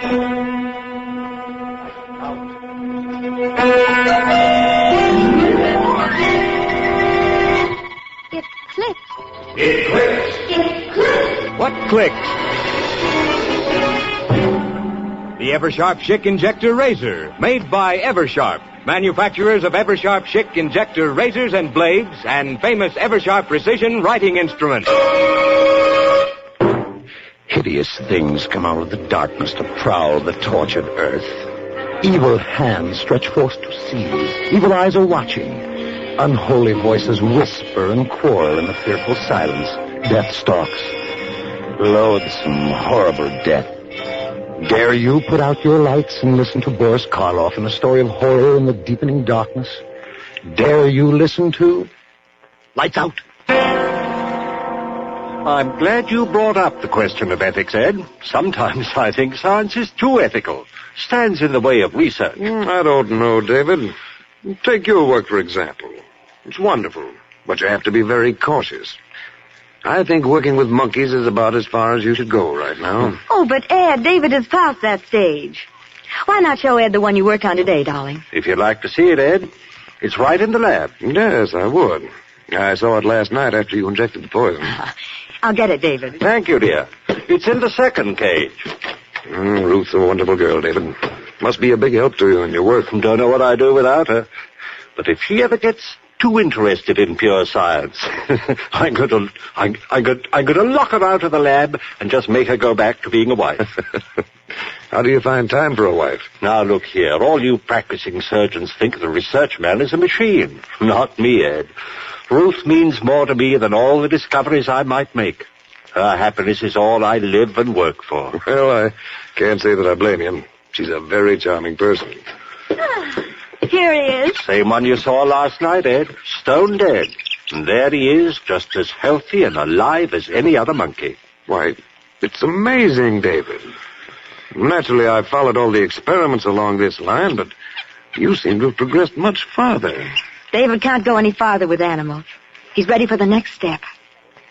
It clicked. It clicks. It clicked. What clicked? The Eversharp Schick Injector Razor, made by Eversharp, manufacturers of Eversharp Schick Injector Razors and Blades, and famous Eversharp Precision Writing Instruments. Hideous things come out of the darkness to prowl the tortured earth. Evil hands stretch forth to seize. Evil eyes are watching. Unholy voices whisper and quarrel in the fearful silence. Death stalks. Loathsome, horrible death. Dare you put out your lights and listen to Boris Karloff in a story of horror in the deepening darkness? Dare you listen to... Lights out! I'm glad you brought up the question of ethics, Ed. Sometimes I think science is too ethical. Stands in the way of research. I don't know, David. Take your work, for example. It's wonderful, but you have to be very cautious. I think working with monkeys is about as far as you should go right now. Oh, but Ed, David is past that stage. Why not show Ed the one you worked on today, darling? If you'd like to see it, Ed, it's right in the lab. Yes, I would. I saw it last night after you injected the poison. I'll get it, David. Thank you, dear. It's in the second cage. Ruth's a wonderful girl, David. Must be a big help to you in your work. Don't know what I'd do without her. But if she ever gets too interested in pure science, I'm going to lock her out of the lab and just make her go back to being a wife. How do you find time for a wife? Now, look here. All you practicing surgeons think the research man is a machine. Not me, Ed. Ruth means more to me than all the discoveries I might make. Her happiness is all I live and work for. Well, I can't say that I blame you. She's a very charming person. Here he is. Same one you saw last night, Ed. Stone dead. And there he is, just as healthy and alive as any other monkey. Why, it's amazing, David. Naturally, I've followed all the experiments along this line, but you seem to have progressed much farther. David can't go any farther with animals. He's ready for the next step.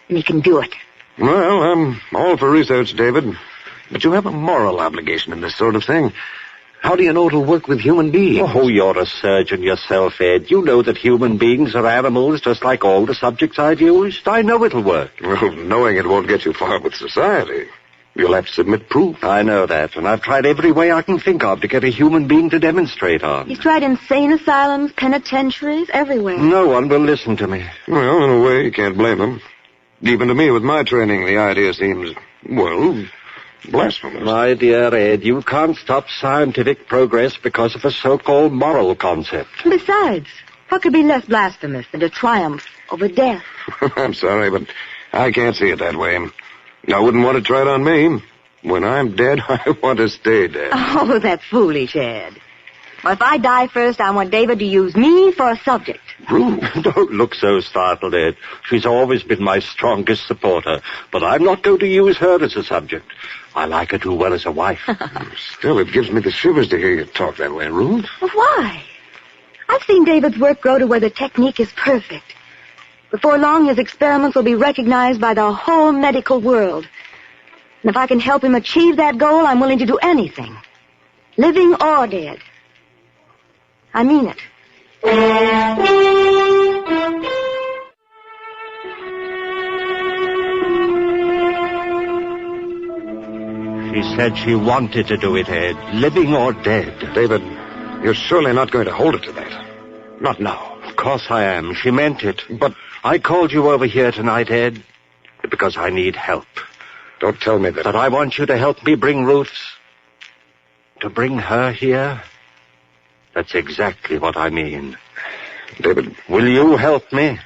And he can do it. Well, I'm all for research, David. But you have a moral obligation in this sort of thing. How do you know it'll work with human beings? Oh, you're a surgeon yourself, Ed. You know that human beings are animals just like all the subjects I've used. I know it'll work. Well, knowing it won't get you far with society. You'll have to submit proof. I know that, and I've tried every way I can think of to get a human being to demonstrate on. He's tried insane asylums, penitentiaries, everywhere. No one will listen to me. Well, in a way, you can't blame him. Even to me, with my training, the idea seems, well, blasphemous. My dear Ed, you can't stop scientific progress because of a so-called moral concept. Besides, what could be less blasphemous than to triumph over death? I'm sorry, but I can't see it that way. I wouldn't want to try it on me. When I'm dead, I want to stay dead. Oh, that's foolish, Ed. Well, if I die first, I want David to use me for a subject. Ruth. Don't look so startled, Ed. She's always been my strongest supporter, but I'm not going to use her as a subject. I like her too well as a wife. Still, it gives me the shivers to hear you talk that way, Ruth. Well, why? I've seen David's work grow to where the technique is perfect. Before long, his experiments will be recognized by the whole medical world. And if I can help him achieve that goal, I'm willing to do anything. Living or dead. I mean it. She said she wanted to do it, Ed. Living or dead. David, you're surely not going to hold her to that. Not now. Of course I am. She meant it. But I called you over here tonight, Ed, because I need help. Don't tell me that. But I want you to help me bring Ruth's... to bring her here. That's exactly what I mean. David. Will you help me?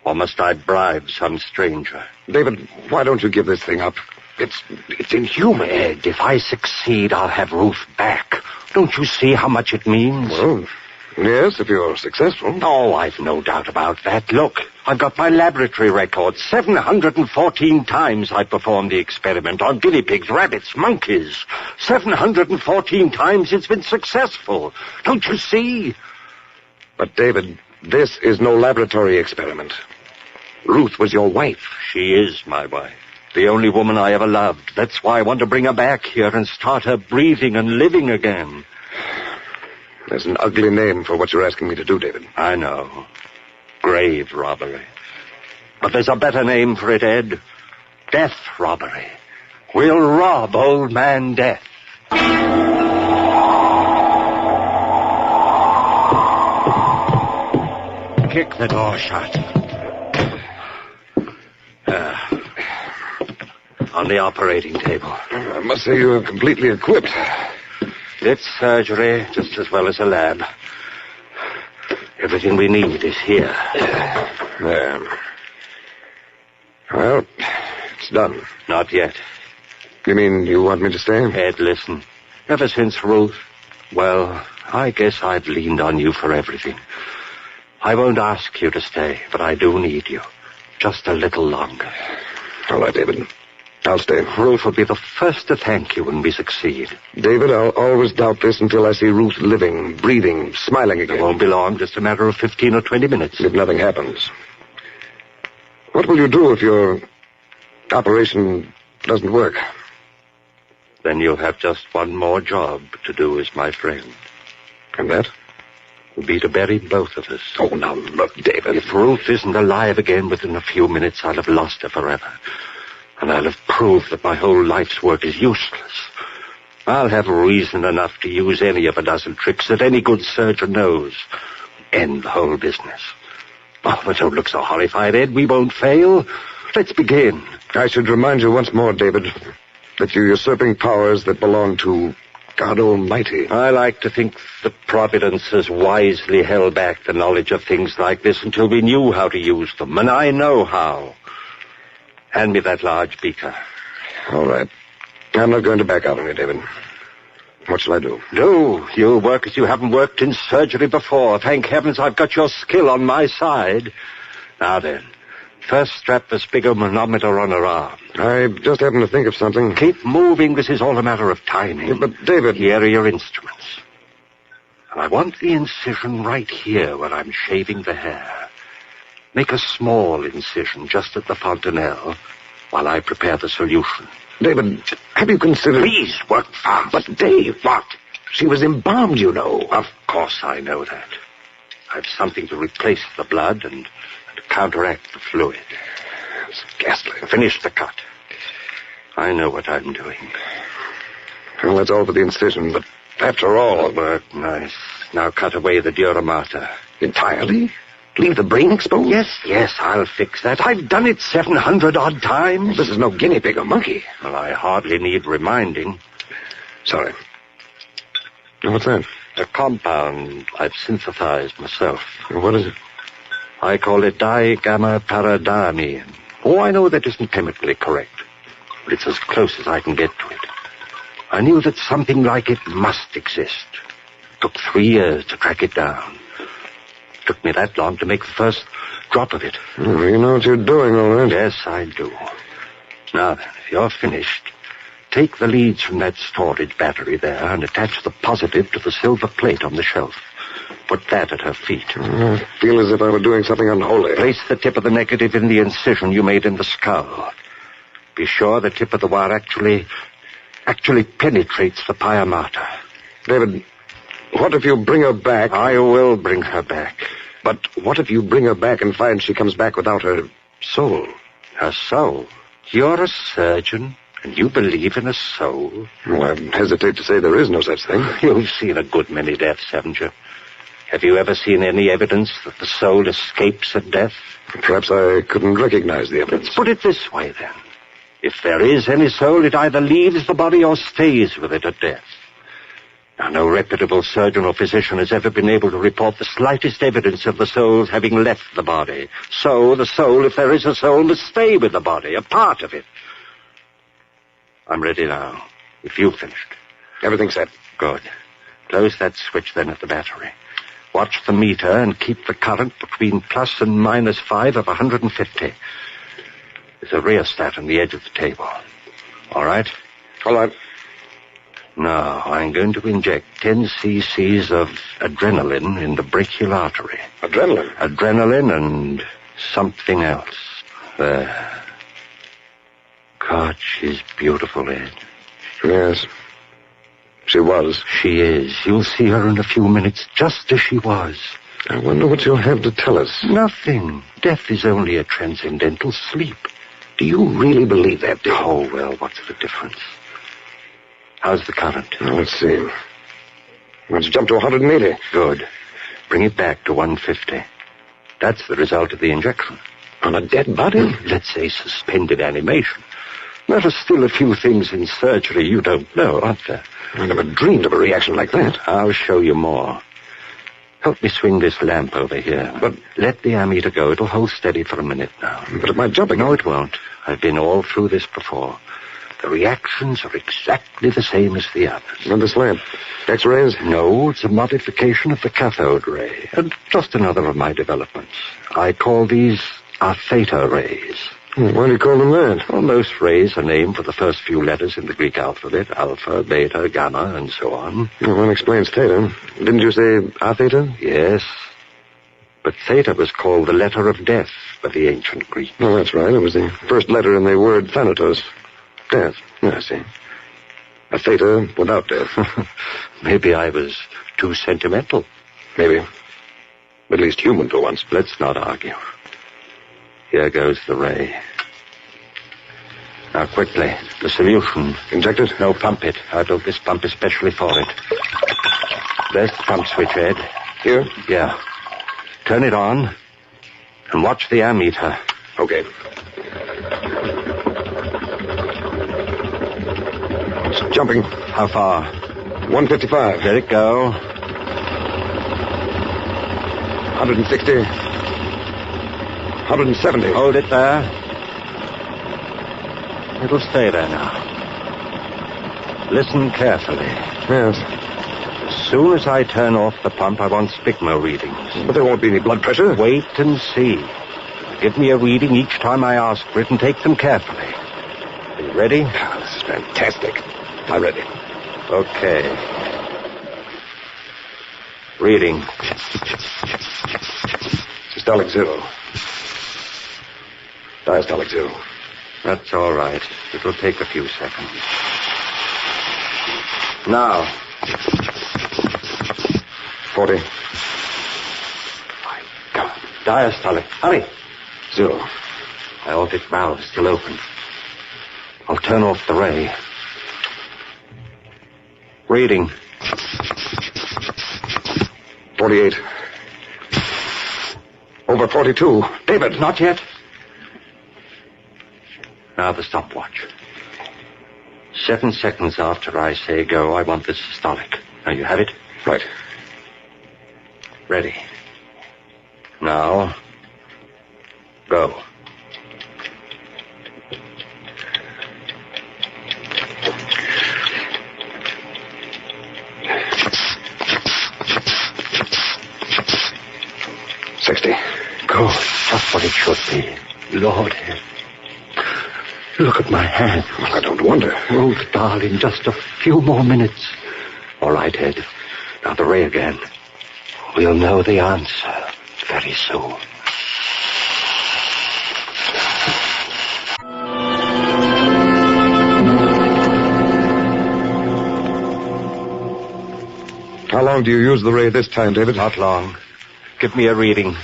Or must I bribe some stranger? David, why don't you give this thing up? It's inhuman. Ed, if I succeed, I'll have Ruth back. Don't you see how much it means? Well, yes, if you're successful. Oh, I've no doubt about that. Look, I've got my laboratory record. 714 times I performed the experiment on guinea pigs, rabbits, monkeys. 714 times it's been successful. Don't you see? But, David, this is no laboratory experiment. Ruth was your wife. She is my wife. The only woman I ever loved. That's why I want to bring her back here and start her breathing and living again. There's an ugly name for what you're asking me to do, David. I know. Grave robbery. But there's a better name for it, Ed. Death robbery. We'll rob old man Death. Kick the door shut. On the operating table. I must say you're completely equipped. It's surgery just as well as a lab. Everything we need is here. There. Well, it's done. Not yet. You mean you want me to stay? Ed, listen. Ever since Ruth, well, I guess I've leaned on you for everything. I won't ask you to stay, but I do need you. Just a little longer. All right, David. I'll stay. Ruth will be the first to thank you when we succeed. David, I'll always doubt this until I see Ruth living, breathing, smiling again. It won't be long, just a matter of 15 or 20 minutes. If nothing happens. What will you do if your operation doesn't work? Then you'll have just one more job to do as my friend. And that? Will be to bury both of us. Oh, now look, David. If Ruth isn't alive again within a few minutes, I'll have lost her forever. And I'll have proved that my whole life's work is useless. I'll have reason enough to use any of a dozen tricks that any good surgeon knows. End the whole business. Oh, but don't look so horrified, Ed. We won't fail. Let's begin. I should remind you once more, David, that you're usurping powers that belong to God Almighty. I like to think that Providence has wisely held back the knowledge of things like this until we knew how to use them, and I know how. Hand me that large beaker. All right. I'm not going to back out on you, David. What shall I do? Do. You'll work as you haven't worked in surgery before. Thank heavens I've got your skill on my side. Now then, first strap the spigometer on her arm. I just happened to think of something. Keep moving. This is all a matter of timing. Yeah, but, David... Here are your instruments. And I want the incision right here where I'm shaving the hair. Make a small incision just at the fontanelle while I prepare the solution. David, have you considered... Please, work fast. But, Dave, what? She was embalmed, you know. Of course I know that. I've something to replace the blood and counteract the fluid. It's ghastly. Finish the cut. I know what I'm doing. Well, that's all for the incision, but after all... Work nice. Now cut away the dura mater. Entirely? Leave the brain exposed? Yes, I'll fix that. I've done it 700-odd times. This is no guinea pig or monkey. Well, I hardly need reminding. Sorry. What's that? A compound I've synthesized myself. What is it? I call it digamma-paradamine. Oh, I know that isn't chemically correct, but it's as close as I can get to it. I knew that something like it must exist. It took 3 years to track it down. It took me that long to make the first drop of it. Oh, you know what you're doing, all right. Yes, I do. Now then, if you're finished, take the leads from that storage battery there and attach the positive to the silver plate on the shelf. Put that at her feet. I feel as if I were doing something unholy. Place the tip of the negative in the incision you made in the skull. Be sure the tip of the wire actually penetrates the pia mater. David, what if you bring her back? I will bring her back. But what if you bring her back and find she comes back without her soul? Her soul? You're a surgeon, and you believe in a soul? Well, I hesitate to say there is no such thing. You've seen a good many deaths, haven't you? Have you ever seen any evidence that the soul escapes at death? Perhaps I couldn't recognize the evidence. Let's put it this way, then. If there is any soul, it either leaves the body or stays with it at death. Now, no reputable surgeon or physician has ever been able to report the slightest evidence of the soul's having left the body. So, the soul, if there is a soul, must stay with the body, a part of it. I'm ready now, if you've finished. Everything's set. Good. Close that switch then at the battery. Watch the meter and keep the current between plus and minus 5 of 150. There's a rheostat on the edge of the table. All right? All right. Now, I'm going to inject 10 cc's of adrenaline in the brachial artery. Adrenaline? Adrenaline and something else. There. She's beautiful, Ed. Yes. She was. She is. You'll see her in a few minutes, just as she was. I wonder what you'll have to tell us. Nothing. Death is only a transcendental sleep. Do you really believe that, Dick? Oh, well, what's the difference? How's the current? Now, let's see. Let's jump to 180. Good. Bring it back to 150. That's the result of the injection. On a dead body? Let's say suspended animation. There are still a few things in surgery you don't know, aren't there? I never dreamed of a reaction like that. I'll show you more. Help me swing this lamp over here. But let the ammeter go. It'll hold steady for a minute now. But it might jump again. No, it won't. I've been all through this before. The reactions are exactly the same as the others. And this lamp? X-rays? No, it's a modification of the cathode ray. And just another of my developments. I call these theta rays. Why do you call them that? Well, most rays are named for the first few letters in the Greek alphabet. Alpha, beta, gamma, and so on. Well, that explains theta. Didn't you say theta? Yes. But theta was called the letter of death by the ancient Greeks. Oh, that's right. It was the first letter in the word thanatos. Death. I see. A theta without death. Maybe I was too sentimental. Maybe. At least human for once. Let's not argue. Here goes the ray. Now, quickly, the solution. Inject it? No, pump it. I built this pump especially for it. There's the pump switch, Ed. Here? Yeah. Turn it on and watch the ammeter. Okay. It's jumping. How far? 155. Let it go. 160. 170. Hold it there. It'll stay there now. Listen carefully. Yes. As soon as I turn off the pump, I want spigmo readings. But there won't be any blood pressure. Wait and see. Give me a reading each time I ask for it and take them carefully. Are you ready? This is fantastic. I'm ready. Okay. Reading. Systolic 0. Diastolic 0. That's all right. It'll take a few seconds. Now. 40. My God. Diastolic. Hurry. 0. Aortic valve is still open. I'll turn off the ray. Reading. 48. Over 42. David, not yet. Now the stopwatch. 7 seconds after I say go, I want the systolic. Now you have it? Right. Ready. Now, go. Good. Just what it should be. Lord, look at my hand. Well, I don't wonder. Oh, darling, just a few more minutes. All right, Ed. Now the ray again. We'll know the answer very soon. How long do you use the ray this time, David? Not long. Give me a reading.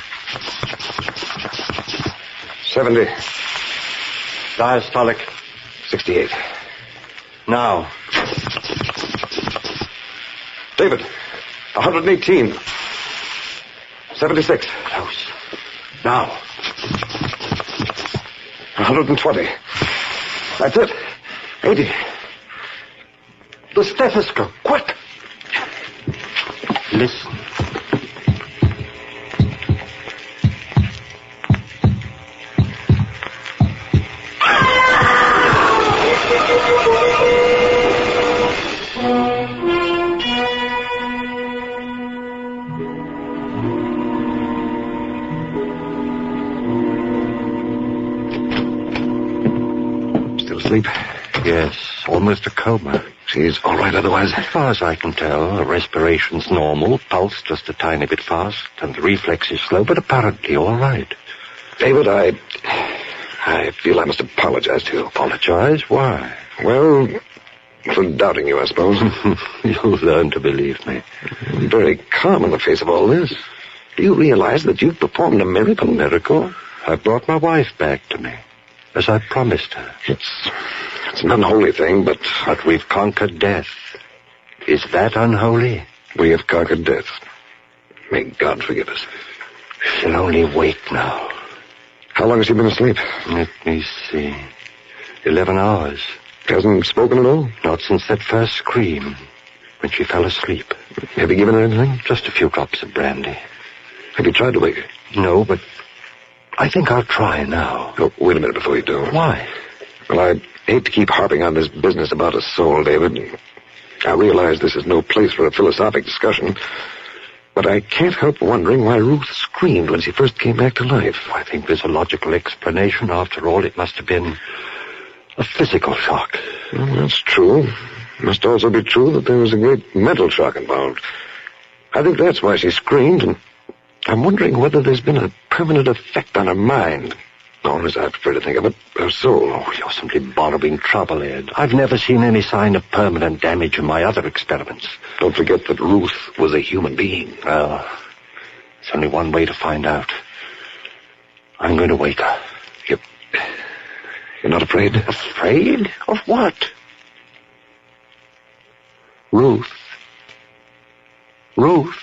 70. Diastolic. 68. Now. David, 118. 76. Close. Now. 120. That's it. 80. The stethoscope. Quick. Listen. Still asleep? Yes, almost a coma. She's all right otherwise? As far as I can tell, the respiration's normal, pulse just a tiny bit fast, and the reflex is slow, but apparently all right. David, I I feel I must apologize to you. Apologize? Why? Well, for doubting you, I suppose. You'll learn to believe me. I'm very calm in the face of all this. Do you realize that you've performed a miracle? Miracle? I brought my wife back to me, as I promised her. It's an unholy thing, but we've conquered death. Is that unholy? we have conquered death. May God forgive us. She'll only wake now. How long has she been asleep? Let me see. 11 hours. Hasn't spoken at all? Not since that first scream, when she fell asleep. Have you given her anything? Just a few drops of brandy. Have you tried to wake her? No, but I think I'll try now. Oh, wait a minute before you do. Why? Well, I hate to keep harping on this business about a soul, David. I realize this is no place for a philosophic discussion, but I can't help wondering why Ruth screamed when she first came back to life. I think there's a logical explanation. After all, it must have been a physical shock. Well, that's true. It must also be true that there was a great mental shock involved. I think that's why she screamed, and I'm wondering whether there's been a permanent effect on her mind. Or, as I prefer to think of it, her soul. Oh, you're simply borrowing trouble, Ed. I've never seen any sign of permanent damage in my other experiments. Don't forget that Ruth was a human being. Well, there's only one way to find out. I'm going to wake her. You're not afraid? Afraid? Of what? Ruth. Ruth.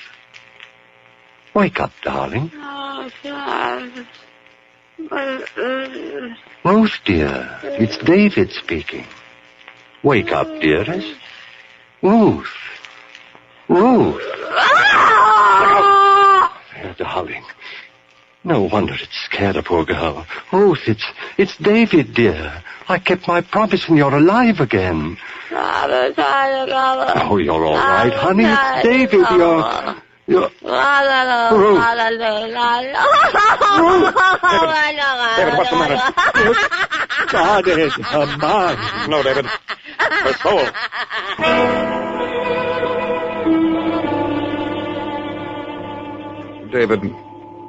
Wake up, darling. Oh, God. Ruth, dear, it's David speaking. Wake up, dearest. Ruth. Ruth. There, darling. No wonder it scared a poor girl. Ruth, it's David, dear. I kept my promise and you're alive again. Oh, you're all right, honey. It's David. You're... Ruth. David, what's the matter? God is her mind. No, David. Her soul. David,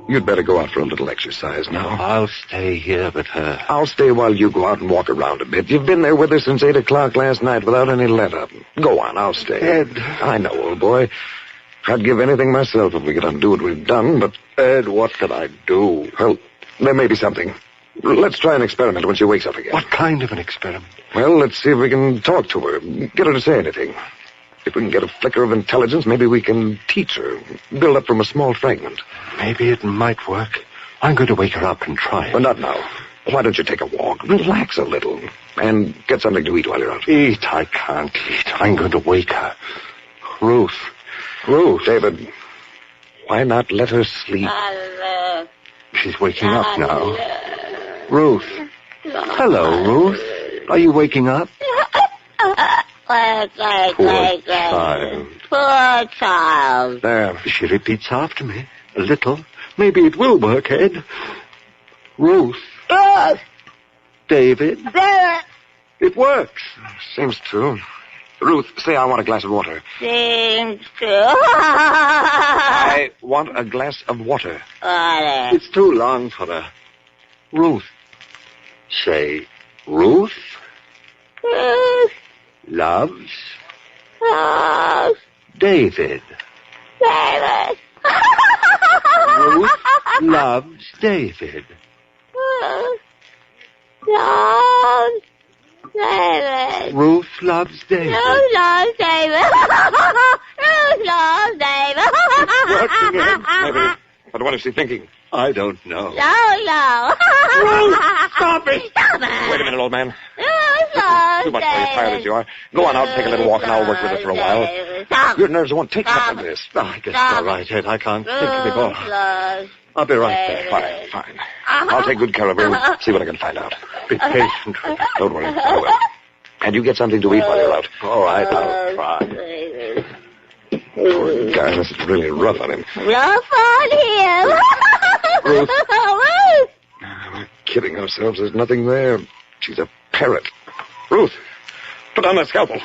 you'd better go out for a little exercise now. I'll stay here with her. I'll stay while you go out and walk around a bit. You've been there with her since 8 o'clock last night without any let-up. Go on, I'll stay. Ed. I know, old boy. I'd give anything myself if we could undo what we've done, but... Ed, what can I do? Well, there may be something. Let's try an experiment when she wakes up again. What kind of an experiment? Well, let's see if we can talk to her, get her to say anything. If we can get a flicker of intelligence, maybe we can teach her, build up from a small fragment. Maybe it might work. I'm going to wake her up and try it. But not now. Why don't you take a walk, relax a little, and get something to eat while you're out? Eat? I can't eat. I'm going to wake her. Ruth. David, why not let her sleep? She's waking up now. Ruth. Hello, Ruth. Are you waking up? Poor child. Poor child. There. She repeats after me. A little. Maybe it will work, Ed. Ruth. David. It works. Seems to. Ruth, say I want a glass of water. Seems to. I want a glass of water. It's too long for her. Ruth. Say, Ruth loves David. Ruth loves David. Ruth loves David. Maybe. But what is she thinking? I don't know. No. Ruth, stop it! Stop it! Wait a minute, old man. No, Too much for you, tired as you are. Go on out, take a little walk, and I'll work with her for a while. Stop. Your nerves won't take something like this. Oh, I guess you're right, Ed. I can't think anymore. I'll be right back. Fine. I'll take good care of her and see what I can find out. Be patient with her. Don't worry, I will. And you get something to eat while you're out. All right, I'll try. Poor guy, this is really rough on him. Rough on him. Ruth. We're kidding ourselves. There's nothing there. She's a parrot. Ruth, put on that scalpel.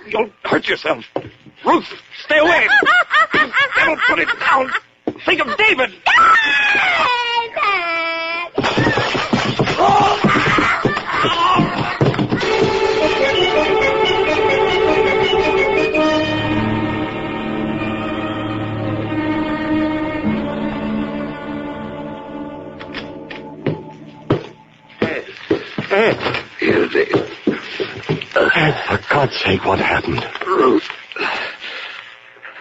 You'll hurt yourself. Ruth, stay away. Don't put it down. Think of David. For God's sake, what happened? Ruth.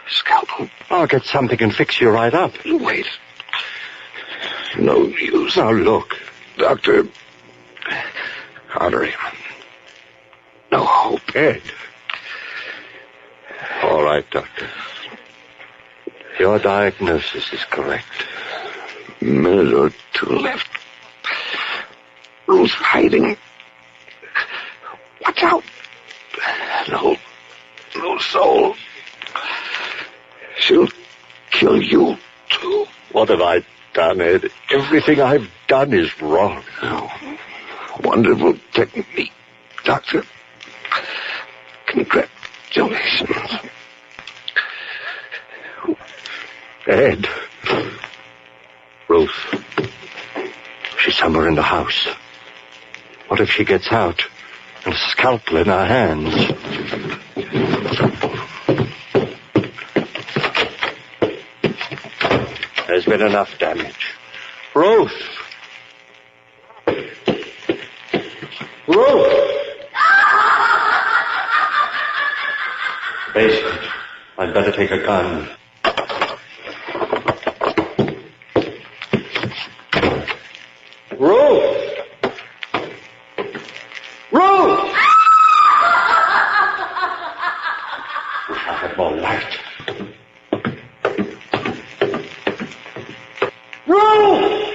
Scalpel. I'll get something and fix you right up. Wait. No use. Now, look. Doctor. Artery. No hope. Ed. All right, Doctor. Your diagnosis is correct. A minute or two left. Ruth hiding. Watch out. No soul. She'll kill you, too. What have I done, Ed? Everything I've done is wrong. Oh, wonderful technique, Doctor. Congratulations. Ed. Ruth. She's somewhere in the house. What if she gets out and a scalpel in her hands? There's been enough damage. Ruth! Ruth! Basement. I'd better take a gun. Ruth! Ruth! Wish I had more light. Ruth!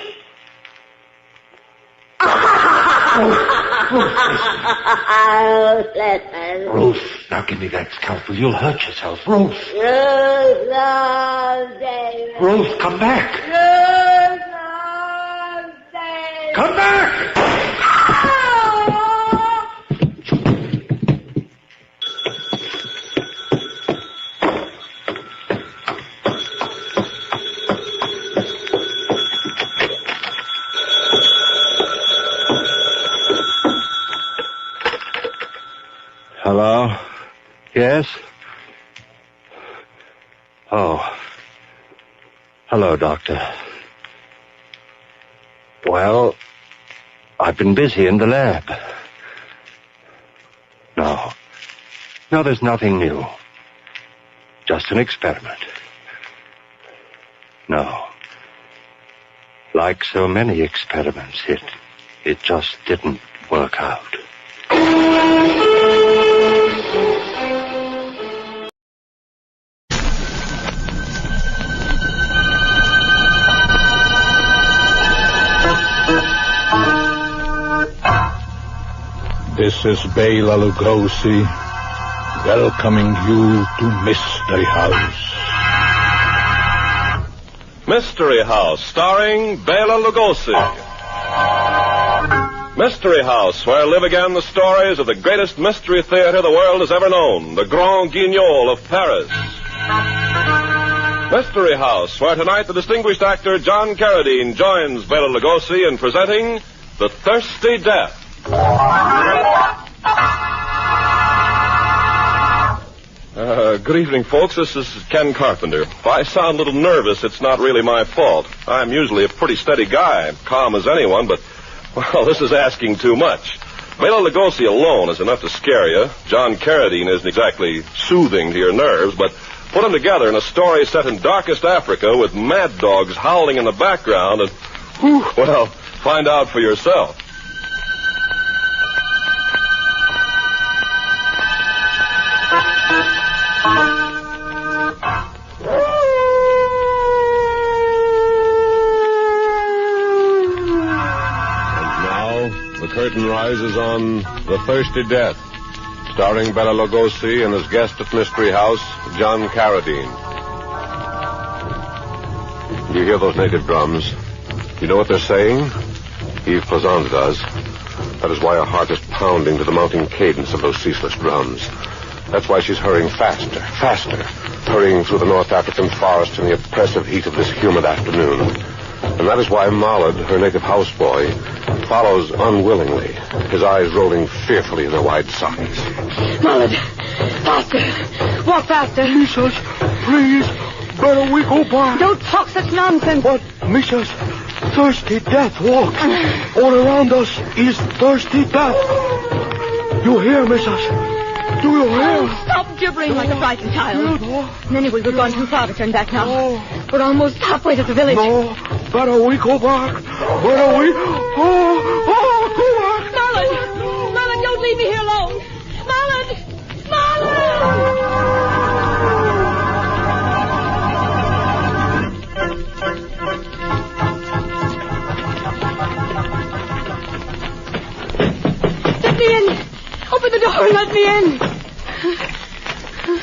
Ruth, now give me that scalpel. You'll hurt yourself. Ruth! Ruth, come back! Come back! Hello? Yes? Oh. Hello, Doctor. Well, I've been busy in the lab. No, there's nothing new. Just an experiment. No. Like so many experiments, it just didn't work out. This is Bela Lugosi, welcoming you to Mystery House. Mystery House, starring Bela Lugosi. Mystery House, where live again the stories of the greatest mystery theater the world has ever known, the Grand Guignol of Paris. Mystery House, where tonight the distinguished actor John Carradine joins Bela Lugosi in presenting The Thirsty Death. Good evening, folks. This is Ken Carpenter. If I sound a little nervous, it's not really my fault. I'm usually a pretty steady guy, calm as anyone, but, well, this is asking too much. Bela Lugosi alone is enough to scare you. John Carradine isn't exactly soothing to your nerves, but put them together in a story set in darkest Africa with mad dogs howling in the background and, well, find out for yourself. The curtain rises on The Thirsty Death, starring Bela Lugosi and his guest at Mystery House, John Carradine. Do you hear those native drums? You know what they're saying? Eve Plazant does. That is why her heart is pounding to the mounting cadence of those ceaseless drums. That's why she's hurrying faster, hurrying through the North African forest in the oppressive heat of this humid afternoon. And that is why Mollard, her native houseboy, follows unwillingly, his eyes rolling fearfully in their wide sockets. Mollard, faster. Walk faster. Missus, please, better we go by. Don't talk such nonsense. But, Missus, thirsty death walks. All around us is thirsty death. You hear, Missus? Do you hear? Stop gibbering like a frightened child. Nenny, we've gone too far to turn back now. We're almost halfway to the village. No, better we go back. Better we... go back. Marlon, don't leave me here alone. Marlon! Let me in. Open the door and let me in.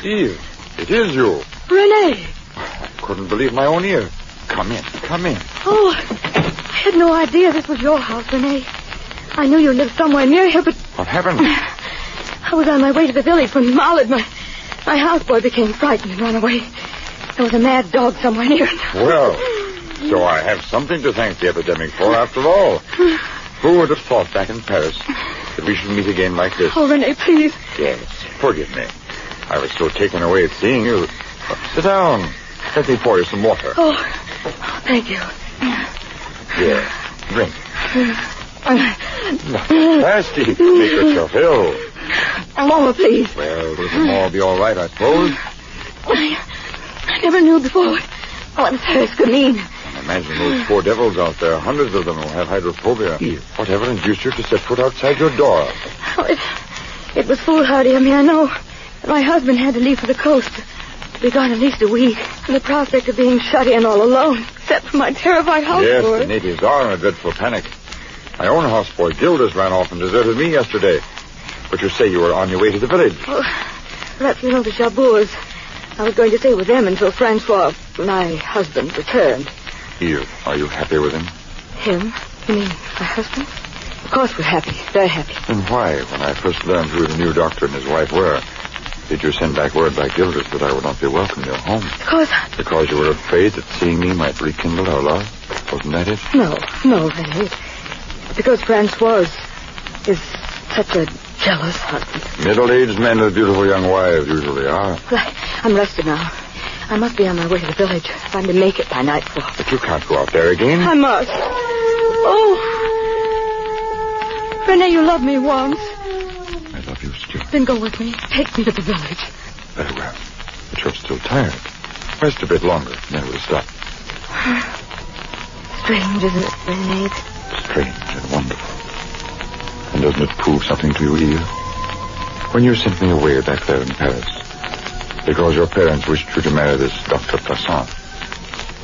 Eve, it is you. Renee. I couldn't believe my own ears. Come in. Oh, I had no idea this was your house, Renee. I knew you lived somewhere near here, but... What happened? I was on my way to the village when Mollard, my houseboy, became frightened and ran away. There was a mad dog somewhere near. Well, so I have something to thank the epidemic for after all. Who would have thought back in Paris that we should meet again like this? Oh, Renee, please. Yes, forgive me. I was so taken away at seeing you. Sit down. Let me pour you some water. Oh, thank you. Here, drink. Not thirsty. Make yourself ill. More, please. Well, will all be all right, I suppose? I never knew before what thirst could mean. Imagine those poor devils out there. Hundreds of them will have hydrophobia. Whatever induced you to set foot outside your door? Oh, it was foolhardy of me, I know. But my husband had to leave for the coast. Be gone at least a week. And the prospect of being shut in all alone, except for my terrified houseboy. Yes, the natives are in a dreadful panic. My own houseboy, Gildas, ran off and deserted me yesterday. But you say you were on your way to the village. Oh, perhaps you know the Chabours. I was going to stay with them until Francois, my husband, returned. Eve, are you happy with him? Him? You mean my husband? Of course we're happy. Very happy. Then why, when I first learned who the new doctor and his wife were, did you send back word by Gildas that I would not be welcome in your home? Because you were afraid that seeing me might rekindle our love? Wasn't that it? No, Renee. Because Francois is such a jealous husband. Middle-aged men with beautiful young wives usually are. Well, I'm rested now. I must be on my way to the village if I'm to make it by nightfall. But you can't go out there again. I must. Oh. Renee, you loved me once. I love you still. Then go with me. Take me to the village. Very well. But you're still tired. Rest a bit longer, then we'll stop. Strange, isn't it, Renee? Strange and wonderful. And doesn't it prove something to you, Eve? When you sent me away back there in Paris, because your parents wished you to marry this Dr. Plassant,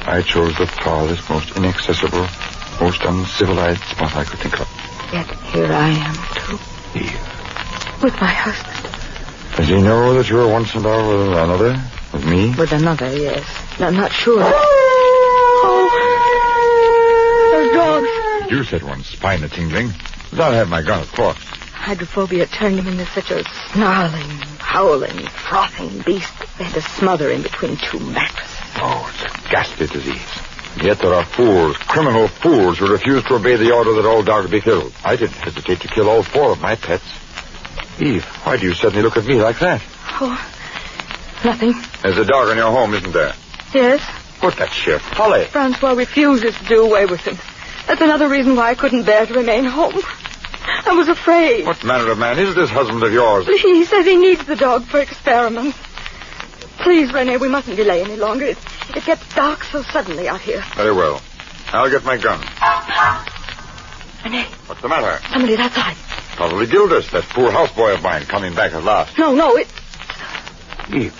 I chose the farthest, most inaccessible, most uncivilized spot I could think of. Yet here I am, too. Eve. With my husband. Does he know that you were once in love with another? With me? With another, yes. I'm not sure. Those dogs. You said one spine tingling. I'll have my gun, of course. Hydrophobia turned him into such a snarling, howling, frothing beast they had to smother in between two mattresses. Oh, it's a ghastly disease. Yet there are fools, criminal fools, who refuse to obey the order that all dogs be killed. I didn't hesitate to kill all 4 of my pets. Eve, why do you suddenly look at me like that? Oh, nothing. There's a dog in your home, isn't there? Yes. Put that sheer folly. Francois refuses to do away with him. That's another reason why I couldn't bear to remain home. I was afraid. What manner of man is this husband of yours? He says he needs the dog for experiments. Please, Renee, we mustn't delay any longer. It gets dark so suddenly out here. Very well. I'll get my gun. Renee. What's the matter? Somebody's outside. Probably Gildas, that poor houseboy of mine, coming back at last. No, it... Eve,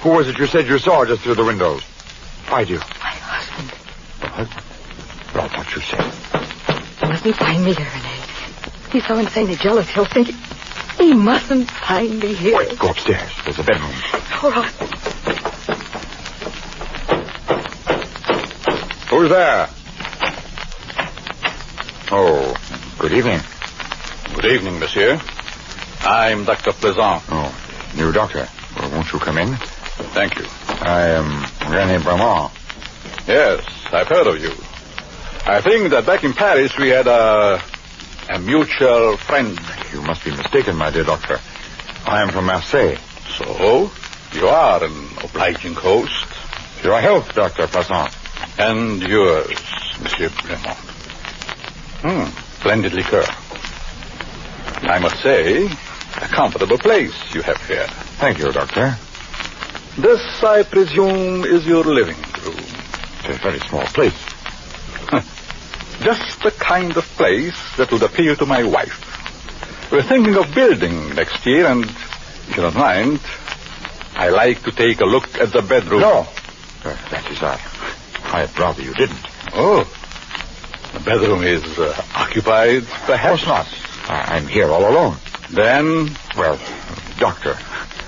who was it you said you saw just through the windows? Why'd you? My husband. Your husband? But I thought you said. He mustn't find me here, Renee. He's so insanely jealous, he'll think... He mustn't find me here. Wait, go upstairs. There's a bedroom. All right. Who's there? Oh, good evening. Good evening, monsieur. I'm Dr. Plaisant. Oh, new doctor. Well, won't you come in? Thank you. I am René Bramont. Yes, I've heard of you. I think that back in Paris we had a mutual friend. You must be mistaken, my dear doctor. I am from Marseille. So, you are an obliging host. Your health, Dr. Poisson. And yours, Monsieur Bremont. Splendid liqueur. I must say, a comfortable place you have here. Thank you, Doctor. This, I presume, is your living room. It's a very small place. Just the kind of place that would appeal to my wife. We're thinking of building next year, and if you don't mind, I like to take a look at the bedroom. No. That is, I'd rather you didn't. Oh. The bedroom is occupied, perhaps? Of course not. I'm here all alone. Then? Well, Doctor,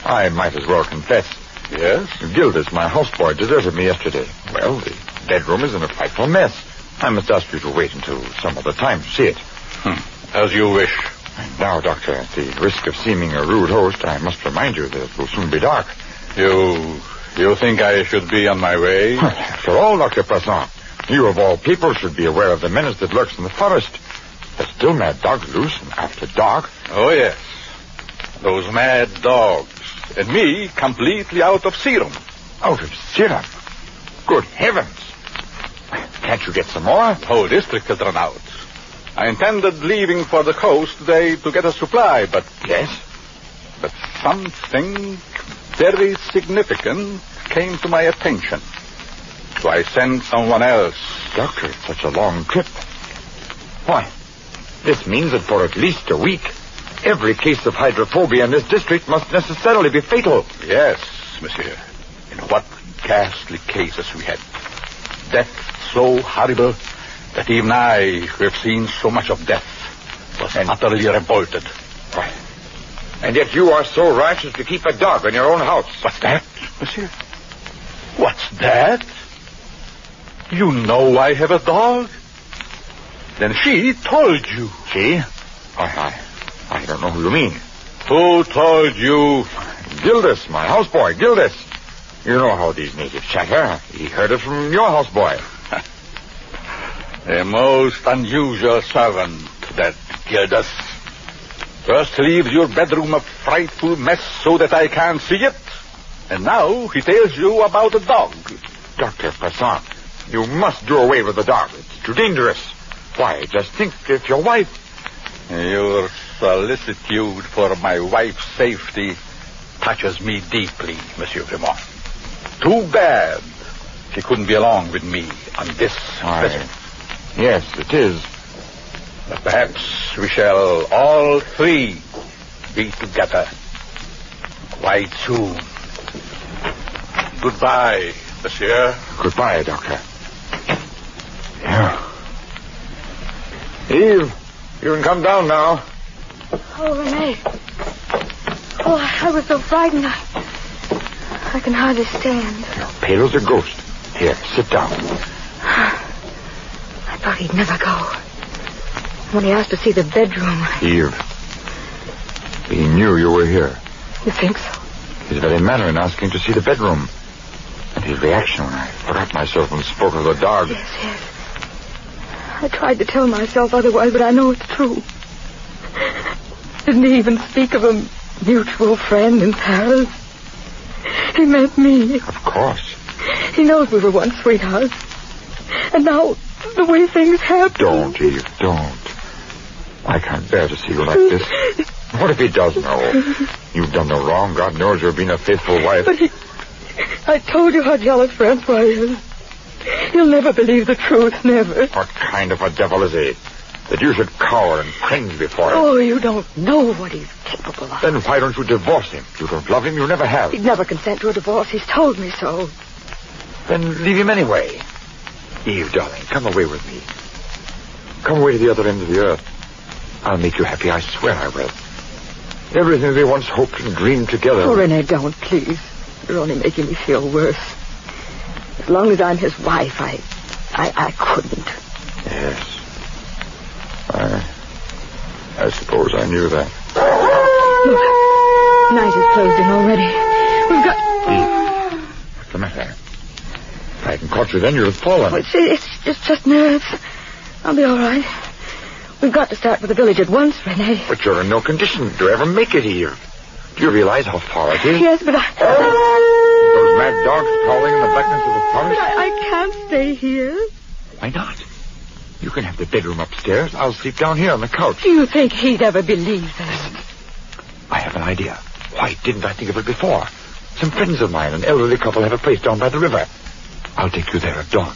I might as well confess. Yes? Gildas, my houseboy, deserted me yesterday. Well, the bedroom is in a frightful mess. I must ask you to wait until some other time to see it. As you wish. And now, Doctor, at the risk of seeming a rude host, I must remind you that it will soon be dark. You think I should be on my way? After all, Dr. Poisson, you of all people should be aware of the menace that lurks in the forest. There's still mad dogs loose, and after dark... Oh, yes. Those mad dogs. And me completely out of serum. Out of serum? Good heavens. Can't you get some more? The whole district has run out. I intended leaving for the coast today to get a supply, but... Yes? But something very significant came to my attention. So I sent someone else. Doctor, it's such a long trip. Why, this means that for at least a week, every case of hydrophobia in this district must necessarily be fatal. Yes, monsieur. In what ghastly cases we had. Death so horrible that even I, who have seen so much of death, was utterly revolted. Why? And yet you are so rash as to keep a dog in your own house. What's that, monsieur? What's that? You know I have a dog? Then she told you. She? I don't know who you mean. Who told you? Gildas, my houseboy, Gildas. You know how these natives chatter. He heard it from your houseboy. A most unusual servant, that Gildas. First leaves your bedroom a frightful mess so that I can't see it. And now he tells you about a dog. Dr. Poisson, you must do away with the dog. It's too dangerous. Why, just think if your wife... Your solicitude for my wife's safety touches me deeply, Monsieur Bremont. Too bad she couldn't be along with me on this visit. Yes, it is. But perhaps we shall all three be together quite soon. Goodbye, monsieur. Goodbye, Doctor. Yeah. Eve, you can come down now. Oh, Renee. Oh, I was so frightened. I can hardly stand. You're pale as a ghost. Here, sit down. I thought he'd never go. When he asked to see the bedroom. Eve, he knew you were here. You think so? His very manner in asking to see the bedroom. And his reaction when I forgot myself and spoke of the dog. Yes. I tried to tell myself otherwise, but I know it's true. Didn't he even speak of a mutual friend in Paris? He meant me. Of course. He knows we were once sweethearts. And now, the way things happen... Don't, Eve, don't. I can't bear to see you like this. What if he does know? You've done no wrong. God knows you've been a faithful wife. But I told you how jealous Francois is. He'll never believe the truth, never. What kind of a devil is he? That you should cower and cringe before him? Oh, you don't know what he's capable of. Then why don't you divorce him? You don't love him, you never have. He'd never consent to a divorce. He's told me so. Then leave him anyway. Eve, darling, come away with me. Come away to the other end of the earth. I'll make you happy, I swear I will. Everything they once hoped and dreamed together. Oh, Renee, don't, please. You're only making me feel worse. As long as I'm his wife, I couldn't. Yes. I suppose I knew that. Look, night is closed in already. We've got... Eve, what's the matter? If I hadn't caught you then, you'd have fallen. Oh, it's just nerves. I'll be all right. We've got to start for the village at once, Renee. But you're in no condition to ever make it here. Do you realize how far it is? Yes, but Those mad dogs prowling in the blackness of the forest? I can't stay here. Why not? You can have the bedroom upstairs. I'll sleep down here on the couch. Do you think he'd ever believe that? Listen, I have an idea. Why didn't I think of it before? Some friends of mine, an elderly couple, have a place down by the river. I'll take you there at dawn.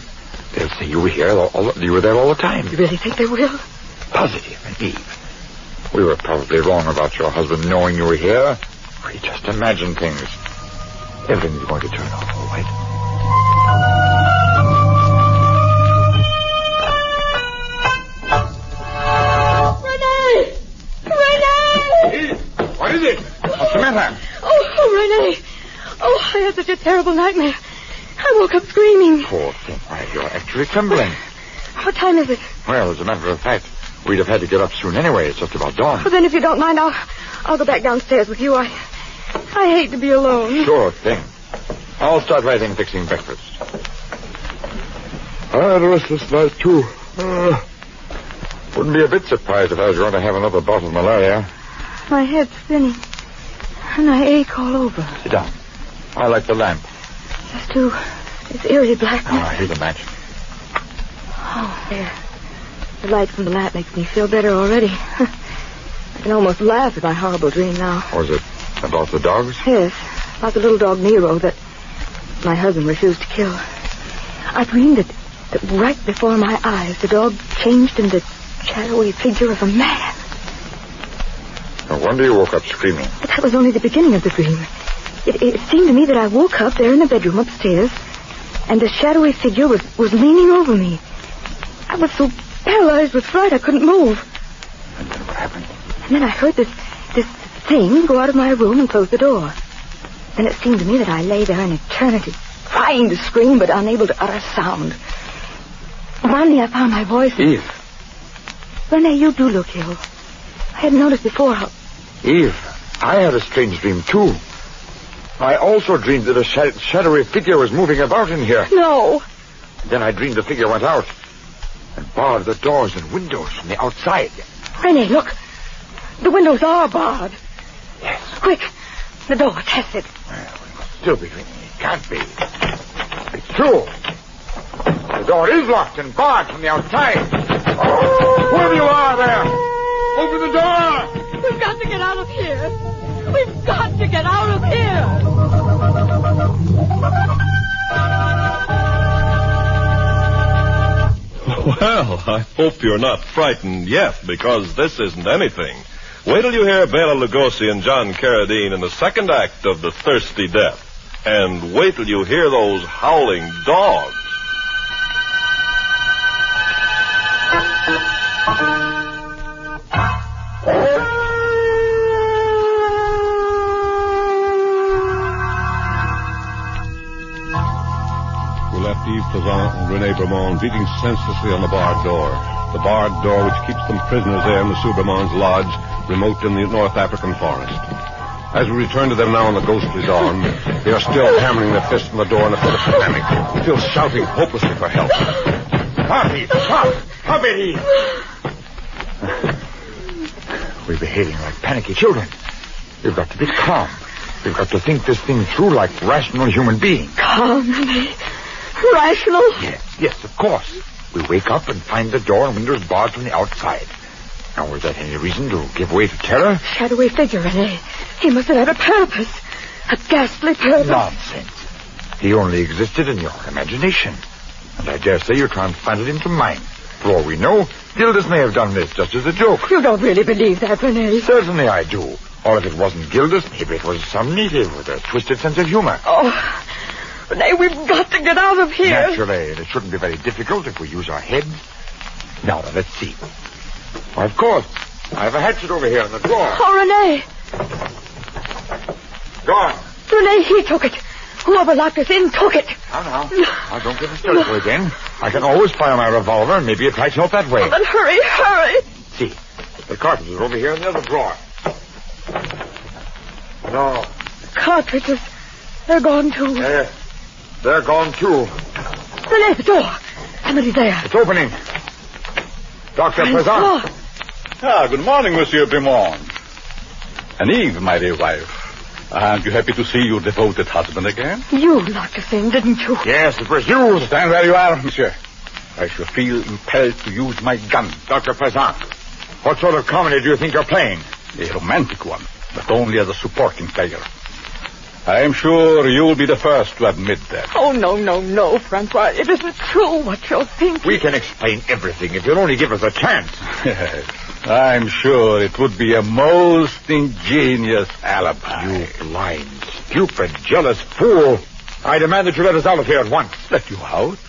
They'll say you were here. You were there all the time. You really think they will? Positive, and Eve. We were probably wrong about your husband knowing you were here. We just imagined things. Everything's going to turn out all right. Renee! Renee! What is it? What's the matter? Oh, Renee. Oh, I had such a terrible nightmare. I woke up screaming. Poor thing. Why, you're actually trembling. What time is it? Well, as a matter of fact, we'd have had to get up soon anyway. It's just about dawn. Well, then if you don't mind, I'll go back downstairs with you. I hate to be alone. Sure thing. I'll start right in fixing breakfast. I had a restless night, too. Wouldn't be a bit surprised if I was going to have another bout of malaria. My head's spinning, and I ache all over. Sit down. I like the lamp. Just too. It's eerie blackness. Ah, here's a match. Oh, there. The light from the lamp makes me feel better already. I can almost laugh at my horrible dream now. Was it about the dogs? Yes, about the little dog Nero that my husband refused to kill. I dreamed that right before my eyes, the dog changed into the shadowy figure of a man. No wonder you woke up screaming. But that was only the beginning of the dream. It seemed to me that I woke up there in the bedroom upstairs, and the shadowy figure was leaning over me. I was so paralyzed with fright I couldn't move. And then what happened? And then I heard this thing go out of my room and close the door. Then it seemed to me that I lay there in eternity, trying to scream but unable to utter sound. Finally, I found my voice. Eve. Renee, you do look ill. I hadn't noticed before how... Eve, I had a strange dream, too. I also dreamed that a shadowy figure was moving about in here. No. Then I dreamed the figure went out and barred the doors and windows from the outside. Renee, look. The windows are barred. Yes. Quick. The door, test it. Well, we must still be dreaming. It can't be. It's true. The door is locked and barred from the outside. Whoever you are there, open the door. We've got to get out of here. We've got to get out of here. Well, I hope you're not frightened yet, because this isn't anything. Wait till you hear Bela Lugosi and John Carradine in the second act of The Thirsty Death. And wait till you hear those howling dogs. We left Yves Plaisant and René Bremont beating senselessly on the barred door. The barred door which keeps them prisoners there in Monsieur Bremont's lodge, remote in the North African forest. As we return to them now in the ghostly dawn, they are still hammering their fists on the door in a fit of panic, still shouting hopelessly for help. Stop, Eve, stop! Stop it, Eve! We're behaving like panicky children. We've got to be calm. We've got to think this thing through like rational human beings. Calm, Renee. Rational? Yes, of course. We wake up and find the door and windows barred from the outside. Now, was that any reason to give way to terror? Shadowy figure, Renee. He must have had a purpose. A ghastly purpose. Nonsense. He only existed in your imagination. And I dare say you transplanted him to mine. For all we know, Gildas may have done this just as a joke. You don't really believe that, Renee? Certainly I do. Or if it wasn't Gildas, maybe it was some native with a twisted sense of humor. Oh, Renee, we've got to get out of here. Naturally, and it shouldn't be very difficult if we use our heads. Now, let's see. Why, of course. I have a hatchet over here in the drawer. Oh, Renee. Gone. Renee, he took it. Whoever locked us in took it. Now. Now, don't get hysterical again. I can always fire my revolver, and maybe it might help that way. Well, then hurry. See, the cartridges are over here in the other drawer. No. Cartridges. They're gone, too. Yes. They're gone, too. Renee, the door. Somebody there. It's opening. Dr. Prezant. Good morning, Monsieur Beaumont. And Eve, my dear wife. Aren't you happy to see your devoted husband again? You locked us in, didn't you? Yes, it was you. Stand where you are, monsieur. I shall feel impelled to use my gun. Dr. Prezant, what sort of comedy do you think you're playing? A romantic one, but only as a supporting player. I am sure you'll be the first to admit that. Oh, no, Francois. It isn't true what you're thinking. We can explain everything if you'll only give us a chance. Yes, I'm sure it would be a most ingenious alibi. You blind, stupid, jealous fool. I demand that you let us out of here at once. Let you out?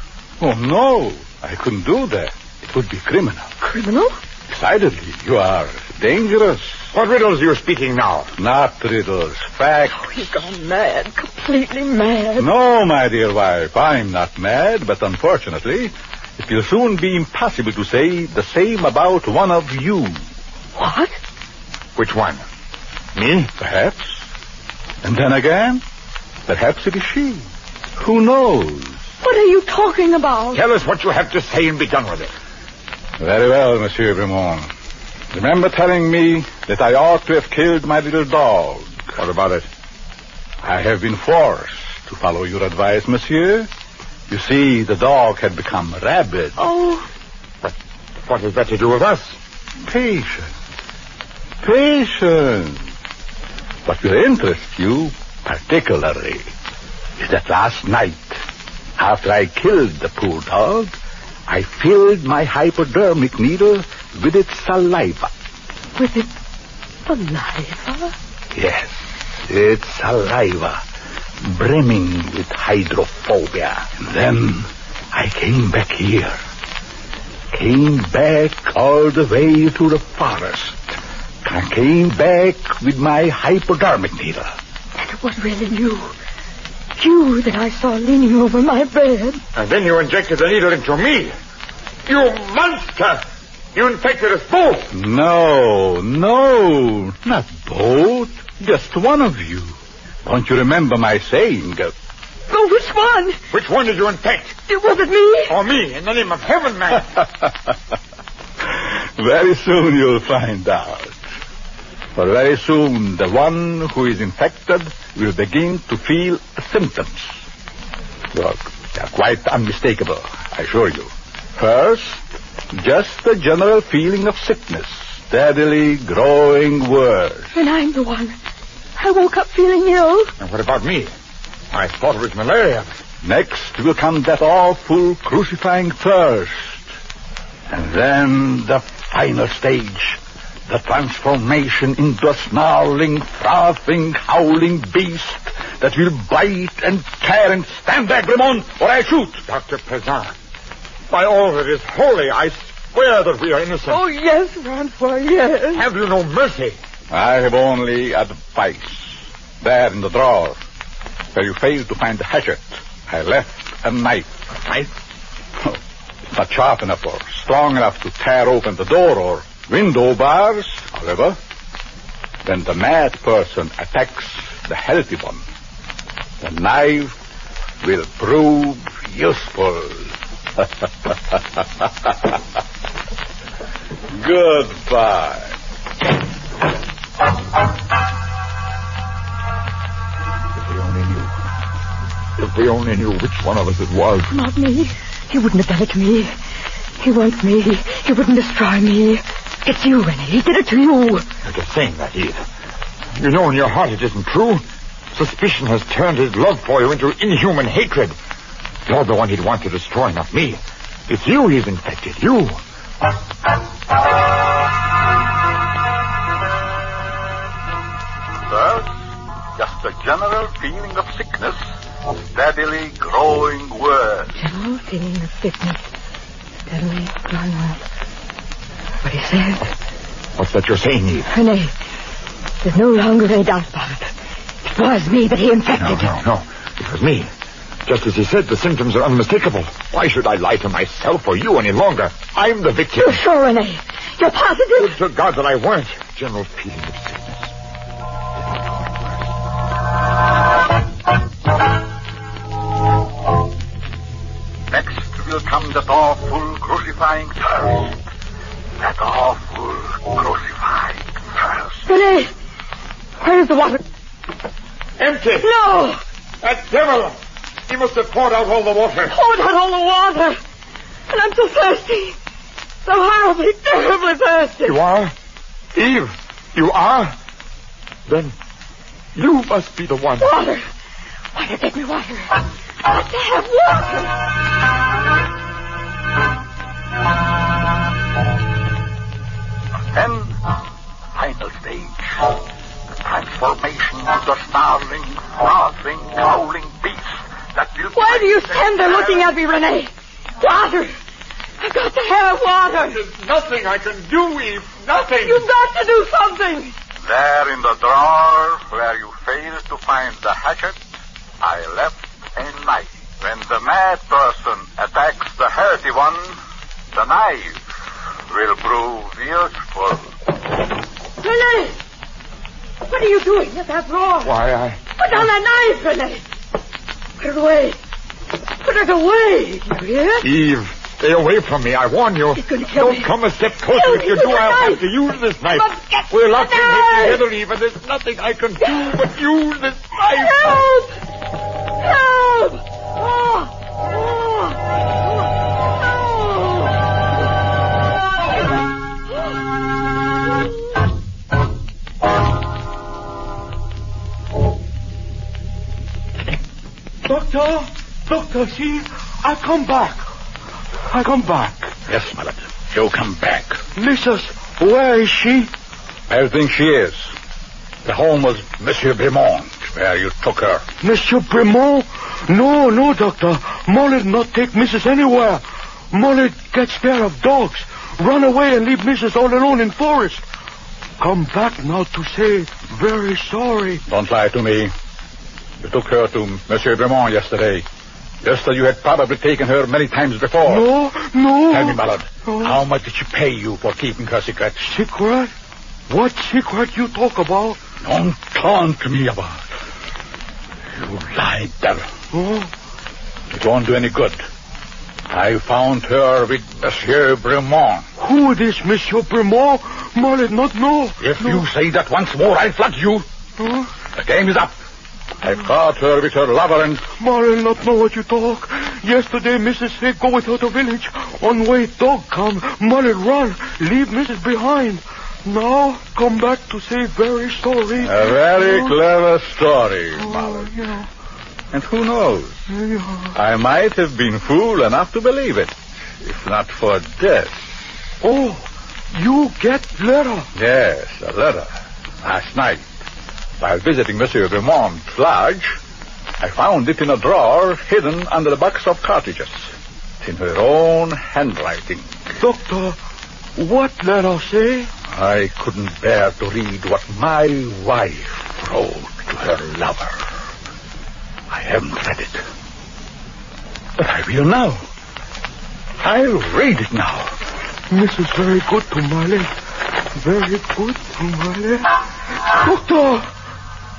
Oh, no. I couldn't do that. It would be criminal. Criminal? Decidedly. You are dangerous. What riddles are you speaking now? Not riddles. Facts. Oh, he's gone mad. Completely mad. No, my dear wife. I'm not mad, but unfortunately, it will soon be impossible to say the same about one of you. What? Which one? Me? Perhaps. And then again, perhaps it is she. Who knows? What are you talking about? Tell us what you have to say and be done with it. Very well, Monsieur Beaumont. Remember telling me that I ought to have killed my little dog. What about it? I have been forced to follow your advice, monsieur. You see, the dog had become rabid. Oh. But what has that to do with us? Patience. Patience. What will interest you particularly is that last night, after I killed the poor dog, I filled my hypodermic needle with its saliva. With its saliva? Yes, its saliva, brimming with hydrophobia. And then I came back here. Came back all the way to the forest. I came back with my hypodermic needle. And it was really you. You that I saw leaning over my bed. And then you injected the needle into me. You monster! You infected us both. No, not both. Just one of you. Don't you remember my saying? Oh, which one? Which one did you infect? Was it me? Or me, in the name of heaven, man. Very soon you'll find out. For very soon, the one who is infected will begin to feel symptoms. Look, they're quite unmistakable, I assure you. First, just a general feeling of sickness, steadily growing worse. And I'm the one. I woke up feeling ill. And what about me? I thought it was malaria. Next will come that awful crucifying thirst. And then the final stage. The transformation into a snarling, frothing, howling beast that will bite and tear and stand back, Beaumont, or I shoot. Dr. Prezant, by all that is holy, I swear that we are innocent. Oh, yes, Francois, yes. Have you no mercy? I have only advice. There in the drawer, where you failed to find the hatchet, I left a knife. A knife? Oh, it's not sharp enough or strong enough to tear open the door or window bars. However, when the mad person attacks the healthy one, the knife will prove useful. Goodbye. If we only knew which one of us it was. Not me. He wouldn't have done it to me. He wants me. He wouldn't destroy me. It's you, Rennie. He did it to you. You're just saying that, Eve. You know in your heart it isn't true. Suspicion has turned his love for you into inhuman hatred. You're the one he'd want to destroy, not me. It's you he's infected. You. First, just a general feeling of sickness, steadily growing worse. General feeling of sickness, steadily growing worse. What he said. What's that you're saying, Eve? Renee, there's no longer any doubt about it. It was me that he infected. No. It was me. Just as he said, the symptoms are unmistakable. Why should I lie to myself or you any longer? I'm the victim. You're sure, Renee? You're positive? Would to God that I weren't. General feeling of sickness. Next will come that awful crucifying thirst. That awful crucified first. Renee! Where's the water? Empty. No! That devil! He must have poured out all the water. Poured out all the water! And I'm so thirsty. So horribly, terribly thirsty. You are? Eve, you are? Then you must be the one. Water! Water, get me water. Got to have water. Then, final stage. The transformation of the snarling, frothing, growling beast that will... Why do you stand there looking at me, Renee? Water! I've got to have water. There's nothing I can do, Eve. Nothing. You've got to do something. There in the drawer where you failed to find the hatchet, I left a knife. When the mad person attacks the healthy one, the knife will prove useful. Renee! What are you doing in that drawer? Why, Put down that knife, Renee. Put it away. Put it away. Do you hear? Eve, stay away from me. I warn you. He's going to kill Don't me. come a step closer. Kill If me you with do, the I'll knife. have to use this knife. But get We're locked the in here knife. together, Eve, and there's nothing I can do but use this knife. Help! Help! Oh! Doctor, see, I come back. Yes, my lad. You come back. Mrs., where is she? I think she is. The home was Monsieur Bremont, where you took her. Monsieur Bremont? No, Doctor. Molly not take Mrs. anywhere. Molly get scared of dogs. Run away and leave Mrs. all alone in forest. Come back now to say very sorry. Don't lie to me. You took her to Monsieur Bremont yesterday. Just as you had probably taken her many times before. No. Tell me, my lad, No. how much did she pay you for keeping her secret? Secret? What secret you talk about? Don't taunt me about it. You lied, devil. Oh, It won't do any good. I found her with Monsieur Bremont. who is Monsieur Bremont? Molly not know. If you say that once more, I'll flood you. Huh? The game is up. I caught her with her lover and... Molly not know what you talk. Yesterday, Mrs. said go without the village. On way, dog come. Molly run. Leave Mrs. behind. Now, come back to say very sorry. A very clever story, Oh, Molly. yeah. And who knows? Yeah. I might have been fool enough to believe it, if not for this. Oh, you get letter. Yes, a letter. Last night, while visiting Monsieur Vermont's lodge, I found it in a drawer hidden under a box of cartridges. It's in her own handwriting. Doctor, what letter say? I couldn't bear to read what my wife wrote to her lover. I haven't read it. But I will now. I'll read it now. Mrs. very good to Molly. Very good to Molly. Doctor,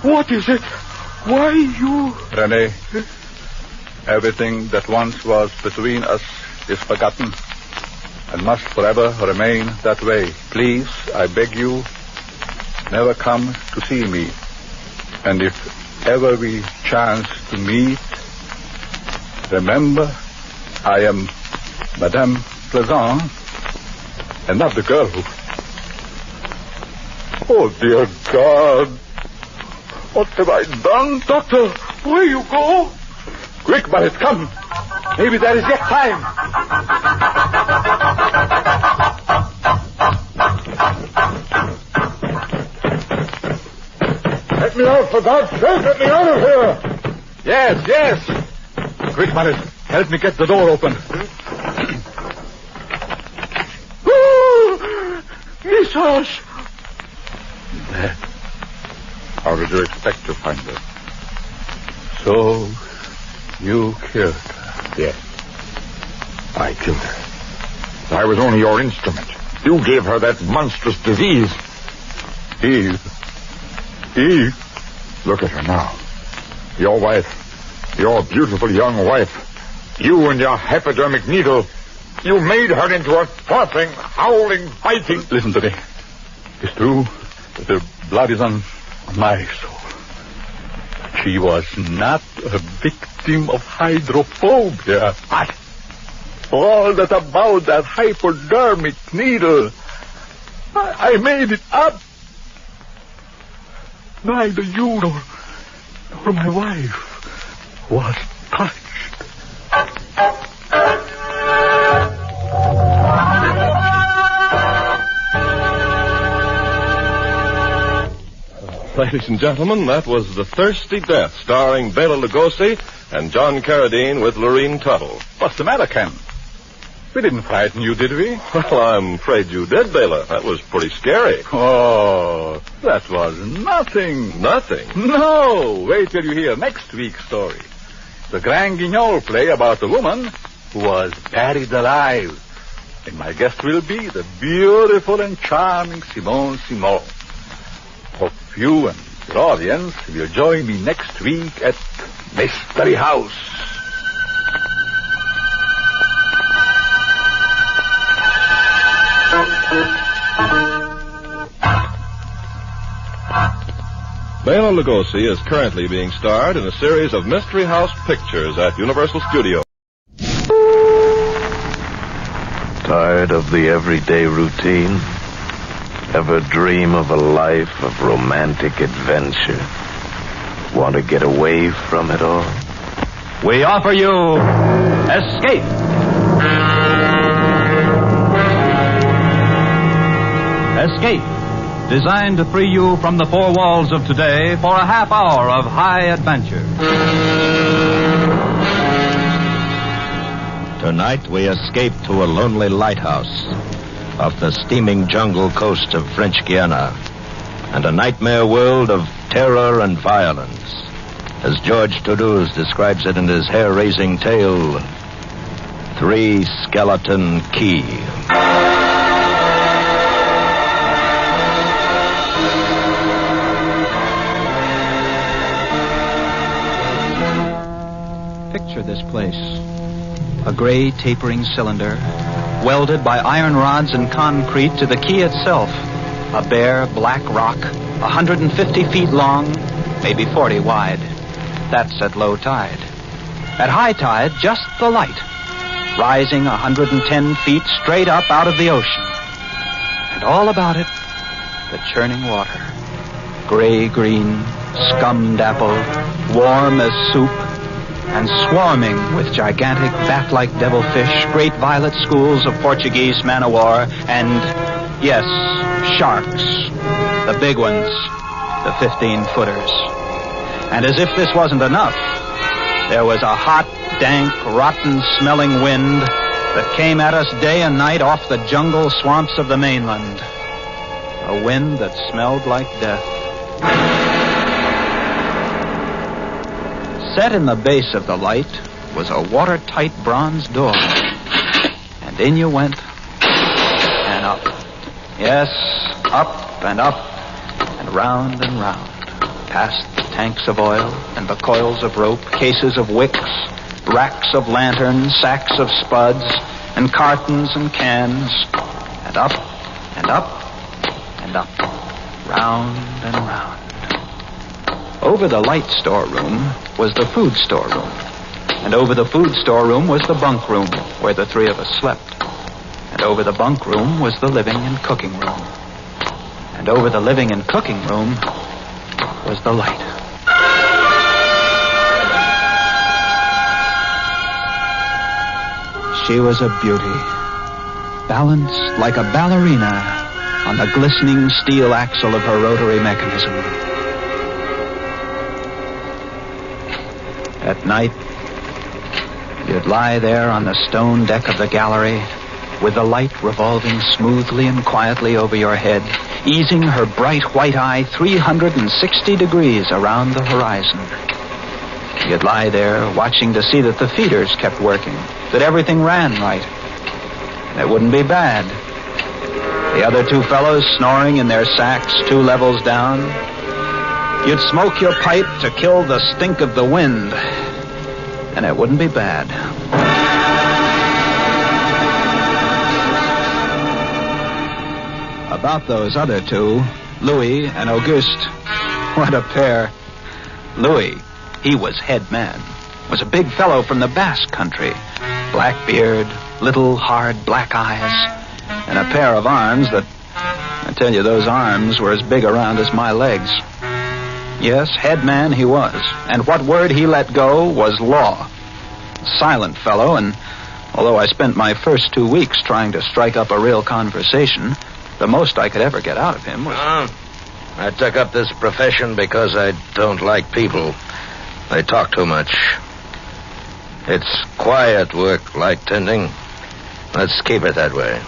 what is it? Why you... Rene, everything that once was between us is forgotten and must forever remain that way. Please, I beg you, never come to see me. And if ever we chance to meet, remember, I am Madame Plaisant, and not the girl who... Oh, dear God. What have I done? Doctor, where you go? Quick, Barret, come. Maybe there is yet time. Let me out, for God's sake. Let me out of here. Yes. Quick, Barret. Help me get the door open. Mrs. There. How did you expect to find her? So, you killed her. Yes. I killed her. I was only your instrument. You gave her that monstrous disease. Eve. Look at her now. Your wife. Your beautiful young wife. You and your hypodermic needle. You made her into a frothing, howling, biting... Listen to me. It's true that the blood is on my soul. She was not a victim of hydrophobia. All that about that hypodermic needle, I made it up. Neither you nor my wife was touched. Ladies and gentlemen, that was The Thirsty Death, starring Bela Lugosi and John Carradine with Lorene Tuttle. What's the matter, Ken? We didn't frighten you, did we? Well, I'm afraid you did, Bela. That was pretty scary. Oh, that was nothing. Nothing? No, wait till you hear next week's story. The Grand Guignol play about a woman who was buried alive. And my guest will be the beautiful and charming Simone Simon. Hope you and your audience will join me next week at Mystery House. Bela Lugosi is currently being starred in a series of Mystery House pictures at Universal Studios. Tired of the everyday routine? Ever dream of a life of romantic adventure? Want to get away from it all? We offer you Escape. Escape, designed to free you from the four walls of today for a half hour of high adventure. Tonight we escape to a lonely lighthouse off the steaming jungle coast of French Guiana and a nightmare world of terror and violence, as George Toulouse describes it in his hair-raising tale, Three Skeleton Key. Picture this place. A gray tapering cylinder, welded by iron rods and concrete to the key itself. A bare black rock, 150 feet long, maybe 40 wide. That's at low tide. At high tide, just the light, rising 110 feet straight up out of the ocean. And all about it, the churning water. Gray-green, scum-dappled, warm as soup, and swarming with gigantic bat-like devilfish, great violet schools of Portuguese man-o-war, and, yes, sharks. The big ones, the 15-footers. And as if this wasn't enough, there was a hot, dank, rotten-smelling wind that came at us day and night off the jungle swamps of the mainland. A wind that smelled like death. Set in the base of the light was a watertight bronze door. And in you went, and up. Yes, up, and round, past the tanks of oil and the coils of rope, cases of wicks, racks of lanterns, sacks of spuds, and cartons and cans, and up, round and round. Over the light storeroom was the food storeroom. And over the food storeroom was the bunk room where the three of us slept. And over the bunk room was the living and cooking room. And over the living and cooking room was the light. She was a beauty, balanced like a ballerina on the glistening steel axle of her rotary mechanism. At night, you'd lie there on the stone deck of the gallery with the light revolving smoothly and quietly over your head, easing her bright white eye 360 degrees around the horizon. You'd lie there watching to see that the feeders kept working, that everything ran right. And it wouldn't be bad. The other two fellows snoring in their sacks 2 levels down. You'd smoke your pipe to kill the stink of the wind, and it wouldn't be bad. about those other two, Louis and Auguste, what a pair. Louis, he was head man, was a big fellow from the Basque country. Black beard, little hard black eyes, and a pair of arms that, I tell you, those arms were as big around as my legs. Yes, head man he was, and what word he let go was law. Silent fellow, and although I spent my first 2 weeks trying to strike up a real conversation, the most I could ever get out of him was... I took up this profession because I don't like people. They talk too much. It's quiet work, light tending. Let's keep it that way.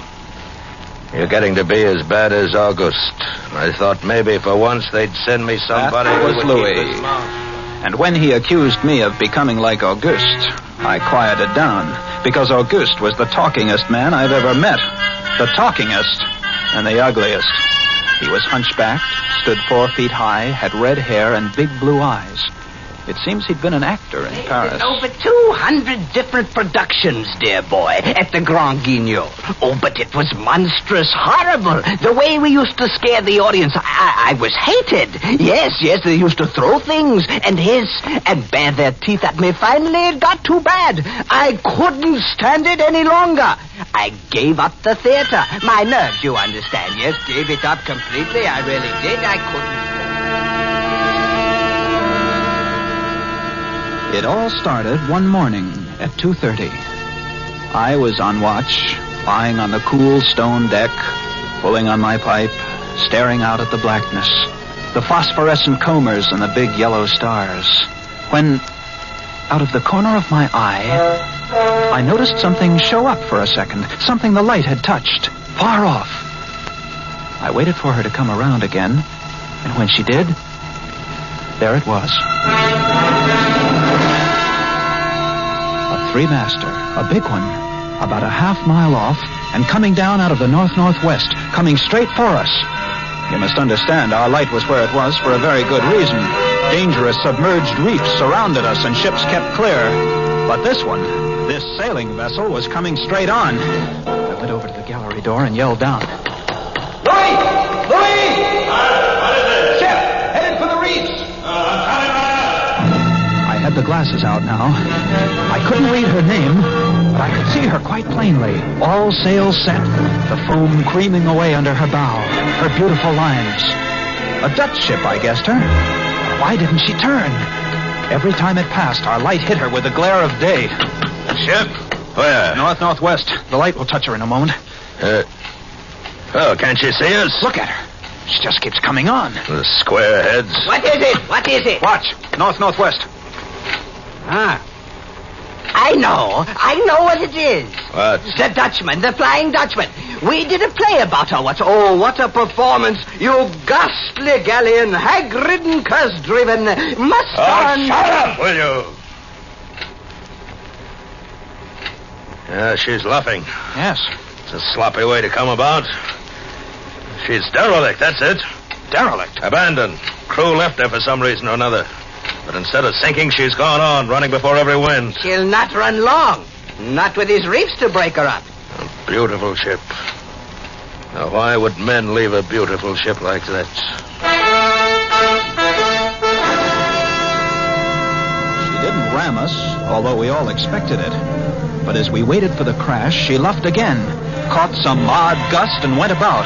You're getting to be as bad as Auguste. I thought maybe for once they'd send me somebody that was who would Louis. keep his mouth. And when he accused me of becoming like Auguste, I quieted down, because Auguste was the talkingest man I've ever met. The talkingest and the ugliest. He was hunchbacked, stood 4 feet high, had red hair and big blue eyes. It seems he'd been an actor in Paris. Over 200 different productions, dear boy, at the Grand Guignol. Oh, but it was monstrous, horrible. The way we used to scare the audience, I was hated. Yes, they used to throw things and hiss and bare their teeth at me. Finally, it got too bad. I couldn't stand it any longer. I gave up the theater. My nerves, you understand, yes, gave it up completely. I really did. I couldn't. It all started one morning at 2:30. I was on watch, lying on the cool stone deck, pulling on my pipe, staring out at the blackness, the phosphorescent combers and the big yellow stars, when, out of the corner of my eye, I noticed something show up for a second, something the light had touched, far off. I waited for her to come around again, and when she did, there it was. A three-master, a big one, about a half-mile off, and coming down out of the north-northwest, coming straight for us. You must understand, our light was where it was for a very good reason. Dangerous submerged reefs surrounded us, and ships kept clear. But this one, this sailing vessel, was coming straight on. I went over to the gallery door and yelled down. Louis! Louis! What is it? Ship! Headed for the reefs! I had the glasses out now. I couldn't read her name, but I could see her quite plainly. All sails set, the foam creaming away under her bow, her beautiful lines. A Dutch ship, I guessed her. Why didn't she turn? Every time it passed, our light hit her with the glare of day. Ship? Where? North-northwest. The light will touch her in a moment. Oh, can't she see us? Look at her. She just keeps coming on. The square heads. What is it? What is it? Watch. North-northwest. I know what it is. What? The Dutchman, the Flying Dutchman. We did a play about her. What a performance. You ghastly galleon, hag-ridden, curse-driven, must-on... shut up, will you? Yeah, she's luffing. Yes. It's a sloppy way to come about. She's derelict, that's it. Derelict? Abandoned. Crew left her for some reason or another. But instead of sinking, she's gone on, running before every wind. She'll not run long. Not with these reefs to break her up. A beautiful ship. Now, why would men leave a beautiful ship like that? She didn't ram us, although we all expected it. But as we waited for the crash, she luffed again, caught some odd gust, and went about.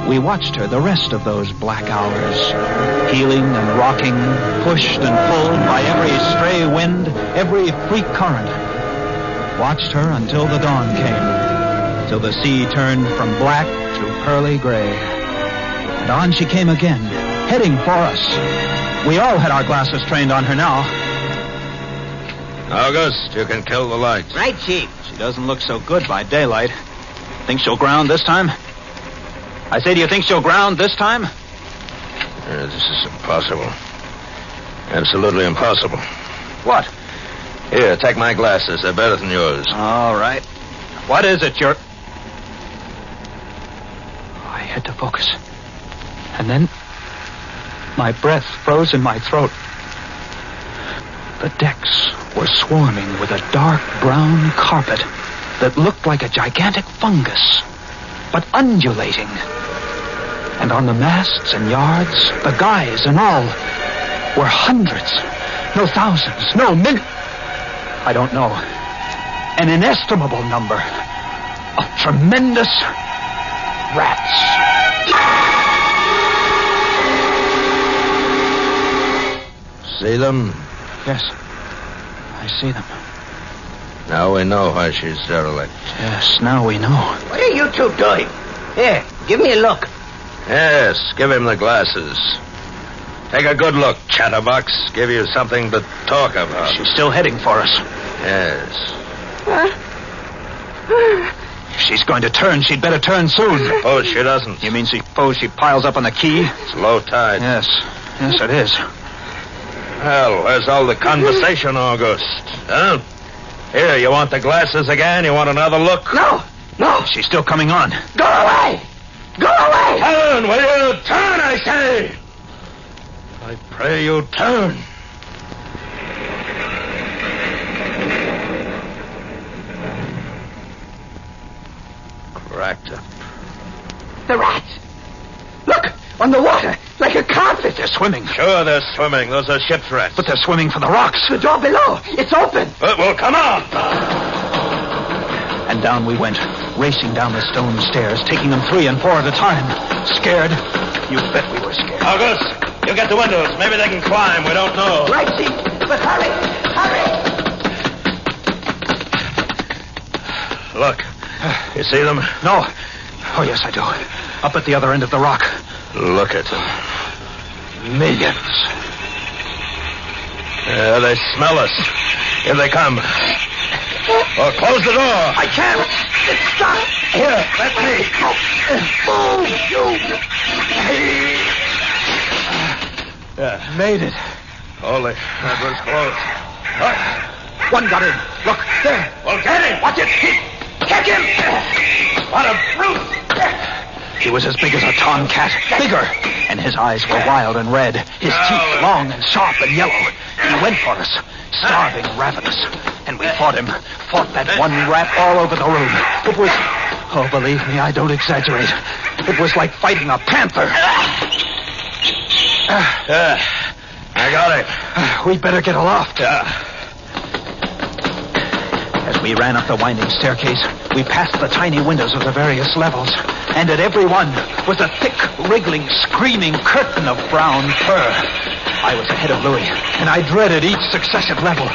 We watched her the rest of those black hours, heeling and rocking, pushed and pulled by every stray wind, every freak current. Watched her until the dawn came, till the sea turned from black to pearly gray. And on she came again, heading for us. We all had our glasses trained on her now. August, you can kill the lights. Right, Chief. She doesn't look so good by daylight. Think she'll ground this time? I say, do you think she'll ground this time? This is impossible. Absolutely impossible. What? Here, take my glasses. They're better than yours. All right. What is it, you're... I had to focus. And then my breath froze in my throat. The decks were swarming with a dark brown carpet, that looked like a gigantic fungus, but undulating. And on the masts and yards, the guys and all, were hundreds, no thousands, no I don't know. An inestimable number of tremendous rats. See them? Yes, I see them. Now we know why she's derelict. Yes, now we know. What are you two doing? Here, give me a look. Yes, give him the glasses. Take a good look, chatterbox. Give you something to talk about. She's still heading for us. Yes. If she's going to turn, she'd better turn soon. Suppose she doesn't. You mean suppose she piles up on the quay? It's low tide. Yes, it is. Well, where's all the conversation, August? Huh? Here, you want the glasses again? You want another look? No. She's still coming on. Go away. Turn, will you? Turn, I say! I pray you turn. Cracked up. The rats. Look, on the water, like a carpet. They're swimming. Sure, they're swimming. Those are ship's rats. But they're swimming for the rocks. The door below, it's open. Well, come on. And down we went, racing down the stone stairs, taking them 3 and 4 at a time. Scared? You bet we were scared. August, you get the windows. Maybe they can climb. We don't know. Right, Chief. But hurry. Look. You see them? No. Oh, yes, I do. Up at the other end of the rock. Look at them. Millions. They smell us. Here they come. Oh, close the door. I can't. It's stuck. Here, let me. Move, you. Made it. Holy, that was close. One got in. Look, there. Well, get him. Watch it. Catch him. What a brute. He was as big as a tomcat, bigger. And his eyes were wild and red, his teeth long and sharp and yellow. He went for us, starving, ravenous. And we fought him, fought that one rat all over the room. It was, oh, believe me, I don't exaggerate. It was like fighting a panther. I got it. We'd better get aloft. As we ran up the winding staircase, we passed the tiny windows of the various levels, and at every one was a thick, wriggling, screaming curtain of brown fur. I was ahead of Louis, and I dreaded each successive level.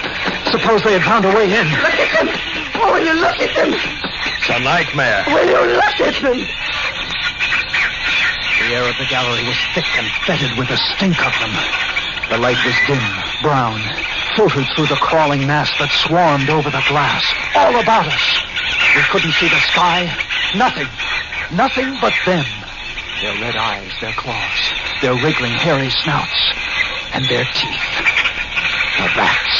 Suppose they had found a way in. Look at them. Oh, will you look at them? It's a nightmare. Will you look at them? The air of the gallery was thick and fetid with the stink of them. The light was dim, brown, filtered through the crawling mass that swarmed over the glass, all about us. We couldn't see the sky. Nothing but them. Their red eyes, their claws, their wriggling, hairy snouts, and their teeth. The rats.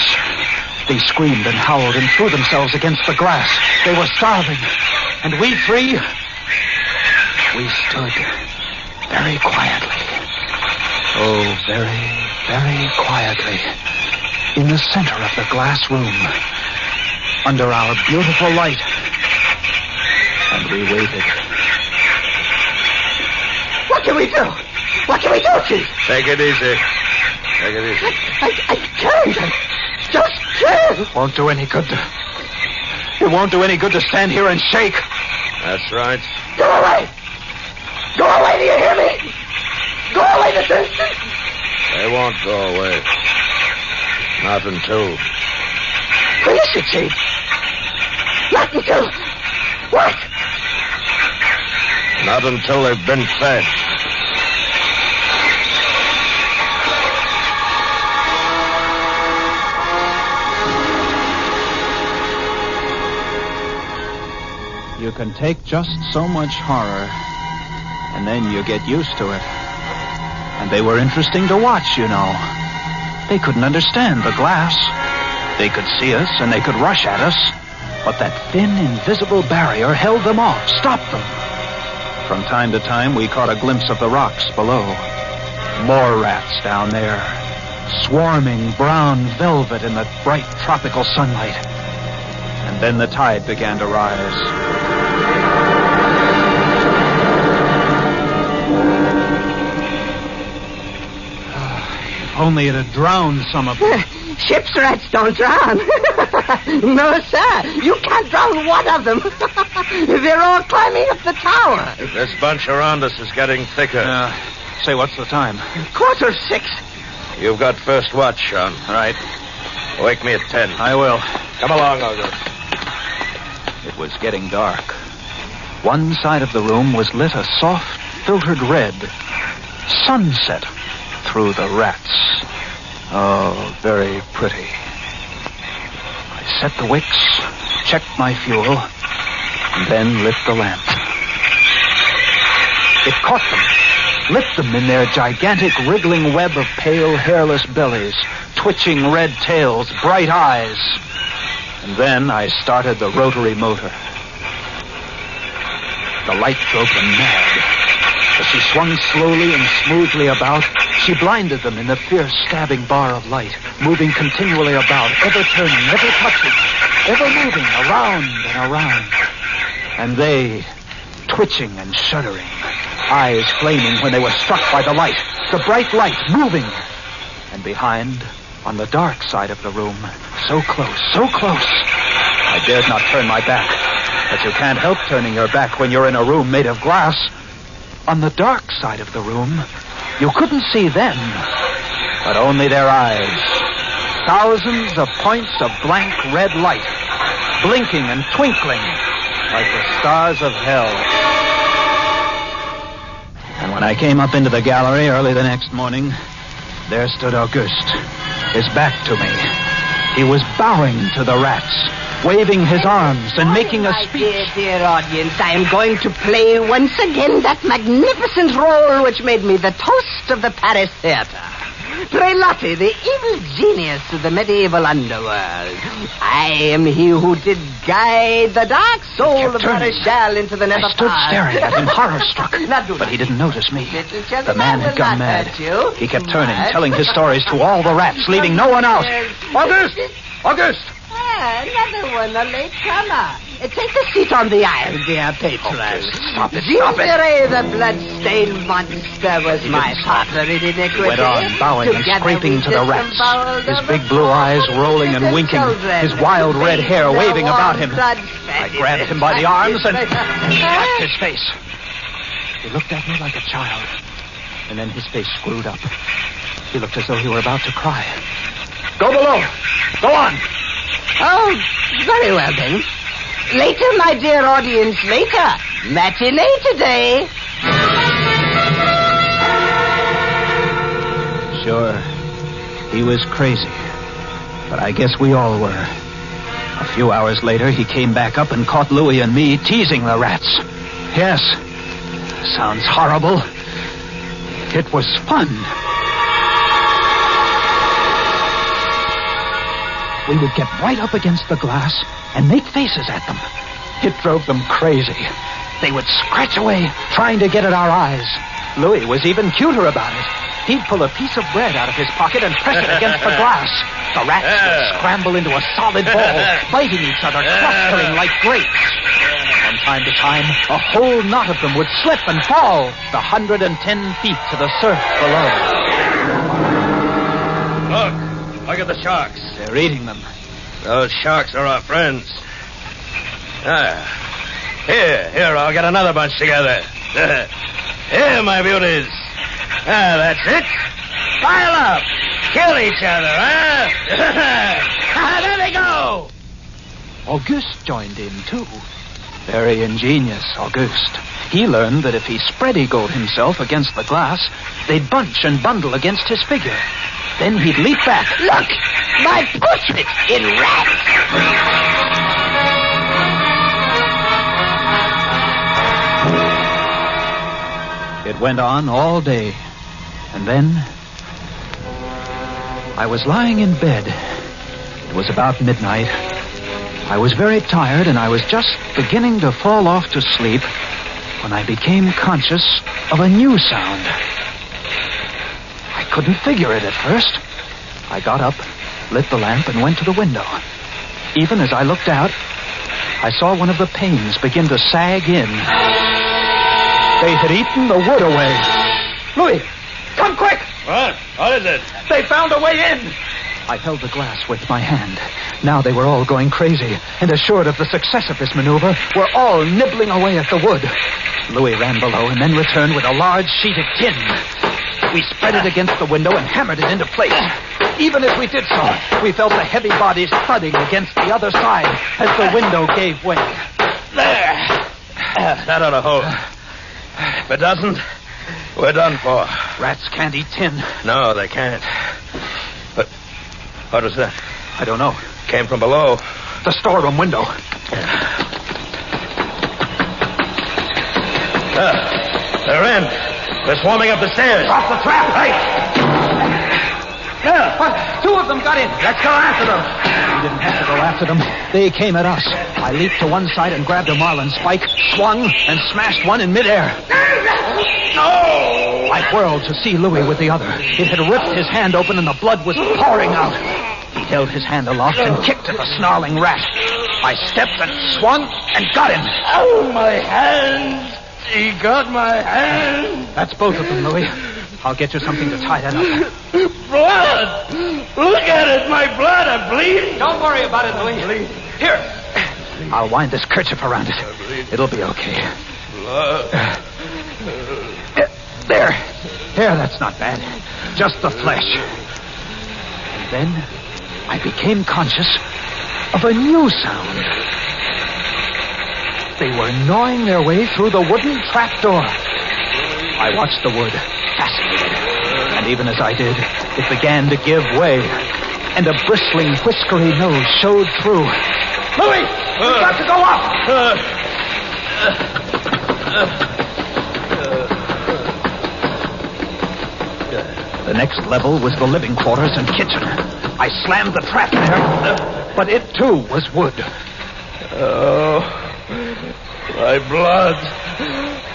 They screamed and howled and threw themselves against the glass. They were starving. And we 3, we stood very quietly. Oh, very, very quietly. In the center of the glass room. Under our beautiful light. And we waited. What can we do? What can we do, Chief? Take it easy. Take it easy. I can't. I just can't. It won't do any good to stand here and shake. That's right. Go away. Go away, do you hear me? Go away this instant. They won't go away. Not until... Please, you, Chief. Not until... What? Not until they've been fed. You can take just so much horror, and then you get used to it. And they were interesting to watch, you know. They couldn't understand the glass. They could see us, and they could rush at us. But that thin, invisible barrier held them off, stopped them. From time to time, we caught a glimpse of the rocks below. More rats down there, swarming brown velvet in the bright tropical sunlight. And Then the tide began to rise. If only it had drowned some of them. Ship's rats don't drown. No, sir. You can't drown one of them. They're all climbing up the tower. This bunch around us is getting thicker. Say, what's the time? 6:15. You've got first watch, Sean. Right. Wake me at 10. I will. Come along, August. It was getting dark. One side of the room was lit a soft, filtered red. Sunset through the rats. Oh, very pretty. I set the wicks, checked my fuel, and then lit the lamp. It caught them, lit them in their gigantic wriggling web of pale, hairless bellies, twitching red tails, bright eyes. And then I started the rotary motor. The light drove them mad. As she swung slowly and smoothly about, she blinded them in the fierce stabbing bar of light, moving continually about, ever turning, never touching, ever moving around and around. And they, twitching and shuddering, eyes flaming when they were struck by the light, the bright light moving. And behind, on the dark side of the room, so close, I dared not turn my back. But you can't help turning your back when you're in a room made of glass. On the dark side of the room, you couldn't see them, but only their eyes. Thousands of points of blank red light, blinking and twinkling like the stars of hell. And when I came up into the gallery early the next morning, there stood Auguste, his back to me. He was bowing to the rats, waving his arms and making a speech. Dear audience, I am going to play once again that magnificent role which made me the toast of the Paris theater. Prelotti, the evil genius of the medieval underworld. I am he who did guide the dark soul of Marechal into the nether. I stood staring at him, horror-struck. But he didn't notice me. The man had gone mad. He kept turning, telling his stories to all the rats, leaving no one out. Auguste! Another one, a late comer. Take a seat on the aisle, dear patron. Stop it. Gingeray, the blood-stained monster, was my partner in iniquity. He went on, bowing and scraping to the rats, his big blue eyes rolling and winking, his wild red hair waving about him. I grabbed him by the arms and slapped his face. He looked at me like a child, and then his face screwed up. He looked as though he were about to cry. Go below. Go on. Oh, very well then. Later, my dear audience, later. Matinee today. Sure, he was crazy. But I guess we all were. A few hours later, he came back up and caught Louis and me teasing the rats. Yes, sounds horrible. It was fun. We would get right up against the glass and make faces at them. It drove them crazy. They would scratch away, trying to get at our eyes. Louis was even cuter about it. He'd pull a piece of bread out of his pocket and press it against the glass. The rats would scramble into a solid ball, biting each other, clustering like grapes. From time to time, a whole knot of them would slip and fall the 110 feet to the surf below. Look at the sharks. They're eating them. Those sharks are our friends. Here, I'll get another bunch together. Here, my beauties. That's it. Pile up. Kill each other, huh? There they go. Auguste joined in, too. Very ingenious, Auguste. He learned that if he spread-eagled himself against the glass, they'd bunch and bundle against his figure. Then he'd leap back. Look! My portrait in rats! It went on all day. And then I was lying in bed. It was about midnight. I was very tired, and I was just beginning to fall off to sleep when I became conscious of a new sound. I couldn't figure it at first. I got up, lit the lamp, and went to the window. Even as I looked out, I saw one of the panes begin to sag in. They had eaten the wood away. Louis, come quick! What is it? They found a way in! I held the glass with my hand. Now they were all going crazy, and assured of the success of this maneuver, were all nibbling away at the wood. Louis ran below and then returned with a large sheet of tin. We spread it against the window and hammered it into place. Even as we did so, we felt the heavy bodies thudding against the other side as the window gave way. There. That ought to hold. If it doesn't, we're done for. Rats can't eat tin. No, they can't. But what was that? I don't know. Came from below. The storeroom window. They're in. They're swarming up the stairs. Drop the trap. Right. Yeah. What? Two of them got in. Let's go after them. We didn't have to go after them. They came at us. I leaped to one side and grabbed a marlin spike, swung, and smashed one in midair. No! I whirled to see Louis with the other. It had ripped his hand open and the blood was pouring out. He held his hand aloft and kicked at the snarling rat. I stepped and swung and got him. Oh, my hands! He got my hand. That's both of them, Louis. I'll get you something to tie that up. Blood! Look at it, my blood, I'm bleeding. Don't worry about it, Louis. Here. I'll wind this kerchief around it. It'll be okay. Blood. There. That's not bad. Just the flesh. And then I became conscious of a new sound. They were gnawing their way through the wooden trapdoor. I watched the wood, fascinated. And even as I did, it began to give way. And a bristling, whiskery nose showed through. Louis! We've got to go up! The next level was the living quarters and kitchen. I slammed the trap there, but it too was wood. Oh, my blood.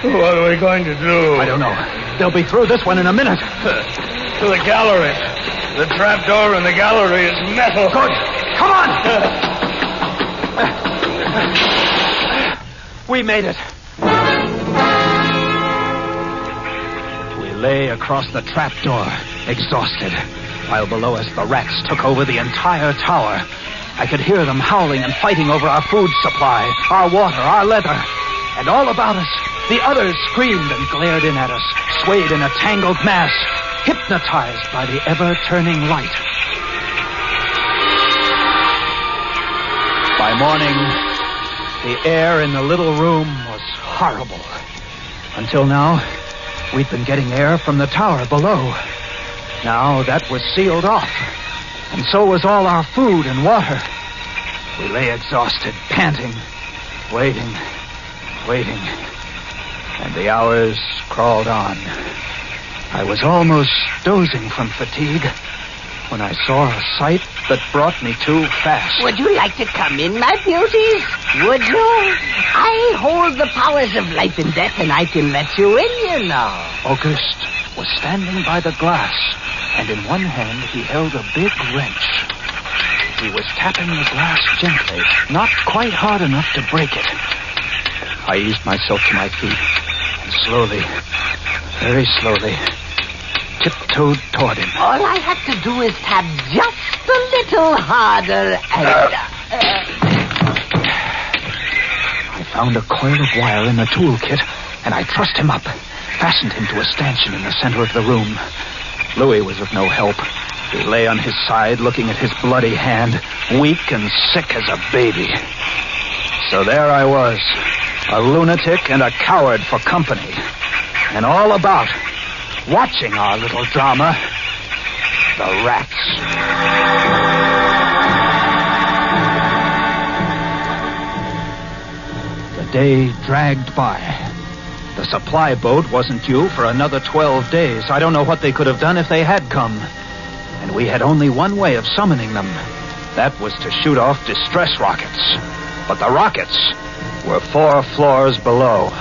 What are we going to do? I don't know. They'll be through this one in a minute. To the gallery. The trap door in the gallery is metal. Good. Come on! We made it. We lay across the trapdoor, exhausted, while below us the rats took over the entire tower. I could hear them howling and fighting over our food supply, our water, our leather. And all about us, the others screamed and glared in at us, swayed in a tangled mass, hypnotized by the ever-turning light. By morning, the air in the little room was horrible. Until now, we'd been getting air from the tower below. Now that was sealed off, and so was all our food and water. We lay exhausted, panting, waiting, and the hours crawled on. I was almost dozing from fatigue when I saw a sight that brought me to fast. Would you like to come in, my beauties? Would you? I hold the powers of life and death, and I can let you in, you know. Auguste was standing by the glass, and in one hand he held a big wrench. He was tapping the glass gently, not quite hard enough to break it. I eased myself to my feet, and slowly, very slowly, tiptoed toward him. All I have to do is tap just a little harder and... I found a coil of wire in the toolkit, and I trussed him up, fastened him to a stanchion in the center of the room. Louis was of no help. He lay on his side, looking at his bloody hand, weak and sick as a baby. So there I was, a lunatic and a coward for company. And all about, watching our little drama, the rats. The day dragged by. The supply boat wasn't due for another 12 days. I don't know what they could have done if they had come. And we had only one way of summoning them. That was to shoot off distress rockets. But the rockets were 4 floors below.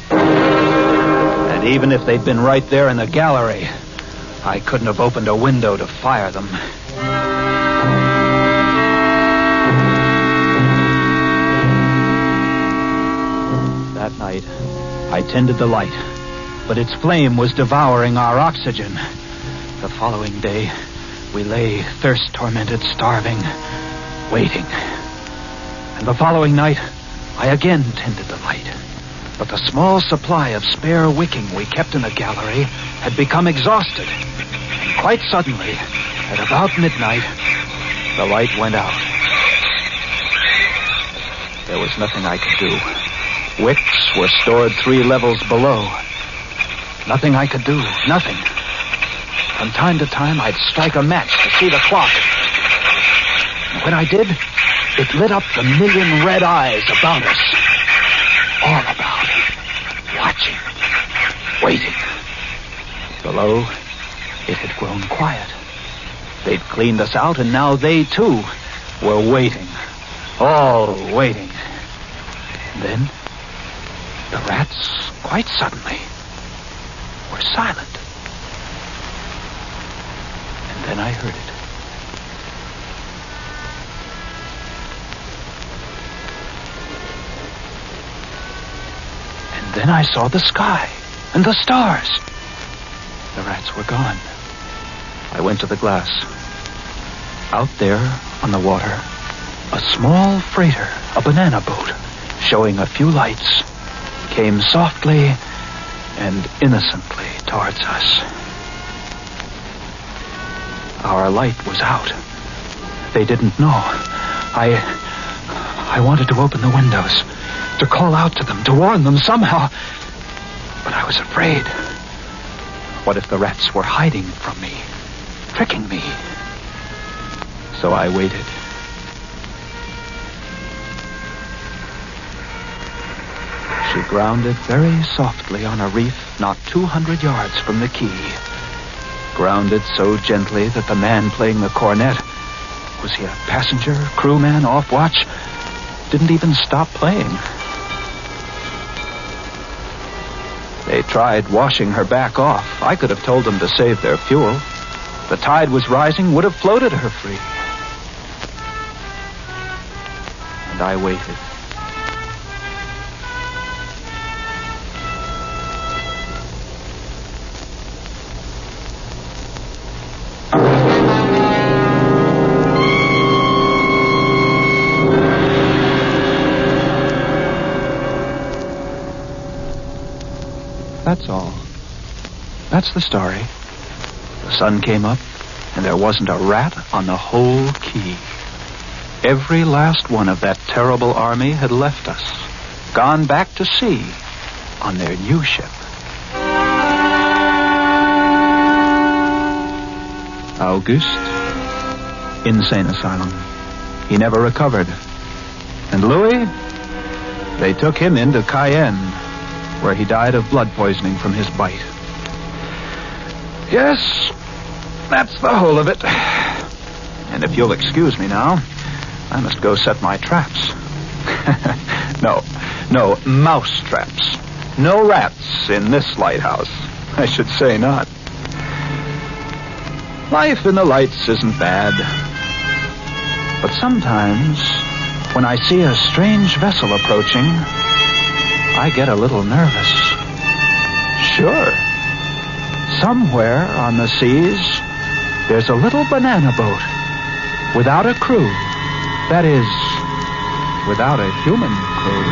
And even if they'd been right there in the gallery, I couldn't have opened a window to fire them. I tended the light, but its flame was devouring our oxygen. The following day, we lay thirst-tormented, starving, waiting. And the following night, I again tended the light. But the small supply of spare wicking we kept in the gallery had become exhausted. And quite suddenly, at about midnight, the light went out. There was nothing I could do. Wicks were stored 3 levels below. Nothing I could do. Nothing. From time to time, I'd strike a match to see the clock. And when I did, it lit up the million red eyes about us. All about. Watching. Waiting. Below, it had grown quiet. They'd cleaned us out, and now they, too, were waiting. All waiting. And then, the rats, quite suddenly, were silent. And then I heard it. And then I saw the sky and the stars. The rats were gone. I went to the glass. Out there on the water, a small freighter, a banana boat, showing a few lights, came softly and innocently towards us. Our light was out. They didn't know. I wanted to open the windows, to call out to them, to warn them somehow. But I was afraid. What if the rats were hiding from me, tricking me? So I waited. She grounded very softly on a reef not 200 yards from the quay. Grounded so gently that the man playing the cornet, was he a passenger, crewman, off watch, didn't even stop playing. They tried washing her back off. I could have told them to save their fuel. The tide was rising, would have floated her free. And I waited. That's all. That's the story. The sun came up, and there wasn't a rat on the whole quay. Every last one of that terrible army had left us, gone back to sea on their new ship. Auguste, insane asylum. He never recovered. And Louis, they took him into Cayenne, where he died of blood poisoning from his bite. Yes, that's the whole of it. And if you'll excuse me now, I must go set my traps. No, mouse traps. No rats in this lighthouse. I should say not. Life in the lights isn't bad. But sometimes, when I see a strange vessel approaching, I get a little nervous. Sure. Somewhere on the seas, there's a little banana boat without a crew. That is, without a human crew.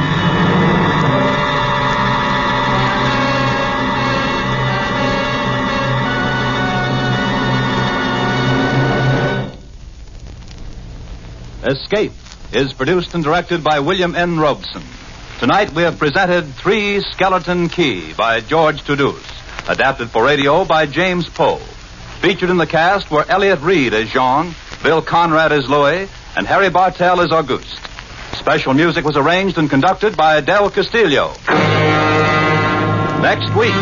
Escape is produced and directed by William N. Robeson. Tonight we have presented Three Skeleton Key by George Toulouse, adapted for radio by James Poe. Featured in the cast were Elliot Reed as Jean, Bill Conrad as Louis, and Harry Bartell as Auguste. Special music was arranged and conducted by Del Castillo. Next week.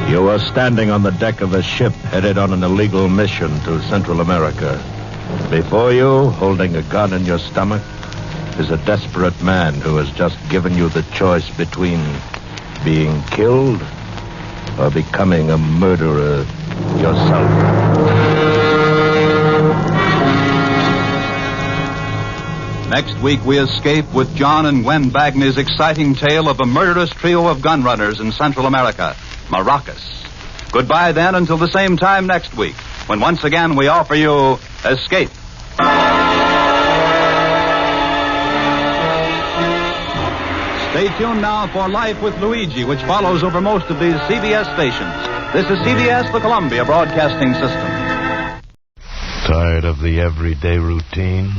You are standing on the deck of a ship headed on an illegal mission to Central America. Before you, holding a gun in your stomach, is a desperate man who has just given you the choice between being killed or becoming a murderer yourself. Next week, we escape with John and Gwen Bagney's exciting tale of a murderous trio of gun runners in Central America, Maracas. Goodbye, then, until the same time next week, when once again we offer you Escape. Stay tuned now for Life with Luigi, which follows over most of these CBS stations. This is CBS, the Columbia Broadcasting System. Tired of the everyday routine?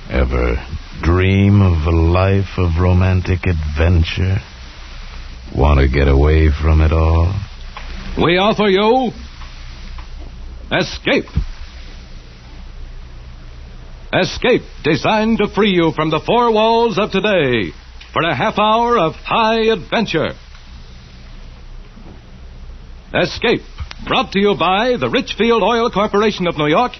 Ever dream of a life of romantic adventure? Want to get away from it all? We offer you Escape. Escape, designed to free you from the four walls of today for a half hour of high adventure. Escape, brought to you by the Richfield Oil Corporation of New York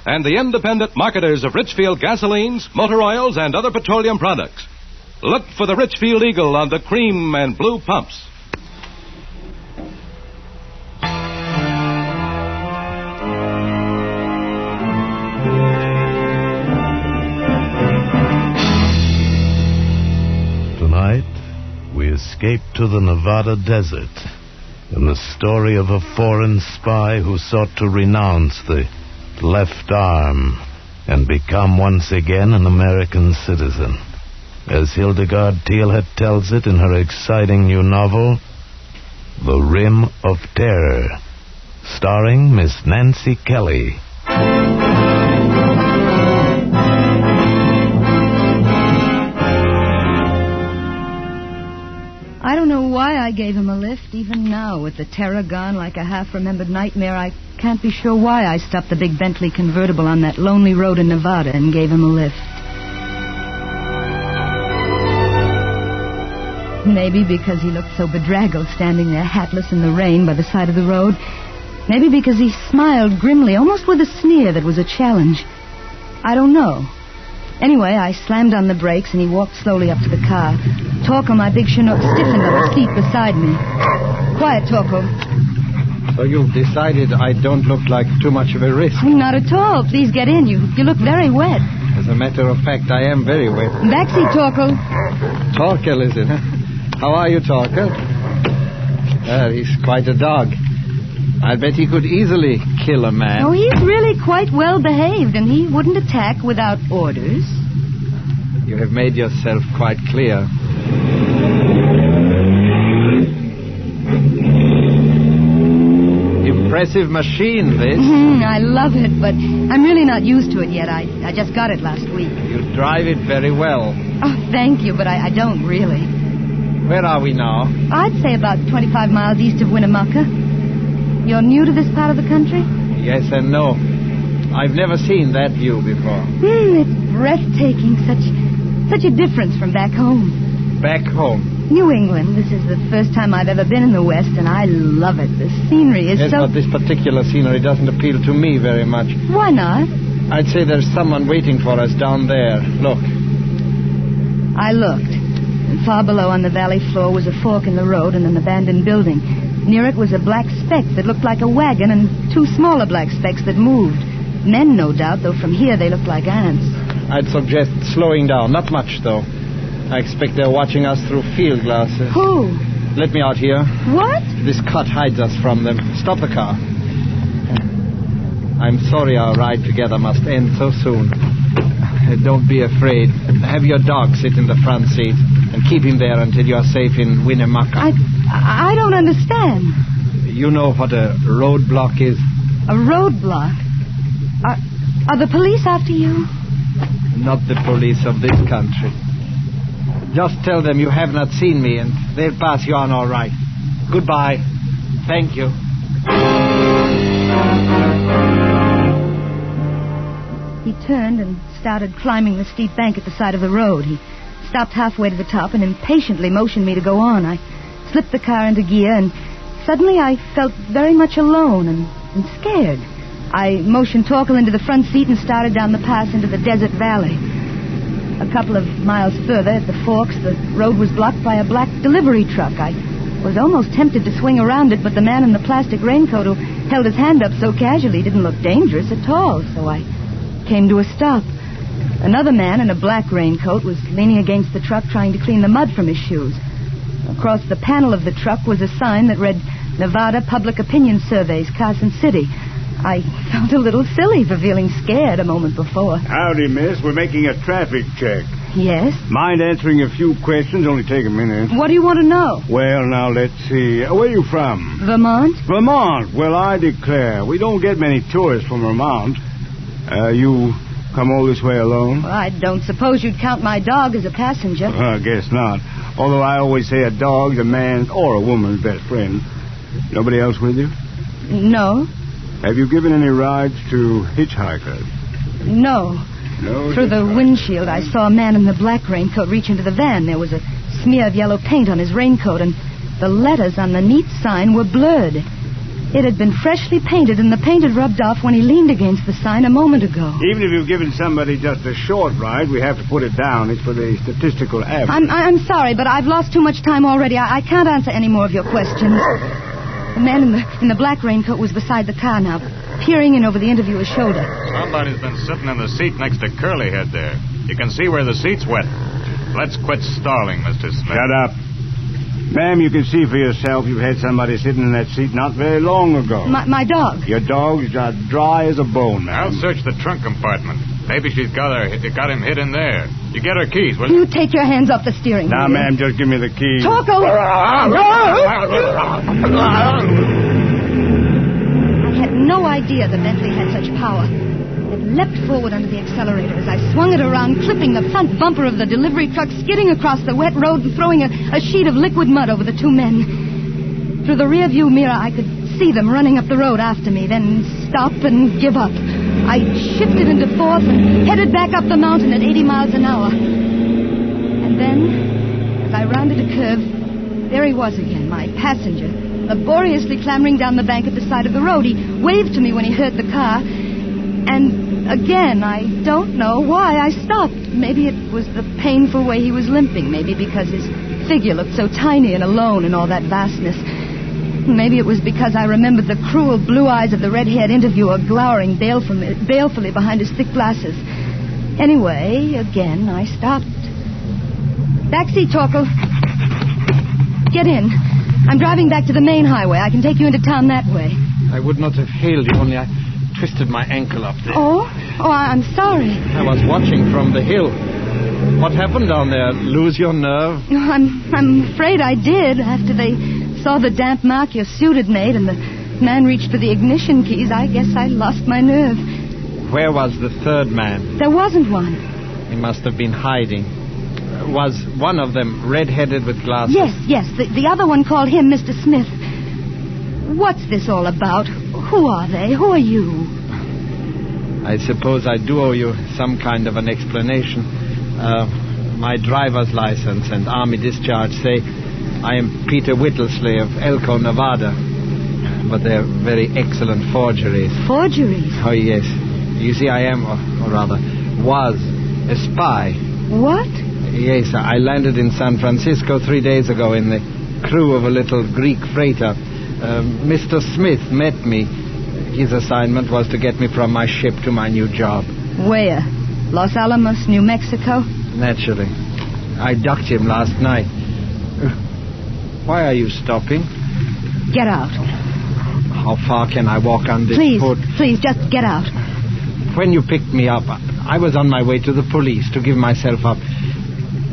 and the independent marketers of Richfield gasolines, motor oils, and other petroleum products. Look for the Richfield Eagle on the cream and blue pumps. Tonight, we escape to the Nevada desert in the story of a foreign spy who sought to renounce the left arm and become once again an American citizen. As Hildegard Thielhet tells it in her exciting new novel, The Rim of Terror, starring Miss Nancy Kelly. I don't know why I gave him a lift. Even now, with the terror gone like a half-remembered nightmare, I can't be sure why I stopped the big Bentley convertible on that lonely road in Nevada and gave him a lift. Maybe because he looked so bedraggled standing there hatless in the rain by the side of the road. Maybe because he smiled grimly, almost with a sneer that was a challenge. I don't know. Anyway, I slammed on the brakes and he walked slowly up to the car. Torkel, my big Chinook, stiffened on the seat beside me. Quiet, Torkel. So you've decided I don't look like too much of a risk? Not at all. Please get in. You look very wet. As a matter of fact, I am very wet. Backseat, Torkel. Torkel, is it? How are you, Torkel? He's quite a dog. I bet he could easily kill a man. Oh, he's really quite well behaved, and he wouldn't attack without orders. You have made yourself quite clear. Impressive machine, this. I love it, but I'm really not used to it yet. I just got it last week. You drive it very well. Oh, thank you, but I don't really. Where are we now? I'd say about 25 miles east of Winnemucca. You're new to this part of the country? Yes and no. I've never seen that view before. It's breathtaking. Such a difference from back home. Back home? New England. This is the first time I've ever been in the West, and I love it. The scenery is yes, so... but this particular scenery doesn't appeal to me very much. Why not? I'd say there's someone waiting for us down there. Look. I looked. And far below on the valley floor was a fork in the road and an abandoned building. Near it was a black speck that looked like a wagon and two smaller black specks that moved. Men, no doubt, though from here they looked like ants. I'd suggest slowing down. Not much, though. I expect they're watching us through field glasses. Who? Let me out here. What? This cut hides us from them. Stop the car. I'm sorry our ride together must end so soon. Don't be afraid. Have your dog sit in the front seat and keep him there until you're safe in Winnemucca. I don't understand. You know what a roadblock is? A roadblock? Are the police after you? Not the police of this country. Just tell them you have not seen me and they'll pass you on all right. Goodbye. Thank you. He turned and started climbing the steep bank at the side of the road. He stopped halfway to the top and impatiently motioned me to go on. I slipped the car into gear, and suddenly I felt very much alone and scared. I motioned Torkel into the front seat and started down the pass into the desert valley. A couple of miles further, at the forks, the road was blocked by a black delivery truck. I was almost tempted to swing around it, but the man in the plastic raincoat who held his hand up so casually didn't look dangerous at all, so I came to a stop. Another man in a black raincoat was leaning against the truck trying to clean the mud from his shoes. Across the panel of the truck was a sign that read, Nevada Public Opinion Surveys, Carson City. I felt a little silly for feeling scared a moment before. Howdy, miss. We're making a traffic check. Yes? Mind answering a few questions? Only take a minute. What do you want to know? Well, now, let's see. Where are you from? Vermont? Vermont. Well, I declare. We don't get many tourists from Vermont. You come all this way alone? Well, I don't suppose you'd count my dog as a passenger. I guess not. Although I always say a dog's a man's or a woman's best friend. Nobody else with you? No. Have you given any rides to hitchhikers? No. No? Through the windshield, I saw a man in the black raincoat reach into the van. There was a smear of yellow paint on his raincoat, and the letters on the neat sign were blurred. It had been freshly painted, and the paint had rubbed off when he leaned against the sign a moment ago. Even if you've given somebody just a short ride, we have to put it down. It's for the statistical average. I'm sorry, but I've lost too much time already. I can't answer any more of your questions. The man in the black raincoat was beside the car now, peering in over the interviewer's shoulder. Somebody's been sitting in the seat next to Curlyhead there. You can see where the seat's wet. Let's quit stalling, Mr. Smith. Shut up. Ma'am, you can see for yourself you've had somebody sitting in that seat not very long ago. My dog. Your dog's as dry as a bone, ma'am. I'll search the trunk compartment. Maybe she's got him hid in there. You get her keys, will you? You take your hands off the steering wheel. Now, ma'am, just give me the keys. Torko! I had no idea the Bentley had such power. It leapt forward under the accelerator as I swung it around, clipping the front bumper of the delivery truck, skidding across the wet road and throwing a sheet of liquid mud over the two men. Through the rear-view mirror, I could see them running up the road after me, then stop and give up. I shifted into fourth and headed back up the mountain at 80 miles an hour. And then, as I rounded a curve, there he was again, my passenger, laboriously clambering down the bank at the side of the road. He waved to me when he heard the car. And again, I don't know why I stopped. Maybe it was the painful way he was limping. Maybe because his figure looked so tiny and alone in all that vastness. Maybe it was because I remembered the cruel blue eyes of the red-haired interviewer glowering balefully behind his thick glasses. Anyway, again, I stopped. Backseat, Torkel. Get in. I'm driving back to the main highway. I can take you into town that way. I would not have hailed you, only I twisted my ankle up there. Oh, I'm sorry. I was watching from the hill. What happened down there? Lose your nerve? I'm afraid I did. After they saw the damp mark your suit had made and the man reached for the ignition keys, I guess I lost my nerve. Where was the third man? There wasn't one. He must have been hiding. Was one of them red-headed with glasses? Yes. The other one called him Mr. Smith. What's this all about? Who are they? Who are you? I suppose I do owe you some kind of an explanation. My driver's license and army discharge say I am Peter Whittlesey of Elko, Nevada. But they're very excellent forgeries. Forgeries? Oh, yes. You see, I am, or rather, was a spy. What? Yes, I landed in San Francisco 3 days ago in the crew of a little Greek freighter. Mr. Smith met me. His assignment was to get me from my ship to my new job. Where? Los Alamos, New Mexico? Naturally. I ducked him last night. Why are you stopping? Get out. How far can I walk on this foot? Please, just get out. When you picked me up, I was on my way to the police to give myself up.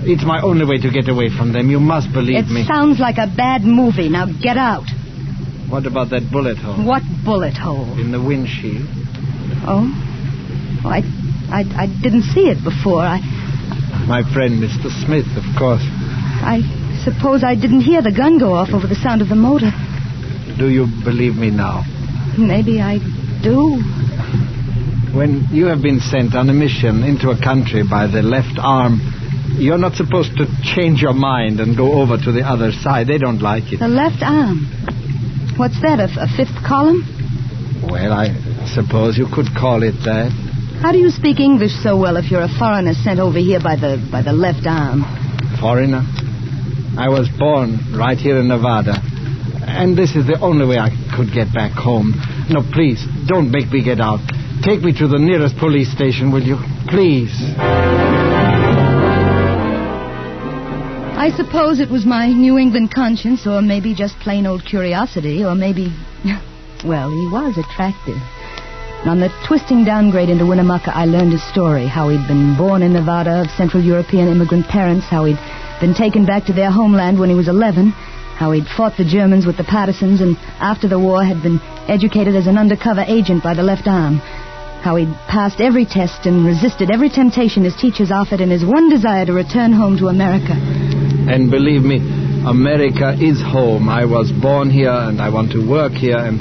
It's my only way to get away from them. You must believe me. It sounds like a bad movie. Now get out. What about that bullet hole? What bullet hole? In the windshield. Oh, I didn't see it before. My friend, Mr. Smith, of course. I suppose I didn't hear the gun go off over the sound of the motor. Do you believe me now? Maybe I do. When you have been sent on a mission into a country by the left arm, you're not supposed to change your mind and go over to the other side. They don't like it. The left arm? What's that, a fifth column? Well, I suppose you could call it that. How do you speak English so well if you're a foreigner sent over here by the left arm? Foreigner? I was born right here in Nevada. And this is the only way I could get back home. No, please, don't make me get out. Take me to the nearest police station, will you? please. I suppose it was my New England conscience, or maybe just plain old curiosity, or maybe... Well, he was attractive. And on the twisting downgrade into Winnemucca, I learned his story, how he'd been born in Nevada of Central European immigrant parents, how he'd been taken back to their homeland when he was 11, how he'd fought the Germans with the partisans, and after the war had been educated as an undercover agent by the left arm, how he'd passed every test and resisted every temptation his teachers offered in his one desire to return home to America. And believe me, America is home. I was born here, and I want to work here and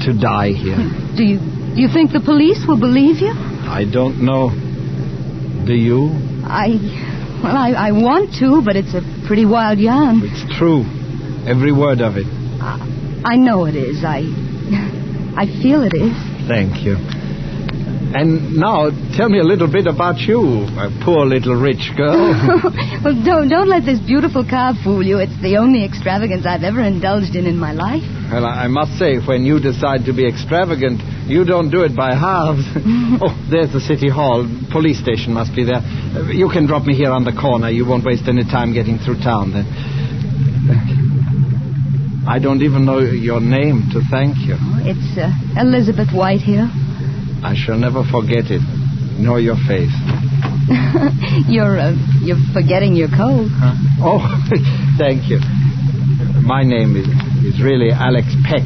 to die here. Do you think the police will believe you? I don't know. Do you? I want to, but it's a pretty wild yarn. It's true. Every word of it. I know it is. I feel it is. Thank you. And now, tell me a little bit about you, a poor little rich girl. Well, don't let this beautiful car fool you. It's the only extravagance I've ever indulged in my life. Well, I must say, when you decide to be extravagant, you don't do it by halves. Oh, there's the city hall. Police station must be there. You can drop me here on the corner. You won't waste any time getting through town then. I don't even know your name to thank you. It's Elizabeth White here. I shall never forget it, nor your face. You're forgetting your coat. Huh? Oh, thank you. My name is really Alex Peck.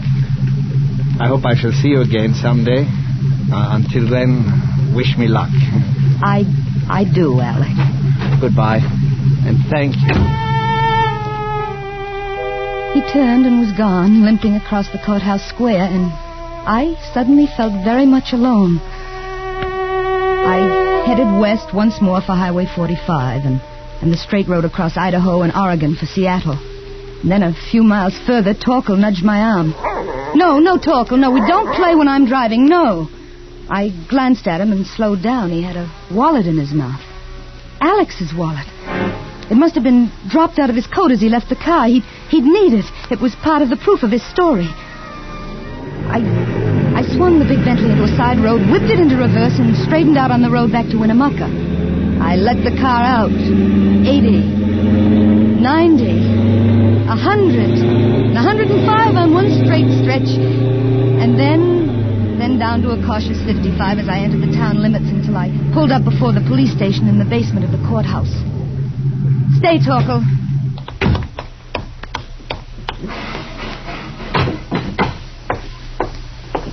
I hope I shall see you again someday. Until then, wish me luck. I do, Alex. Goodbye, and thank you. He turned and was gone, limping across the courthouse square, and I suddenly felt very much alone. I headed west once more for Highway 45 and the straight road across Idaho and Oregon for Seattle. And then a few miles further, Torkel nudged my arm. No, Torkel, no, we don't play when I'm driving, no. I glanced at him and slowed down. He had a wallet in his mouth. Alex's wallet. It must have been dropped out of his coat as he left the car. He'd need it. It was part of the proof of his story. I swung the big Bentley into a side road, whipped it into reverse, and straightened out on the road back to Winnemucca. I let the car out. 80, 90, 100, 105 on one straight stretch, and then down to a cautious 55 as I entered the town limits until I pulled up before the police station in the basement of the courthouse. Stay, Torkel.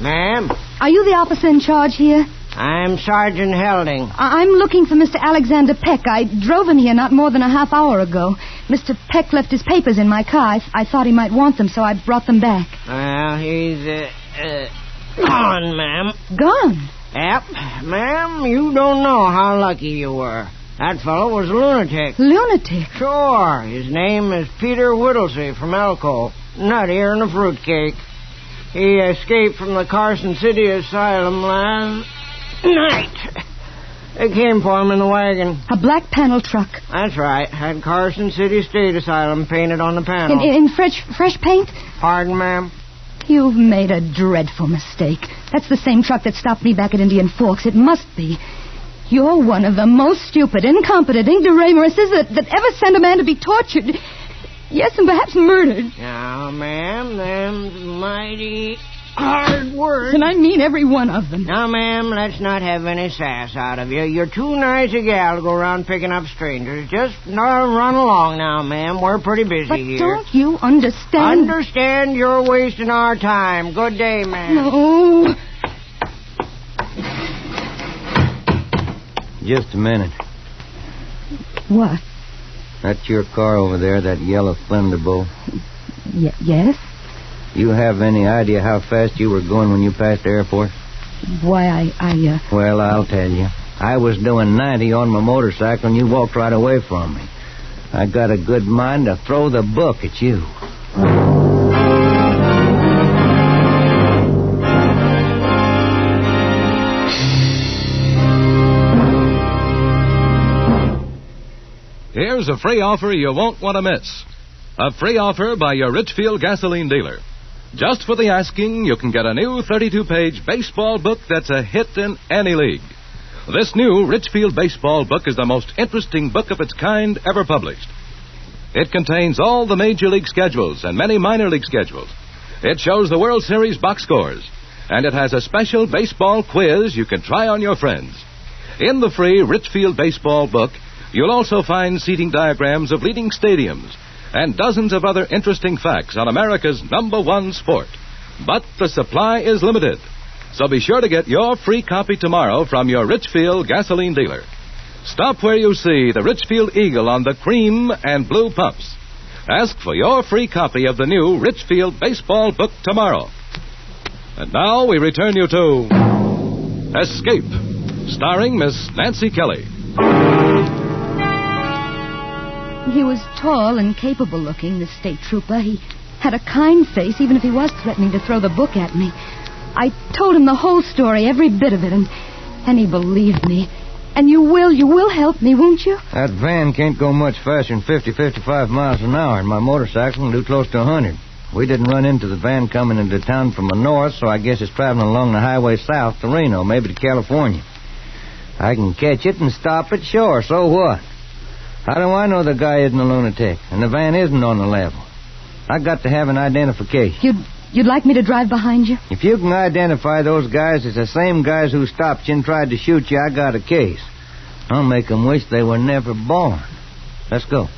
Ma'am? Are you the officer in charge here? I'm Sergeant Helding. I'm looking for Mr. Alexander Peck. I drove him here not more than a half hour ago. Mr. Peck left his papers in my car. I thought he might want them, so I brought them back. Well, he's, gone, ma'am. Gone? Yep. Ma'am, you don't know how lucky you were. That fellow was a lunatic. Lunatic? Sure. His name is Peter Whittlesey from Elko. Nuttier than a fruitcake. He escaped from the Carson City Asylum last night. They came for him in the wagon. A black panel truck. That's right. Had Carson City State Asylum painted on the panel. In fresh paint? Pardon, ma'am? You've made a dreadful mistake. That's the same truck that stopped me back at Indian Forks. It must be. You're one of the most stupid, incompetent ignoramuses that ever sent a man to be tortured. Yes, and perhaps murdered. Now, ma'am, them's mighty hard words. And I mean every one of them. Now, ma'am, let's not have any sass out of you. You're too nice a gal to go around picking up strangers. Just run along now, ma'am. We're pretty busy here. But don't you understand? Understand you're wasting our time. Good day, ma'am. No. Just a minute. What? That's your car over there, that yellow Thunderbolt. Yes? You have any idea how fast you were going when you passed the airport? Why, Well, I'll tell you. I was doing 90 on my motorcycle and you walked right away from me. I got a good mind to throw the book at you. Here's a free offer you won't want to miss. A free offer by your Richfield gasoline dealer. Just for the asking, you can get a new 32-page baseball book that's a hit in any league. This new Richfield baseball book is the most interesting book of its kind ever published. It contains all the major league schedules and many minor league schedules. It shows the World Series box scores, and it has a special baseball quiz you can try on your friends. In the free Richfield baseball book, you'll also find seating diagrams of leading stadiums and dozens of other interesting facts on America's #1 sport. But the supply is limited, so be sure to get your free copy tomorrow from your Richfield gasoline dealer. Stop where you see the Richfield Eagle on the cream and blue pumps. Ask for your free copy of the new Richfield baseball book tomorrow. And now we return you to Escape, starring Miss Nancy Kelly. He was tall and capable looking, this state trooper. He had a kind face, even if he was threatening to throw the book at me. I told him the whole story, every bit of it, and he believed me. And you will help me, won't you? That van can't go much faster than 55 miles an hour, and my motorcycle can do close to 100. We didn't run into the van coming into town from the north, so I guess it's traveling along the highway south to Reno, maybe to California. I can catch it and stop it, sure, so what? How do I know the guy isn't a lunatic, and the van isn't on the level? I got to have an identification. You'd like me to drive behind you? If you can identify those guys as the same guys who stopped you and tried to shoot you, I got a case. I'll make them wish they were never born. Let's go.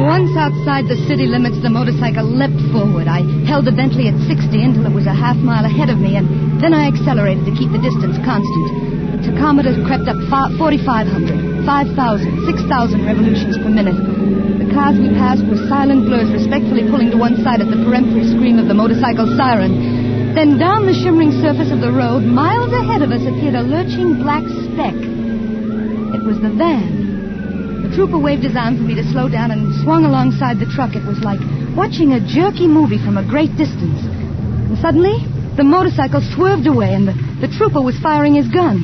Once outside the city limits, the motorcycle leapt forward. I held the Bentley at 60 until it was a half mile ahead of me, and then I accelerated to keep the distance constant. The tachometer crept up 4,500, 5,000, 6,000 revolutions per minute. The cars we passed were silent blurs, respectfully pulling to one side at the peremptory scream of the motorcycle siren. Then down the shimmering surface of the road, miles ahead of us, appeared a lurching black speck. It was the van. The trooper waved his arm for me to slow down and swung alongside the truck. It was like watching a jerky movie from a great distance. And suddenly, the motorcycle swerved away, and the trooper was firing his gun.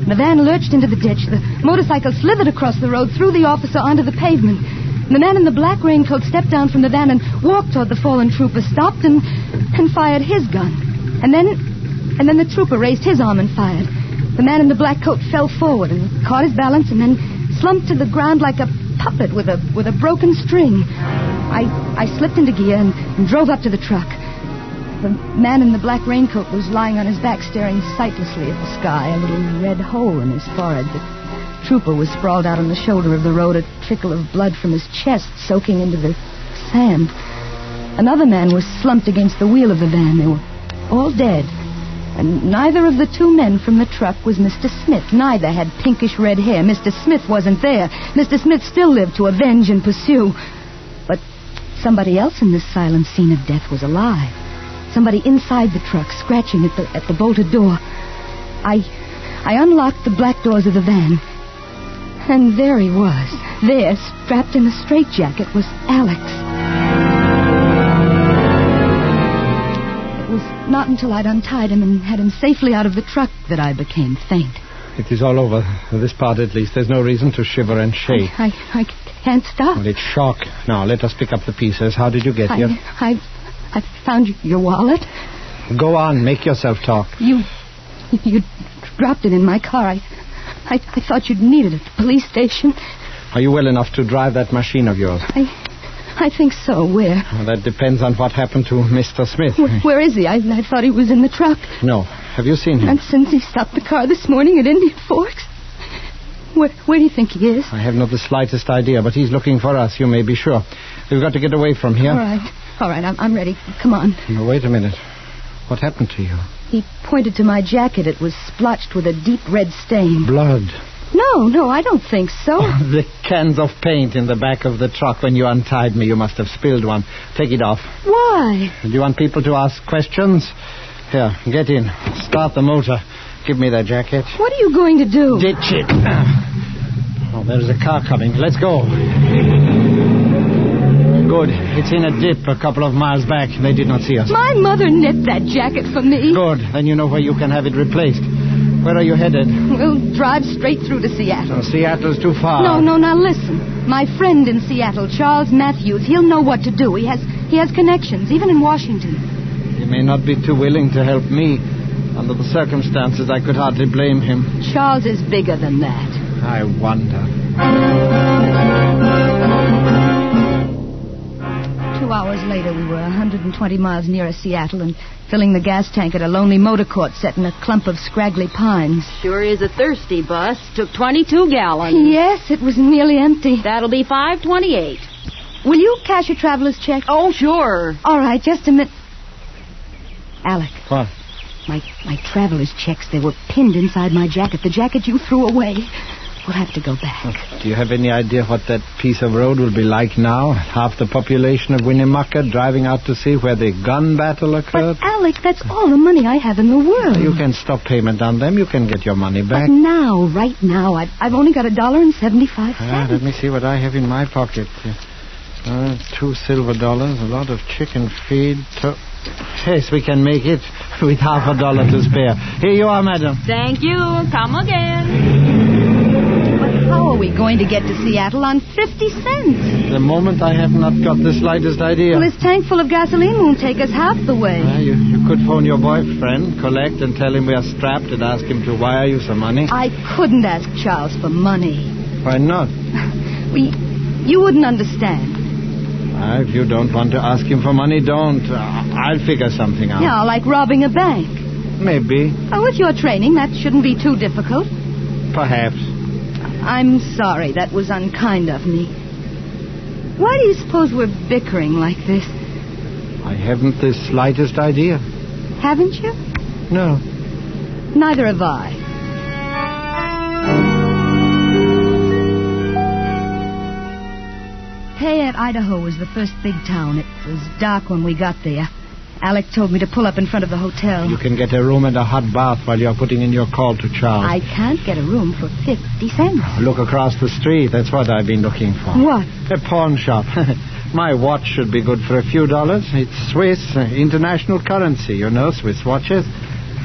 The van lurched into the ditch. The motorcycle slithered across the road, threw the officer onto the pavement. The man in the black raincoat stepped down from the van and walked toward the fallen trooper, stopped and fired his gun. And then the trooper raised his arm and fired. The man in the black coat fell forward and caught his balance and then slumped to the ground like a puppet with a broken string. I slipped into gear and drove up to the truck. The man in the black raincoat was lying on his back, staring sightlessly at the sky, a little red hole in his forehead. The trooper was sprawled out on the shoulder of the road, a trickle of blood from his chest soaking into the sand. Another man was slumped against the wheel of the van. They were all dead. And neither of the two men from the truck was Mr. Smith. Neither had pinkish red hair. Mr. Smith wasn't there. Mr. Smith still lived to avenge and pursue. But somebody else in this silent scene of death was alive. Somebody inside the truck, scratching at the bolted door. I unlocked the black doors of the van. And there he was. There, strapped in a straitjacket, was Alex. It was not until I'd untied him and had him safely out of the truck that I became faint. It is all over. This part, at least. There's no reason to shiver and shake. I can't stop. Well, it's shock. Now, let us pick up the pieces. How did you get here? I found your wallet. Go on. Make yourself talk. You dropped it in my car. I thought you'd need it at the police station. Are you well enough to drive that machine of yours? I think so. Where? Well, that depends on what happened to Mr. Smith. Where is he? I thought he was in the truck. No. Have you seen him? And since he stopped the car this morning at Indian Forks? Where do you think he is? I have not the slightest idea, but he's looking for us, you may be sure. We've got to get away from here. All right, I'm ready. Come on. No, wait a minute. What happened to you? He pointed to my jacket. It was splotched with a deep red stain. Blood. No, I don't think so. The cans of paint in the back of the truck. When you untied me, you must have spilled one. Take it off. Why? Do you want people to ask questions? Here, get in. Start the motor. Give me that jacket. What are you going to do? Ditch it. Oh, there's a car coming. Let's go. Good. It's in a dip a couple of miles back. They did not see us. My mother knit that jacket for me. Good. Then you know where you can have it replaced. Where are you headed? We'll drive straight through to Seattle. Seattle's too far. No, now listen. My friend in Seattle, Charles Matthews, he'll know what to do. He has connections, even in Washington. He may not be too willing to help me. Under the circumstances, I could hardly blame him. Charles is bigger than that. I wonder. 2 hours later, we were 120 miles nearer Seattle and filling the gas tank at a lonely motor court set in a clump of scraggly pines. Sure is a thirsty bus. Took 22 gallons. Yes, it was nearly empty. That'll be $5.28. Will you cash a traveler's check? Oh, sure. All right, just a minute. Alec. What? My traveler's checks, they were pinned inside my jacket. The jacket you threw away. We'll have to go back. Do you have any idea what that piece of road will be like now? Half the population of Winnemucca driving out to see where the gun battle occurred? But, Alec, that's all the money I have in the world. You can stop payment on them. You can get your money back. But now, right now, I've only got $1.75. Let me see what I have in my pocket. 2 silver dollars, a lot of chicken feed. Yes, we can make it with $50 to spare. Here you are, madam. Thank you. Come again. But how are we going to get to Seattle on 50 cents? The moment I have not got the slightest idea. Well, this tank full of gasoline won't take us half the way. You could phone your boyfriend, collect, and tell him we are strapped and ask him to wire you some money. I couldn't ask Charles for money. Why not? You wouldn't understand. If you don't want to ask him for money, don't. I'll figure something out. Yeah, like robbing a bank. Maybe. Oh, with your training, that shouldn't be too difficult. Perhaps. I'm sorry. That was unkind of me. Why do you suppose we're bickering like this? I haven't the slightest idea. Haven't you? No. Neither have I. Payette, Idaho was the first big town. It was dark when we got there. Alec told me to pull up in front of the hotel. You can get a room and a hot bath while you're putting in your call to Charles. I can't get a room for 50 cents. Look across the street. That's what I've been looking for. What? A pawn shop. My watch should be good for a few dollars. It's Swiss, international currency, Swiss watches.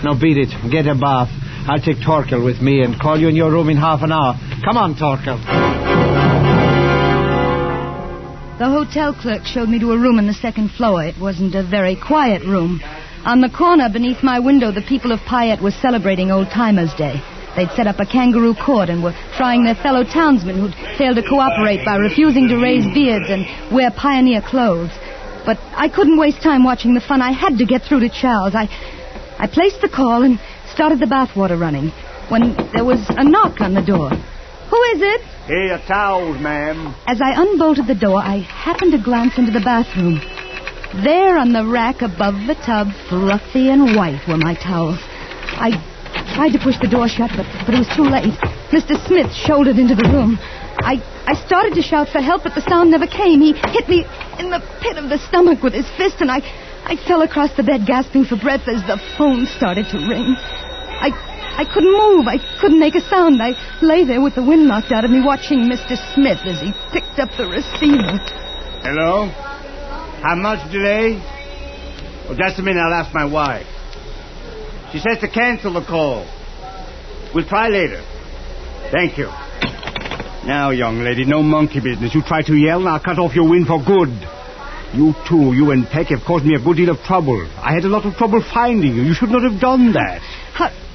Now beat it. Get a bath. I'll take Torkel with me and call you in your room in half an hour. Come on, Torkel. The hotel clerk showed me to a room on the second floor. It wasn't a very quiet room. On the corner beneath my window, the people of Payette were celebrating Old Timers' Day. They'd set up a kangaroo court and were trying their fellow townsmen who'd failed to cooperate by refusing to raise beards and wear pioneer clothes. But I couldn't waste time watching the fun. I had to get through to Charles. I placed the call and started the bathwater running when there was a knock on the door. Who is it? Here, your towels, ma'am. As I unbolted the door, I happened to glance into the bathroom. There on the rack above the tub, fluffy and white, were my towels. I tried to push the door shut, but it was too late. Mr. Smith shouldered into the room. I started to shout for help, but the sound never came. He hit me in the pit of the stomach with his fist, and I fell across the bed gasping for breath as the phone started to ring. I couldn't move. I couldn't make a sound. I lay there with the wind knocked out of me, watching Mr. Smith as he picked up the receiver. Hello? How much delay? Oh, just a minute. I'll ask my wife. She says to cancel the call. We'll try later. Thank you. Now, young lady, no monkey business. You try to yell, and I'll cut off your wind for good. You two, you and Peck, have caused me a good deal of trouble. I had a lot of trouble finding you. You should not have done that.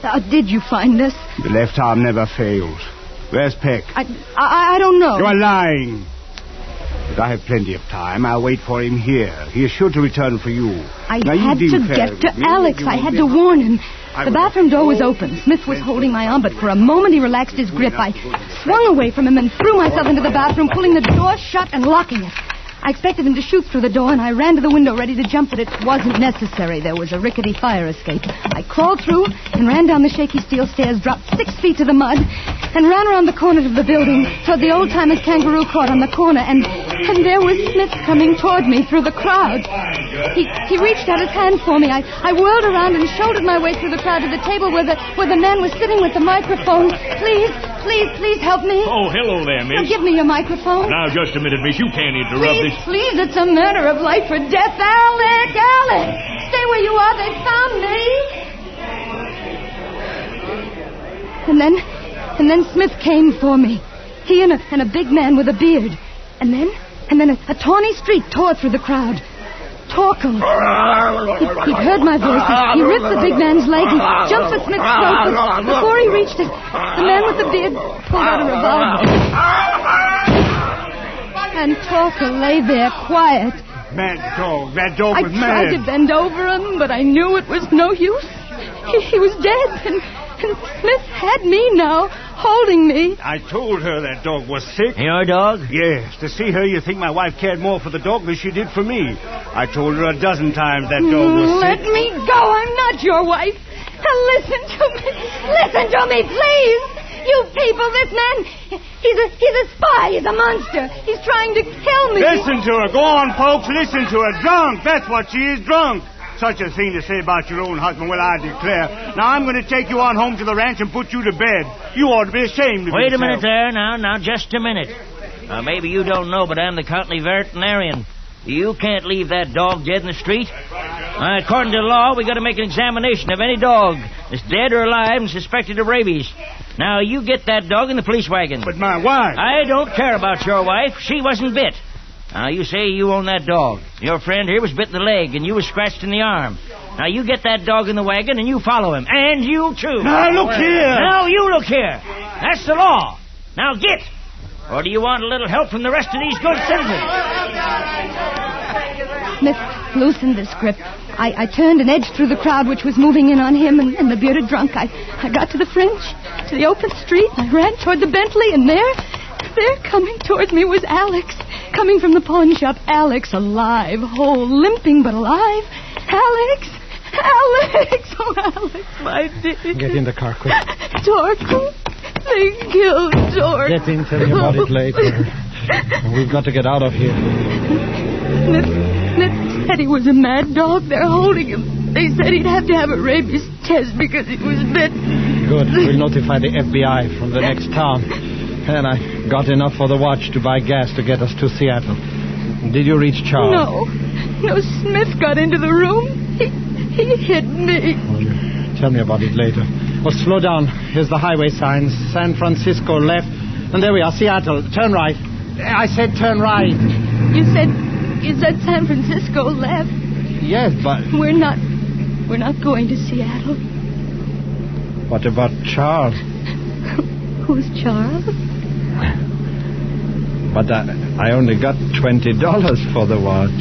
How did you find us? The left arm never fails. Where's Peck? I don't know. You are lying. But I have plenty of time. I'll wait for him here. He is sure to return for you. I had to get to Alex. I had to warn him. The bathroom door was open. Smith was holding my arm, but for a moment he relaxed his grip. I swung away from him and threw myself into the bathroom, pulling the door shut and locking it. I expected him to shoot through the door, and I ran to the window ready to jump, but it wasn't necessary. There was a rickety fire escape. I crawled through and ran down the shaky steel stairs, dropped 6 feet to the mud, and ran around the corner of the building toward the old-timers kangaroo court on the corner, and there was Smith coming toward me through the crowd. He reached out his hand for me. I whirled around and shouldered my way through the crowd to the table where the man was sitting with the microphone. Please help me. Oh, hello there, miss. Now, give me your microphone. Now, just a minute, miss. You can't interrupt this. Please, it's a matter of life or death. Alec! Stay where you are. They found me. And then Smith came for me. He and a big man with a beard. And then a tawny streak tore through the crowd. Torkel. He'd heard my voice. He ripped the big man's leg. He jumped for Smith's throat. But before he reached it, the man with the beard pulled out a revolver. And Torkel lay there quiet. Mad dog. That dog was mad. I tried to bend over him, but I knew it was no use. He was dead, and Smith had me now, holding me. I told her that dog was sick. Your dog? Yes. To see her, you think my wife cared more for the dog than she did for me. I told her a dozen times that dog was Let sick. me go. I'm not your wife. Now listen to me. Listen to me, please. You people, this man, he's a spy. He's a monster. He's trying to kill me. Listen to her. Go on, folks. Listen to her. Drunk. That's what she is, drunk. Such a thing to say about your own husband, well, I declare. Now, I'm going to take you on home to the ranch and put you to bed. You ought to be ashamed of yourself. Wait a minute there, now, just a minute. Maybe you don't know, but I'm the county veterinarian. You can't leave that dog dead in the street. According to law, we got to make an examination of any dog that's dead or alive and suspected of rabies. Now, you get that dog in the police wagon. But my wife... I don't care about your wife. She wasn't bit. Now, you say you own that dog. Your friend here was bit in the leg, and you was scratched in the arm. Now, you get that dog in the wagon, and you follow him. And you, too. Now, look here. Now, you look here. That's the law. Now, get. Or do you want a little help from the rest of these good citizens? Smith loosened this grip. I turned and edged through the crowd which was moving in on him and the bearded drunk. I got to the fringe, to the open street. I ran toward the Bentley, and there coming towards me was Alex, coming from the pawn shop. Alex, alive, whole, limping but alive. Alex! Oh, Alex, my dear. Get in the car, quick. Torkel, they killed Torkel. Get in, tell me about it later. We've got to get out of here. Smith said he was a mad dog. They're holding him. They said he'd have to have a rabies test because he was bit. Good. We'll notify the FBI from the next town. And I got enough for the watch to buy gas to get us to Seattle. Did you reach Charles? No, Smith got into the room. He hit me. Well, tell me about it later. Well, slow down. Here's the highway signs. San Francisco left. And there we are, Seattle. Turn right. I said turn right. You said San Francisco left. Yes, but... We're not going to Seattle. What about Charles? Who's Charles? But I only got $20 for the watch.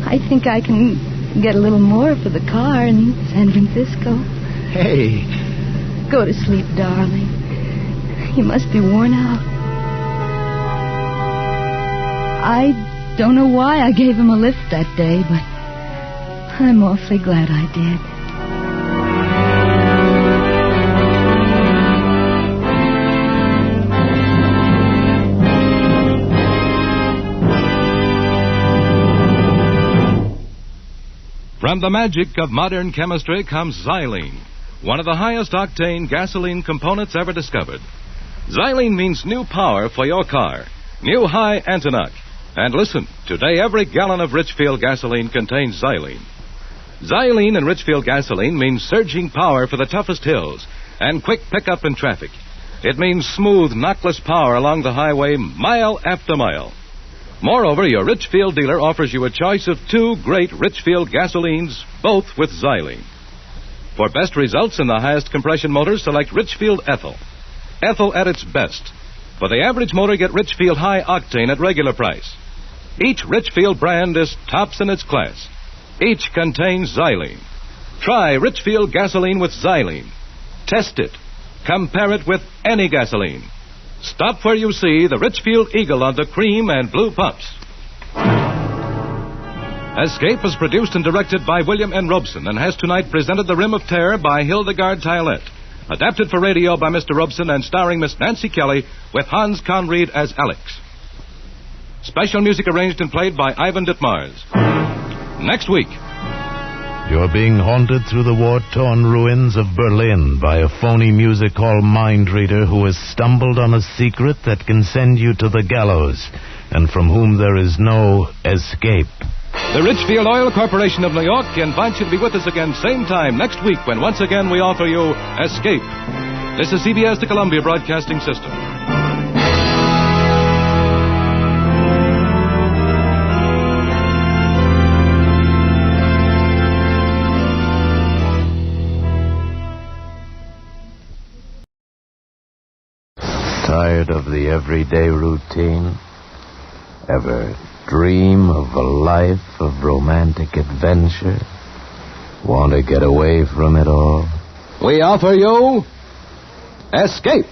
I think I can get a little more for the car in San Francisco. Hey. Go to sleep, darling. You must be worn out. I don't know why I gave him a lift that day, but I'm awfully glad I did. From the magic of modern chemistry comes xylene, one of the highest octane gasoline components ever discovered. Xylene means new power for your car, new high Antonoc. And listen, today every gallon of Richfield gasoline contains xylene. Xylene in Richfield gasoline means surging power for the toughest hills and quick pickup in traffic. It means smooth, knockless power along the highway mile after mile. Moreover, your Richfield dealer offers you a choice of 2 great Richfield gasolines, both with xylene. For best results in the highest compression motors, select Richfield Ethyl. Ethyl at its best. For the average motor, get Richfield High Octane at regular price. Each Richfield brand is tops in its class. Each contains xylene. Try Richfield gasoline with xylene. Test it. Compare it with any gasoline. Stop where you see the Richfield Eagle on the cream and blue pumps. Escape is produced and directed by William N. Robeson and has tonight presented The Rim of Terror by Hildegard Tylette. Adapted for radio by Mr. Robeson and starring Miss Nancy Kelly with Hans Conried as Alex. Special music arranged and played by Ivan Ditmars. Next week. You're being haunted through the war-torn ruins of Berlin by a phony music hall mind reader who has stumbled on a secret that can send you to the gallows and from whom there is no escape. The Richfield Oil Corporation of New York invites you to be with us again same time next week when once again we offer you Escape. This is CBS, the Columbia Broadcasting System. the everyday routine? Ever dream of a life of romantic adventure? Want to get away from it all? We offer you Escape.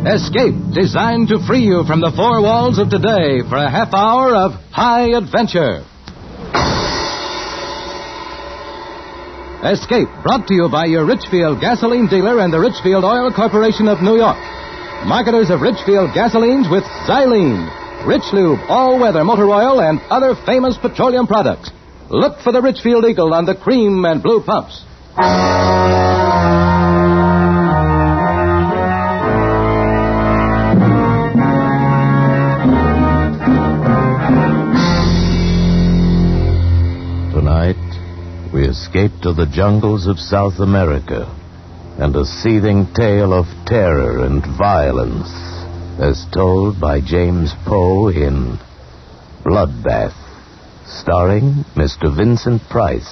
Escape, designed to free you from the four walls of today for a half hour of high adventure. Escape, brought to you by your Richfield gasoline dealer and the Richfield Oil Corporation of New York. Marketers of Richfield gasolines with Xylene, Rich Lube, all-weather motor oil, and other famous petroleum products. Look for the Richfield Eagle on the cream and blue pumps. Tonight, we escape to the jungles of South America and a seething tale of terror and violence as told by James Poe in Bloodbath, starring Mr. Vincent Price.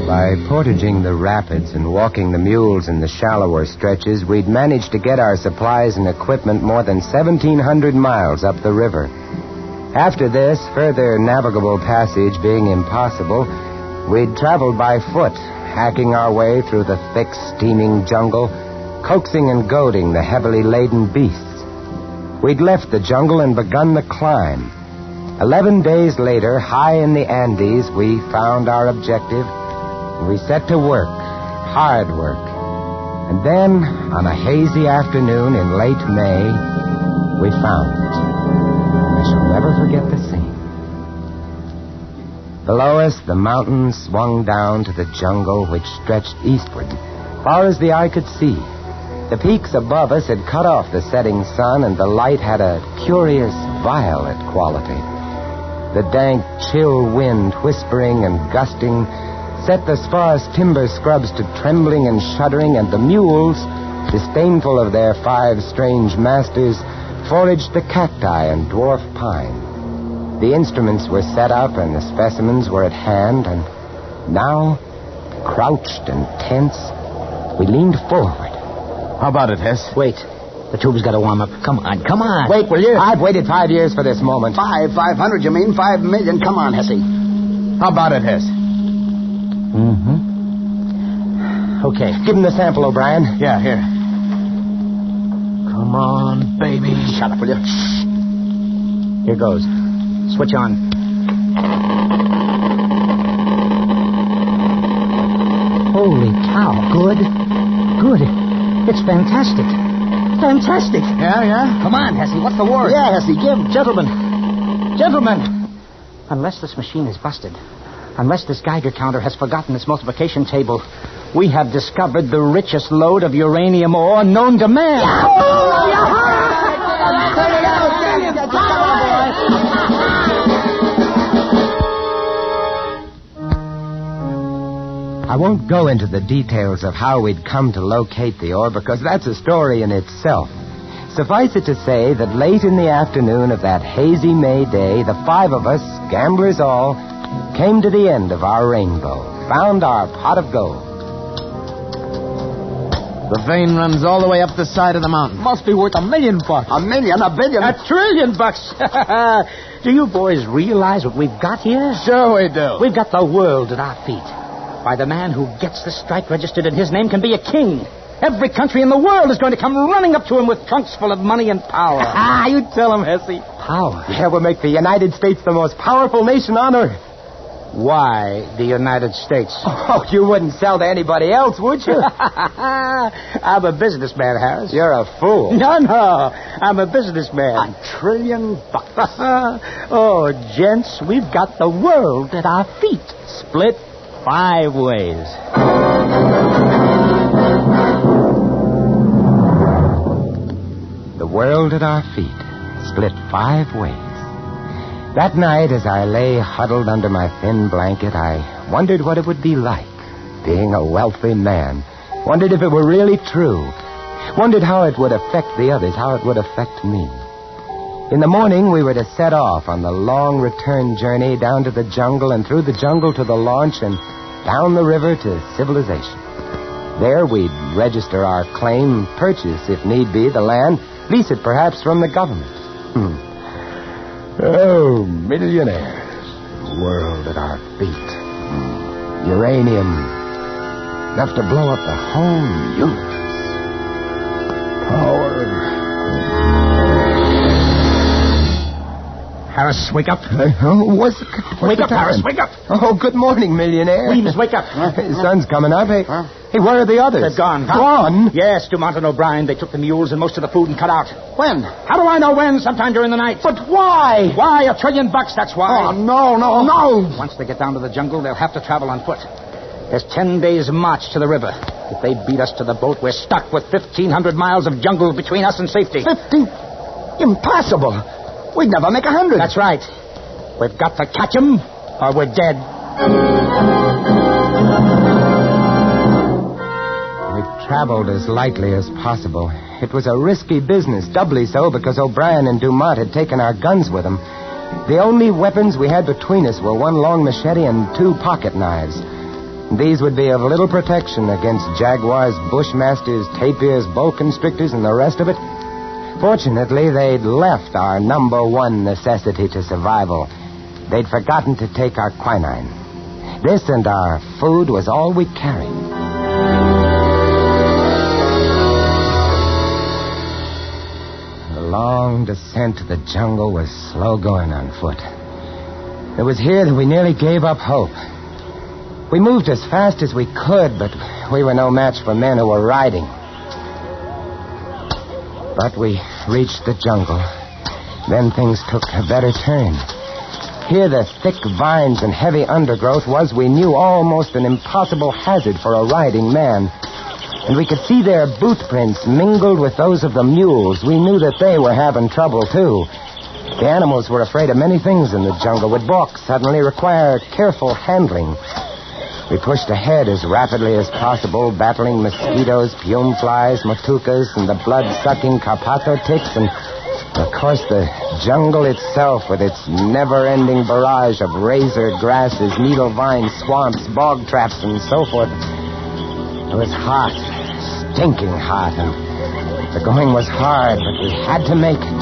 By portaging the rapids and walking the mules in the shallower stretches, we'd managed to get our supplies and equipment more than 1,700 miles up the river. After this, further navigable passage being impossible, we'd traveled by foot, hacking our way through the thick, steaming jungle, coaxing and goading the heavily laden beasts. We'd left the jungle and begun the climb. 11 days later, high in the Andes, we found our objective. We set to work, hard work. And then, on a hazy afternoon in late May, we found it. I shall never forget the scene. Below us, the mountains swung down to the jungle which stretched eastward, far as the eye could see. The peaks above us had cut off the setting sun, and the light had a curious violet quality. The dank, chill wind, whispering and gusting, set the sparse timber scrubs to trembling and shuddering, and the mules, disdainful of their 5 strange masters, foraged the cacti and dwarf pine. The instruments were set up and the specimens were at hand, and now, crouched and tense, we leaned forward. How about it, Hess? Wait. The tube's got to warm up. Come on, come on. Wait, will you? I've waited 5 years for this moment. 500, you mean? 5 million. Come on, Hessie. How about it, Hess? Okay, give him the sample, O'Brien. Yeah, here. Come on, baby. Shut up, will you? Here goes. Switch on. Holy cow. Good. Good. It's fantastic. Fantastic. Yeah? Come on, Hessie. What's the word? Yeah, Hessie, give. Gentlemen. Unless this machine is busted, unless this Geiger counter has forgotten its multiplication table, we have discovered the richest lode of uranium ore known to man. I won't go into the details of how we'd come to locate the ore, because that's a story in itself. Suffice it to say that late in the afternoon of that hazy May day, the 5 of us, gamblers all, came to the end of our rainbow, found our pot of gold. The vein runs all the way up the side of the mountain. Must be worth $1 million. $1 million? $1 billion? $1 trillion. Do you boys realize what we've got here? Sure we do. We've got the world at our feet. Why, the man who gets the strike registered in his name can be a king. Every country in the world is going to come running up to him with trunks full of money and power. You tell him, Hessie. Power? Yeah, we'll make the United States the most powerful nation on earth. Why the United States? Oh, you wouldn't sell to anybody else, would you? I'm a businessman, Harris. You're a fool. No, I'm a businessman. $1 trillion. Oh, gents, we've got the world at our feet, split 5 ways. The world at our feet, split 5 ways. That night, as I lay huddled under my thin blanket, I wondered what it would be like, being a wealthy man. Wondered if it were really true. Wondered how it would affect the others, how it would affect me. In the morning, we were to set off on the long return journey down to the jungle and through the jungle to the launch and down the river to civilization. There we'd register our claim, purchase, if need be, the land, lease it perhaps from the government. Oh, millionaires. World at our feet. Uranium. Enough to blow up the whole universe. Power. Harris, wake up. Wake up, Harris, wake up. Oh, good morning, millionaire. Weems, wake up. The sun's coming up. Hey, where are the others? They've gone. Gone? Yes, Dumont and O'Brien. They took the mules and most of the food and cut out. When? How do I know when? Sometime during the night. But why? Why? $1 trillion, that's why. Oh, no. Once they get down to the jungle, they'll have to travel on foot. There's 10 days' march to the river. If they beat us to the boat, we're stuck with 1,500 miles of jungle between us and safety. 50? Impossible. We'd never make 100. That's right. We've got to catch them, or we're dead. We traveled as lightly as possible. It was a risky business, doubly so because O'Brien and Dumont had taken our guns with them. The only weapons we had between us were one long machete and 2 pocket knives. These would be of little protection against jaguars, bushmasters, tapirs, boa constrictors, and the rest of it. Fortunately, they'd left our number one necessity to survival. They'd forgotten to take our quinine. This and our food was all we carried. The long descent to the jungle was slow going on foot. It was here that we nearly gave up hope. We moved as fast as we could, but we were no match for men who were riding. But we reached the jungle. Then things took a better turn. Here the thick vines and heavy undergrowth was, we knew, almost an impossible hazard for a riding man. And we could see their boot prints mingled with those of the mules. We knew that they were having trouble, too. The animals were afraid of many things in the jungle, would balk suddenly, require careful handling. We pushed ahead as rapidly as possible, battling mosquitoes, pume flies, matukas, and the blood-sucking carpato ticks, and, of course, the jungle itself with its never-ending barrage of razor grasses, needle vines, swamps, bog traps, and so forth. It was hot, stinking hot, and the going was hard, but we had to make it.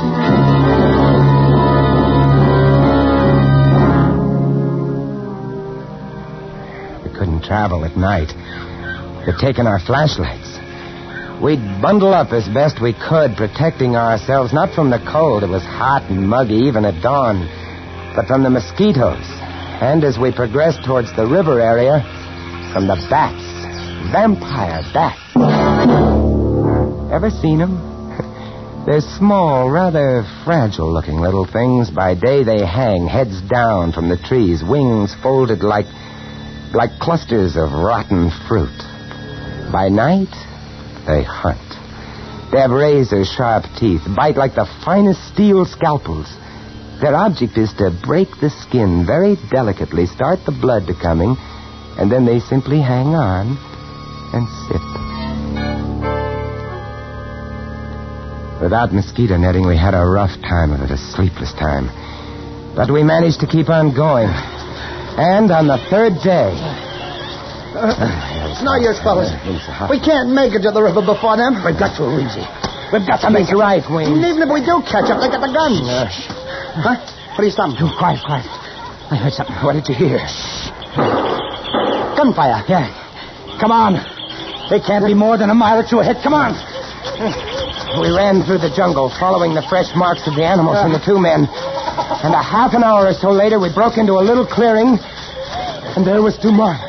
Couldn't travel at night. They'd taken our flashlights. We'd bundle up as best we could, protecting ourselves not from the cold. It was hot and muggy even at dawn, but from the mosquitoes. And as we progressed towards the river area, from the bats. Vampire bats. Ever seen them? They're small, rather fragile-looking little things. By day they hang, heads down from the trees, wings folded like clusters of rotten fruit. By night, they hunt. They have razor-sharp teeth, bite like the finest steel scalpels. Their object is to break the skin very delicately, start the blood to coming, and then they simply hang on and sip. Without mosquito netting, we had a rough time of it, a sleepless time. But we managed to keep on going. And on the 3rd day... It's no use, fellas. We can't make it to the river before them. We've got to, Weemsy. We've got to make it. Right, Wayne. And even if we do catch up, they got the guns. Huh? What are you stopping? Quiet. I heard something. What did you hear? Gunfire. Yeah. Come on. They can't be more than a mile or two ahead. Come on. We ran through the jungle, following the fresh marks of the animals and the 2 men. And a half an hour or so later, we broke into a little clearing, and there was Dumont.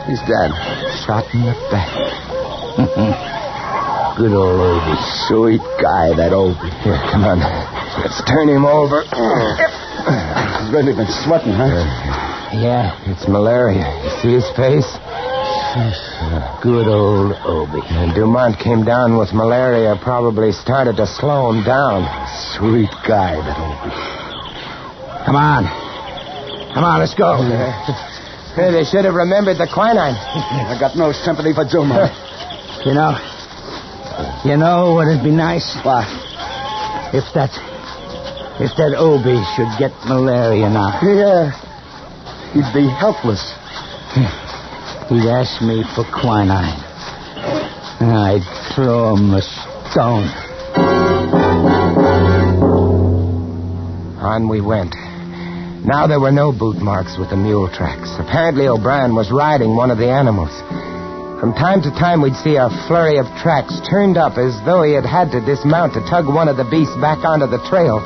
He's dead. Shot in the back. Good old Obie. Sweet guy, that Obie. Here, come on. Let's turn him over. He's really been sweating, huh? Yeah, it's malaria. You see his face? Good old Obie. And Dumont came down with malaria, probably started to slow him down. Sweet guy, that Obie. Come on, let's go. Hey, they should have remembered the quinine. I got no sympathy for Juma. You know what'd be nice? What? If that Obi should get malaria now. Yeah. He'd be helpless. He'd ask me for quinine. And I'd throw him a stone. On we went. Now there were no boot marks with the mule tracks. Apparently O'Brien was riding one of the animals. From time to time we'd see a flurry of tracks turned up as though he had to dismount to tug one of the beasts back onto the trail.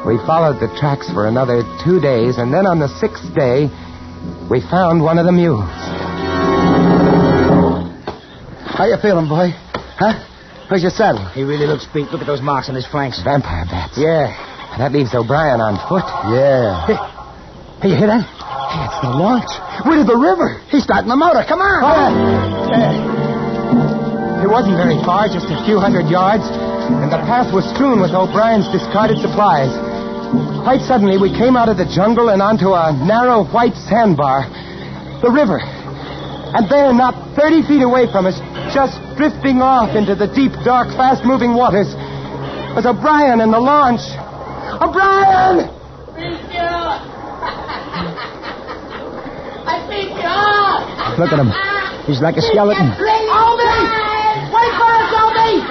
We followed the tracks for another 2 days, and then on the 6th day, we found one of the mules. How you feeling, boy? Huh? Where's your saddle? He really looks beat. Look at those marks on his flanks. Vampire bats. Yeah. That leaves O'Brien on foot. Yeah. Hey, you hear that? Hey, it's the launch. We're to the river. He's starting the motor. Come on. It wasn't very far, just a few hundred yards, and the path was strewn with O'Brien's discarded supplies. Quite suddenly, we came out of the jungle and onto a narrow white sandbar. The river. And there, not 30 feet away from us, just drifting off into the deep, dark, fast-moving waters, was O'Brien and the launch. O'Brien! I beat you up! Look at him. He's like a skeleton. Obi! Wait for us, Obi!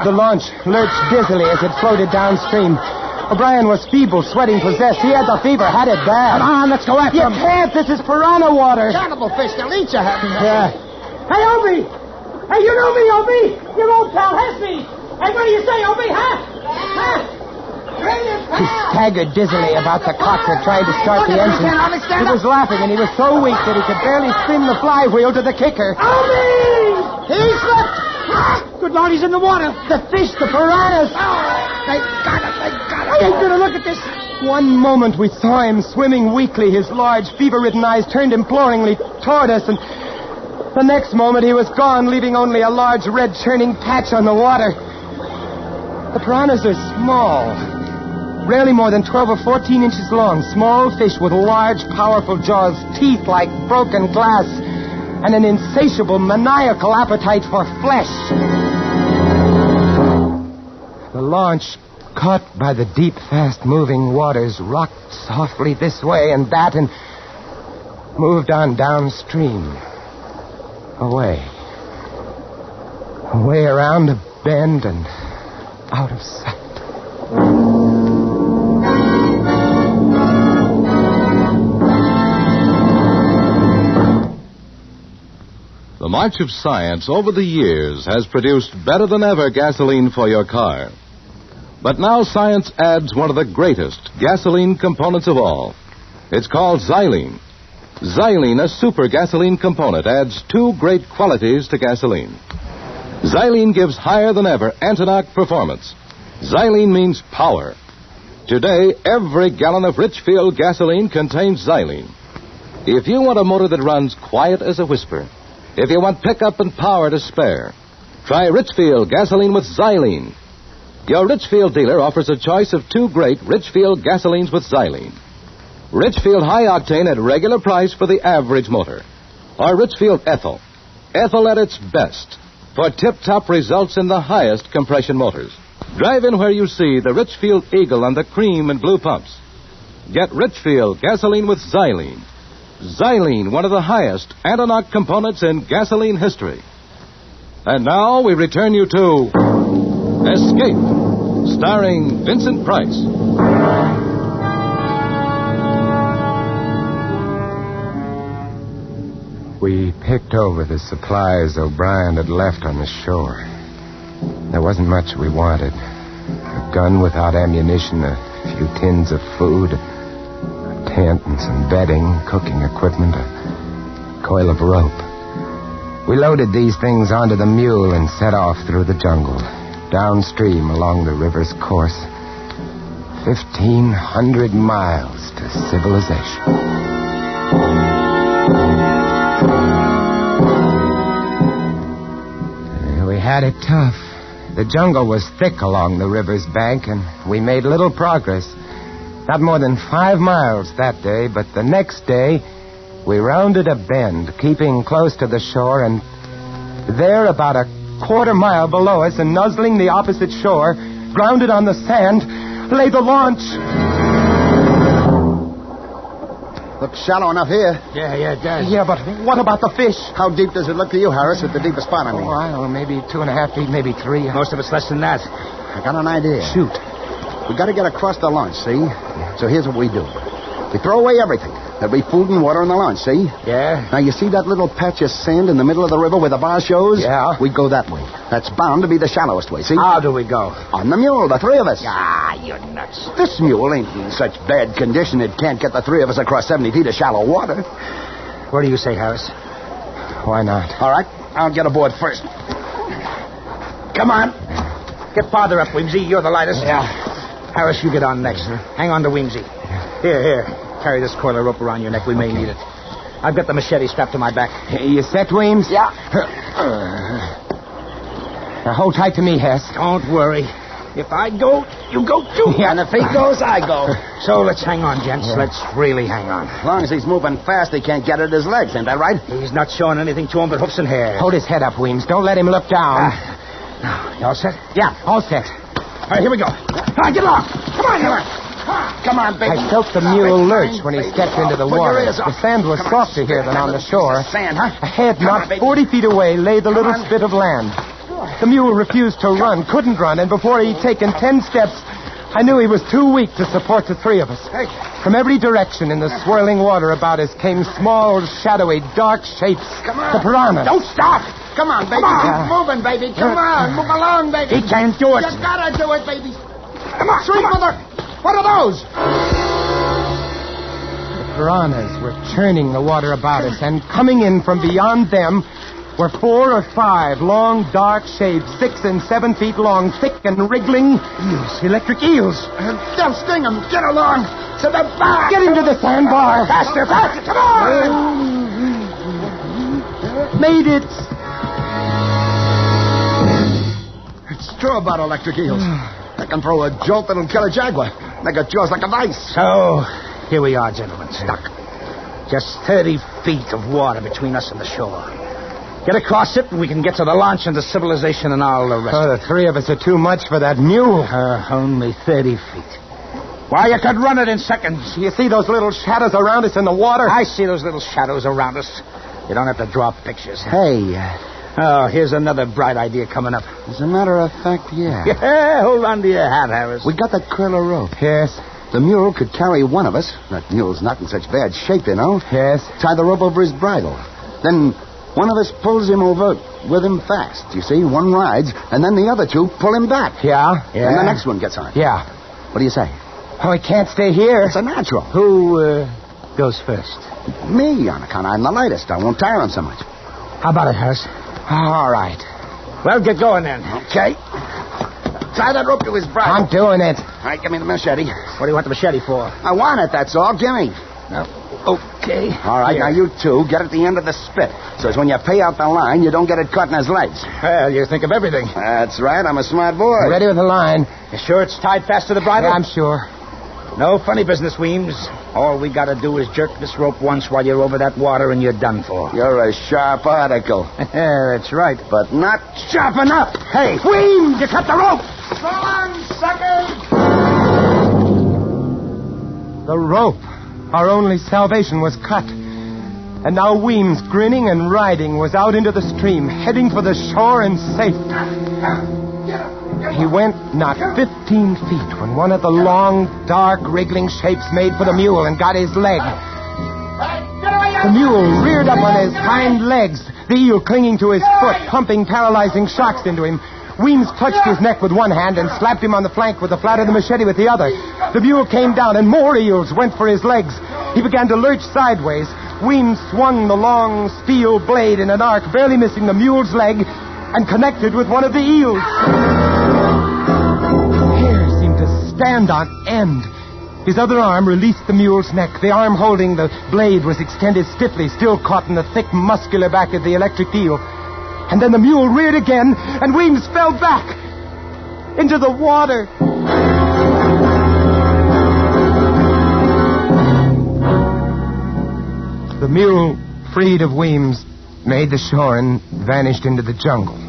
The launch lurched dizzily as it floated downstream. O'Brien was feeble, sweating, possessed. He had the fever, had it bad. Come on, let's go after him. You can't. This is piranha water. Cannibal fish, they'll eat you. Yeah. Hey, Obi! Hey, you know me, Obi! Your old pal Hesse! Hey, what do you say, Obi, huh? Huh? He staggered dizzily about the cockpit, trying to start the engine. He was laughing, and he was so weak that he could barely spin the flywheel to the kicker. Obi! He slipped! Good Lord, he's in the water. The fish, the piranhas. They got it. I ain't gonna look at this. One moment we saw him swimming weakly, his large, fever-ridden eyes turned imploringly toward us, and the next moment he was gone, leaving only a large red churning patch on the water. The piranhas are small, rarely more than 12 or 14 inches long, small fish with large, powerful jaws, teeth like broken glass, and an insatiable, maniacal appetite for flesh. The launch, caught by the deep, fast-moving waters, rocked softly this way and that and moved on downstream. Away. Away around a bend and out of sight. The march of science over the years has produced better than ever gasoline for your car. But now science adds one of the greatest gasoline components of all. It's called xylene. Xylene, a super gasoline component, adds two great qualities to gasoline. Xylene gives higher than ever anti-knock performance. Xylene means power. Today, every gallon of Richfield gasoline contains xylene. If you want a motor that runs quiet as a whisper, if you want pickup and power to spare, try Richfield gasoline with xylene. Your Richfield dealer offers a choice of two great Richfield gasolines with xylene. Richfield High Octane at regular price for the average motor. Or Richfield Ethyl. Ethyl at its best for tip-top results in the highest compression motors. Drive in where you see the Richfield Eagle on the cream and blue pumps. Get Richfield gasoline with xylene. Xylene, one of the highest anti-knock components in gasoline history. And now we return you to Escape, starring Vincent Price. We picked over the supplies O'Brien had left on the shore. There wasn't much we wanted. A gun without ammunition, a few tins of food, a tent and some bedding, cooking equipment, a coil of rope. We loaded these things onto the mule and set off through the jungle, downstream along the river's course. 1,500 miles to civilization. We had it tough. The jungle was thick along the river's bank, and we made little progress. Not more than 5 miles that day, but the next day, we rounded a bend, keeping close to the shore, and there, about a quarter mile below us and nuzzling the opposite shore, grounded on the sand, lay the launch. Looks shallow enough here. Yeah, it does. Yeah, but what about the fish? How deep does it look to you, Harris, at the deepest spot, I mean? Oh, I don't know, maybe 2.5 feet, maybe 3. Most of it's less than that. I got an idea. Shoot. We got to get across the launch, see? So here's what we do. We throw away everything. There'll be food and water on the launch, see? Yeah? Now, you see that little patch of sand in the middle of the river where the bar shows? Yeah. We go that way. That's bound to be the shallowest way, see? How do we go? On the mule, the 3 of us. Ah, you're nuts. This mule ain't in such bad condition it can't get the 3 of us across 70 feet of shallow water. What do you say, Harris? Why not? All right, I'll get aboard first. Come on. Get farther up, Weemsy. You're the lightest. Yeah. Harris, you get on next. Hang on to Weemsy. Here. Carry this coil of rope around your neck. We may need it. I've got the machete strapped to my back. You set, Weems? Yeah. Now hold tight to me, Hess. Don't worry. If I go, you go too. Yeah. And if he goes, I go. So let's hang on, gents. Yeah. Let's really hang on. As long as he's moving fast, he can't get at his legs. Ain't that right? He's not showing anything to him but hoofs and hair. Hold his head up, Weems. Don't let him look down. Now, you all set? Yeah, all set. All right, here we go. All right, get along. Come on, Come on, baby. I felt the mule lurch when he stepped into the water. The sand was softer here than on the shore. Sand, huh? Ahead, not 40 feet away, lay the little spit of land. The mule refused to run, couldn't run, and before he'd taken 10 steps, I knew he was too weak to support the 3 of us. From every direction in the swirling water about us came small, shadowy, dark shapes. Come on. The piranhas. Don't stop. Come on, baby. Keep moving, baby. Come on. Move along, baby. He can't do it. You gotta do it, baby. Come on. Sweet mother. What are those? The piranhas were churning the water about us, and coming in from beyond them were 4 or 5 long, dark shapes, 6 and 7 feet long, thick and wriggling eels, electric eels. They'll sting him. Get along to the bar. Get him to the sandbar. Faster. Come on. Made it. It's true about electric eels. I can throw a jolt that'll kill a jaguar. They got jaws like a vice. So, here we are, gentlemen, stuck. Just 30 feet of water between us and the shore. Get across it, and we can get to the launch and to civilization and all the rest. Oh, the 3 of us are too much for that mule. Only 30 feet. Why, you could run it in seconds. You see those little shadows around us in the water? I see those little shadows around us. You don't have to draw pictures. Hey. Oh, here's another bright idea coming up. As a matter of fact, yeah. Yeah, hold on to your hat, Harris. We got that curl of rope. Yes. The mule could carry one of us. That mule's not in such bad shape, you know. Yes. Tie the rope over his bridle. Then one of us pulls him over with him fast. You see, one rides, and then the other 2 pull him back. Yeah? And the next one gets on. Yeah. What do you say? Oh, he can't stay here. It's a natural. Who goes first? Me, on account I'm the lightest. I won't tire him so much. How about it, Harris? All right. Well, get going then. Okay. Tie that rope to his bridle. I'm doing it. All right, give me the machete. What do you want the machete for? I want it, that's all. Give me. No. Okay. All right, Here. now you 2 get at the end of the spit. So as when you pay out the line, you don't get it caught in his legs. Well, you think of everything. That's right. I'm a smart boy. Ready with the line. You sure it's tied fast to the bridle? Yeah, I'm sure. No funny business, Weems. All we got to do is jerk this rope once while you're over that water and you're done for. You're a sharp article. That's right. But not sharp enough. Hey, Weems, you cut the rope! So long, sucker! The rope. Our only salvation was cut. And now Weems, grinning and riding, was out into the stream, heading for the shore and safe. He went not 15 feet when one of the long, dark, wriggling shapes made for the mule and got his leg. The mule reared up on his hind legs, the eel clinging to his foot, pumping paralyzing shocks into him. Weems clutched his neck with one hand and slapped him on the flank with the flat of the machete with the other. The mule came down, and more eels went for his legs. He began to lurch sideways. Weems swung the long steel blade in an arc, barely missing the mule's leg, and connected with one of the eels. Hair seemed to stand on end. His other arm released the mule's neck. The arm holding the blade was extended stiffly, still caught in the thick, muscular back of the electric eel. And then the mule reared again, and Weems fell back into the water. The mule, freed of Weems, made the shore and vanished into the jungle.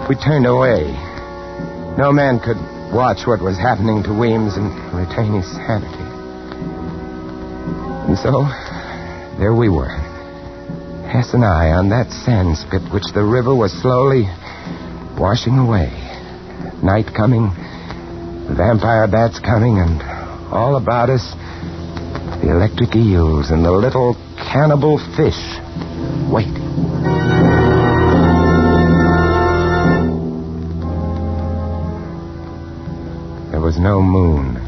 We turned away. No man could watch what was happening to Weems and retain his sanity. And so, there we were. Hess and I on that sand spit which the river was slowly washing away. Night coming, the vampire bats coming, and all about us, the electric eels and the little cannibal fish waiting. There was no moon.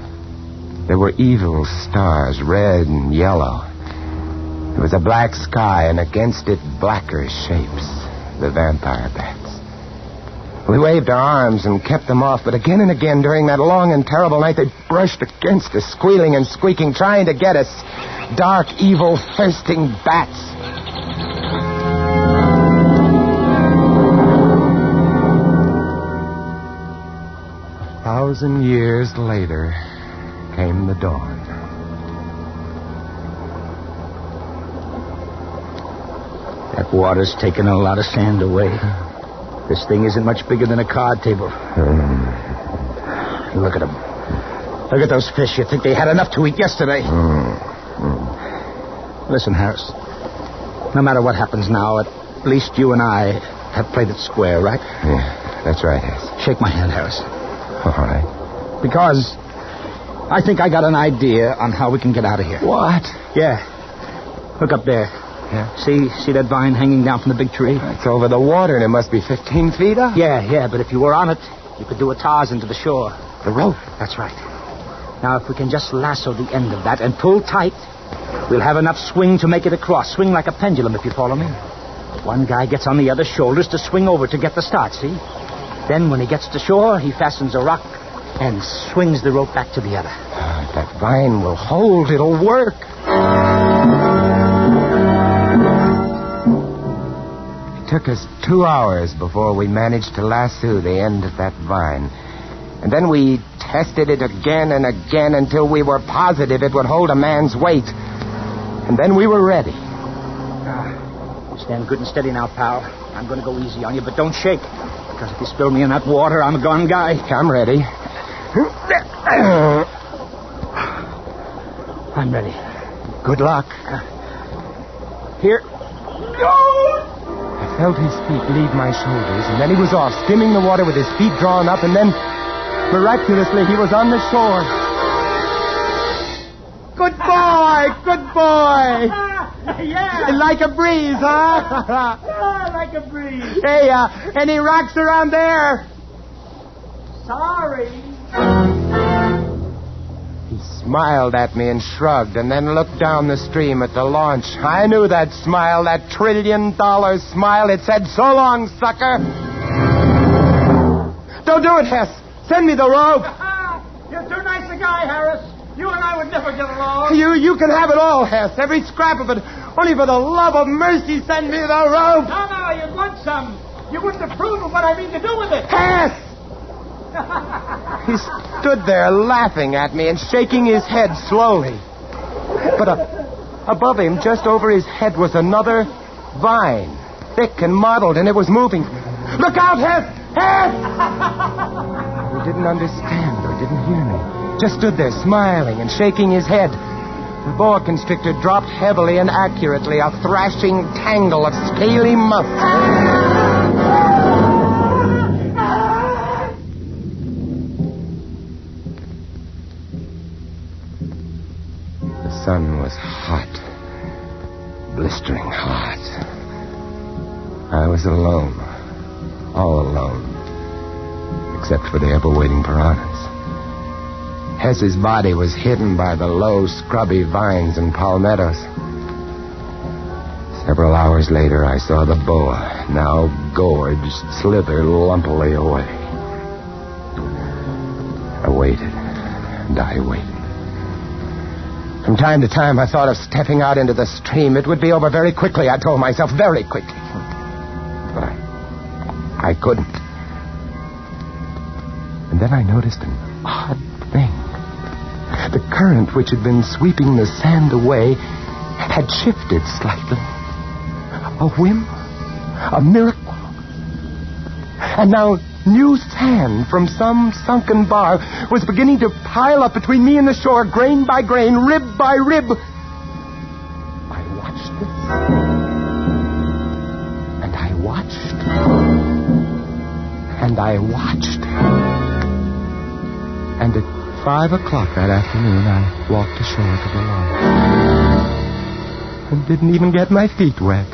There were evil stars, red and yellow. There was a black sky, and against it blacker shapes, the vampire bats. We waved our arms and kept them off, but again and again during that long and terrible night, they brushed against us, squealing and squeaking, trying to get us. Dark, evil, thirsting bats. A 1,000 years later came the dawn. That water's taken a lot of sand away. This thing isn't much bigger than a card table. Look at them. Look at those fish. You'd think they had enough to eat yesterday. Listen, Harris. No matter what happens now, at least you and I have played it square, right? Yeah, that's right, Hess. Shake my hand, Harris. All right. Because I think I got an idea on how we can get out of here. What? Yeah. Look up there. Yeah. See that vine hanging down from the big tree? It's over the water, and it must be 15 feet up. Yeah, but if you were on it, you could do a Tarzan to the shore. The rope? That's right. Now, if we can just lasso the end of that and pull tight, we'll have enough swing to make it across. Swing like a pendulum, if you follow me. One guy gets on the other's shoulders to swing over to get the start, see? Then, when he gets to shore, he fastens a rock and swings the rope back to the other. That vine will hold. It'll work. It took us 2 hours before we managed to lasso the end of that vine. And then we tested it again and again until we were positive it would hold a man's weight. And then we were ready. Stand good and steady now, pal. I'm going to go easy on you, but don't shake. Because if you spill me in that water, I'm a gone guy. I'm ready. I'm ready. Good luck. Here. I felt his feet leave my shoulders, and then he was off, skimming the water with his feet drawn up, and then, miraculously, he was on the shore. Good boy! Good boy! Yeah. Like a breeze, huh? Yeah, like a breeze. Hey, any rocks around there? Sorry. He smiled at me and shrugged, and then looked down the stream at the launch. I knew that smile, that $1 trillion smile. It said, "So long, sucker." Don't do it, Hess. Send me the rope. You're too nice a guy, Harris. You and I would never get along. You can have it all, Hess. Every scrap of it. Only for the love of mercy, send me the rope. No, you'd want some. You wouldn't approve of what I mean to do with it. Hess! He stood there laughing at me and shaking his head slowly. But above him, just over his head, was another vine, thick and mottled, and it was moving. Look out, Hess! Hess! He didn't understand or didn't hear me. Just stood there smiling and shaking his head. The boa constrictor dropped heavily and accurately, a thrashing tangle of scaly musk. The sun was hot, blistering hot. I was alone, all alone, except for the ever-waiting piranhas. Hess's body was hidden by the low, scrubby vines and palmettos. Several hours later, I saw the boa, now gorged, slither lumpily away. I waited, and I waited. From time to time, I thought of stepping out into the stream. It would be over very quickly, I told myself, very quickly. But I couldn't. And then I noticed an odd thing. The current which had been sweeping the sand away had shifted slightly. A whim, a miracle. And now new sand from some sunken bar was beginning to pile up between me and the shore, grain by grain, rib by rib. I watched this. And I watched. And I watched. And at 5 o'clock that afternoon, I walked ashore to the lawn. And didn't even get my feet wet.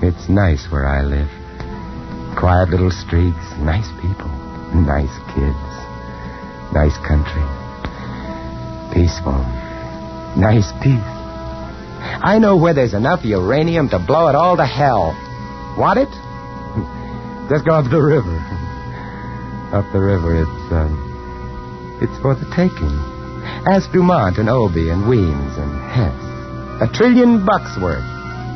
It's nice where I live. Quiet little streets, nice people, nice kids, nice country. Peaceful. Nice peace. I know where there's enough uranium to blow it all to hell. Want it? Just go up the river. Up the river, it's for the taking. Ask Dumont and Obie and Weems and Hess. $1 trillion worth.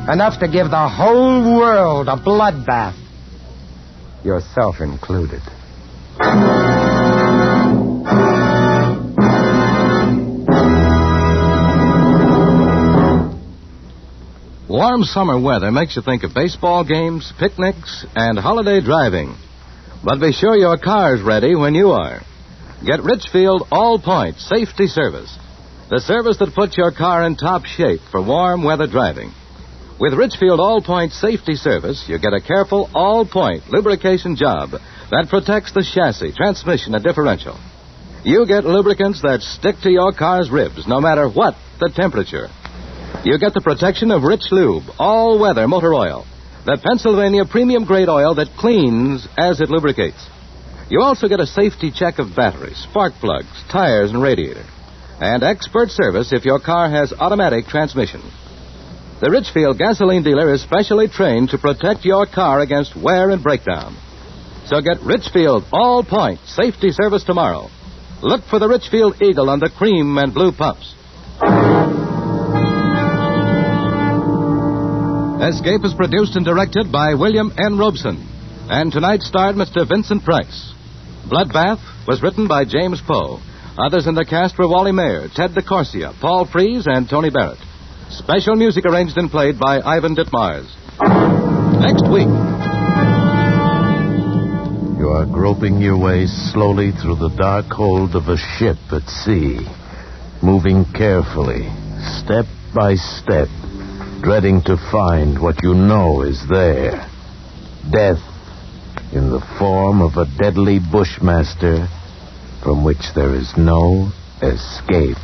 Enough to give the whole world a bloodbath. Yourself included. Warm summer weather makes you think of baseball games, picnics, and holiday driving. But be sure your car's ready when you are. Get Richfield All-Point Safety Service, the service that puts your car in top shape for warm weather driving. With Richfield All-Point Safety Service, you get a careful all-point lubrication job that protects the chassis, transmission, and differential. You get lubricants that stick to your car's ribs no matter what the temperature. You get the protection of Rich Lube, all-weather motor oil, the Pennsylvania premium-grade oil that cleans as it lubricates. You also get a safety check of batteries, spark plugs, tires, and radiator, and expert service if your car has automatic transmission. The Richfield gasoline dealer is specially trained to protect your car against wear and breakdown. So get Richfield All-Point Safety Service tomorrow. Look for the Richfield Eagle on the cream and blue pumps. Escape is produced and directed by William N. Robeson. And tonight starred Mr. Vincent Price. Bloodbath was written by James Poe. Others in the cast were Wally Mayer, Ted DeCorsia, Paul Frees, and Tony Barrett. Special music arranged and played by Ivan Ditmars. Next week. You are groping your way slowly through the dark hold of a ship at sea, moving carefully, step by step, dreading to find what you know is there. Death in the form of a deadly bushmaster from which there is no escape.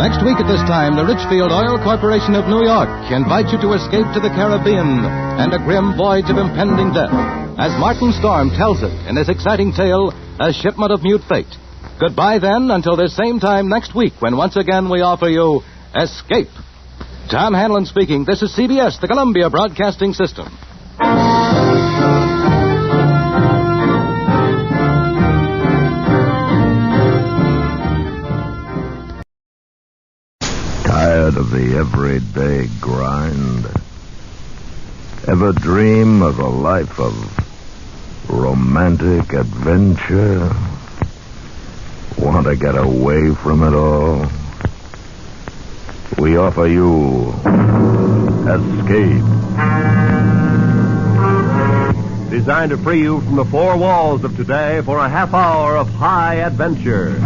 Next week at this time, the Richfield Oil Corporation of New York invites you to escape to the Caribbean and a grim voyage of impending death, as Martin Storm tells it in his exciting tale, A Shipment of Mute Fate. Goodbye, then, until this same time next week, when once again we offer you Escape. Tom Hanlon speaking. This is CBS, the Columbia Broadcasting System. Tired of the everyday grind? Ever dream of a life of romantic adventure? Want to get away from it all? We offer you Escape. Designed to free you from the four walls of today for a half hour of high adventure.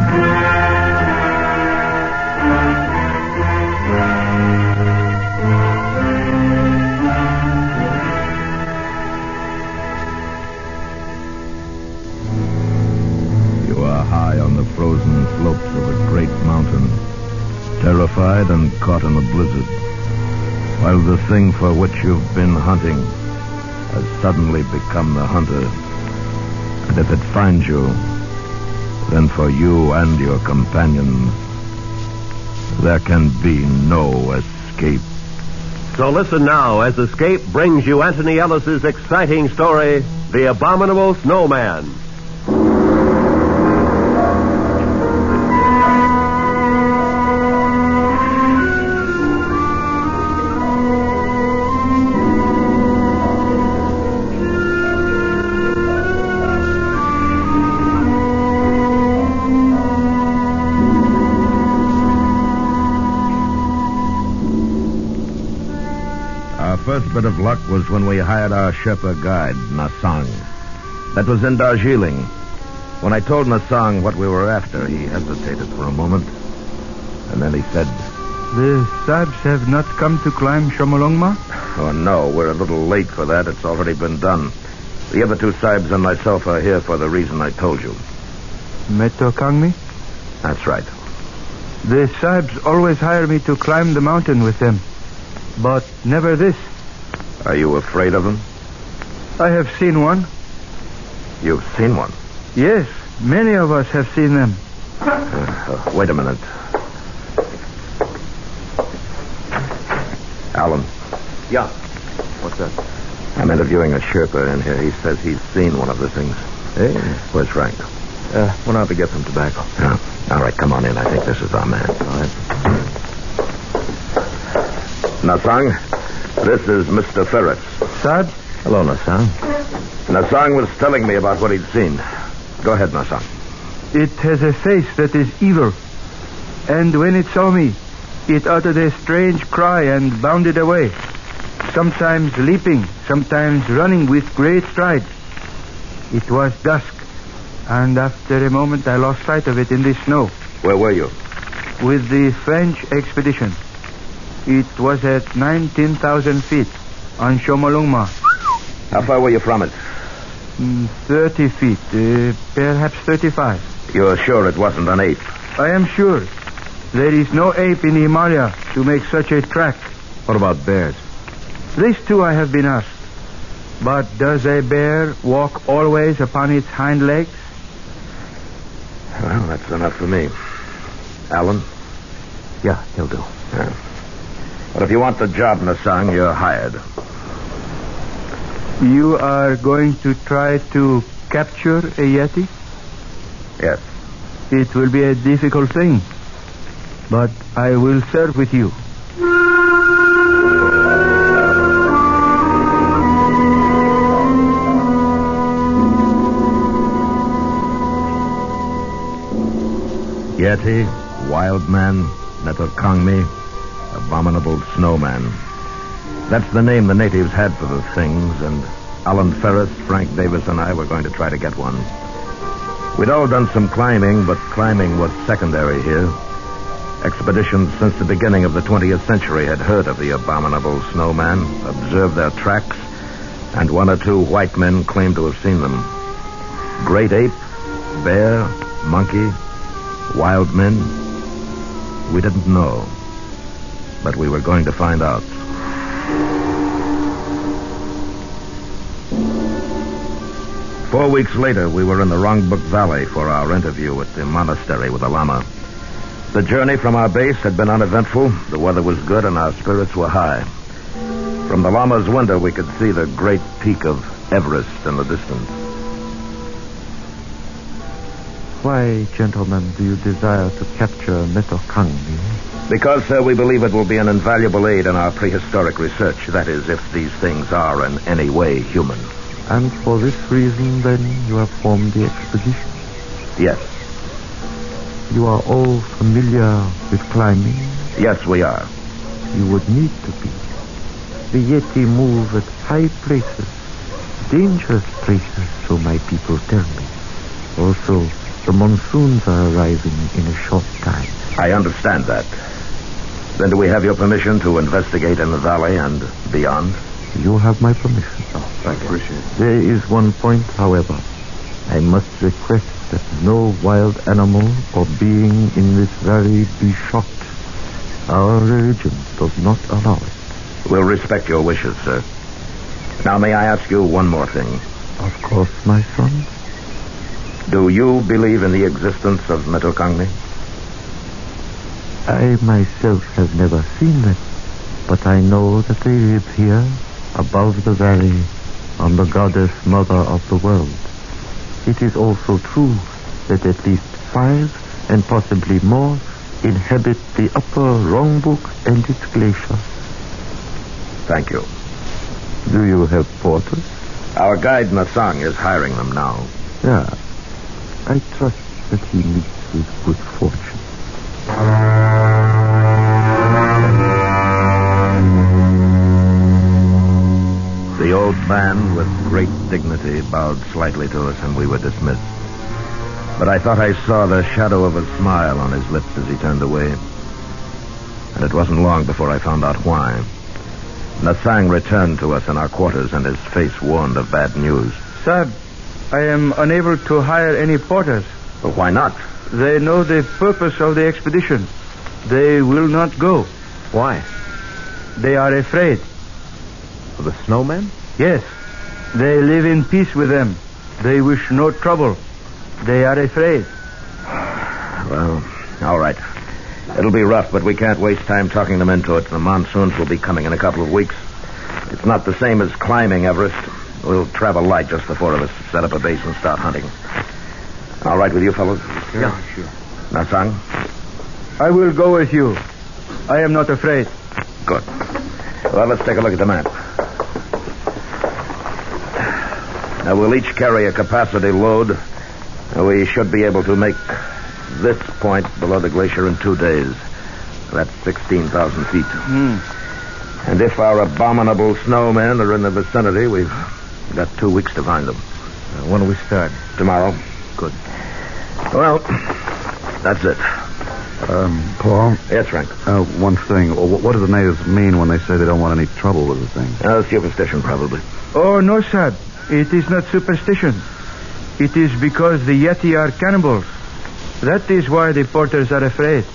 High on the frozen slopes of a great mountain, terrified and caught in a blizzard, while the thing for which you've been hunting has suddenly become the hunter. And if it finds you, then for you and your companions, there can be no escape. So listen now as Escape brings you Anthony Ellis's exciting story, The Abominable Snowman. bit of luck was when we hired our Sherpa guide, Nasang. That was in Darjeeling. When I told Nasang what we were after, he hesitated for a moment. And then he said, The Sabs have not come to climb Shomolungma? Oh, no, we're a little late for that. It's already been done. The other two Sahibs and myself are here for the reason I told you. Metokangmi? That's right. The Sahibs always hire me to climb the mountain with them. But never this. Are you afraid of them? I have seen one. You've seen one? Yes, many of us have seen them. Wait a minute. Alan. Yeah. What's that? I'm interviewing a Sherpa in here. He says he's seen one of the things. Hey, where's Frank? Went out to get some tobacco. Yeah. All right, come on in. I think this is our man. All right. Nasang, this is Mr. Ferris. Sad? Hello, Nasang. Nasang was telling me about what he'd seen. Go ahead, Nasang. It has a face that is evil. And when it saw me, it uttered a strange cry and bounded away. Sometimes leaping, sometimes running with great strides. It was dusk, and after a moment I lost sight of it in the snow. Where were you? With the French expedition. It was at 19,000 feet on Shomolungma. How far were you from it? 30 feet, perhaps 35. You're sure it wasn't an ape? I am sure. There is no ape in Himalaya to make such a track. What about bears? This too I have been asked. But does a bear walk always upon its hind legs? Well, that's enough for me. Alan? Yeah, he'll do. Yeah. But if you want the job, Nasang, you're hired. You are going to try to capture a Yeti? Yes. It will be a difficult thing, but I will serve with you. Yeti, wild man, Netokangmi, abominable snowman. That's the name the natives had for the things, and Alan Ferris, Frank Davis, and I were going to try to get one. We'd all done some climbing, but climbing was secondary here. Expeditions since the beginning of the 20th century had heard of the abominable snowman, observed their tracks, and one or two white men claimed to have seen them. Great ape, bear, monkey, wild men, we didn't know. But we were going to find out. Four weeks later, we were in the Rongbuk Valley for our interview at the monastery with the Lama. The journey from our base had been uneventful, the weather was good, and our spirits were high. From the Lama's window, we could see the great peak of Everest in the distance. Why, gentlemen, do you desire to capture Metokangmi? Because, sir, we believe it will be an invaluable aid in our prehistoric research. That is, if these things are in any way human. And for this reason, then, you have formed the expedition? Yes. You are all familiar with climbing? Yes, we are. You would need to be. The Yeti move at high places, dangerous places, so my people tell me. Also, the monsoons are arriving in a short time. I understand that. Then do we have your permission to investigate in the valley and beyond? You have my permission. Oh, thank you. Appreciate it. There is one point, however. I must request that no wild animal or being in this valley be shot. Our religion does not allow it. We'll respect your wishes, sir. Now, may I ask you one more thing? Of course, my son. Do you believe in the existence of Metokangmi? I myself have never seen them, but I know that they live here, above the valley, on the goddess mother of the world. It is also true that at least 5, and possibly more, inhabit the upper Rongbuk and its glacier. Thank you. Do you have porters? Our guide Nasang is hiring them now. Yeah. I trust that he meets with good fortune. band, with great dignity, bowed slightly to us, and we were dismissed. But I thought I saw the shadow of a smile on his lips as he turned away. And it wasn't long before I found out why. Nasang returned to us in our quarters, and his face warned of bad news. Sir, I am unable to hire any porters. Well, why not? They know the purpose of the expedition. They will not go. Why? They are afraid. Of the snowmen? Yes. They live in peace with them. They wish no trouble. They are afraid. Well, all right. It'll be rough, but we can't waste time talking them into it. The monsoons will be coming in a couple of weeks. It's not the same as climbing Everest. We'll travel light, just the four of us, set up a base and start hunting. All right with you, fellows? Sure. Yeah, sure. Nasang? I will go with you. I am not afraid. Good. Well, let's take a look at the map. Now, we'll each carry a capacity load. We should be able to make this point below the glacier in 2 days. That's 16,000 feet. And if our abominable snowmen are in the vicinity, we've got 2 weeks to find them. When do we start? Tomorrow. Good. Well, that's it. Paul? Yes, Frank? One thing. What do the natives mean when they say they don't want any trouble with the thing? Superstition, probably. Oh, no, sir. It is not superstition. It is because the Yeti are cannibals. That is why the porters are afraid.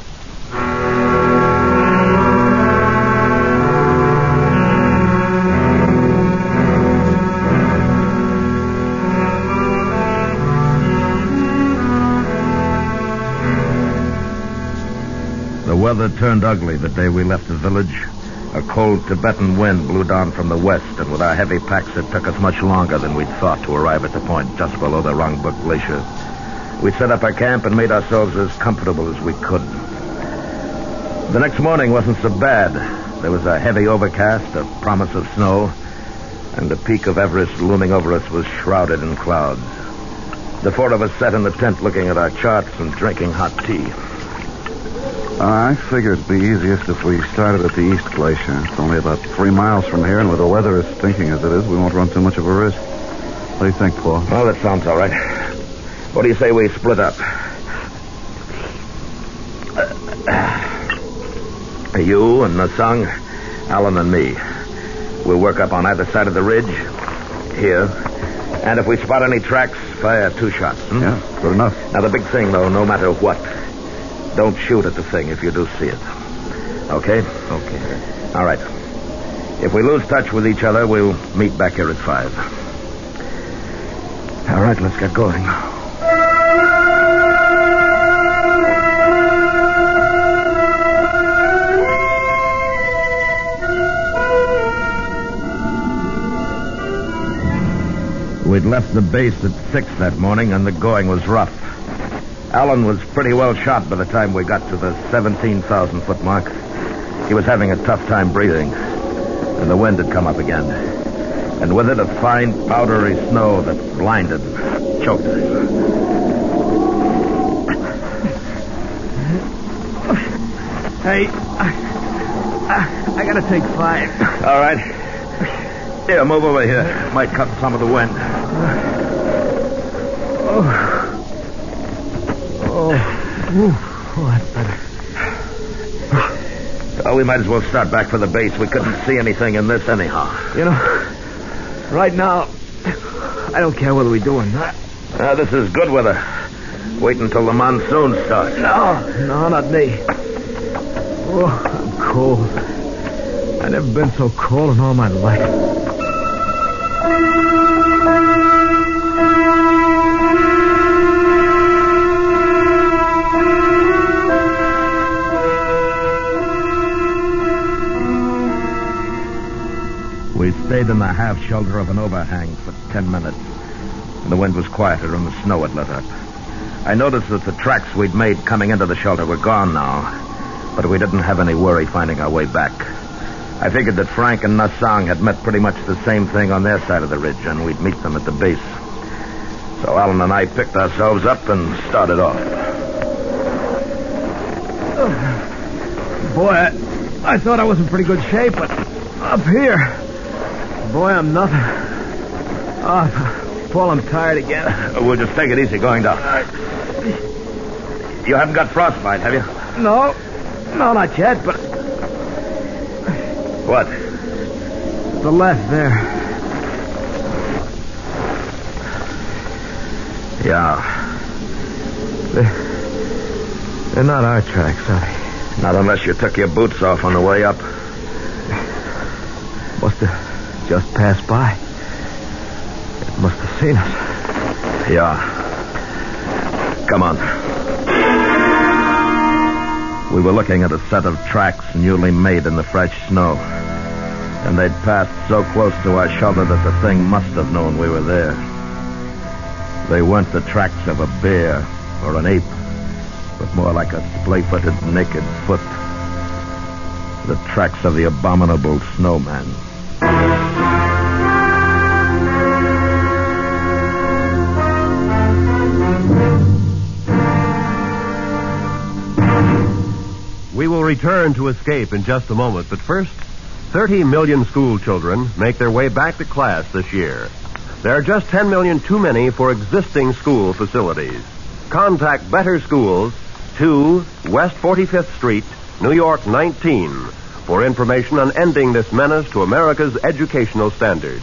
The weather turned ugly the day we left the village. A cold Tibetan wind blew down from the west, and with our heavy packs, it took us much longer than we'd thought to arrive at the point just below the Rongbuk Glacier. We set up our camp and made ourselves as comfortable as we could. The next morning wasn't so bad. There was a heavy overcast, a promise of snow, and the peak of Everest looming over us was shrouded in clouds. The four of us sat in the tent looking at our charts and drinking hot tea. I figure it'd be easiest if we started at the East Glacier. It's only about 3 miles from here, and with the weather as stinking as it is, we won't run too much of a risk. What do you think, Paul? Well, that sounds all right. What do you say we split up? You and Nasang, Alan and me. We'll work up on either side of the ridge, here. And if we spot any tracks, fire 2 shots. Yeah, good enough. Now, the big thing, though, no matter what, don't shoot at the thing if you do see it. Okay? Okay. All right. If we lose touch with each other, we'll meet back here at 5. All right, let's get going. We'd left the base at 6 that morning, and the going was rough. Alan was pretty well shot by the time we got to the 17,000-foot mark. He was having a tough time breathing, and the wind had come up again. And with it, a fine, powdery snow that blinded, choked us. Hey, I gotta take 5. All right. Here, move over here. Might cut some of the wind. That's better. Oh, we might as well start back for the base. We couldn't see anything in this anyhow. You know, right now, I don't care whether we do or not. This is good weather. Wait until the monsoon starts. No, not me. Oh, I'm cold. I've never been so cold in all my life. We stayed in the half shelter of an overhang for 10 minutes. And the wind was quieter and the snow had let up. I noticed that the tracks we'd made coming into the shelter were gone now, but we didn't have any worry finding our way back. I figured that Frank and Nasang had met pretty much the same thing on their side of the ridge, and we'd meet them at the base. So Alan and I picked ourselves up and started off. Boy, I thought I was in pretty good shape, but up here, boy, I'm nothing. Oh, Paul, I'm tired again. We'll just take it easy going down. You haven't got frostbite, have you? No, not yet, but... What? The left there. Yeah. They're not our tracks, are they? Not unless you took your boots off on the way up. Must have just passed by. It must have seen us. Yeah. Come on. We were looking at a set of tracks newly made in the fresh snow. And they'd passed so close to our shoulder that the thing must have known we were there. They weren't the tracks of a bear or an ape, but more like a splay-footed naked foot. The tracks of the abominable snowman. We will return to Escape in just a moment, but first, 30 million school children make their way back to class this year. There are just 10 million too many for existing school facilities. Contact Better Schools, 2 West 45th Street, New York 19, for information on ending this menace to America's educational standards.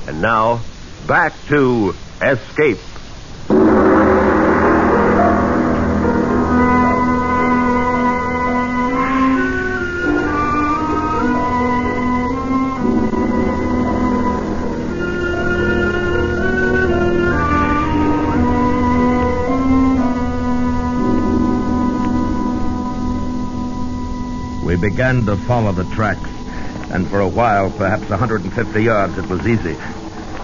And now, back to Escape. We began to follow the tracks, and for a while, perhaps 150 yards, it was easy.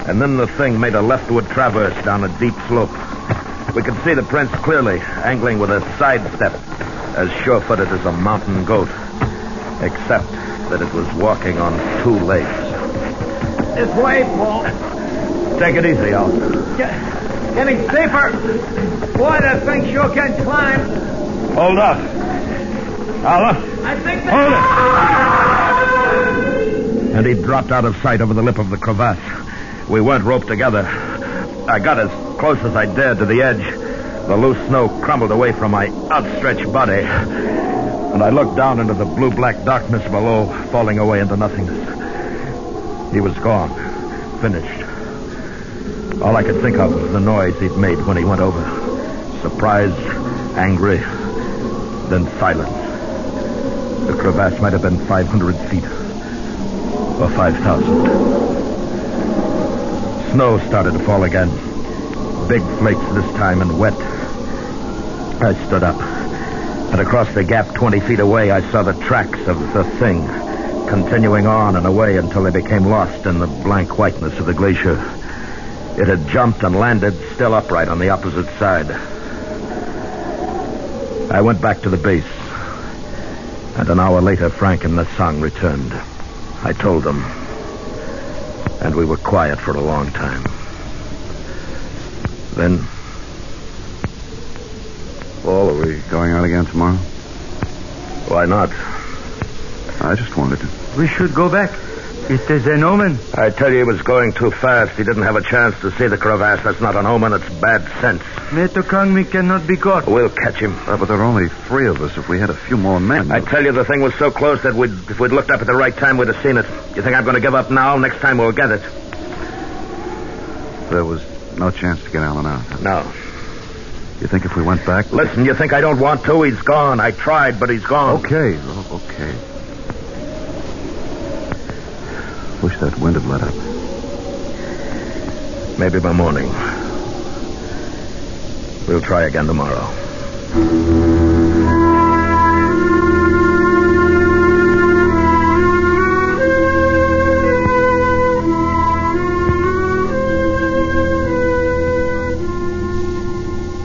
And then the thing made a leftward traverse down a deep slope. We could see the prints clearly, angling with a sidestep, as sure-footed as a mountain goat, except that it was walking on 2 legs. This way, Paul. Take it easy, Al. Getting safer. Boy, that thing sure can climb. Hold up. Al, I think hold it! And he dropped out of sight over the lip of the crevasse. We weren't roped together. I got as close as I dared to the edge. The loose snow crumbled away from my outstretched body. And I looked down into the blue-black darkness below, falling away into nothingness. He was gone. Finished. All I could think of was the noise he'd made when he went over. Surprised, angry, then silence. The crevasse might have been 500 feet. Or 5,000. Snow started to fall again. Big flakes this time and wet. I stood up. And across the gap 20 feet away, I saw the tracks of the thing, continuing on and away until they became lost in the blank whiteness of the glacier. It had jumped and landed still upright on the opposite side. I went back to the base. And an hour later, Frank and Nassang returned. I told them. And we were quiet for a long time. Then... Paul, are we going out again tomorrow? Why not? I just wanted to. We should go back. It is an omen. I tell you, he was going too fast. He didn't have a chance to see the crevasse. That's not an omen, it's bad sense. Metokangmi cannot be caught. We'll catch him. But there are only 3 of us. If we had a few more men... I tell you, the thing was so close that if we'd looked up at the right time, we'd have seen it. You think I'm going to give up now? Next time we'll get it. There was no chance to get Alan out. No. You think if we went back... Listen, you think I don't want to? He's gone. I tried, but he's gone. Okay. Wish that wind had let up. Maybe by morning. We'll try again tomorrow.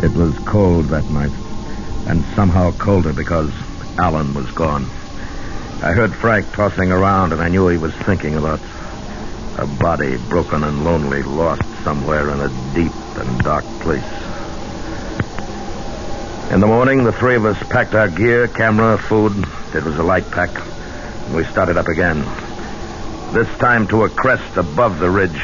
It was cold that night, and somehow colder because Alan was gone. I heard Frank tossing around, and I knew he was thinking about a body broken and lonely, lost somewhere in a deep and dark place. In the morning, the 3 of us packed our gear, camera, food. It was a light pack. And we started up again. This time to a crest above the ridge.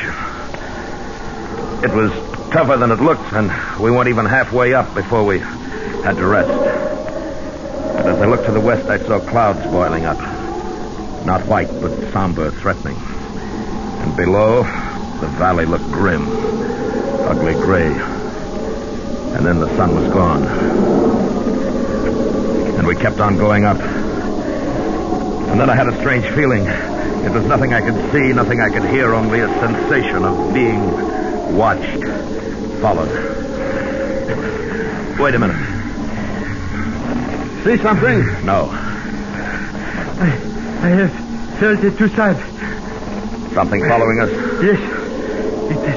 It was tougher than it looked, and we weren't even halfway up before we had to rest. But as I looked to the west, I saw clouds boiling up. Not white, but somber, threatening. And below, the valley looked grim, ugly gray. And then the sun was gone. And we kept on going up. And then I had a strange feeling. It was nothing I could see, nothing I could hear, only a sensation of being watched, followed. Wait a minute. See something? No. I have felt it 2 sides. Something following us? Yes. It is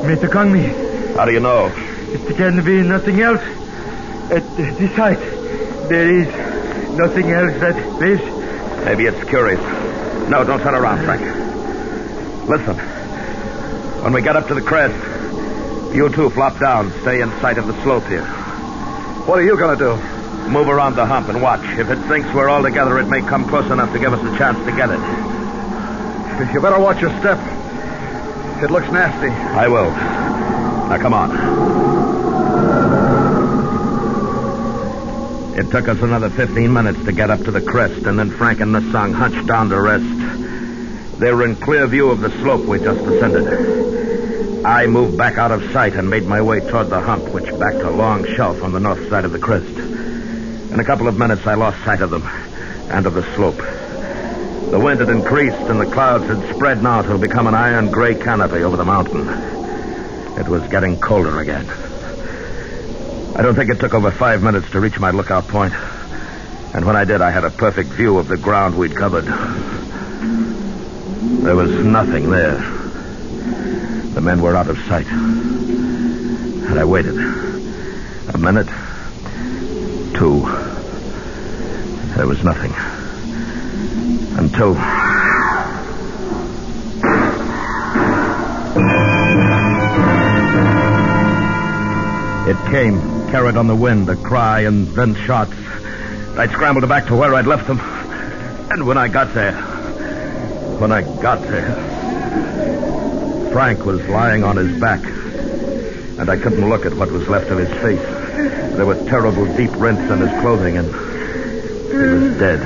Metacogni. How do you know? It can be nothing else. At this height, there is nothing else that lives. Maybe it's curious. No, don't turn around, Frank. Listen. When we get up to the crest, you two flop down. Stay in sight of the slope here. What are you going to do? Move around the hump and watch. If it thinks we're all together, it may come close enough to give us a chance to get it. You better watch your step. It looks nasty. I will. Now, come on. It took us another 15 minutes to get up to the crest, and then Frank and Nasang hunched down to rest. They were in clear view of the slope we just ascended. I moved back out of sight and made my way toward the hump, which backed a long shelf on the north side of the crest. In a couple of minutes, I lost sight of them and of the slope. The wind had increased, and the clouds had spread now to become an iron gray canopy over the mountain. It was getting colder again. I don't think it took over 5 minutes to reach my lookout point. And when I did, I had a perfect view of the ground we'd covered. There was nothing there. The men were out of sight. And I waited. A minute. 2. There was nothing. Until... It came, carried on the wind, a cry and then shots. I scrambled back to where I'd left them. And when I got there... Frank was lying on his back. And I couldn't look at what was left of his face. There were terrible deep rents in his clothing, and he was dead.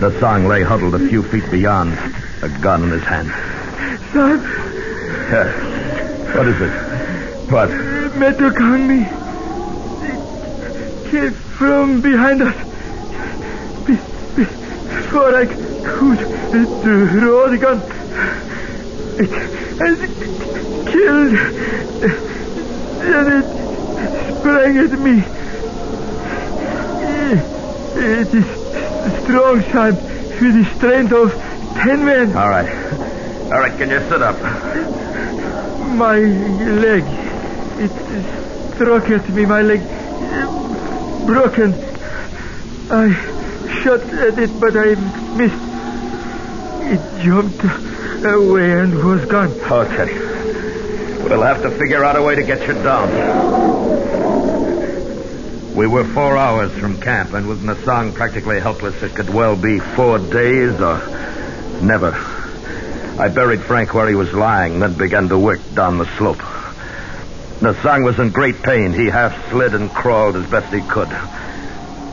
The song lay huddled a few feet beyond, a gun in his hand. Son? What is it? What? Metacogni came from behind us. Before I could draw the gun, it killed, and it sprang at me. It is strong, son, with the strength of 10 men. All right, can you sit up? My leg, it struck at me, my leg broken. I shot at it, but I missed. It jumped away and was gone. Okay. We'll have to figure out a way to get you down. We were 4 hours from camp, and with Nasang practically helpless, it could well be 4 days or never. I buried Frank where he was lying, then began to work down the slope. Nasang was in great pain. He half slid and crawled as best he could.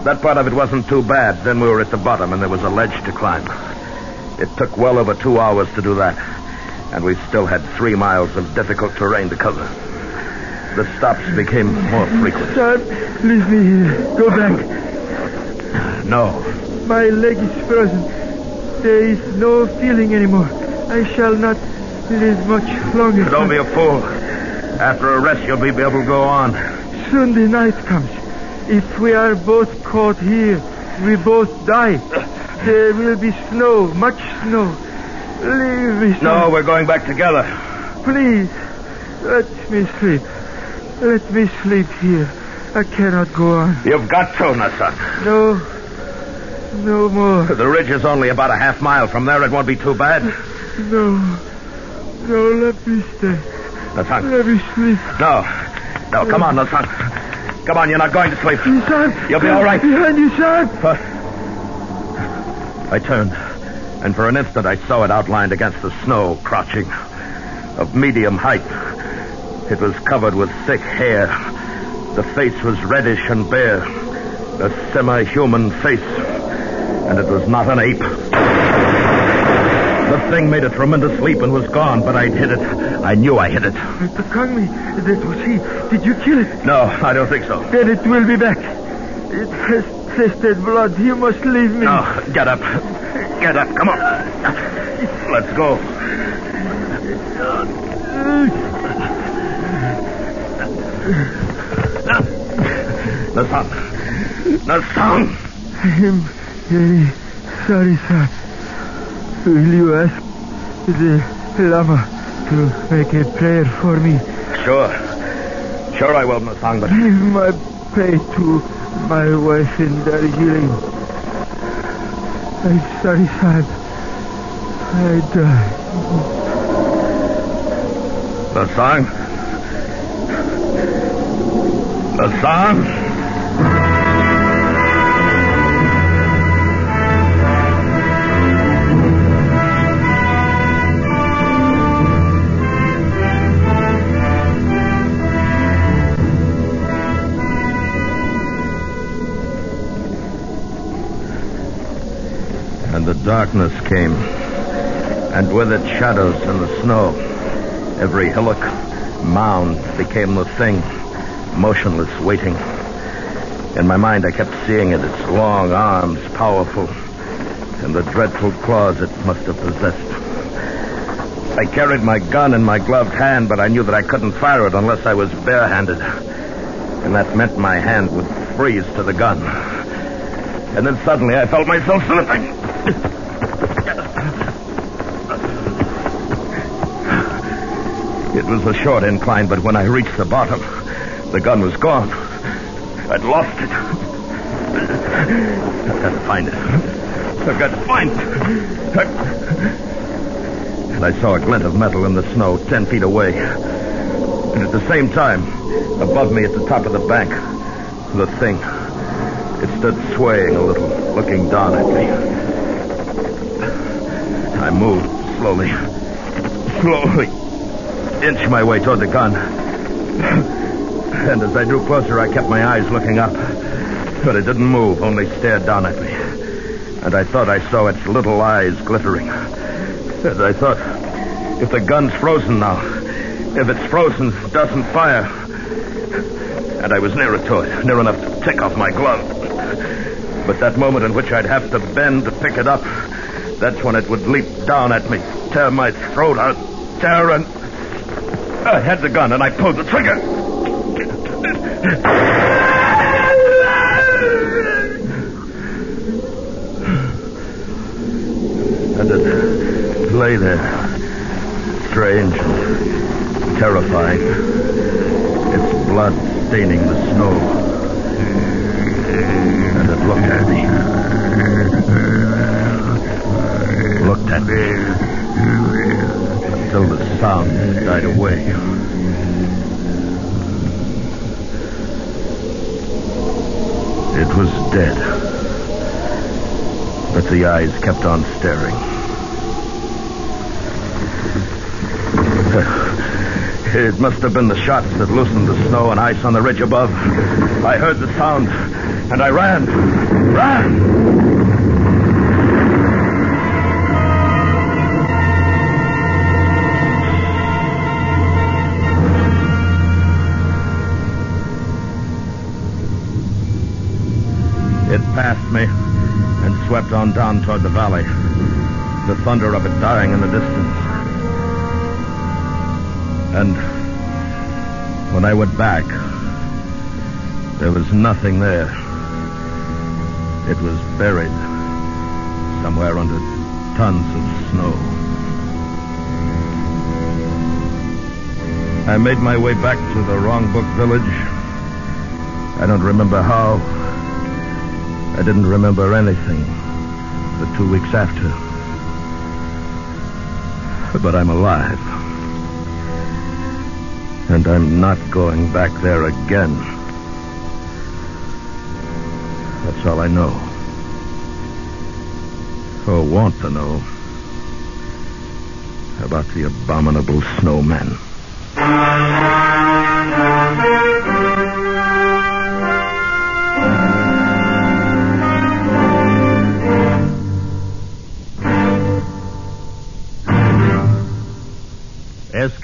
That part of it wasn't too bad. Then we were at the bottom, and there was a ledge to climb. It took well over 2 hours to do that, and we still had 3 miles of difficult terrain to cover. The stops became more frequent. Son, leave me here. Go back. No. My leg is frozen. There is no feeling anymore. I shall not live much longer. Don't be a fool. After a rest, you'll be able to go on. Soon the night comes. If we are both caught here, we both die. There will be snow, much snow. Leave me, son. No, we're going back together. Please, let me sleep. Let me sleep here. I cannot go on. You've got to, Nasang. No more. The ridge is only about a half mile from there. It won't be too bad. No, let me stay. Nasang. Let me sleep. No, come on, Nasang. Come on, you're not going to sleep. Son. You'll be all right. Behind you, son. I turned, and for an instant I saw it outlined against the snow, crouching, of medium height, It was covered with thick hair. The face was reddish and bare, a semi-human face, and it was not an ape. The thing made a tremendous leap and was gone, but I'd hit it. I knew I hit it. Mr. Conley, that was he. Did you kill it? No, I don't think so. Then it will be back. It has tasted blood. You must leave me. No, get up. Get up. Come on. Let's go. The sun. I am very sorry, sir. Will you ask the Lama to make a prayer for me? Sure I will, Masang, but... Give my pay to my wife in Darjeeling. I'm sorry, Sahib. I die. Masang? And the darkness came, and with it shadows and the snow. Every hillock, mound became the thing, motionless, waiting. In my mind, I kept seeing it, its long arms, powerful, and the dreadful claws it must have possessed. I carried my gun in my gloved hand, but I knew that I couldn't fire it unless I was barehanded. And that meant my hand would freeze to the gun. And then suddenly I felt myself slipping. It was a short incline, but when I reached the bottom, the gun was gone. I'd lost it. I've got to find it. I've got to find it. And I saw a glint of metal in the snow 10 feet away. And at the same time, above me at the top of the bank, the thing. It stood swaying a little, looking down at me. I moved slowly, inched my way toward the gun. And as I drew closer, I kept my eyes looking up. But it didn't move, only stared down at me. And I thought I saw its little eyes glittering. And I thought, if the gun's frozen now, if it's frozen, it doesn't fire. And I was nearer to it, near enough to take off my glove. But that moment in which I'd have to bend to pick it up, that's when it would leap down at me, tear my throat out, tear, and... I had the gun, and I pulled the trigger. And it lay there, strange and terrifying, its blood staining the snow. And it looked at me. Looked at me. Until the sound died away. It was dead. But the eyes kept on staring. It must have been the shots that loosened the snow and ice on the ridge above. I heard the sound, and I ran. It passed me and swept on down toward the valley, the thunder of it dying in the distance. And when I went back, there was nothing there. It was buried somewhere under tons of snow. I made my way back to the Wrongbook village. I don't remember how. I didn't remember anything the 2 weeks after. But I'm alive. And I'm not going back there again. That's all I know. Or want to know about the abominable snowman.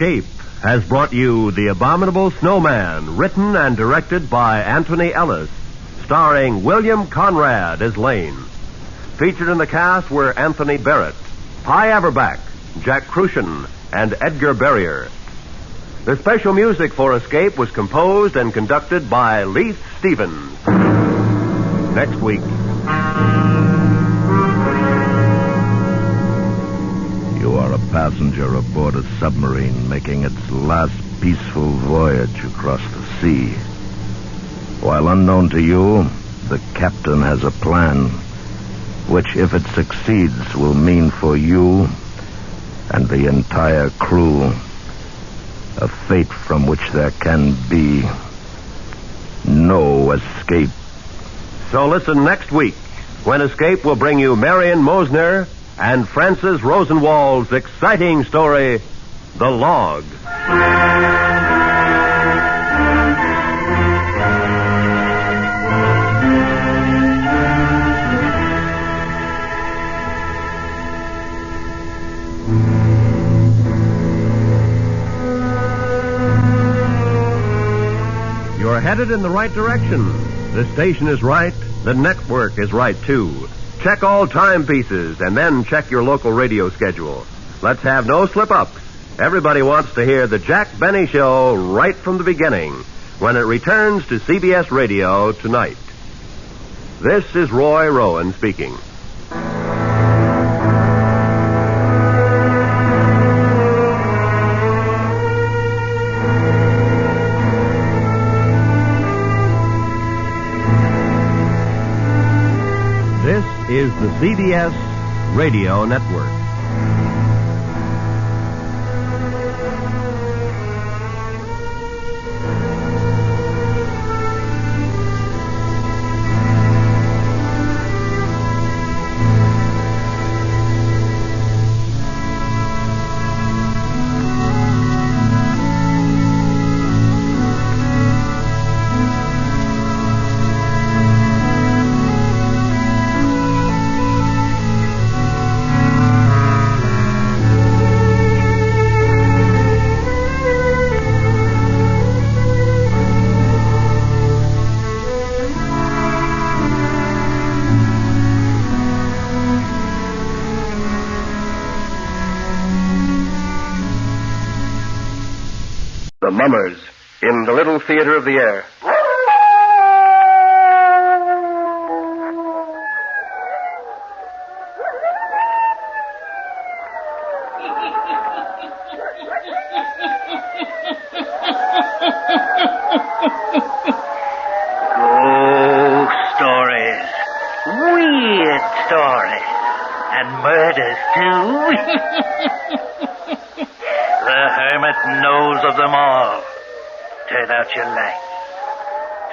Escape has brought you The Abominable Snowman, written and directed by Anthony Ellis, starring William Conrad as Lane. Featured in the cast were Anthony Barrett, Pye Averback, Jack Crucian, and Edgar Barrier. The special music for Escape was composed and conducted by Leith Stevens. Next week. You are a passenger aboard a submarine making its last peaceful voyage across the sea. While unknown to you, the captain has a plan, which, if it succeeds, will mean for you and the entire crew a fate from which there can be no escape. So listen next week, when Escape will bring you Marion Mosner and Francis Rosenwald's exciting story, The Log. You're headed in the right direction. The station is right. The network is right, too. Check all timepieces and then check your local radio schedule. Let's have no slip-ups. Everybody wants to hear the Jack Benny Show right from the beginning when it returns to CBS Radio tonight. This is Roy Rowan speaking. This is the CBS Radio Network. The Mummers in the Little Theater of the Air. Ghost stories. Weird stories. And murders, too. The hermit knows of them all. Turn out your lights.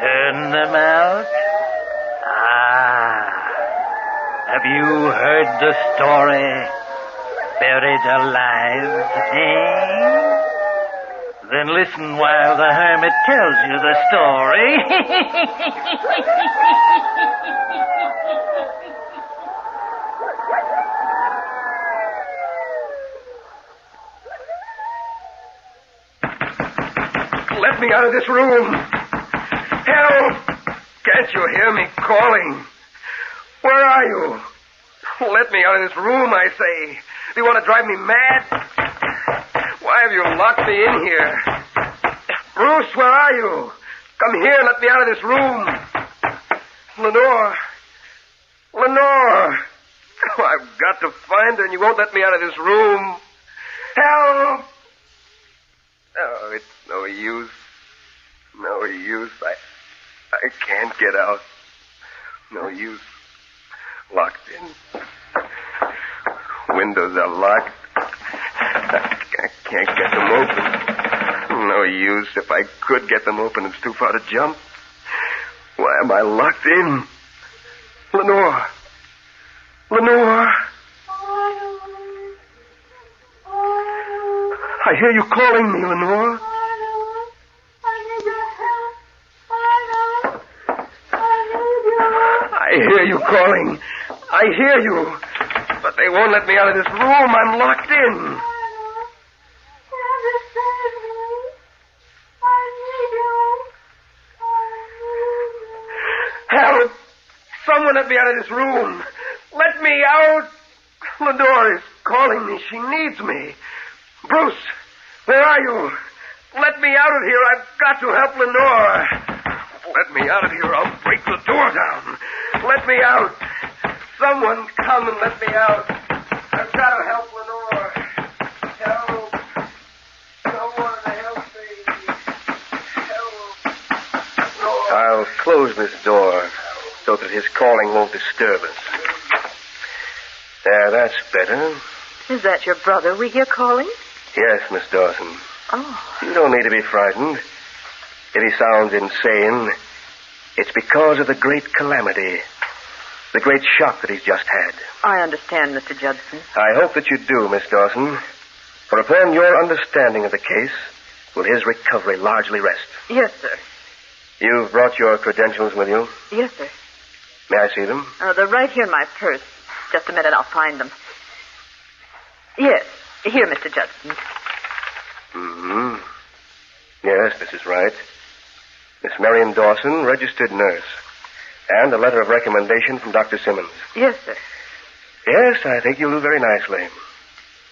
Turn them out. Have you heard the story? Buried alive, eh? Then listen while the hermit tells you the story. Let me out of this room. Help! Can't you hear me calling? Where are you? Let me out of this room, I say. Do you want to drive me mad? Why have you locked me in here? Bruce, where are you? Come here and let me out of this room. Lenore. Lenore. Oh, I've got to find her and you won't let me out of this room. Help! Oh, it's no use. No use. I can't get out. No use. Locked in. Windows are locked. I can't get them open. No use. If I could get them open, it's too far to jump. Why am I locked in? Lenore. Lenore. I hear you calling me, Lenore. I hear you calling. I hear you. But they won't let me out of this room. I'm locked in. Someone let me out of this room. Let me out. Lenore is calling me. She needs me. Bruce, where are you? Let me out of here. I've got to help Lenore. Let me out of here. I'll break the door down. Let me out. Someone come and let me out. I've got to help Lenore. Help. Someone help me. Help. No. I'll close this door so that his calling won't disturb us. There, that's better. Is that your brother we hear calling? Yes, Miss Dawson. Oh. You don't need to be frightened. If he sounds insane, it's because of the great calamity, the great shock that he's just had. I understand, Mr. Judson. I hope that you do, Miss Dawson. For upon your understanding of the case will his recovery largely rest. Yes, sir. You've brought your credentials with you? Yes, sir. May I see them? They're right here in my purse. Just a minute, I'll find them. Yes, here, Mr. Judson. Mm-hmm. Yes, this is right. Miss Marion Dawson, registered nurse. And a letter of recommendation from Dr. Simmons. Yes, sir. Yes, I think you'll do very nicely.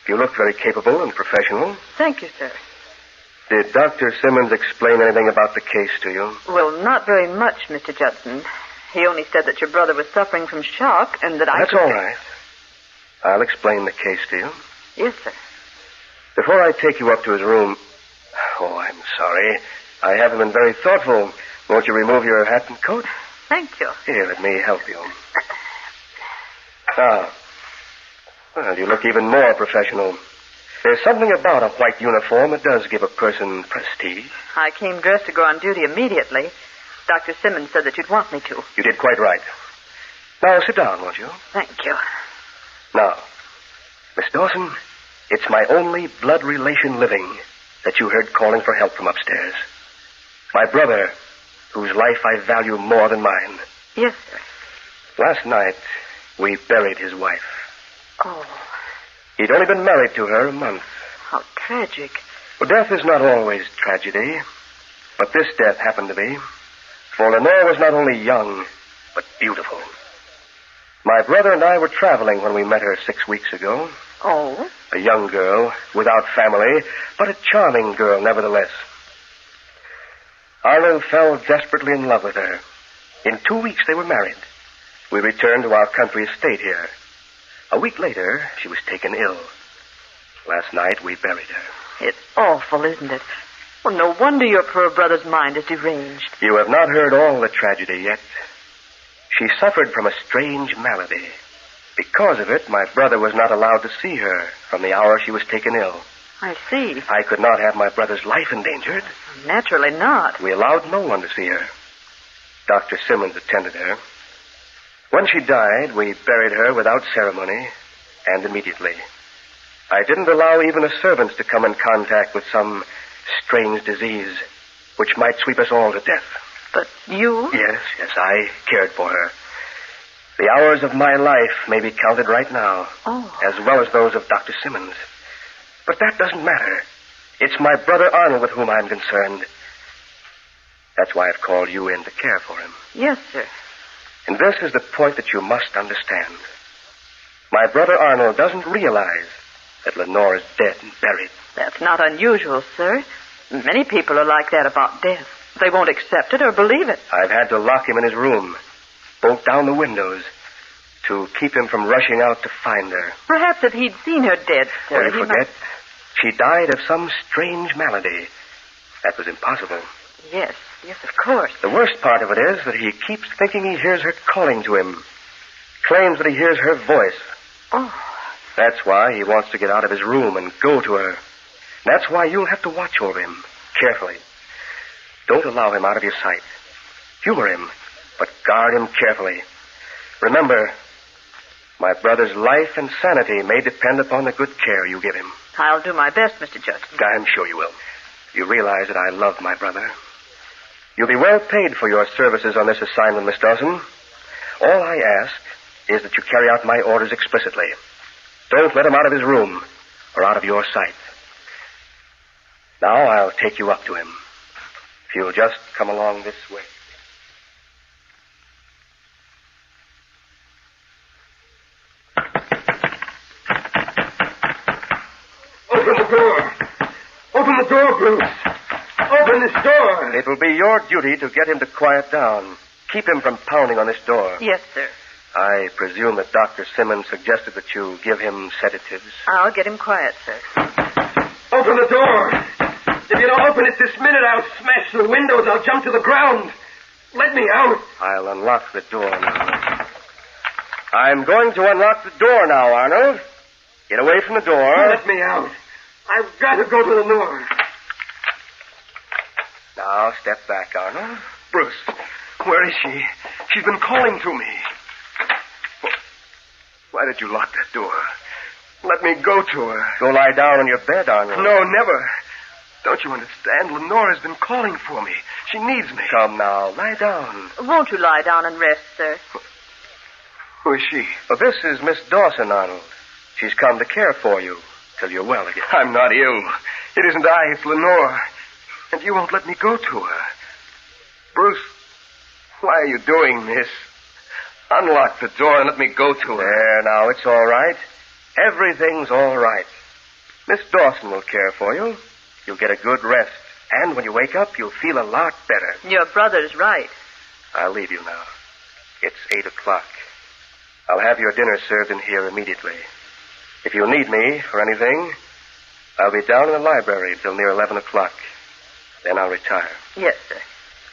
You look very capable and professional. Thank you, sir. Did Dr. Simmons explain anything about the case to you? Well, not very much, Mr. Judson. He only said that your brother was suffering from shock and that That's all right. I'll explain the case to you. Yes, sir. Before I take you up to his room... Oh, I'm sorry. I haven't been very thoughtful. Won't you remove your hat and coat? Thank you. Here, let me help you. Now, well, you look even more professional. There's something about a white uniform that does give a person prestige. I came dressed to go on duty immediately. Dr. Simmons said that you'd want me to. You did quite right. Now, sit down, won't you? Thank you. Now, Miss Dawson, it's my only blood relation living that you heard calling for help from upstairs. My brother, whose life I value more than mine. Yes, sir. Last night, we buried his wife. Oh. He'd only been married to her a month. How tragic. Well, death is not always tragedy, but this death happened to be. For Lenore was not only young, but beautiful. My brother and I were traveling when we met her 6 weeks ago. Oh? A young girl, without family, but a charming girl nevertheless. Arnold fell desperately in love with her. In 2 weeks they were married. We returned to our country estate here. A week later, she was taken ill. Last night we buried her. It's awful, isn't it? Well, no wonder your poor brother's mind is deranged. You have not heard all the tragedy yet. She suffered from a strange malady. Because of it, my brother was not allowed to see her from the hour she was taken ill. I see. I could not have my brother's life endangered. Naturally not. We allowed no one to see her. Dr. Simmons attended her. When she died, we buried her without ceremony and immediately. I didn't allow even the servants to come in contact with some strange disease which might sweep us all to death. But you? Yes, I cared for her. The hours of my life may be counted right now, as well as those of Dr. Simmons. But that doesn't matter. It's my brother Arnold with whom I'm concerned. That's why I've called you in to care for him. Yes, sir. And this is the point that you must understand. My brother Arnold doesn't realize that Lenore is dead and buried. That's not unusual, sir. Many people are like that about death. They won't accept it or believe it. I've had to lock him in his room, bolt down the windows, to keep him from rushing out to find her. Perhaps if he'd seen her dead, sir, You forget, she died of some strange malady. That was impossible. Yes, of course. The worst part of it is that he keeps thinking he hears her calling to him. Claims that he hears her voice. Oh. That's why he wants to get out of his room and go to her. That's why you'll have to watch over him, carefully. Don't allow him out of your sight. Humor him, but guard him carefully. Remember, my brother's life and sanity may depend upon the good care you give him. I'll do my best, Mr. Judson. I'm sure you will. You realize that I love my brother. You'll be well paid for your services on this assignment, Miss Dawson. All I ask is that you carry out my orders explicitly. Don't let him out of his room or out of your sight. Now I'll take you up to him. If you'll just come along this way. the door. Open the door, Bruce. Open this door. It will be your duty to get him to quiet down. Keep him from pounding on this door. Yes, sir. I presume that Dr. Simmons suggested that you give him sedatives. I'll get him quiet, sir. Open the door. If you don't open it this minute, I'll smash the windows. I'll jump to the ground. Let me out. I'll unlock the door now. I'm going to unlock the door now, Arnold. Get away from the door. Let me out. I've got to go to Lenore. Now, step back, Arnold. Bruce, where is she? She's been calling to me. Why did you lock that door? Let me go to her. Go lie down on your bed, Arnold. No, never. Don't you understand? Lenore has been calling for me. She needs me. Come now, lie down. Won't you lie down and rest, sir? Who is she? Well, this is Miss Dawson, Arnold. She's come to care for you till you're well again. I'm not ill. It isn't I, it's Lenore. And you won't let me go to her. Bruce, why are you doing this? Unlock the door and let me go to her. There, now, it's all right. Everything's all right. Miss Dawson will care for you. You'll get a good rest. And when you wake up, you'll feel a lot better. Your brother's right. I'll leave you now. It's 8 o'clock. I'll have your dinner served in here immediately. If you need me for anything, I'll be down in the library till near 11 o'clock. Then I'll retire. Yes, sir.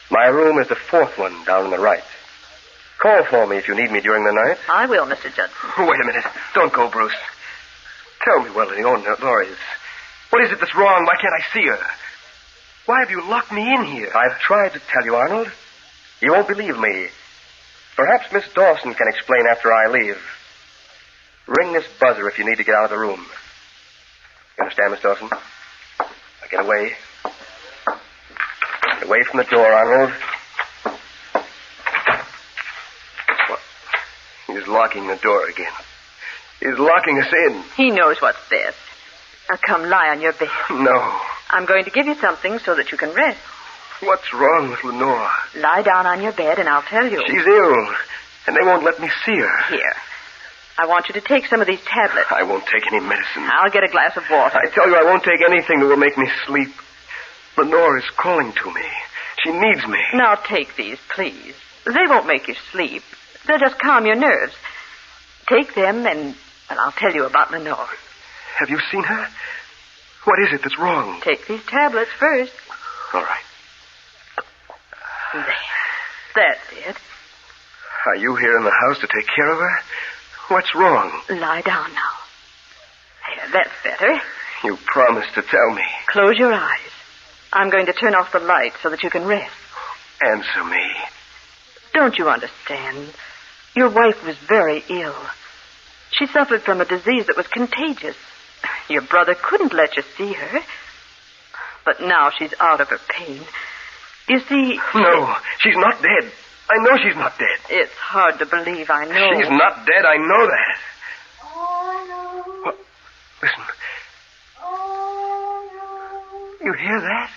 My room is the fourth one down on the right. Call for me if you need me during the night. I will, Mr. Judson. Wait a minute. Don't go, Bruce. Tell me where Lenore is. What is it that's wrong? Why can't I see her? Why have you locked me in here? I've tried to tell you, Arnold. You won't believe me. Perhaps Miss Dawson can explain after I leave. Ring this buzzer if you need to get out of the room. You understand, Miss Dawson? Now get away. Get away from the door, Arnold. What? He's locking the door again. He's locking us in. He knows what's best. Now come lie on your bed. No. I'm going to give you something so that you can rest. What's wrong with Lenore? Lie down on your bed and I'll tell you. She's ill, and they won't let me see her. Here. I want you to take some of these tablets. I won't take any medicine. I'll get a glass of water. I tell you, I won't take anything that will make me sleep. Lenore is calling to me. She needs me. Now take these, please. They won't make you sleep. They'll just calm your nerves. Take them and I'll tell you about Lenore. Have you seen her? What is it that's wrong? Take these tablets first. All right. There. That's it. Are you here in the house to take care of her? What's wrong? Lie down now. There, that's better. You promised to tell me. Close your eyes. I'm going to turn off the light so that you can rest. Answer me. Don't you understand? Your wife was very ill. She suffered from a disease that was contagious. Your brother couldn't let you see her. But now she's out of her pain. You see... No, she's not dead. I know she's not dead. It's hard to believe, I know. She's not dead, I know that. What? Listen. You hear that?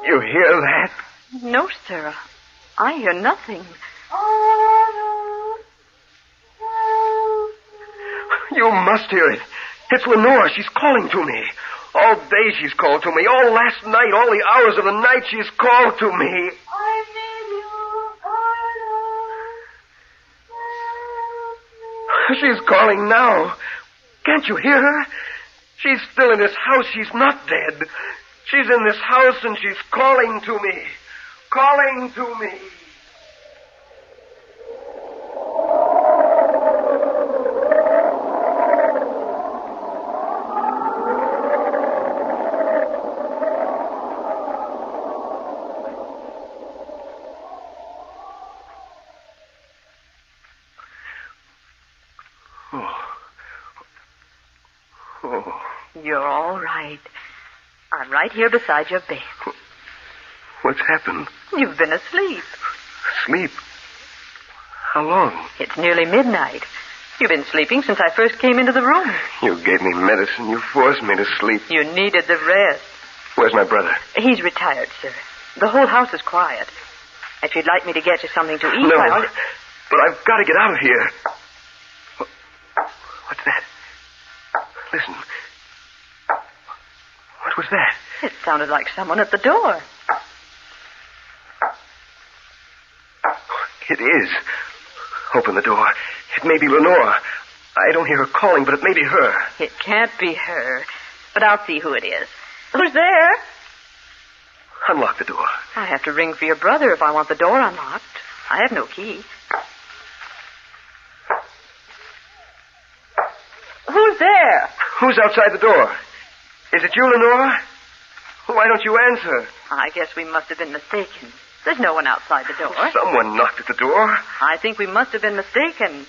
You hear that? No, sir. I hear nothing. You must hear it. It's Lenore. She's calling to me. All day she's called to me. All last night, all the hours of the night she's called to me. I need you. She's calling now. Can't you hear her? She's still in this house. She's not dead. She's in this house and she's calling to me. Calling to me. You're all right. I'm right here beside your bed. What's happened? You've been asleep. Sleep? How long? It's nearly midnight. You've been sleeping since I first came into the room. You gave me medicine. You forced me to sleep. You needed the rest. Where's my brother? He's retired, sir. The whole house is quiet. If you'd like me to get you something to eat, No, but I've got to get out of here. What's that? Listen. What was that? It sounded like someone at the door. It is. Open the door. It may be Lenore. I don't hear her calling, but it may be her. It can't be her. But I'll see who it is. Who's there? Unlock the door. I have to ring for your brother if I want the door unlocked. I have no key. Who's there? Who's outside the door? Is it you, Lenore? Why don't you answer? I guess we must have been mistaken. There's no one outside the door. Someone knocked at the door. I think we must have been mistaken.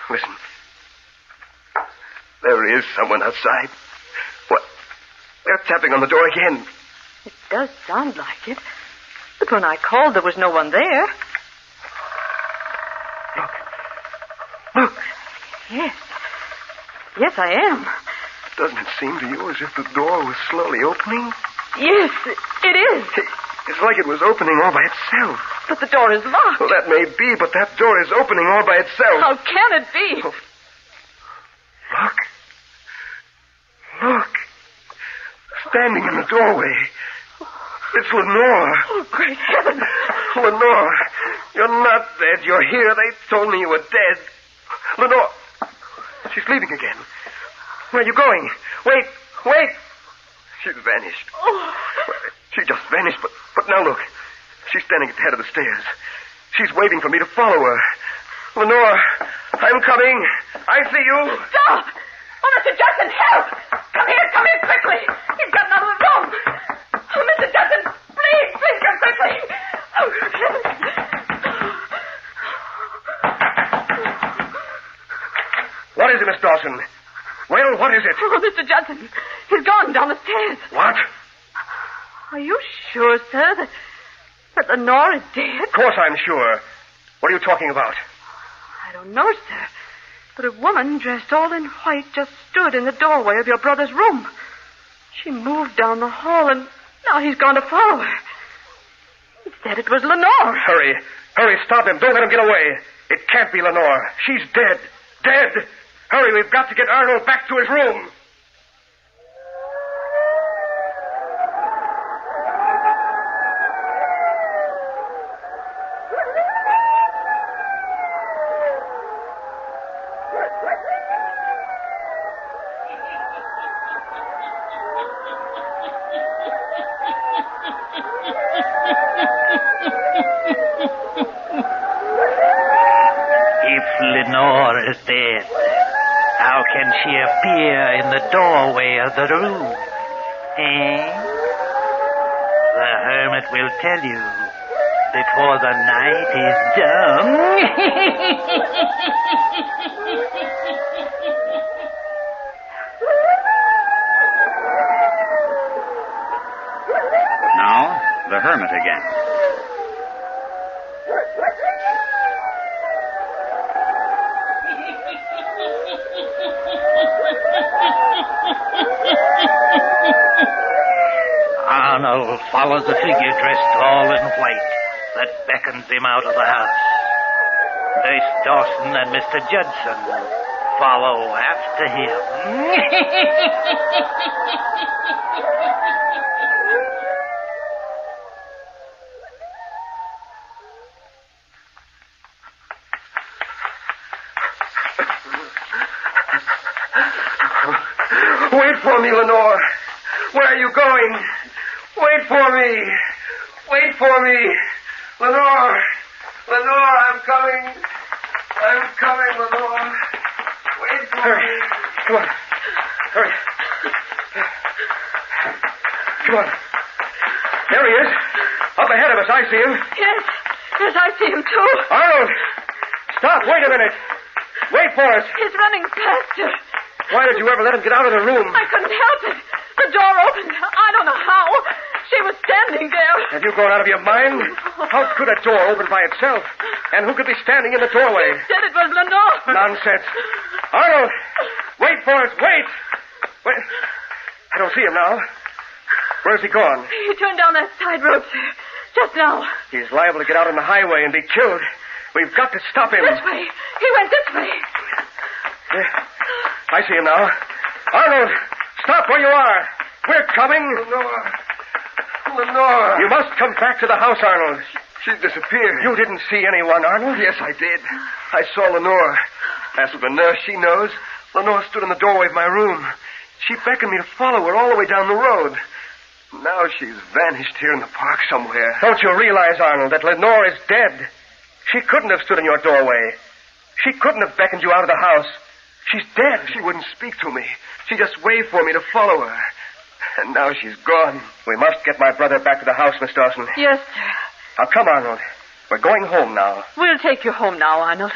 Listen. There is someone outside. What? They're tapping on the door again. It does sound like it. But when I called, there was no one there. Look. Yes. Yes, I am. Doesn't it seem to you as if the door was slowly opening? Yes, it is. It's like it was opening all by itself. But the door is locked. Well, that may be, but that door is opening all by itself. How can it be? Oh. Look. Standing in the doorway. It's Lenore. Oh, great heavens. Lenore, you're not dead. You're here. They told me you were dead. Lenore. She's leaving again. Where are you going? Wait. She's vanished. Oh. She just vanished, but now look. She's standing at the head of the stairs. She's waving for me to follow her. Lenore, I'm coming. I see you. Stop! Oh, Mr. Judson, help! Come here quickly! He's gotten out of the room! Oh, Mr. Judson, please come quickly! Oh, what is it, Miss Dawson? Well, what is it? Oh, Mr. Judson, he's gone down the stairs. What? Are you sure, sir, that Lenore is dead? Of course I'm sure. What are you talking about? I don't know, sir. But a woman dressed all in white just stood in the doorway of your brother's room. She moved down the hall, and now he's gone to follow her. He said it was Lenore. Hurry, stop him. Don't let him get away. It can't be Lenore. She's dead. Dead. Hurry, we've got to get Arnold back to his room. Lenore is dead. How can she appear in the doorway of the room? The hermit will tell you before the night is done. Now, the hermit again. Arnold follows the figure dressed all in white that beckons him out of the house. Nurse Dawson and Mr. Judson follow after him. Wait for me, Lenore. Where are you going? Wait for me. Wait for me. Lenore, I'm coming. I'm coming, Lenore. Wait for me. Come on. Hurry. Come on. There he is. Up ahead of us. I see him. Yes, I see him too. Arnold! Stop. Wait a minute. Wait for us. He's running faster. Why did you ever let him get out of the room? I couldn't help it. The door opened. I don't know how. She was standing there. Have you gone out of your mind? How could a door open by itself? And who could be standing in the doorway? He said it was Lenore. Nonsense. Arnold! Wait for us. Wait! I don't see him now. Where's he gone? He turned down that side road, sir. Just now. He's liable to get out on the highway and be killed. We've got to stop him. This way. He went this way. I see him now. Arnold, stop where you are. We're coming. Lenore. You must come back to the house, Arnold. She disappeared. You didn't see anyone, Arnold? Yes, I did. I saw Lenore. As for the nurse, she knows. Lenore stood in the doorway of my room. She beckoned me to follow her all the way down the road. Now she's vanished here in the park somewhere. Don't you realize, Arnold, that Lenore is dead? She couldn't have stood in your doorway. She couldn't have beckoned you out of the house. She's dead. She wouldn't speak to me. She just waved for me to follow her. And now she's gone. We must get my brother back to the house, Miss Dawson. Yes, sir. Now, come, Arnold. We're going home now. We'll take you home now, Arnold.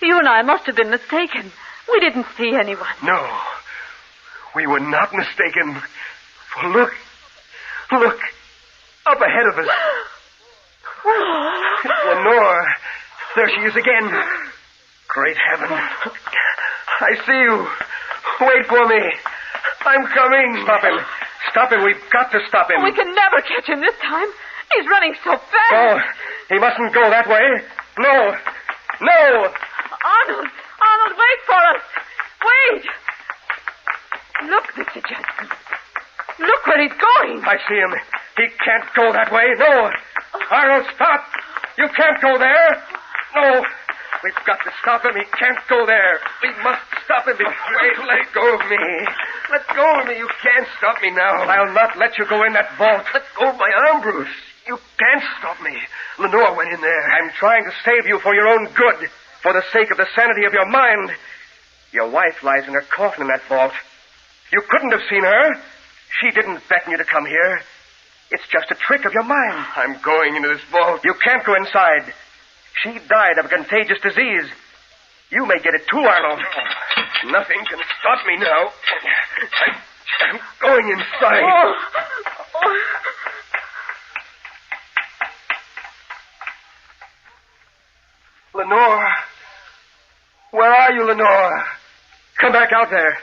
You and I must have been mistaken. We didn't see anyone. No. We were not mistaken. For look. Look. Up ahead of us. Lenore. There she is again. Great heaven. I see you. Wait for me. I'm coming. Stop him. Stop him. We've got to stop him. We can never catch him this time. He's running so fast. Oh, he mustn't go that way. No. No. Arnold. Arnold, wait for us. Wait. Look, Mr. Judson. Look where he's going. I see him. He can't go that way. No. Arnold, stop. You can't go there. No. We've got to stop him. He can't go there. We must stop him. Wait, let go of me. Let go of me. You can't stop me now. I'll not let you go in that vault. Let go of my arm, Bruce. You can't stop me. Lenore went in there. I'm trying to save you for your own good, for the sake of the sanity of your mind. Your wife lies in her coffin in that vault. You couldn't have seen her. She didn't beckon you to come here. It's just a trick of your mind. I'm going into this vault. You can't go inside. She died of a contagious disease. You may get it too, Arnold. Nothing can stop me now. I'm going inside. Lenore. Where are you, Lenore? Come back out there.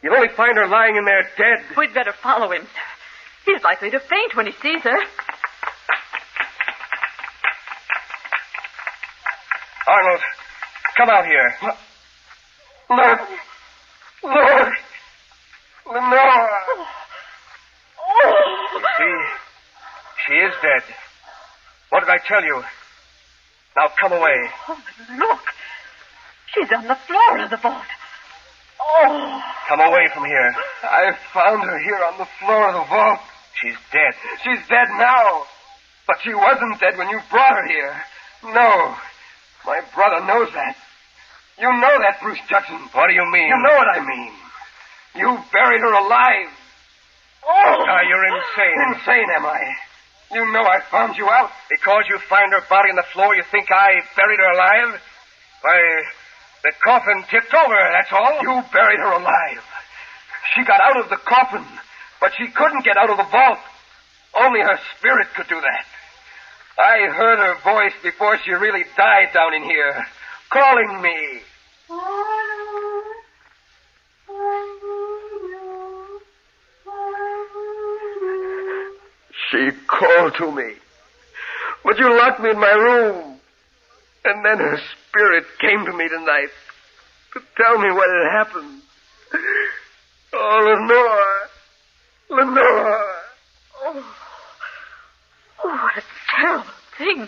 You'll only find her lying in there dead. We'd better follow him, sir. He's likely to faint when he sees her. Arnold, come out here. Lord. Lord. Lenore. You see, she is dead. What did I tell you? Now come away. Oh, look. She's on the floor of the vault. Oh. Come away from here. I found her here on the floor of the vault. She's dead. She's dead now. But she wasn't dead when you brought her here. No. My brother knows that. You know that, Bruce Judson. What do you mean? You know what I mean. You buried her alive. Oh! Now you're insane. Insane, am I? You know I found you out. Because you find her body on the floor, you think I buried her alive? Why, the coffin tipped over, that's all. You buried her alive. She got out of the coffin, but she couldn't get out of the vault. Only her spirit could do that. I heard her voice before she really died down in here, calling me. She called to me, but you locked me in my room. And then her spirit came to me tonight to tell me what had happened. Oh, Lenore. Lenore. Oh, what a terrible thing.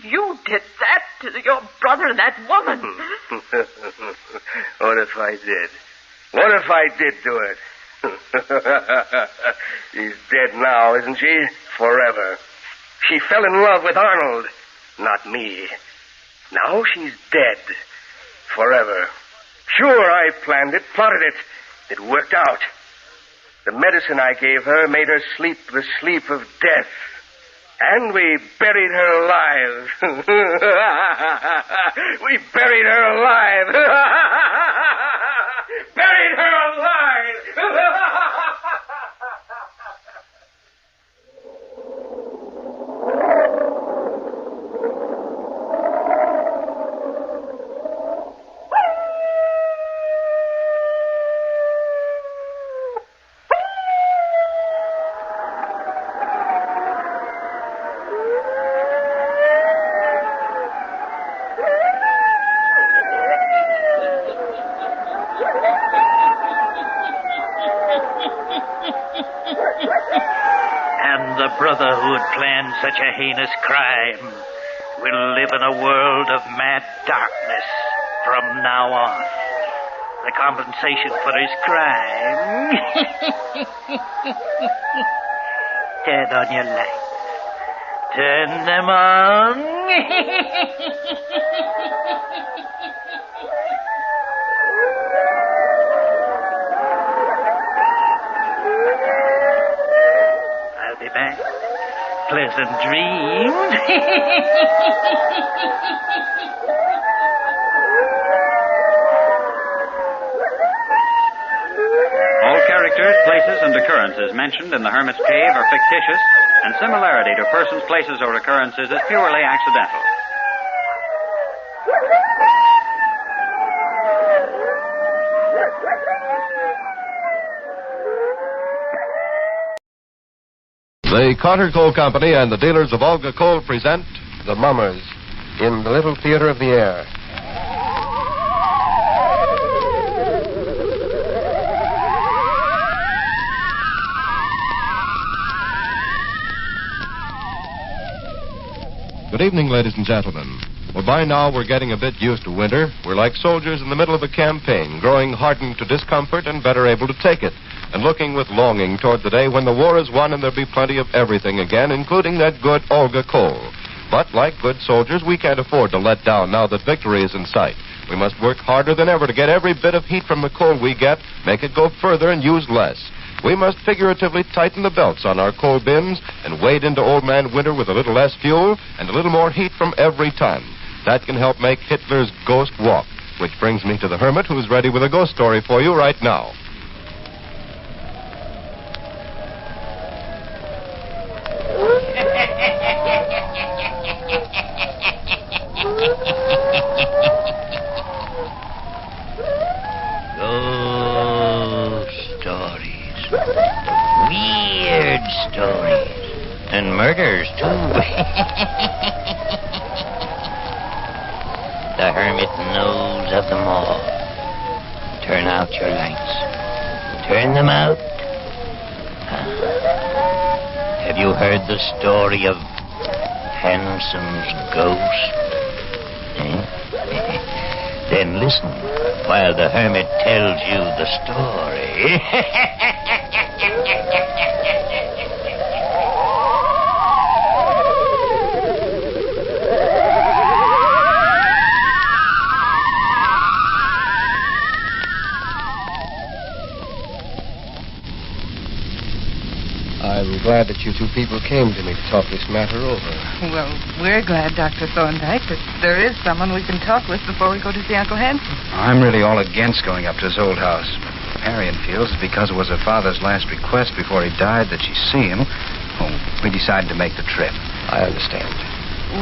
You did that to your brother and that woman. What if I did? What if I did do it? She's dead now, isn't she? Forever. She fell in love with Arnold, not me. Now she's dead. Forever. Sure, I planned it, plotted it. It worked out. The medicine I gave her made her sleep the sleep of death. And we buried her alive. We buried her alive. Buried her alive. the brother who had planned such a heinous crime will live in a world of mad darkness from now on. The compensation for his crime. Turn on your lights. Turn them on. I'll be back. Pleasant dreams. All characters, places, and occurrences mentioned in the Hermit's Cave are fictitious, and similarity to persons, places, or occurrences is purely accidental. The Carter Coal Company and the dealers of Olga Coal present The Mummers in the Little Theater of the Air. Good evening, ladies and gentlemen. Well, by now we're getting a bit used to winter. We're like soldiers in the middle of a campaign, growing hardened to discomfort and better able to take it, and looking with longing toward the day when the war is won and there'll be plenty of everything again, including that good Olga coal. But like good soldiers, we can't afford to let down now that victory is in sight. We must work harder than ever to get every bit of heat from the coal we get, make it go further and use less. We must figuratively tighten the belts on our coal bins and wade into old man winter with a little less fuel and a little more heat from every ton. That can help make Hitler's ghost walk, which brings me to the Hermit, who's ready with a ghost story for you right now. Ghost stories. Weird stories. And murders, too. The Hermit knows of them all. Turn out your lights. Turn them out. Have you heard the story of Hanson's ghost? Then listen while the Hermit tells you the story. I'm glad that you two people came to me to talk this matter over. Well, we're glad, Dr. Thorndyke, that there is someone we can talk with before we go to see Uncle Hanson. I'm really all against going up to his old house. Marion feels it's because it was her father's last request before he died that she see him. Oh, we decided to make the trip. I understand.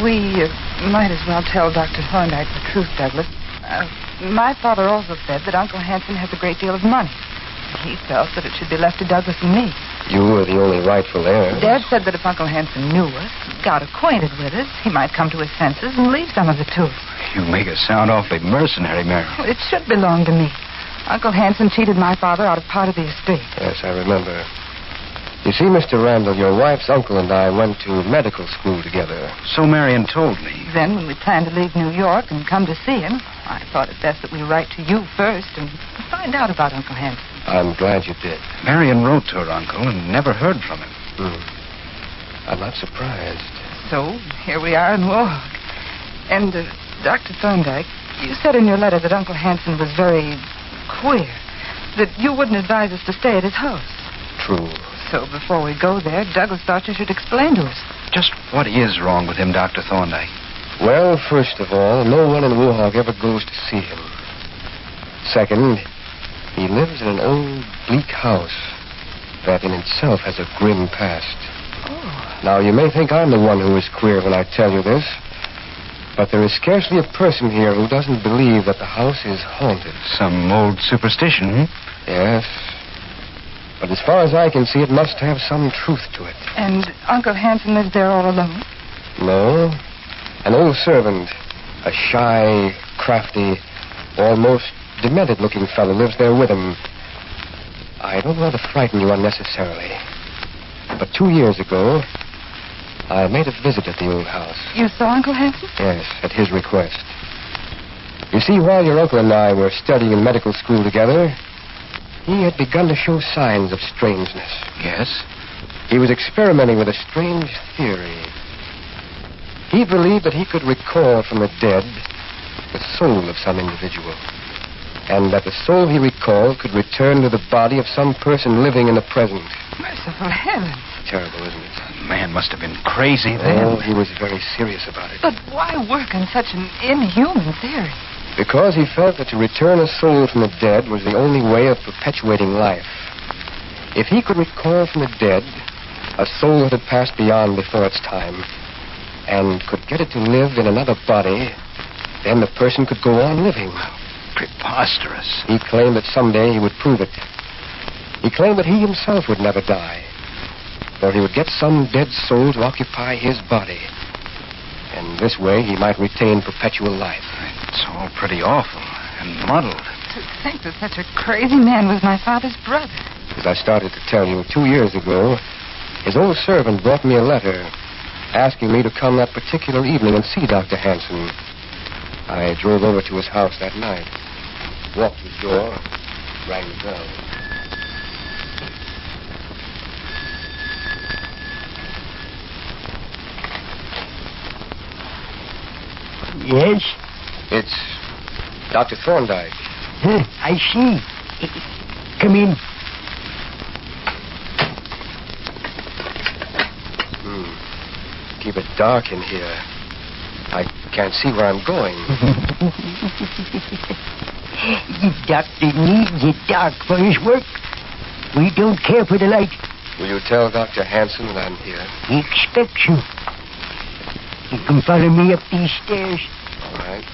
We might as well tell Dr. Thorndyke the truth, Douglas. My father also said that Uncle Hanson has a great deal of money. He felt that it should be left to Douglas and me. You were the only rightful heir. Dad said that if Uncle Hanson knew us, got acquainted with us, he might come to his senses and leave some of it to us. You make us sound awfully mercenary, Marion. Well, it should belong to me. Uncle Hanson cheated my father out of part of the estate. Yes, I remember. You see, Mr. Randall, your wife's uncle and I went to medical school together. So Marion told me. Then, when we planned to leave New York and come to see him, I thought it best that we write to you first and find out about Uncle Hanson. I'm glad you did. Marion wrote to her uncle and never heard from him. I'm not surprised. So, here we are in Warhawk. And, Dr. Thorndyke, you said in your letter that Uncle Hanson was very queer, that you wouldn't advise us to stay at his house. True. So before we go there, Douglas thought you should explain to us. Just what is wrong with him, Dr. Thorndyke? Well, first of all, no one in Wohawk ever goes to see him. Second, he lives in an old, bleak house that in itself has a grim past. Oh. Now, you may think I'm the one who is queer when I tell you this, but there is scarcely a person here who doesn't believe that the house is haunted. Some old superstition, Yes. But as far as I can see, it must have some truth to it. And Uncle Hanson lives there all alone? No. An old servant, a shy, crafty, almost demented-looking fellow lives there with him. I don't want to frighten you unnecessarily. But 2 years ago, I made a visit at the old house. You saw Uncle Hanson? Yes, at his request. You see, while your uncle and I were studying in medical school together, he had begun to show signs of strangeness. Yes? He was experimenting with a strange theory. He believed that he could recall from the dead the soul of some individual, and that the soul he recalled could return to the body of some person living in the present. Merciful heavens. Terrible, isn't it? The man must have been crazy then. Oh, he was very serious about it. But why work on such an inhuman theory? Because he felt that to return a soul from the dead was the only way of perpetuating life. If he could recall from the dead a soul that had passed beyond before its time, and could get it to live in another body, then the person could go on living. Preposterous. He claimed that someday he would prove it. He claimed that he himself would never die, or he would get some dead soul to occupy his body. And this way he might retain perpetual life. It's all pretty awful and muddled. To think that such a crazy man was my father's brother. As I started to tell you, 2 years ago, his old servant brought me a letter asking me to come that particular evening and see Dr. Hanson. I drove over to his house that night, walked to the door, rang the bell. Yes? It's Dr. Thorndyke. I see. Come in. Keep it dark in here. I can't see where I'm going. The doctor needs it dark for his work. We don't care for the light. Will you tell Dr. Hanson that I'm here? He expects you. You can follow me up these stairs. All right.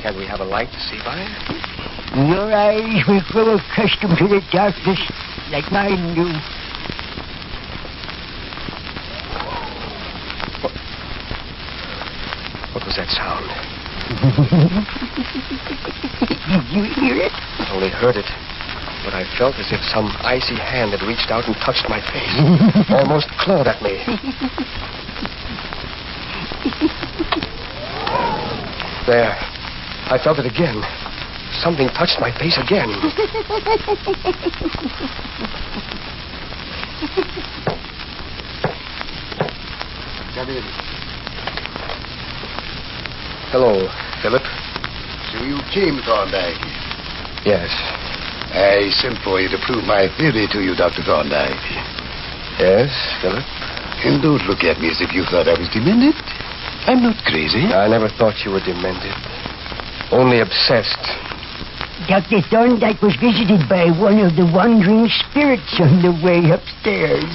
Can we have a light to see by? Your eyes will grow accustomed to the darkness like mine do. What was that sound? Did you hear it? I only heard it, but I felt as if some icy hand had reached out and touched my face, almost clawed at me. There. I felt it again. Something touched my face again. Come in. Hello, Philip. So you came, Thorndyke? Yes. I sent for you to prove my theory to you, Dr. Thorndyke. Yes, Philip? And don't look at me as if you thought I was demented. I'm not crazy. I never thought you were demented. Only obsessed. Dr. Thorndyke was visited by one of the wandering spirits on the way upstairs.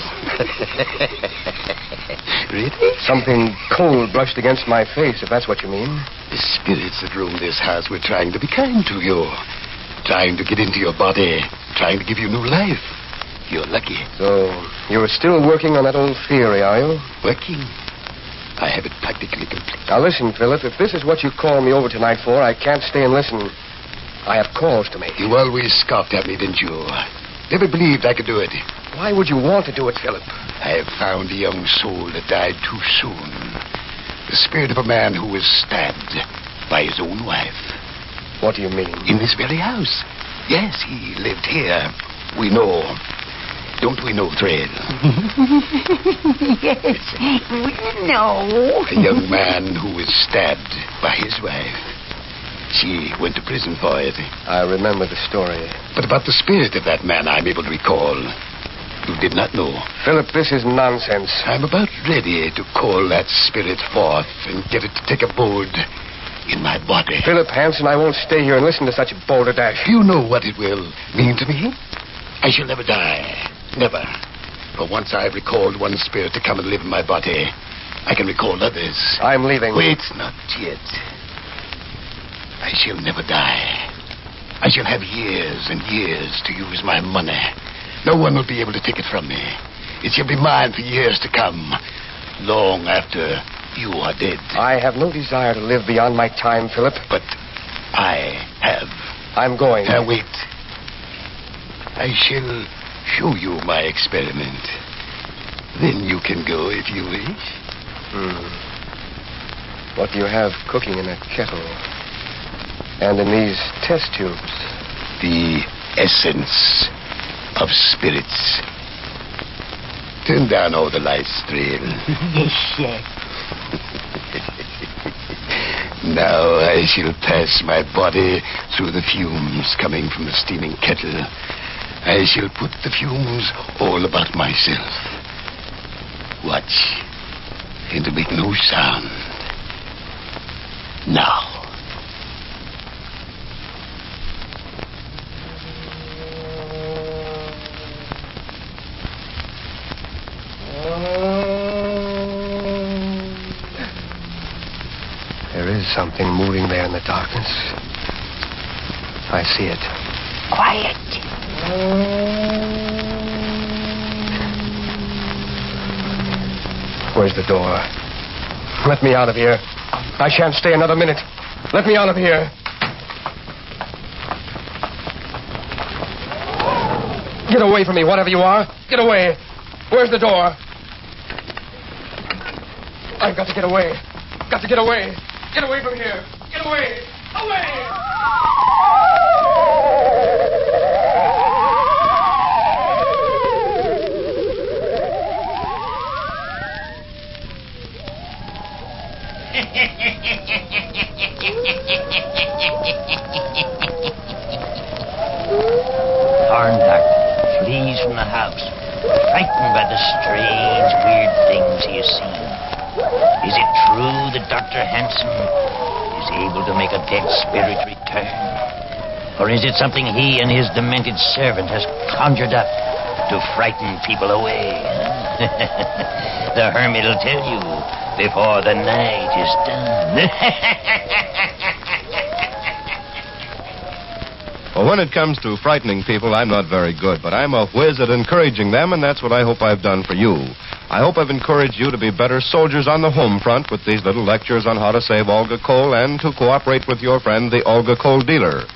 Really? Something cold brushed against my face, if that's what you mean. The spirits that roam this house were trying to be kind to you. Trying to get into your body. Trying to give you new life. You're lucky. So, you're still working on that old theory, are you? Working? I have it practically complete. Now listen, Philip, if this is what you called me over tonight for, I can't stay and listen. I have calls to make. You always scoffed at me, didn't you? Never believed I could do it. Why would you want to do it, Philip? I have found a young soul that died too soon. The spirit of a man who was stabbed by his own wife. What do you mean? In this very house. Yes, he lived here. We know. Don't we know, Thread? Yes, we know. A young man who was stabbed by his wife. She went to prison for it. I remember the story. But about the spirit of that man, I'm able to recall. You did not know. Philip, this is nonsense. I'm about ready to call that spirit forth and get it to take abode in my body. Philip Hanson, I won't stay here and listen to such balderdash. You know what it will mean to me? I shall never die. Never. For once I've recalled one spirit to come and live in my body, I can recall others. I'm leaving. Wait, not yet. I shall never die. I shall have years and years to use my money. No one will be able to take it from me. It shall be mine for years to come, long after you are dead. I have no desire to live beyond my time, Philip. But I have. I'm going. Wait. I shall show you my experiment. Then you can go if you wish. What do you have cooking in that kettle? And in these test tubes? The essence of spirits. Turn down all the lights, Thrill. Yes, sir. Now I shall pass my body through the fumes coming from the steaming kettle. I shall put the fumes all about myself. Watch, and to make no sound. Now. There is something moving there in the darkness. I see it. Quiet. Where's the door? Let me out of here. I shan't stay another minute. Let me out of here. Get away from me, whatever you are. Get away. Where's the door? I've got to get away. Got to get away. Get away from here. Get away. Away! Thorndyke flees from the house, frightened by the strange, weird things he has seen. Is it true that Dr. Hanson is able to make a dead spirit return? Or is it something he and his demented servant has conjured up to frighten people away? The hermit will tell you before the night is done. Well, when it comes to frightening people, I'm not very good, but I'm a whiz at encouraging them, and that's what I hope I've done for you. I hope I've encouraged you to be better soldiers on the home front with these little lectures on how to save Olga coal and to cooperate with your friend, the Olga coal dealer.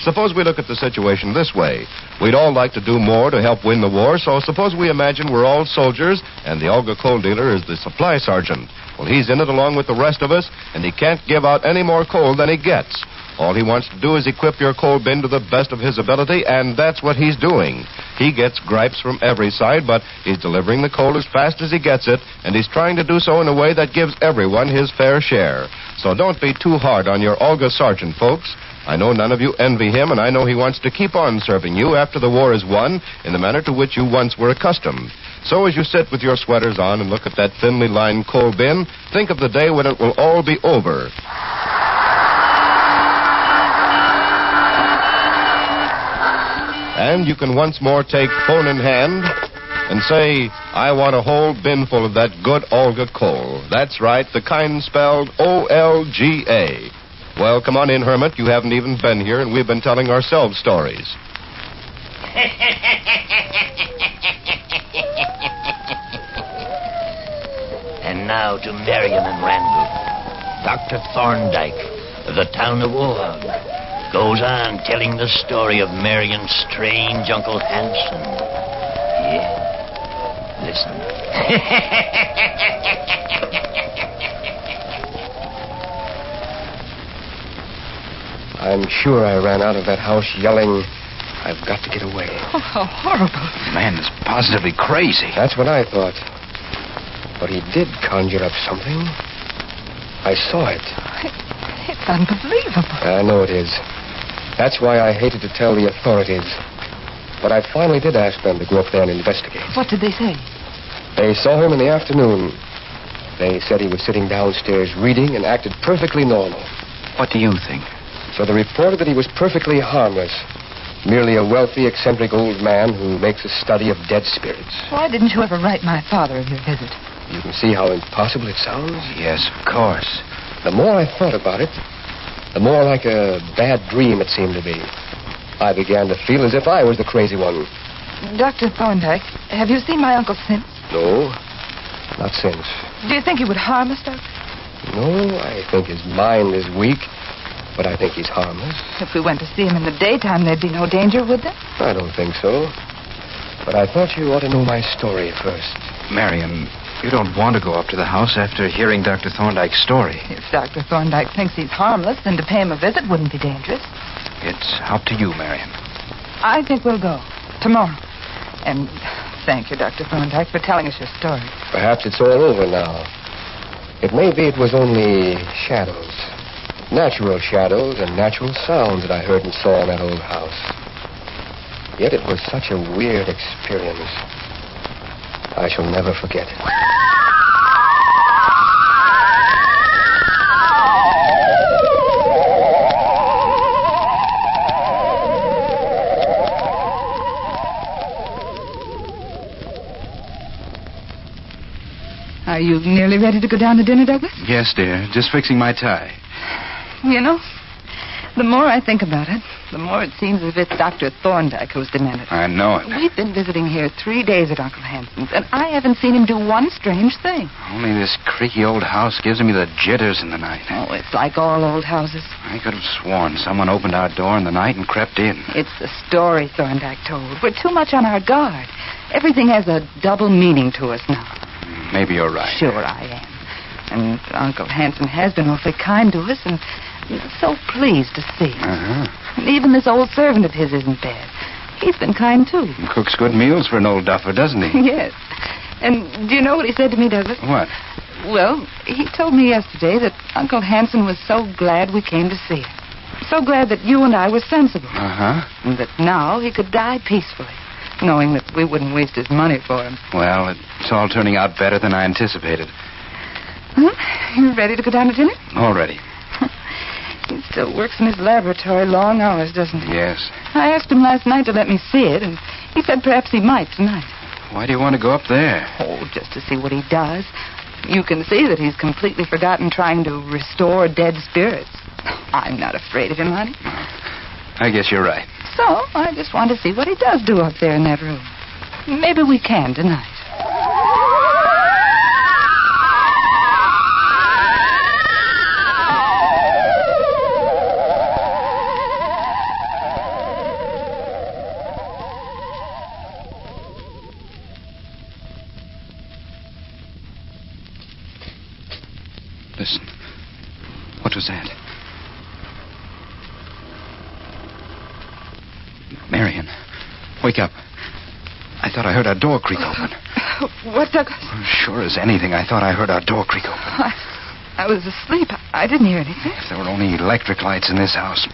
Suppose we look at the situation this way. We'd all like to do more to help win the war, so suppose we imagine we're all soldiers and the Olga coal dealer is the supply sergeant. Well, he's in it along with the rest of us, and he can't give out any more coal than he gets. All he wants to do is equip your coal bin to the best of his ability, and that's what he's doing. He gets gripes from every side, but he's delivering the coal as fast as he gets it, and he's trying to do so in a way that gives everyone his fair share. So don't be too hard on your Olga sergeant, folks. I know none of you envy him, and I know he wants to keep on serving you after the war is won in the manner to which you once were accustomed. So as you sit with your sweaters on and look at that thinly lined coal bin, think of the day when it will all be over. And you can once more take phone in hand and say, I want a whole bin full of that good Olga coal. That's right, the kind spelled O-L-G-A. Well, come on in, Hermit. You haven't even been here, and we've been telling ourselves stories. And now to Marion and Randall. Dr. Thorndyke of the town of Wohog goes on telling the story of Marion's strange Uncle Hanson. Yeah, listen. I'm sure I ran out of that house yelling, I've got to get away. Oh, how horrible. Man is positively crazy. That's what I thought. But he did conjure up something. I saw it. It's unbelievable. I know it is. That's why I hated to tell the authorities. But I finally did ask them to go up there and investigate. What did they say? They saw him in the afternoon. They said he was sitting downstairs reading and acted perfectly normal. What do you think? So they reported that he was perfectly harmless. Merely a wealthy, eccentric old man who makes a study of dead spirits. Why didn't you ever write my father of your visit? You can see how impossible it sounds? Yes, of course. The more I thought about it, the more like a bad dream it seemed to be. I began to feel as if I was the crazy one. Dr. Thorndyke, have you seen my uncle since? No, not since. Do you think he would harm us, Doctor? No, I think his mind is weak, but I think he's harmless. If we went to see him in the daytime, there'd be no danger, would there? I don't think so. But I thought you ought to know my story first. Marion, you don't want to go up to the house after hearing Dr. Thorndyke's story. If Dr. Thorndyke thinks he's harmless, then to pay him a visit wouldn't be dangerous. It's up to you, Marion. I think we'll go. Tomorrow. And thank you, Dr. Thorndyke, for telling us your story. Perhaps it's all over now. It may be it was only shadows. Natural shadows and natural sounds that I heard and saw in that old house. Yet it was such a weird experience. I shall never forget it. Are you nearly ready to go down to dinner, Douglas? Yes, dear. Just fixing my tie. You know, the more I think about it, the more it seems as if it's Dr. Thorndyke who's demanded it. I know it. We've been visiting here 3 days at Uncle Hanson's, and I haven't seen him do one strange thing. Only this creaky old house gives me the jitters in the night. Oh, it's like all old houses. I could have sworn someone opened our door in the night and crept in. It's the story Thorndyke told. We're too much on our guard. Everything has a double meaning to us now. Maybe you're right. Sure I am. And Uncle Hanson has been awfully kind to us, and so pleased to see us. Uh-huh. And even this old servant of his isn't bad. He's been kind, too. He cooks good meals for an old duffer, doesn't he? Yes. And do you know what he said to me, Douglas? What? Well, he told me yesterday that Uncle Hanson was so glad we came to see him. So glad that you and I were sensible. Uh-huh. And that now he could die peacefully, knowing that we wouldn't waste his money for him. Well, it's all turning out better than I anticipated. Huh? You ready to go down to dinner? Already. He still works in his laboratory long hours, doesn't he? Yes. I asked him last night to let me see it, and he said perhaps he might tonight. Why do you want to go up there? Oh, just to see what he does. You can see that he's completely forgotten trying to restore dead spirits. I'm not afraid of him, honey. I guess you're right. So, I just want to see what he does do up there in that room. Maybe we can tonight. Listen. What was that? Marion, wake up. I thought I heard our door creak open. What, Douglas? Sure as anything, I thought I heard our door creak open. I was asleep. I didn't hear anything. If there were only electric lights in this house.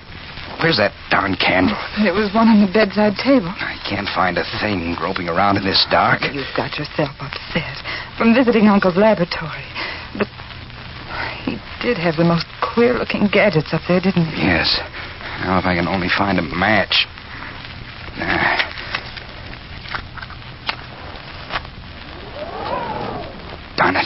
Where's that darn candle? There was one on the bedside table. I can't find a thing groping around in this dark. You've got yourself upset from visiting Uncle's laboratory. But he did have the most queer-looking gadgets up there, didn't he? Yes. Now, if I can only find a match. Darn it.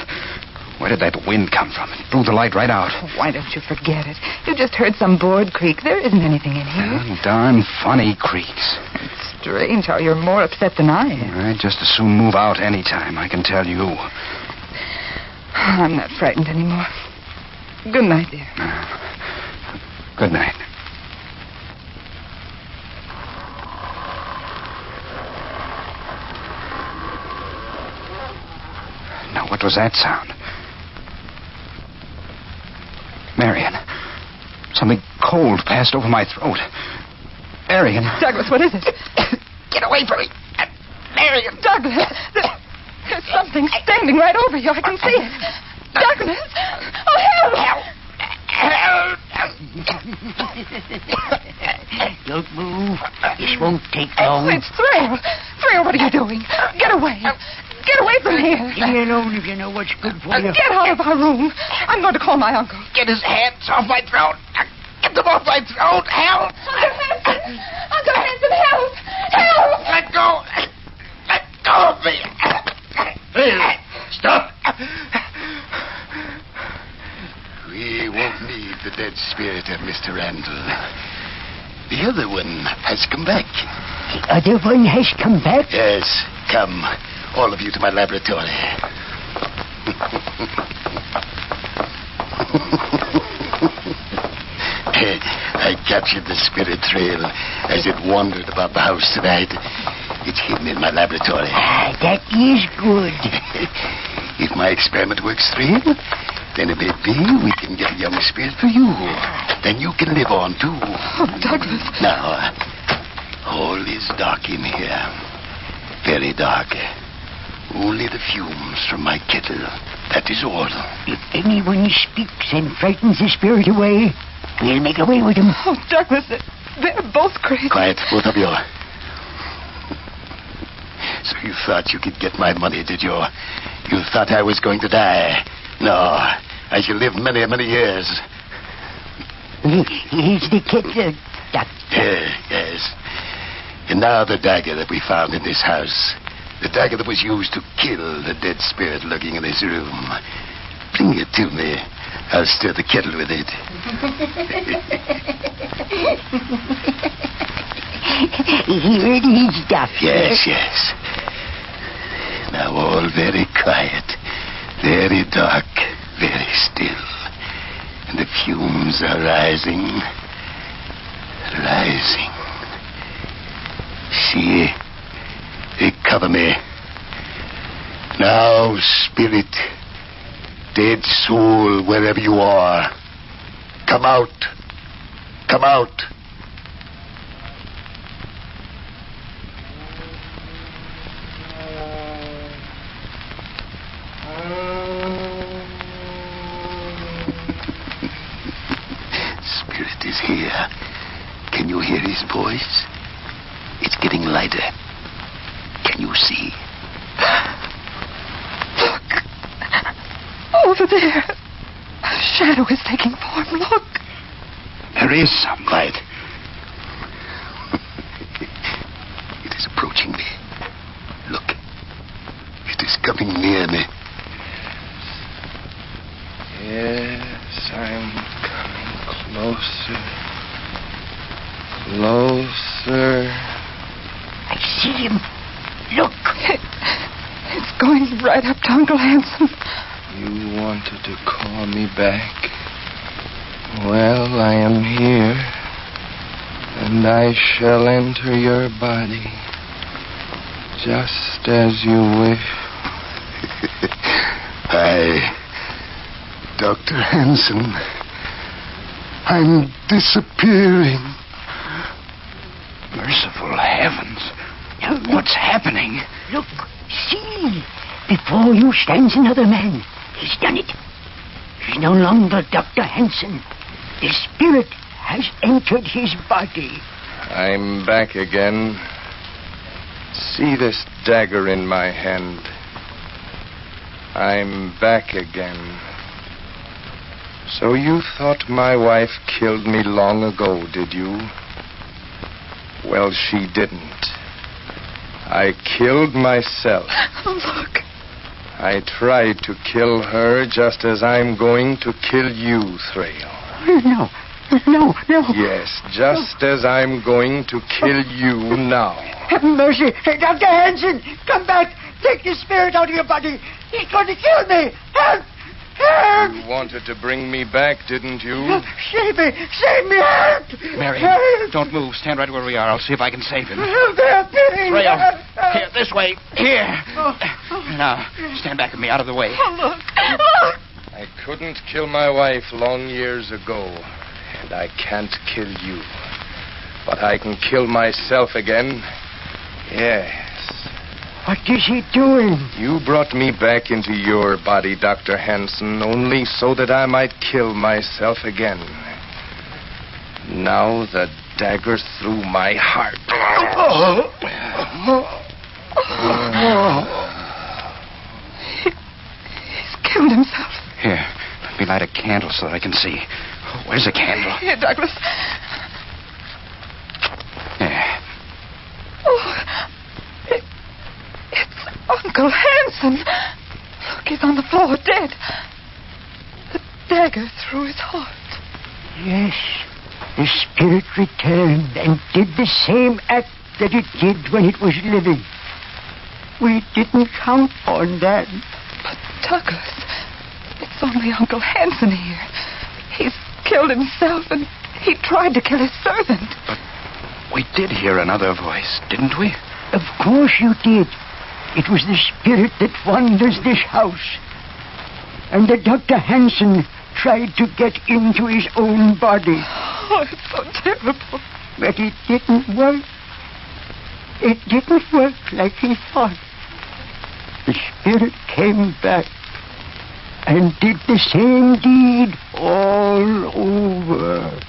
Where did that wind come from? It blew the light right out. Oh, why don't you forget it? You just heard some board creak. There isn't anything in here. Darn funny creaks. It's strange how you're more upset than I am. I'd just as soon move out any time, I can tell you. I'm not frightened anymore. Good night, dear. Good night. Now, what was that sound? Marion, something cold passed over my throat. Marion. Douglas, what is it? Get away from me. Marion. Douglas, there's something standing right over you. I can see it. Douglas! Oh, help! Don't move. This won't take long. It's Thrail. Thrail, what are you doing? Get away. Get away from here. Leave me alone if you know what's good for you. Get out of our room. I'm going to call my uncle. Get his hands off my throat. Get them off my throat. Help! Uncle Hanson, help! Help! Let go. Let go of me. Hey, stop. We won't need the dead spirit of Mr. Randall. The other one has come back. The other one has come back? Yes, come. All of you to my laboratory. I captured the spirit trail as it wandered about the house tonight. It's hidden in my laboratory. That is good. If my experiment works through him, then it may be we can get a young spirit for you. Then you can live on, too. Oh, Douglas. Now, all is dark in here. Very dark. Only the fumes from my kettle. That is all. If anyone speaks and frightens the spirit away, we'll make away with him. Oh, Douglas, they're both crazy. Quiet, both of you. So you thought you could get my money, did you? You thought I was going to die. No, I shall live many, many years. Here's the kettle, Doctor. Yes. And now the dagger that we found in this house. The dagger that was used to kill the dead spirit lurking in this room. Bring it to me. I'll stir the kettle with it. Here it is, Doctor. Yes. Now all very quiet, very dark, very still. And the fumes are rising. See, they cover me. Now, spirit, dead soul, wherever you are, come out. Come out. Spirit is here. Can you hear his voice? It's getting lighter. Can you see? Look. Over there. A shadow is taking form. Look. There is some light. It is approaching me. Look. It is coming near me. Yes, I'm coming closer. Closer. I see him. Look. It's going right up to Uncle Hanson. You wanted to call me back. Well, I am here. And I shall enter your body. Just as you wish. Dr. Hanson, I'm disappearing. Merciful heavens. What's happening? Look, see. Before you stands another man. He's done it. He's no longer Dr. Hanson. The spirit has entered his body. I'm back again. See this dagger in my hand. I'm back again. So you thought my wife killed me long ago, did you? Well, she didn't. I killed myself. Look. I tried to kill her just as I'm going to kill you, Thrail. No. Yes, just as I'm going to kill you now. Have mercy. Hey, Dr. Hanson, come back. Take the spirit out of your body. He's going to kill me. Help! Help! You wanted to bring me back, didn't you? Save me! Save me! Help! Mary, Help! don't move. Stand right where we are. I'll see if I can save him. Help! Help! Rail. Here, this way. Here. Now, stand back with me, out of the way. Look. I couldn't kill my wife long years ago, and I can't kill you. But I can kill myself again. Yes. What is he doing? You brought me back into your body, Dr. Hanson, only so that I might kill myself again. Now the dagger's through my heart. He's killed himself. Here, let me light a candle so that I can see. Where's the candle? Here, Douglas. There. Oh, it's Uncle Hanson. Look, he's on the floor, dead. The dagger through his heart. Yes. The spirit returned and did the same act that it did when it was living. We didn't count on that. But, Douglas, it's only Uncle Hanson here. He's killed himself and he tried to kill his servant. But we did hear another voice, didn't we? Of course you did. It was the spirit that wanders this house. And that Dr. Hansen tried to get into his own body. Oh, it's so terrible. But it didn't work. It didn't work like he thought. The spirit came back and did the same deed all over.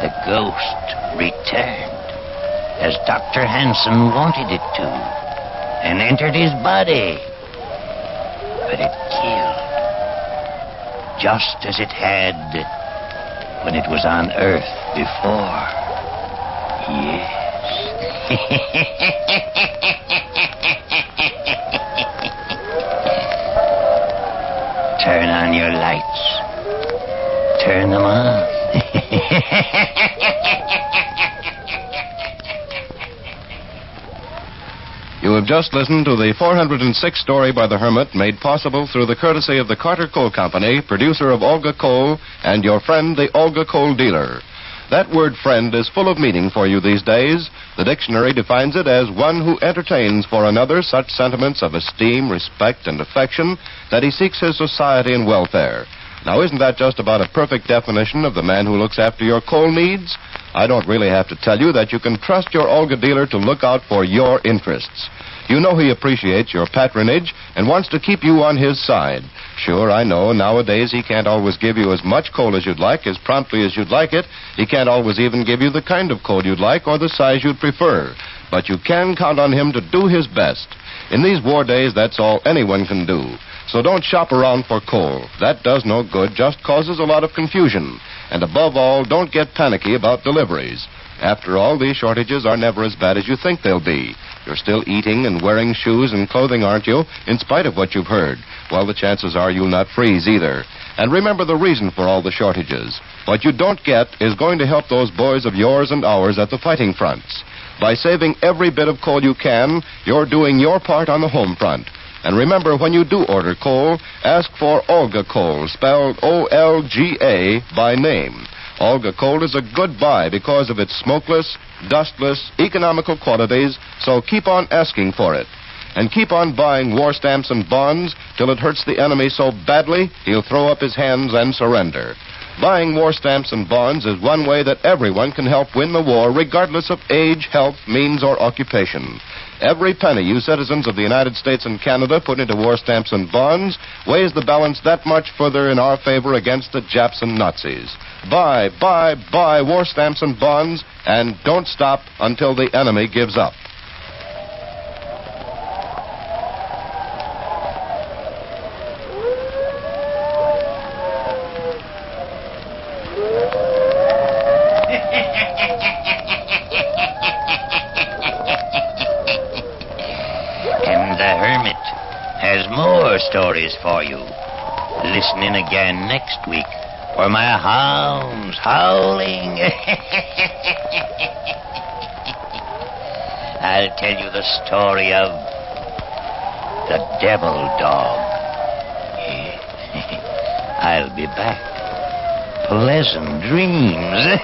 The ghost returned, as Dr. Hansen wanted it to, and entered his body. But it killed, just as it had when it was on Earth before. Yes. Turn on your lights. Turn them on. You have just listened to the 406th story by the Hermit, made possible through the courtesy of the Carter Coal Company, producer of Olga Coal, and your friend, the Olga Coal dealer. That word friend is full of meaning for you these days. The dictionary defines it as one who entertains for another such sentiments of esteem, respect, and affection that he seeks his society and welfare. Now, isn't that just about a perfect definition of the man who looks after your coal needs? I don't really have to tell you that you can trust your Olga dealer to look out for your interests. You know he appreciates your patronage and wants to keep you on his side. Sure, I know, nowadays he can't always give you as much coal as you'd like, as promptly as you'd like it. He can't always even give you the kind of coal you'd like or the size you'd prefer. But you can count on him to do his best. In these war days, that's all anyone can do. So don't shop around for coal. That does no good, just causes a lot of confusion. And above all, don't get panicky about deliveries. After all, these shortages are never as bad as you think they'll be. You're still eating and wearing shoes and clothing, aren't you, in spite of what you've heard? Well, the chances are you'll not freeze either. And remember the reason for all the shortages. What you don't get is going to help those boys of yours and ours at the fighting fronts. By saving every bit of coal you can, you're doing your part on the home front. And remember, when you do order coal, ask for Olga Coal, spelled O-L-G-A, by name. Olga Coal is a good buy because of its smokeless, dustless, economical qualities, so keep on asking for it. And keep on buying war stamps and bonds till it hurts the enemy so badly he'll throw up his hands and surrender. Buying war stamps and bonds is one way that everyone can help win the war, regardless of age, health, means, or occupation. Every penny you citizens of the United States and Canada put into war stamps and bonds weighs the balance that much further in our favor against the Japs and Nazis. Buy war stamps and bonds, and don't stop until the enemy gives up. And the Hermit has more stories for you. Listen in again next week for my hounds howling. I'll tell you the story of the devil dog. I'll be back. Pleasant dreams.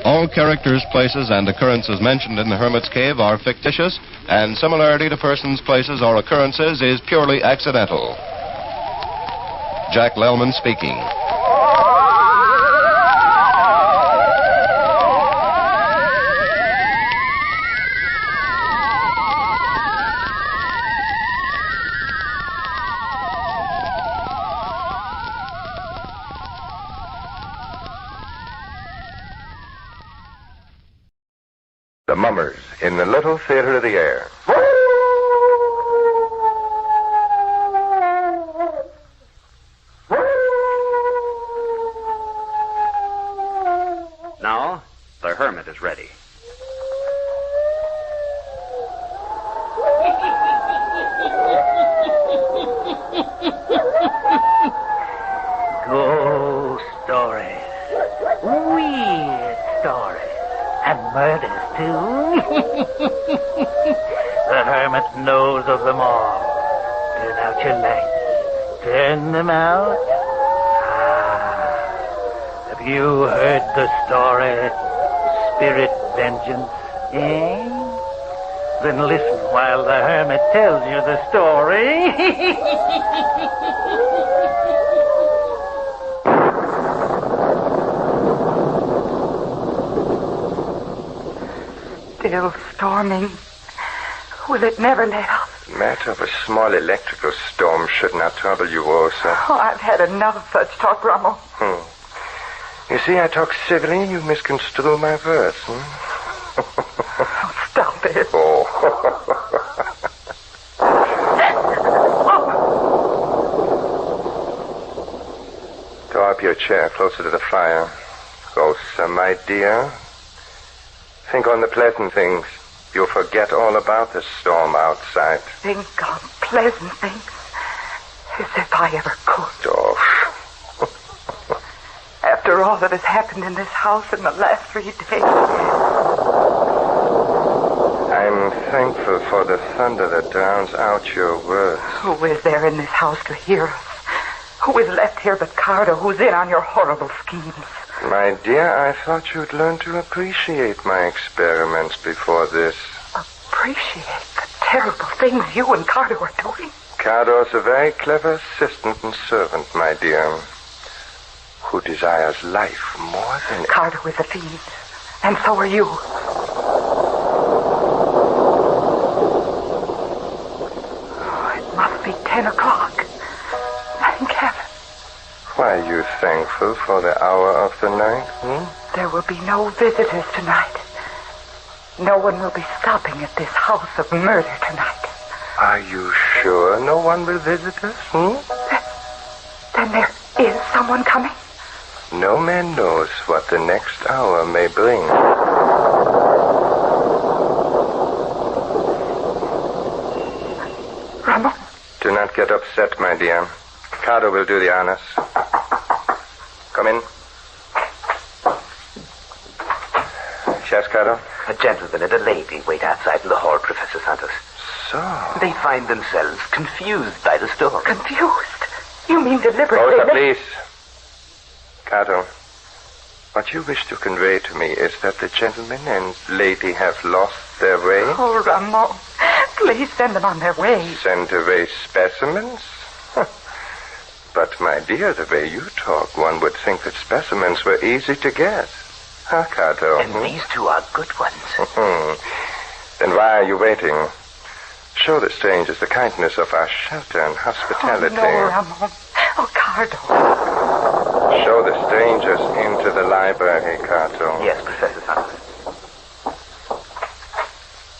All characters, places, and occurrences mentioned in the Hermit's Cave are fictitious, and similarity to persons, places, or occurrences is purely accidental. Jack Lellman speaking. The Mummers in the Little Theater of the Air. Now, the Hermit is ready. Ghost stories. Weird stories. And murders, too. The Hermit knows of them all. Turn out your lights. Turn them out. Have you heard the story, Spirit Vengeance? Eh? Then listen while the Hermit tells you the story. Still storming. Will it never let up? The matter of a small electrical storm should not trouble you, Rosa. Oh, I've had enough of such talk, Rummel. You see, I talk civilly, you misconstrue my words, Oh, stop it. Draw up your chair closer to the fire. Rosa, my dear. Think on the pleasant things. You'll forget all about the storm outside. Think on pleasant things. As if I ever could. Oh. After all that has happened in this house in the last 3 days. I'm thankful for the thunder that drowns out your words. Who is there in this house to hear us? Who is left here but Carter, who's in on your horrible schemes? My dear, I thought you'd learn to appreciate my experiments before this. Appreciate the terrible things you and Carter are doing? Carter's a very clever assistant and servant, my dear, who desires life more than... Carter was a fiend, and so are you. Oh, it must be 10 o'clock. Thank heaven. Why are you thankful for the hour of the night, There will be no visitors tonight. No one will be stopping at this house of murder tonight. Are you sure no one will visit us, Then there is someone coming? No man knows what the next hour may bring. Rummel? Do not get upset, my dear. Carter will do the honors. Come in. Yes, Carter? A gentleman and a lady wait outside in the hall, Professor Santos. So? They find themselves confused by the storm. Confused? You mean deliberately? Rosa, please. Carter, what you wish to convey to me is that the gentleman and lady have lost their way? Oh, Ramon, please send them on their way. Send away specimens? But, my dear, the way you talk, one would think that specimens were easy to get. Huh, Carter? And these two are good ones. Then why are you waiting? Show the strangers the kindness of our shelter and hospitality. Oh, no, Ramon. Oh, Cardo. Show the strangers into the library, Carto. Yes, Professor Santos.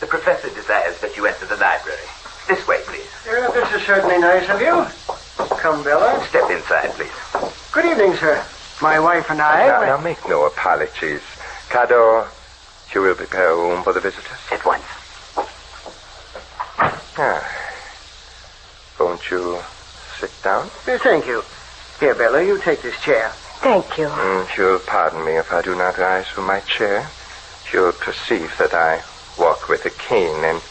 The professor desires that you enter the library. This way, please. This is certainly nice of you. Come, Bella. Step inside, please. Good evening, sir. My wife and I... Now make no apologies. Cardo, you will prepare a room for the visitors? At once. Won't you sit down? Thank you. Here, Bella, you take this chair. Thank you. You'll pardon me if I do not rise from my chair. You'll perceive that I walk with a cane, and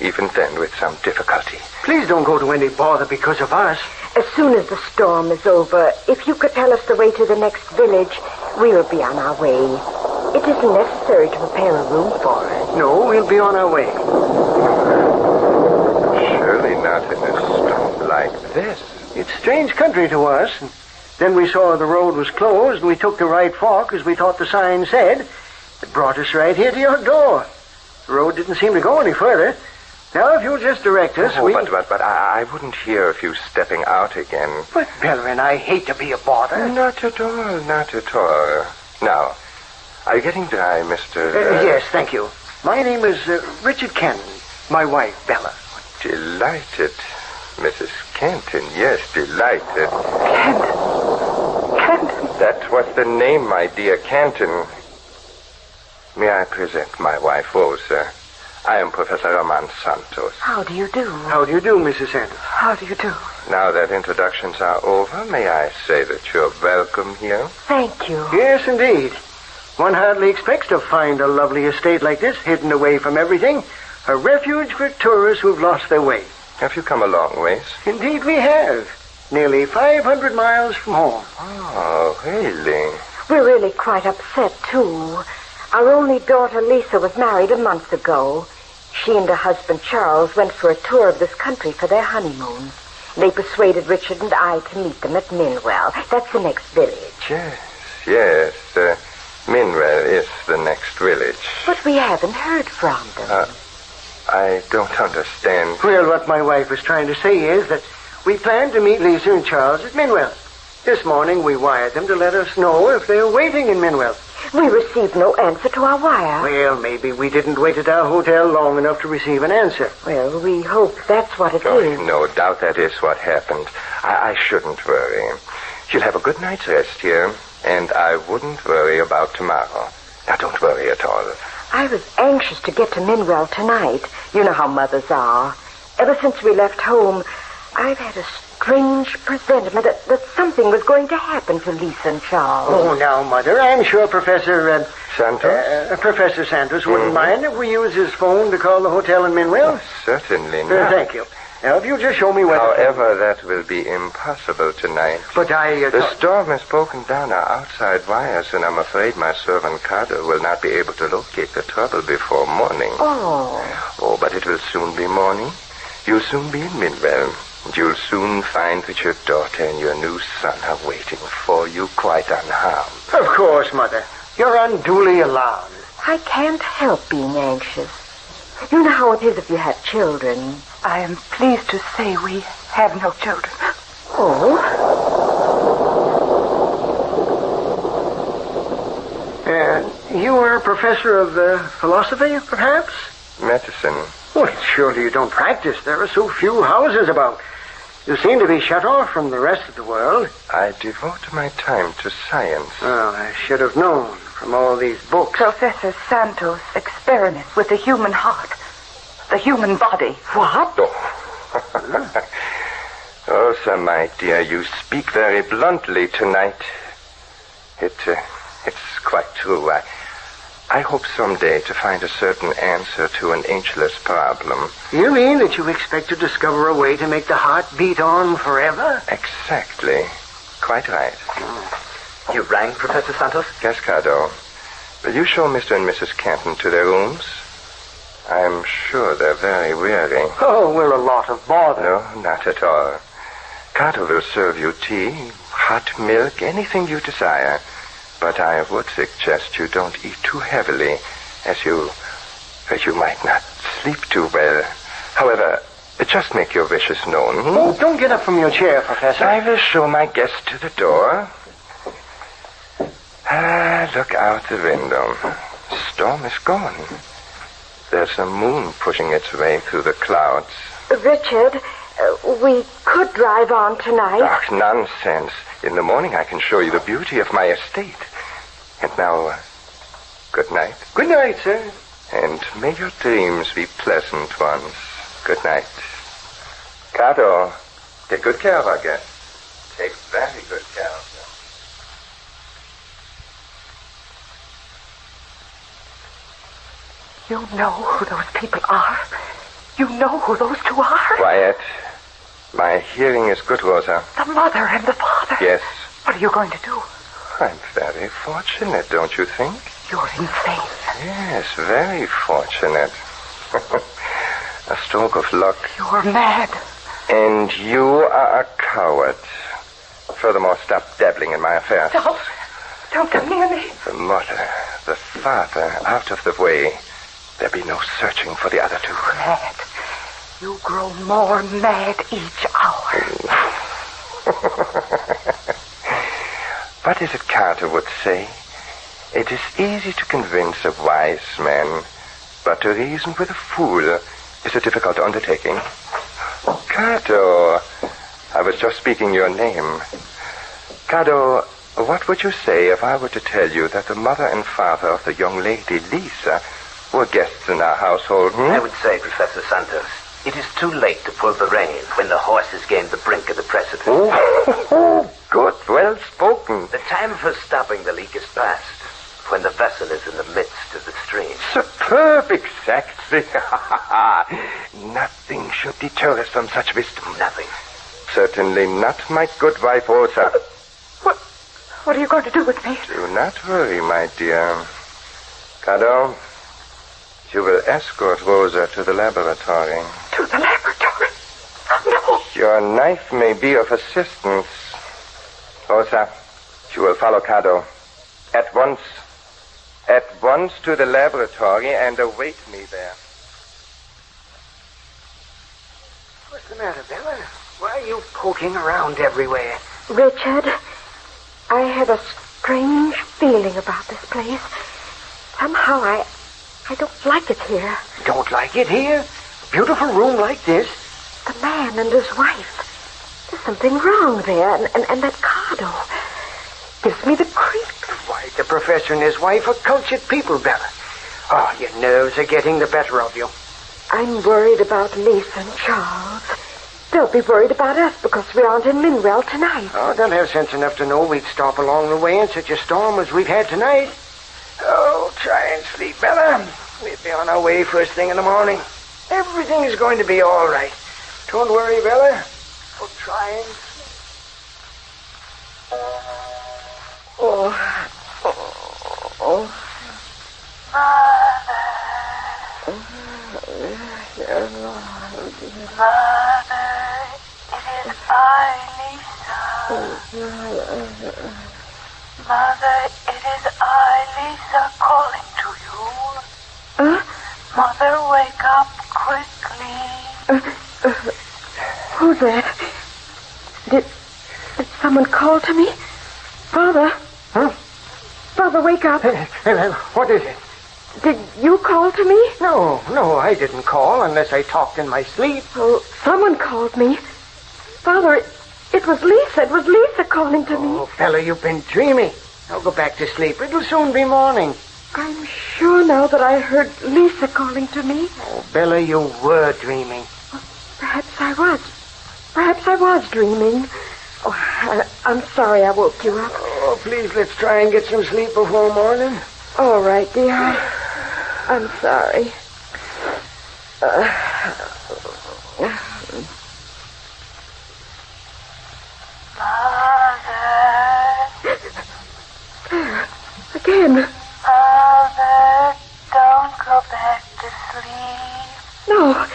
even then with some difficulty. Please don't go to any bother because of us. As soon as the storm is over, if you could tell us the way to the next village, we'll be on our way. It isn't necessary to prepare a room for us. No, we'll be on our way. Surely not in a storm like this. It's strange country to us. And then we saw the road was closed, and we took the right fork, as we thought the sign said. It brought us right here to your door. The road didn't seem to go any further. Now, if you'll just direct us, But I wouldn't hear of you stepping out again. But, Bellerin, I hate to be a bother. Not at all, not at all. Now, are you getting dry, Mr. Yes, thank you. My name is Richard Kenton. My wife, Bella. Delighted. Mrs. Kenton, yes, delighted. Kenton? That was the name, my dear Kenton. May I present my wife, Rosa? I am Professor Roman Santos. How do you do? How do you do, Mrs. Santos? How do you do? Now that introductions are over, may I say that you're welcome here? Thank you. Yes, indeed. One hardly expects to find a lovely estate like this, hidden away from everything. A refuge for tourists who've lost their way. Have you come a long ways? Indeed we have. Nearly 500 miles from home. Oh, really? We're really quite upset, too. Our only daughter, Lisa, was married a month ago. She and her husband, Charles, went for a tour of this country for their honeymoon. They persuaded Richard and I to meet them at Minwell. That's the next village. Yes. Minwell is the next village. But we haven't heard from them. I don't understand. Well, what my wife was trying to say is that we plan to meet Lisa and Charles at Minwell. This morning we wired them to let us know if they're waiting in Minwell. We received no answer to our wire. Well, maybe we didn't wait at our hotel long enough to receive an answer. Well, we hope that's what it is. No doubt that is what happened. I shouldn't worry. You'll have a good night's rest here, and I wouldn't worry about tomorrow. Now, don't worry at all. I was anxious to get to Minwell tonight. You know how mothers are. Ever since we left home, I've had a strange presentiment that something was going to happen to Lisa and Charles. Oh, now, Mother, I'm sure Professor Santos? Professor Santos wouldn't mind if we use his phone to call the hotel in Minwell. Certainly not. Thank you. Now, if you'll just show me where... However, that will be impossible tonight. But The storm has broken down our outside wires, and I'm afraid my servant Carter will not be able to locate the trouble before morning. Oh, but it will soon be morning. You'll soon be in Minwell. And you'll soon find that your daughter and your new son are waiting for you quite unharmed. Of course, Mother. You're unduly alarmed. I can't help being anxious. You know how it is if you have children. I am pleased to say we have no children. Oh? You are a professor of philosophy, perhaps? Medicine. Well, surely you don't practice. There are so few houses about. You seem to be shut off from the rest of the world. I devote my time to science. Oh, I should have known from all these books. Professor Santos experiments with the human heart, the human body. What? Oh, sir, my dear, you speak very bluntly tonight. It's quite true. I hope someday to find a certain answer to an ageless problem. You mean that you expect to discover a way to make the heart beat on forever? Exactly. Quite right. You rang, Professor Santos? Yes, Cardo. Will you show Mr. and Mrs. Canton to their rooms? I'm sure they're very weary. Oh, we're a lot of bother. No, not at all. Cardo will serve you tea, hot milk, anything you desire. But I would suggest you don't eat too heavily, as you might not sleep too well. However, just make your wishes known. Oh, don't get up from your chair, Professor. I will show my guest to the door. Look out the window. The storm is gone. There's a moon pushing its way through the clouds. Richard, we could drive on tonight. Ach, nonsense. In the morning I can show you the beauty of my estate. And now, good night. Good night, sir. And may your dreams be pleasant ones. Good night. Cardo, take good care of our guest. Take very good care of them. You know who those people are? You know who those two are? Quiet. My hearing is good, Rosa. The mother and the father. Yes. What are you going to do? I'm very fortunate, don't you think? You're insane. Yes, very fortunate. A stroke of luck. You're mad. And you are a coward. Furthermore, stop dabbling in my affairs. Don't come near me. The mother, the father, out of the way. There be no searching for the other two. Mad. You grow more mad each hour. What is it Carter would say? It is easy to convince a wise man, but to reason with a fool is a difficult undertaking. Carter, I was just speaking your name. Carter, what would you say if I were to tell you that the mother and father of the young lady, Lisa, were guests in our household? I would say, Professor Santos, it is too late to pull the rein when the horse has gained the brink of the precipice. Oh, good. Well spoken. The time for stopping the leak is past, when the vessel is in the midst of the stream. Superb, exactly. Nothing should deter us from such wisdom. Nothing. Certainly not, my good wife, Rosa. What are you going to do with me? Do not worry, my dear. Cardo, you will escort Rosa to the laboratory. To the laboratory? No. Your knife may be of assistance. Rosa, you will follow Cardo. At once to the laboratory and await me there. What's the matter, Bella? Why are you poking around everywhere? Richard, I have a strange feeling about this place. Somehow I don't like it here. Don't like it here? Beautiful room like this? The man and his wife. There's something wrong there. And that Cardo gives me the creeps. Why, the professor and his wife are cultured people, Bella. Oh, your nerves are getting the better of you. I'm worried about Lisa and Charles. They'll be worried about us because we aren't in Minwell tonight. Oh, they'll have sense enough to know we'd stop along the way in such a storm as we've had tonight. Oh, try and sleep, Bella. We'll be on our way first thing in the morning. Everything is going to be all right. Don't worry, Bella. Oh, try and Mother, it is I, Lisa, calling to you. Mother, wake up quickly. Who's that? Did someone call to me? Father? Huh? Father, wake up. What is it? Did you call to me? No, I didn't call unless I talked in my sleep. Oh, someone called me. Father, it was Lisa. It was Lisa calling to me. Oh, fella, you've been dreaming. Now go back to sleep. It'll soon be morning. I'm sure now that I heard Lisa calling to me. Oh, Bella, you were dreaming. Perhaps I was. Perhaps I was dreaming. Oh, I'm sorry I woke you up. Oh, please, let's try and get some sleep before morning. All right, dear. I'm sorry. Again. Mother, don't go back to sleep. No.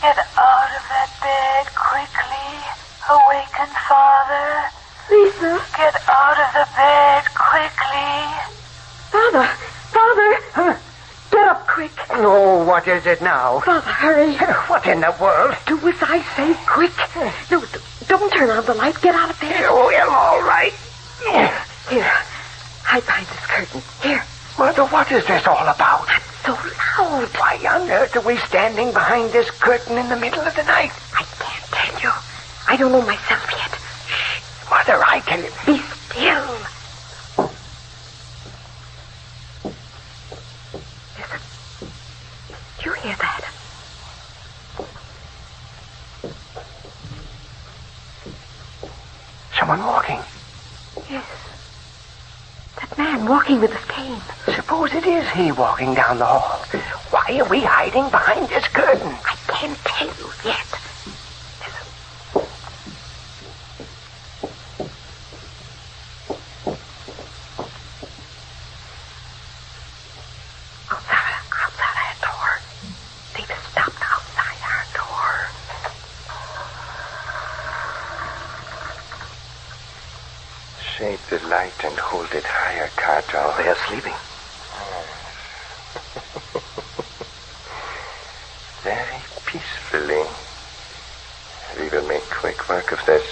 Get out of that bed quickly. Awaken Father. Lisa. Get out of the bed quickly. Father. Huh? Get up quick. Oh, what is it now? Father, hurry. What in the world? Do as I say, quick. No, don't turn on the light. Get out of bed. Oh, well, all right. Here. Hide behind this curtain. Here. Mother, what is this all about? So loud. Why on earth are we standing behind this curtain in the middle of the night? I can't tell you. I don't know myself yet. Shh. Mother, I can... Be still. Listen. Do you hear that? Someone walking. Yes. That man walking with his cane. Suppose it is he walking down the hall. Why are we hiding behind this curtain? I can't tell you yet. Shade the light and hold it higher, Cato. They are sleeping. Very peacefully. We will make quick work of this.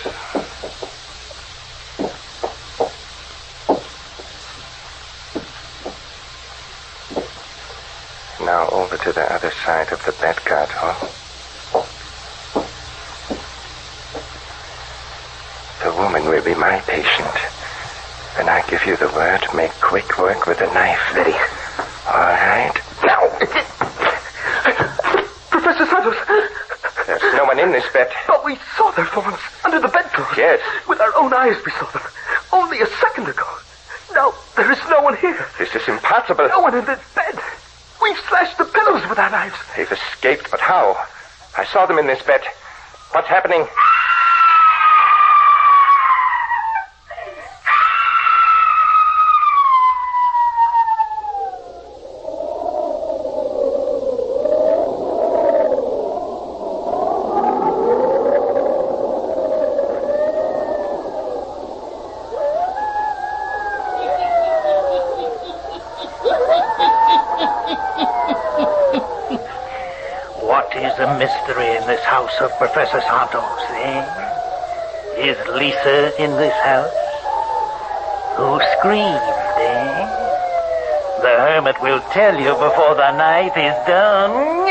Now over to the other side of the bed, Cato. The woman will be my patient. When I give you the word, make quick work with the knife. Ready. All right. Now! Professor Santos! There's no one in this bed. But we saw their forms under the bedclothes. Yes. With our own eyes we saw them. Only a second ago. Now, there is no one here. This is impossible. No one in this bed. We've slashed the pillows with our knives. They've escaped, but how? I saw them in this bed. What's happening? Mystery in this house of Professor Santos, eh? Is Lisa in this house? Who screamed, eh? The hermit will tell you before the night is done.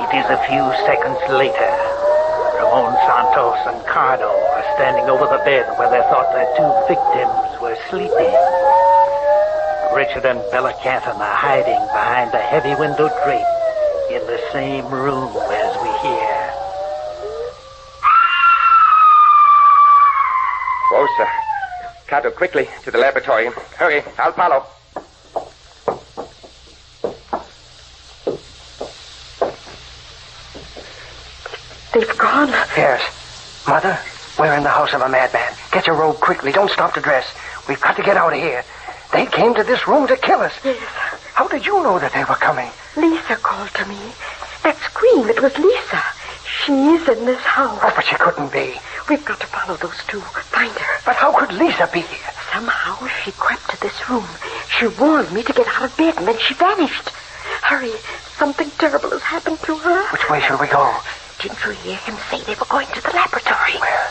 It is a few seconds later. Ramon Santos and Cardo are standing over the bed where they thought their two victims were sleeping. Richard and Bella Canton are hiding behind the heavy window drape in the same room as we hear. Whoa, sir. Cardo, quickly to the laboratory. Hurry, I'll follow. They've gone. Yes. Mother, we're in the house of a madman. Get your robe quickly. Don't stop to dress. We've got to get out of here. They came to this room to kill us. Yes. How did you know that they were coming? Lisa called to me. That scream, it was Lisa. She's in this house. Oh, but she couldn't be. We've got to follow those two. Find her. But how could Lisa be here? Somehow she crept to this room. She warned me to get out of bed, and then she vanished. Hurry. Something terrible has happened to her. Which way shall we go? Didn't you hear him say they were going to the laboratory? Well,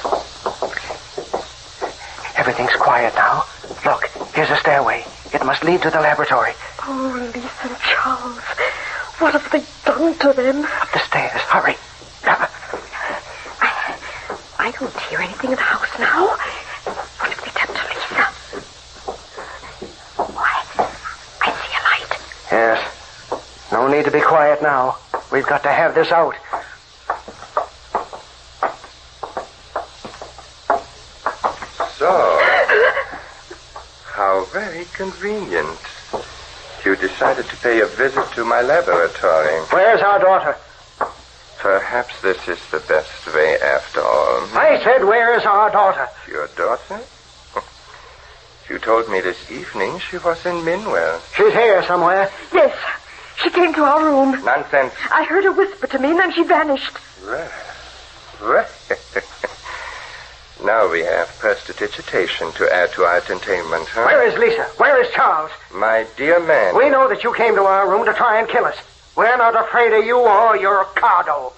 everything's quiet now. Look, here's a stairway. It must lead to the laboratory. Oh, Lisa and Charles. What have they done to them? Up the stairs. Hurry. I don't hear anything in the house now. What have they done to Lisa? Why, I see a light. Yes. No need to be quiet now. We've got to have this out. So, how very convenient. You decided to pay a visit to my laboratory. Where's our daughter? Perhaps this is the best way after all. I said, where's our daughter? Your daughter? You told me this evening she was in Minwell. She's here somewhere. Yes. She came to our room. Nonsense. I heard her whisper to me, and then she vanished. Well. Now we have prestidigitation to add to our entertainment, huh? Where is Lisa? Where is Charles? My dear man. We know that you came to our room to try and kill us. We're not afraid of you or your Cardo.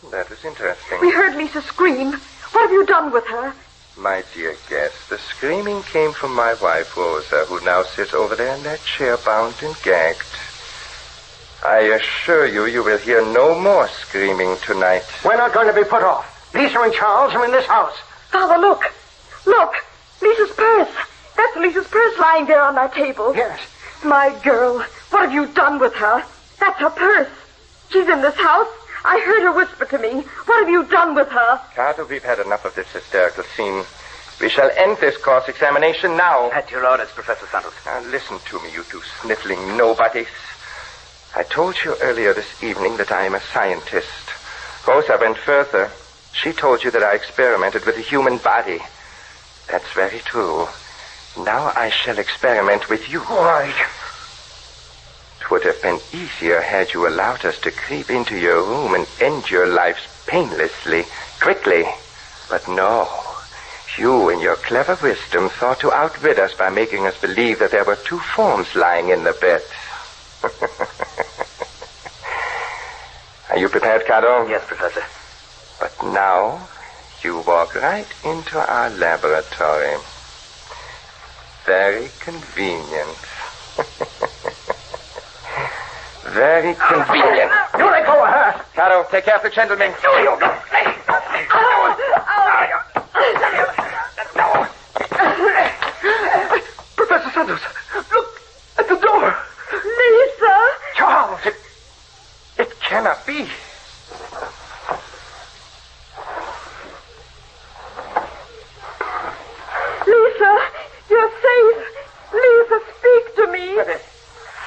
That is interesting. We heard Lisa scream. What have you done with her? My dear guest, the screaming came from my wife, Rosa, who now sits over there in that chair, bound and gagged. I assure you, you will hear no more screaming tonight. We're not going to be put off. Lisa and Charles are in this house. Father, look. Look. Lisa's purse. That's Lisa's purse lying there on that table. Yes. My girl, what have you done with her? That's her purse. She's in this house. I heard her whisper to me. What have you done with her? Carter, we've had enough of this hysterical scene. We shall end this cross-examination now. At your orders, Professor Santos. Now, listen to me, you two sniffling nobodies. I told you earlier this evening that I am a scientist. Rosa went further. She told you that I experimented with the human body. That's very true. Now I shall experiment with you. Why? It would have been easier had you allowed us to creep into your room and end your lives painlessly, quickly. But no. You, in your clever wisdom, thought to outwit us by making us believe that there were two forms lying in the bed. Are you prepared, Cado? Yes, Professor. But now, you walk right into our laboratory. Very convenient. Very convenient. You let go of her. Cado, take care of the gentleman. No, you don't. Professor Santos, look at the door. Lisa! Charles, it cannot be. Lisa, you're safe. Lisa, speak to me. But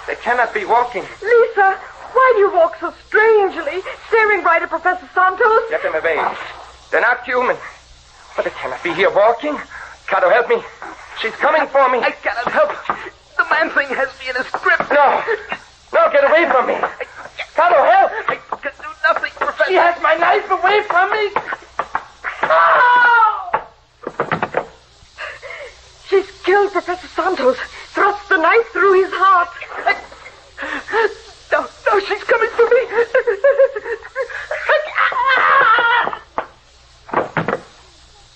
they cannot be walking. Lisa, why do you walk so strangely, staring right at Professor Santos? Get them away. They're not human. But they cannot be here walking. Cado, help me. She's coming for me. I cannot help it. The man-thing has me in his grip. No. No, get away from me. Cado, help. I can do nothing, Professor. She has my knife away from me. She's killed Professor Santos, thrust the knife through his heart. No, she's coming for me.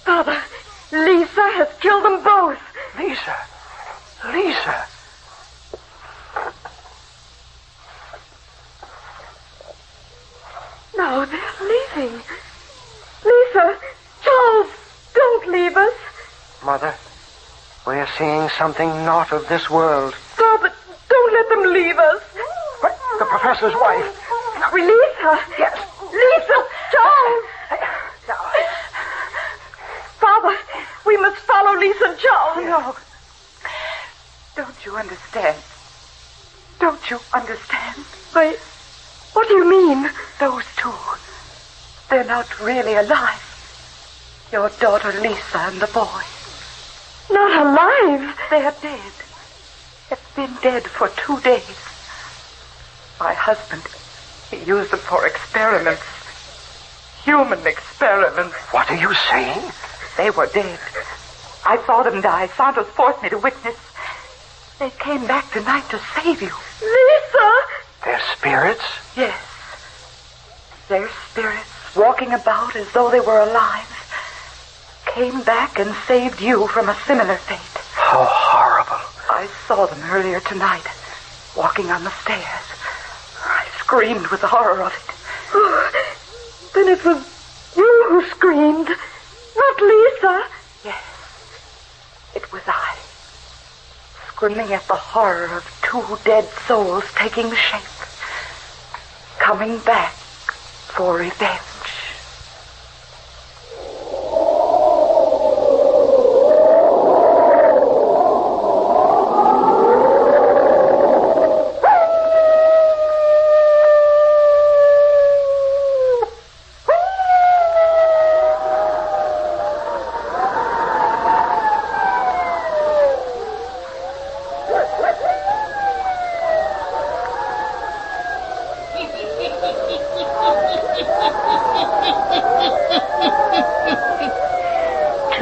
Father, Lisa has killed them both. Lisa. No, they're leaving. Lisa, Charles, don't leave us. Mother, we're seeing something not of this world. Father, don't let them leave us. What? The professor's wife. Release her. Yes. Lisa, Charles. Father, we must follow Lisa and Charles. No. Don't you understand? Don't you understand? What do you mean? Those two, they're not really alive. Your daughter Lisa and the boy. Not alive? They're dead. They've been dead for 2 days. My husband, he used them for experiments. Human experiments. What are you saying? They were dead. I saw them die. Santos forced me to witness. They came back tonight to save you. Lisa! Their spirits? Yes. Their spirits, walking about as though they were alive, came back and saved you from a similar fate. How horrible. I saw them earlier tonight, walking on the stairs. I screamed with the horror of it. Oh, then it was you who screamed, not Lisa. Yes, it was I, screaming at the horror of 2 dead souls taking shape, coming back for revenge.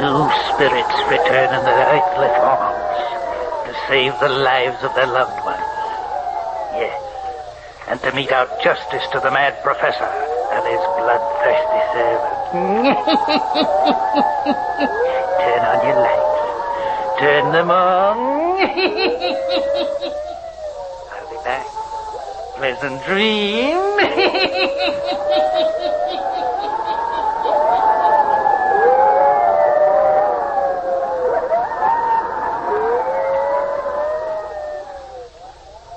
Two spirits return in their earthly forms to save the lives of their loved ones. Yes, and to mete out justice to the mad professor and his bloodthirsty servant. Turn on your lights. Turn them on. I'll be back. Pleasant dream.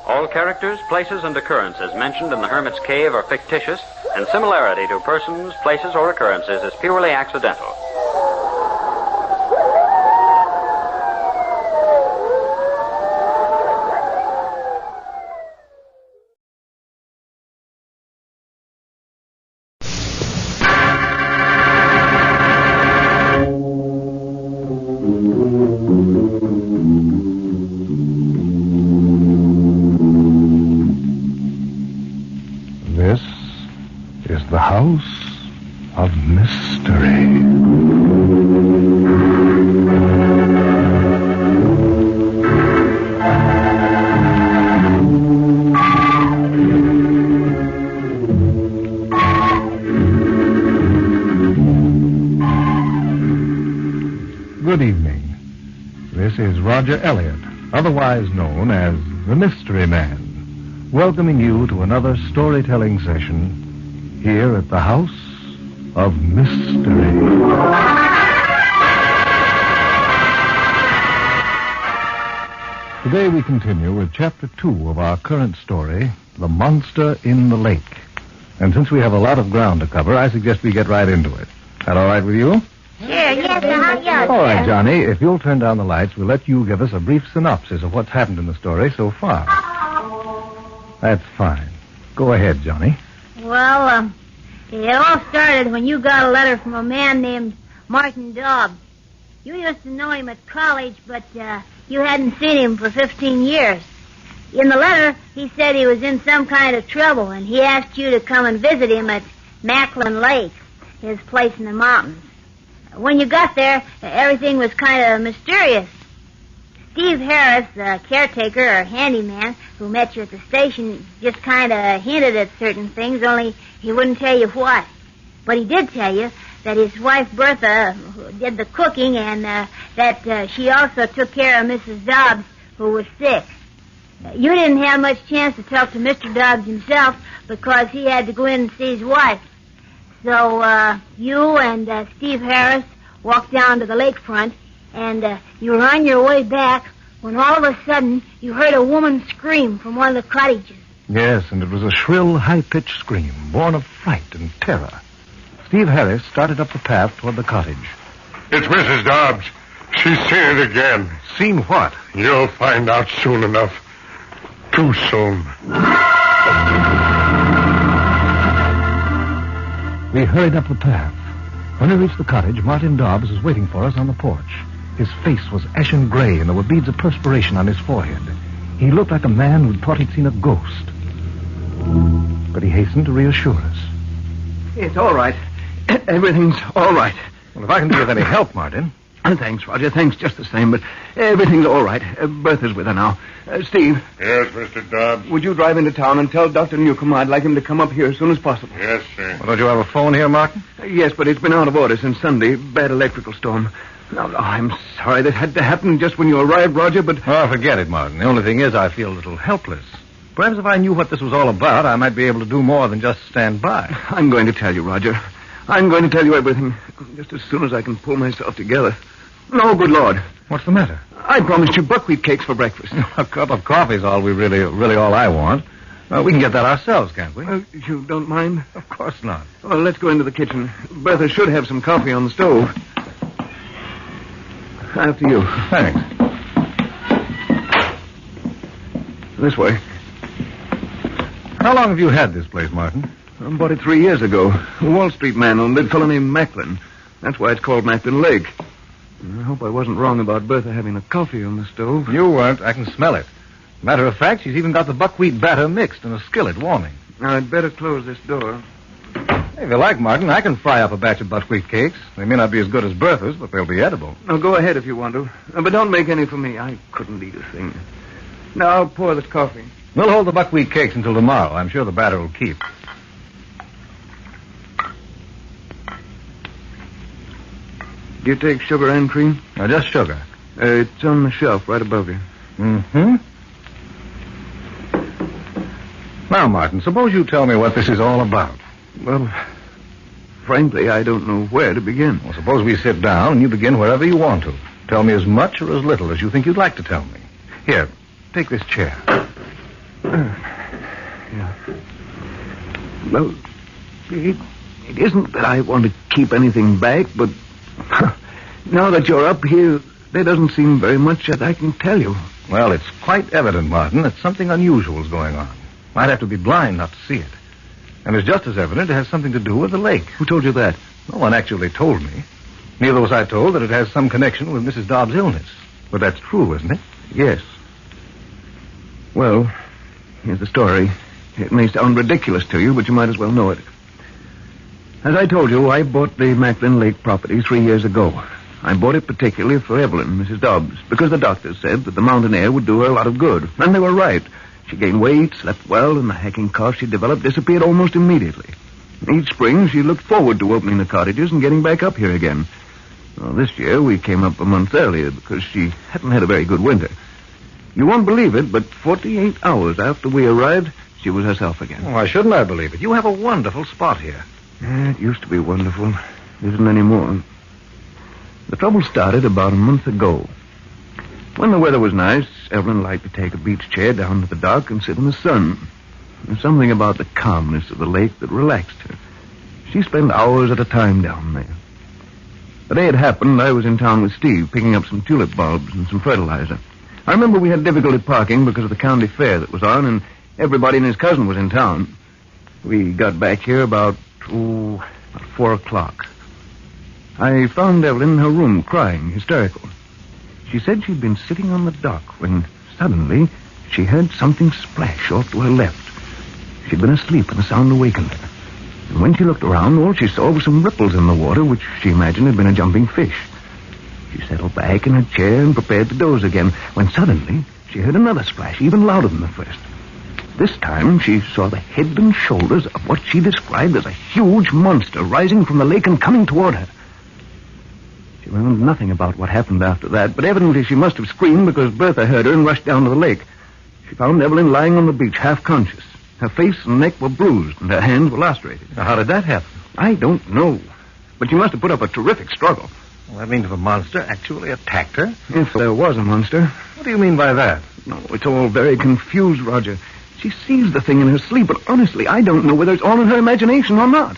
All characters, places, and occurrences mentioned in the Hermit's Cave are fictitious, and similarity to persons, places, or occurrences is purely accidental. House of Mystery. Good evening. This is Roger Elliott, otherwise known as the Mystery Man, welcoming you to another storytelling session here at the House of Mystery. Today we continue with Chapter 2 of our current story, The Monster in the Lake. And since we have a lot of ground to cover, I suggest we get right into it. That all right with you? Sure, yes. All right, Johnny, if you'll turn down the lights, we'll let you give us a brief synopsis of what's happened in the story so far. That's fine. Go ahead, Johnny. Well, it all started when you got a letter from a man named Martin Dobbs. You used to know him at college, but you hadn't seen him for 15 years. In the letter, he said he was in some kind of trouble, and he asked you to come and visit him at Macklin Lake, his place in the mountains. When you got there, everything was kind of mysterious. Steve Harris, the caretaker or handyman who met you at the station, just kind of hinted at certain things, only he wouldn't tell you what. But he did tell you that his wife Bertha did the cooking and that she also took care of Mrs. Dobbs, who was sick. You didn't have much chance to talk to Mr. Dobbs himself because he had to go in and see his wife. So you and Steve Harris walked down to the lakefront, and you were on your way back when all of a sudden you heard a woman scream from one of the cottages. Yes, and it was a shrill, high-pitched scream, born of fright and terror. Steve Harris started up the path toward the cottage. It's Mrs. Dobbs. She's seen it again. Seen what? You'll find out soon enough. Too soon. We hurried up the path. When we reached the cottage, Martin Dobbs was waiting for us on the porch. His face was ashen gray, and there were beads of perspiration on his forehead. He looked like a man who'd thought he'd seen a ghost. But he hastened to reassure us. It's all right. Everything's all right. Well, if I can be of any help, Martin. Thanks, Roger. Thanks just the same, but everything's all right. Bertha's with her now. Steve. Yes, Mr. Dobbs. Would you drive into town and tell Dr. Newcomb I'd like him to come up here as soon as possible? Yes, sir. Well, don't you have a phone here, Martin? Yes, but it's been out of order since Sunday. Bad electrical storm. No, I'm sorry that had to happen just when you arrived, Roger, but... Oh, forget it, Martin. The only thing is I feel a little helpless. Perhaps if I knew what this was all about, I might be able to do more than just stand by. I'm going to tell you, Roger. I'm going to tell you everything, just as soon as I can pull myself together. No, good Lord. What's the matter? I promised you buckwheat cakes for breakfast. A cup of coffee's all really all I want. We can get that ourselves, can't we? You don't mind? Of course not. Well, let's go into the kitchen. Bertha should have some coffee on the stove. After you. Thanks. This way. How long have you had this place, Martin? I bought it 3 years ago. A Wall Street man owned it, a fellow named Macklin. That's why it's called Macklin Lake. I hope I wasn't wrong about Bertha having a coffee on the stove. You weren't. I can smell it. Matter of fact, she's even got the buckwheat batter mixed in a skillet warming. I'd better close this door. If you like, Martin, I can fry up a batch of buckwheat cakes. They may not be as good as Bertha's, but they'll be edible. Now, go ahead if you want to. But don't make any for me. I couldn't eat a thing. Now, I'll pour this coffee. We'll hold the buckwheat cakes until tomorrow. I'm sure the batter will keep. Do you take sugar and cream? No, just sugar. It's on the shelf right above you. Mm-hmm. Now, Martin, suppose you tell me what this is all about. Well, frankly, I don't know where to begin. Well, suppose we sit down and you begin wherever you want to. Tell me as much or as little as you think you'd like to tell me. Here, take this chair. Yeah. Well, it isn't that I want to keep anything back, but now that you're up here, there doesn't seem very much that I can tell you. Well, it's quite evident, Martin, that something unusual is going on. I'd have to be blind not to see it. And it's just as evident it has something to do with the lake. Who told you that? No one actually told me. Neither was I told that it has some connection with Mrs. Dobbs' illness. But that's true, isn't it? Yes. Well, here's the story. It may sound ridiculous to you, but you might as well know it. As I told you, I bought the Macklin Lake property 3 years ago. I bought it particularly for Evelyn, Mrs. Dobbs, because the doctors said that the mountain air would do her a lot of good. And they were right. She gained weight, slept well, and the hacking cough she developed disappeared almost immediately. Each spring, she looked forward to opening the cottages and getting back up here again. Well, this year, we came up a month earlier because she hadn't had a very good winter. You won't believe it, but 48 hours after we arrived, she was herself again. Why shouldn't I believe it? You have a wonderful spot here. Yeah, it used to be wonderful. It isn't anymore. The trouble started about a month ago. When the weather was nice, Evelyn liked to take a beach chair down to the dock and sit in the sun. There's something about the calmness of the lake that relaxed her. She spent hours at a time down there. The day it happened, I was in town with Steve, picking up some tulip bulbs and some fertilizer. I remember we had difficulty parking because of the county fair that was on, and everybody and his cousin was in town. We got back here about 4 o'clock. I found Evelyn in her room, crying, hysterical. She said she'd been sitting on the dock when suddenly she heard something splash off to her left. She'd been asleep and the sound awakened her. And when she looked around, all she saw was some ripples in the water, which she imagined had been a jumping fish. She settled back in her chair and prepared to doze again, when suddenly she heard another splash, even louder than the first. This time she saw the head and shoulders of what she described as a huge monster rising from the lake and coming toward her. She remembered nothing about what happened after that, but evidently she must have screamed because Bertha heard her and rushed down to the lake. She found Evelyn lying on the beach, half conscious. Her face and neck were bruised, and her hands were lacerated. Now, how did that happen? I don't know. But she must have put up a terrific struggle. Well, that means the monster actually attacked her? If there was a monster. What do you mean by that? No, it's all very confused, Roger. She sees the thing in her sleep, but honestly, I don't know whether it's all in her imagination or not.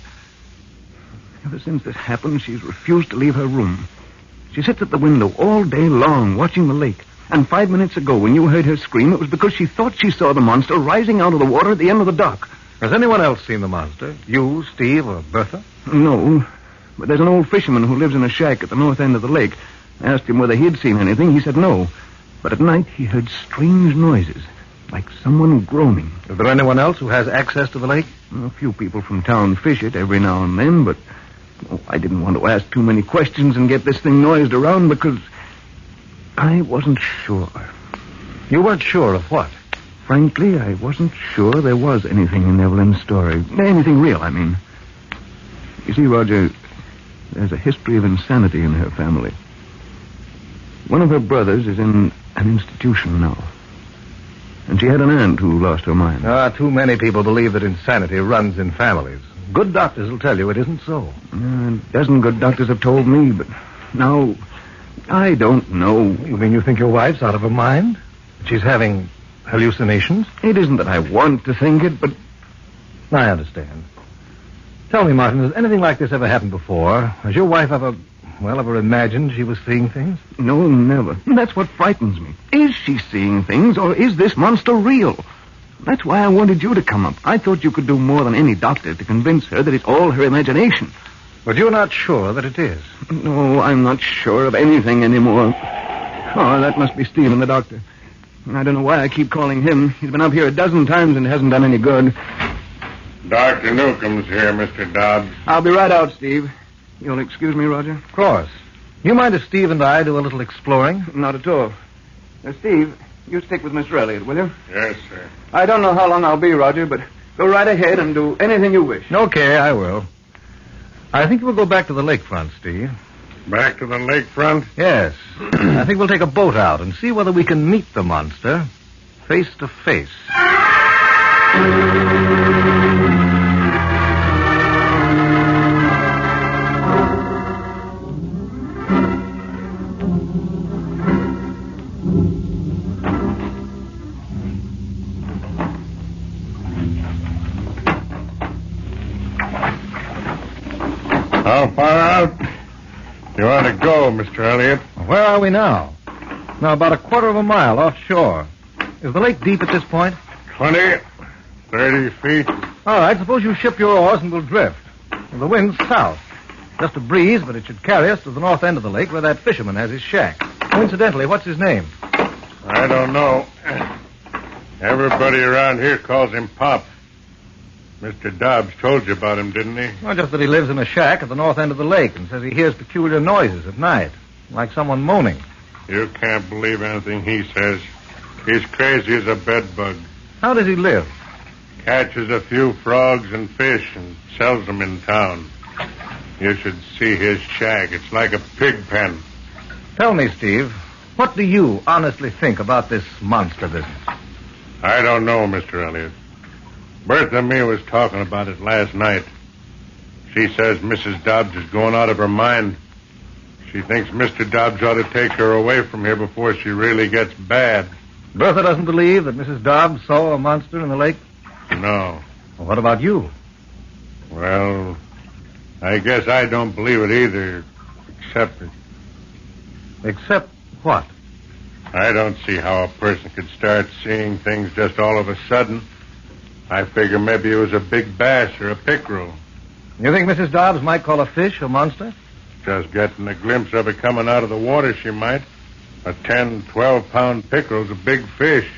Ever since this happened, she's refused to leave her room. She sits at the window all day long, watching the lake. And 5 minutes ago, when you heard her scream, it was because she thought she saw the monster rising out of the water at the end of the dock. Has anyone else seen the monster? You, Steve, or Bertha? No, but there's an old fisherman who lives in a shack at the north end of the lake. I asked him whether he'd seen anything. He said no. But at night, he heard strange noises, like someone groaning. Is there anyone else who has access to the lake? A few people from town fish it every now and then, but I didn't want to ask too many questions and get this thing noised around because I wasn't sure. You weren't sure of what? Frankly, I wasn't sure there was anything in Evelyn's story. Anything real, I mean. You see, Roger, there's a history of insanity in her family. One of her brothers is in an institution now. And she had an aunt who lost her mind. Too many people believe that insanity runs in families. Good doctors will tell you it isn't so. A dozen good doctors have told me, but now I don't know. You mean you think your wife's out of her mind? She's having hallucinations? It isn't that I want to think it, but I understand. Tell me, Martin, has anything like this ever happened before? Has your wife ever imagined she was seeing things? No, never. That's what frightens me. Is she seeing things, or is this monster real? That's why I wanted you to come up. I thought you could do more than any doctor to convince her that it's all her imagination. But you're not sure that it is? No, I'm not sure of anything anymore. Oh, that must be Stephen, the doctor. I don't know why I keep calling him. He's been up here a dozen times and hasn't done any good. Dr. Newcomb's here, Mr. Dobbs. I'll be right out, Steve. You'll excuse me, Roger? Of course. You mind if Steve and I do a little exploring? Not at all. Steve, you stick with Mr. Elliot, will you? Yes, sir. I don't know how long I'll be, Roger, but go right ahead and do anything you wish. Okay, I will. I think we'll go back to the lakefront, Steve. Back to the lakefront? Yes. I think we'll take a boat out and see whether we can meet the monster face to face. How far out do you want to go, Mr. Elliot? Where are we now? Now, about a quarter of a mile offshore. Is the lake deep at this point? 20, 30 feet. All right, suppose you ship your oars and we'll drift. Well, the wind's south. Just a breeze, but it should carry us to the north end of the lake where that fisherman has his shack. Coincidentally, what's his name? I don't know. Everybody around here calls him Pop. Mr. Dobbs told you about him, didn't he? Well, just that he lives in a shack at the north end of the lake and says he hears peculiar noises at night, like someone moaning. You can't believe anything he says. He's crazy as a bedbug. How does he live? Catches a few frogs and fish and sells them in town. You should see his shack. It's like a pig pen. Tell me, Steve, what do you honestly think about this monster business? I don't know, Mr. Elliott. Bertha and me was talking about it last night. She says Mrs. Dobbs is going out of her mind. She thinks Mr. Dobbs ought to take her away from here before she really gets bad. Bertha doesn't believe that Mrs. Dobbs saw a monster in the lake? No. Well, what about you? Well, I guess I don't believe it either, except... Except what? I don't see how a person could start seeing things just all of a sudden. I figure maybe it was a big bass or a pickerel. You think Mrs. Dobbs might call a fish a monster? Just getting a glimpse of it coming out of the water, she might. A 10, 12-pound pickerel's a big fish.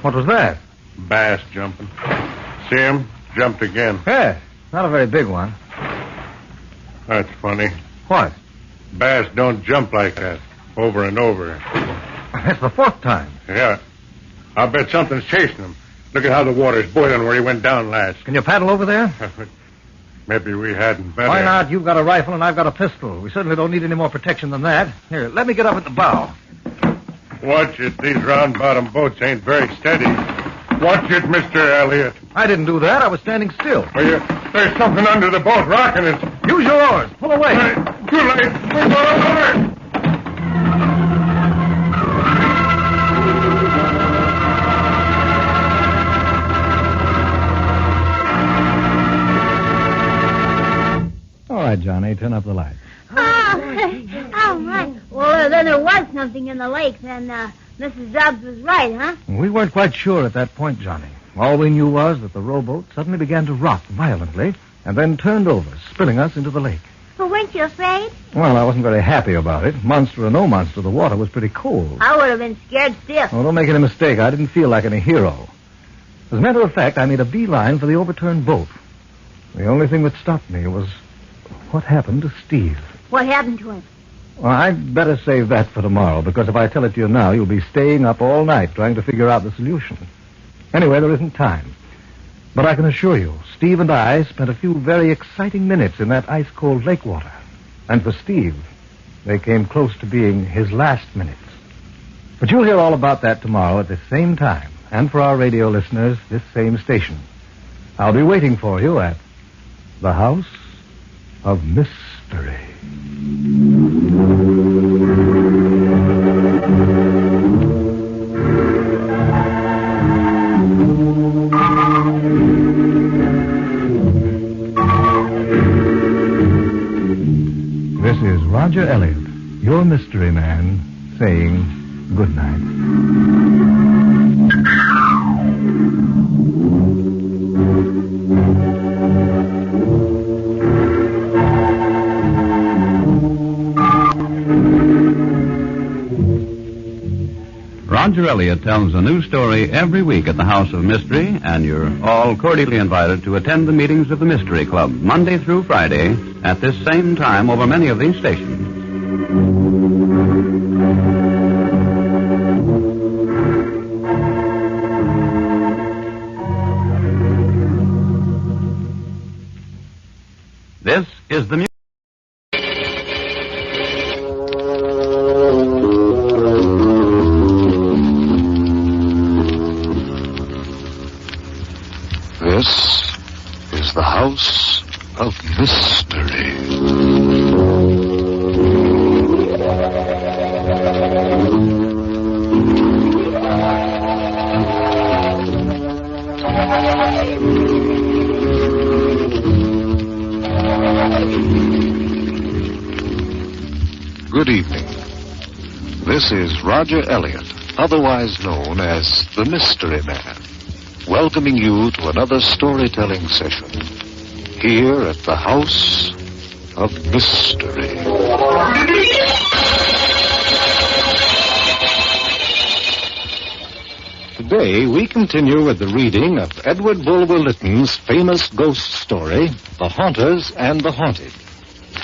What was that? Bass jumping. See him? Jumped again. Yeah, not a very big one. That's funny. What? Bass don't jump like that, over and over. That's the fourth time. Yeah. I'll bet something's chasing him. Look at how the water's boiling where he went down last. Can you paddle over there? Maybe we hadn't better. Why not? You've got a rifle and I've got a pistol. We certainly don't need any more protection than that. Here, let me get up at the bow. Watch it. These round-bottom boats ain't very steady. Watch it, Mr. Elliott. I didn't do that. I was standing still. Well, there's something under the boat rocking it. Use your oars. Pull away. Too late. We're going over. All right, Johnny, turn up the light. Oh, right. Well, then there was something in the lake. Then Mrs. Dobbs was right, huh? We weren't quite sure at that point, Johnny. All we knew was that the rowboat suddenly began to rock violently and then turned over, spilling us into the lake. Well, weren't you afraid? Well, I wasn't very happy about it. Monster or no monster, the water was pretty cold. I would have been scared stiff. Oh, don't make any mistake. I didn't feel like any hero. As a matter of fact, I made a beeline for the overturned boat. The only thing that stopped me was what happened to Steve. What happened to him? Well, I'd better save that for tomorrow, because if I tell it to you now, you'll be staying up all night trying to figure out the solution. Anyway, there isn't time. But I can assure you, Steve and I spent a few very exciting minutes in that ice-cold lake water. And for Steve, they came close to being his last minutes. But you'll hear all about that tomorrow at the same time. And for our radio listeners, this same station. I'll be waiting for you at the House of Mystery. This is Roger Elliott, your mystery man, saying good night. Roger Elliott tells a new story every week at the House of Mystery, and you're all cordially invited to attend the meetings of the Mystery Club, Monday through Friday, at this same time over many of these stations. This is the This is the House of Mystery. Good evening. This is Roger Elliott, otherwise known as the Mystery Man, welcoming you to another storytelling session here at the House of Mystery. Today, we continue with the reading of Edward Bulwer Lytton's famous ghost story, The Haunters and the Haunted.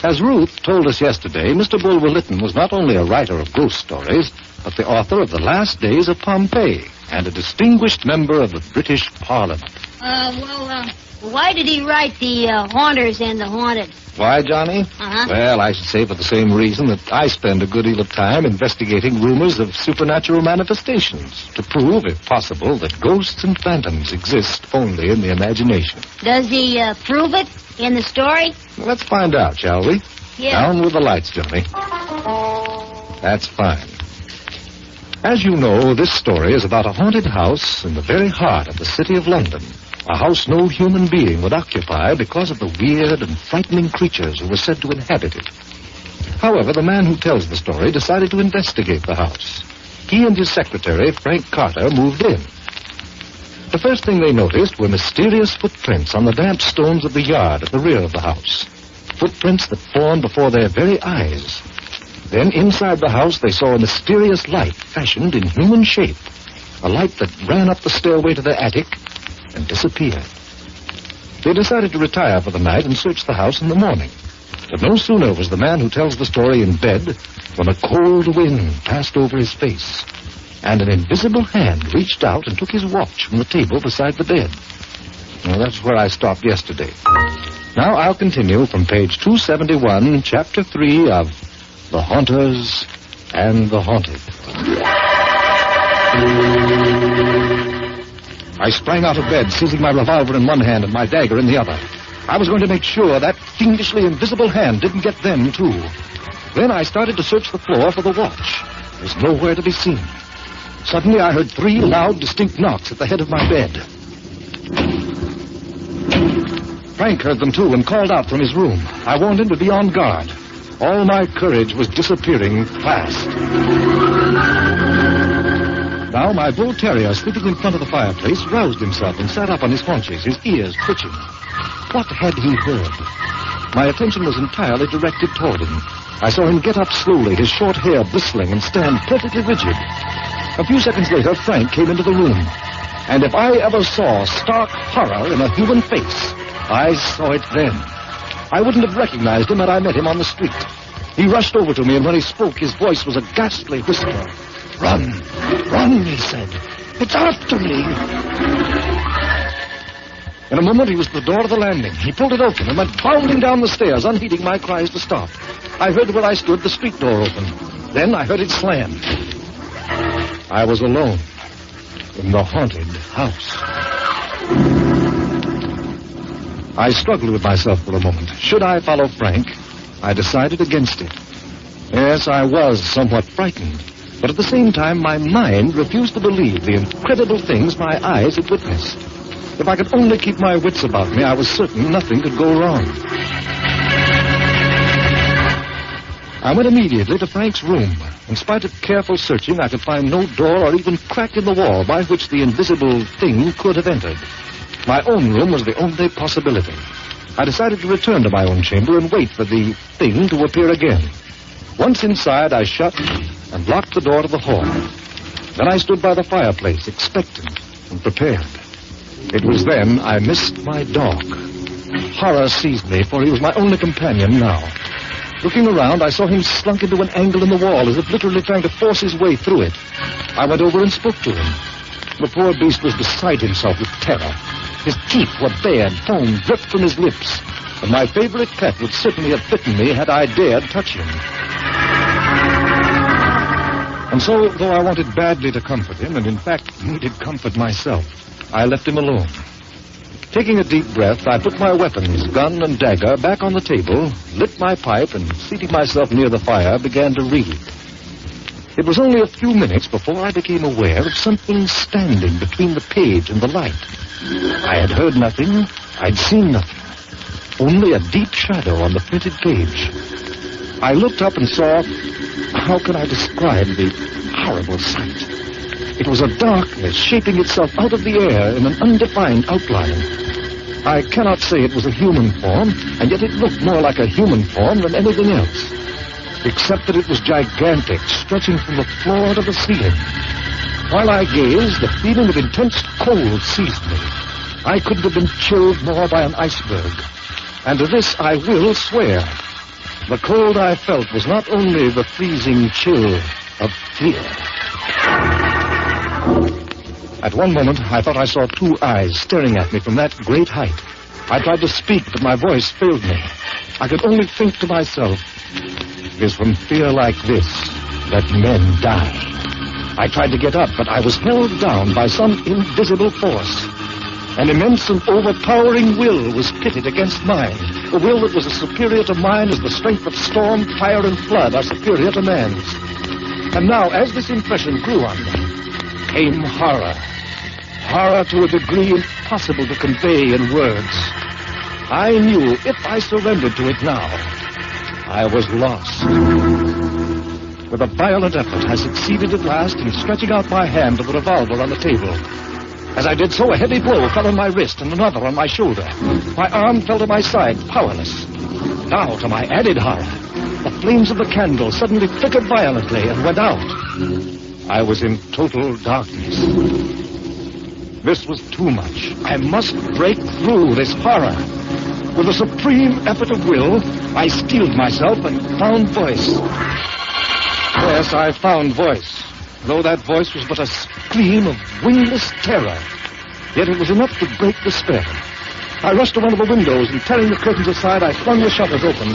As Ruth told us yesterday, Mr. Bulwer Lytton was not only a writer of ghost stories, but the author of The Last Days of Pompeii and a distinguished member of the British Parliament. Why did he write The Haunters and the Haunted? Why, Johnny? Uh-huh. Well, I should say for the same reason that I spend a good deal of time investigating rumors of supernatural manifestations to prove, if possible, that ghosts and phantoms exist only in the imagination. Does he prove it in the story? Well, let's find out, shall we? Yeah. Down with the lights, Johnny. That's fine. As you know, this story is about a haunted house in the very heart of the city of London. A house no human being would occupy because of the weird and frightening creatures who were said to inhabit it. However, the man who tells the story decided to investigate the house. He and his secretary, Frank Carter, moved in. The first thing they noticed were mysterious footprints on the damp stones of the yard at the rear of the house. Footprints that formed before their very eyes. Then, inside the house, they saw a mysterious light fashioned in human shape. A light that ran up the stairway to the attic and disappeared. They decided to retire for the night and search the house in the morning. But no sooner was the man who tells the story in bed when a cold wind passed over his face, and an invisible hand reached out and took his watch from the table beside the bed. Well, that's where I stopped yesterday. Now I'll continue from page 271, chapter 3 of The Haunters and the Haunted. I sprang out of bed, seizing my revolver in one hand and my dagger in the other. I was going to make sure that fiendishly invisible hand didn't get them, too. Then I started to search the floor for the watch. It was nowhere to be seen. Suddenly I heard 3 loud, distinct knocks at the head of my bed. Frank heard them, too, and called out from his room. I warned him to be on guard. All my courage was disappearing fast. Now, my bull terrier, sleeping in front of the fireplace, roused himself and sat up on his haunches, his ears twitching. What had he heard? My attention was entirely directed toward him. I saw him get up slowly, his short hair bristling, and stand perfectly rigid. A few seconds later, Frank came into the room. And if I ever saw stark horror in a human face, I saw it then. I wouldn't have recognized him had I met him on the street. He rushed over to me, and when he spoke, his voice was a ghastly whisper. "Run! Run!" he said. "It's after me!" In a moment, he was at the door of the landing. He pulled it open and went bounding down the stairs, unheeding my cries to stop. I heard where I stood the street door open. Then I heard it slam. I was alone in the haunted house. I struggled with myself for a moment. Should I follow Frank? I decided against it. Yes, I was somewhat frightened. But at the same time, my mind refused to believe the incredible things my eyes had witnessed. If I could only keep my wits about me, I was certain nothing could go wrong. I went immediately to Frank's room. In spite of careful searching, I could find no door or even crack in the wall by which the invisible thing could have entered. My own room was the only possibility. I decided to return to my own chamber and wait for the thing to appear again. Once inside, I shut and locked the door to the hall. Then I stood by the fireplace, expectant and prepared. It was then I missed my dog. Horror seized me, for he was my only companion now. Looking around, I saw him slunk into an angle in the wall, as if literally trying to force his way through it. I went over and spoke to him. The poor beast was beside himself with terror. His teeth were bared, foam dripped from his lips. And my favorite pet would certainly have bitten me had I dared touch him. And so, though I wanted badly to comfort him, and in fact needed comfort myself, I left him alone. Taking a deep breath, I put my weapons, gun and dagger, back on the table, lit my pipe, and seating myself near the fire, began to read. It was only a few minutes before I became aware of something standing between the page and the light. I had heard nothing, I'd seen nothing. Only a deep shadow on the printed page. I looked up and saw... How can I describe the horrible sight? It was a darkness shaping itself out of the air in an undefined outline. I cannot say it was a human form, and yet it looked more like a human form than anything else. Except that it was gigantic, stretching from the floor to the ceiling. While I gazed, a feeling of intense cold seized me. I couldn't have been chilled more by an iceberg. And to this I will swear. The cold I felt was not only the freezing chill of fear. At one moment, I thought I saw two eyes staring at me from that great height. I tried to speak, but my voice failed me. I could only think to myself, it is from fear like this that men die. I tried to get up, but I was held down by some invisible force. An immense and overpowering will was pitted against mine. A will that was as superior to mine as the strength of storm, fire, and flood are superior to man's. And now, as this impression grew on me, came horror. Horror to a degree impossible to convey in words. I knew if I surrendered to it now, I was lost. With a violent effort, I succeeded at last in stretching out my hand to the revolver on the table. As I did so, a heavy blow fell on my wrist and another on my shoulder. My arm fell to my side, powerless. Now, to my added horror, the flames of the candle suddenly flickered violently and went out. I was in total darkness. This was too much. I must break through this horror. With a supreme effort of will, I steeled myself and found voice. Yes, I found voice. Though that voice was but a scream of wingless terror, yet it was enough to break despair. I rushed to one of the windows, and tearing the curtains aside, I flung the shutters open.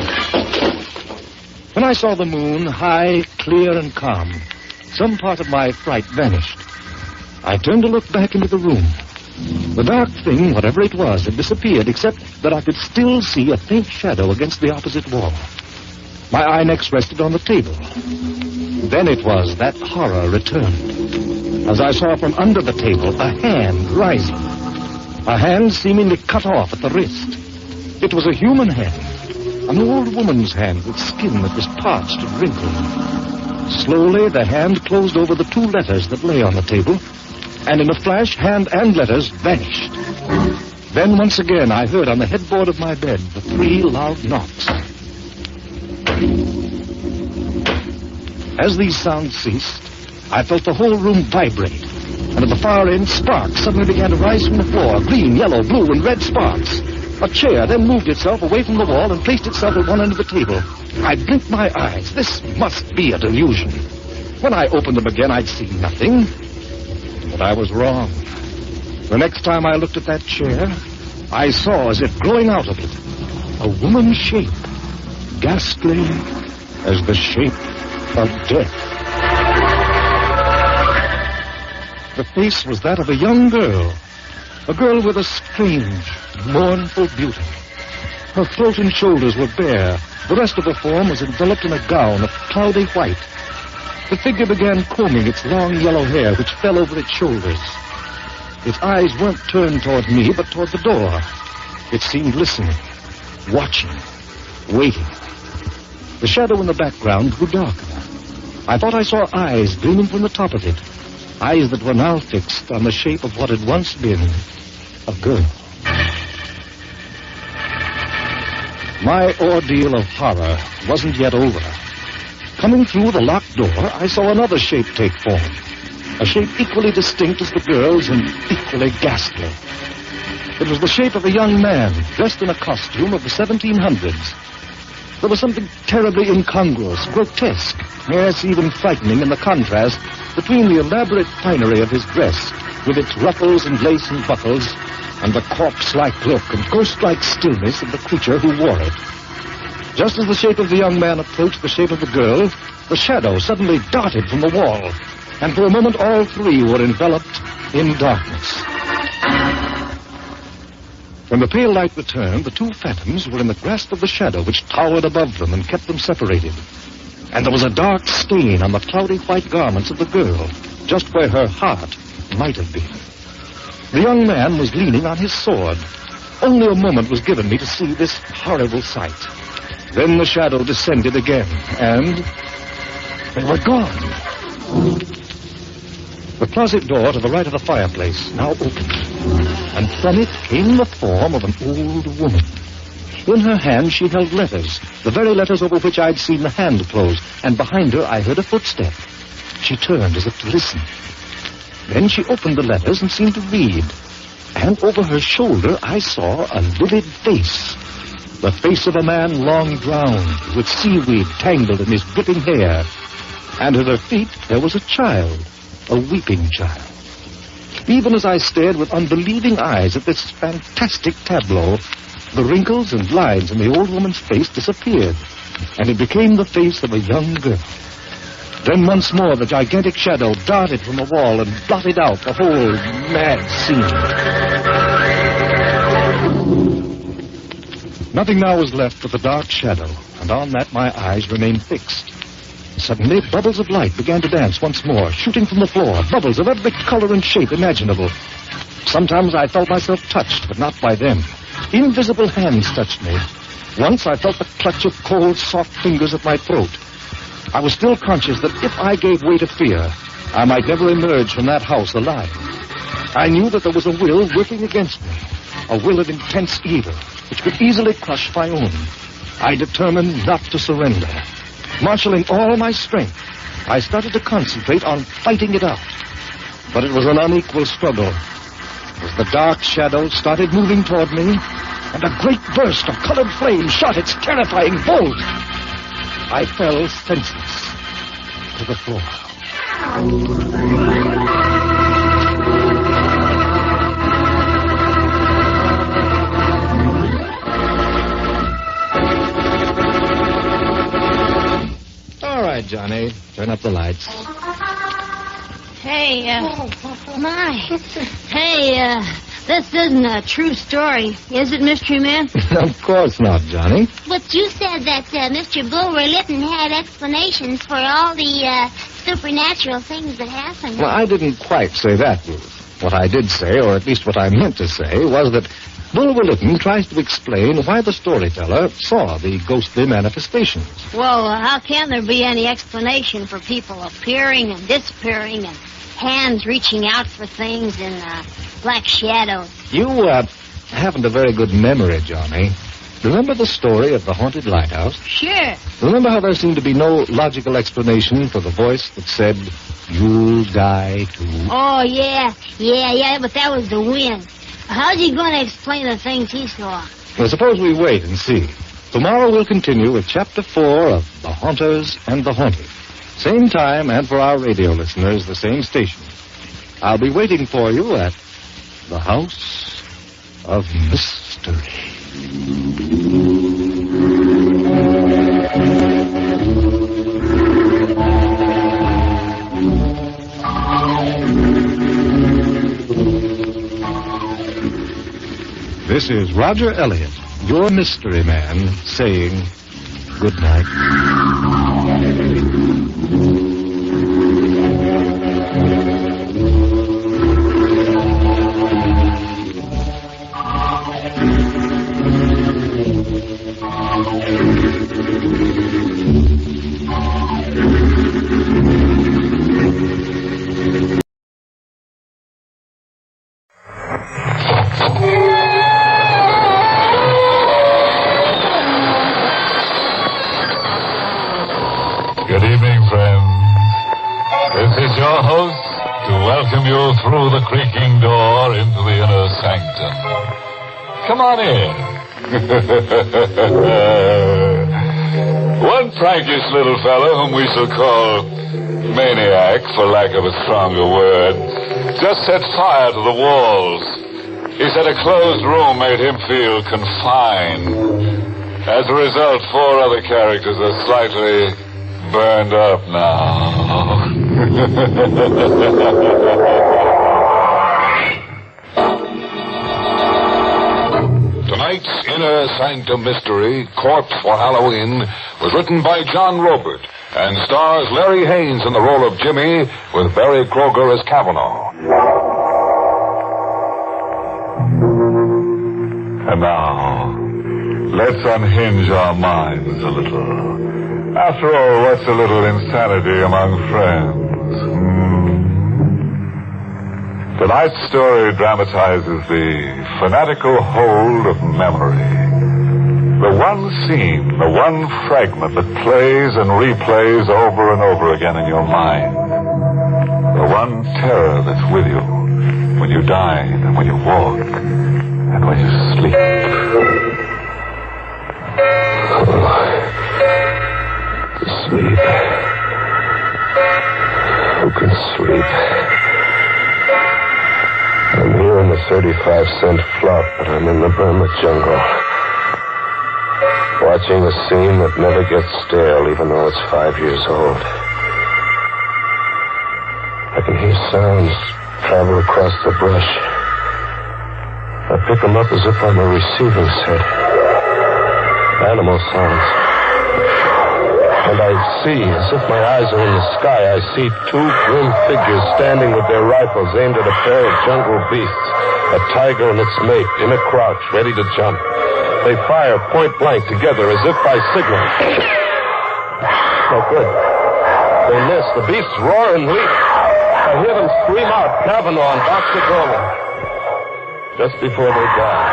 When I saw the moon, high, clear, and calm, some part of my fright vanished. I turned to look back into the room. The dark thing, whatever it was, had disappeared, except that I could still see a faint shadow against the opposite wall. My eye next rested on the table. Then it was that horror returned, as I saw from under the table a hand rising, a hand seemingly cut off at the wrist. It was a human hand, an old woman's hand with skin that was parched and wrinkled. Slowly, the hand closed over the two letters that lay on the table, and in a flash, hand and letters vanished. Then once again, I heard on the headboard of my bed the three loud knocks. As these sounds ceased, I felt the whole room vibrate, and at the far end, sparks suddenly began to rise from the floor, green, yellow, blue, and red sparks. A chair then moved itself away from the wall and placed itself at one end of the table. I blinked my eyes. This must be a delusion. When I opened them again, I'd see nothing. But I was wrong. The next time I looked at that chair, I saw, as if growing out of it, a woman's shape, ghastly as the shape of death. The face was that of a young girl, a girl with a strange, mournful beauty. Her throat and shoulders were bare. The rest of her form was enveloped in a gown of cloudy white. The figure began combing its long yellow hair, which fell over its shoulders. Its eyes weren't turned toward me, but toward the door. It seemed listening, watching, waiting. The shadow in the background grew darker. I thought I saw eyes gleaming from the top of it, eyes that were now fixed on the shape of what had once been a girl. My ordeal of horror wasn't yet over. Coming through the locked door, I saw another shape take form, a shape equally distinct as the girl's and equally ghastly. It was the shape of a young man, dressed in a costume of the 1700s. There was something terribly incongruous, grotesque, yes, even frightening in the contrast between the elaborate finery of his dress, with its ruffles and lace and buckles, and the corpse-like look and ghost-like stillness of the creature who wore it. Just as the shape of the young man approached the shape of the girl, the shadow suddenly darted from the wall, and for a moment all three were enveloped in darkness. When the pale light returned, the two phantoms were in the grasp of the shadow which towered above them and kept them separated. And there was a dark stain on the cloudy white garments of the girl, just where her heart might have been. The young man was leaning on his sword. Only a moment was given me to see this horrible sight. Then the shadow descended again, and they were gone. The closet door to the right of the fireplace now opened, and from it came the form of an old woman. In her hand she held letters, the very letters over which I'd seen the hand close, and behind her I heard a footstep. She turned as if to listen. Then she opened the letters and seemed to read. And over her shoulder, I saw a livid face. The face of a man long drowned, with seaweed tangled in his dripping hair. And at her feet, there was a child, a weeping child. Even as I stared with unbelieving eyes at this fantastic tableau, the wrinkles and lines in the old woman's face disappeared, and it became the face of a young girl. Then once more the gigantic shadow darted from the wall and blotted out the whole mad scene. Nothing now was left but the dark shadow, and on that my eyes remained fixed. Suddenly, bubbles of light began to dance once more, shooting from the floor, bubbles of every color and shape imaginable. Sometimes I felt myself touched, but not by them. Invisible hands touched me. Once I felt the clutch of cold, soft fingers at my throat. I was still conscious that if I gave way to fear, I might never emerge from that house alive. I knew that there was a will working against me, a will of intense evil, which could easily crush my own. I determined not to surrender. Marshaling all my strength, I started to concentrate on fighting it out. But it was an unequal struggle. As the dark shadow started moving toward me, and a great burst of colored flame shot its terrifying bolt, I fell senseless to the floor. All right, Johnny, turn up the lights. Hey, this isn't a true story, is it, Mystery Man? Of course not, Johnny. But you said that Mr. Bulwer Lytton had explanations for all the supernatural things that happened. Well, I didn't quite say that, Ruth. What I did say, or at least what I meant to say, was that Bulwer Lytton tries to explain why the storyteller saw the ghostly manifestations. Well, how can there be any explanation for people appearing and disappearing and hands reaching out for things in black shadows? You haven't a very good memory, Johnny. Remember the story of the haunted lighthouse? Sure. Remember how there seemed to be no logical explanation for the voice that said, "You'll die too"? Oh, yeah, but that was the wind. How's he going to explain the things he saw? Well, suppose we wait and see. Tomorrow we'll continue with Chapter 4 of The Haunters and the Haunted. Same time, and for our radio listeners, the same station. I'll be waiting for you at the House of Mystery. This is Roger Elliott, your mystery man, saying good night. Good evening, friends. This is your host to welcome you through the creaking door into the inner sanctum. Come on in. One prankish little fellow, whom we shall call Maniac, for lack of a stronger word, just set fire to the walls. He said a closed room made him feel confined. As a result, 4 other characters are slightly burned up now. Tonight's Inner Sanctum Mystery, Corpse for Halloween, was written by John Robert and stars Larry Haynes in the role of Jimmy with Barry Kroger as Kavanaugh. And now, let's unhinge our minds a little. After all, what's a little insanity among friends? Tonight's story dramatizes the fanatical hold of memory. The one scene, the one fragment that plays and replays over and over again in your mind. The one terror that's with you when you dine and when you walk and when you sleep. To sleep. Who can sleep? I'm here in the 35-cent flop, but I'm in the Burma jungle. Watching a scene that never gets stale, even though it's 5 years old. I can hear sounds travel across the brush. I pick them up as if I'm a receiving set. Animal sounds. And I see, as if my eyes are in the sky, I see two grim figures standing with their rifles aimed at a pair of jungle beasts. A tiger and its mate in a crouch, ready to jump. They fire point blank together as if by signal. No good. They miss. The beasts roar and leap. I hear them scream out, Kavanaugh and Dr. Golan. Just before they die.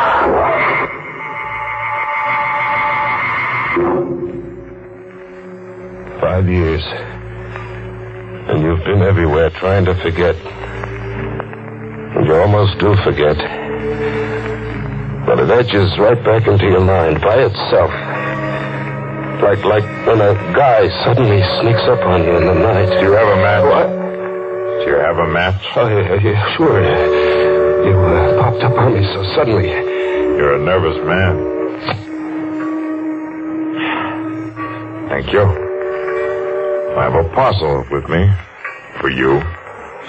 5 years. And you've been everywhere trying to forget. And you almost do forget. But it edges right back into your mind by itself. Like when a guy suddenly sneaks up on you in the night. Do you have a match? What? Do you have a match? Oh, yeah, sure. You popped up on me so suddenly. You're a nervous man. Thank you. I have a parcel with me. For you.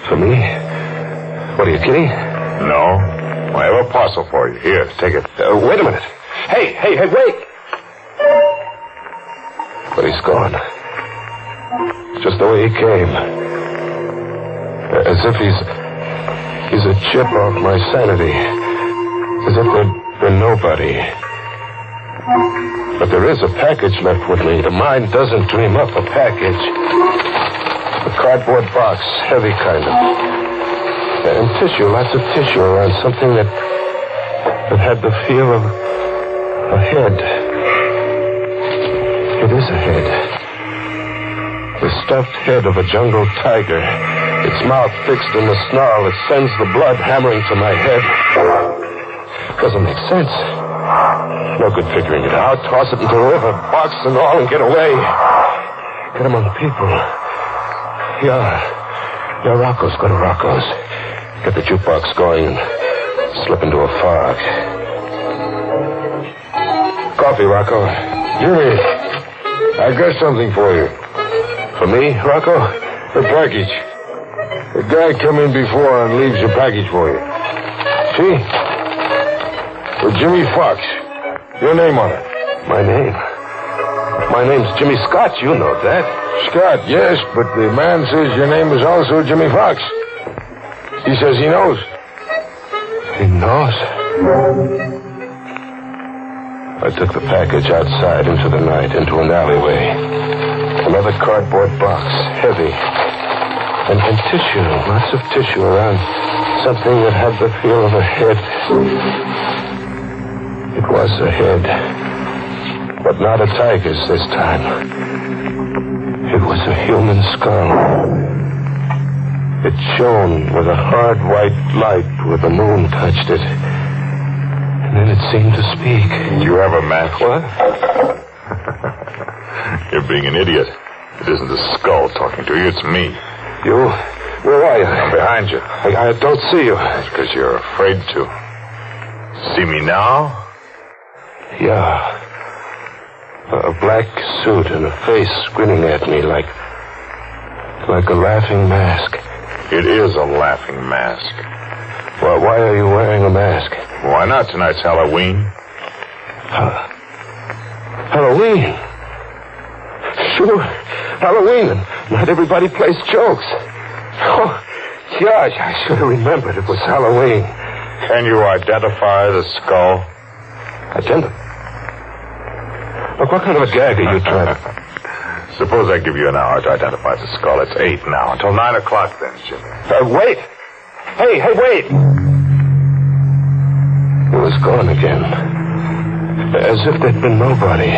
For me? What are you kidding? No. I have a parcel for you. Here, take it. Wait a minute. Hey, wait! But he's gone. Just the way he came. As if he's a chip off my sanity. As if there'd been nobody. But there is a package left with me. The mind doesn't dream up a package. A cardboard box, heavy kind of. And tissue, lots of tissue around something that had the feel of a head. It is a head. The stuffed head of a jungle tiger. Its mouth fixed in the snarl that sends the blood hammering to my head. Doesn't make sense. No good figuring it out. Toss it into the river, box and all, and get away. Get among people. Yeah, Rocco's. Go to Rocco's. Get the jukebox going and slip into a fog. Coffee, Rocco. Jimmy, I got something for you. For me, Rocco? A package. A guy come in before and leaves a package for you. See? With Jimmy Fox. Your name on it. My name? My name's Jimmy Scott. You know that. Scott, yes, but the man says your name is also Jimmy Fox. He says he knows. He knows? I took the package outside into the night, into an alleyway. Another cardboard box, heavy. And tissue, lots of tissue around something that had the feel of a head. It was a head. But not a tiger's this time. It was a human skull. It shone with a hard white light where the moon touched it. And then it seemed to speak. Do you have a match? What? You're being an idiot. It isn't the skull talking to you, it's me. You? Where are you? I'm behind you. I don't see you. It's because you're afraid to. See me now? Yeah. A black suit and a face grinning at me like a laughing mask. It is a laughing mask. Well, why are you wearing a mask? Why not? Tonight's Halloween. Halloween? Sure, Halloween. Not everybody plays jokes. Oh, gosh, I should have remembered it was Halloween. Can you identify the skull? Identify? Look, what kind of a gag are you trying to... Suppose I give you an hour to identify the skull. It's 8 now. Until 9 o'clock then, Jimmy. Wait! Hey, wait! It was gone again. As if there'd been nobody.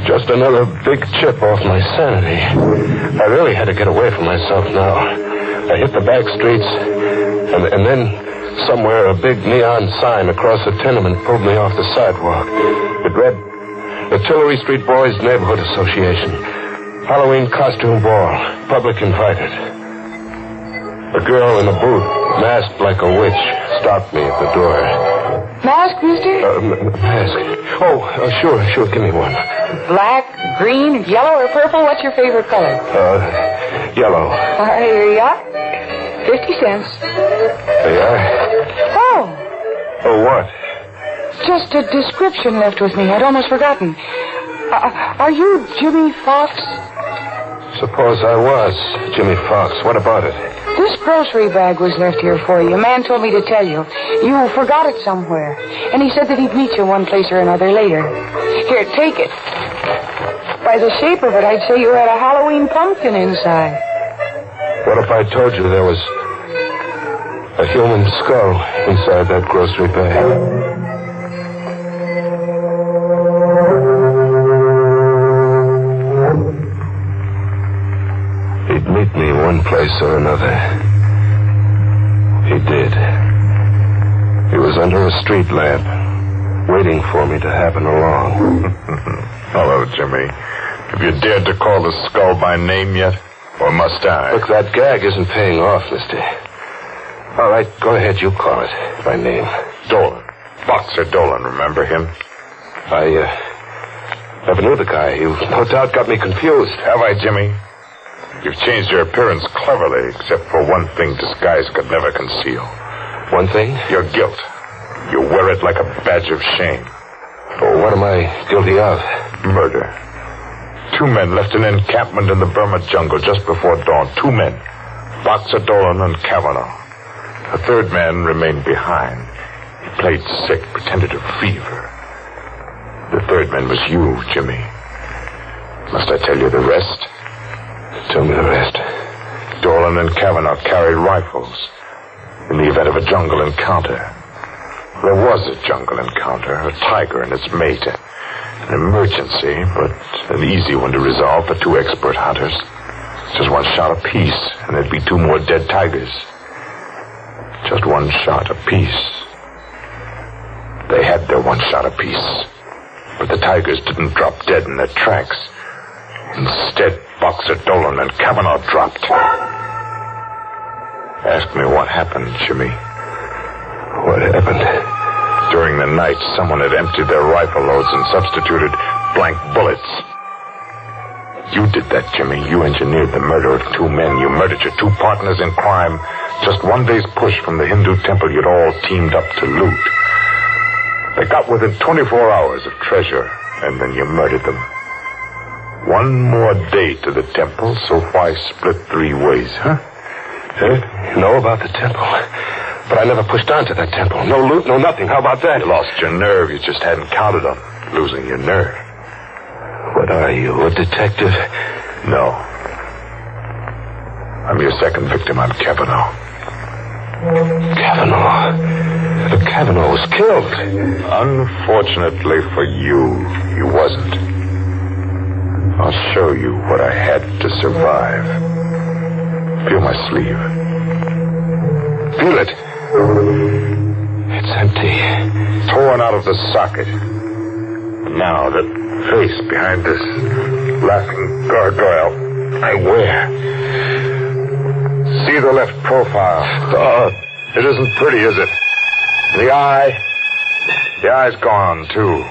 Just another big chip off my sanity. I really had to get away from myself now. I hit the back streets, and then somewhere a big neon sign across the tenement pulled me off the sidewalk. It read, Artillery Street Boys Neighborhood Association. Halloween costume ball. Public invited. A girl in a booth, masked like a witch, stopped me at the door. Mask, mister? Mask. Oh, sure. Give me one. Black, green, yellow, or purple? What's your favorite color? Yellow. Here you are. 50 cents. There you are. Oh, Oh, what? just a description left with me. I'd almost forgotten. Are you Jimmy Fox? Suppose I was Jimmy Fox. What about it? This grocery bag was left here for you. A man told me to tell you. You forgot it somewhere. And he said that he'd meet you one place or another later. Here, take it. By the shape of it, I'd say you had a Halloween pumpkin inside. What if I told you there was a human skull inside that grocery bag? He'd meet me one place or another. He did. He was under a street lamp, waiting for me to happen along. Hello, Jimmy. Have you dared to call the skull by name yet? Or must I? Look, that gag isn't paying off, mister. All right, go ahead, you call it by name. Dolan. Boxer Dolan, remember him? I never knew the guy. You no doubt got me confused. Have I, Jimmy? You've changed your appearance cleverly, except for one thing disguise could never conceal. One thing? Your guilt. You wear it like a badge of shame. Oh, what am I guilty of? Murder. 2 men left an encampment in the Burma jungle just before dawn. 2 men. Boxer Dolan and Kavanaugh. A 3rd man remained behind. He played sick, pretended to fever. The 3rd man was you, Jimmy. Must I tell you the rest? Tell me the rest. Dolan and Kavanaugh carried rifles in the event of a jungle encounter. There was a jungle encounter, a tiger and its mate. An emergency, but an easy one to resolve for 2 expert hunters. Just 1 shot apiece, and there'd be 2 more dead tigers. Just 1 shot apiece. They had their 1 shot apiece. But the tigers didn't drop dead in their tracks. Instead, Boxer Dolan and Kavanaugh dropped. Ask me what happened, Jimmy. What happened? During the night, someone had emptied their rifle loads and substituted blank bullets. You did that, Jimmy. You engineered the murder of 2 men. You murdered your 2 partners in crime. Just 1 day's push from the Hindu temple you'd all teamed up to loot. They got within 24 hours of treasure, and then you murdered them. 1 more day to the temple, so why split 3 ways, huh? You know about the temple. But I never pushed on to that temple. No loot, no nothing. How about that? You lost your nerve. You just hadn't counted on losing your nerve. What are you, a detective? No. I'm your 2nd victim. I'm Kavanaugh. Kavanaugh? But Kavanaugh was killed. Unfortunately for you, he wasn't. I'll show you what I had to survive. Feel my sleeve. Feel it. It's empty. Torn out of the socket. Now, the face behind this laughing gargoyle I wear. See the left profile. It isn't pretty, is it? The eye's gone, too.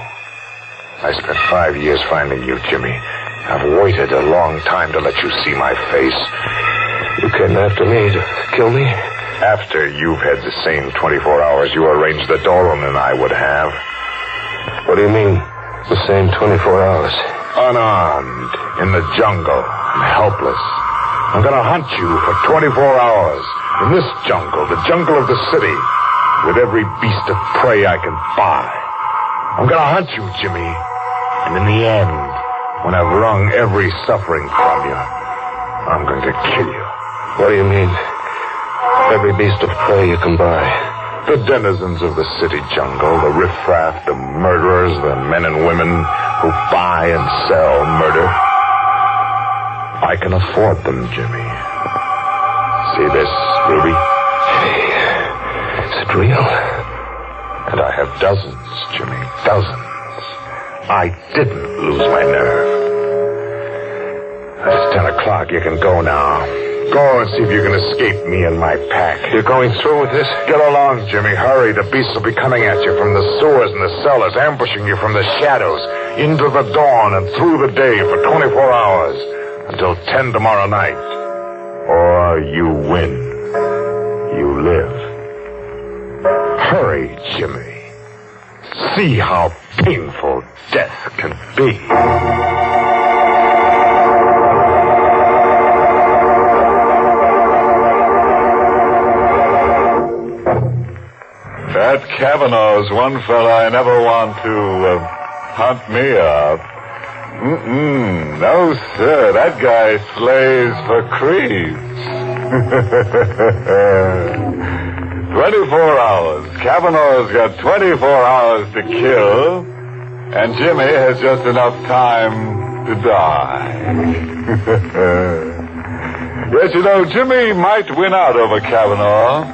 I spent 5 years finding you, Jimmy. I've waited a long time to let you see my face. You came after me to kill me? After you've had the same 24 hours you arranged that Dolan and I would have. What do you mean, the same 24 hours? Unarmed, in the jungle, and helpless. I'm gonna hunt you for 24 hours. In this jungle, the jungle of the city, with every beast of prey I can buy. I'm gonna hunt you, Jimmy. And in the end, when I've wrung every suffering from you, I'm going to kill you. What do you mean? Every beast of prey you can buy. The denizens of the city jungle, the riffraff, the murderers, the men and women who buy and sell murder. I can afford them, Jimmy. See this, Ruby? Is it real? And I have dozens, Jimmy, dozens. I didn't lose my nerve. It's 10 o'clock. You can go now. Go and see if you can escape me and my pack. You're going through with this? Get along, Jimmy. Hurry. The beasts will be coming at you from the sewers and the cellars, ambushing you from the shadows, into the dawn and through the day for 24 hours, until 10 tomorrow night. Or you win. You live. Hurry, Jimmy. See how painful death can be. That Kavanaugh's one fella I never want to hunt me up. No, sir. That guy slays for creeps. 24 hours. Kavanaugh's got 24 hours to kill, and Jimmy has just enough time to die. Yes, you know, Jimmy might win out over Kavanaugh,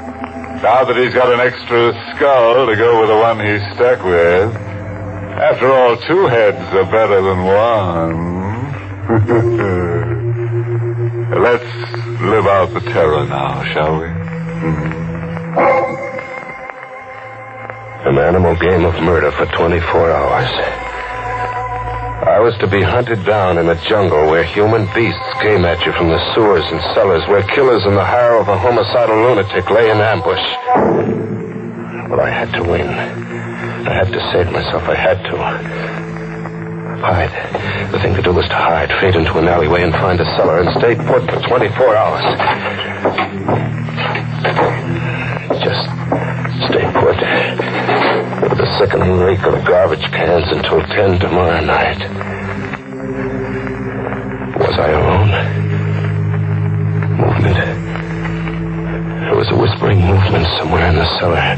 now that he's got an extra skull to go with the one he's stuck with. After all, 2 heads are better than one. Let's live out the terror now, shall we? An animal game of murder for 24 hours. I was to be hunted down in a jungle where human beasts came at you from the sewers and cellars, where killers in the hire of a homicidal lunatic lay in ambush. Well, I had to win. I had to save myself. I had to. Hide. The thing to do was to hide, fade into an alleyway and find a cellar and stay put for 24 hours. Just stay put. With the sickening reek of garbage cans until 10 tomorrow night. Was I alone? Movement. There was a whispering movement somewhere in the cellar.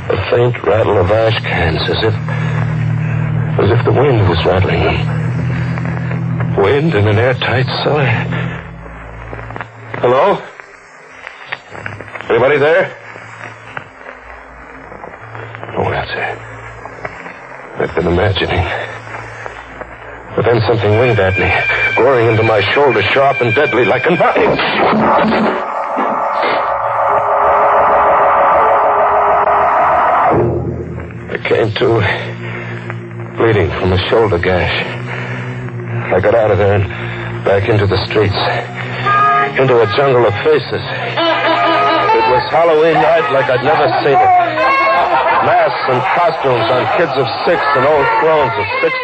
A faint rattle of ash cans, as if the wind was rattling them. Wind in an airtight cellar. Hello? Anybody there? No answer. I've been imagining. But then something winged at me, goring into my shoulder, sharp and deadly like a knife. I came to, bleeding from a shoulder gash. I got out of there and back into the streets, into a jungle of faces. It was Halloween night like I'd never seen it. Masks and costumes on kids of 6 and old crones of 60.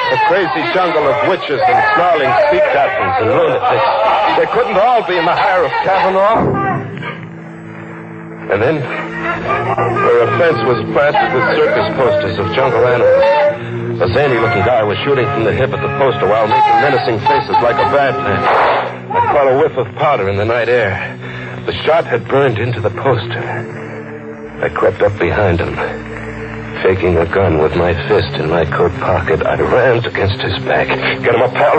A crazy jungle of witches and snarling sea captains and lunatics. They couldn't all be in the hire of Kavanaugh. And then, where a fence was plastered with circus posters of jungle animals, a zany-looking guy was shooting from the hip at the poster while making menacing faces like a bad man. I caught a whiff of powder in the night air. The shot had burned into the poster. I crept up behind him. Faking a gun with my fist in my coat pocket, I rammed against his back. Get him up, pal.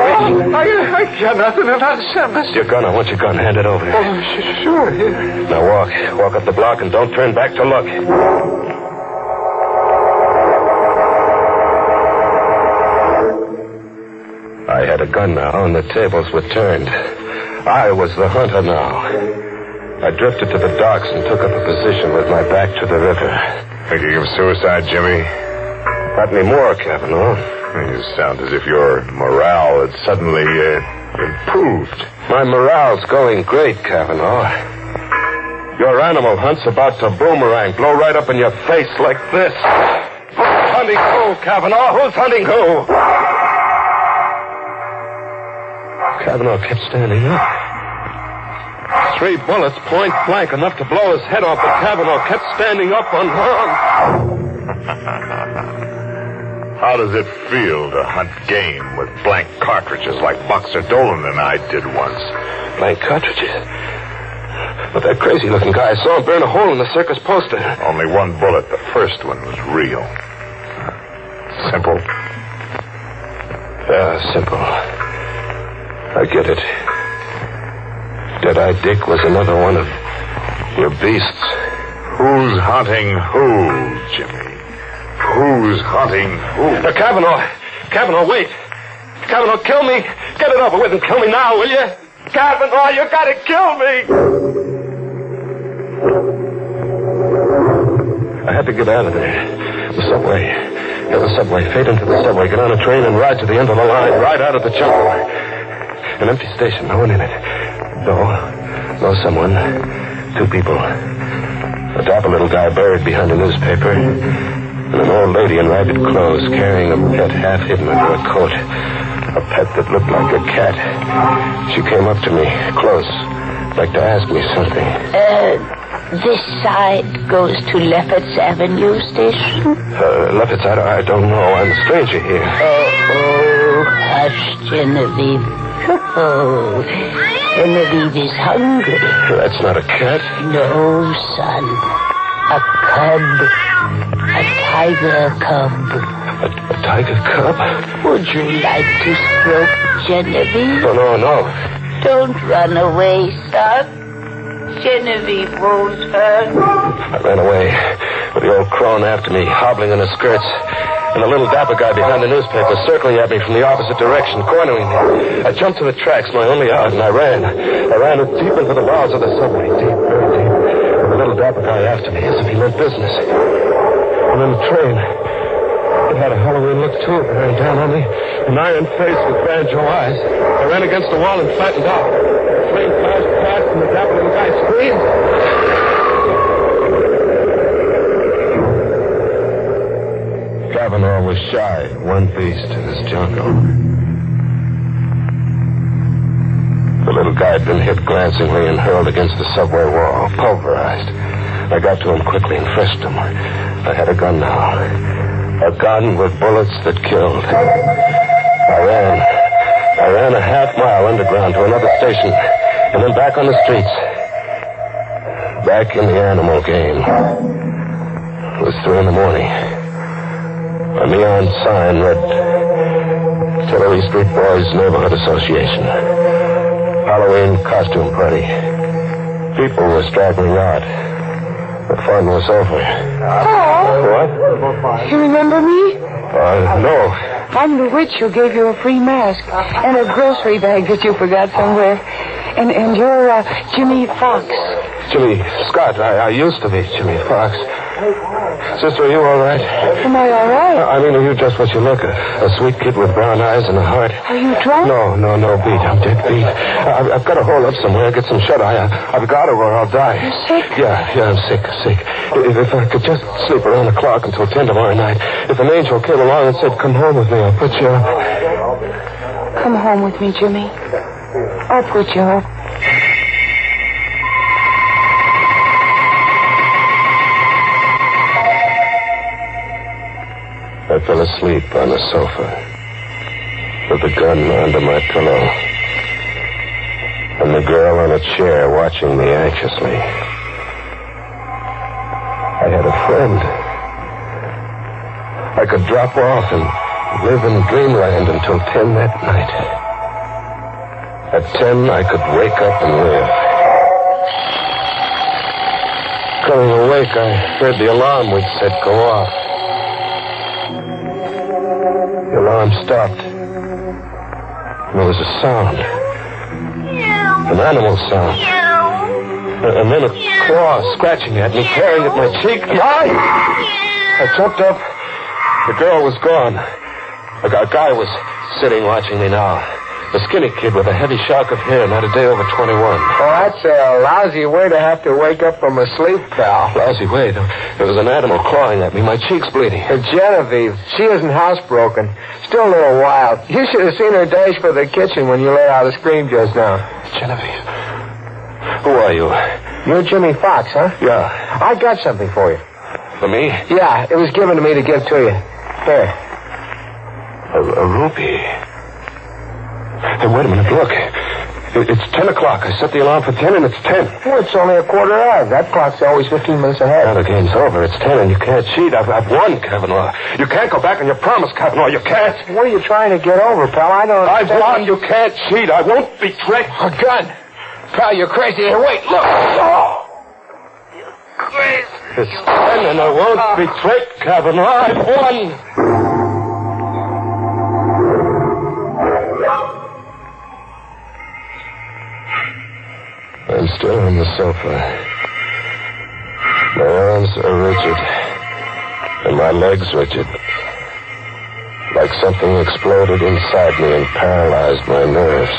I got nothing to understand. Your gun. I want your gun. Hand it over. Oh, sure. Here. Now walk. Walk up the block and don't turn back to look. I had a gun now, and the tables were turned. I was the hunter now. I drifted to the docks and took up a position with my back to the river. Thinking of suicide, Jimmy? Not anymore, Kavanaugh. You sound as if your morale had suddenly improved. My morale's going great, Kavanaugh. Your animal hunt's about to boomerang, blow right up in your face like this. Who's hunting who, Kavanaugh? Who's hunting who? Kavanaugh kept standing up. 3 bullets, point blank, enough to blow his head off, but Kavanaugh kept standing up unharmed. How does it feel to hunt game with blank cartridges like Boxer Dolan and I did once? Blank cartridges? But that crazy-looking guy, I saw him burn a hole in the circus poster. Only 1 bullet. The first one was real. Simple? Yeah, simple. I get it. Dead-Eye Dick was another one of your beasts. Who's hunting who, Jimmy? Who's hunting who? Kavanaugh, wait. Kavanaugh, kill me. Get it over with and kill me now, will you? Kavanaugh, you gotta kill me. I had to get out of there. The subway. Get the subway. Fade into the subway. Get on a train and ride to the end of the line. Ride out of the jungle. An empty station. No one in it. No someone. 2 people. A dapper little guy buried behind a newspaper. And an old lady in ragged clothes carrying a pet half hidden under a coat. A pet that looked like a cat. She came up to me, close, like to ask me something. This side goes to Lefferts Avenue Station? Lefferts, I don't know. I'm a stranger here. Oh, hush, Genevieve. Oh, Genevieve is hungry. That's not a cat. No, son. A cub. A tiger cub. A tiger cub? Would you like to stroke Genevieve? No. Don't run away, son. Genevieve won't hurt. I ran away with the old crone after me, hobbling in her skirts, and the little dapper guy behind the newspaper circling at me from the opposite direction, cornering me. I jumped to the tracks, my only out, and I ran. I ran deep into the bowels of the subway, deep, very deep, with the little dapper guy after me, as if he meant business. And then the train. It had a Halloween look to it. It ran down on me, an iron face with banjo eyes. I ran against the wall and flattened out. The train flashed past, and the dapper little guy screamed. Kavanaugh was shy, one beast in his jungle. The little guy had been hit glancingly and hurled against the subway wall, pulverized. I got to him quickly and frisked him. I had a gun now. A gun with bullets that killed. I ran a half mile underground to another station, and then back on the streets. Back in the animal game. It was 3 a.m. A neon sign read Tillery Street Boys Neighborhood Association. Halloween costume party. People were straggling out. The fun was over. Paul? What? You remember me? No. I'm the witch who gave you a free mask and a grocery bag that you forgot somewhere. And you're Jimmy Fox. Jimmy Scott. I used to be Jimmy Fox. Sister, are you all right? Am I all right? I mean, are you just what you look? A sweet kid with brown eyes and a heart. Are you drunk? No, beat. I'm dead beat. I've got to hole up somewhere, get some shut-eye. I've got to or I'll die. You're sick? Yeah, I'm sick. If I could just sleep around the clock until 10 tomorrow night. If an angel came along and said, come home with me, I'll put you up. Come home with me, Jimmy. I'll put you up. I fell asleep on the sofa with the gun under my pillow and the girl on a chair watching me anxiously. I had a friend. I could drop off and live in dreamland until 10 that night. At 10, I could wake up and live. Coming awake, I heard the alarm we'd set go off. The alarm stopped. There was a sound. An animal sound. And then a claw scratching at me, tearing at my cheek. I jumped up. The girl was gone. A guy was sitting watching me now. A skinny kid with a heavy shock of hair, not a day over 21. Oh, that's a lousy way to have to wake up from a sleep, pal. Lousy way. There was an animal clawing at me. My cheek's bleeding. Genevieve, she isn't housebroken. Still a little wild. You should have seen her dash for the kitchen when you let out a scream just now. Genevieve. Who are you? You're Jimmy Fox, huh? Yeah. I got something for you. For me? Yeah, it was given to me to give to you. Here. A rupee. Hey, wait a minute, look. It's 10 o'clock. I set the alarm for 10 and it's 10. Well, it's only a quarter of. That clock's always 15 minutes ahead. Now the game's over. It's 10 and you can't cheat. I've won, Kavanaugh. You can't go back on your promise, Kavanaugh. You can't. What are you trying to get over, pal? I don't... I've won. You can't cheat. I won't betray. A gun. Pal, you're crazy. Here, wait, look. Oh. It's done, and I won't be tricked, Kavanaugh. I've won. I'm still on the sofa. My arms are rigid, and my legs rigid. Like something exploded inside me and paralyzed my nerves.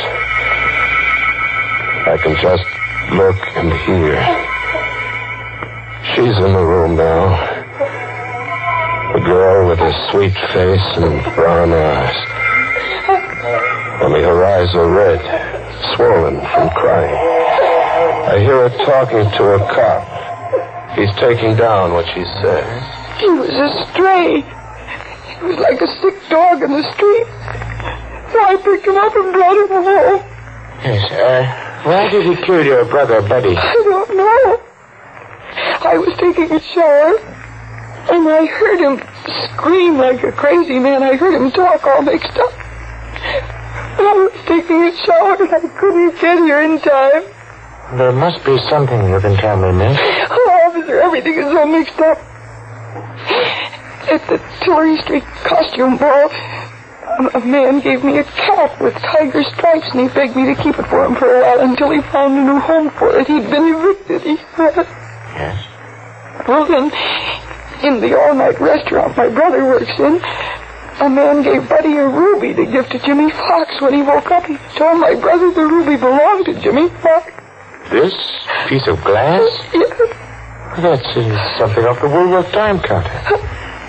I can just look and hear. She's in the room now. The girl with her sweet face and brown eyes. Only her eyes are red, swollen from crying. I hear her talking to a cop. He's taking down what she says. He was a stray. He was like a sick dog in the street. So I picked him up and brought him home. Yes, why did he kill your brother, Buddy? I don't know. I was taking a shower, and I heard him scream like a crazy man. I heard him talk all mixed up. But I was taking a shower, and I couldn't get here in time. There must be something you can tell me, miss. Oh, officer, everything is all mixed up. At the Tillery Street costume ball, a man gave me a cat with tiger stripes, and he begged me to keep it for him for a while until he found a new home for it. He'd been evicted, he said. Yes? Well, then, in the all-night restaurant my brother works in, a man gave Buddy a ruby to give to Jimmy Fox. When he woke up, he told my brother the ruby belonged to Jimmy Fox. This piece of glass? Yes. That's something off the Woolworth Time counter.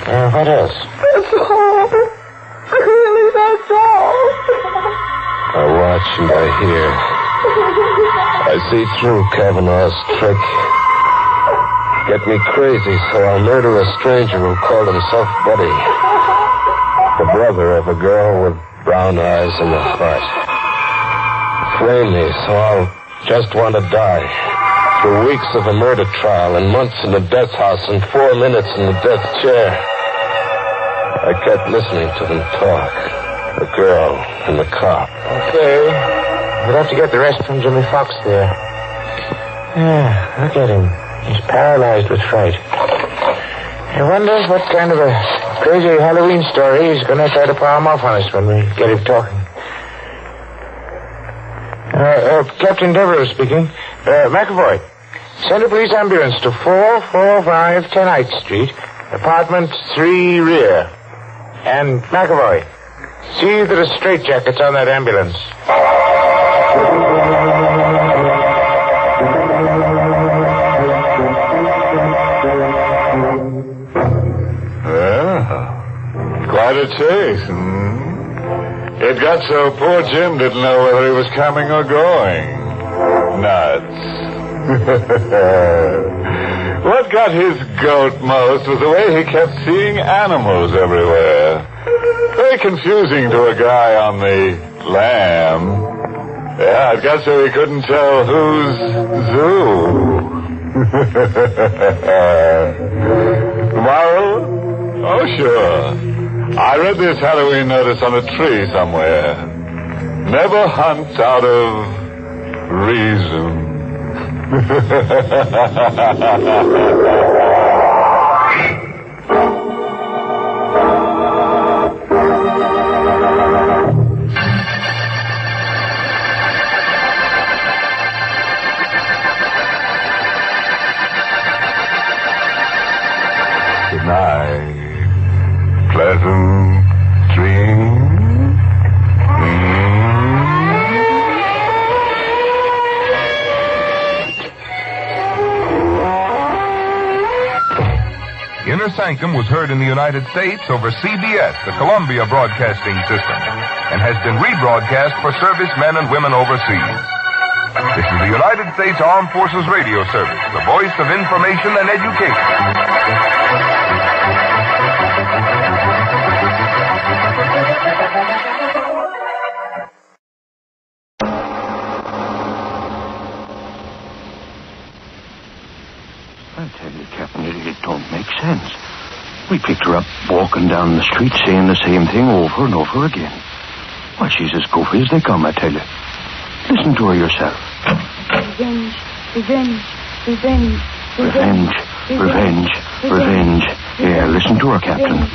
What else? That's all. Really, that's all. I watch and I hear. I see through Kavanaugh's trick. Get me crazy, so I'll murder a stranger who called himself Buddy. The brother of a girl with brown eyes and a heart. Flame me, so I'll just want to die. Through weeks of a murder trial and months in the death house and 4 minutes in the death chair. I kept listening to them talk. The girl and the cop. Okay. We'll have to get the rest from Jimmy Fox there. Yeah, look at him. He's paralyzed with fright. I wonder what kind of a crazy Halloween story he's going to try to palm off on us when we get him talking. Captain Devereux speaking. McAvoy, send a police ambulance to 445 10th Street, apartment 3 rear. And McAvoy, see that a straitjacket's on that ambulance. Well, quite a chase. It got so poor Jim didn't know whether he was coming or going. Nuts. What got his goat most was the way he kept seeing animals everywhere. Very confusing to a guy on the lam. Yeah, it got so he couldn't tell who's zoo. Moral? Oh, sure. I read this Halloween notice on a tree somewhere. Never hunt out of reason. Good night. Pleasant dreams. Inner Sanctum was heard in the United States over CBS, the Columbia Broadcasting System, and has been rebroadcast for servicemen and women overseas. This is the United States Armed Forces Radio Service, the voice of information and education. I tell you, Captain, it don't make sense. We picked her up walking down the street saying the same thing over and over again. Why, she's as goofy as they come, I tell you. Listen to her yourself. Revenge, revenge, revenge, Revenge, revenge, revenge. Here, listen to her, Captain.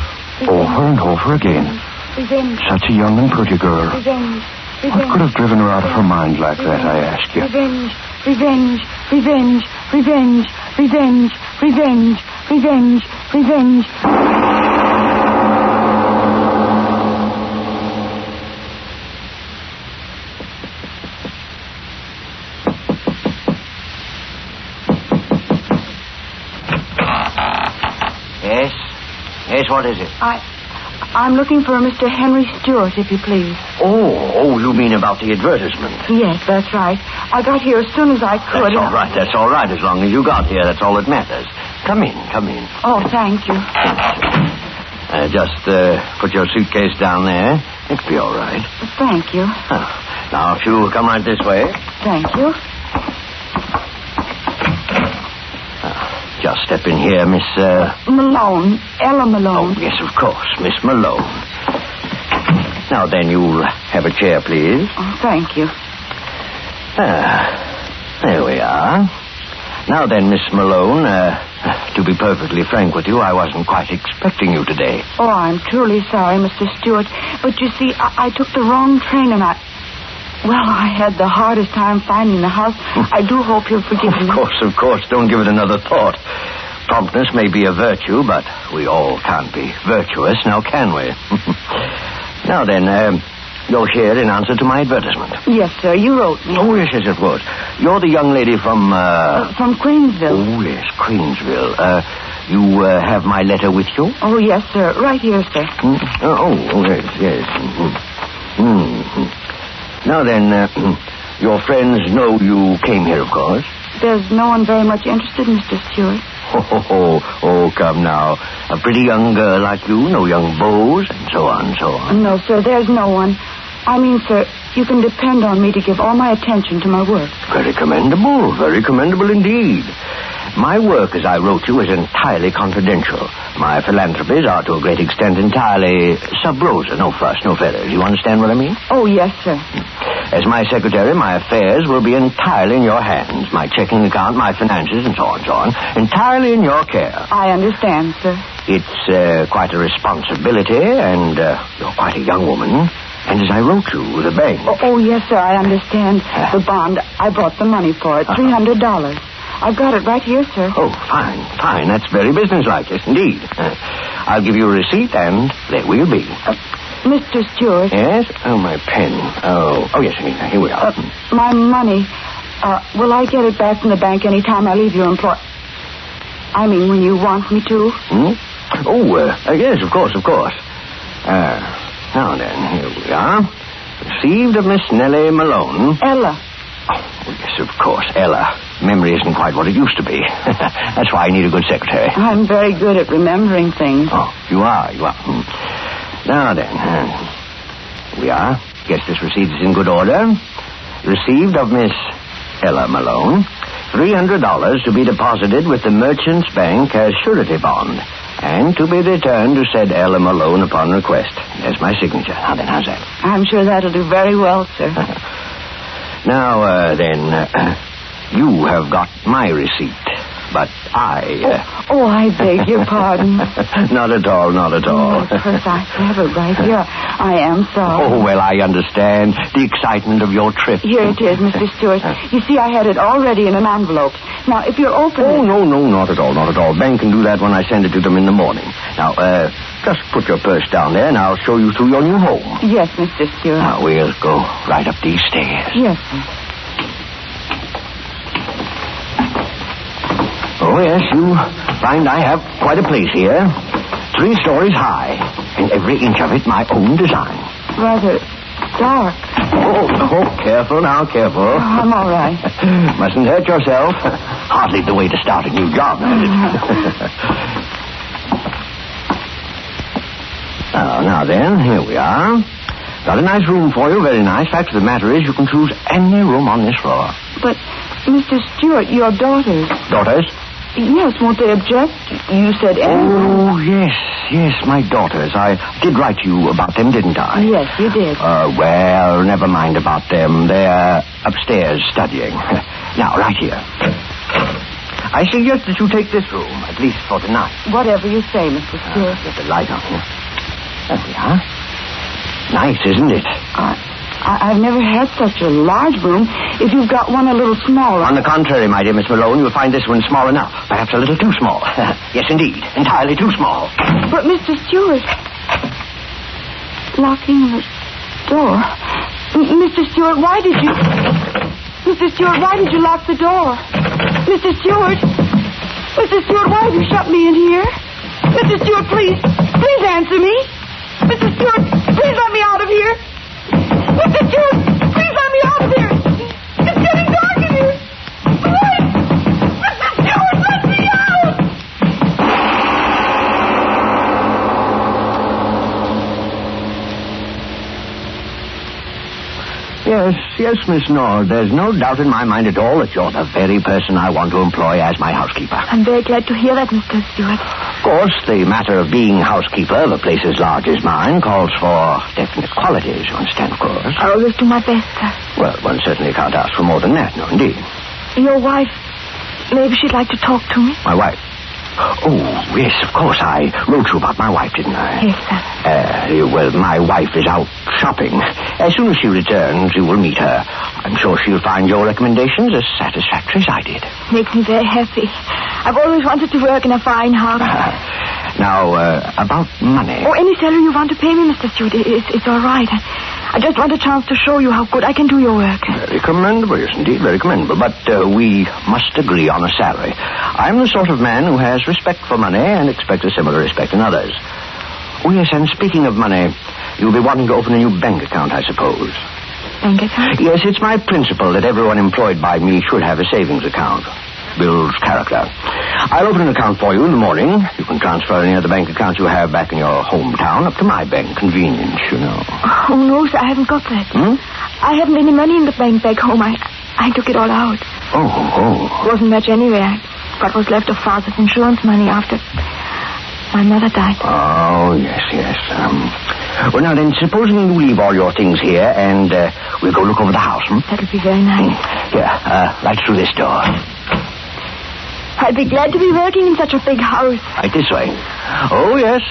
Over and over again. revenge, Such a young and pretty girl. revenge, What could have driven her out of her mind like that, I ask you? revenge, revenge, revenge, revenge, revenge, revenge, revenge, revenge. Yes? Yes, what is it? I'm looking for Mr. Henry Stewart, if you please. Oh, you mean about the advertisement? Yes, that's right. I got here as soon as I could. That's all right. As long as you got here, that's all that matters. Come in. Oh, thank you. Just put your suitcase down there. It'll be all right. Thank you. Now, if you'll come right this way. Thank you. Just step in here, Miss... Malone. Ella Malone. Oh, yes, of course. Miss Malone. Now, then, you'll have a chair, please. Oh, thank you. There we are. Now, then, Miss Malone, to be perfectly frank with you, I wasn't quite expecting you today. Oh, I'm truly sorry, Mr. Stewart. But you see, I took the wrong train and I had the hardest time finding the house. I do hope you'll forgive me. Of course. Don't give it another thought. Promptness may be a virtue, but we all can't be virtuous, now can we? Now then, you're here in answer to my advertisement. Yes, sir. You wrote me. Oh, yes, of course. You're the young lady from, From Queensville. Oh, yes, Queensville. You have my letter with you? Oh, yes, sir. Right here, sir. Yes. Now then, your friends know you came here, of course. There's no one very much interested, Mr. Stewart. Oh, come now. A pretty young girl like you, no young beaux, and so on. No, sir, there's no one. I mean, sir, you can depend on me to give all my attention to my work. Very commendable indeed. My work, as I wrote you, is entirely confidential. My philanthropies are, to a great extent, entirely sub rosa. No fuss, no feathers. You understand what I mean? Oh, yes, sir. As my secretary, my affairs will be entirely in your hands. My checking account, my finances, and so on. Entirely in your care. I understand, sir. It's quite a responsibility, and you're quite a young woman. And as I wrote you, the bank... Oh, yes, sir, I understand. The bond, I brought the money for it, $300. I've got it right here, sir. Oh, fine. That's very businesslike, yes, indeed. I'll give you a receipt, and there we'll be. Mr. Stewart. Yes? Oh, my pen. Oh, yes, here we are. My money. Will I get it back from the bank any time I leave your employ... I mean, when you want me to? Yes, of course. Now then, here we are. Received of Miss Nellie Malone. Ella. Oh, yes, of course, Ella. Memory isn't quite what it used to be. That's why I need a good secretary. I'm very good at remembering things. Oh, you are. Now then, we are. Guess this receipt is in good order. Received of Miss Ella Malone. $300 to be deposited with the Merchants Bank as surety bond, and to be returned to said Ella Malone upon request. There's my signature. Now then, how's that? I'm sure that'll do very well, sir. Now, you have got my receipt, but I... I beg your pardon. Not at all. Of course, I have it right here. I am sorry. Oh, well, I understand the excitement of your trip. Here it is, Mr. Stewart. You see, I had it already in an envelope. Now, if you're open... Oh, no, not at all. Bank can do that when I send it to them in the morning. Now, just put your purse down there, and I'll show you through your new home. Yes, Mr. Stewart. Now, we'll go right up these stairs. Yes, sir. Oh, yes, you find I have quite a place here. 3 stories high, and every inch of it my own design. Rather dark. Oh, careful now. Oh, I'm all right. Mustn't hurt yourself. Hardly the way to start a new job, is it? Now then, here we are. Got a nice room for you, very nice. Fact of the matter is, you can choose any room on this floor. But, Mr. Stewart, your daughters... Daughters? Yes, won't they object? You said anything. Oh, yes, my daughters. I did write to you about them, didn't I? Yes, you did. Well, never mind about them. They're upstairs studying. Now, right here. I suggest that you take this room, at least for tonight. Whatever you say, Mr. Stewart. Get the light on here. There we are. Nice, isn't it? I've never had such a large room. If you've got one a little smaller... On the contrary, my dear Miss Malone, you'll find this one small enough. Perhaps a little too small. Yes, indeed. Entirely too small. But, Mr. Stewart... Locking the door... Mr. Stewart, why did you... Mr. Stewart, why did you lock the door? Mr. Stewart! Mr. Stewart, why have you shut me in here? Mr. Stewart, please answer me. Mr. Stewart, please let me out of here. Mr. Stewart, please let me out of here. It's getting dark in here. Please! Mr. Stewart, let me out! Yes, Miss Nord. There's no doubt in my mind at all that you're the very person I want to employ as my housekeeper. I'm very glad to hear that, Mr. Stewart. Of course, the matter of being housekeeper of a place as large as mine calls for definite qualities, you understand, of course. I always do my best, sir. Well, one certainly can't ask for more than that, no, indeed. Your wife, maybe she'd like to talk to me? My wife? Oh, yes, of course. I wrote you about my wife, didn't I? Yes, sir. Well, my wife is out shopping. As soon as she returns, you will meet her. I'm sure she'll find your recommendations as satisfactory as I did. Makes me very happy. I've always wanted to work in a fine house. Now, about money. Oh, any salary you want to pay me, Mr. Stewart, it's all right. I just want a chance to show you how good I can do your work. Very commendable, yes, indeed, very commendable. But we must agree on a salary. I'm the sort of man who has respect for money and expects a similar respect in others. Oh, yes, and speaking of money, you'll be wanting to open a new bank account, I suppose. Bank account? Yes, it's my principle that everyone employed by me should have a savings account. Builds character. I'll open an account for you in the morning. You can transfer any other bank account you have back in your hometown up to my bank. Convenience, you know. Oh, no, sir, I haven't got that. I haven't any money in the bank back home. I took it all out. Oh. Wasn't much anyway. I got what's left of Father's insurance money after my mother died. Oh, yes. Well, now then, supposing you leave all your things here and we'll go look over the house, That'll be very nice. Here, right through this door. I'd be glad to be working in such a big house. Right this way. Oh, yes,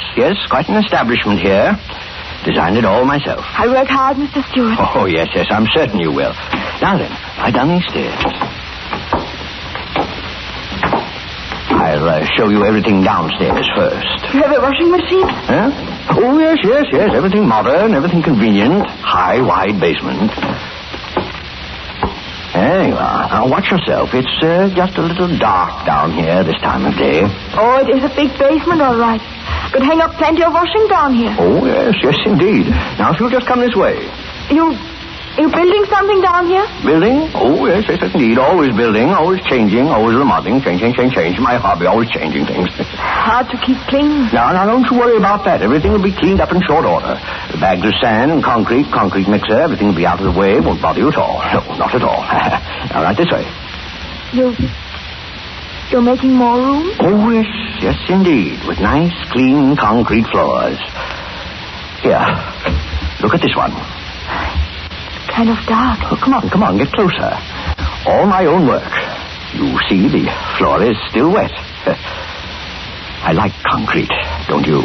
quite an establishment here. Designed it all myself. I work hard, Mr. Stewart. Oh, yes, I'm certain you will. Now then, right down these stairs. I'll show you everything downstairs first. You have a washing machine? Huh? Oh, yes. Everything modern, everything convenient. High, wide basement. There you are. Now, watch yourself. It's just a little dark down here this time of day. Oh, it is a big basement, all right. Could hang up plenty of washing down here. Oh, yes, indeed. Now, if you'll just come this way. You building something down here? Building? Oh, yes, indeed. Always building, always changing, always remodeling. Change. My hobby, always changing things. Hard to keep clean. Now, don't you worry about that. Everything will be cleaned up in short order. The bags of sand and concrete mixer, everything will be out of the way. Won't bother you at all. No, not at all. Now, right this way. You're making more room? Oh, yes, indeed. With nice, clean concrete floors. Here, look at this one. Kind of dark. Oh, come on, get closer. All my own work. You see, the floor is still wet. I like concrete, don't you?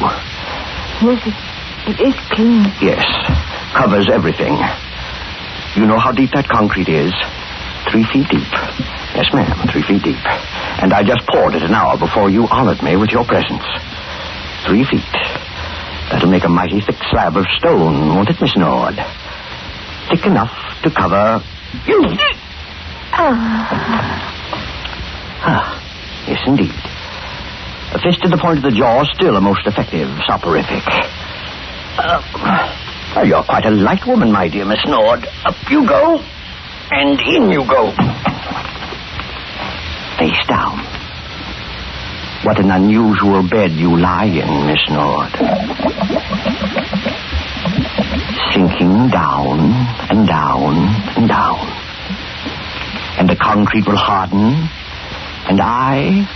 Yes, it is clean. Yes, covers everything. You know how deep that concrete is? 3 feet deep. Yes, ma'am, 3 feet deep. And I just poured it an hour before you honored me with your presence. 3 feet. That'll make a mighty thick slab of stone, won't it, Miss Nord? Thick enough to cover you. Yes, indeed. A fist to the point of the jaw, still a most effective soporific. Well, you're quite a light woman, my dear Miss Nord. Up you go, and in you go. Face down. What an unusual bed you lie in, Miss Nord. Sinking down and down and down. And the concrete will harden, and I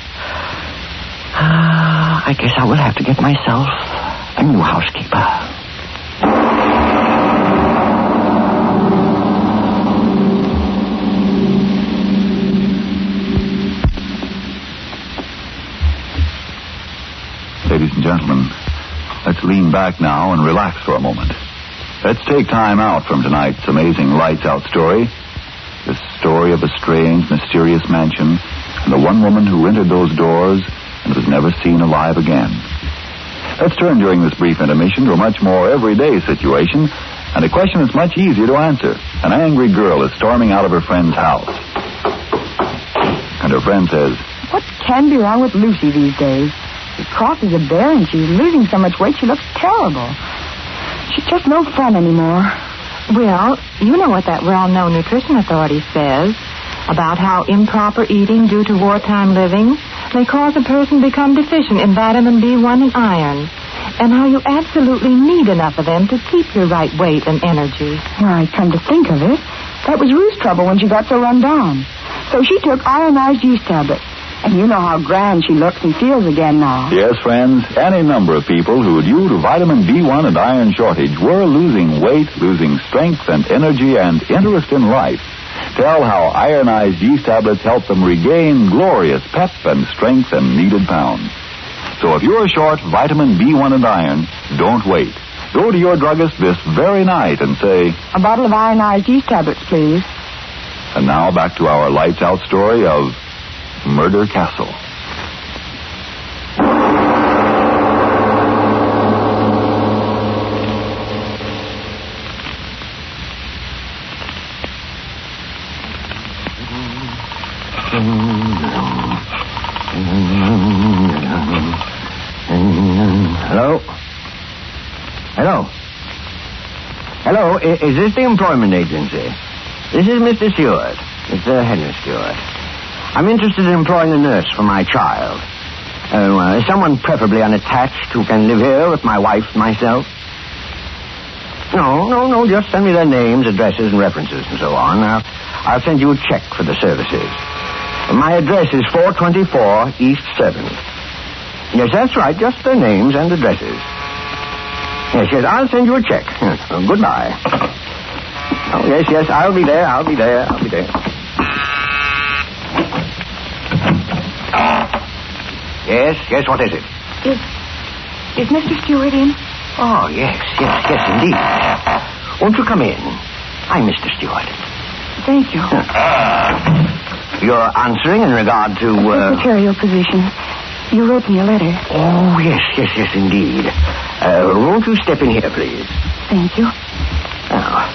guess I will have to get myself a new housekeeper. gentlemen, let's lean back now and relax for a moment. Let's take time out from tonight's amazing Lights Out story. The story of a strange, mysterious mansion and the one woman who entered those doors and was never seen alive again. Let's turn during this brief intermission to a much more everyday situation and a question that's much easier to answer. An angry girl is storming out of her friend's house. And her friend says, "What can be wrong with Lucy these days? She crosses a bear and she's losing so much weight she looks terrible. She's just no fun anymore." Well, you know what that well-known nutrition authority says about how improper eating due to wartime living may cause a person to become deficient in vitamin B1 and iron, and how you absolutely need enough of them to keep your right weight and energy. Why, come to think of it, that was Ruth's trouble when she got so run down. So she took ironized yeast tablets. And you know how grand she looks and feels again now. yes, friends, any number of people who, due to vitamin B1 and iron shortage, were losing weight, losing strength and energy and interest in life, tell how ironized yeast tablets help them regain glorious pep and strength and needed pounds. So if you're short vitamin B1 and iron, don't wait. Go to your druggist this very night and say, "A bottle of ironized yeast tablets, please." And now back to our Lights Out story of Murder Castle. Hello? Hello? Hello, is this the employment agency? This is Mr. Stewart. Mr. Henry Stewart. I'm interested in employing a nurse for my child. Someone preferably unattached who can live here with my wife and myself. No, just send me their names, addresses, and references and so on. I'll send you a check for the services. My address is 424 East 7th. Yes, that's right, just their names and addresses. Yes, I'll send you a check. Goodbye. Oh, yes, I'll be there. Yes, what is it? Is Mr. Stewart in? Oh, yes, indeed. Won't you come in? I'm Mr. Stewart. Thank you. You're answering in regard to, Secretarial position. You wrote me a letter. Oh, yes, indeed. Won't you step in here, please? Thank you. Now,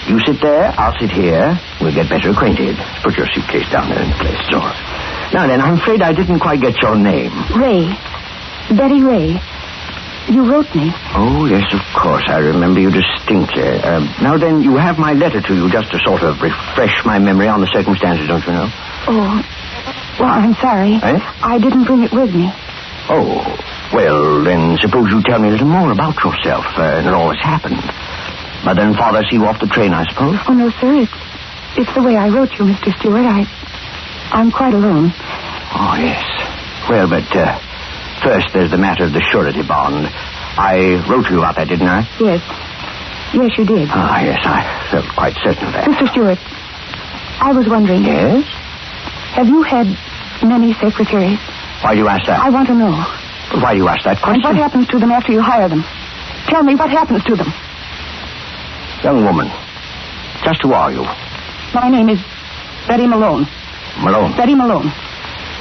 you sit there, I'll sit here. We'll get better acquainted. Put your suitcase down there in the place. So. Now then, I'm afraid I didn't quite get your name. Ray. Betty Ray. You wrote me. Oh, yes, of course. I remember you distinctly. Now then, you have my letter to you just to sort of refresh my memory on the circumstances, don't you know? Oh, well, I'm sorry. I didn't bring it with me. Oh, well, then suppose you tell me a little more about yourself and all that's happened. Mother and father see you off the train, I suppose? Oh, no, sir. It's the way I wrote you, Mr. Stewart. I'm quite alone. Oh, yes. Well, but first there's the matter of the surety bond. I wrote to you about that, didn't I? Yes. Yes, you did. Ah, yes, I felt quite certain of that. Mr. Stewart, I was wondering... Yes? Have you had many secretaries? Why do you ask that? I want to know. Why do you ask that question? And what happens to them after you hire them? Tell me, what happens to them? Young woman, just who are you? My name is Betty Malone. Malone? Betty Malone.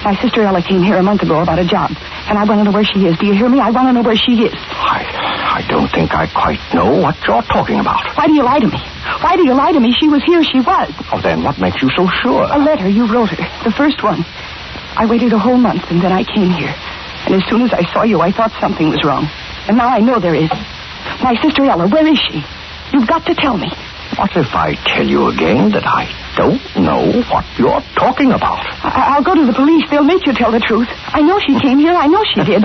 My sister Ella came here a month ago about a job, and I want to know where she is. Do you hear me? I want to know where she is. I don't think I quite know what you're talking about. Why do you lie to me? Why do you lie to me? She was here. She was. Oh, then what makes you so sure? A letter you wrote her. The first one. I waited a whole month, and then I came here. And as soon as I saw you, I thought something was wrong. And now I know there is. My sister Ella, where is she? You've got to tell me. What if I tell you again that I don't know what you're talking about? I'll go to the police. They'll make you tell the truth. I know she came here. I know she did.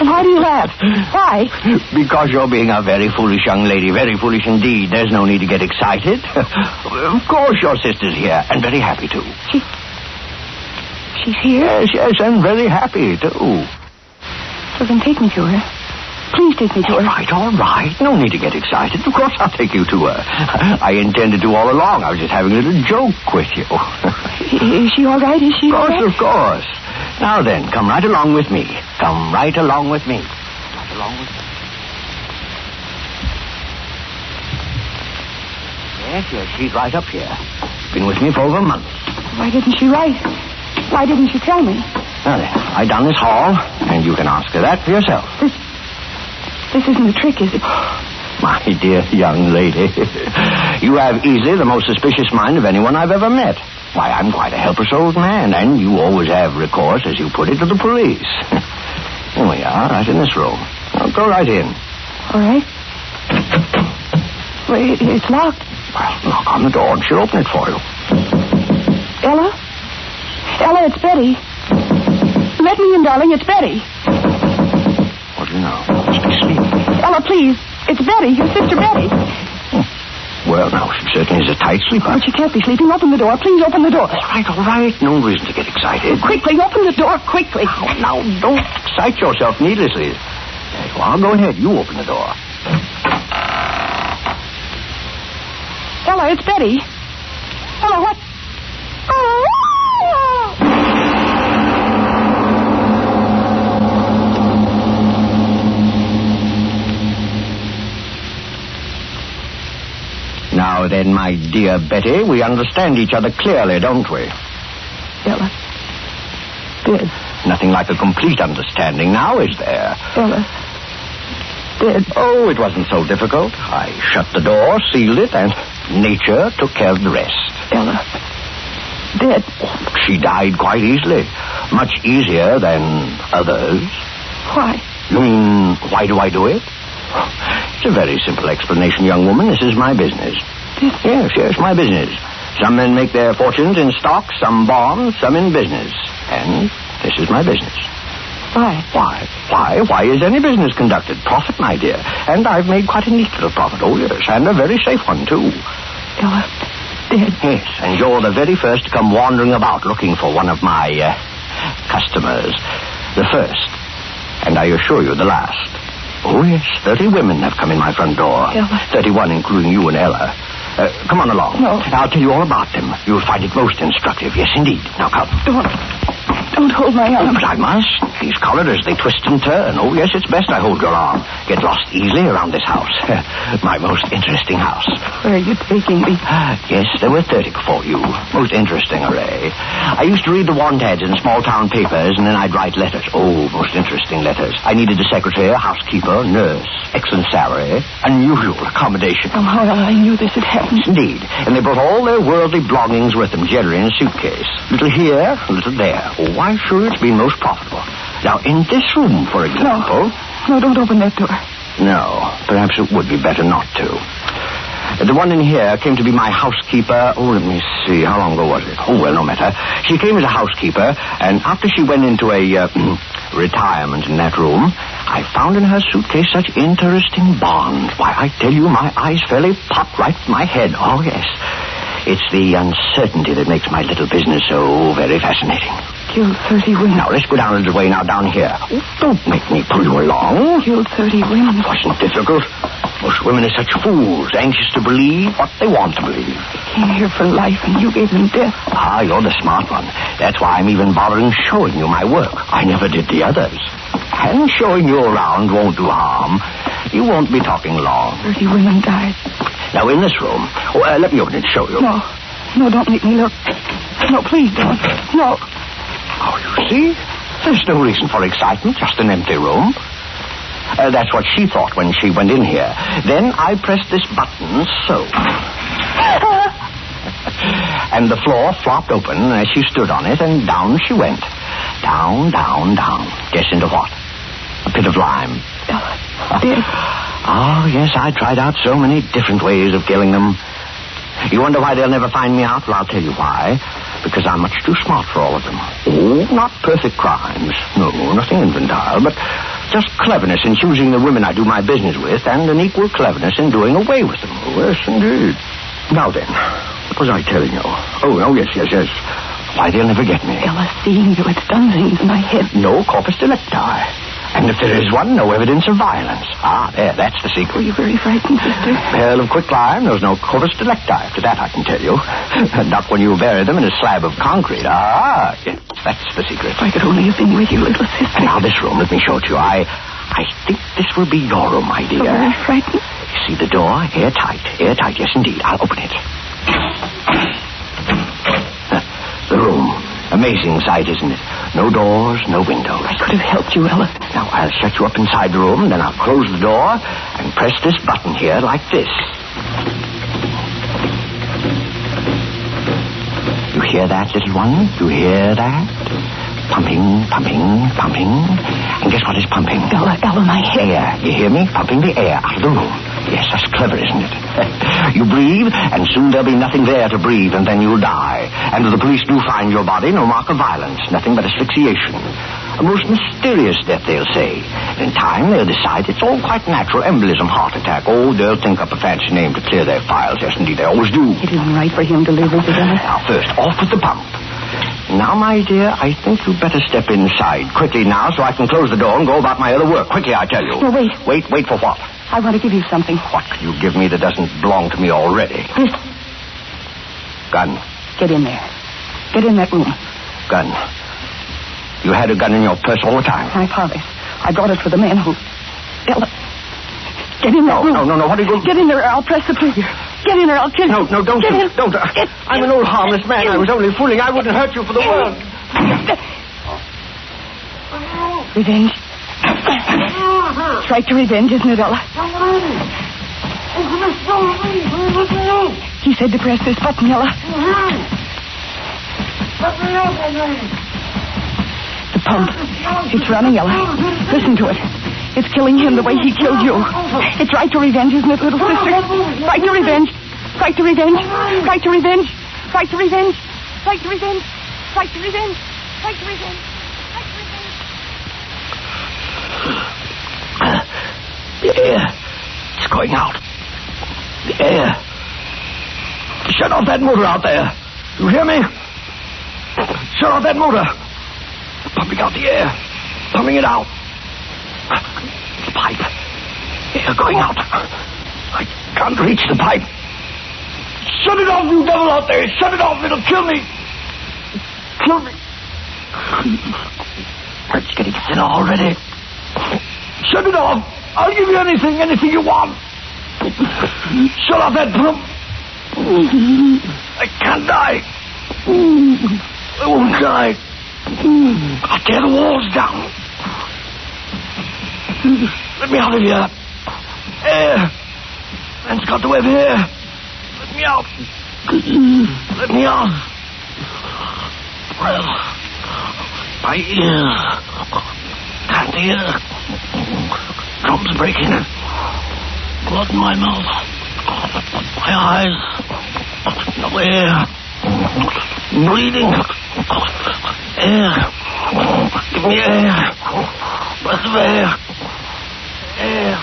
Why do you laugh? Why? Because you're being a very foolish young lady. Very foolish indeed. There's no need to get excited. Of course your sister's here, and very happy, too. She's here? Yes, and very happy, too. So then take me to her. Please take me to her. All right. No need to get excited. Of course I'll take you to her. I intended to all along. I was just having a little joke with you. Is she all right? Is she all right? Of course. Now then, come right along with me. Come right along with me. Right along with me. Yes, she's right up here. Been with me for over a month. Why didn't she write? Why didn't she tell me? Now then, right down this hall, and you can ask her that for yourself. This isn't a trick, is it? My dear young lady, you have easily the most suspicious mind of anyone I've ever met. Why, I'm quite a helpless old man, and you always have recourse, as you put it, to the police. Here we are, right in this room. Now, go right in. All right. Wait, it's locked. Well, knock on the door, and she'll open it for you. Ella? Ella, it's Betty. Let me in, darling. It's Betty. What do you know? Must be sleeping. Ella, please. It's Betty, your sister Betty. Well, now, she certainly is a tight sleeper. But she can't be sleeping. Open the door. Please open the door. All right. No reason to get excited. Quickly, open the door, quickly. Now, don't excite yourself needlessly. There you are. Go ahead. You open the door. Ella, it's Betty. Ella, what? Oh! Now then, my dear Betty, we understand each other clearly, don't we? Ella. Dead. Nothing like a complete understanding now, is there? Ella. Dead. Oh, it wasn't so difficult. I shut the door, sealed it, and nature took care of the rest. Ella. Dead. She died quite easily. Much easier than others. Why? You mean, why do I do it? It's a very simple explanation, young woman. This is my business. Yes, my business. Some men make their fortunes in stocks, some bonds, some in business. And this is my business. Why? Why is any business conducted? Profit, my dear. And I've made quite a neat little profit. Oh, yes, and a very safe one, too. Ella, dead. Yes, and you're the very first to come wandering about looking for one of my customers. The first. And I assure you, the last. Oh, yes, 30 women have come in my front door. Ella. 31, including you and Ella. Come on along. No. I'll tell you all about them. You'll find it most instructive. Yes, indeed. Now, come. Don't hold my arm. Oh, but I must. These corridors, they twist and turn. Oh, yes, it's best I hold your arm. Get lost easily around this house. My most interesting house. Where are you taking me? Yes, there were 30 before you. Most interesting array. I used to read the want ads in small-town papers, and then I'd write letters. Oh, most interesting letters. I needed a secretary, a housekeeper, nurse, excellent salary, unusual accommodation. Oh, I knew this had happened. Indeed. And they brought all their worldly belongings with them, generally in a suitcase. Little here, a little there. Oh, why, sure, it's been most profitable. Now, in this room, for example... No, don't open that door. No, perhaps it would be better not to. The one in here came to be my housekeeper. Oh, let me see. How long ago was it? Oh, well, no matter. She came as a housekeeper, and after she went into a retirement in that room, I found in her suitcase such interesting bonds. Why, I tell you, my eyes fairly popped right in my head. Oh, yes. It's the uncertainty that makes my little business so very fascinating. Killed 30 women. Now, let's go down a little way now, down here. Oh, don't make me pull you along. Killed 30 women. It wasn't difficult. Most women are such fools, anxious to believe what they want to believe. They came here for life, and you gave them death. Ah, you're the smart one. That's why I'm even bothering showing you my work. I never did the others. And showing you around won't do harm. You won't be talking long. 30 women died. Now, in this room... Oh, let me open it and show you. No, don't make me look. No, please don't. No. Oh, you see? There's no reason for excitement, just an empty room. That's what she thought when she went in here. Then I pressed this button, so. And the floor flopped open as she stood on it, and down she went. Down, down, down. Guess into what? A pit of lime. Dead. Oh, yes, I tried out so many different ways of killing them. You wonder why they'll never find me out? Well, I'll tell you why. Because I'm much too smart for all of them. Oh, not perfect crimes. No, nothing infantile, but just cleverness in choosing the women I do my business with, and an equal cleverness in doing away with them. Oh, yes, indeed. Now then, what was I telling you? Oh, yes. Why, they'll never get me. Ella, seeing you, it's done things in my head. No corpus delicti. And if there is one, no evidence of violence. Ah, there, that's the secret. Were you very frightened, sister? Hell of quicklime, there was no corpus delicti. After that, I can tell you. Not when you bury them in a slab of concrete. Ah, yes. That's the secret. If I could only have been with you, little sister. And now this room, let me show it to you. I think this will be your room, my dear. I'm very frightened. You see the door? Airtight. Airtight, yes, indeed. I'll open it. The room. Amazing sight, isn't it? No doors, no windows. I could have helped you, Ella. Now, I'll shut you up inside the room, then I'll close the door and press this button here like this. You hear that, little one? You hear that? Pumping, pumping, pumping. And guess what is pumping? Ella, my head. Air. You hear me? Pumping the air out of the room. Yes, that's clever, isn't it? You breathe, and soon there'll be nothing there to breathe, and then you'll die. And if the police do find your body, no mark of violence, nothing but asphyxiation. A most mysterious death, they'll say. In time, they'll decide it's all quite natural. Embolism, heart attack. Oh, they'll think up a fancy name to clear their files. Yes, indeed, they always do. It isn't right for him to live, is it, Ella? Now, first, off with the pump. Now, my dear, I think you'd better step inside. Quickly now, so I can close the door and go about my other work. Quickly, I tell you. No, wait. Wait for what? I want to give you something. What can you give me that doesn't belong to me already? This. Gun. Get in there. Get in that room. Gun. You had a gun in your purse all the time? I promise. I brought it for the man who... Ella. Get in that room. No. What are you going to... Get in there or I'll press the trigger. Get in there, I'll kill you. No, don't. Get in. Don't. I'm an old harmless man. I was only fooling. I wouldn't hurt you for the world. Revenge. It's right to revenge, isn't it, Ella? He said to press this button, Ella. The pump. It's running, Ella. Listen to it. It's killing him the way he killed you. It's right to revenge, isn't it, little sister? Right to revenge. Right to revenge. Right to revenge. Right to revenge. Right to revenge. Right to revenge. Right to revenge. The air. It's going out. The air. Shut off that motor out there. You hear me? Shut off that motor. Pumping out the air. Pumping it out. The pipe. Air going out. I can't reach the pipe. Shut it off, you devil out there. Shut it off. It'll kill me. Kill me. It's getting thin already. Shut it off. I'll give you anything you want. Shut off that pump. I can't die. I won't die. I'll tear the walls down. Let me out of here. Air. Man's got the web here. Let me out. Let me out. Well, my ear. Can't hear. Drums breaking. Blood in my mouth. My eyes. No air. Bleeding. Air. Give me air. Breath of air. Air.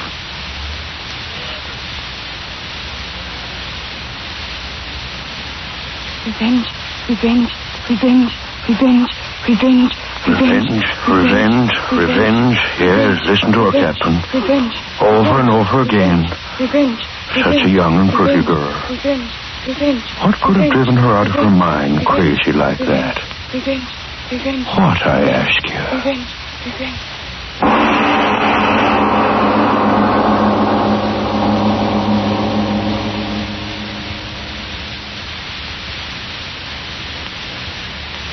Revenge. Revenge. Revenge. Revenge. Revenge. Revenge. Yes, listen to her, Captain. Revenge. Over and over again. Revenge. Such a young and pretty girl. Revenge. Revenge. What could have driven her out of her mind crazy like that? Revenge. Revenge. What, I ask you? Revenge. Revenge.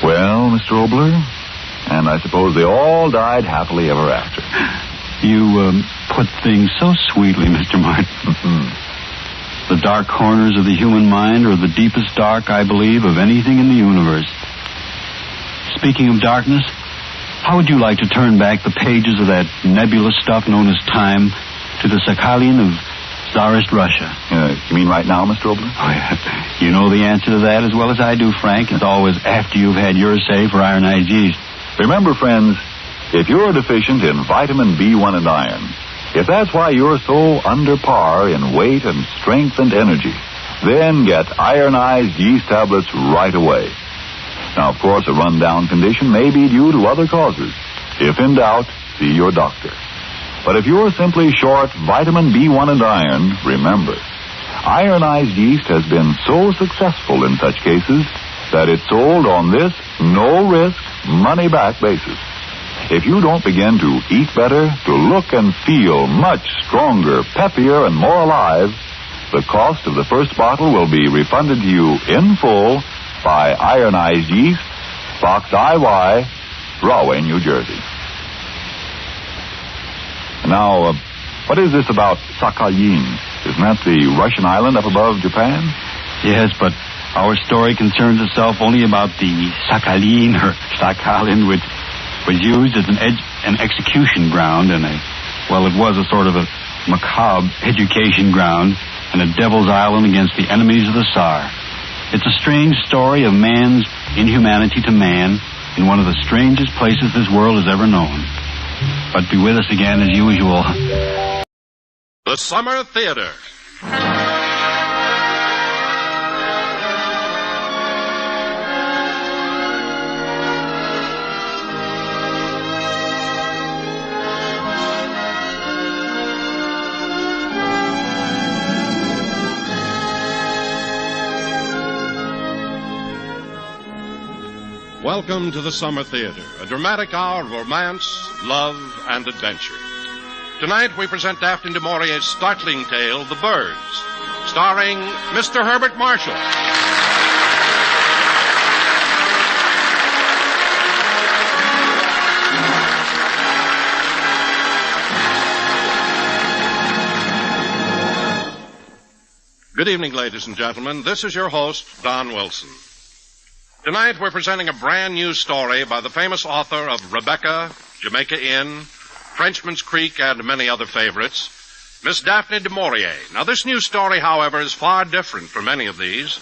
Well, Mr. Obler, and I suppose they all died happily ever after. You put things so sweetly, Mr. Martin. The dark corners of the human mind are the deepest dark, I believe, of anything in the universe. Speaking of darkness, how would you like to turn back the pages of that nebulous stuff known as time to the Sakhalin of Tsarist Russia? You mean right now, Mr. Obler? Oh, yeah. You know the answer to that as well as I do, Frank. It's always after you've had your say for ironized yeast. Remember, friends, if you're deficient in vitamin B1 and iron, if that's why you're so under par in weight and strength and energy, then get ironized yeast tablets right away. Now, of course, a run-down condition may be due to other causes. If in doubt, see your doctor. But if you're simply short vitamin B1 and iron, remember, ironized yeast has been so successful in such cases, that it's sold on this no-risk, money-back basis. If you don't begin to eat better, to look and feel much stronger, peppier, and more alive, the cost of the first bottle will be refunded to you in full by Ironized Yeast, Box IY, Rahway, New Jersey. Now, what is this about Sakhalin? Isn't that the Russian island up above Japan? Yes, but our story concerns itself only about the Sakhalin, which was used as an execution ground and it was a sort of a macabre education ground and a devil's island against the enemies of the Tsar. It's a strange story of man's inhumanity to man in one of the strangest places this world has ever known. But be with us again as usual. The Summer Theater. Welcome to the Summer Theater, a dramatic hour of romance, love, and adventure. Tonight we present Daphne du Maurier's startling tale, The Birds, starring Mr. Herbert Marshall. Good evening, ladies and gentlemen. This is your host, Don Wilson. Tonight we're presenting a brand new story by the famous author of Rebecca, Jamaica Inn, Frenchman's Creek, and many other favorites, Miss Daphne du Maurier. Now, this new story, however, is far different from any of these,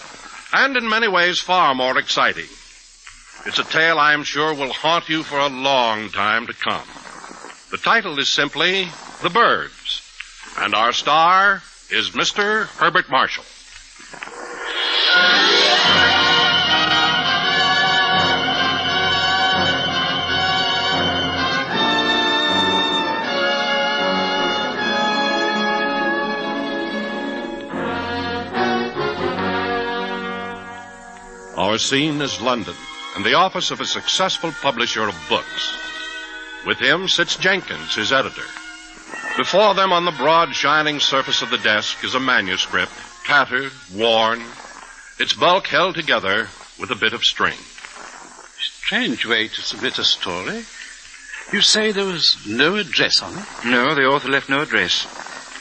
and in many ways far more exciting. It's a tale I am sure will haunt you for a long time to come. The title is simply The Birds, and our star is Mr. Herbert Marshall. Our scene is London, and the office of a successful publisher of books. With him sits Jenkins, his editor. Before them on the broad, shining surface of the desk is a manuscript, tattered, worn, its bulk held together with a bit of string. Strange way to submit a story. You say there was no address on it? No, the author left no address.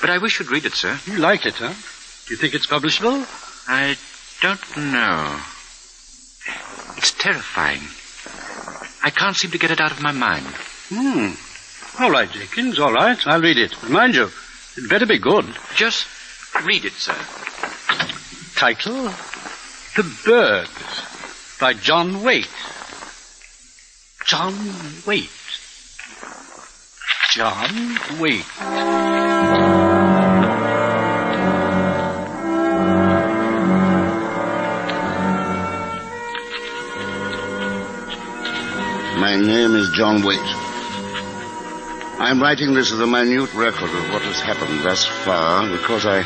But I wish you'd read it, sir. You like it, huh? Do you think it's publishable? I don't know. It's terrifying. I can't seem to get it out of my mind. All right, Jenkins, all right. I'll read it. Mind you, it better be good. Just read it, sir. Title, The Birds, by John Waite. John Waite. John Waite. My name is John Waite. I'm writing this as a minute record of what has happened thus far because I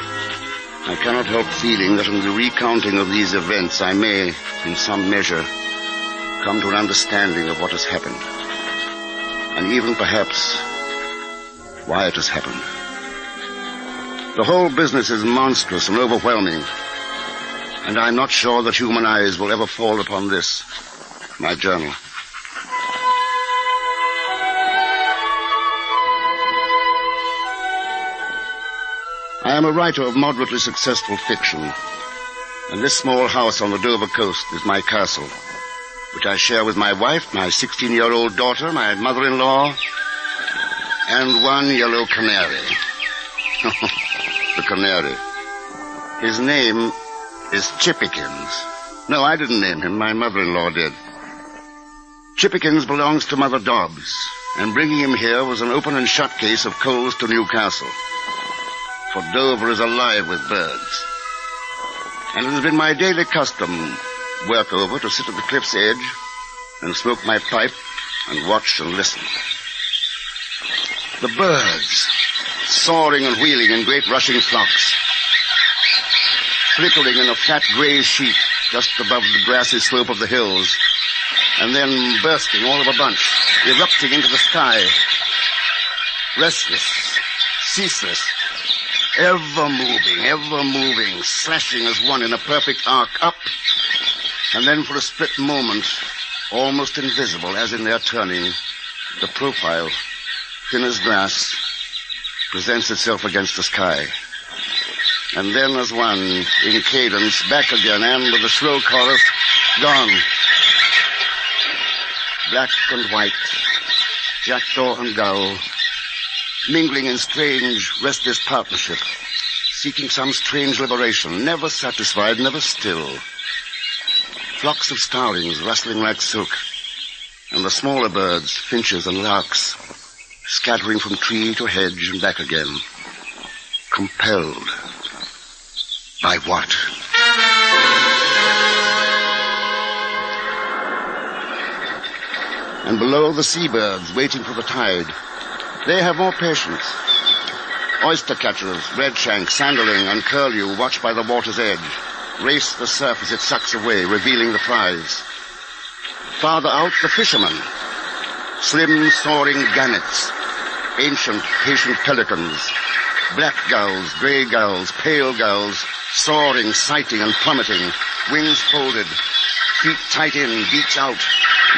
cannot help feeling that in the recounting of these events I may, in some measure, come to an understanding of what has happened. And even perhaps why it has happened. The whole business is monstrous and overwhelming, and I'm not sure that human eyes will ever fall upon this, my journal. I am a writer of moderately successful fiction, and this small house on the Dover coast is my castle, which I share with my wife, my 16-year-old daughter, my mother-in-law, and one yellow canary. The canary. His name is Chippikins. No, I didn't name him. My mother-in-law did. Chippikins belongs to Mother Dobbs, and bringing him here was an open and shut case of coals to Newcastle. For Dover is alive with birds. And it has been my daily custom, work over, to sit at the cliff's edge and smoke my pipe and watch and listen. The birds, soaring and wheeling in great rushing flocks, flickering in a flat gray sheet just above the grassy slope of the hills, and then bursting all of a bunch, erupting into the sky. Restless, ceaseless, ever moving, slashing as one in a perfect arc up, and then for a split moment, almost invisible as in their turning, the profile, thin as glass, presents itself against the sky. And then as one, in cadence, back again, and with a shrill chorus, gone. Black and white, jackdaw and gull, mingling in strange, restless partnership, seeking some strange liberation, never satisfied, never still. Flocks of starlings rustling like silk, and the smaller birds, finches and larks, scattering from tree to hedge and back again. Compelled. By what? And below, the seabirds waiting for the tide. They have more patience. Oyster catchers, redshank, sanderling, and curlew, watched by the water's edge, race the surf as it sucks away, revealing the prize. Farther out, the fishermen. Slim, soaring gannets. Ancient, patient pelicans. Black gulls, gray gulls, pale gulls, soaring, sighting, and plummeting. Wings folded. Feet tight in, beaks out.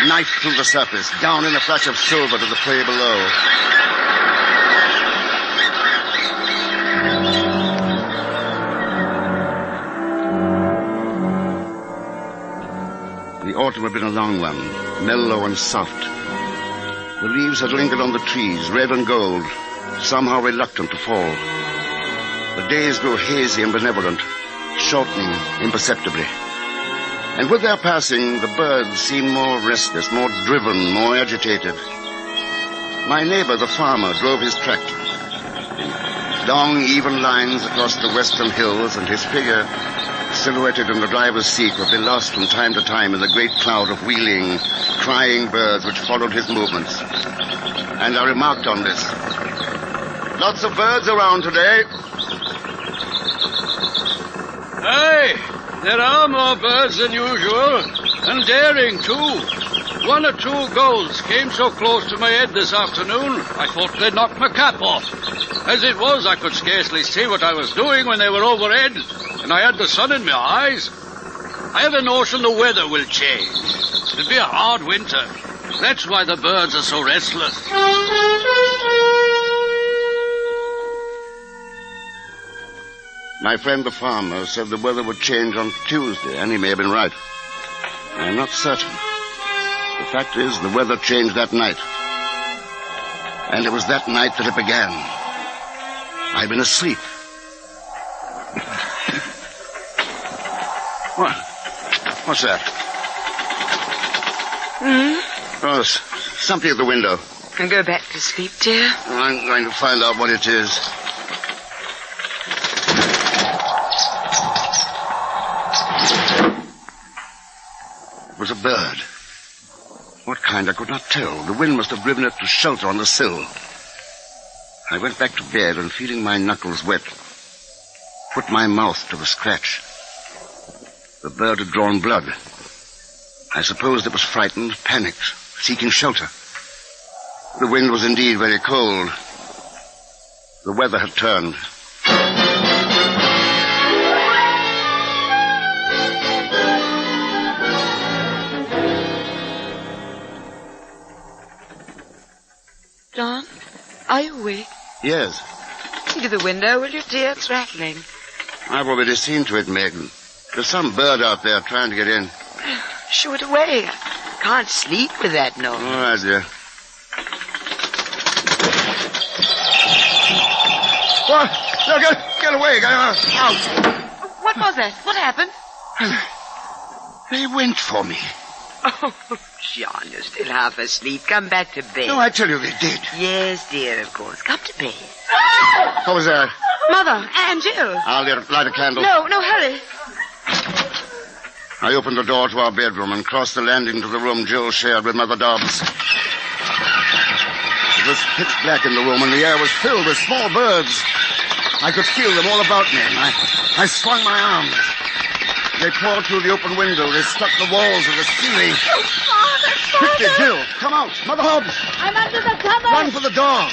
Knife through the surface, down in a flash of silver to the prey below. The autumn had been a long one, mellow and soft. The leaves had lingered on the trees, red and gold, somehow reluctant to fall. The days grew hazy and benevolent, shortening imperceptibly. And with their passing, the birds seemed more restless, more driven, more agitated. My neighbor, the farmer, drove his tractor. Long, even lines across the western hills, and his figure, silhouetted in the driver's seat, would be lost from time to time in the great cloud of wheeling, crying birds which followed his movements. And I remarked on this. Lots of birds around today. Aye, there are more birds than usual, and daring, too. 1 or 2 gulls came so close to my head this afternoon, I thought they'd knock my cap off. As it was, I could scarcely see what I was doing when they were overhead, and I had the sun in my eyes. I have a notion the weather will change. It'll be a hard winter. That's why the birds are so restless. My friend the farmer said the weather would change on Tuesday, and he may have been right. I'm not certain. The fact is, the weather changed that night. And it was that night that it began. I'd been asleep. What? What's that? Oh, something at the window. And go back to sleep, dear. I'm going to find out what it is. It was a bird. What kind, I could not tell. The wind must have driven it to shelter on the sill. I went back to bed and, feeling my knuckles wet, put my mouth to the scratch. The bird had drawn blood. I supposed it was frightened, panicked, seeking shelter. The wind was indeed very cold. The weather had turned. John, are you awake? Yes. See to the window, will you, dear? It's rattling. I've already seen to it, Megan. There's some bird out there trying to get in. Shoo it away. I can't sleep with that noise. All right, dear. What? No, get away. Get out. What was that? What happened? They went for me. Oh, John, you're still half asleep. Come back to bed. No, I tell you they did. Yes, dear, of course. Come to bed. What was that? Mother and Jill. I'll light a candle. No, hurry. I opened the door to our bedroom and crossed the landing to the room Jill shared with Mother Dobbs. It was pitch black in the room, and the air was filled with small birds. I could feel them all about me, and I swung my arms. They poured through the open window. They struck the walls of the ceiling. Oh, Father! Quickly, Jill, come out. Mother Hobbs. I'm under the covers. Run for the door.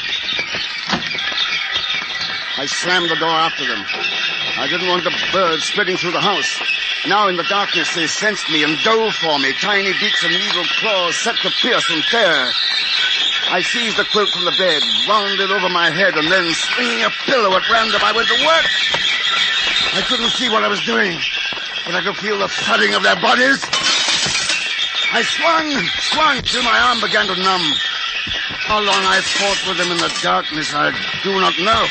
I slammed the door after them. I didn't want the birds spreading through the house. Now in the darkness they sensed me and dove for me. Tiny beaks and needle claws set to pierce and tear. I seized the quilt from the bed, wound it over my head, and then swinging a pillow at random, I went to work. I couldn't see what I was doing, but I could feel the thudding of their bodies. I swung till my arm began to numb. How long I fought with them in the darkness, I do not know.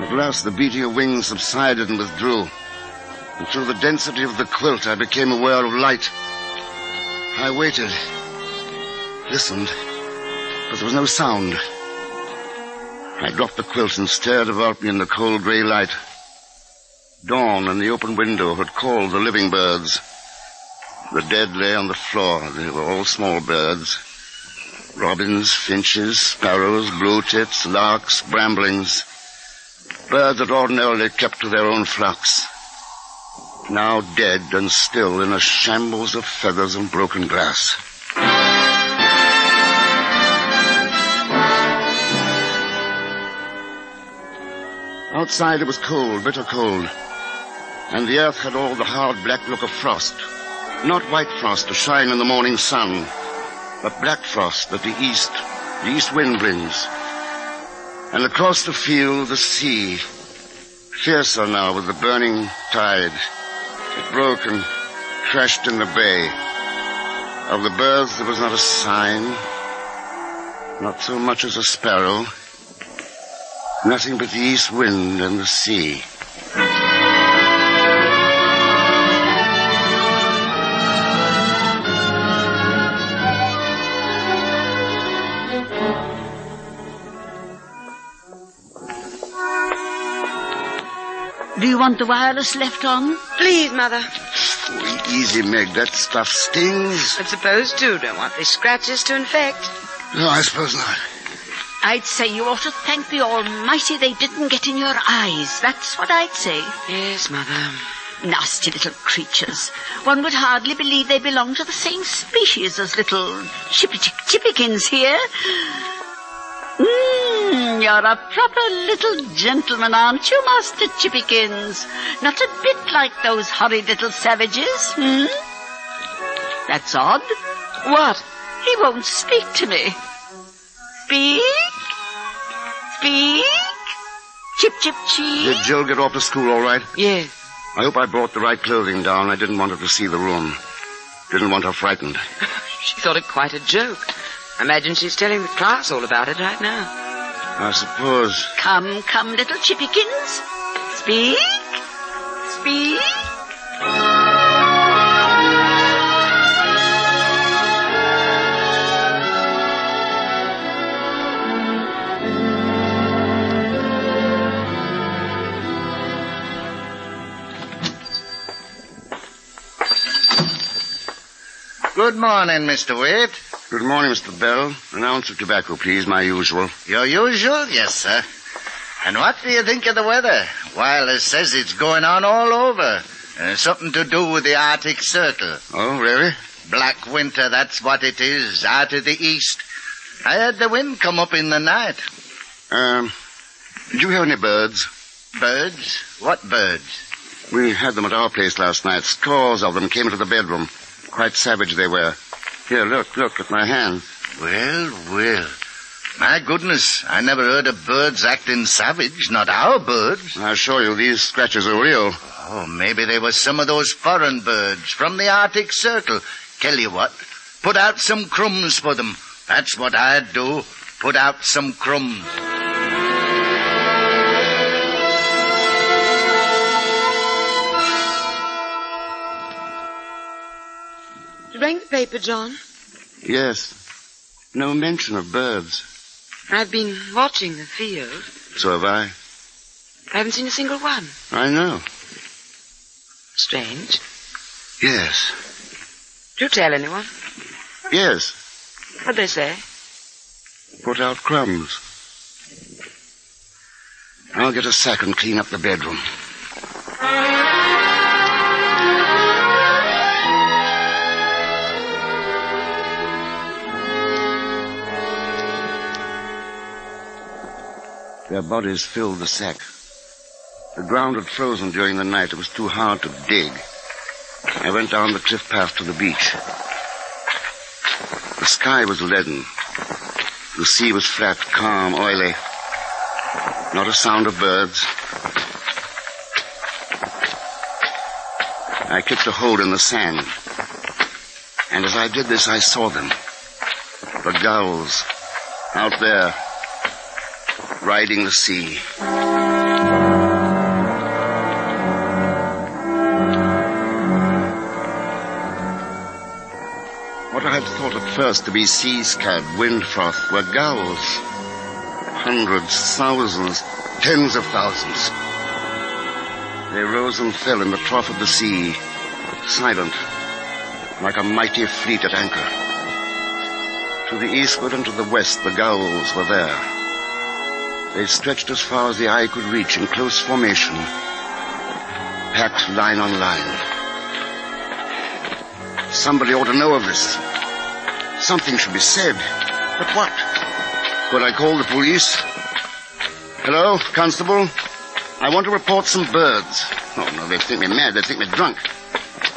At last, the beating of wings subsided and withdrew. And through the density of the quilt, I became aware of light. I waited, listened, but there was no sound. I dropped the quilt and stared about me in the cold gray light. Dawn in the open window had called the living birds. The dead lay on the floor. They were all small birds. Robins, finches, sparrows, blue tits, larks, bramblings. Birds that ordinarily kept to their own flocks. Now dead and still in a shambles of feathers and broken glass. Outside it was cold, bitter cold, and the earth had all the hard black look of frost. Not white frost to shine in the morning sun, but black frost that the east wind brings. And across the field, the sea, fiercer now with the burning tide. It broke and crashed in the bay. Of the birds there was not a sign, not so much as a sparrow. Nothing but the east wind and the sea. Do you want the wireless left on? Please, Mother. Oh, easy, Meg. That stuff stings. I'm supposed to. Don't want these scratches to infect. No, I suppose not. I'd say you ought to thank the Almighty they didn't get in your eyes. That's what I'd say. Yes, Mother. Nasty little creatures. One would hardly believe they belong to the same species as little chippykins here. You're a proper little gentleman, aren't you, Master Chippykins? Not a bit like those horrid little savages, That's odd. What? He won't speak to me. Speak? Speak? Chip, chip, cheep. Did Jill get off to school all right? Yes. I hope I brought the right clothing down. I didn't want her to see the room. Didn't want her frightened. She thought it quite a joke. I imagine she's telling the class all about it right now. I suppose. Come, little Chippykins. Speak. Speak. Good morning, Mr. Waite. Good morning, Mr. Bell. An ounce of tobacco, please, my usual. Your usual? Yes, sir. And what do you think of the weather? Wireless says it's going on all over. Something to do with the Arctic Circle. Oh, really? Black winter, that's what it is, out of the east. I heard the wind come up in the night. Did you hear any birds? Birds? What birds? We had them at our place last night. Scores of them came into the bedroom. Quite savage they were. Here, look at my hand. Well. My goodness, I never heard of birds acting savage, not our birds. I assure you, these scratches are real. Oh, maybe they were some of those foreign birds from the Arctic Circle. Tell you what, put out some crumbs for them. That's what I'd do. Put out some crumbs. You bring the paper, John? Yes. No mention of birds. I've been watching the field. So have I. I haven't seen a single one. I know. Strange. Yes. Did you tell anyone? Yes. What'd they say? Put out crumbs. I'll get a sack and clean up the bedroom. Their bodies filled the sack. The ground had frozen during the night. It was too hard to dig. I went down the cliff path to the beach. The sky was leaden. The sea was flat, calm, oily. Not a sound of birds. I kicked a hole in the sand. And as I did this, I saw them. The gulls out there, riding the sea. What I had thought at first to be sea scud, wind froth, were gulls. Hundreds, thousands, tens of thousands. They rose and fell in the trough of the sea, silent, like a mighty fleet at anchor. To the eastward and to the west, the gulls were there. They stretched as far as the eye could reach in close formation, packed line on line. Somebody ought to know of this. Something should be said. But what? Could I call the police? Hello, Constable? I want to report some birds. Oh, no, they think me mad. They think me drunk.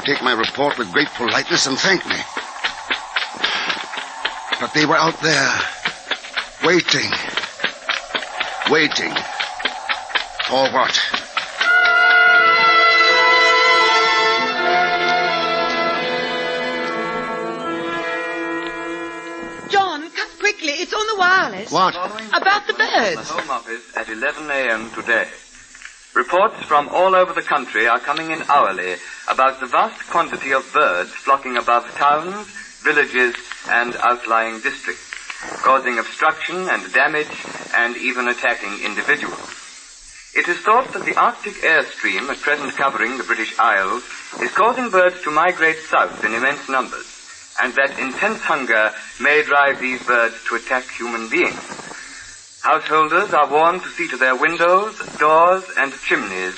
Take my report with great politeness and thank me. But they were out there, waiting. Waiting. For what? John, come quickly. It's on the wireless. What? About the birds. The Home Office at 11 a.m. today. Reports from all over the country are coming in hourly about the vast quantity of birds flocking above towns, villages, and outlying districts, causing obstruction and damage and even attacking individuals. It is thought that the Arctic airstream at present covering the British Isles is causing birds to migrate south in immense numbers, and that intense hunger may drive these birds to attack human beings. Householders are warned to see to their windows, doors, and chimneys,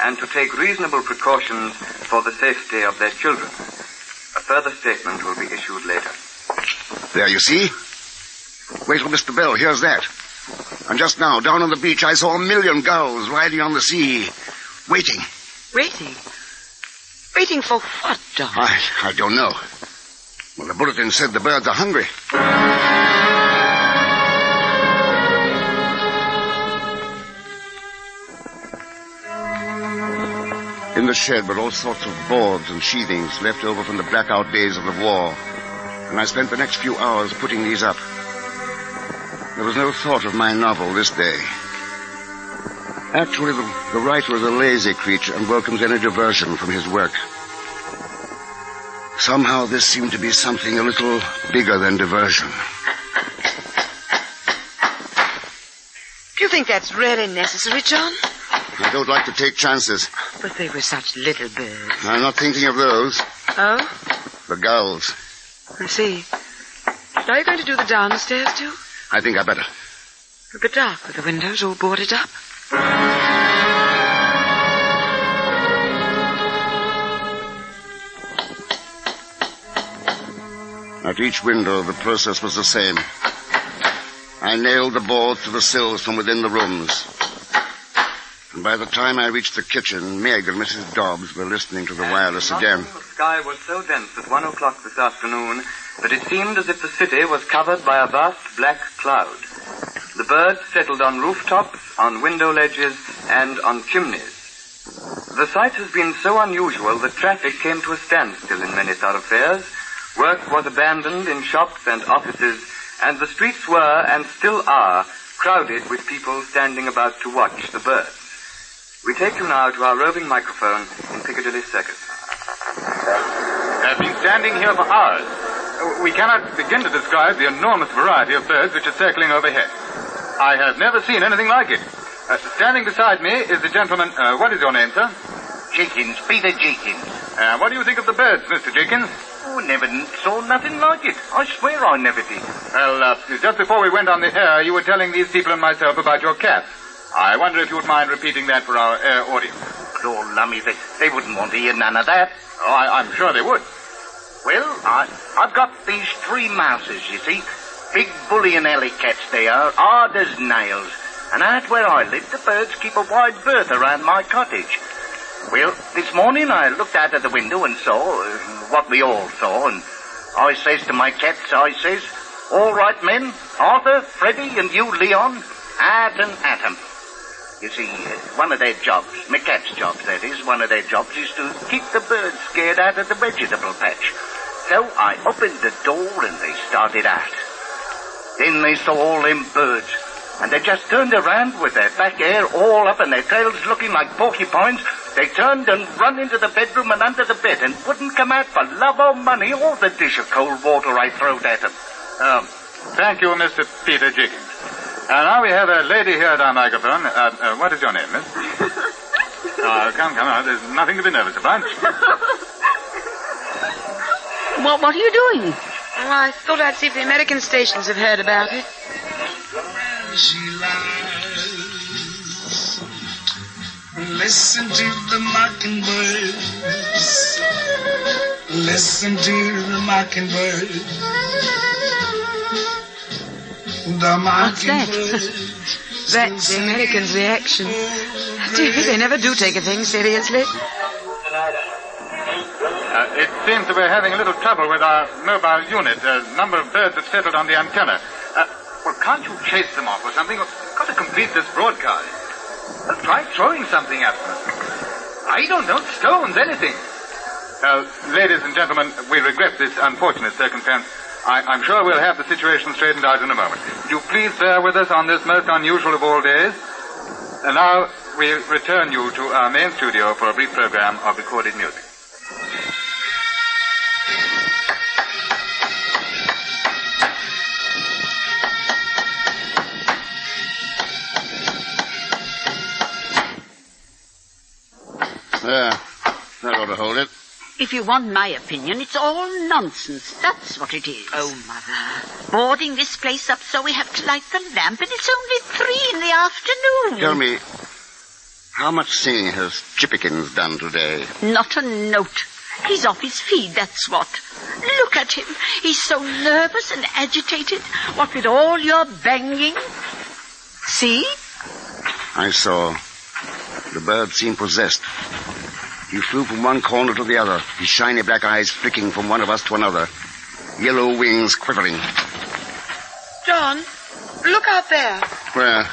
and to take reasonable precautions for the safety of their children. A further statement will be issued later. There, you see? Wait till Mr. Bell hears that. And just now, down on the beach, I saw 1,000,000 gulls riding on the sea, waiting. Waiting? Waiting for what, John? I don't know. Well, the bulletin said the birds are hungry. In the shed were all sorts of boards and sheathings left over from the blackout days of the war, and I spent the next few hours putting these up. There was no thought of my novel this day. Actually, the writer is a lazy creature and welcomes any diversion from his work. Somehow this seemed to be something a little bigger than diversion. Do you think that's really necessary, John? I don't like to take chances. But they were such little birds. I'm not thinking of those. Oh? The gulls. I see. Are you going to do the downstairs, too? I think I better. It'll be dark with the windows all boarded up. At each window, the process was the same. I nailed the boards to the sills from within the rooms. And by the time I reached the kitchen, Meg and Mrs. Dobbs were listening to the wireless again. The sky was so dense at 1 o'clock this afternoon that it seemed as if the city was covered by a vast black cloud. The birds settled on rooftops, on window ledges, and on chimneys. The sight has been so unusual that traffic came to a standstill in many thoroughfares. Work was abandoned in shops and offices, and the streets were, and still are, crowded with people standing about to watch the birds. We take you now to our roving microphone in Piccadilly Circus. I've been standing here for hours. We cannot begin to describe the enormous variety of birds which are circling overhead. I have never seen anything like it. Standing beside me is the gentleman... what is your name, sir? Jenkins, Peter Jenkins. What do you think of the birds, Mr. Jenkins? Oh, never saw nothing like it. I swear I never did. Well, just before we went on the air, you were telling these people and myself about your cat. I wonder if you would mind repeating that for our air audience. Lord, lummy, they wouldn't want to hear none of that. Oh, I'm sure they would. Well, I've got these 3 mouses, you see. Big bully and alley cats they are, hard as nails. And out where I live, the birds keep a wide berth around my cottage. Well, this morning I looked out of the window and saw what we all saw, and I says to my cats, I says, all right, men, Arthur, Freddie, and you, Leon, out and at 'em. You see, one of their jobs, my cat's jobs, that is, one of their jobs is to keep the birds scared out of the vegetable patch. So I opened the door and they started out. Then they saw all them birds, and they just turned around with their back hair all up and their tails looking like porcupines. They turned and run into the bedroom and under the bed and wouldn't come out for love or money or the dish of cold water I throwed at them. Thank you, Mr. Peter Jiggins. Now we have a lady here at our microphone. What is your name, miss? Come on. There's nothing to be nervous about. What are you doing? Oh, I thought I'd see if the American stations have heard about it. She lies. Listen to the mockingbirds. Listen to the mockingbirds. What's that? That's the Americans' reaction. Do you think they never do take a thing seriously? It seems that we're having a little trouble with our mobile unit. A number of birds have settled on the antenna. Well, can't you chase them off or something? We've got to complete this broadcast. Try throwing something at them. I don't know, stones, anything. Ladies and gentlemen, we regret this unfortunate circumstance. I'm sure we'll have the situation straightened out in a moment. Would you please bear with us on this most unusual of all days? And now we return you to our main studio for a brief program of recorded music. There. That ought to hold it. If you want my opinion, it's all nonsense. That's what it is. Oh, Mother. Boarding this place up so we have to light the lamp, and it's only 3 in the afternoon. Tell me, how much singing has Chippikins done today? Not a note. He's off his feed, that's what. Look at him. He's so nervous and agitated. What with all your banging. See? I saw. The bird seemed possessed. He flew from one corner to the other, his shiny black eyes flicking from one of us to another, yellow wings quivering. John, look out there. Where?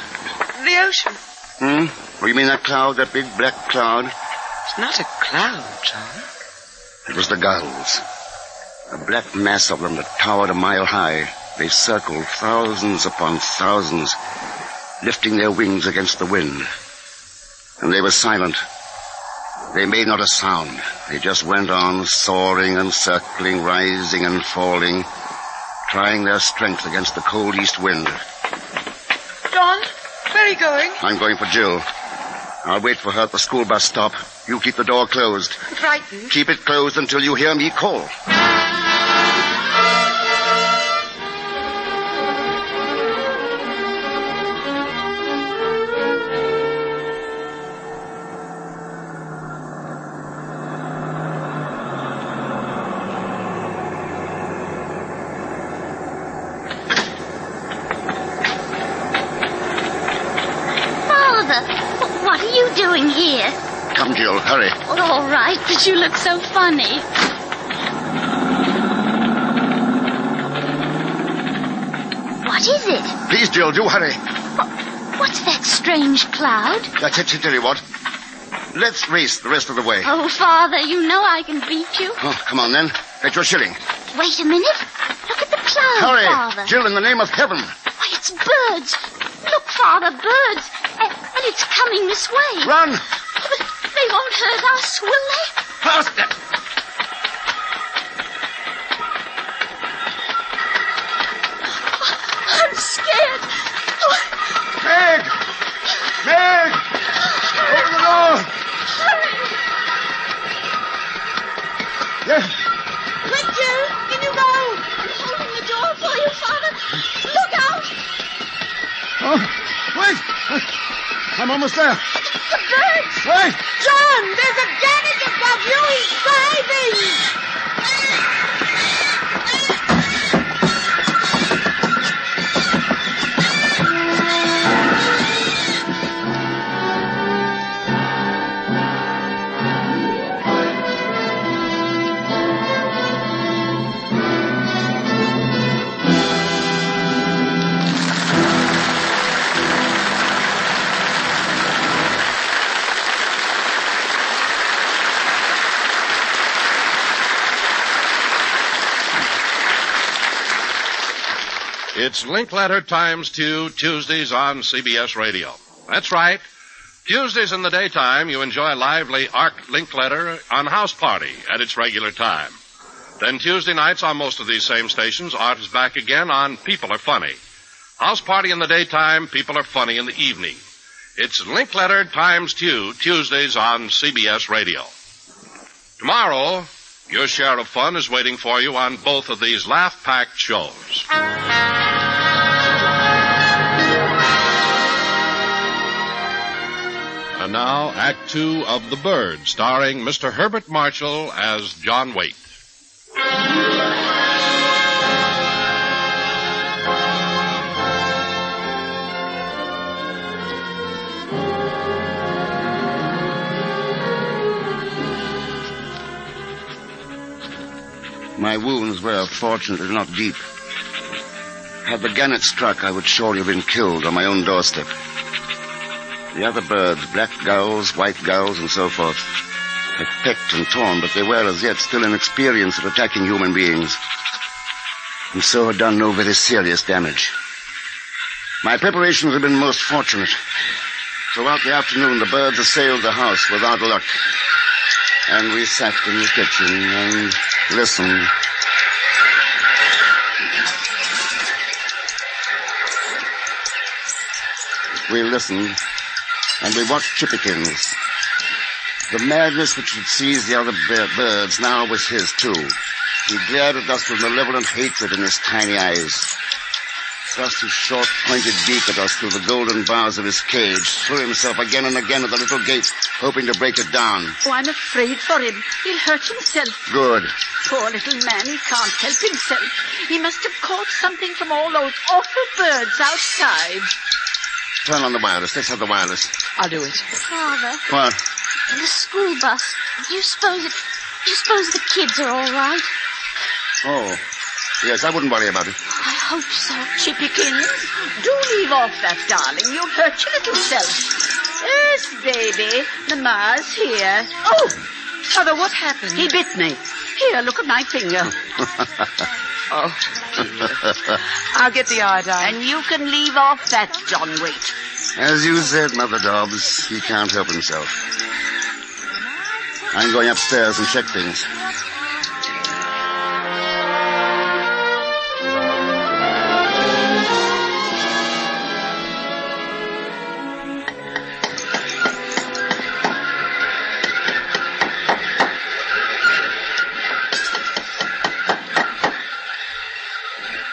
The ocean. Oh, you mean that cloud, that big black cloud? It's not a cloud, John. It was the gulls. A black mass of them that towered a mile high. They circled thousands upon thousands, lifting their wings against the wind. And they were silent. They made not a sound. They just went on soaring and circling, rising and falling, trying their strength against the cold east wind. John, where are you going? I'm going for Jill. I'll wait for her at the school bus stop. You keep the door closed. I'm frightened. Keep it closed until you hear me call. What are you doing here? Come, Jill, hurry. All right, but you look so funny. What is it? Please, Jill, do hurry. What's that strange cloud? That's it, tell you what. Let's race the rest of the way. Oh, Father, you know I can beat you. Oh, come on, then. Bet your shilling. Wait a minute. Look at the cloud, Hurry, Father. Jill, in the name of heaven. Why, it's birds. Look, Father, birds. And it's coming this way. Run! They won't hurt us, will they? Faster! I'm scared. Meg! Meg! Open the door! Hurry! Yes. Quick, Jill! I'm almost there. The birds! Wait! John, there's a damage above you. He's driving. It's Linkletter times 2, Tuesdays on CBS Radio. That's right. Tuesdays in the daytime, you enjoy lively Arc Linkletter on House Party at its regular time. Then Tuesday nights on most of these same stations, Art is back again on People Are Funny. House Party in the daytime, People Are Funny in the evening. It's Linkletter times 2, Tuesdays on CBS Radio. Tomorrow, your share of fun is waiting for you on both of these laugh-packed shows. And now, Act 2 of The Bird, starring Mr. Herbert Marshall as John Waite. My wounds were, fortunately, not deep. Had the gannet struck, I would surely have been killed on my own doorstep. The other birds, black gulls, white gulls, and so forth, had pecked and torn, but they were as yet still inexperienced at attacking human beings, and so had done no very serious damage. My preparations had been most fortunate. Throughout the afternoon, the birds assailed the house without luck, and we sat in the kitchen and listened. We listened, and we watched Chippikins. The madness which had seized the other birds now was his, too. He glared at us with malevolent hatred in his tiny eyes, thrust his short, pointed beak at us through the golden bars of his cage, threw himself again and again at the little gate, hoping to break it down. Oh, I'm afraid for him. He'll hurt himself. Good. Poor little man, he can't help himself. He must have caught something from all those awful birds outside. Turn on the wireless. Let's have the wireless. I'll do it. Father, What? the school bus. Do you suppose the kids are all right? Oh, yes, I wouldn't worry about it. I hope so. Chippikins, do leave off that, darling. You'll hurt your little self. Yes, baby. The Ma's here. Oh, Mother, what happened? he bit me. Here, look at my finger. Oh, dear. I'll get the iodine. And you can leave off that, John Waite. As you said, Mother Dobbs, he can't help himself. I'm going upstairs and check things.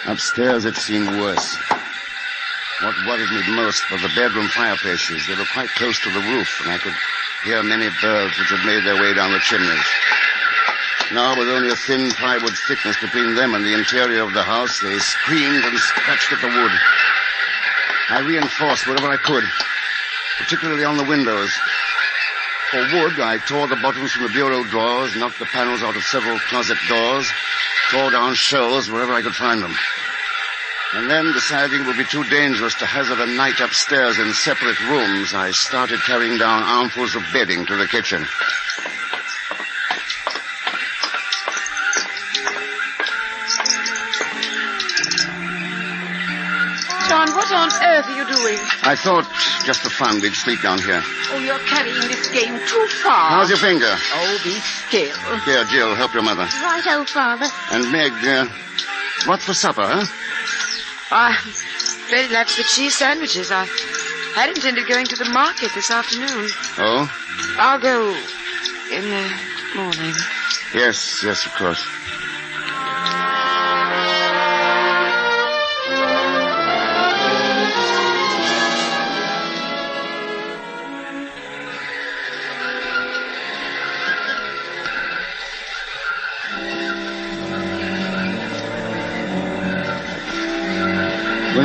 Upstairs, it seemed worse. What worried me most were the bedroom fireplaces. They were quite close to the roof, and I could hear many birds which had made their way down the chimneys. Now, with only a thin plywood thickness between them and the interior of the house, they screamed and scratched at the wood. I reinforced wherever I could, particularly on the windows. For wood, I tore the bottoms from the bureau drawers, knocked the panels out of several closet doors, tore down shelves wherever I could find them. And then, deciding it would be too dangerous to hazard a night upstairs in separate rooms, I started carrying down armfuls of bedding to the kitchen. John, what on earth are you doing? I thought, just for fun, we'd sleep down here. Oh, you're carrying this game too far. How's your finger? Oh, be still. Here, Jill, help your mother. Right-o, Father. And Meg, what's for supper, huh? I'm afraid it'll have to be cheese sandwiches. I had intended going to the market this afternoon. Oh? I'll go in the morning. Yes, of course.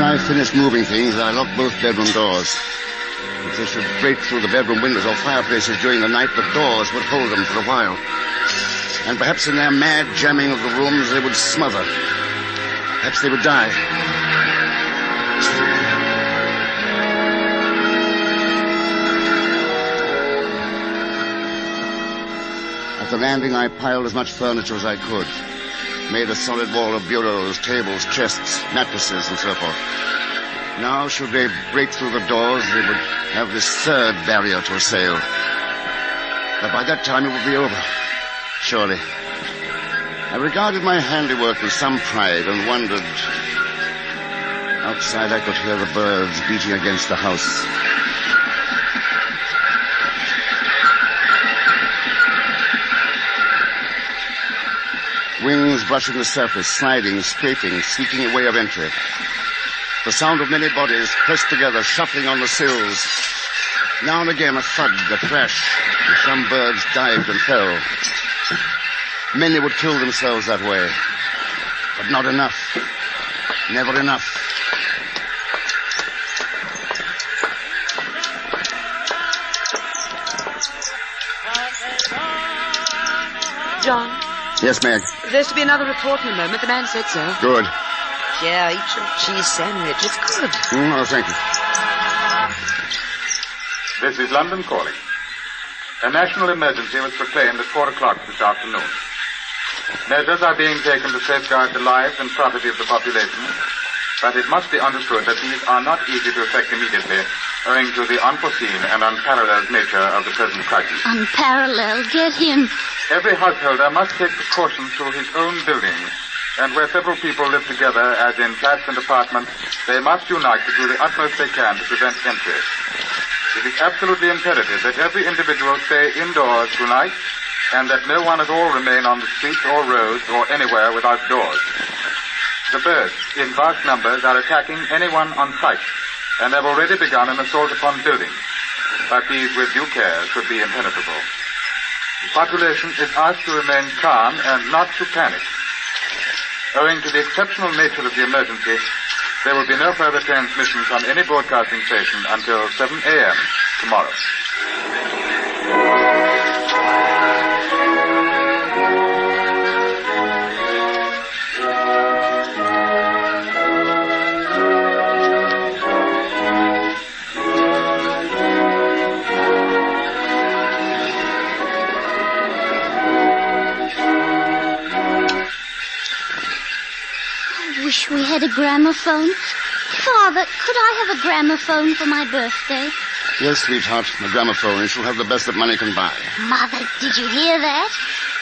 I finished moving things, I locked both bedroom doors. If they should break through the bedroom windows or fireplaces during the night, the doors would hold them for a while. And perhaps in their mad jamming of the rooms, they would smother. Perhaps they would die. At the landing, I piled as much furniture as I could. Made a solid wall of bureaus, tables, chests, mattresses, and so forth. Now, should they break through the doors, they would have this third barrier to assail. But by that time, it would be over. Surely. I regarded my handiwork with some pride and wondered. Outside, I could hear the birds beating against the house. Wings brushing the surface, sliding, scraping, seeking a way of entry. The sound of many bodies pressed together, shuffling on the sills. Now and again a thud, a crash, and some birds dived and fell. Many would kill themselves that way. But not enough. Never enough. John? Yes, Meg. There's to be another report in a moment. The man said so. Good. Yeah, eat your cheese sandwich. It's good. Oh, thank you. This is London calling. A national emergency was proclaimed at 4 o'clock this afternoon. Measures are being taken to safeguard the lives and property of the population, but it must be understood that these are not easy to effect immediately, owing to the unforeseen and unparalleled nature of the present crisis. Unparalleled. Get him. Every householder must take precautions to his own buildings, and where several people live together, as in flats and apartments, they must unite to do the utmost they can to prevent entry. It is absolutely imperative that every individual stay indoors tonight, and that no one at all remain on the streets or roads or anywhere without doors. The birds, in vast numbers, are attacking anyone on sight, and have already begun an assault upon buildings. But these, with due care, should be impenetrable. The population is asked to remain calm and not to panic. Owing to the exceptional nature of the emergency, there will be no further transmission from any broadcasting station until 7 a.m. tomorrow. I wish we had a gramophone. Father, could I have a gramophone for my birthday? Yes, sweetheart, a gramophone. It shall have the best that money can buy. Mother, did you hear that?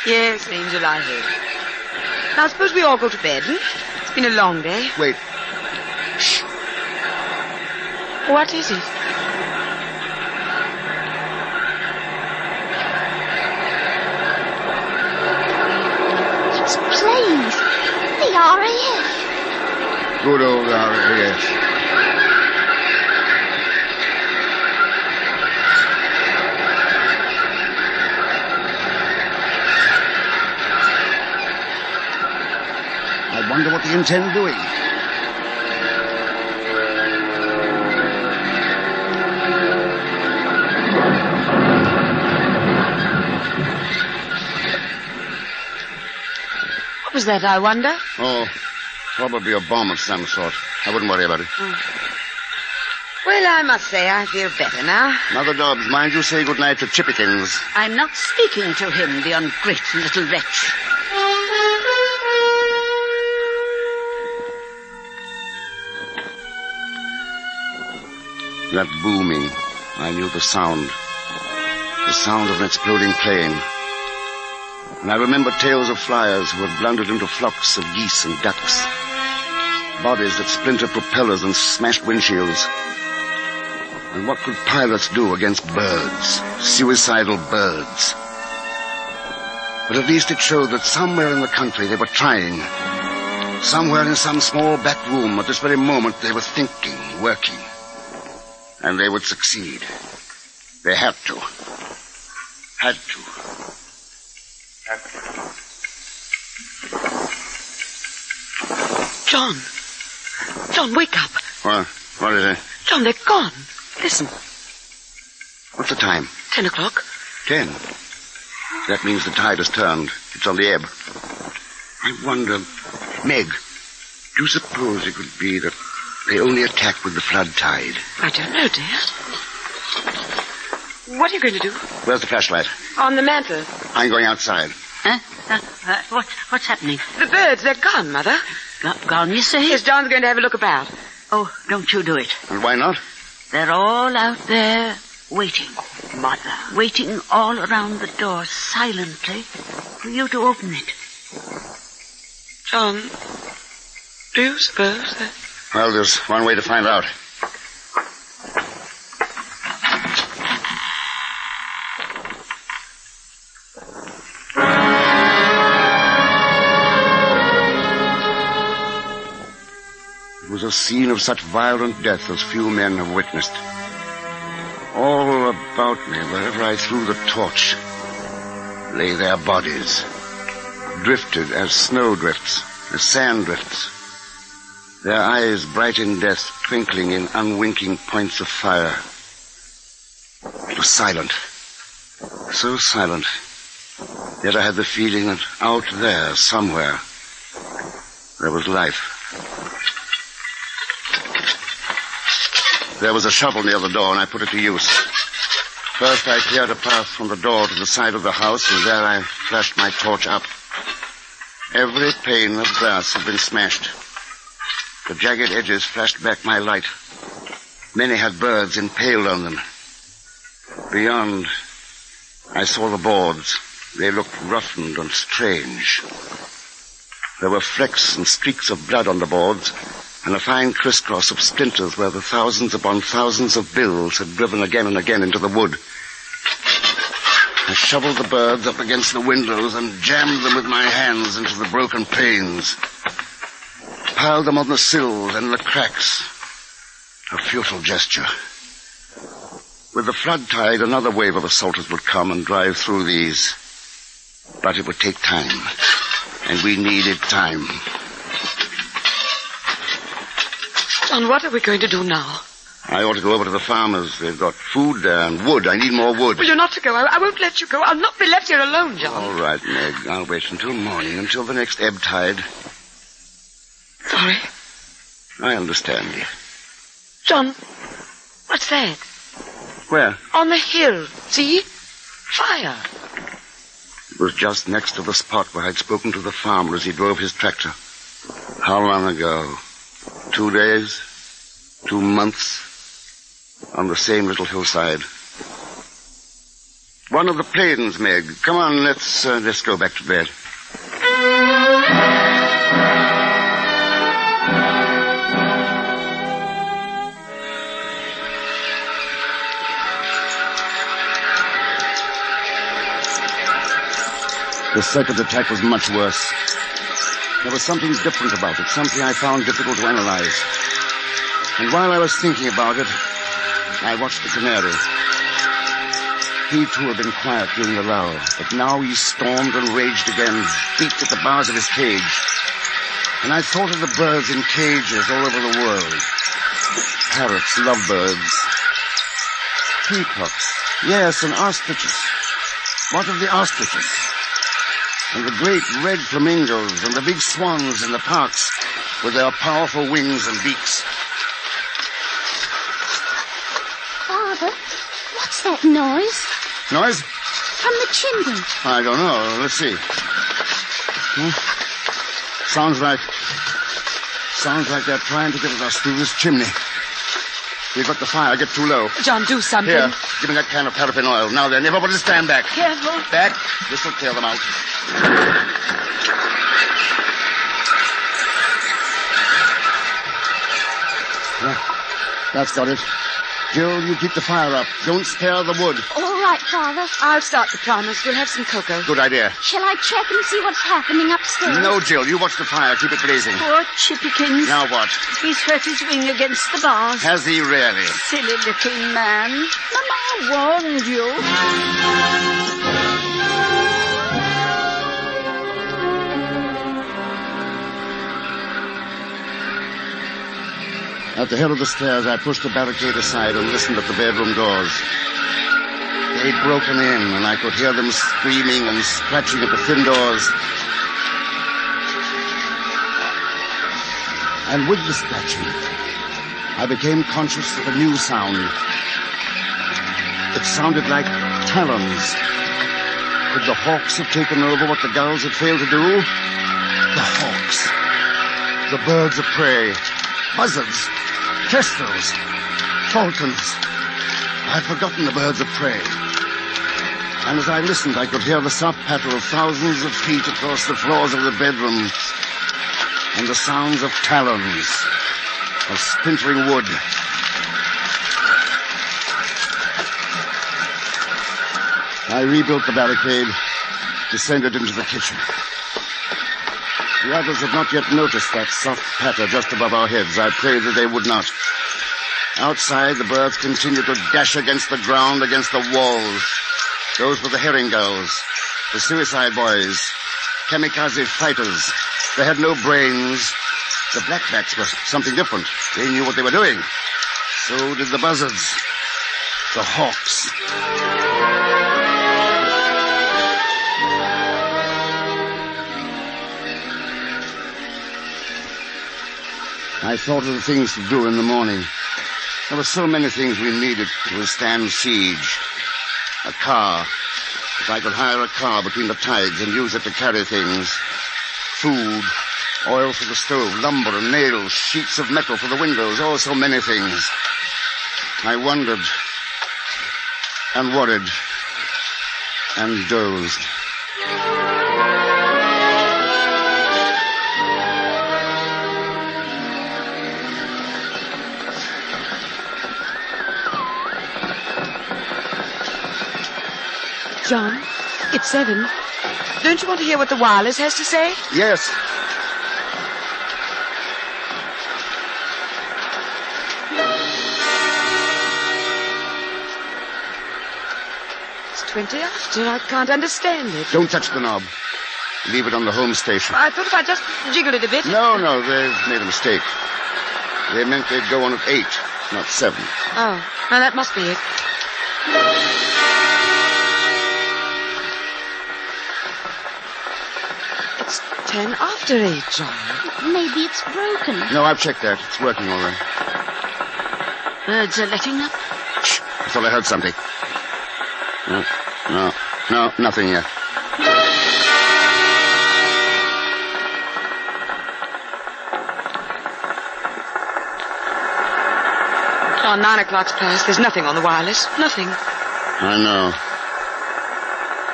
Yes, Angel, I heard. Now, suppose we all go to bed. It's been a long day. Wait. Shh. What is it? It's planes. The RAF. Good old RAF. I wonder what they intend doing. What was that, I wonder? Oh, probably a bomb of some sort. I wouldn't worry about it. Well, I must say I feel better now. Mother Dobbs, mind you say goodnight to Chippikins. I'm not speaking to him, the ungrateful little wretch. That booming, I knew the sound. The sound of an exploding plane. And I remembered tales of flyers who had blundered into flocks of geese and ducks. Bodies that splintered propellers and smashed windshields. And what could pilots do against birds? Suicidal birds. But at least it showed that somewhere in the country they were trying. Somewhere in some small back room at this very moment they were thinking, working. And they would succeed. They had to. Had to. John, wake up. What is it? John, they're gone. Listen. What's the time? 10 o'clock. 10. That means the tide has turned. It's on the ebb. I wonder, Meg, do you suppose it could be that they only attacked with the flood tide? I don't know, dear. What are you going to do? Where's the flashlight? On the mantel. I'm going outside. Huh? What's happening? The birds, they're gone, Mother. Gone, you say? Yes, John's going to have a look about. Oh, don't you do it. And why not? They're all out there waiting. Mother. Waiting all around the door silently for you to open it. John, do you suppose that... Well, there's one way to find out. It was a scene of such violent death as few men have witnessed. All about me, wherever I threw the torch, lay their bodies, drifted as snow drifts, as sand drifts. Their eyes bright in death, twinkling in unwinking points of fire. It was silent, so silent, yet I had the feeling that out there, somewhere, there was life. There was a shovel near the door, and I put it to use. First, I cleared a path from the door to the side of the house, and there I flashed my torch up. Every pane of glass had been smashed. The jagged edges flashed back my light. Many had birds impaled on them. Beyond, I saw the boards. They looked roughened and strange. There were flecks and streaks of blood on the boards, and a fine crisscross of splinters where the thousands upon thousands of bills had driven again and again into the wood. I shoveled the birds up against the windows and jammed them with my hands into the broken panes. Piled them on the sills and the cracks. A futile gesture. With the flood tide, another wave of assaulters would come and drive through these. But it would take time. And we needed time. John, what are we going to do now? I ought to go over to the farmers. They've got food there and wood. I need more wood. Well, you're not to go. I won't let you go. I'll not be left here alone, John. All right, Meg. I'll wait until morning, until the next ebb tide. Sorry. I understand you. John, what's that? Where? On the hill. See? Fire. It was just next to the spot where I'd spoken to the farmer as he drove his tractor. How long ago? 2 days? 2 months? On the same little hillside. One of the planes, Meg. Come on, let's go back to bed. The second attack was much worse. There was something different about it, something I found difficult to analyze. And while I was thinking about it, I watched the canary. He, too, had been quiet during the lull, but now he stormed and raged again, beat at the bars of his cage. And I thought of the birds in cages all over the world. Parrots, lovebirds, peacocks, yes, and ostriches. What of the ostriches? And the great red flamingos and the big swans in the parks with their powerful wings and beaks. Father, what's that noise? Noise? From the chimney. I don't know. Let's see. Sounds like they're trying to get at us through this chimney. We've got the fire. Get too low. John, do something. Here, give me that can of paraffin oil. Now then, everybody stand back. Careful. Back. This will clear them out. Yeah, that's got it. Jill, you keep the fire up. Don't spare the wood. All right, Father. I'll start the primers. We'll have some cocoa. Good idea. Shall I check and see what's happening upstairs? No, Jill. You watch the fire. Keep it blazing. Poor Chippykins. Now what? He's hurt his wing against the bars. Has he really? Silly little man. Mama warned you. At the head of the stairs, I pushed the barricade aside and listened at the bedroom doors. They'd broken in, and I could hear them screaming and scratching at the thin doors. And with the scratching, I became conscious of a new sound. It sounded like talons. Could the hawks have taken over what the gulls had failed to do? The hawks. The birds of prey. Buzzards. Kestrels. Falcons. I'd forgotten the birds of prey. And as I listened, I could hear the soft patter of thousands of feet across the floors of the bedroom. And the sounds of talons. Of splintering wood. I rebuilt the barricade, descended into the kitchen. The others had not yet noticed that soft patter just above our heads. I prayed that they would not. Outside, the birds continued to dash against the ground, against the walls. Those were the herring gulls, the suicide boys, kamikaze fighters. They had no brains. The blackbacks were something different. They knew what they were doing. So did the buzzards, the hawks. I thought of the things to do in the morning. There were so many things we needed to withstand siege. A car. If I could hire a car between the tides and use it to carry things. Food, oil for the stove, lumber and nails, sheets of metal for the windows, oh, so many things. I wondered and worried and dozed. John, it's 7. Don't you want to hear what the wireless has to say? Yes. It's 20 after. I can't understand it. Don't touch the knob. Leave it on the home station. I thought if I just jiggled it a bit... No, they've made a mistake. They meant they'd go on at 8, not 7. Oh, now that must be it. 10 after 8, John. Maybe it's broken. No, I've checked that. It's working all right. Birds are letting up. Shh. I thought I heard something. No, nothing yet. Oh, 9 o'clock's past. There's nothing on the wireless. Nothing. I know.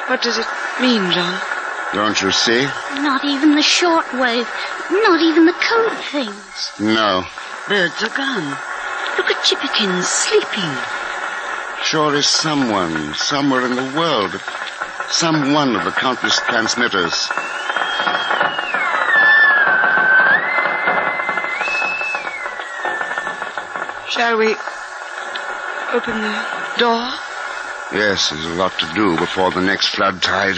What does it mean, John? Don't you see? Not even the shortwave. Not even the code things. No. Birds are gone. Look at Chippikins sleeping. Sure is someone, somewhere in the world. Some one of the countless transmitters. Shall we open the door? Yes, there's a lot to do before the next flood tide.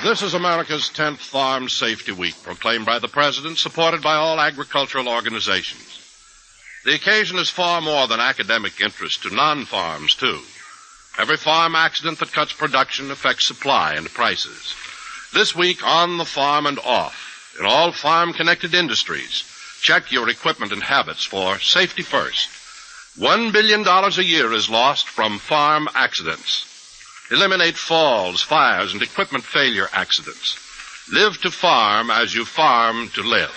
This is America's 10th Farm Safety Week, proclaimed by the President, supported by all agricultural organizations. The occasion is far more than academic interest to non-farms, too. Every farm accident that cuts production affects supply and prices. This week, on the farm and off, in all farm-connected industries, check your equipment and habits for safety first. $1 billion a year is lost from farm accidents. Eliminate falls, fires, and equipment failure accidents. Live to farm as you farm to live.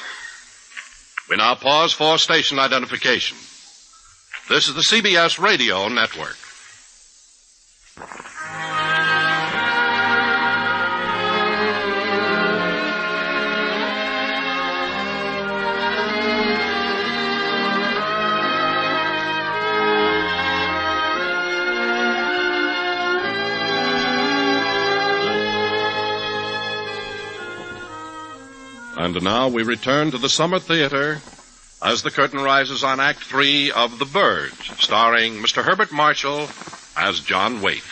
We now pause for station identification. This is the CBS Radio Network. And now we return to the Summer Theater as the curtain rises on Act 3 of The Birds, starring Mr. Herbert Marshall as John Waite.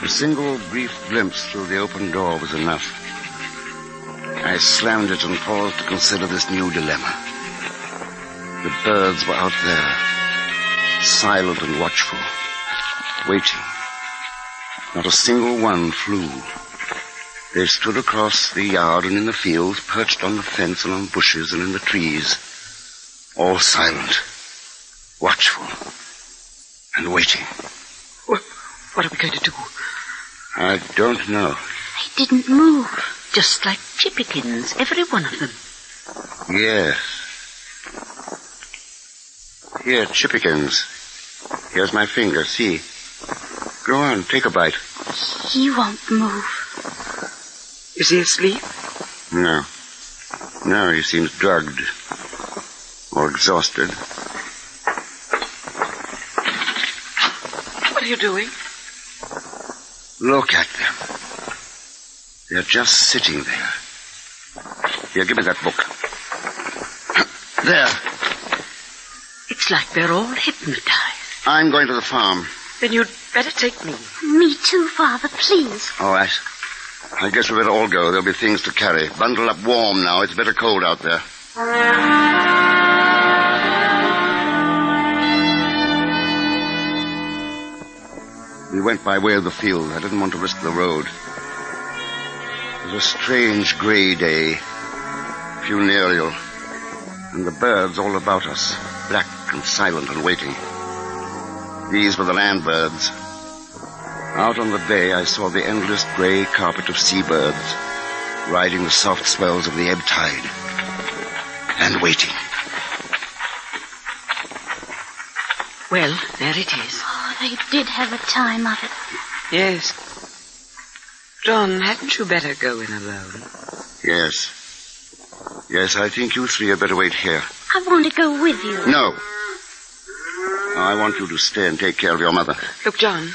A single brief glimpse through the open door was enough. I slammed it and paused to consider this new dilemma. The birds were out there, silent and watchful, waiting. Not a single one flew. They stood across the yard and in the fields, perched on the fence and on bushes and in the trees, all silent, watchful, and waiting. What are we going to do? I don't know. They didn't move. Just like chippykins, every one of them. Yes. Here, chippykins. Here's my finger, see? Go on, take a bite. He won't move. Is he asleep? No. No, he seems drugged. Or exhausted. What are you doing? Look at them. They're just sitting there. Here, give me that book. There. It's like they're all hypnotized. I'm going to the farm. Then you'd better take me. Me too, Father, please. All right. I guess we better all go. There'll be things to carry. Bundle up warm now. It's better cold out there. We went by way of the field. I didn't want to risk the road. It was a strange gray day, funereal, and the birds all about us, black and silent and waiting. These were the land birds. Out on the bay, I saw the endless gray carpet of seabirds riding the soft swells of the ebb tide and waiting. Well, there it is. Oh, they did have a time of it. Yes. John, hadn't you better go in alone? Yes. Yes, I think you three had better wait here. I want to go with you. No. I want you to stay and take care of your mother. Look, John,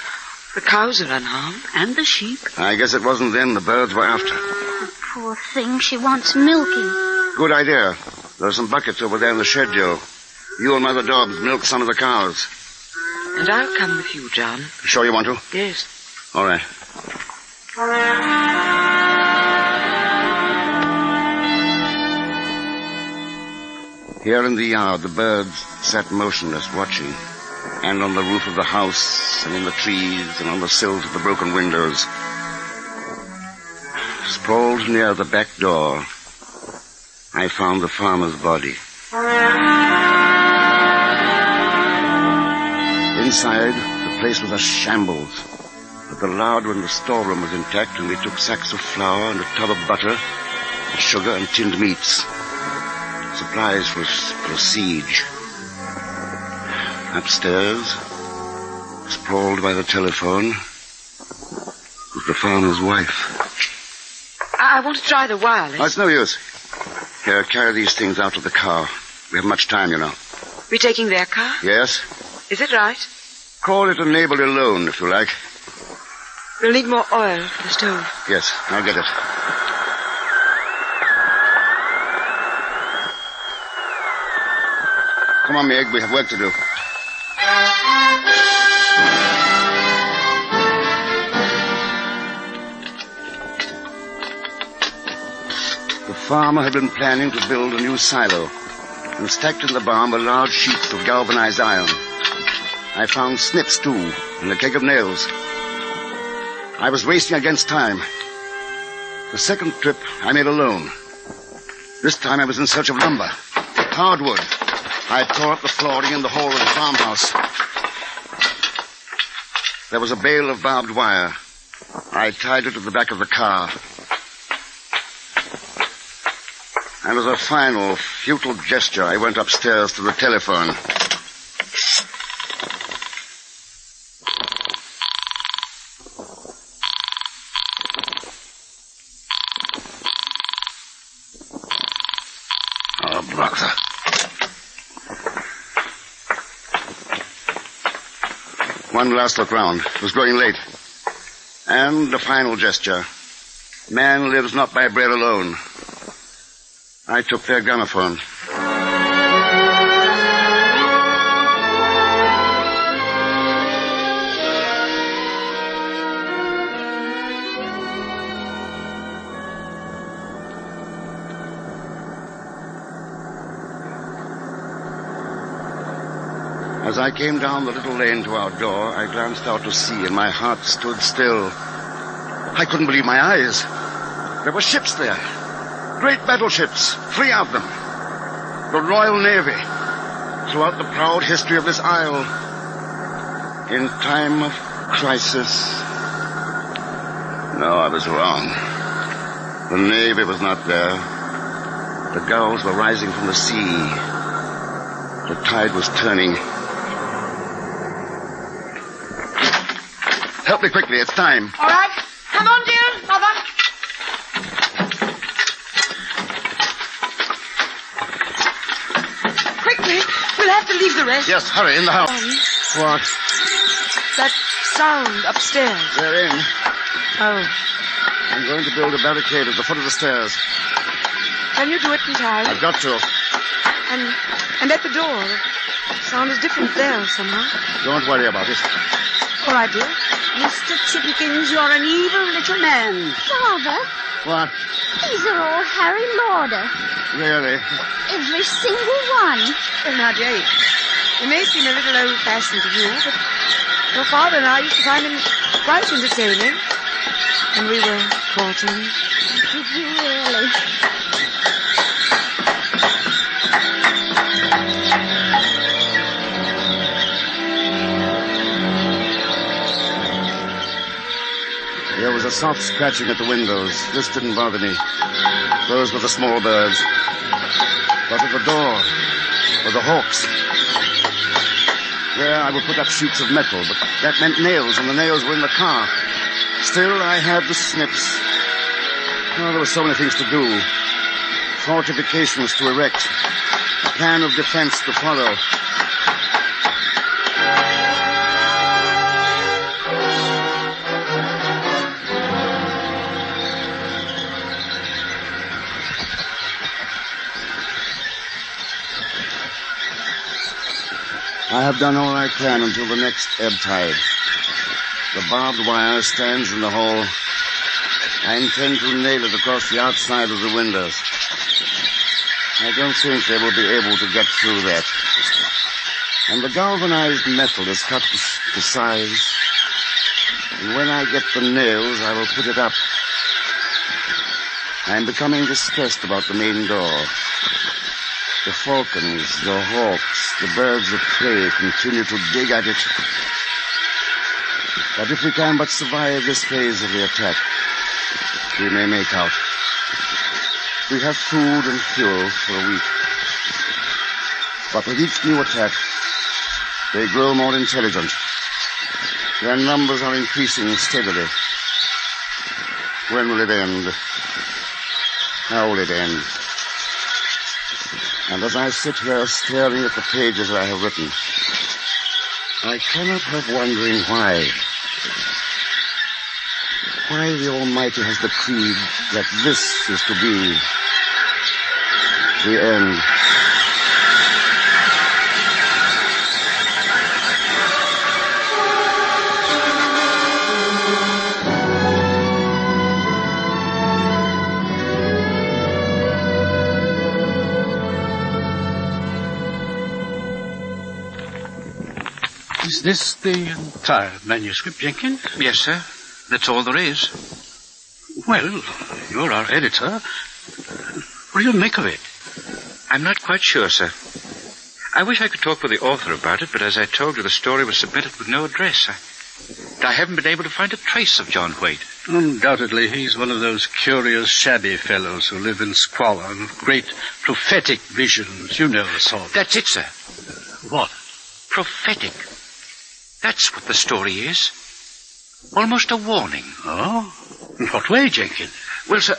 the cows are unharmed. And the sheep. I guess it wasn't them the birds were after. Oh, poor thing, she wants milking. Good idea. There are some buckets over there in the shed, Joe. You and Mother Dobbs milk some of the cows. And I'll come with you, John. Sure you want to? Yes. All right. Here in the yard, the birds sat motionless, watching. And on the roof of the house, and in the trees, and on the sills of the broken windows. Sprawled near the back door, I found the farmer's body. Inside, the place was a shambles. But the larder in the storeroom was intact, and we took sacks of flour and a tub of butter, and sugar and tinned meats. Supplies for a siege. Upstairs, sprawled by the telephone, was the farmer's wife. I want to try the wireless. Oh, it's no use. Here, carry these things out to the car. We have much time, you know. We're taking their car? Yes? Is it right? Call it a neighborly loan, if you like. We'll need more oil for the stove. Yes, I'll get it. Come on, Meg, we have work to do. The farmer had been planning to build a new silo, and stacked in the barn were large sheets of galvanized iron. I found snips, too, and a keg of nails. I was racing against time. The second trip I made alone. This time I was in search of lumber, hardwood. I tore up the flooring in the hall of the farmhouse. There was a bale of barbed wire. I tied it to the back of the car. And as a final, futile gesture, I went upstairs to the telephone. One last look round. It was growing late. And a final gesture. Man lives not by bread alone. I took their gramophone. As I came down the little lane to our door, I glanced out to sea, and my heart stood still. I couldn't believe my eyes. There were ships there. Great battleships, 3 of them. The Royal Navy. Throughout the proud history of this isle. In time of crisis. No, I was wrong. The Navy was not there. The gulls were rising from the sea. The tide was turning. Help me quickly, it's time. All right. Come on, dear. Mother. Quickly. We'll have to leave the rest. Yes, hurry, in the house. What? That sound upstairs. They're in. Oh. I'm going to build a barricade at the foot of the stairs. Can you do it entirely? I've got to. And at the door. The sound is different there somehow. Don't worry about it. All right, dear. Mr. Chippykins, you're an evil little man. Father, What? these are all Harry Lauder. Really? Every single one. Well, now, dear, he may seem a little old-fashioned to you, but your father and I used to find him quite entertaining. And we were courting. Did you really? There was a soft scratching at the windows. This didn't bother me. Those were the small birds. But at the door were the hawks. There I would put up sheets of metal, but that meant nails, and the nails were in the car. Still, I had the snips. Oh, there were so many things to do. Fortifications to erect. A plan of defense to follow. I have done all I can until the next ebb tide. The barbed wire stands in the hall. I intend to nail it across the outside of the windows. I don't think they will be able to get through that. And the galvanized metal is cut to size. And when I get the nails, I will put it up. I am becoming distressed about the main door. The falcons, the hawks, the birds of prey continue to dig at it. But if we can but survive this phase of the attack, we may make out. We have food and fuel for a week. But with each new attack, they grow more intelligent. Their numbers are increasing steadily. When will it end? How will it end? And as I sit here staring at the pages I have written, I cannot help wondering why. Why the Almighty has decreed that this is to be the end. Is this the entire manuscript, Jenkins? Yes, sir. That's all there is. Well, you're our editor. What do you make of it? I'm not quite sure, sir. I wish I could talk with the author about it, but as I told you, the story was submitted with no address. I haven't been able to find a trace of John Waite. Undoubtedly, he's one of those curious, shabby fellows who live in squalor and with great prophetic visions. You know the sort. That's it, sir. What? Prophetic. That's what the story is. Almost a warning. Oh? In what way, Jenkins? Well, sir,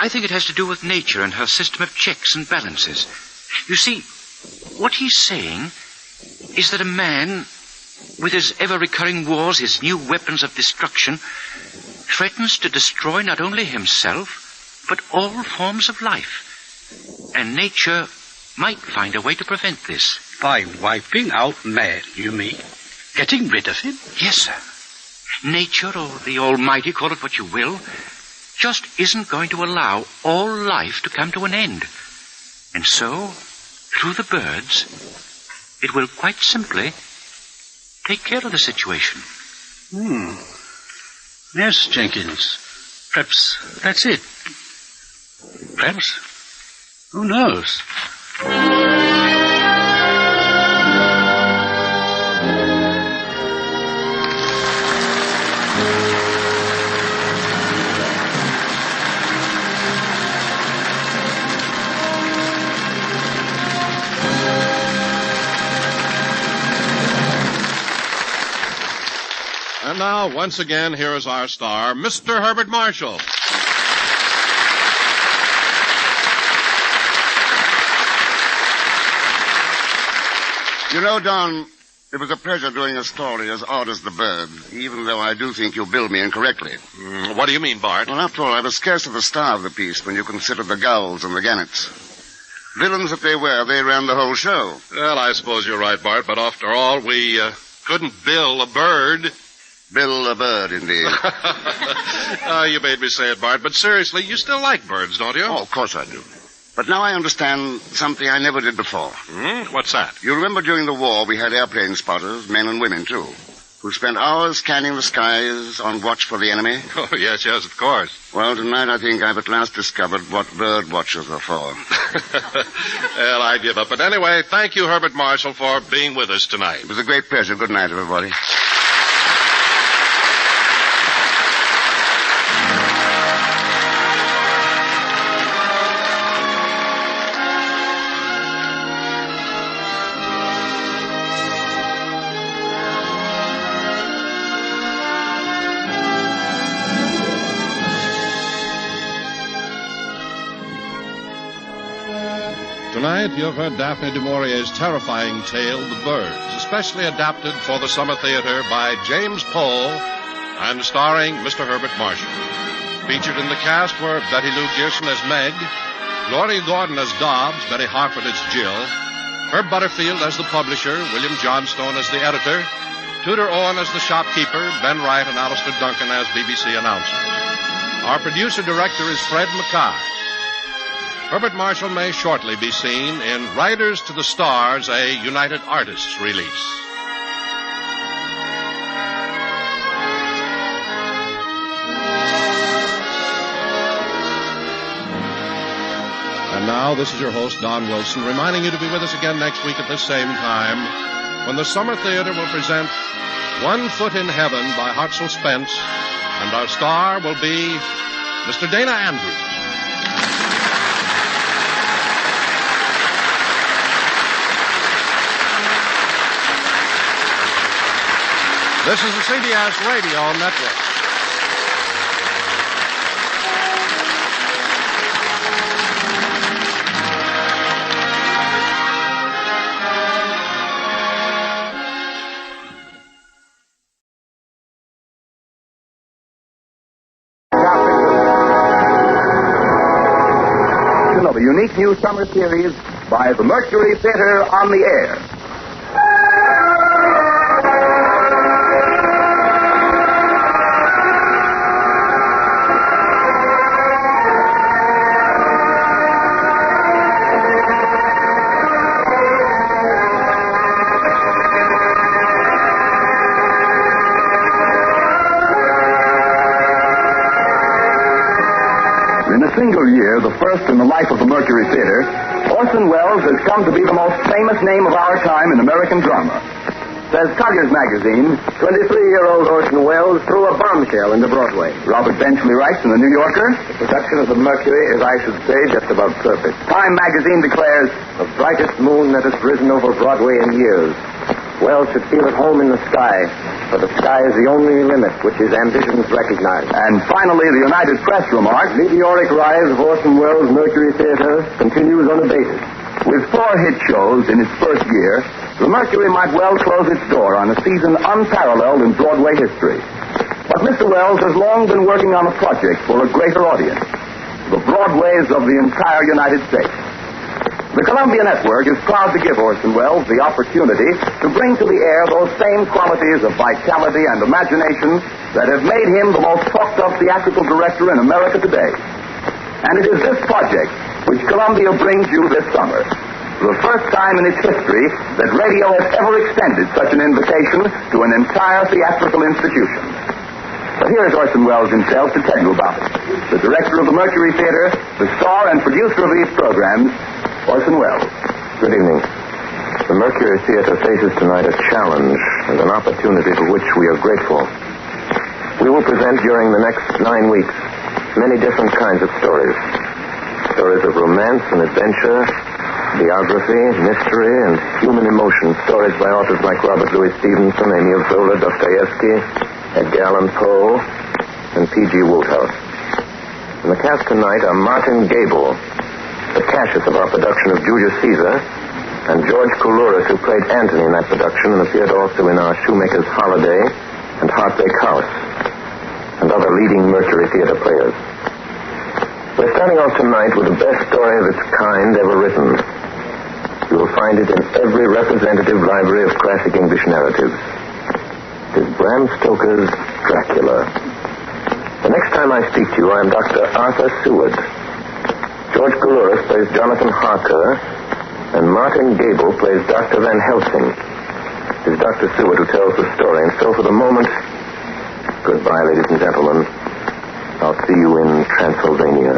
I think it has to do with nature and her system of checks and balances. You see, what he's saying is that a man with his ever-recurring wars, his new weapons of destruction, threatens to destroy not only himself, but all forms of life. And nature might find a way to prevent this. By wiping out man, you mean? Getting rid of him? Yes, sir. Nature, or the Almighty, call it what you will, just isn't going to allow all life to come to an end. And so, through the birds, it will quite simply take care of the situation. Yes, Jenkins. Perhaps that's it. Perhaps. Who knows? And now, once again, here is our star, Mr. Herbert Marshall. You know, Don, it was a pleasure doing a story as odd as the bird, even though I do think you billed me incorrectly. What do you mean, Bart? Well, after all, I was scarcely the star of the piece when you consider the gulls and the gannets. Villains that they were, they ran the whole show. Well, I suppose you're right, Bart, but after all, we couldn't bill a bird. Bill a bird, indeed. You made me say it, Bart, but seriously, you still like birds, don't you? Oh, of course I do. But now I understand something I never did before. What's that? You remember during the war we had airplane spotters, men and women too, who spent hours scanning the skies on watch for the enemy? Oh, yes, of course. Well, tonight I think I've at last discovered what bird watchers are for. Well, I give up. But anyway, thank you, Herbert Marshall, for being with us tonight. It was a great pleasure. Good night, everybody. Tonight, you've heard Daphne du Maurier's terrifying tale, The Birds, especially adapted for the Summer Theater by James Pohl and starring Mr. Herbert Marshall. Featured in the cast were Betty Lou Gerson as Meg, Gloria Gordon as Dobbs, Betty Harford as Jill, Herb Butterfield as the publisher, William Johnstone as the editor, Tudor Owen as the shopkeeper, Ben Wright and Alistair Duncan as BBC announcers. Our producer-director is Fred Mackay. Herbert Marshall may shortly be seen in Riders to the Stars, a United Artists release. And now, this is your host, Don Wilson, reminding you to be with us again next week at this same time, when the Summer Theater will present One Foot in Heaven by Hartzell Spence, and our star will be Mr. Dana Andrews. This is the CBS Radio Network. Of a unique new summer series by the Mercury Theater on the Air. In a single year, the first in the life of the Mercury Theater, Orson Welles has come to be the most famous name of our time in American drama. Says Collier's Magazine, 23-year-old Orson Welles threw a bombshell into Broadway. Robert Benchley writes in The New Yorker, the production of the Mercury is, I should say, just about perfect. Time Magazine declares, the brightest moon that has risen over Broadway in years. Wells should feel at home in the sky, for the sky is the only limit which his ambitions recognize. And finally, the United Press remarks, meteoric rise of Orson Welles' Mercury Theater continues unabated. With 4 hit shows in its first year, the Mercury might well close its door on a season unparalleled in Broadway history. But Mr. Wells has long been working on a project for a greater audience, the Broadways of the entire United States. The Columbia Network is proud to give Orson Welles the opportunity to bring to the air those same qualities of vitality and imagination that have made him the most talked-of theatrical director in America today. And it is this project which Columbia brings you this summer. For the first time in its history that radio has ever extended such an invitation to an entire theatrical institution. But here is Orson Welles himself to tell you about it. The director of the Mercury Theater, the star and producer of these programs, Orson Welles. Good evening. The Mercury Theater faces tonight a challenge and an opportunity for which we are grateful. We will present during the next 9 weeks many different kinds of stories. Stories of romance and adventure, biography, mystery, and human emotion. Stories by authors like Robert Louis Stevenson, Emil Zola, Dostoevsky, Edgar Allan Poe, and P.G. Wodehouse. In the cast tonight are Martin Gable, the Cassius of our production of Julius Caesar, and George Coulouris, who played Antony in that production and appeared also in our Shoemaker's Holiday and Heartbreak House, and other leading Mercury Theater players. We're starting off tonight with the best story of its kind ever written. You will find it in every representative library of classic English narratives. It is Bram Stoker's Dracula. The next time I speak to you, I am Dr. Arthur Seward. George Coulouris plays Jonathan Harker, and Martin Gable plays Dr. Van Helsing. It is Dr. Seward who tells the story, and so for the moment, goodbye, ladies and gentlemen. I'll see you in Transylvania.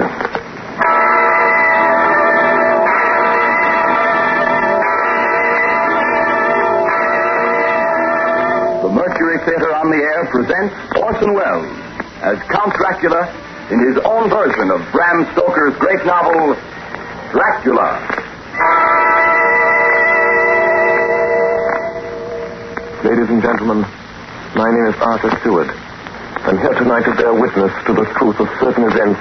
The Mercury Theater on the Air presents Orson Welles as Count Dracula in his own version of Bram Stoker's great novel, Dracula. Ladies and gentlemen, my name is Arthur Seward. I'm here tonight to bear witness to the truth of certain events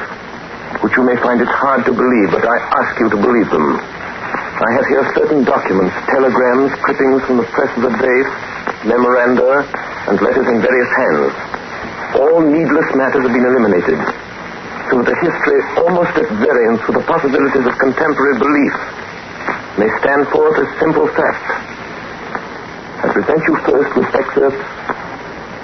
which you may find it hard to believe, but I ask you to believe them. I have here certain documents, telegrams, clippings from the press of the day, memoranda, and letters in various hands. All needless matters have been eliminated, so that the history, almost at variance with the possibilities of contemporary belief, may stand forth as simple facts. I present you first with excerpts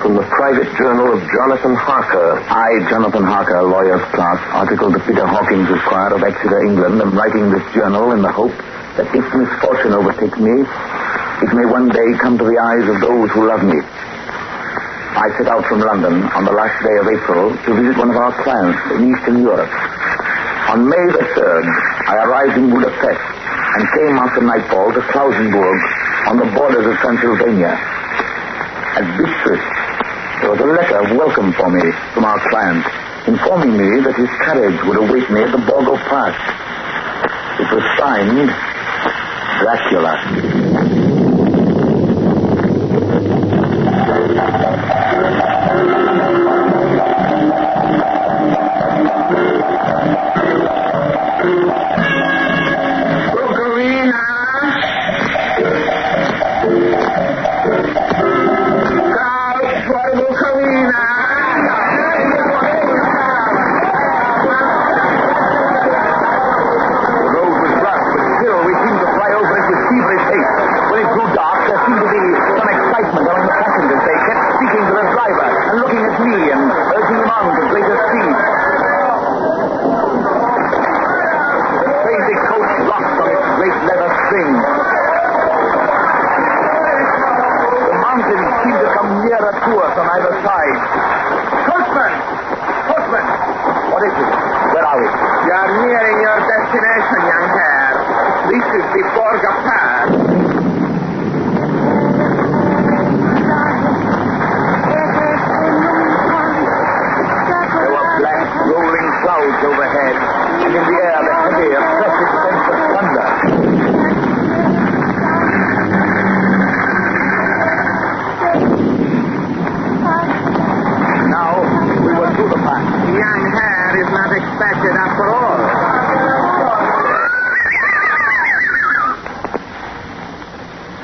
from the private journal of Jonathan Harker. I, Jonathan Harker, lawyer's clerk, article to Peter Hawkins, Esquire of Exeter, England, am writing this journal in the hope that if misfortune overtakes me, it may one day come to the eyes of those who love me. I set out from London on the last day of April to visit one of our clients in Eastern Europe. On May the 3rd, I arrived in Budapest and came after nightfall to Klausenburg on the borders of Transylvania. At Bistritz, there was a letter of welcome for me from our client, informing me that his carriage would await me at the Borgo Pass. It was signed Dracula.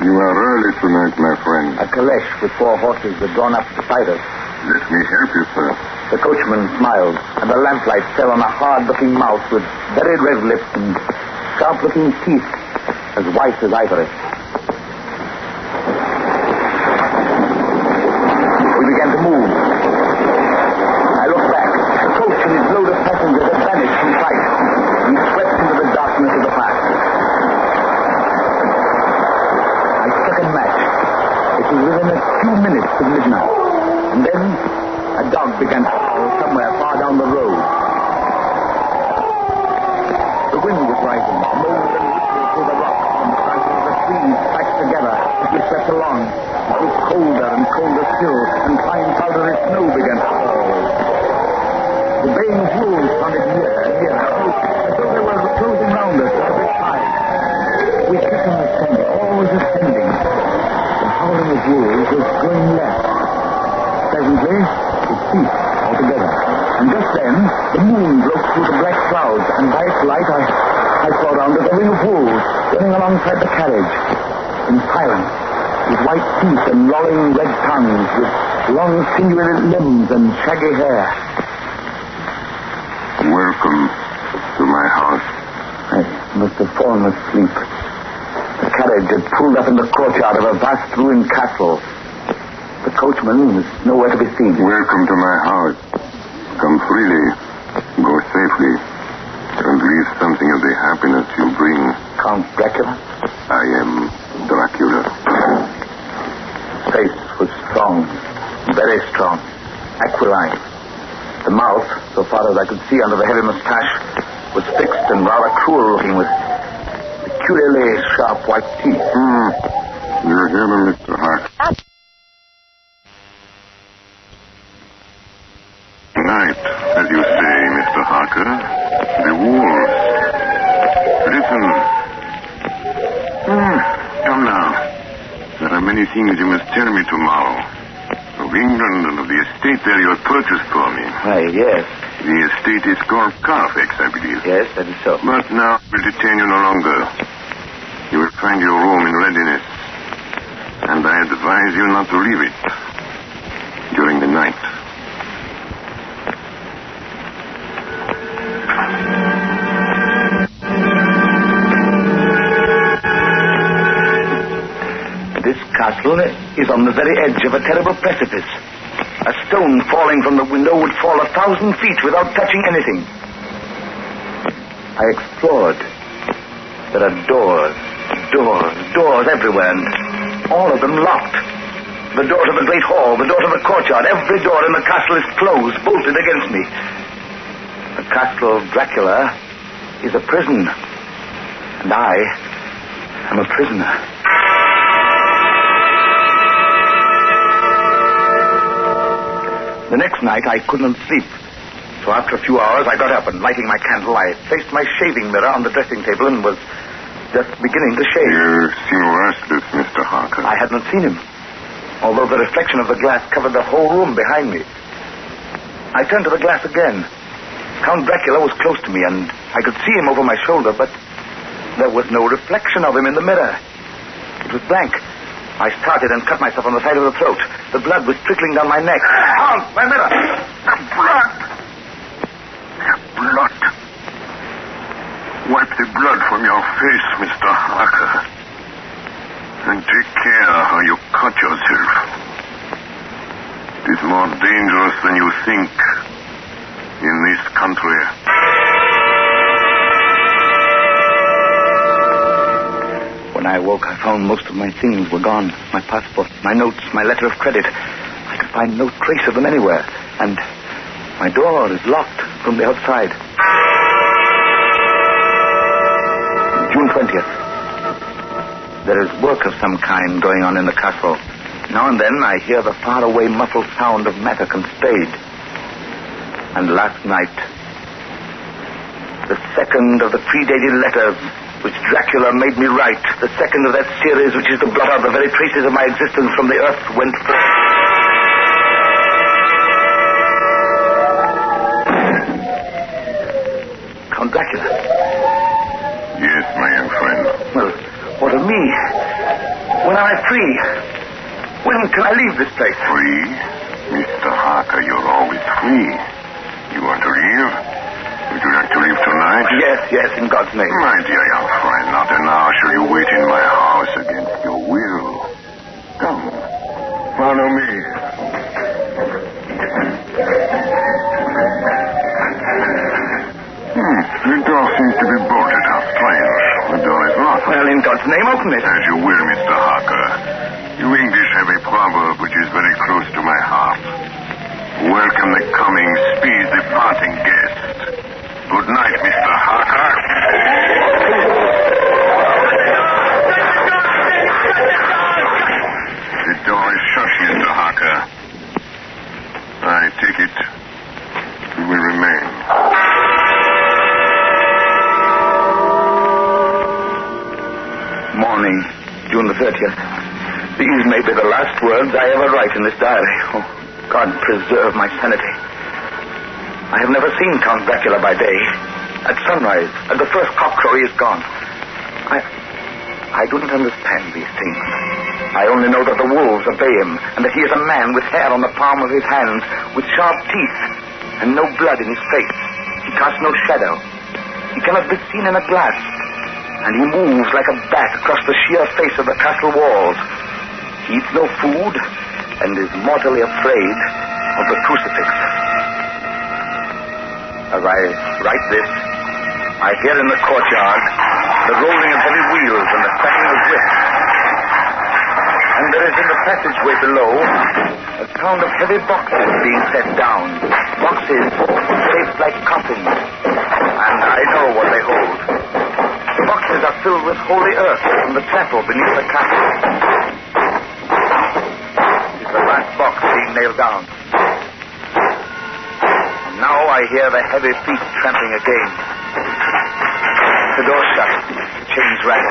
You are early tonight, my friend. A caleche with 4 horses were drawn up beside us. Let me help you, sir. The coachman smiled, and the lamplight fell on a hard-looking mouth with very red lips and sharp-looking teeth as white as ivory. We began to move. I looked back. The coach and his load of passengers had vanished from sight. We swept into the darkness of the pass. I struck a match. It was within a few minutes of midnight. And then a dog began to howl somewhere far down the road. The wind was rising, moaned and whistled through the rocks, and the branches of the trees clashed together as we swept along. It was colder and colder still, and fine powdery snow began to fall. The baying of wolves sounded nearer and nearer, as though they were closing round us on every side. We kept on ascending, always ascending. The howling of wolves was growing less. Presently, it ceased altogether. And just then, the moon broke through the black clouds, and by its light I saw round it a ring of wolves running alongside the carriage, in silence, with white teeth and lolling red tongues, with long sinewy limbs and shaggy hair. Welcome to my house. I must have fallen asleep. The carriage had pulled up in the courtyard of a vast ruined castle. The coachman was nowhere to be seen. Welcome to my house. Come freely, go safely, and leave something of the happiness you bring. Count Dracula? I am Dracula. His face was strong, very strong, aquiline. The mouth, so far as I could see under the heavy mustache, was fixed and rather cruel looking, with peculiarly sharp white teeth. You're here, Mr. Hart. Tonight, as you say, Mr. Harker, the wolves. Listen. Come now. There are many things you must tell me tomorrow. Of England and of the estate there you have purchased for me. Why, yes. The estate is called Carfax, I believe. Yes, that is so. But now I will detain you no longer. You will find your room in readiness. And I advise you not to leave it during the night. This castle is on the very edge of a terrible precipice. A stone falling from the window would fall 1,000 feet without touching anything. I explored. There are doors everywhere, and all of them locked. The door to the great hall, the door to the courtyard, every door in the castle is closed, bolted against me. The castle of Dracula is a prison, and I am a prisoner. The next night, I couldn't sleep. So after a few hours, I got up and, lighting my candle, I placed my shaving mirror on the dressing table and was just beginning to shave. You seem restless, Mr. Harker. I had not seen him, although the reflection of the glass covered the whole room behind me. I turned to the glass again. Count Dracula was close to me, and I could see him over my shoulder, but there was no reflection of him in the mirror. It was blank. I started and cut myself on the side of the throat. The blood was trickling down my neck. Count, my mirror! The blood! The blood! Wipe the blood from your face, Mr. Harker. And take care how you cut yourself. It is more dangerous than you think in this country. When I awoke, I found most of my things were gone. My passport, my notes, my letter of credit. I could find no trace of them anywhere. And my door is locked from the outside. June 20th. There is work of some kind going on in the castle. Now and then I hear the faraway muffled sound of mattock and spade. And last night, the second of the predated letters which Dracula made me write, the second of that series which is to blot out the very traces of my existence from the earth, went forth. Count Dracula. Yes, my young friend. Well, what of me? When am I free? When can I leave this place? Free? Mr. Harker, you're always free. You want to leave? Would you like to leave tonight? Yes, in God's name. My dear young friend, not an hour shall you wait in my house against your will. Come, follow me. The door seems to be bolted. How strange. The door is locked. Well, in God's name, open it. As you will, Mr. Harker. You English have a proverb which is very close to my heart. Welcome the coming, speed the parting guest. Good night, Mr. Harker. The door is shut, Mr. Harker. I take it you will remain. Morning, June the 30th. These may be the last words I ever write in this diary. Oh, God preserve my sanity. I have never seen Count Dracula by day. At sunrise, at the first cockcrow, he is gone. I do not understand these things. I only know that the wolves obey him, and that he is a man with hair on the palm of his hand, with sharp teeth, and no blood in his face. He casts no shadow. He cannot be seen in a glass, and he moves like a bat across the sheer face of the castle walls. He eats no food, and is mortally afraid of the crucifix. As I write this, I hear in the courtyard the rolling of heavy wheels and the cracking of whips. And there is in the passageway below a sound of heavy boxes being set down. Boxes shaped like coffins. And I know what they hold. The boxes are filled with holy earth from the chapel beneath the castle. It is the last box being nailed down. And now I hear the heavy feet tramping again. The door shut. The chains rattle.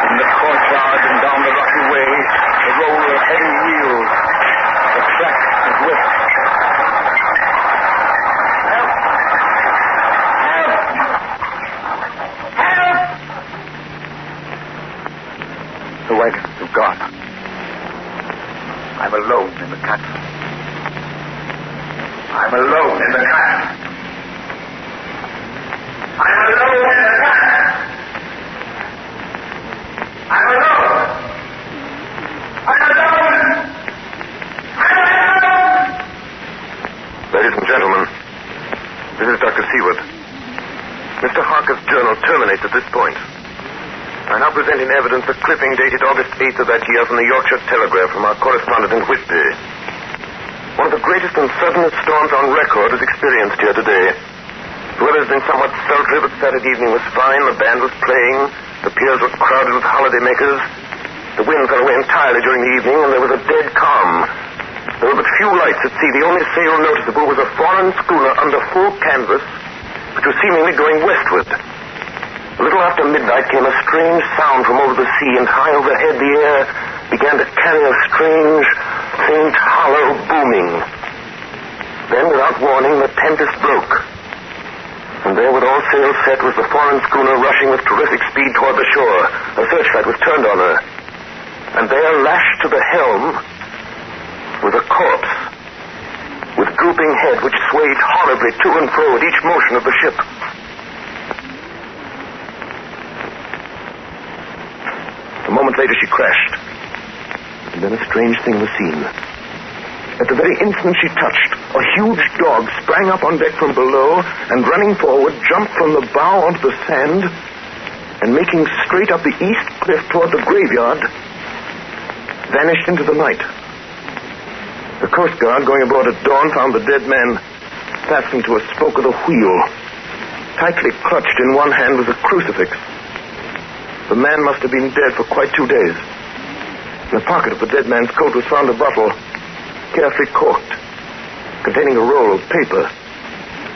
In the courtyard and down the rocky way, the roll of heavy wheels, the crack of whips. Help! Help! Help! The wagons have gone. I'm alone in the castle. I'm alone in the castle. I'm alone in the castle. I'm alone. I'm alone. I'm alone. Ladies and gentlemen, this is Dr. Seward. Mr. Harker's journal terminates at this point. I now present in evidence a clipping dated August 8th of that year from the Yorkshire Telegraph from our correspondent in Whitby. One of the greatest and suddenest storms on record is experienced here today. The weather has been somewhat sultry, but Saturday evening was fine. The band was playing. The piers were crowded with holidaymakers. The wind fell away entirely during the evening, and there was a dead calm. There were but few lights at sea. The only sail noticeable was a foreign schooner under full canvas, which was seemingly going westward. A little after midnight came a strange sound from over the sea, and high overhead the air began to carry a strange, faint, hollow booming. Then, without warning, the tempest broke. And there, with all sails set, was the foreign schooner rushing with terrific speed toward the shore. A searchlight was turned on her. And there, lashed to the helm, was a corpse, with drooping head which swayed horribly to and fro at each motion of the ship. A moment later, she crashed. And then a strange thing was seen. At the very instant she touched, a huge dog sprang up on deck from below and, running forward, jumped from the bow onto the sand and, making straight up the east cliff toward the graveyard, vanished into the night. The Coast Guard, going aboard at dawn, found the dead man fastened to a spoke of the wheel. Tightly clutched in one hand was a crucifix. The man must have been dead for quite 2 days. In the pocket of the dead man's coat was found a bottle, carefully corked, containing a roll of paper.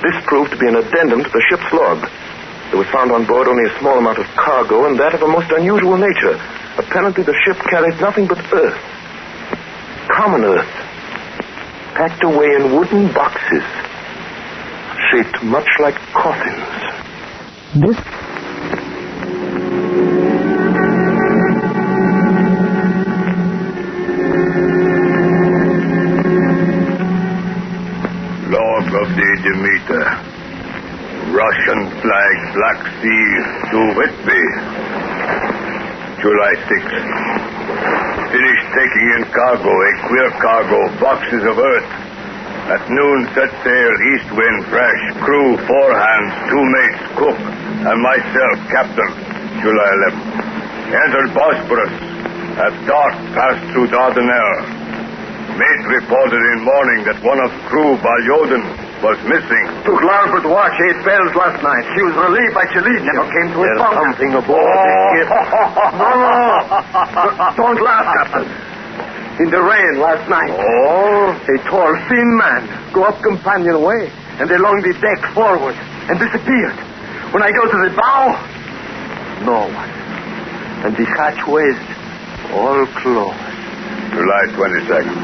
This proved to be an addendum to the ship's log. There was found on board only a small amount of cargo, and that of a most unusual nature. Apparently the ship carried nothing but earth. Common earth. Packed away in wooden boxes, shaped much like coffins. This Log of the Demeter. Russian flag, Black Sea to Whitby. July 6th. Finished taking in cargo, a queer cargo, boxes of earth. At noon set sail, east wind fresh, crew 4 hands, 2 mates, cook, and myself, captain. July 11th. Entered Bosporus. At dark, passed through Dardanelles. Mate reported in morning that one of crew, Balyodin, was missing. Took larboard watch 8 bells last night. She was relieved by Chalitza. Never came to his bunk. Something aboard this ship. No. Don't laugh, Captain. In the rain last night. Oh? A tall, thin man go up companionway and along the deck forward and disappeared. When I go to the bow, no one. And the hatchways all closed. July 22nd.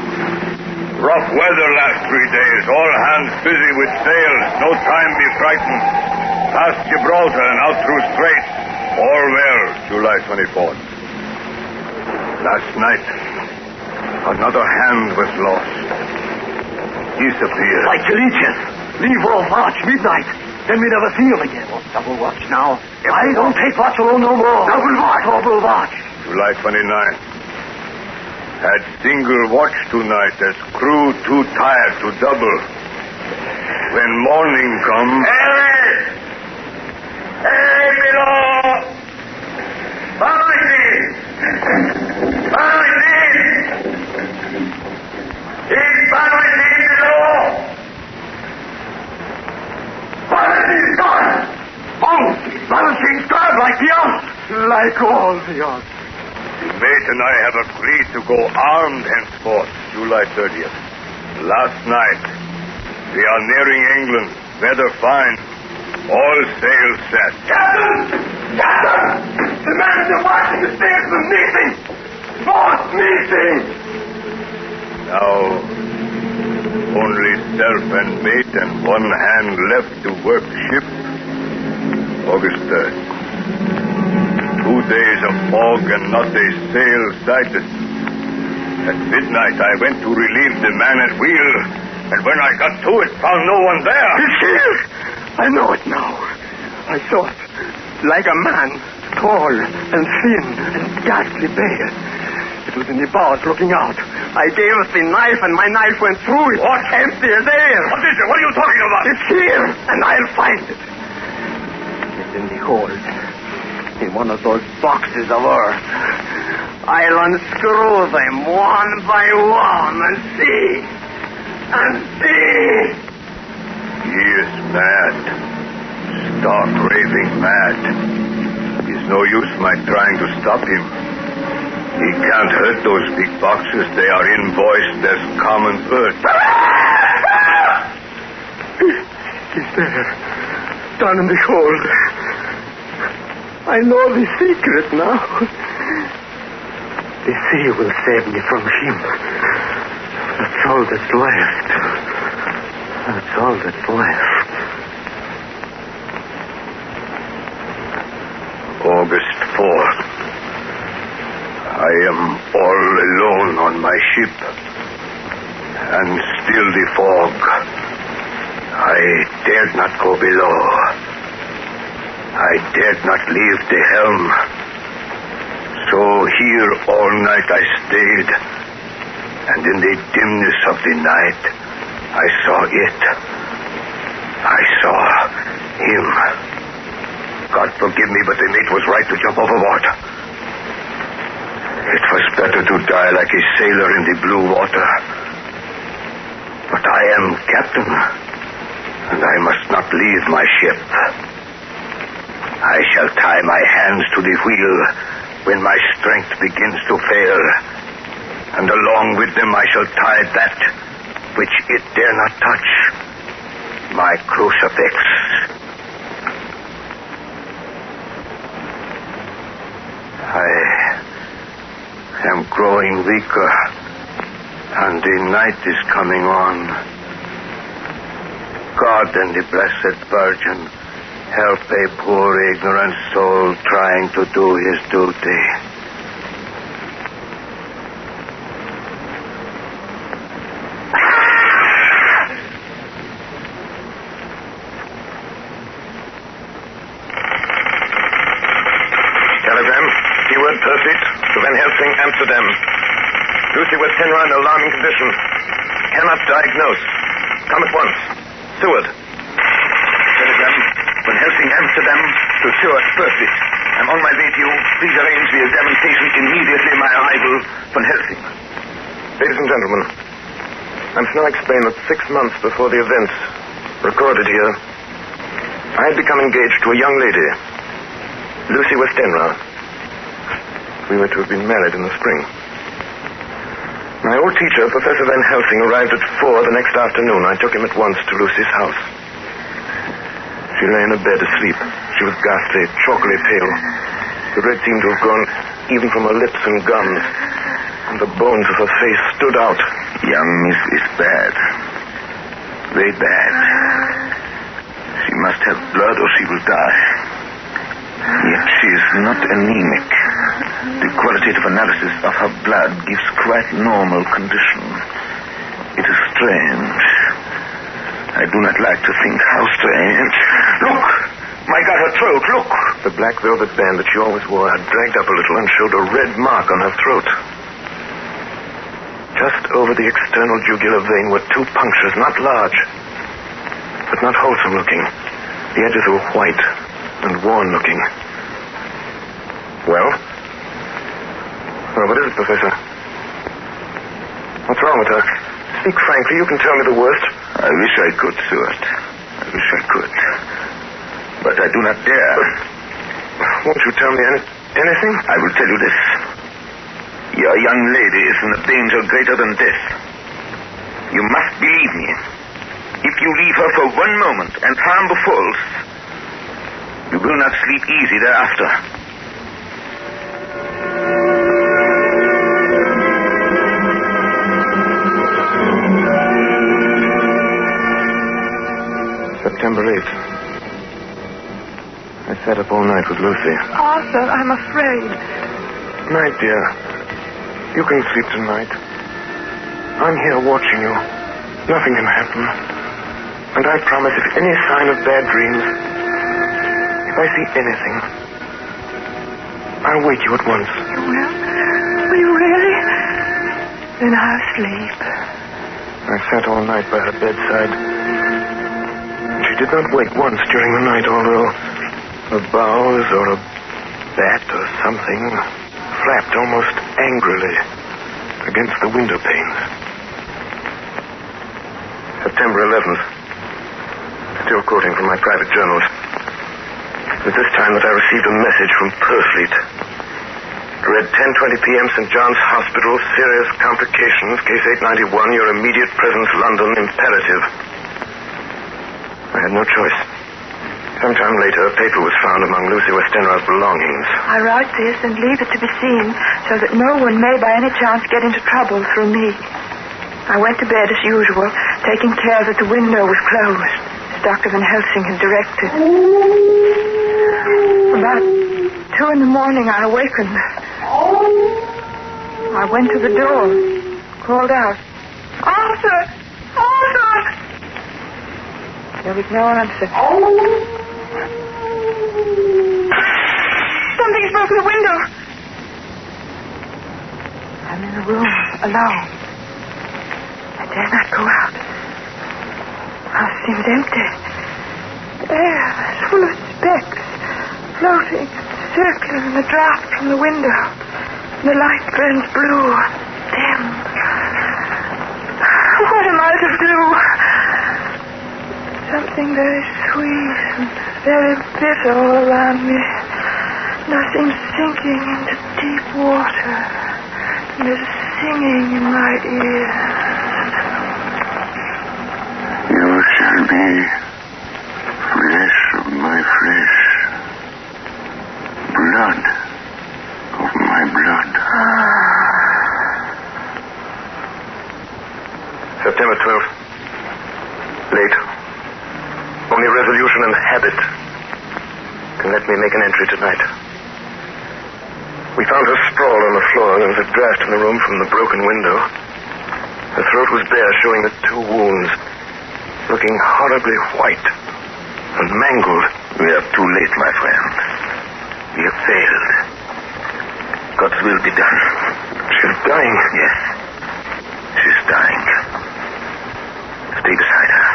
Rough weather last 3 days. All hands busy with sails. No time be frightened. Past Gibraltar and out through Strait. All well. July 24th. Last night, another hand was lost. Disappeared. Like Chalitza. Leave off watch midnight. Then we never see him again. Double watch now. I don't take watch alone no more. Double watch. Double watch. July 29th. Had single watch tonight as crew too tired to double. When morning come... Hey, below! Balancing! It's balancing below! Balancing gone! Balancing gone like the others! Like all the others. The mate and I have agreed to go armed henceforth, July 30th. Last night, we are nearing England. Weather fine. All sails set. Captain! Captain! The manager watching the stairs was missing! Boss missing! Now, only self and mate and one hand left to work ship. August 3rd. 2 days of fog and not a sail sighted. At midnight, I went to relieve the man at wheel, and when I got to it, found no one there. It's here! I know it now. I saw it. Like a man, tall and thin and ghastly pale. It was in the bows looking out. I gave it the knife, and my knife went through it. What? Empty as air. What is it? What are you talking about? It's here, and I'll find it. It's in the hold. In one of those boxes of earth. I'll unscrew them one by one and see. And see. He is mad. Stark raving mad. It's no use my trying to stop him. He can't hurt those big boxes. They are invoiced as common earth. He's there. Down in the hold. I know the secret now. The sea will save me from him. That's all that's left. That's all that's left. August 4th. I am all alone on my ship. And still the fog. I dared not go below. I dared not leave the helm. So here all night I stayed. And in the dimness of the night, I saw it. I saw him. God forgive me, but the mate was right to jump overboard. It was better to die like a sailor in the blue water. But I am captain, and I must not leave my ship. I shall tie my hands to the wheel when my strength begins to fail. And along with them I shall tie that which it dare not touch, my crucifix. I am growing weaker, and the night is coming on. God and the Blessed Virgin Help a poor, ignorant soul trying to do his duty. Telegram. Keyword perfect. To Van Helsing, Amsterdam. Lucy Westenra in alarming condition. Cannot diagnose. Come at once. Seward. Telegram. Van Helsing, Amsterdam. To Seward, perfect. I'm on my way to you. Please arrange the examination immediately my arrival. Van Helsing. Ladies and gentlemen, I must now explain that 6 months before the events recorded here, I had become engaged to a young lady, Lucy Westenra. We were to have been married in the spring. My old teacher, Professor Van Helsing, arrived at 4 the next afternoon. I took him at once to Lucy's house. She lay in a bed asleep. She was ghastly, chalkily pale. The red seemed to have gone even from her lips and gums, and the bones of her face stood out. Young Miss is bad. Very bad. She must have blood or she will die. Yet she is not anemic. The qualitative analysis of her blood gives quite normal condition. It is strange. I do not like to think how strange. Look! My God, her throat, look! The black velvet band that she always wore had dragged up a little and showed a red mark on her throat. Just over the external jugular vein were 2 punctures, not large, but not wholesome looking. The edges were white and worn looking. Well, what is it, Professor? What's wrong with her? Speak frankly. You can tell me the worst. I wish I could, Stuart. I wish I could. But I do not dare. Won't you tell me anything? I will tell you this. Your young lady is in a danger greater than death. You must believe me. If you leave her for 1 moment and harm befalls, you will not sleep easy thereafter. September 8th. I sat up all night with Lucy. Arthur, I'm afraid. Night, dear. You can sleep tonight. I'm here watching you. Nothing can happen. And I promise if any sign of bad dreams, if I see anything, I'll wake you at once. You will? Will you really? Then I'll sleep. I sat all night by her bedside. She did not wake once during the night, although a boughs or a bat or something flapped almost angrily against the window panes. September 11th. Still quoting from my private journals. It was this time that I received a message from Purfleet. Read 10:20 p.m. St. John's Hospital, serious complications, case 891, your immediate presence, London, imperative. I had no choice. Sometime later, a paper was found among Lucy Westenra's belongings. I write this and leave it to be seen so that no one may by any chance get into trouble through me. I went to bed as usual, taking care that the window was closed, as Dr. Van Helsing had directed. About 2 in the morning, I awakened. I went to the door, called out, "Arthur! Arthur!" There was no answer. Something's broken the window. I'm in the room, alone. I dare not go out. The house seems empty. The air is full of specks, floating, circling in the draught from the window. The light burns blue, dim. What am I to do? Something very sweet and very bitter all around me. And I seem sinking into deep water. And there's singing in my ears. You shall be flesh of my flesh, blood of my blood. September 12th. Late. Only resolution and habit me make an entry tonight. We found her sprawled on the floor. There was a draft in the room from the broken window. Her throat was bare, showing the 2 wounds, looking horribly white and mangled. We are too late, my friend. We have failed. God's will be done. She's dying. Yes. She's dying. Stay beside her.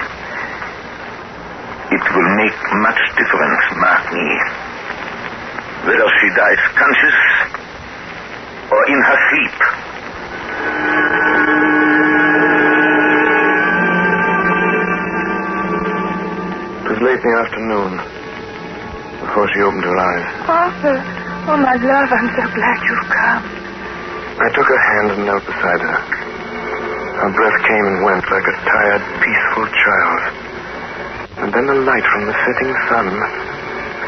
It will make much difference, mark me. Whether she dies conscious or in her sleep. It was late in the afternoon before she opened her eyes. Arthur, oh, my love, I'm so glad you've come. I took her hand and knelt beside her. Her breath came and went like a tired, peaceful child's. And then the light from the setting sun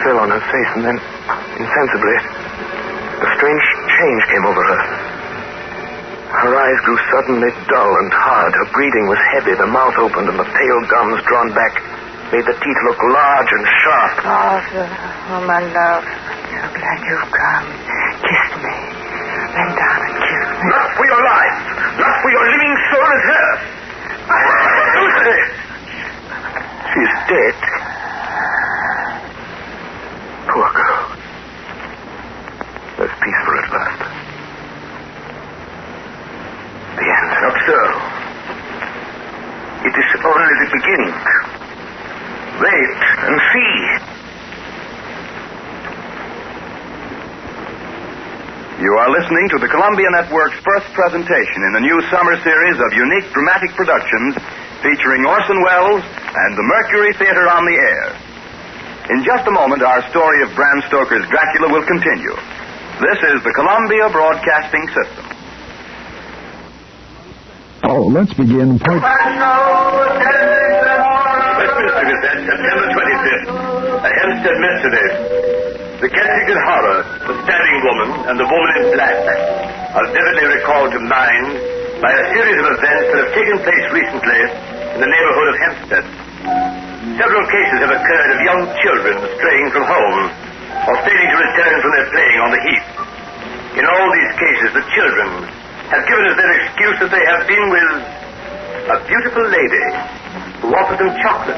fell on her face, and then, insensibly, a strange change came over her. Her eyes grew suddenly dull and hard. Her breathing was heavy. The mouth opened, and the pale gums drawn back made the teeth look large and sharp. Arthur, oh, my love, I'm so glad you've come. Kiss me. Bend down and kiss me. Not for your life. Not for your living soul as hers. Lucy! She's dead. Poor girl. There's peace for her at last. The end. Not so. It is only the beginning. Wait and see. You are listening to the Columbia Network's first presentation in the new summer series of unique dramatic productions featuring Orson Welles and the Mercury Theater on the air. In just a moment, our story of Bram Stoker's Dracula will continue. This is the Columbia Broadcasting System. Oh, let's begin. Westminster Gazette, September 25th. A Hempstead Yesterday. The Kensington Horror, the Stabbing Woman, and the Woman in Black are vividly recalled to mind by a series of events that have taken place recently in the neighborhood of Hempstead. Several cases have occurred of young children straying from home or failing to return from their playing on the heath. In all these cases, the children have given as their excuse that they have been with a beautiful lady who offered them chocolate.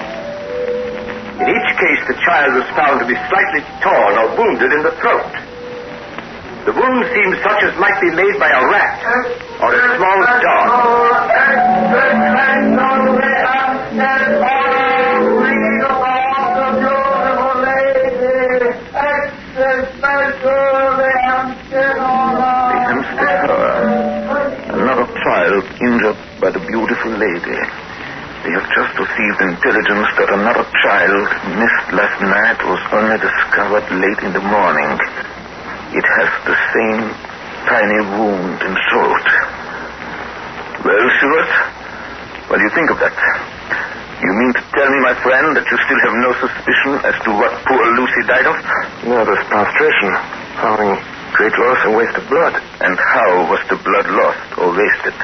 In each case, the child was found to be slightly torn or wounded in the throat. The wound seemed such as might be made by a rat or a small dog. The Hempstead Horror. Another child injured by the beautiful lady. They have just received intelligence that another child missed last night was only discovered late in the morning. It has the same tiny wound in throat. Well, Stuart, what do you think of that? You mean to tell me, my friend, that you still have no suspicion as to what poor Lucy died of? Nervous prostration, following great loss and waste of blood. And how was the blood lost or wasted?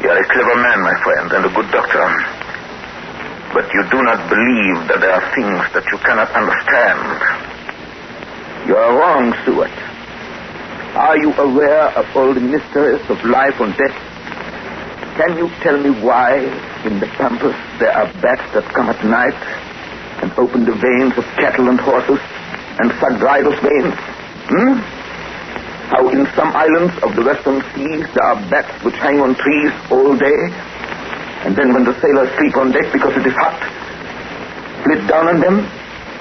You are a clever man, my friend, and a good doctor. But you do not believe that there are things that you cannot understand. You are wrong, Stuart. Are you aware of all the mysteries of life and death? Can you tell me why in the pampas there are bats that come at night and open the veins of cattle and horses and suck riders' veins? How in some islands of the western seas there are bats which hang on trees all day, and then when the sailors sleep on deck because it is hot, split down on them,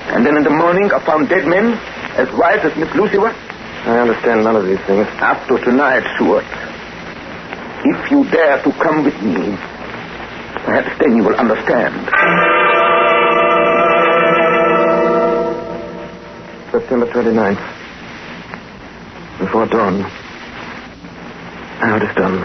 and then in the morning are found dead men, as wise as Miss Lucy was? I understand none of these things. After tonight, Stuart, if you dare to come with me, perhaps then you will understand. September 29th. Before dawn. Now it is done.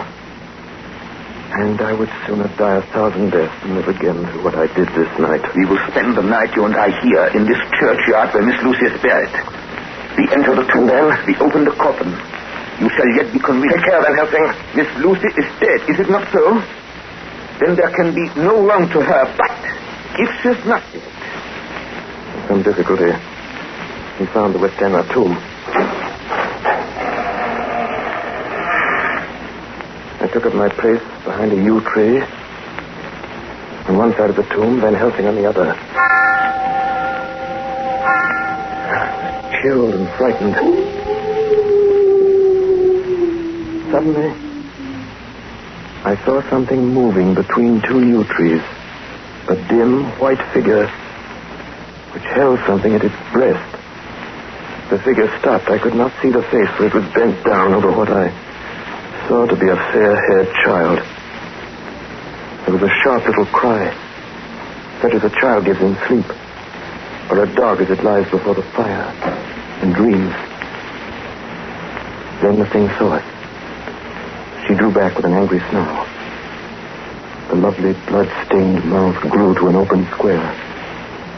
And I would sooner die 1,000 deaths than live again through what I did this night. We will spend the night, you and I, here, in this churchyard where Miss Lucy is buried. We enter the tomb, we open the coffin. You shall yet be convinced. Take care, Van Helsing. Miss Lucy is dead, is it not so? Then there can be no wrong to her, but if she's not dead... The some difficulty, we found the Westenra tomb. I took up my place behind a yew tree on one side of the tomb, Van Helsing on the other. Chilled and frightened. Suddenly, I saw something moving between two yew trees. A dim, white figure which held something at its breast. The figure stopped. I could not see the face, for it was bent down over what I saw to be a fair-haired child. There was a sharp little cry, such as a child gives in sleep, or a dog as it lies before the fire and dreams. Then the thing saw us. She drew back with an angry snarl. The lovely blood-stained mouth grew to an open square.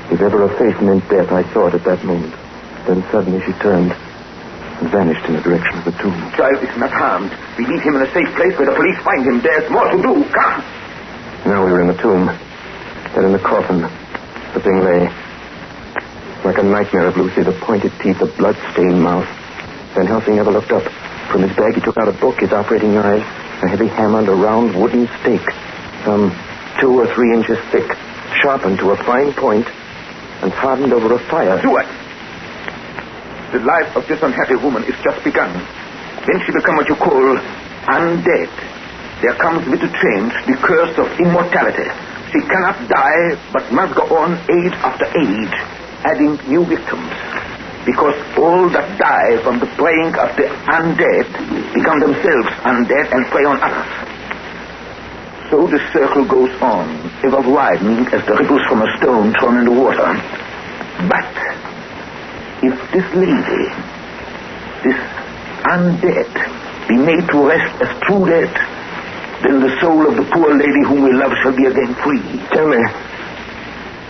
If ever a face meant death, I saw it at that moment. Then suddenly she turned and vanished in the direction of the tomb. Child is not harmed. We leave him in a safe place where the police find him. There's more to do. Come. Now we were in the tomb. Then in the coffin. The thing lay. Like a nightmare of Lucy, the pointed teeth, the blood-stained mouth. Van Helsing never looked up. From his bag he took out a book, his operating knives, a heavy hammer, and a round wooden stake, some 2 or 3 inches thick, sharpened to a fine point, and hardened over a fire. Do it. The life of this unhappy woman is just begun. When she become what you call undead, there comes with the change the curse of immortality. She cannot die, but must go on age after age, adding new victims. Because all that die from the preying of the undead become themselves undead and prey on others. So the circle goes on, ever widening as the ripples from a stone thrown in the water. But if this lady, this undead, be made to rest as true dead, then the soul of the poor lady whom we love shall be again free. Tell me,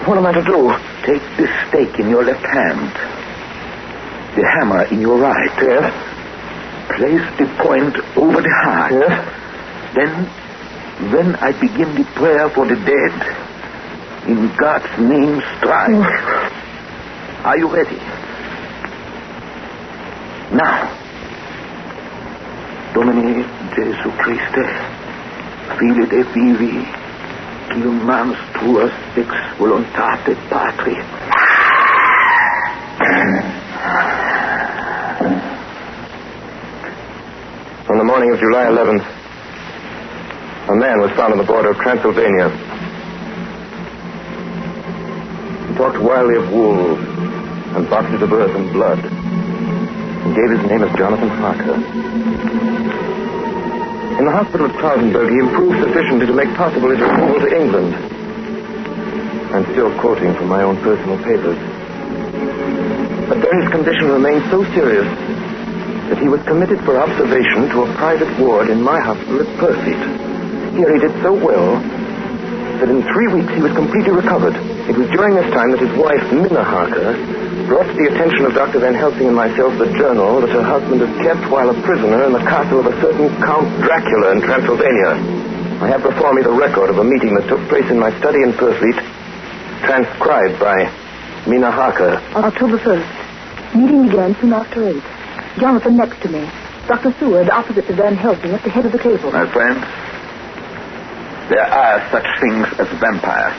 what am I to do? Take this stake in your left hand, the hammer in your right. Yes. Place the point over the heart. Yes. Then, when I begin the prayer for the dead, in God's name strike. Are you ready? Now, Domine Jesu Christe, Fili de vivi, qui humans tuas ex voluntate Patri. On the morning of July 11th, a man was found on the border of Transylvania. He talked wildly of wolves and boxes of earth and blood, and gave his name as Jonathan Harker. In the hospital at Klausenberg, he improved sufficiently to make possible his removal to England. I'm still quoting from my own personal papers. But then his condition remained so serious that he was committed for observation to a private ward in my hospital at Purfleet. Here he did so well that in 3 weeks he was completely recovered. It was during this time that his wife, Minna Harker, brought to the attention of Dr. Van Helsing and myself the journal that her husband had kept while a prisoner in the castle of a certain Count Dracula in Transylvania. I have before me the record of a meeting that took place in my study in Purfleet, transcribed by Minna Harker. October 1st. Meeting began soon after 8. Jonathan next to me. Dr. Seward opposite to Van Helsing at the head of the table. My friends, there are such things as vampires.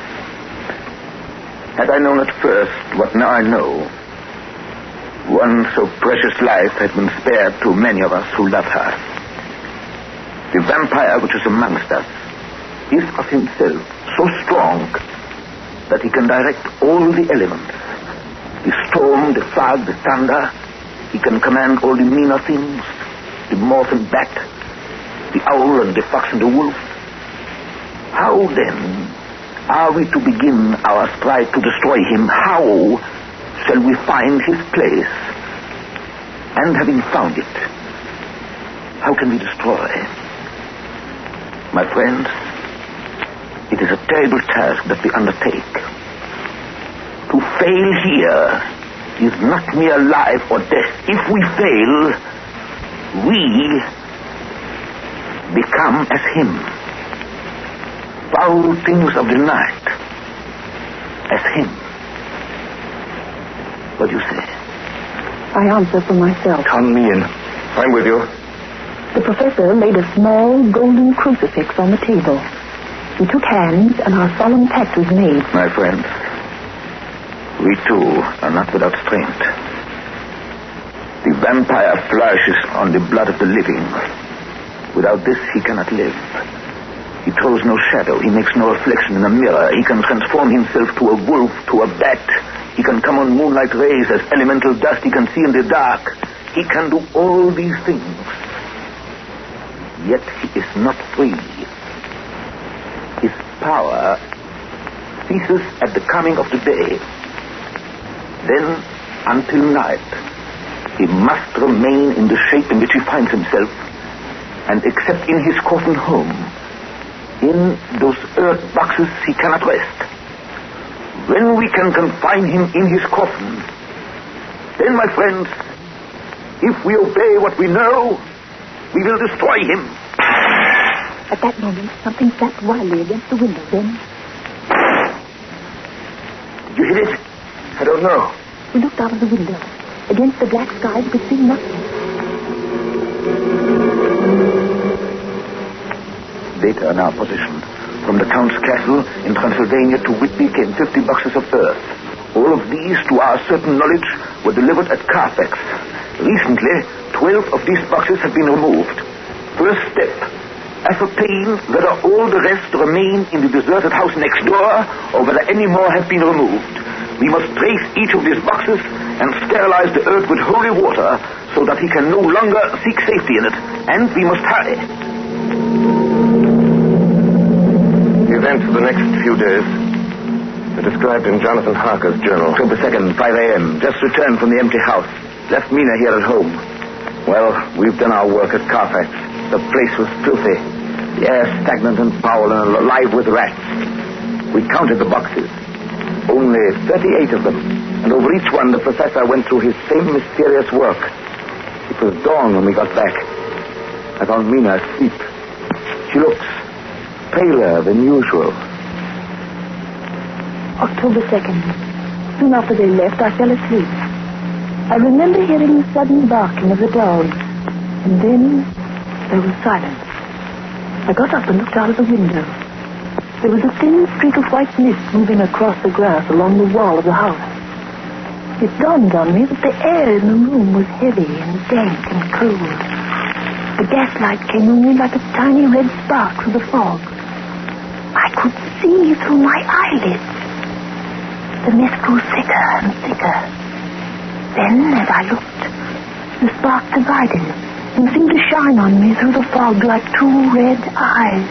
Had I known at first what now I know, one so precious life had been spared to many of us who love her. The vampire which is amongst us is of himself so strong that he can direct all the elements. The storm, the fog, the thunder. He can command all the meaner things, the moth and bat, the owl and the fox and the wolf. How then are we to begin our strife to destroy him? How shall we find his place? And having found it, how can we destroy? My friends, it is a terrible task that we undertake. To fail here is not mere life or death. If we fail, we become as him. Foul things of the night, as him. What do you say? I answer for myself. Count me in. I'm with you. The professor laid a small golden crucifix on the table. We took hands, and our solemn pact was made. My friend, we too are not without strength. The vampire flashes on the blood of the living. Without this, he cannot live. He throws no shadow. He makes no reflection in a mirror. He can transform himself to a wolf, to a bat. He can come on moonlight rays as elemental dust. He can see in the dark. He can do all these things. Yet he is not free. His power ceases at the coming of the day. Then, until night, he must remain in the shape in which he finds himself, and except in his coffin home, in those earth boxes he cannot rest. When we can confine him in his coffin, then, my friends, if we obey what we know, we will destroy him. At that moment, something slapped wildly against the window. Then... Did you hit it? I don't know. We looked out of the window. Against the black sky, we could see nothing. Data in our possession. From the Count's castle in Transylvania to Whitby came 50 boxes of earth. All of these, to our certain knowledge, were delivered at Carfax. Recently, 12 of these boxes have been removed. First step, ascertain whether all the rest remain in the deserted house next door, or whether any more have been removed. We must trace each of these boxes and sterilize the earth with holy water so that he can no longer seek safety in it. And we must hurry. The events of the next few days are described in Jonathan Harker's journal. October 2nd, 5 a.m. Just returned from the empty house. Left Mina here at home. Well, we've done our work at Carfax. The place was filthy. The air stagnant and foul and alive with rats. We counted the boxes. Only 38 of them. And over each one, the professor went through his same mysterious work. It was dawn when we got back. I found Mina asleep. She looks paler than usual. October 2nd. Soon after they left, I fell asleep. I remember hearing the sudden barking of the dogs. And then there was silence. I got up and looked out of the window. There was a thin streak of white mist moving across the grass along the wall of the house. It dawned on me that the air in the room was heavy and dank and cold. The gaslight came only like a tiny red spark through the fog. I could see through my eyelids. The mist grew thicker and thicker. Then, as I looked, the spark divided and seemed to shine on me through the fog like two red eyes.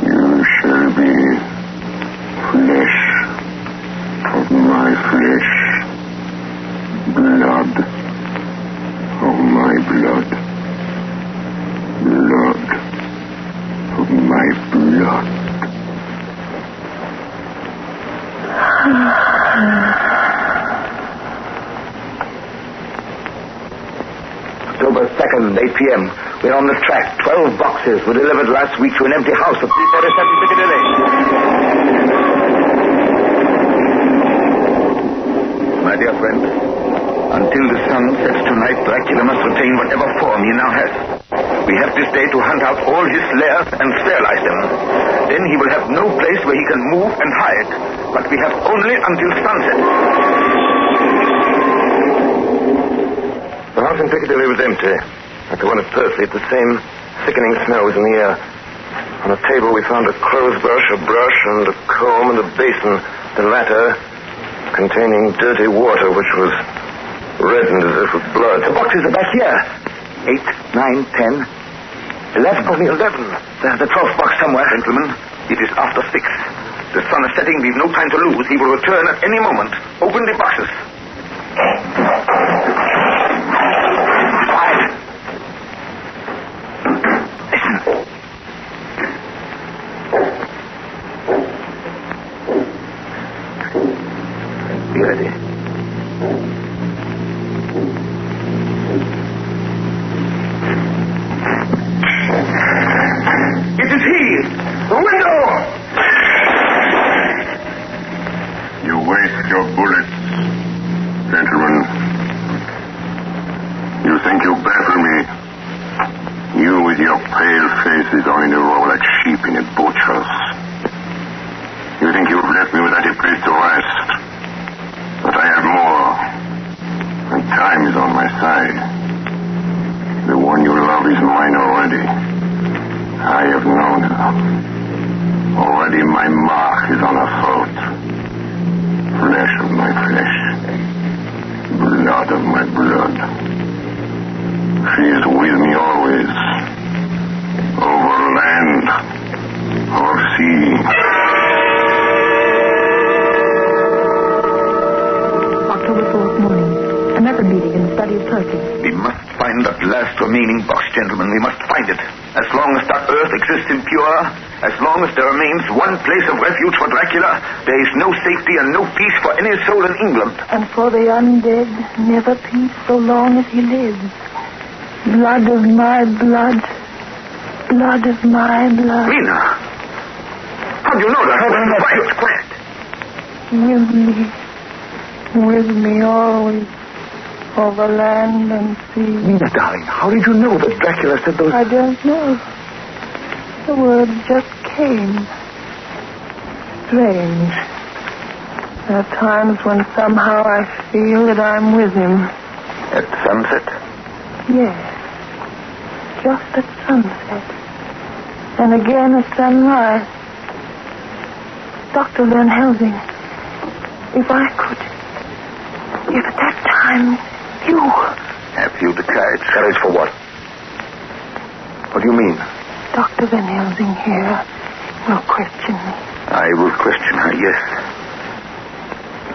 You shall be flesh of my flesh, blood of my blood, blood of my blood. October 2nd, 8 p.m. We're on the track. 12 boxes were delivered last week to an empty house of 337 Piccadilly. My dear friend, until the sun sets tonight, Dracula must retain whatever form he now has. We have this day to hunt out all his lairs and sterilize them. Then he will have no place where he can move and hide. But we have only until sunset. The house in Piccadilly was empty. At the one at Pursley, the same thickening smell was in the air. On a table, we found a clothes brush, a brush, and a comb, and a basin. The latter containing dirty water, which was reddened as if with blood. The boxes are back here. 8, 9, 10, 11. Only 11. There's the 12th box somewhere. Gentlemen, it is after 6. The sun is setting. We've no time to lose. He will return at any moment. Open the boxes. Quiet. Listen. Be ready. It is he! The window! You waste your bullets. time is on my side. The one you love is mine already. I have known her. Already my mark is on her throat. Flesh of my flesh. Blood of my blood. She is with me always. Over land or sea. October 4th morning. Another meeting in the study of Turkey. We must find that last remaining box, gentlemen. We must find it. As long as that earth exists impure, as long as there remains one place of refuge for Dracula, there is no safety and no peace for any soul in England. And for the undead, never peace so long as he lives. Blood of my blood. Blood of my blood. Mina! How do you know that? Quiet. With me always. Over land and sea. Mina, darling, how did you know that Dracula said those... I don't know. The words just came. Strange. There are times when somehow I feel that I'm with him. At sunset? Yes. Just at sunset. And again at sunrise. Dr. Van Helsing, if I could... If at that time... You. Have you the courage? Courage for what? What do you mean? Dr. Van Helsing here will question me. I will question her, yes.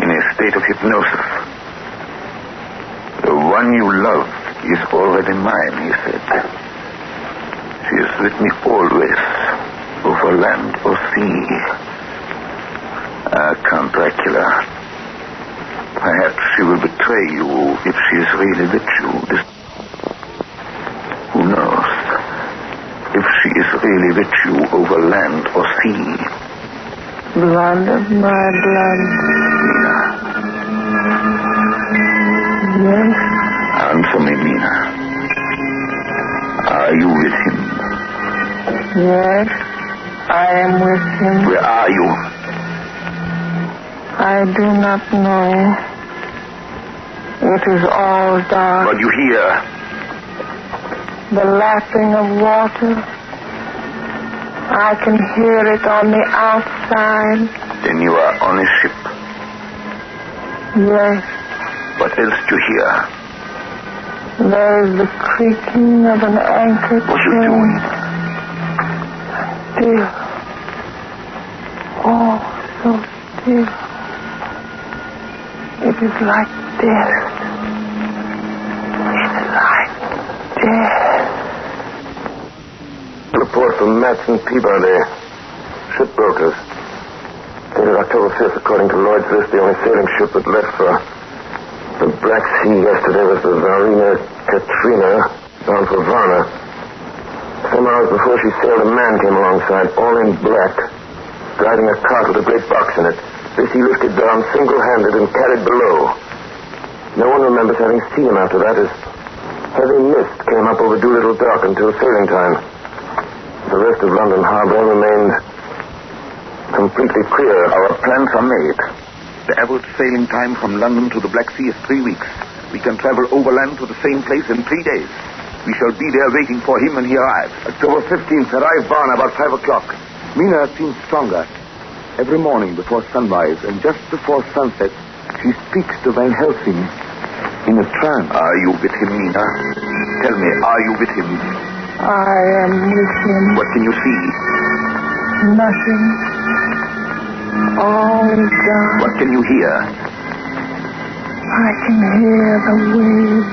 In a state of hypnosis. The one you love is already mine, he said. She is with me always, over land or sea. Count Dracula. Perhaps she will betray you if she is really with you. Who knows? If she is really with you over land or sea. Blood of my blood. Mina. Yes? Answer me, Mina. Are you with him? Yes, I am with him. Where are you? I do not know. It is all dark. But you hear? The lapping of water. I can hear it on the outside. Then you are on a ship. Yes. What else do you hear? There is the creaking of an anchor chain. What are you doing? Still. Oh, so still. It is like death. It's like death. Report from Matson Peabody, shipbrokers. Dated October 5th, according to Lloyd's list, the only sailing ship that left for the Black Sea yesterday was the Tsarina Katrina, bound for Varna. Some hours before she sailed, a man came alongside, all in black, driving a cart with a great box in it. This he lifted down single-handed and carried below. No one remembers having seen him after that, as heavy mist came up over Doolittle Dock until sailing time. The rest of London Harbour remained completely clear. Our plans are made. The average sailing time from London to the Black Sea is 3 weeks. We can travel overland to the same place in 3 days. We shall be there waiting for him when he arrives. October 15th, arrive Varna about 5 o'clock. Mina seems stronger. Every morning before sunrise and just before sunset, she speaks to Van Helsing in a trance. Are you with him, Mina? Tell me, are you with him? I am with him. What can you see? Nothing. All is dark. What can you hear? I can hear the waves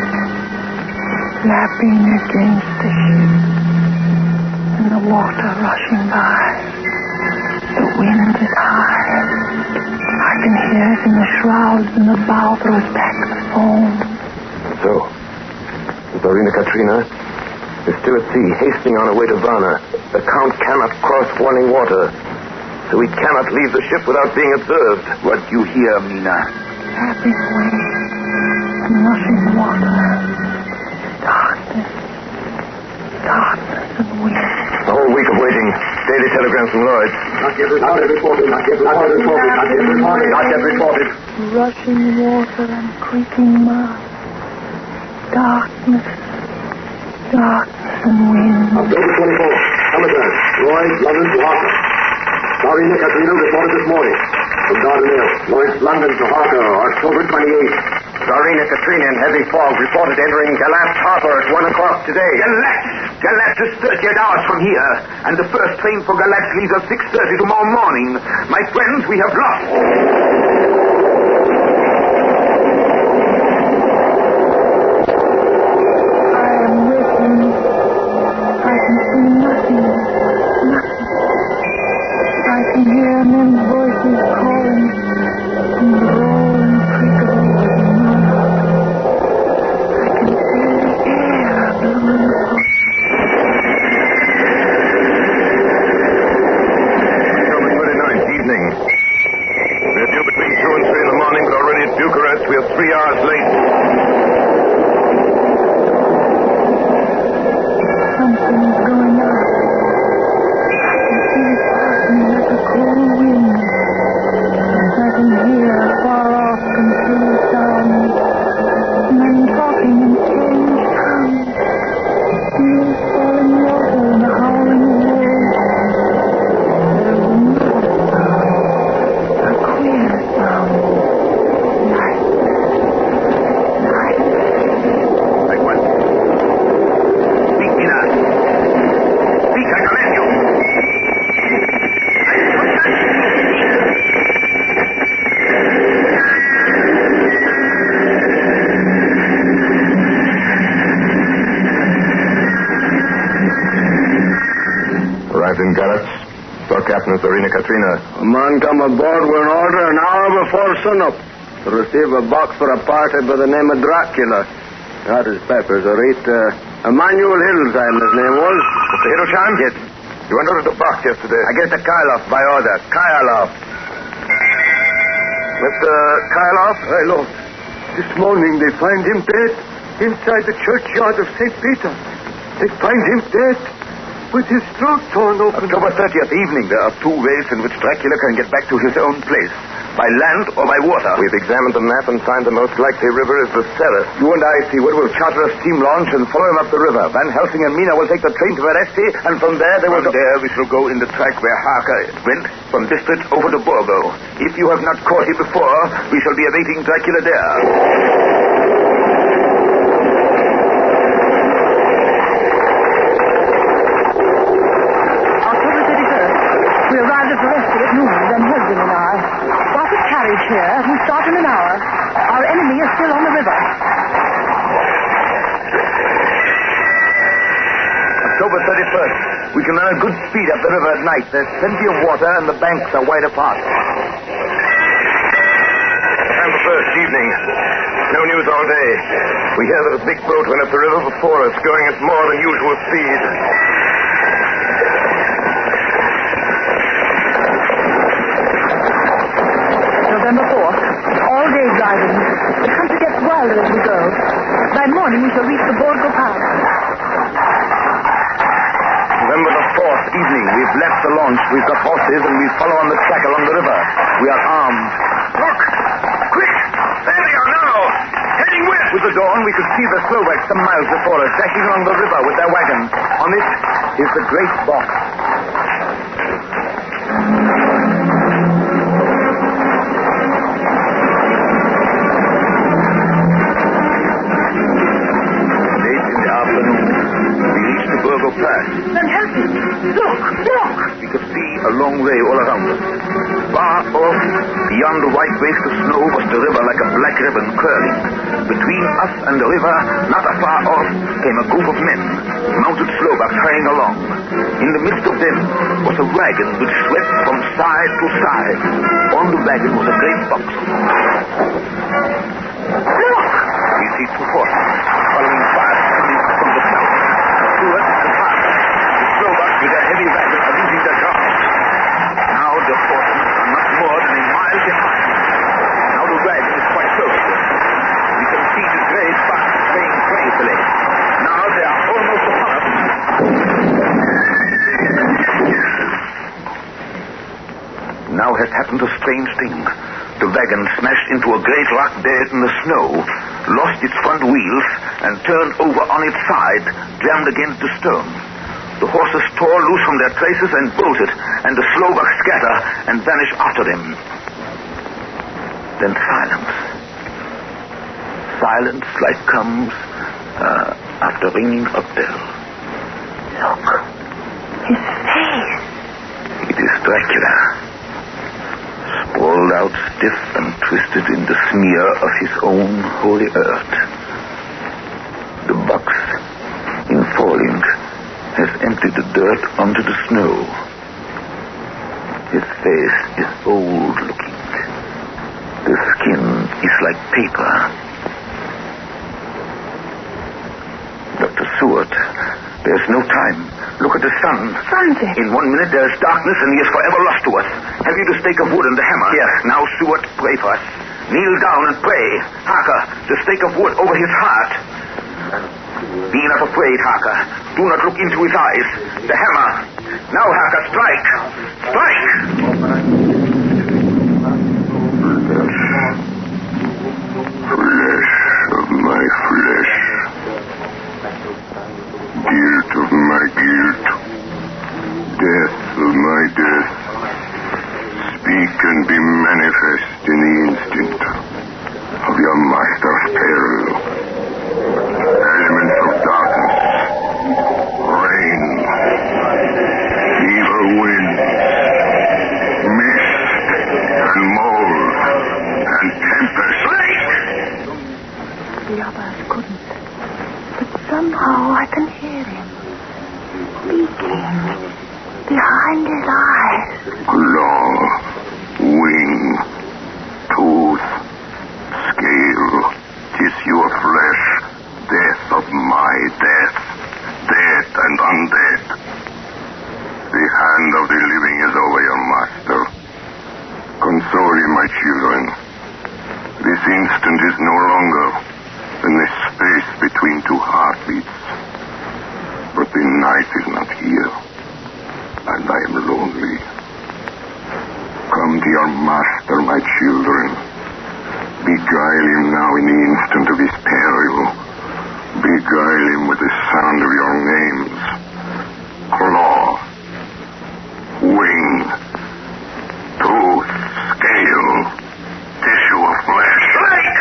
lapping against the ship and the water rushing by. The wind is high. I can hear it in the shrouds and the bow throws back the foam. So, the Tsarina Katrina is still at sea, hastening on her way to Varna. The Count cannot cross warning water, so he cannot leave the ship without being observed. What do you hear, Mina? Lapping waves and rushing water. Darkness. Darkness and wind. A whole week of waiting. Daily telegrams from Lloyd. Not yet reported. Rushing water and creaking masts. darkness and wind. October 24th, summertime. Lloyd, London to Harker. Sarina Katrina reported this morning. From Dardanelle, Lloyd, London to Harker, October 28th. Sarina Katrina in heavy fog reported entering Galat Harbor at 1 o'clock today. Galat is 38 hours from here, and the first train for Galat leaves at 6:30 tomorrow morning. My friends, we have lost. I can hear men's voices calling and the roll and creak of the I can feel the air blowing. October 29th, evening. We're due between 2 and 3 in the morning, but already at Bucharest we are 3 hours late. Something's going on. In Galat, saw Captain Sarina Katrina. A man come aboard with an order an hour before sunup to receive a box for a party by the name of Dracula. Got his papers, all right. Emmanuel Hildesheim, his name was. Mr. Hildesheim? Yes. You went out of the box yesterday. I get the Kyloff by order. Kyloff. Mr. Kyloff? Hey, look. This morning they find him dead inside the churchyard of St. Peter. They find him dead with his throat torn open. October 30th evening, there are 2 ways in which Dracula can get back to his own place. By land or by water. We've examined the map and find the most likely river is the Ceres. You and I, Seaward, will charter a steam launch and follow him up the river. Van Helsing and Mina will take the train to Veresti, and from there they will... From there we shall go in the track where Harker went, from Bistritz over to Borgo. If you have not caught him before, we shall be awaiting Dracula there. We arrived at Veresti at noon, then Husband and I. Got a carriage here. We start in an hour. Our enemy is still on the river. October 31st. We can run a good speed up the river at night. There's plenty of water and the banks are wide apart. November 1st, evening. No news all day. We hear that a big boat went up the river before us, going at more than usual speed. November 4th. All day driving. The country gets wilder as we go. By morning we shall reach the Borgo Pass. November the 4th, evening. We've left the launch. We've got horses and we follow on the track along the river. We are armed. Look! Quick! There they are now! Heading west! With the dawn, we could see the Slovaks some miles before us, dashing along the river with their wagons. On it is the great box. Pass. Van Helsing, look! We could see a long way all around us. Far off, beyond the white waste of snow, was the river like a black ribbon curling. Between us and the river, not afar off, came a group of men, mounted Slovaks hurrying along. In the midst of them was a wagon which swept from side to side. On the wagon was a great box. Look! We see 2 horses following fast coming from the south. Towards the pass. The Slovaks with their heavy wagons are losing their ground. Now the horses are not more than a mile behind. Now the wagon is quite close to us. We can see the great box swaying gracefully. Now they are almost upon us. Now has happened a strange thing. The wagon smashed into a great rock bed in the snow. lost its front wheels, and turned over on its side, jammed against the stone. The horses tore loose from their traces and bolted, and the slowbuck scatter and vanish after them. Then silence. Silence like comes after ringing a bell. Look. His face. It is Dracula. Sprawled out stiff and twisted in the smear of his own holy earth. The box, in falling, has emptied the dirt onto the snow. His face is old-looking. The skin is like paper. Dr. Seward, there's no time. Look at the sun. Sunset. In 1 minute there's darkness and he is forever lost to us. Have you the stake of wood and the hammer? Yes. Now, Seward, pray for us. Kneel down and pray. Harker, the stake of wood over his heart. Be not afraid, Harker. Do not look into his eyes. The hammer. Now, Harker, strike. Strike! Flesh of my flesh. Guilt of my guilt. Death of my death. Speak and be manifest in the instant of your master's peril. Elements of darkness, rain, evil wind, mist, and mold, and tempest. The others couldn't. But somehow I can hear him. Speaking. Behind his eyes. Claw, wing, tooth, scale, tissue of flesh, death of my death, dead and undead. The hand of the living is over your master. Console ye, my children. This instant is no longer than the space between two heartbeats. But the night is not here, and I am lonely. Come to your master, my children. Beguile him now in the instant of his peril. Beguile him with the sound of your names. Claw, wing, tooth, scale, tissue of flesh. Strike!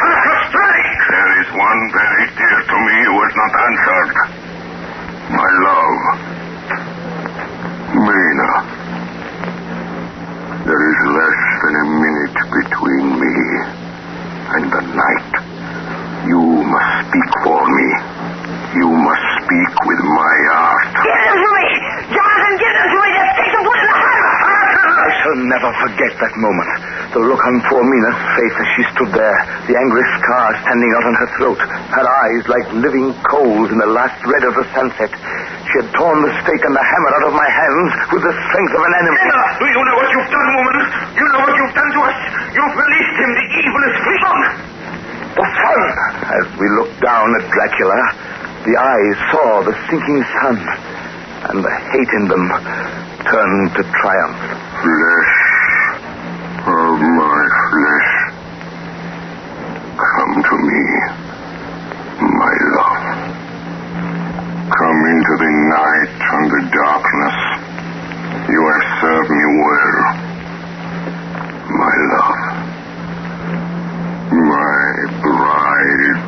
Strike! There is one very dear to me who has not answered. My love, Mina. There is less than a minute between me and the night. You must speak for me. You must speak with my heart. Get him to me! Jonathan, get him to me! Just take the wood in the hammer! I shall never forget that moment. The look on poor Mina's face as she stood there, the angry scar standing out on her throat, her eyes like living coals in the last red of the sunset. She had torn the stake and the hammer out of my hands with the strength of an animal. Do you know what you've done, woman? You know what you've done to us? You've released him. The evil is free. The sun! As we looked down at Dracula, the eyes saw the sinking sun, and the hate in them turned to triumph. Flesh of my flesh. Come to me, my love. Come into the night and the darkness. You have served me well, my love. My bride,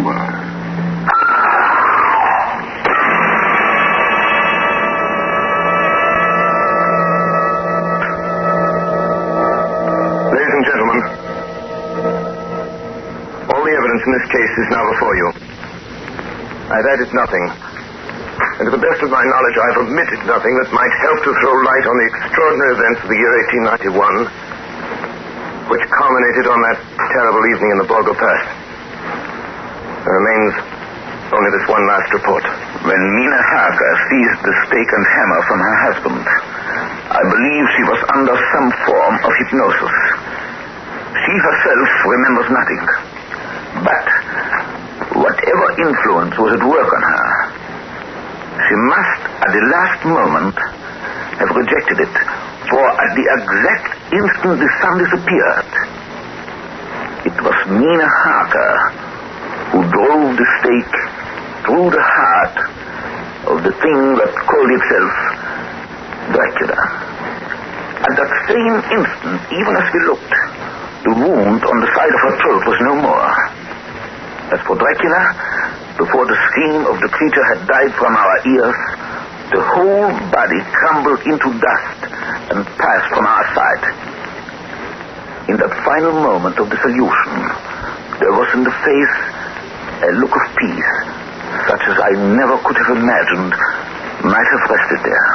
my... Ladies and gentlemen, all the evidence in this case is now before you. I've added nothing, and to the best of my knowledge, I've omitted nothing that might help to throw light on the extraordinary events of the year 1891, which culminated on that terrible evening in the Borgo Pass. There remains only this one last report. When Mina Harker seized the stake and hammer from her husband, I believe she was under some form of hypnosis. She herself remembers nothing. But whatever influence was at work on her, she must, at the last moment, have rejected it. For at the exact instant the sun disappeared, it was Mina Harker the stake through the heart of the thing that called itself Dracula. At that same instant, even as we looked, the wound on the side of her throat was no more. As for Dracula, before the scream of the creature had died from our ears, the whole body crumbled into dust and passed from our sight. In that final moment of dissolution, there was in the face a look of peace, such as I never could have imagined might have rested there.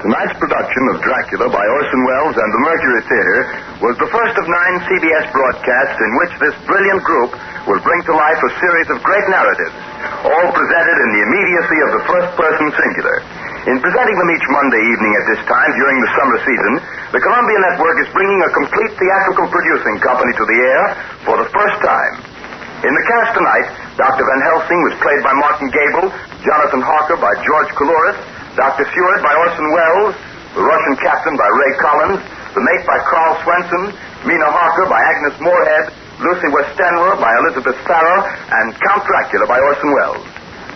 Tonight's production of Dracula by Orson Welles and the Mercury Theater was the first of 9 CBS broadcasts in which this brilliant group will bring to life a series of great narratives, all presented in the immediacy of the first-person singular. In presenting them each Monday evening at this time during the summer season, the Columbia Network is bringing a complete theatrical producing company to the air for the first time. In the cast tonight, Dr. Van Helsing was played by Martin Gable, Jonathan Harker by George Coulouris, Dr. Seward by Orson Welles, the Russian captain by Ray Collins, the mate by Carl Swenson, Mina Harker by Agnes Moorehead, Lucy Westenra by Elizabeth Farrow, and Count Dracula by Orson Welles.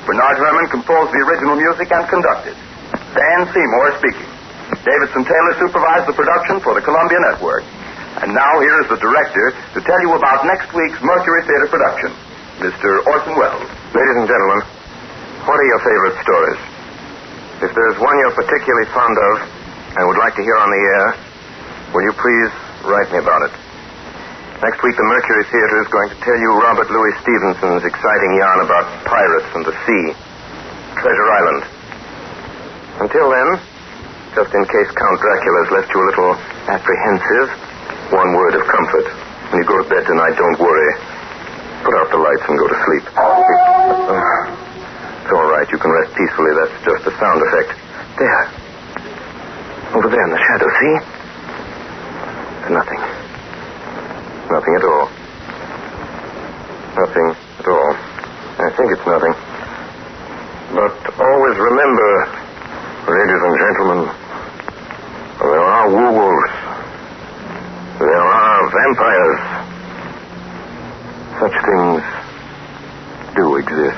Bernard Herrmann composed the original music and conducted. Dan Seymour speaking. Davidson Taylor supervised the production for the Columbia Network. And now here is the director to tell you about next week's Mercury Theater production, Mr. Orson Welles. Ladies and gentlemen, what are your favorite stories? If there's one you're particularly fond of and would like to hear on the air, will you please write me about it? Next week, the Mercury Theater is going to tell you Robert Louis Stevenson's exciting yarn about pirates and the sea, Treasure Island. Until then, just in case Count Dracula has left you a little apprehensive, one word of comfort. When you go to bed tonight, don't worry. Put out the lights and go to sleep. It's all right. You can rest peacefully. That's just a sound effect. There. Over there in the shadow, see? It's nothing. Nothing at all. Nothing at all. I think it's nothing. But always remember, ladies and gentlemen, there are werewolves. There are vampires. Such things do exist.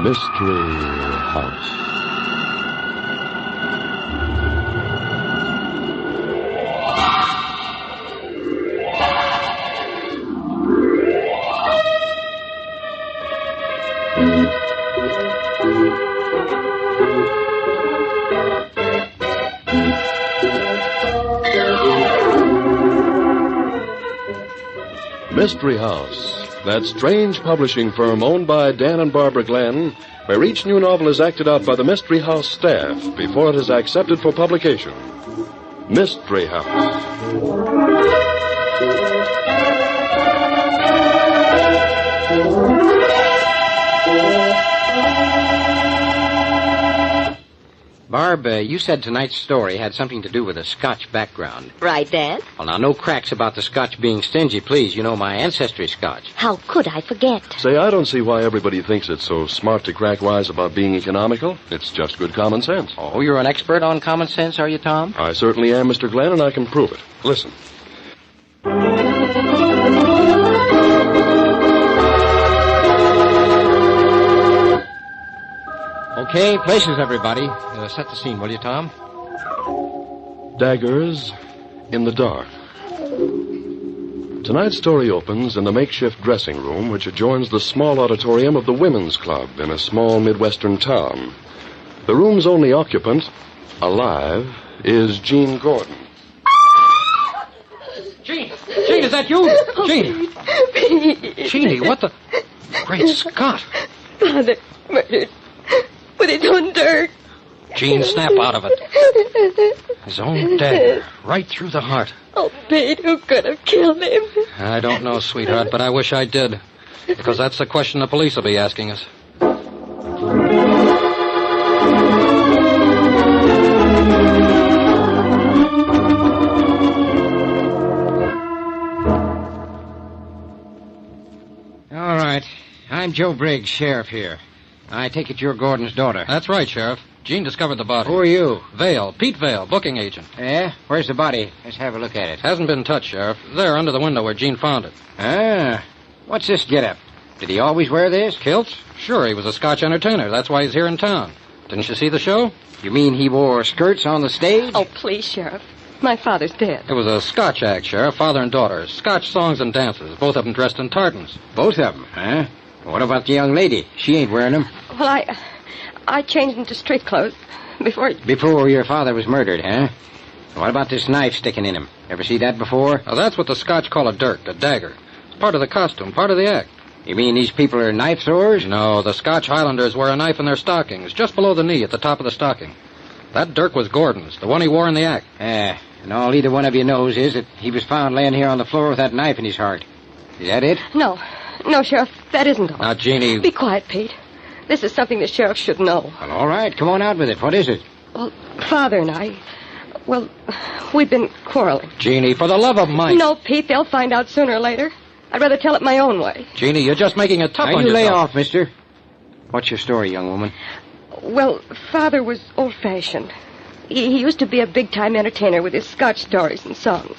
Mystery House. Mystery House, that strange publishing firm owned by Dan and Barbara Glenn, where each new novel is acted out by the Mystery House staff before it is accepted for publication. Mystery House. Barb, you said tonight's story had something to do with a Scotch background. Right, Dad? Well, now, no cracks about the Scotch being stingy, please. You know my ancestry's Scotch. How could I forget? Say, I don't see why everybody thinks it's so smart to crack wise about being economical. It's just good common sense. Oh, you're an expert on common sense, are you, Tom? I certainly am, Mr. Glenn, and I can prove it. Listen. Okay, places, everybody. Set the scene, will you, Tom? Daggers in the dark. Tonight's story opens in the makeshift dressing room which adjoins the small auditorium of the Women's Club in a small Midwestern town. The room's only occupant, alive, is Jean Gordon. Jean, is that you? Jean. Jeannie, what the... Great Scott. Father murdered with his own dirt. Jean, snap out of it. His own dagger, right through the heart. Oh, Pete, who could have killed him? I don't know, sweetheart, but I wish I did. Because that's the question the police will be asking us. right. I'm Joe Briggs, sheriff here. I take it you're Gordon's daughter. That's right, Sheriff. Jean discovered the body. Who are you? Vale. Pete Vale, booking agent. Yeah? Where's the body? Let's have a look at it. Hasn't been touched, Sheriff. There, under the window where Jean found it. Ah. What's this get-up? Did he always wear this? Kilts? Sure, he was a Scotch entertainer. That's why he's here in town. Didn't you see the show? You mean he wore skirts on the stage? Oh, please, Sheriff. My father's dead. It was a Scotch act, Sheriff, father and daughter. Scotch songs and dances, both of them dressed in tartans. Both of them, huh? What about the young lady? She ain't wearing them. Well, I changed into street clothes Before your father was murdered, huh? What about this knife sticking in him? Ever see that before? Now, that's what the Scotch call a dirk, a dagger. It's part of the costume, part of the act. You mean these people are knife throwers? No, the Scotch Highlanders wear a knife in their stockings, just below the knee at the top of the stocking. That dirk was Gordon's, the one he wore in the act. And all either one of you knows is that he was found laying here on the floor with that knife in his heart. Is that it? No, Sheriff, that isn't all. Now, Jeannie... Be quiet, Pete. This is something the sheriff should know. Well, all right, come on out with it. What is it? Well, Father and I... Well, we've been quarreling. Jeannie, for the love of Mike... No, Pete, they'll find out sooner or later. I'd rather tell it my own way. Jeannie, you're just making it tough now, on you yourself. lay off, mister. What's your story, young woman? Well, Father was old-fashioned. He used to be a big-time entertainer with his Scotch stories and songs.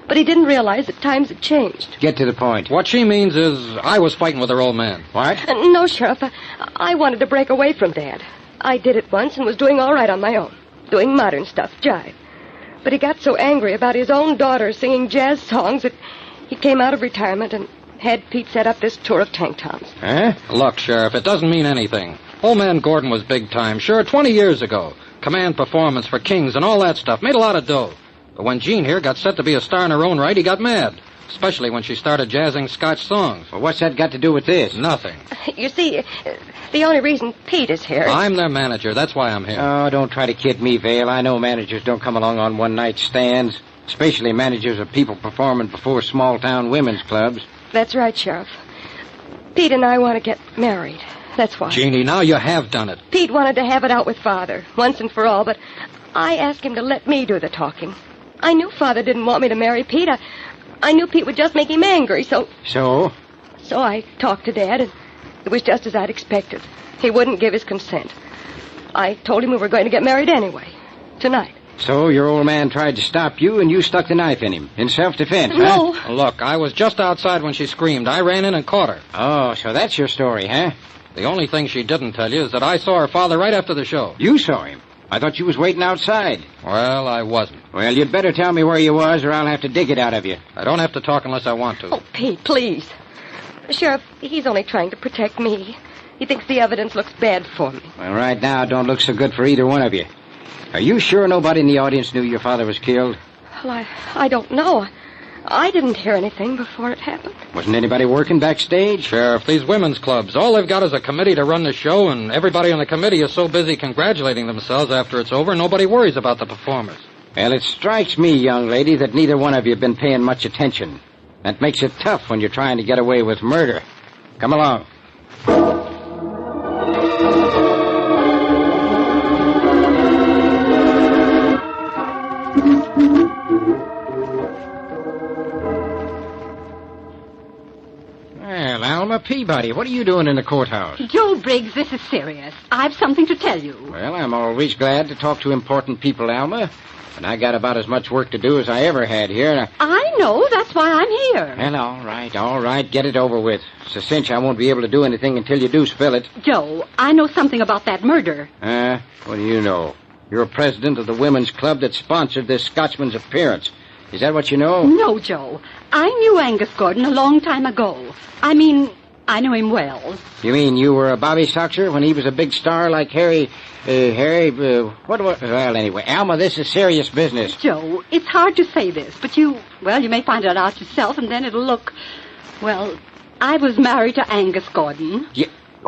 But he didn't realize that times had changed. Get to the point. What she means is I was fighting with her old man. What? No, Sheriff. I wanted to break away from Dad. I did it once and was doing all right on my own. Doing modern stuff, jive. But he got so angry about his own daughter singing jazz songs that he came out of retirement and had Pete set up this tour of tank tops. Huh? Look, Sheriff, it doesn't mean anything. Old man Gordon was big time, sure, 20 years ago. Command performance for Kings and all that stuff. Made a lot of dough. But when Jean here got set to be a star in her own right, he got mad. Especially when she started jazzing Scotch songs. Well, what's that got to do with this? Nothing. You see, the only reason Pete is here... I'm their manager. That's why I'm here. Oh, don't try to kid me, Vale. I know managers don't come along on one-night stands. Especially managers of people performing before small-town women's clubs. That's right, Sheriff. Pete and I want to get married. That's why. Jeannie, now you have done it. Pete wanted to have it out with Father, once and for all, but I asked him to let me do the talking. I knew Father didn't want me to marry Pete. I knew Pete would just make him angry, so... So? So I talked to Dad, and it was just as I'd expected. He wouldn't give his consent. I told him we were going to get married anyway. Tonight. So your old man tried to stop you, and you stuck the knife in him. In self-defense, No. huh? Look, I was just outside when she screamed. I ran in and caught her. Oh, so that's your story, huh? The only thing she didn't tell you is that I saw her father right after the show. You saw him? I thought you was waiting outside. Well, I wasn't. Well, you'd better tell me where you was, or I'll have to dig it out of you. I don't have to talk unless I want to. Oh, Pete, please. Sheriff, he's only trying to protect me. He thinks the evidence looks bad for me. Well, right now, it don't look so good for either one of you. Are you sure nobody in the audience knew your father was killed? Well, I don't know. I didn't hear anything before it happened. Wasn't anybody working backstage? Sheriff, these women's clubs, all they've got is a committee to run the show, and everybody on the committee is so busy congratulating themselves after it's over, nobody worries about the performers. Well, it strikes me, young lady, that neither one of you have been paying much attention. That makes it tough when you're trying to get away with murder. Come along. Well, Alma Peabody, what are you doing in the courthouse? Joe Briggs, this is serious. I've something to tell you. Well, I'm always glad to talk to important people, Alma. And I got about as much work to do as I ever had here. I know. That's why I'm here. Well, all right. Get it over with. It's a cinch I won't be able to do anything until you do spill it. Joe, I know something about that murder. What do you know? You're president of the women's club that sponsored this Scotchman's appearance. Is that what you know? No, Joe. I knew Angus Gordon a long time ago. I knew him well. You mean you were a bobby soxer when he was a big star like Harry... Well, anyway, Alma, this is serious business. Joe, it's hard to say this, but you may find it out yourself, and then it'll look... Well, I was married to Angus Gordon.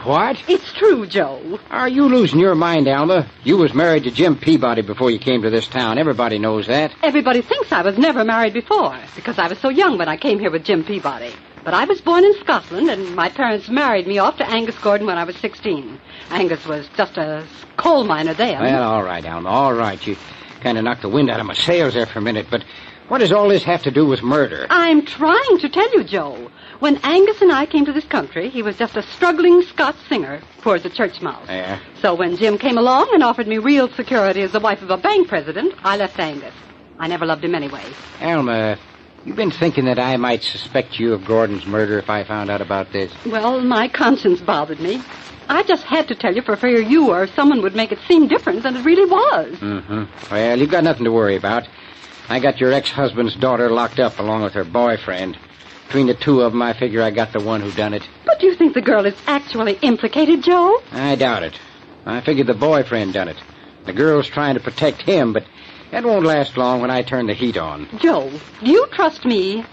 What? It's true, Joe. Are you losing your mind, Alma? You was married to Jim Peabody before you came to this town. Everybody knows that. Everybody thinks I was never married before, because I was so young when I came here with Jim Peabody. But I was born in Scotland, and my parents married me off to Angus Gordon when I was 16. Angus was just a coal miner then. Well, all right, Alma, all right. You kind of knocked the wind out of my sails there for a minute, but What does all this have to do with murder? I'm trying to tell you, Joe. When Angus and I came to this country, he was just a struggling Scotch singer, poor as a church mouse. Yeah. So when Jim came along and offered me real security as the wife of a bank president, I left Angus. I never loved him anyway. Alma, you've been thinking that I might suspect you of Gordon's murder if I found out about this? Well, my conscience bothered me. I just had to tell you for fear you or someone would make it seem different than it really was. Mm-hmm. Well, you've got nothing to worry about. I got your ex-husband's daughter locked up along with her boyfriend. Between the two of them, I figure I got the one who done it. But do you think the girl is actually implicated, Joe? I doubt it. I figured the boyfriend done it. The girl's trying to protect him, but that won't last long when I turn the heat on. Joe, do you trust me?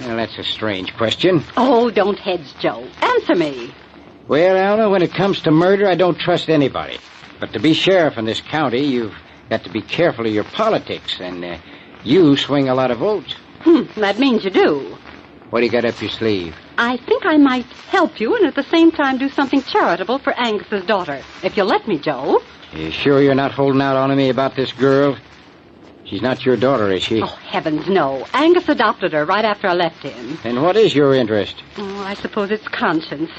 Well, that's a strange question. Oh, don't hedge, Joe. Answer me. Well, Alma, when it comes to murder, I don't trust anybody. But to be sheriff in this county, you've got to be careful of your politics, and you swing a lot of votes. That means you do. What do you got up your sleeve? I think I might help you and at the same time do something charitable for Angus's daughter. If you'll let me, Joe. You sure you're not holding out on me about this girl? She's not your daughter, is she? Oh, heavens, no. Angus adopted her right after I left him. And what is your interest? Oh, I suppose it's conscience.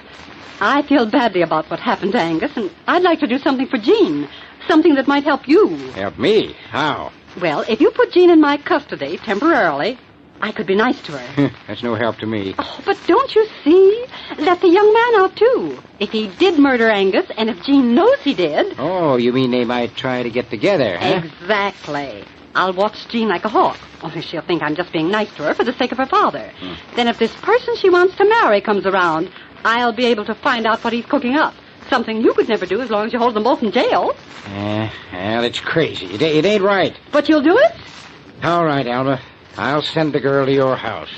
I feel badly about what happened to Angus, and I'd like to do something for Jean. Something that might help you. Help me? How? Well, if you put Jean in my custody temporarily, I could be nice to her. That's no help to me. Oh, but don't you see? Let the young man out, too. If he did murder Angus, and if Jean knows he did... Oh, you mean they might try to get together, huh? Exactly. I'll watch Jean like a hawk. Only she'll think I'm just being nice to her for the sake of her father. Then if this person she wants to marry comes around, I'll be able to find out what he's cooking up. Something you could never do as long as you hold them both in jail. Well, it's crazy. It ain't right. But you'll do it? All right, Alma. I'll send the girl to your house.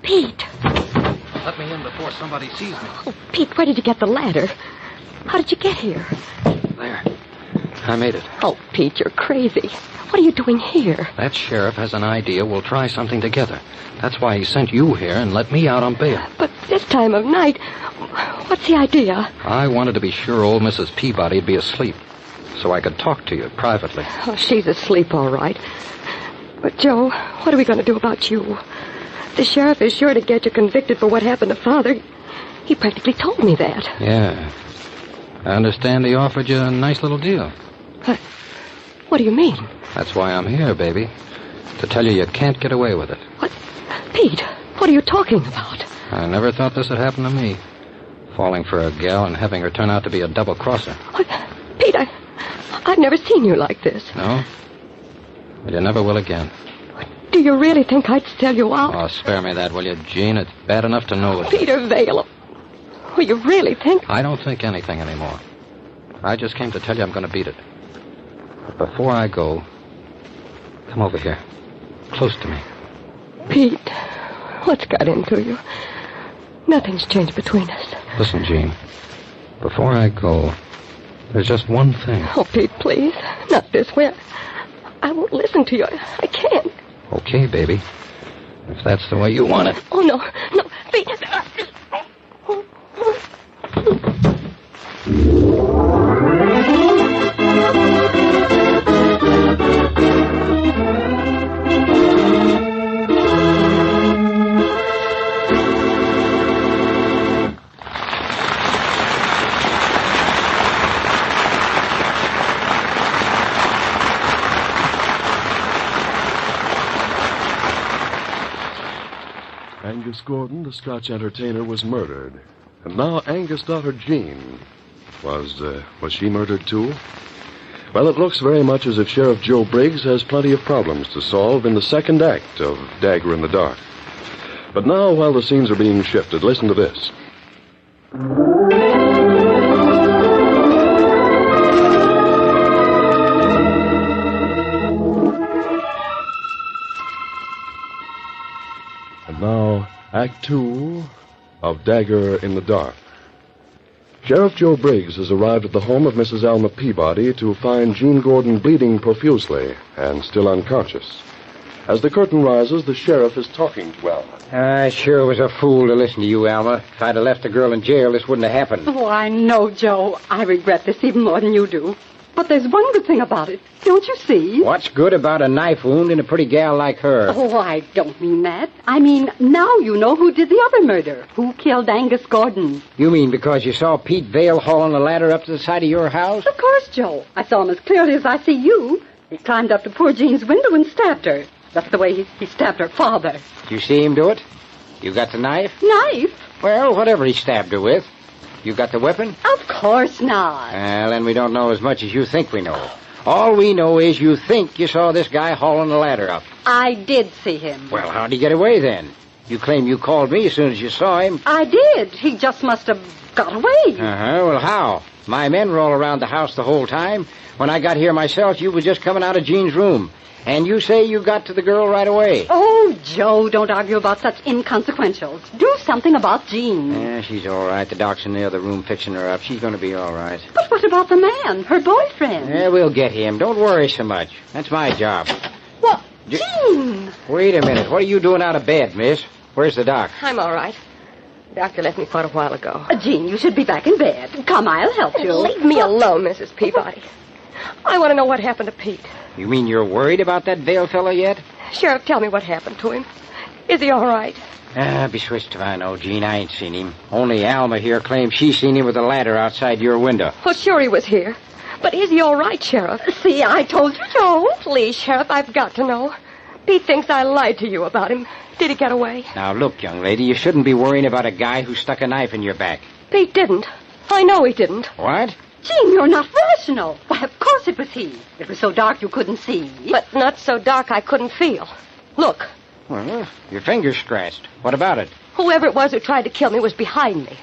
Pete. Let me in before somebody sees me. Oh, Pete, where did you get the ladder? How did you get here? There. I made it. Oh, Pete, you're crazy. What are you doing here? That sheriff has an idea we'll try something together. That's why he sent you here and let me out on bail. But this time of night, what's the idea? I wanted to be sure old Mrs. Peabody'd be asleep, so I could talk to you privately. Oh, she's asleep, all right. But, Joe, what are we going to do about you? The sheriff is sure to get you convicted for what happened to Father. He practically told me that. Yeah. I understand he offered you a nice little deal. What do you mean? That's why I'm here, baby. To tell you can't get away with it. What? Pete, what are you talking about? I never thought this would happen to me. Falling for a gal and having her turn out to be a double-crosser. What? Pete, I've never seen you like this. No? Well, you never will again. Do you really think I'd sell you out? Oh, spare me that, will you, Jean? It's bad enough to know it. Peter Vale. Oh, you really think... I don't think anything anymore. I just came to tell you I'm going to beat it. But before I go, come over here. Close to me. Pete, what's got into you? Nothing's changed between us. Listen, Jean. Before I go, there's just one thing. Oh, Pete, please. Not this way. I won't listen to you. I can't. Okay, baby. If that's the way you want it. Oh, no. No, Pete. Angus Gordon, the Scotch entertainer, was murdered. And now Angus' daughter, Jean, was she murdered too? Well, it looks very much as if Sheriff Joe Briggs has plenty of problems to solve in the second act of Dagger in the Dark. But now, while the scenes are being shifted, listen to this. And now, Act 2 of Dagger in the Dark. Sheriff Joe Briggs has arrived at the home of Mrs. Alma Peabody to find Jean Gordon bleeding profusely and still unconscious. As the curtain rises, the sheriff is talking to Alma. I sure was a fool to listen to you, Alma. If I'd have left the girl in jail, this wouldn't have happened. Oh, I know, Joe. I regret this even more than you do. But there's one good thing about it. Don't you see? What's good about a knife wound in a pretty gal like her? Oh, I don't mean that. I mean, now you know who did the other murder. Who killed Angus Gordon. You mean because you saw Pete Vale hauling a ladder up to the side of your house? Of course, Joe. I saw him as clearly as I see you. He climbed up to poor Jean's window and stabbed her. That's the way he stabbed her father. Did you see him do it? You got the knife? Knife? Well, whatever he stabbed her with. You got the weapon? Of course not. Well, then we don't know as much as you think we know. All we know is you think you saw this guy hauling the ladder up. I did see him. Well, how'd he get away then? You claim you called me as soon as you saw him. I did. He just must have got away. Uh-huh. Well, how? My men were all around the house the whole time. When I got here myself, you were just coming out of Jean's room. And you say you got to the girl right away. Oh, Joe, don't argue about such inconsequentials. Do something about Jean. Yeah, she's all right. The doc's in the other room fixing her up. She's going to be all right. But what about the man, her boyfriend? Yeah, we'll get him. Don't worry so much. That's my job. What? Jean! Wait a minute. What are you doing out of bed, miss? Where's the doc? I'm all right. The doctor left me quite a while ago. Jean, you should be back in bed. Come, I'll help you. Leave me alone, Mrs. Peabody. I want to know what happened to Pete. You mean you're worried about that Vale fellow yet? Sheriff, tell me what happened to him. Is he all right? Be switched if I know, Jean. I ain't seen him. Only Alma here claims she's seen him with a ladder outside your window. Well, sure he was here. But is he all right, Sheriff? See, I told you, Joe. Please, Sheriff, I've got to know. Pete thinks I lied to you about him. Did he get away? Now, look, young lady, you shouldn't be worrying about a guy who stuck a knife in your back. Pete didn't. I know he didn't. What? Jean, you're not rational. Why, of course it was he. It was so dark you couldn't see. But not so dark I couldn't feel. Look. Well, your finger's scratched. What about it? Whoever it was who tried to kill me was behind me.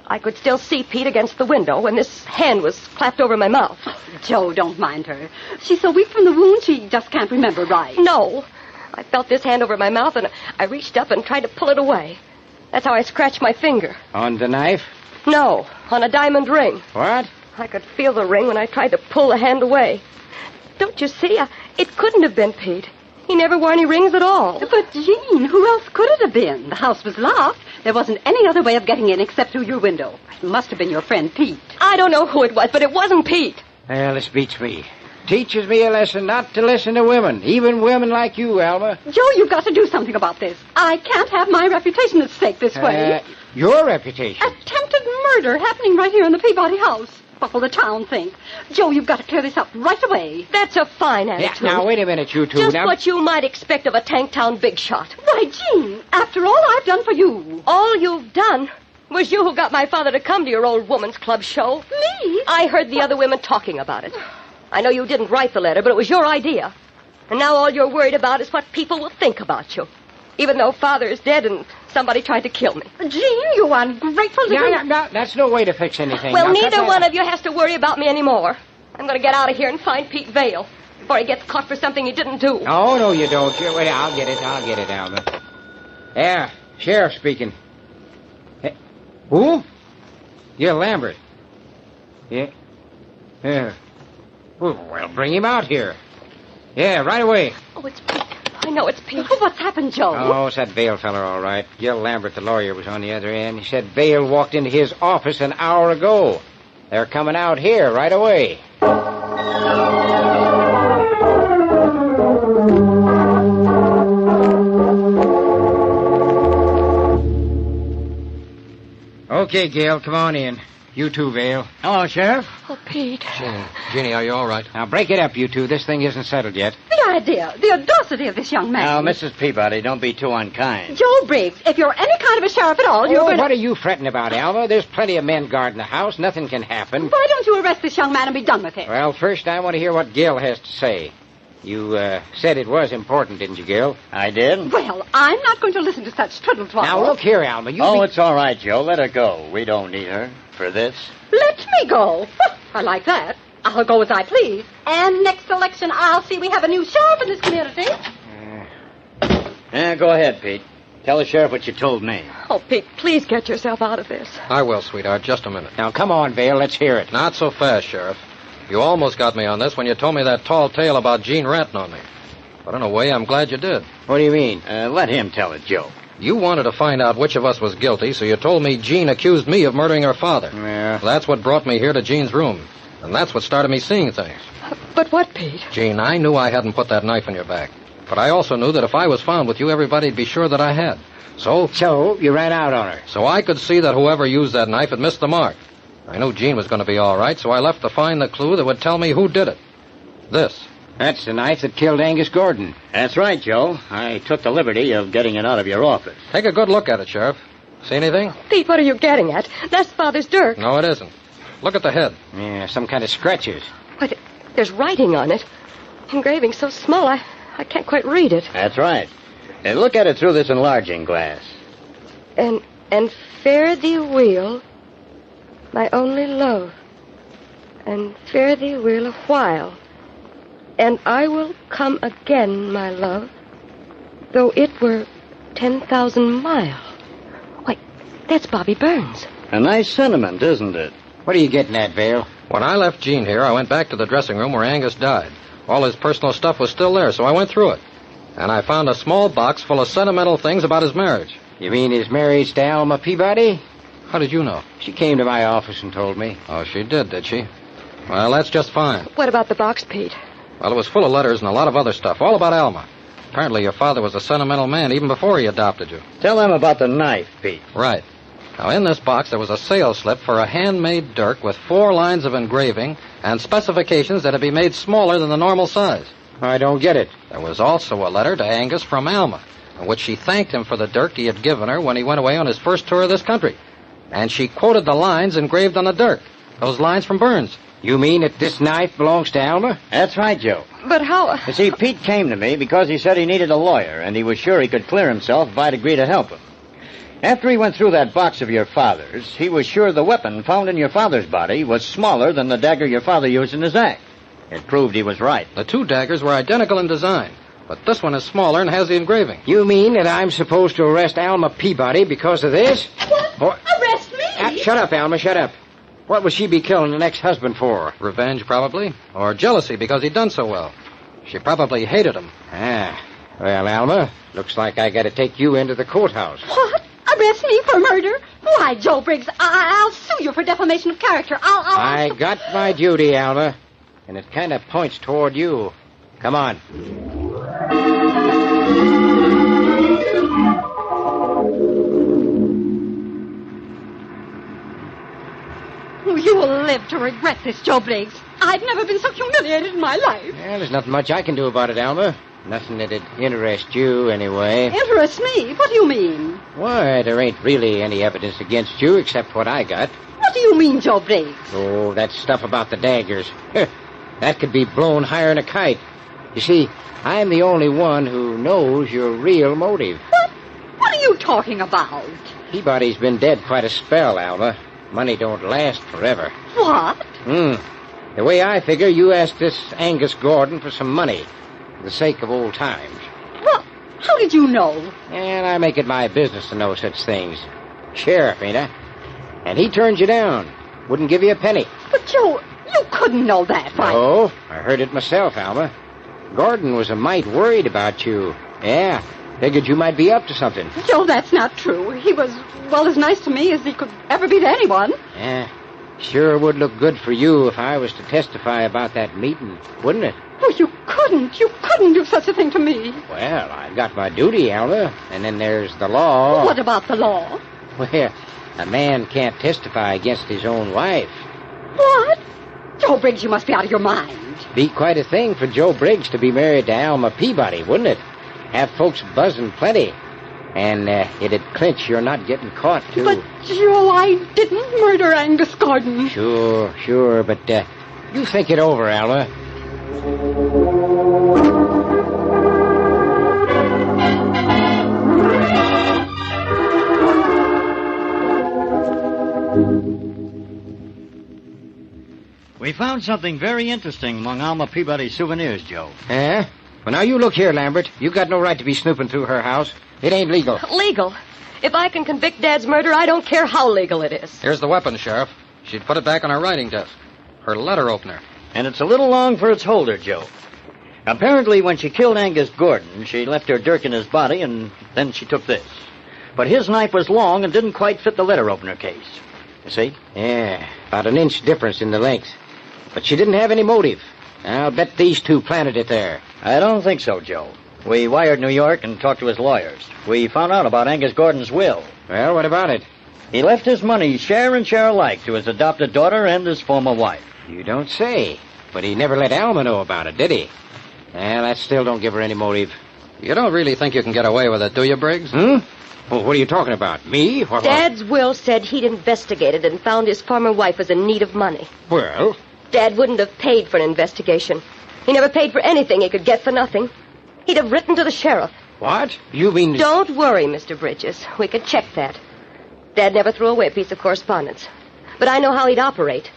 I could still see Pete against the window when this hand was clapped over my mouth. Oh, Joe, don't mind her. She's so weak from the wound she just can't remember right. No. I felt this hand over my mouth and I reached up and tried to pull it away. That's how I scratched my finger. On the knife? No, on a diamond ring. What? I could feel the ring when I tried to pull the hand away. Don't you see? It couldn't have been Pete. He never wore any rings at all. But, Jean, who else could it have been? The house was locked. There wasn't any other way of getting in except through your window. It must have been your friend Pete. I don't know who it was, but it wasn't Pete. Well, this beats me. Teaches me a lesson not to listen to women, even women like you, Alma. Joe, you've got to do something about this. I can't have my reputation at stake this way. Your reputation? Attempted murder happening right here in the Peabody house. What will the town think? Joe, you've got to clear this up right away. That's a fine attitude. Yeah, now, wait a minute, you two. Just what you might expect of a Tanktown big shot. Why, Jean, after all I've done for you. All you've done was you who got my father to come to your old woman's club show. Me? I heard the other women talking about it. I know you didn't write the letter, but it was your idea. And now all you're worried about is what people will think about you. Even though Father is dead and somebody tried to kill me. Jean, you ungrateful little... No, that's no way to fix anything. Well, now, neither one of you has to worry about me anymore. I'm going to get out of here and find Pete Vale before he gets caught for something he didn't do. Oh, no, you don't. Wait, I'll get it, Alma. Yeah, Sheriff speaking. Hey, who? Yeah, Lambert. Yeah. Well, bring him out here. Yeah, right away. Oh, it's Pete. I know it's Pete. Oh, what's happened, Joe? Oh, it's that Vale feller, all right. Gil Lambert, the lawyer, was on the other end. He said Vale walked into his office an hour ago. They're coming out here right away. Okay, Gail, come on in. You too, Vale. Hello, Sheriff. Oh, Pete. Jeannie, are you all right? Now, break it up, you two. This thing isn't settled yet. The idea, the audacity of this young man. Now, Mrs. Peabody, don't be too unkind. Joe Briggs, if you're any kind of a sheriff at all, you're going to... What are you fretting about, Alma? There's plenty of men guarding the house. Nothing can happen. Why don't you arrest this young man and be done with it? Well, first I want to hear what Gil has to say. You said it was important, didn't you, Gil? I did. Well, I'm not going to listen to such twiddle twaddle. Now, look here, Alma. It's all right, Joe. Let her go. We don't need her for this. Let me go. I like that. I'll go as I please. And next election, I'll see we have a new sheriff in this community. Go ahead, Pete. Tell the sheriff what you told me. Oh, Pete, please get yourself out of this. I will, sweetheart. Just a minute. Now, come on, Vale. Let's hear it. Not so fast, Sheriff. You almost got me on this when you told me that tall tale about Jean ratting on me. But in a way, I'm glad you did. What do you mean? Let him tell it, Joe. You wanted to find out which of us was guilty, so you told me Jean accused me of murdering her father. Yeah. That's what brought me here to Jean's room. And that's what started me seeing things. But what, Pete? Jean, I knew I hadn't put that knife in your back. But I also knew that if I was found with you, everybody'd be sure that I had. So you ran out on her. So I could see that whoever used that knife had missed the mark. I knew Jean was going to be all right, so I left to find the clue that would tell me who did it. This. That's the knife that killed Angus Gordon. That's right, Joe. I took the liberty of getting it out of your office. Take a good look at it, Sheriff. See anything? Pete, what are you getting at? That's Father's dirk. No, it isn't. Look at the head. Yeah, some kind of scratches. Why, there's writing on it. Engraving so small, I can't quite read it. That's right. Look at it through this enlarging glass. And fare thee weel, my only love, and fare thee weel a while, and I will come again, my love, though it were 10,000 mile. Why, that's Bobby Burns. A nice sentiment, isn't it? What are you getting at, Vale? When I left Jean here, I went back to the dressing room where Angus died. All his personal stuff was still there, so I went through it. And I found a small box full of sentimental things about his marriage. You mean his marriage to Alma Peabody? How did you know? She came to my office and told me. Oh, she did she? Well, that's just fine. What about the box, Pete? Well, it was full of letters and a lot of other stuff, all about Alma. Apparently your father was a sentimental man even before he adopted you. Tell them about the knife, Pete. Right. Now, in this box, there was a sales slip for a handmade dirk with 4 lines of engraving and specifications that had be made smaller than the normal size. I don't get it. There was also a letter to Angus from Alma, in which she thanked him for the dirk he had given her when he went away on his first tour of this country. And she quoted the lines engraved on the dirk. Those lines from Burns. You mean that this knife belongs to Alma? That's right, Joe. But how... You see, Pete came to me because he said he needed a lawyer, and he was sure he could clear himself if I'd agree to help him. After he went through that box of your father's, he was sure the weapon found in your father's body was smaller than the dagger your father used in his act. It proved he was right. The 2 daggers were identical in design, but this one is smaller and has the engraving. You mean that I'm supposed to arrest Alma Peabody because of this? What? Arrest me? Shut up, Alma, shut up. What would she be killing an ex-husband for? Revenge, probably. Or jealousy because he'd done so well. She probably hated him. Well, Alma, looks like I gotta take you into the courthouse. What? Arrest me for murder? Why, Joe Briggs, I'll sue you for defamation of character. I got my duty, Alma, and it kind of points toward you. Come on. You will live to regret this, Joe Briggs. I've never been so humiliated in my life. Well, there's nothing much I can do about it, Alma. Nothing that'd interest you, anyway. Interest me? What do you mean? Why, there ain't really any evidence against you except what I got. What do you mean, Joe Briggs? Oh, that stuff about the daggers. That could be blown higher than a kite. You see, I'm the only one who knows your real motive. What are you talking about? Peabody's been dead quite a spell, Alma. Money don't last forever. What? The way I figure, you asked this Angus Gordon for some money for the sake of old times. Well, how did you know? And I make it my business to know such things. Sheriff, ain't I? And he turned you down. Wouldn't give you a penny. But, Joe, you couldn't know that, right? Oh, I heard it myself, Alma. Gordon was a mite worried about you. Yeah, figured you might be up to something. Joe, that's not true. He was, well, as nice to me as he could ever be to anyone. Yeah, sure would look good for you if I was to testify about that meeting, wouldn't it? Oh, you couldn't do such a thing to me. Well, I've got my duty, Alma, and then there's the law. What about the law? Well, a man can't testify against his own wife. What? Joe Briggs, you must be out of your mind. Be quite a thing for Joe Briggs to be married to Alma Peabody, wouldn't it? Have folks buzzing plenty. And it'd clinch you're not getting caught, too. But, Joe, I didn't murder Angus Gordon. Sure, but you think it over, Alma. We found something very interesting among Alma Peabody's souvenirs, Joe. Well, now you look here, Lambert. You got no right to be snooping through her house. It ain't legal. Legal? If I can convict Dad's murder, I don't care how legal it is. Here's the weapon, Sheriff. She'd put it back on her writing desk. Her letter opener. And it's a little long for its holder, Joe. Apparently, when she killed Angus Gordon, she left her dirk in his body, and then she took this. But his knife was long and didn't quite fit the letter opener case. You see? Yeah, about an inch difference in the length. But she didn't have any motive. I'll bet these two planted it there. I don't think so, Joe. We wired New York and talked to his lawyers. We found out about Angus Gordon's will. Well, what about it? He left his money share and share alike to his adopted daughter and his former wife. You don't say. But he never let Alma know about it, did he? Well, that still don't give her any motive. You don't really think you can get away with it, do you, Briggs? Well, what are you talking about? Me? What? Dad's will said he'd investigated and found his former wife was in need of money. Well? Dad wouldn't have paid for an investigation. He never paid for anything he could get for nothing. He'd have written to the sheriff. What? You mean... Don't worry, Mr. Bridges. We can check that. Dad never threw away a piece of correspondence. But I know how he'd operate.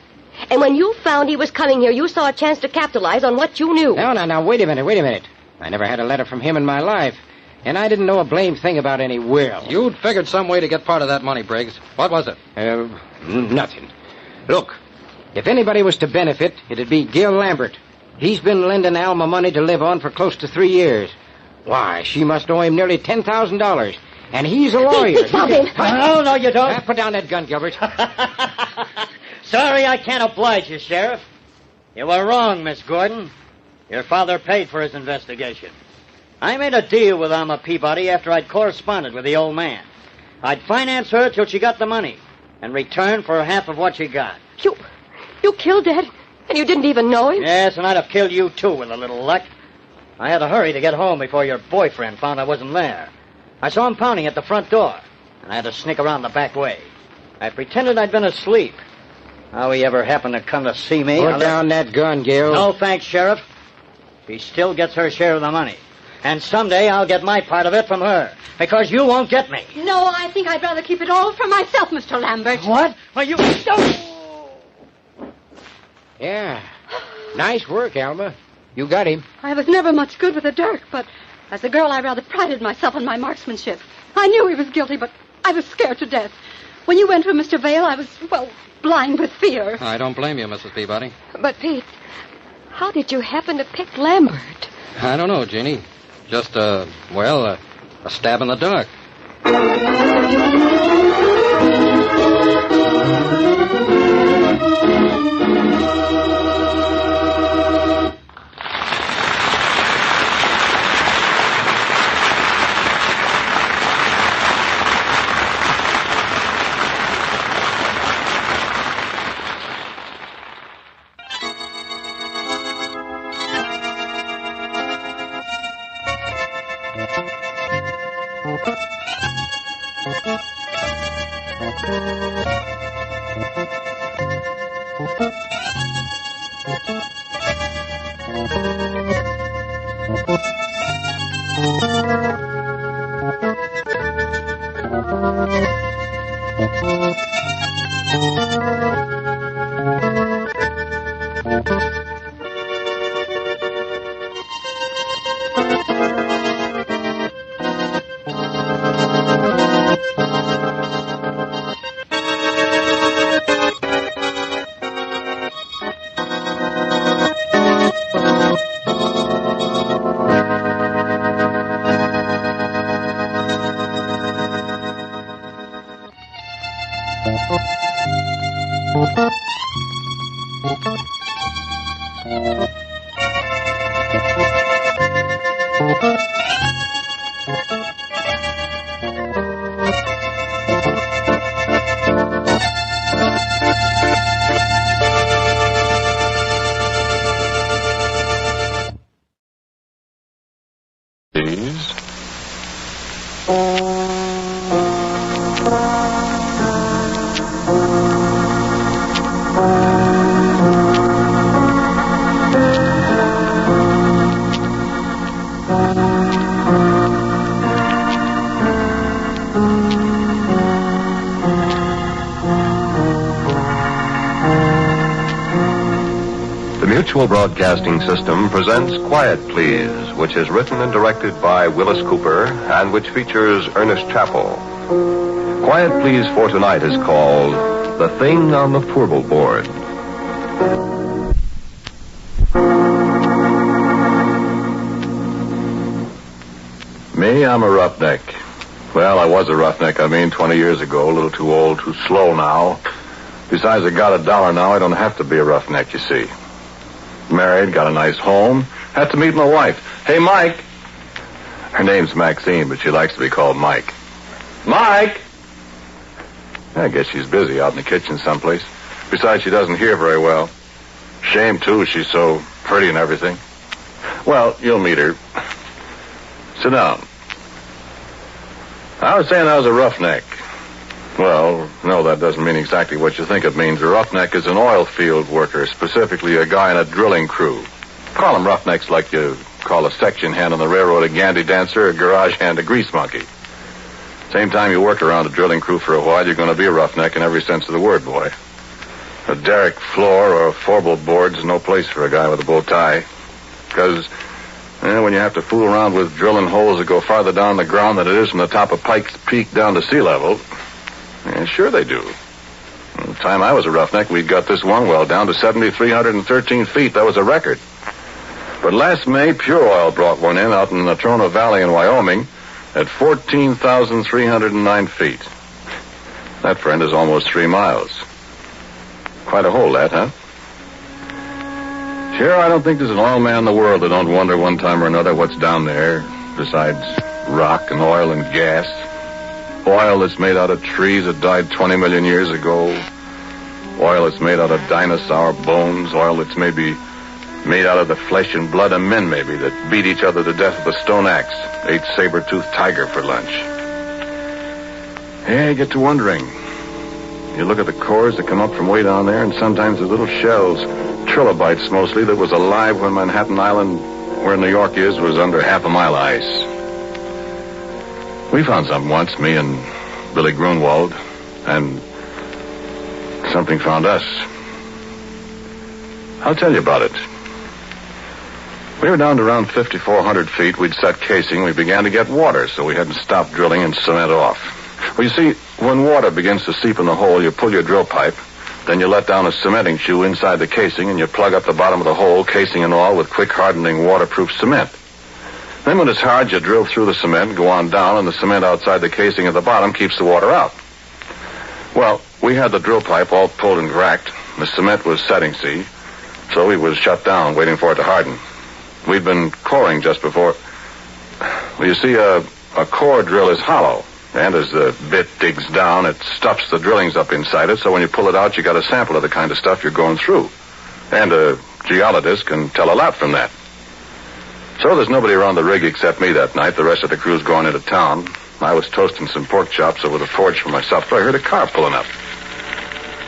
And when you found he was coming here, you saw a chance to capitalize on what you knew. Now, wait a minute. I never had a letter from him in my life. And I didn't know a blamed thing about any will. You'd figured some way to get part of that money, Briggs. What was it? Nothing. Look, if anybody was to benefit, it'd be Gil Lambert. He's been lending Alma money to live on for close to 3 years. Why, she must owe him nearly $10,000. And he's a lawyer. No, you don't. Put down that gun, Gilbert. Sorry I can't oblige you, Sheriff. You were wrong, Miss Gordon. Your father paid for his investigation. I made a deal with Alma Peabody after I'd corresponded with the old man. I'd finance her till she got the money, in return for half of what she got. You killed Dad, and you didn't even know him? Yes, and I'd have killed you, too, with a little luck. I had to hurry to get home before your boyfriend found I wasn't there. I saw him pounding at the front door, and I had to sneak around the back way. I pretended I'd been asleep. How he ever happened to come to see me... Put down that gun, Gil. No, thanks, Sheriff. She still gets her share of the money. And someday I'll get my part of it from her. Because you won't get me. No, I think I'd rather keep it all for myself, Mr. Lambert. What? Well, you... Yeah. Nice work, Alma. You got him. I was never much good with a dirk, but as a girl I rather prided myself on my marksmanship. I knew he was guilty, but I was scared to death. When you went for Mr. Vale, I was, blind with fear. I don't blame you, Mrs. Peabody. But, Pete, how did you happen to pick Lambert? I don't know, Jeannie. Just, a stab in the dark. Mutual Broadcasting System presents Quiet Please, which is written and directed by Willis Cooper and which features Ernest Chappell. Quiet Please for tonight is called The Thing on the Purple Board. Me, I'm a roughneck. Well, I was a roughneck, 20 years ago. A little too old, too slow now. Besides, I got $1 now. I don't have to be a roughneck, you see. Married, got a nice home. Had to meet my wife. Hey, Mike. Her name's Maxine, but she likes to be called Mike. Mike! I guess she's busy out in the kitchen someplace. Besides, she doesn't hear very well. Shame, too. She's so pretty and everything. Well, you'll meet her. Sit down. I was saying I was a roughneck. Well, no, that doesn't mean exactly what you think it means. A roughneck is an oil field worker, specifically a guy in a drilling crew. Call them roughnecks like you call a section hand on the railroad a gandy dancer, a garage hand a grease monkey. Same time you work around a drilling crew for a while, you're going to be a roughneck in every sense of the word, boy. A derrick floor or a four-bolt board's no place for a guy with a bow tie. Because when you have to fool around with drilling holes that go farther down the ground than it is from the top of Pike's Peak down to sea level, sure they do. The time I was a roughneck, we'd got this one well down to 7,313 feet. That was a record. But last May, Pure Oil brought one in out in the Natrona Valley in Wyoming at 14,309 feet. That, friend, is almost 3 miles. Quite a hole, that, huh? Sure, I don't think there's an oil man in the world that don't wonder one time or another what's down there, besides rock and oil and gas. Oil that's made out of trees that died 20 million years ago. Oil that's made out of dinosaur bones. Oil that's maybe made out of the flesh and blood of men, maybe, that beat each other to death with a stone axe, ate saber-toothed tiger for lunch. Yeah, you get to wondering. You look at the cores that come up from way down there, and sometimes there's little shells, trilobites mostly, that was alive when Manhattan Island, where New York is, was under half a mile of ice. We found something once, me and Billy Grunwald, and something found us. I'll tell you about it. We were down to around 5,400 feet. We'd set casing. We began to get water, so we hadn't stopped drilling and cement off. Well, you see, when water begins to seep in the hole, you pull your drill pipe, then you let down a cementing shoe inside the casing, and you plug up the bottom of the hole, casing and all, with quick-hardening waterproof cement. Then when it's hard, you drill through the cement, go on down, and the cement outside the casing at the bottom keeps the water out. Well, we had the drill pipe all pulled and racked. The cement was setting, see, so we was shut down, waiting for it to harden. We'd been coring just before. Well, you see, a core drill is hollow, and as the bit digs down, it stuffs the drillings up inside it, so when you pull it out, you got a sample of the kind of stuff you're going through. And a geologist can tell a lot from that. So there's nobody around the rig except me that night. The rest of the crew's going into town. I was toasting some pork chops over the forge for my supper. I heard a car pulling up.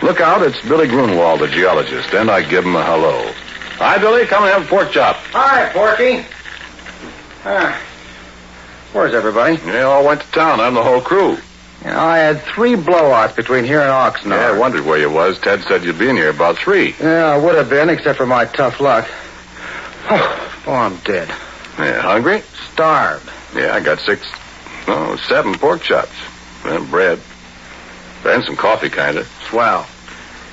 Look out, it's Billy Grunwald, the geologist, and I give him a hello. Hi, Billy. Come and have a pork chop. Hi, Porky. Where's everybody? They all went to town. I'm the whole crew. I had 3 blowouts between here and Oxnard. Yeah, I wondered where you was. Ted said you'd be in here about 3. Yeah, I would have been, except for my tough luck. Oh, I'm dead. Yeah, hungry? Starved. Yeah, I got 7 pork chops. And bread. And some coffee, kind of. Swell.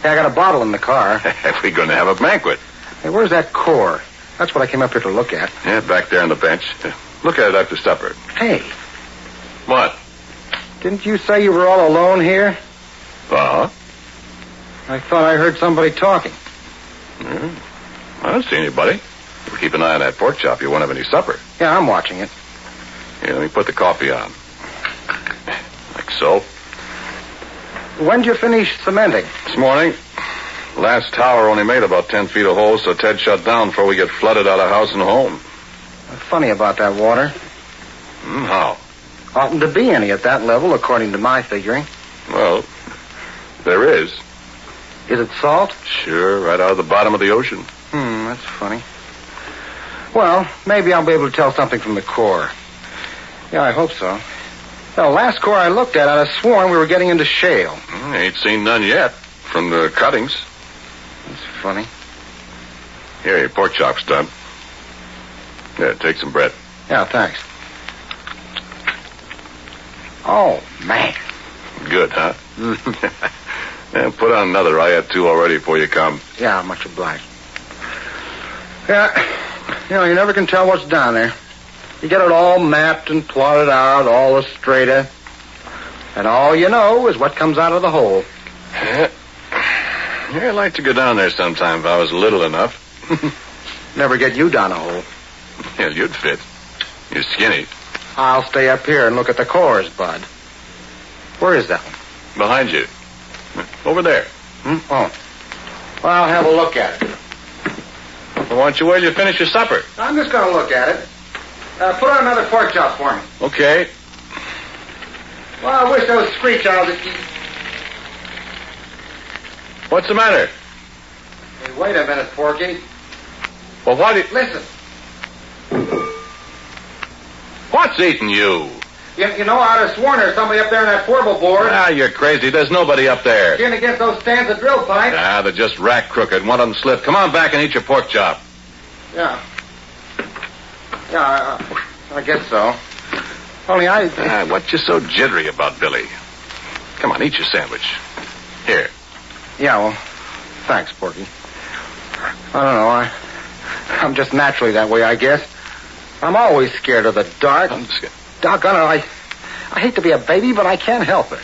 Hey, I got a bottle in the car. We're going to have a banquet. Hey, where's that core? That's what I came up here to look at. Yeah, back there on the bench. Look at it after supper. Hey. What? Didn't you say you were all alone here? Uh-huh. I thought I heard somebody talking. I don't see anybody. If you keep an eye on that pork chop, you won't have any supper. Yeah, I'm watching it. Here, let me put the coffee on. Like so. When'd you finish cementing? This morning. Last tower only made about 10 feet of hole, so Ted shut down before we get flooded out of house and home. Funny about that water. How? Oughtn't to be any at that level, according to my figuring. Well, there is. Is it salt? Sure, right out of the bottom of the ocean. That's funny. Well, maybe I'll be able to tell something from the core. Yeah, I hope so. The last core I looked at, I'd have sworn we were getting into shale. Ain't seen none yet, from the cuttings. That's funny. Here, your pork chop's done. Yeah, take some bread. Yeah, thanks. Oh, man. Good, huh? Yeah, put on another. I had 2 already before you come. Yeah, much obliged. Yeah, you never can tell what's down there. You get it all mapped and plotted out, all the straighter. And all you know is what comes out of the hole. Yeah, I'd like to go down there sometime if I was little enough. Never get you down a hole. Yeah, you'd fit. You're skinny. I'll stay up here and look at the cores, Bud. Where is that one? Behind you. Over there. Oh. Well, I'll have a look at it. Well, why don't you wait till you finish your supper? I'm just going to look at it. Put on another pork chop for me. Okay. Well, I wish those screech owls would keep... What's the matter? Hey, wait a minute, Porky. Well, what... Listen. What's eating you? You know, I'd have sworn there's somebody up there on that portable board. Ah, you're crazy. There's nobody up there. Getting against those stands of drill pipe. Ah, they're just rack crooked. One of them slipped. Come on back and eat your pork chop. Yeah. Yeah, I guess so. Only what you so jittery about, Billy? Come on, eat your sandwich. Here. Yeah, well, thanks, Porky. I don't know. I'm just naturally that way, I guess. I'm always scared of the dark. Doggone it, I hate to be a baby, but I can't help it.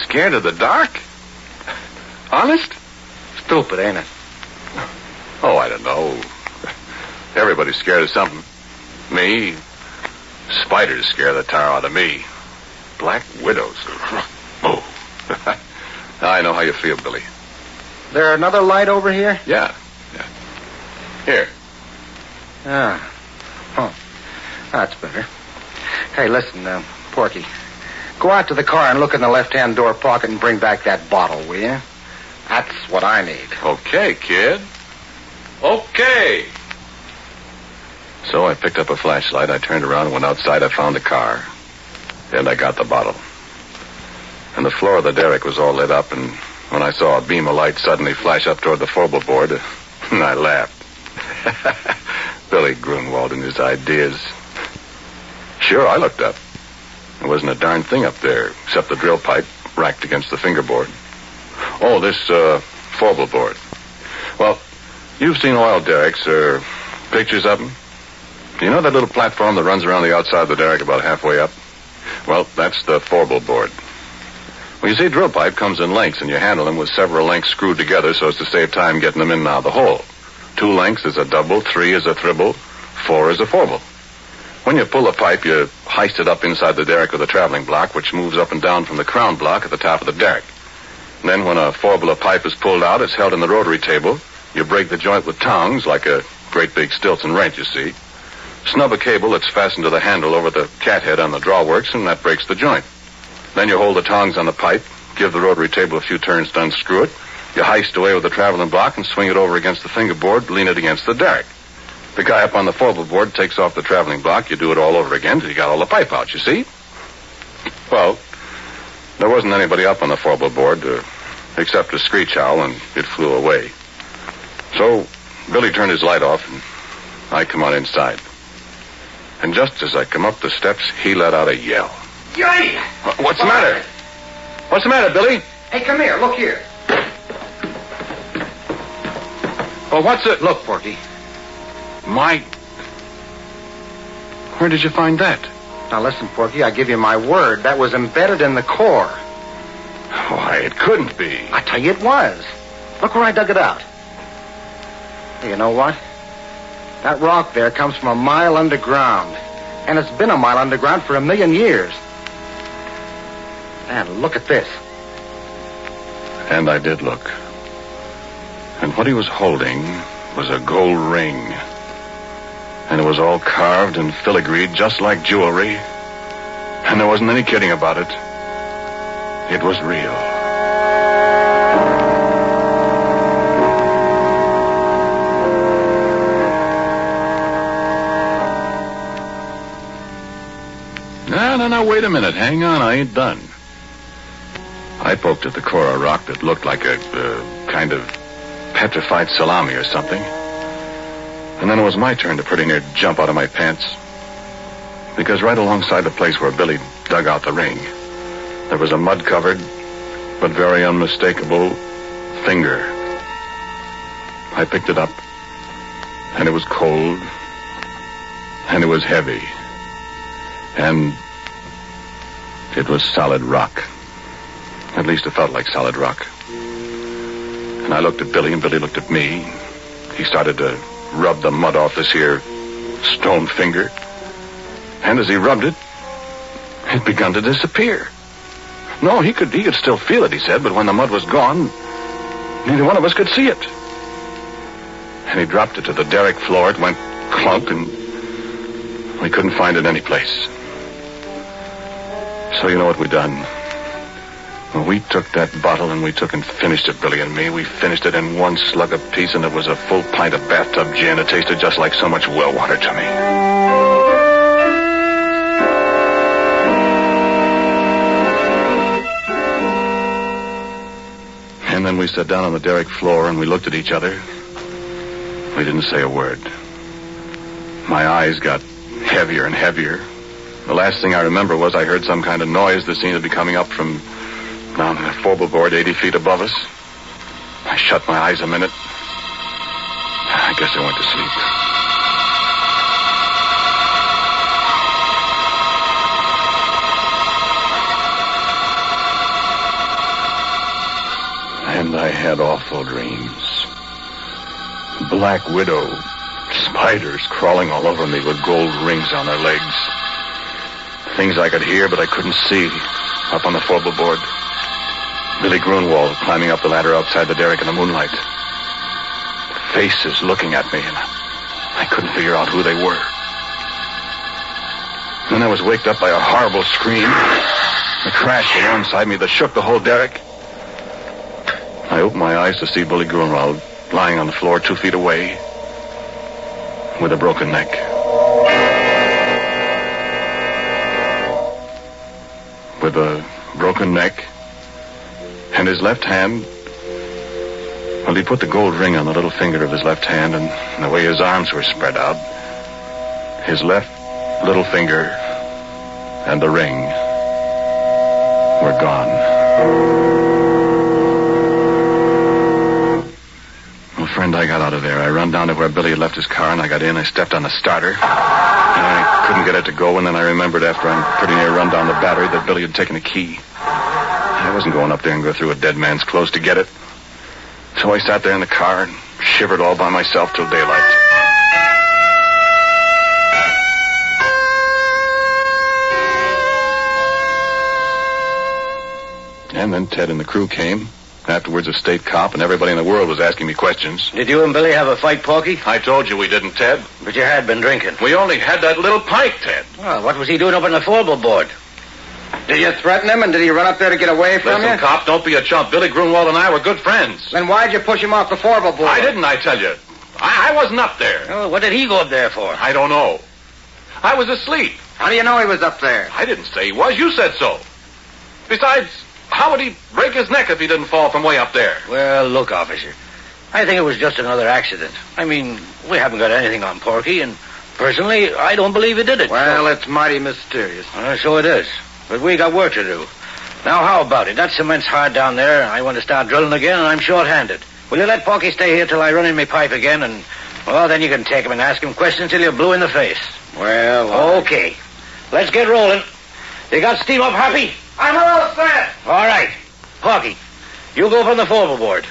Scared of the dark? Honest? Stupid, ain't it? Oh, I don't know. Everybody's scared of something. Me? Spiders scare the tar out of me. Black widows. Oh. I know how you feel, Billy. There another light over here? Yeah. Here. Ah. Oh. That's better. Hey, listen, Porky. Go out to the car and look in the left-hand door pocket and bring back that bottle, will you? That's what I need. Okay, kid. Okay. So I picked up a flashlight. I turned around and went outside. I found the car. And I got the bottle. And the floor of the derrick was all lit up, and when I saw a beam of light suddenly flash up toward the forbel board, I laughed. Billy Grunwald and his ideas. Sure, I looked up. There wasn't a darn thing up there, except the drill pipe racked against the fingerboard. Oh, this, forbel board. Well, you've seen oil derricks, or pictures of them? You know that little platform that runs around the outside of the derrick about halfway up? Well, that's the forbel board. Well, you see, drill pipe comes in lengths, and you handle them with several lengths screwed together so as to save time getting them in and out of the hole. 2 lengths is a double, 3 is a triple, 4 is a forbel. When you pull the pipe, you heist it up inside the derrick with a traveling block, which moves up and down from the crown block at the top of the derrick. And then when a forbel of pipe is pulled out, it's held in the rotary table. You break the joint with tongs, like a great big Stilton wrench, you see. Snub a cable that's fastened to the handle over the cathead on the drawworks, and that breaks the joint. Then you hold the tongs on the pipe, give the rotary table a few turns to unscrew it. You heist away with the traveling block and swing it over against the fingerboard, lean it against the derrick. The guy up on the forbel board takes off the traveling block. You do it all over again till you got all the pipe out, you see? Well, there wasn't anybody up on the forbel board except a screech owl, and it flew away. So Billy turned his light off, and I come on inside. And just as I come up the steps, he let out a yell. Yay! What's the matter? What's the matter, Billy? Hey, come here. Look here. Well, what's it? Look, Porky. My... Where did you find that? Now, listen, Porky, I give you my word. That was embedded in the core. Why, it couldn't be. I tell you it was. Look where I dug it out. Hey, you know what? That rock there comes from a mile underground. And it's been a mile underground for 1,000,000 years. And look at this. And I did look. And what he was holding was a gold ring. And it was all carved and filigreed just like jewelry. And there wasn't any kidding about it. It was real. No, wait a minute. Hang on, I ain't done. I poked at the core of rock that looked like a kind of petrified salami or something. And then it was my turn to pretty near jump out of my pants. Because right alongside the place where Billy dug out the ring, there was a mud-covered, but very unmistakable finger. I picked it up, and it was cold, and it was heavy. And it was solid rock. At least it felt like solid rock. And I looked at Billy, and Billy looked at me. He started to rub the mud off this here stone finger. And as he rubbed it, it begun to disappear. No, he could still feel it, he said, but when the mud was gone, neither one of us could see it. And he dropped it to the derrick floor. It went clunk, and we couldn't find it anyplace. So you know what we done? Well, we took that bottle and we took and finished it, Billy and me. We finished it in one slug apiece, and it was a full pint of bathtub gin. It tasted just like so much well water to me. And then we sat down on the derrick floor and we looked at each other. We didn't say a word. My eyes got heavier and heavier. The last thing I remember was I heard some kind of noise that seemed to be coming up from down in the forward 80 feet above us. I shut my eyes a minute. I guess I went to sleep. And I had awful dreams. Black widow, spiders crawling all over me with gold rings on their legs. Things I could hear, but I couldn't see, up on the forward. Billy Grunwald climbing up the ladder outside the derrick in the moonlight. Faces looking at me, and I couldn't figure out who they were. Then I was waked up by a horrible scream. A crash alongside me that shook the whole derrick. I opened my eyes to see Billy Grunwald lying on the floor 2 feet away with a broken neck. With a broken neck and his left hand, well, he put the gold ring on the little finger of his left hand, and the way his arms were spread out, his left little finger and the ring were gone. Well, friend, I got out of there. I run down to where Billy had left his car, and I got in. I stepped on the starter. I couldn't get it to go, and then I remembered after I pretty near run down the battery that Billy had taken a key. I wasn't going up there and go through a dead man's clothes to get it. So I sat there in the car and shivered all by myself till daylight. And then Ted and the crew came. Afterwards, a state cop, and everybody in the world was asking me questions. Did you and Billy have a fight, Porky? I told you we didn't, Ted. But you had been drinking. We only had that little pint, Ted. Well, what was he doing up on the forward? Did you threaten him, and did he run up there to get away from you? Listen, cop, don't be a chump. Billy Grunwald and I were good friends. Then why'd you push him off the forward? I didn't, I tell you. I wasn't up there. Oh, what did he go up there for? I don't know. I was asleep. How do you know he was up there? I didn't say he was. You said so. Besides, how would he break his neck if he didn't fall from way up there? Well, look, officer, I think it was just another accident. I mean, we haven't got anything on Porky, and personally, I don't believe he did it. Well, it's mighty mysterious. So it is. But we got work to do. Now, how about it? That cement's hard down there. I want to start drilling again, and I'm short-handed. Will you let Porky stay here till I run in my pipe again, and, well, then you can take him and ask him questions till you're blue in the face. Well, okay. Let's get rolling. You got steam up, Happy? I'm all set. All right. Porky, you go from the forward.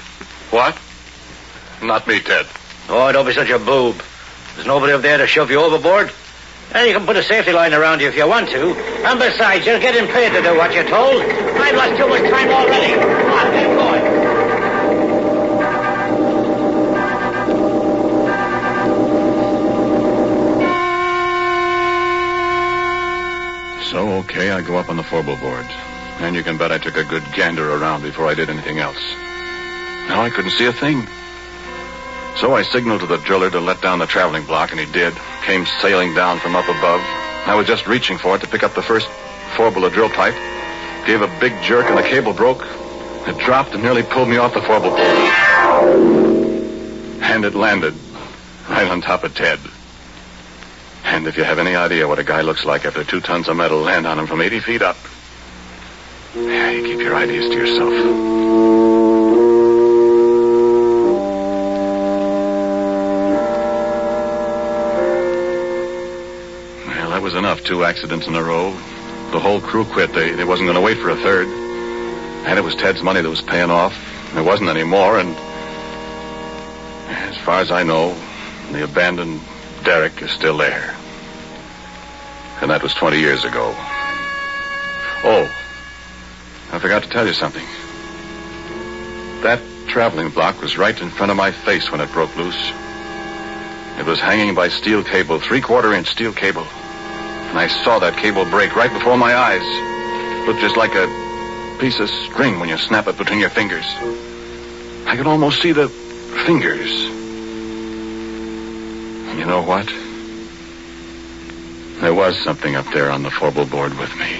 What? Not me, Ted. Oh, don't be such a boob. There's nobody up there to shove you overboard. And you can put a safety line around you if you want to. And besides, you're getting paid to do what you're told. I've lost too much time already. Come on, get going. So, okay, I go up on the forward. And you can bet I took a good gander around before I did anything else. Now I couldn't see a thing. So I signaled to the driller to let down the traveling block, and he did. Came sailing down from up above. I was just reaching for it to pick up the first forward drill pipe. Gave a big jerk, and the cable broke. It dropped and nearly pulled me off the forward. And it landed right on top of Ted. And if you have any idea what a guy looks like after 2 tons of metal land on him from 80 feet up, yeah, you keep your ideas to yourself. Well, that was enough. enough, 2 accidents in a row. The whole crew quit. They wasn't going to wait for a third. And it was Ted's money that was paying off. There wasn't any more, and as far as I know, the abandoned derrick is still there. And that was 20 years ago. Oh, I forgot to tell you something. That traveling block was right in front of my face when it broke loose. It was hanging by steel cable, 3/4-inch steel cable. And I saw that cable break right before my eyes. It looked just like a piece of string when you snap it between your fingers. I could almost see the fingers. You know what? There was something up there on the forward board with me.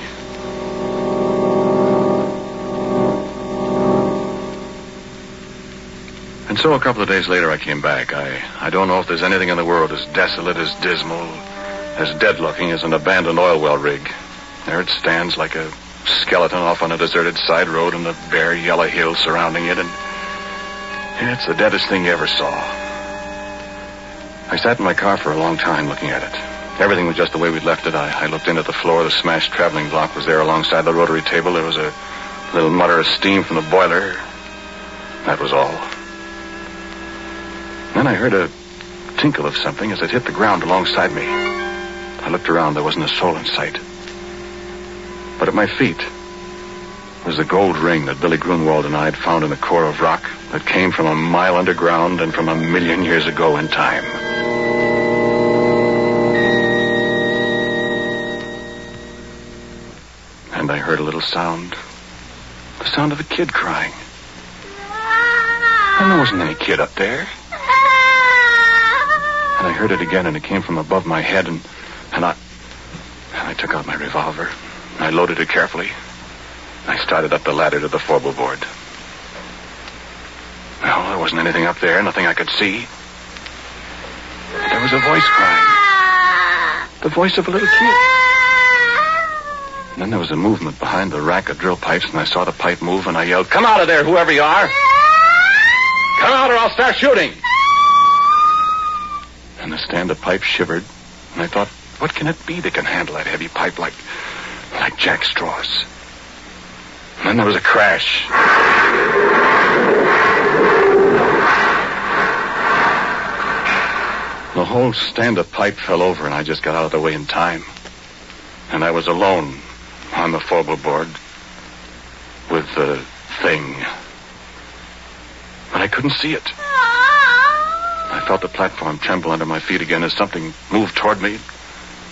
And so a couple of days later I came back. I don't know if there's anything in the world as desolate, as dismal, as dead-looking as an abandoned oil well rig. There it stands like a skeleton off on a deserted side road and the bare yellow hills surrounding it, and it's the deadest thing you ever saw. I sat in my car for a long time looking at it. Everything was just the way we'd left it. I looked in at the floor. The smashed traveling block was there alongside the rotary table. There was a little mutter of steam from the boiler. That was all. Then I heard a tinkle of something as it hit the ground alongside me. I looked around. There wasn't a soul in sight. But at my feet was the gold ring that Billy Grunwald and I had found in the core of rock that came from a mile underground and from 1,000,000 years ago in time. And I heard a little sound. The sound of a kid crying. And there wasn't any kid up there. And I heard it again, and it came from above my head, and I took out my revolver. I loaded it carefully. I started up the ladder to the forward board. Well, there wasn't anything up there, nothing I could see. But there was a voice crying. The voice of a little kid. And then there was a movement behind the rack of drill pipes, and I saw the pipe move, and I yelled, "Come out of there, whoever you are! Come out or I'll start shooting!" And the stand of pipe shivered, and I thought, what can it be that can handle that heavy pipe like jack straws? And then there was a crash. The whole stand of pipe fell over, and I just got out of the way in time. And I was alone on the forward board with the thing. But I couldn't see it. I felt the platform tremble under my feet again as something moved toward me.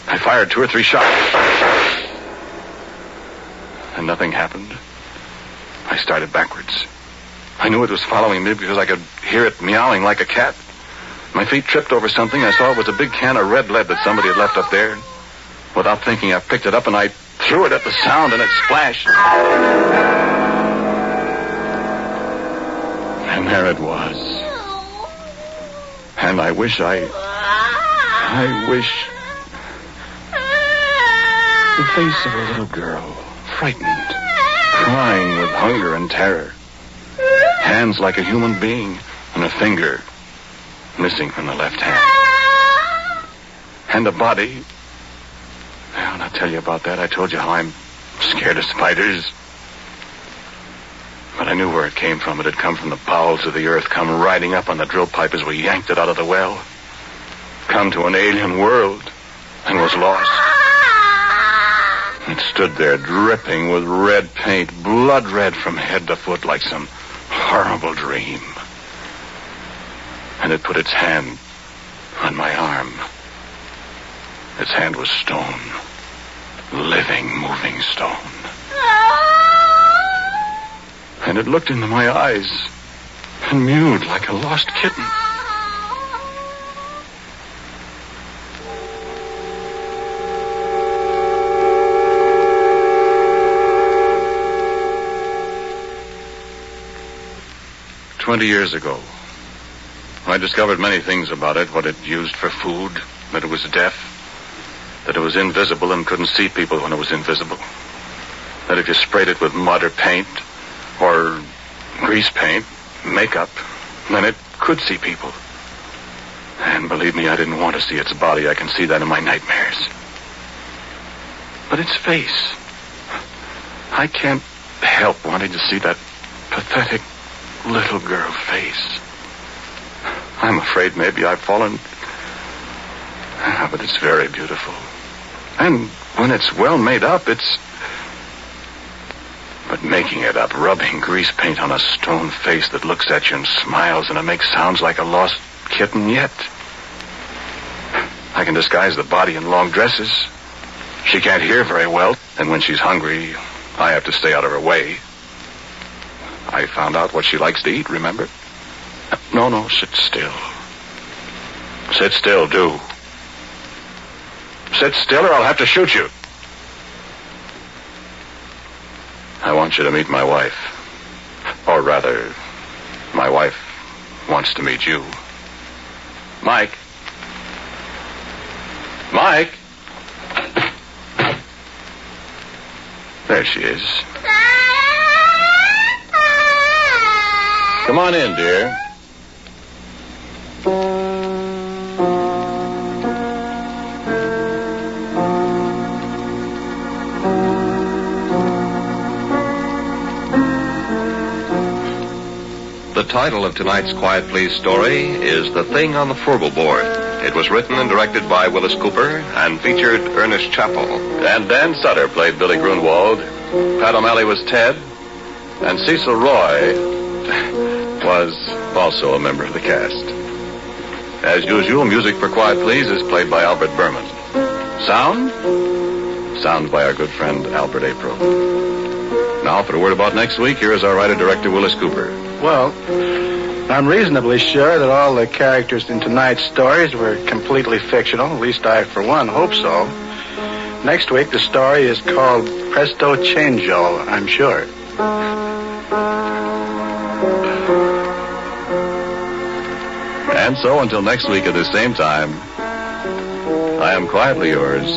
I fired 2 or 3 shots. And nothing happened. I started backwards. I knew it was following me because I could hear it meowing like a cat. My feet tripped over something. I saw it was a big can of red lead that somebody had left up there. Without thinking, I picked it up and I threw it at the sound, and it splashed. And there it was. And I wish the face of a little girl, frightened, crying with hunger and terror. Hands like a human being, and a finger missing from the left hand. And a body. Well, I'll tell you about that. I told you how I'm scared of spiders. But I knew where it came from. It had come from the bowels of the earth, come riding up on the drill pipe as we yanked it out of the well. Come to an alien world, and was lost. It stood there dripping with red paint, blood red from head to foot like some horrible dream. And it put its hand on my arm. Its hand was stone. Living, moving stone. And it looked into my eyes and mewed like a lost kitten. "20 years ago, I discovered many things about it, what it used for food, that it was deaf, that it was invisible and couldn't see people when it was invisible, that if you sprayed it with mud or paint, or grease paint, makeup, then it could see people. And believe me, I didn't want to see its body. I can see that in my nightmares. But its face. I can't help wanting to see that pathetic little girl face. I'm afraid maybe I've fallen. But it's very beautiful. And when it's well made up, it's... But making it up, rubbing grease paint on a stone face that looks at you and smiles, and it makes sounds like a lost kitten yet. I can disguise the body in long dresses. She can't hear very well, and when she's hungry, I have to stay out of her way. I found out what she likes to eat, remember? No, sit still. Sit still, do. Sit still or I'll have to shoot you. I want you to meet my wife. Or rather, my wife wants to meet you. Mike. Mike. There she is. Come on in, dear. The title of tonight's Quiet Please story is The Thing on the Frugal Board. It was written and directed by Willis Cooper and featured Ernest Chappell. And Dan Sutter played Billy Grunwald. Pat O'Malley was Ted. And Cecil Roy was also a member of the cast. As usual, music for Quiet Please is played by Albert Berman. Sound by our good friend Albert April. Now, for a word about next week, here is our writer-director, Willis Cooper. Well, I'm reasonably sure that all the characters in tonight's stories were completely fictional. At least I, for one, hope so. Next week, the story is called Presto Changeo, I'm sure. And so, until next week at the same time, I am quietly yours,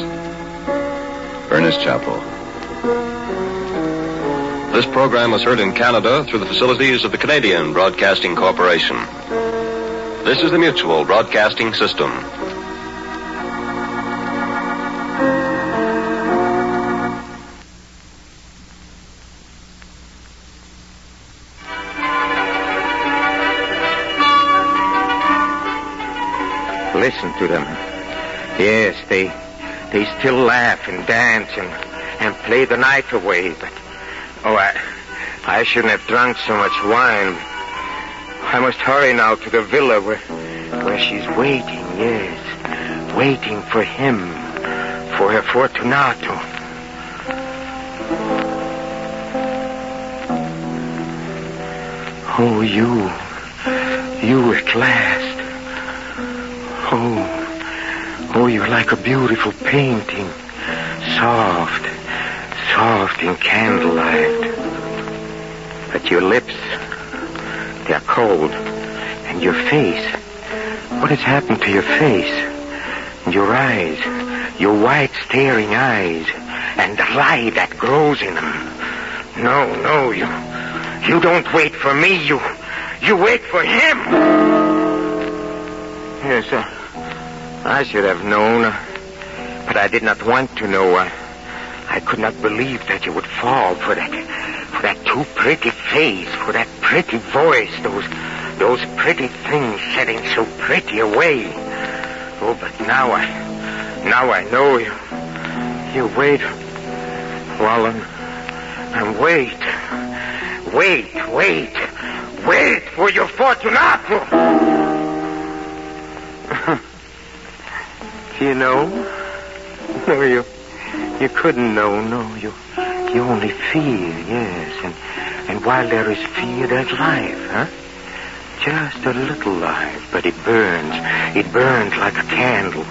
Ernest Chappell. This program was heard in Canada through the facilities of the Canadian Broadcasting Corporation. This is the Mutual Broadcasting System. Listen to them. Yes, they still laugh and dance and play the night away, but... Oh, I shouldn't have drunk so much wine. I must hurry now to the villa where she's waiting, yes. Waiting for him, for her Fortunato. Oh, you at last. Oh, you're like a beautiful painting. Soft in candlelight. But your lips, they're cold. And your face, what has happened to your face? And your eyes, your white staring eyes, and the light that grows in them. No, you don't wait for me, you wait for him. Yes, I should have known, but I did not want to know. I could not believe that you would fall for that too pretty face, for that pretty voice, those pretty things said in so pretty a way. Oh, but now I know you. You wait, Wallen, and wait for your Fortunato. You know? No, you couldn't know, no. You only fear, yes. And while there is fear, there's life, huh? Just a little life, but it burns. It burns like a candle.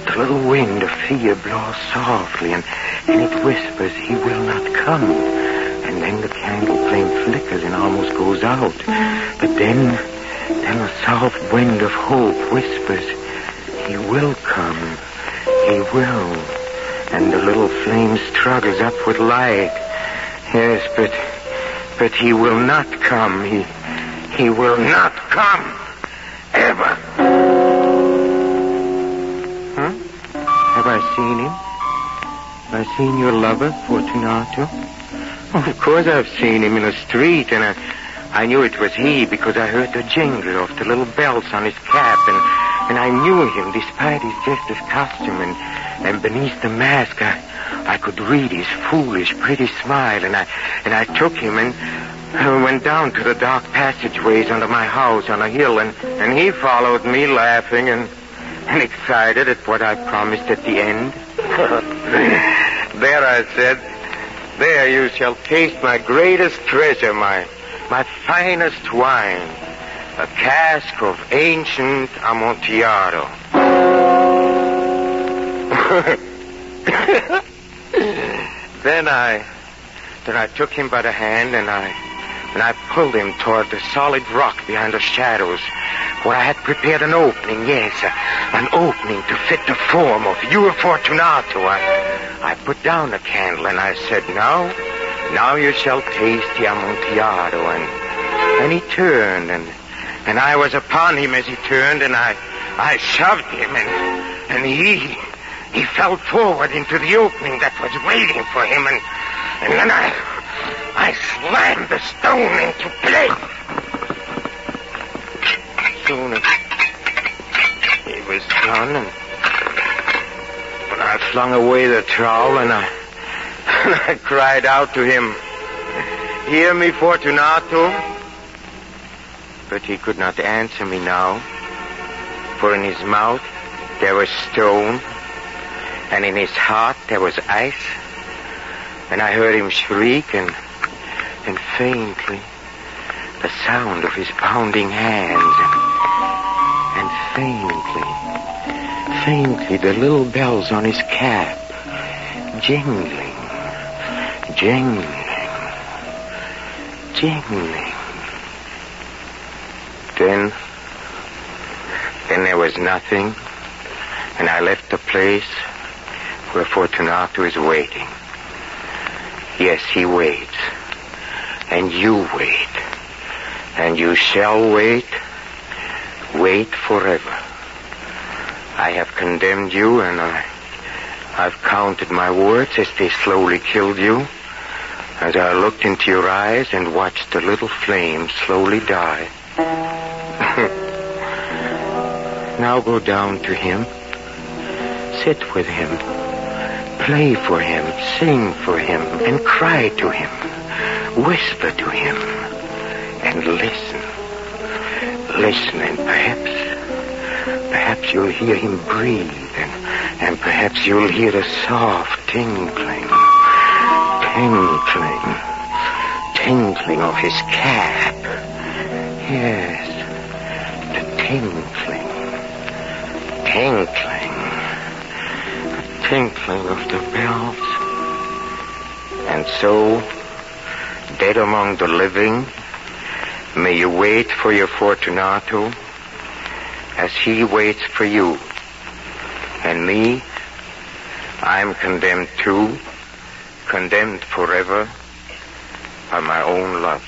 The little wind of fear blows softly, and it whispers, he will not come. And then the candle flame flickers and almost goes out. But then a soft wind of hope whispers, he will come. He will. And the little flame struggles up with light. Yes, but he will not come. He will not come. Ever. Huh? Have I seen him? I seen your lover, Fortunato? Oh, of course I've seen him in the street, and I knew it was he because I heard the jingle of the little bells on his cap, and I knew him despite his jester's costume, and beneath the mask I could read his foolish, pretty smile, and I took him and went down to the dark passageways under my house on a hill, and he followed me laughing and excited at what I promised at the end. There, I said, there you shall taste my greatest treasure, my finest wine, a cask of ancient Amontillado. Then I took him by the hand and I pulled him toward the solid rock behind the shadows, where I had prepared an opening, yes, an opening to fit the form of your Fortunato. I put down the candle and I said, now you shall taste the Amontillado. And he turned, and I was upon him as he turned, and I shoved him, and he fell forward into the opening that was waiting for him, and then I slammed the stone into place. Soon as he was done, and I flung away the trowel, and I cried out to him, "Hear me, Fortunato?" But he could not answer me now, for in his mouth there was stone, and in his heart there was ice, and I heard him shriek, and faintly the sound of his pounding hands, and faintly the little bells on his cap, jingling. Then there was nothing, and I left the place where Fortunato is waiting. Yes, he waits, and you wait, and you shall wait forever. I have condemned you, and I've counted my words as they slowly killed you, as I looked into your eyes and watched the little flame slowly die. Now go down to him, sit with him, play for him, sing for him, and cry to him, whisper to him, and listen. Listen, and perhaps you'll hear him breathe, and perhaps you'll hear the soft tinkling of his cap. Yes, the tinkling of the bells. And so, dead among the living, may you wait for your Fortunato as he waits for you. And me, I'm condemned too, condemned forever by my own love.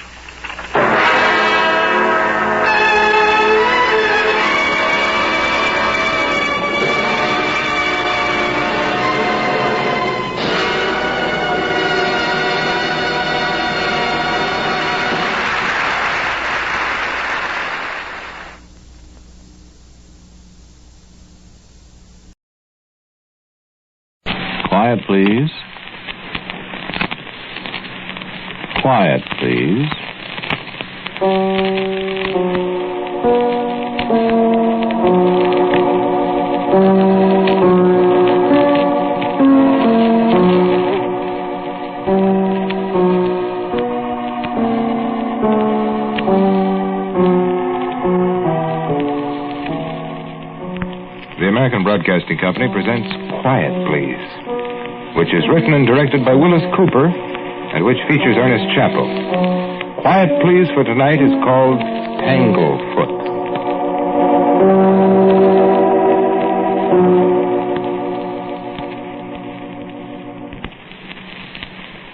Quiet, please. Quiet, please. The American Broadcasting Company presents Quiet, Please, which is written and directed by Willis Cooper and which features Ernest Chappell. Quiet, Please for tonight is called Tanglefoot.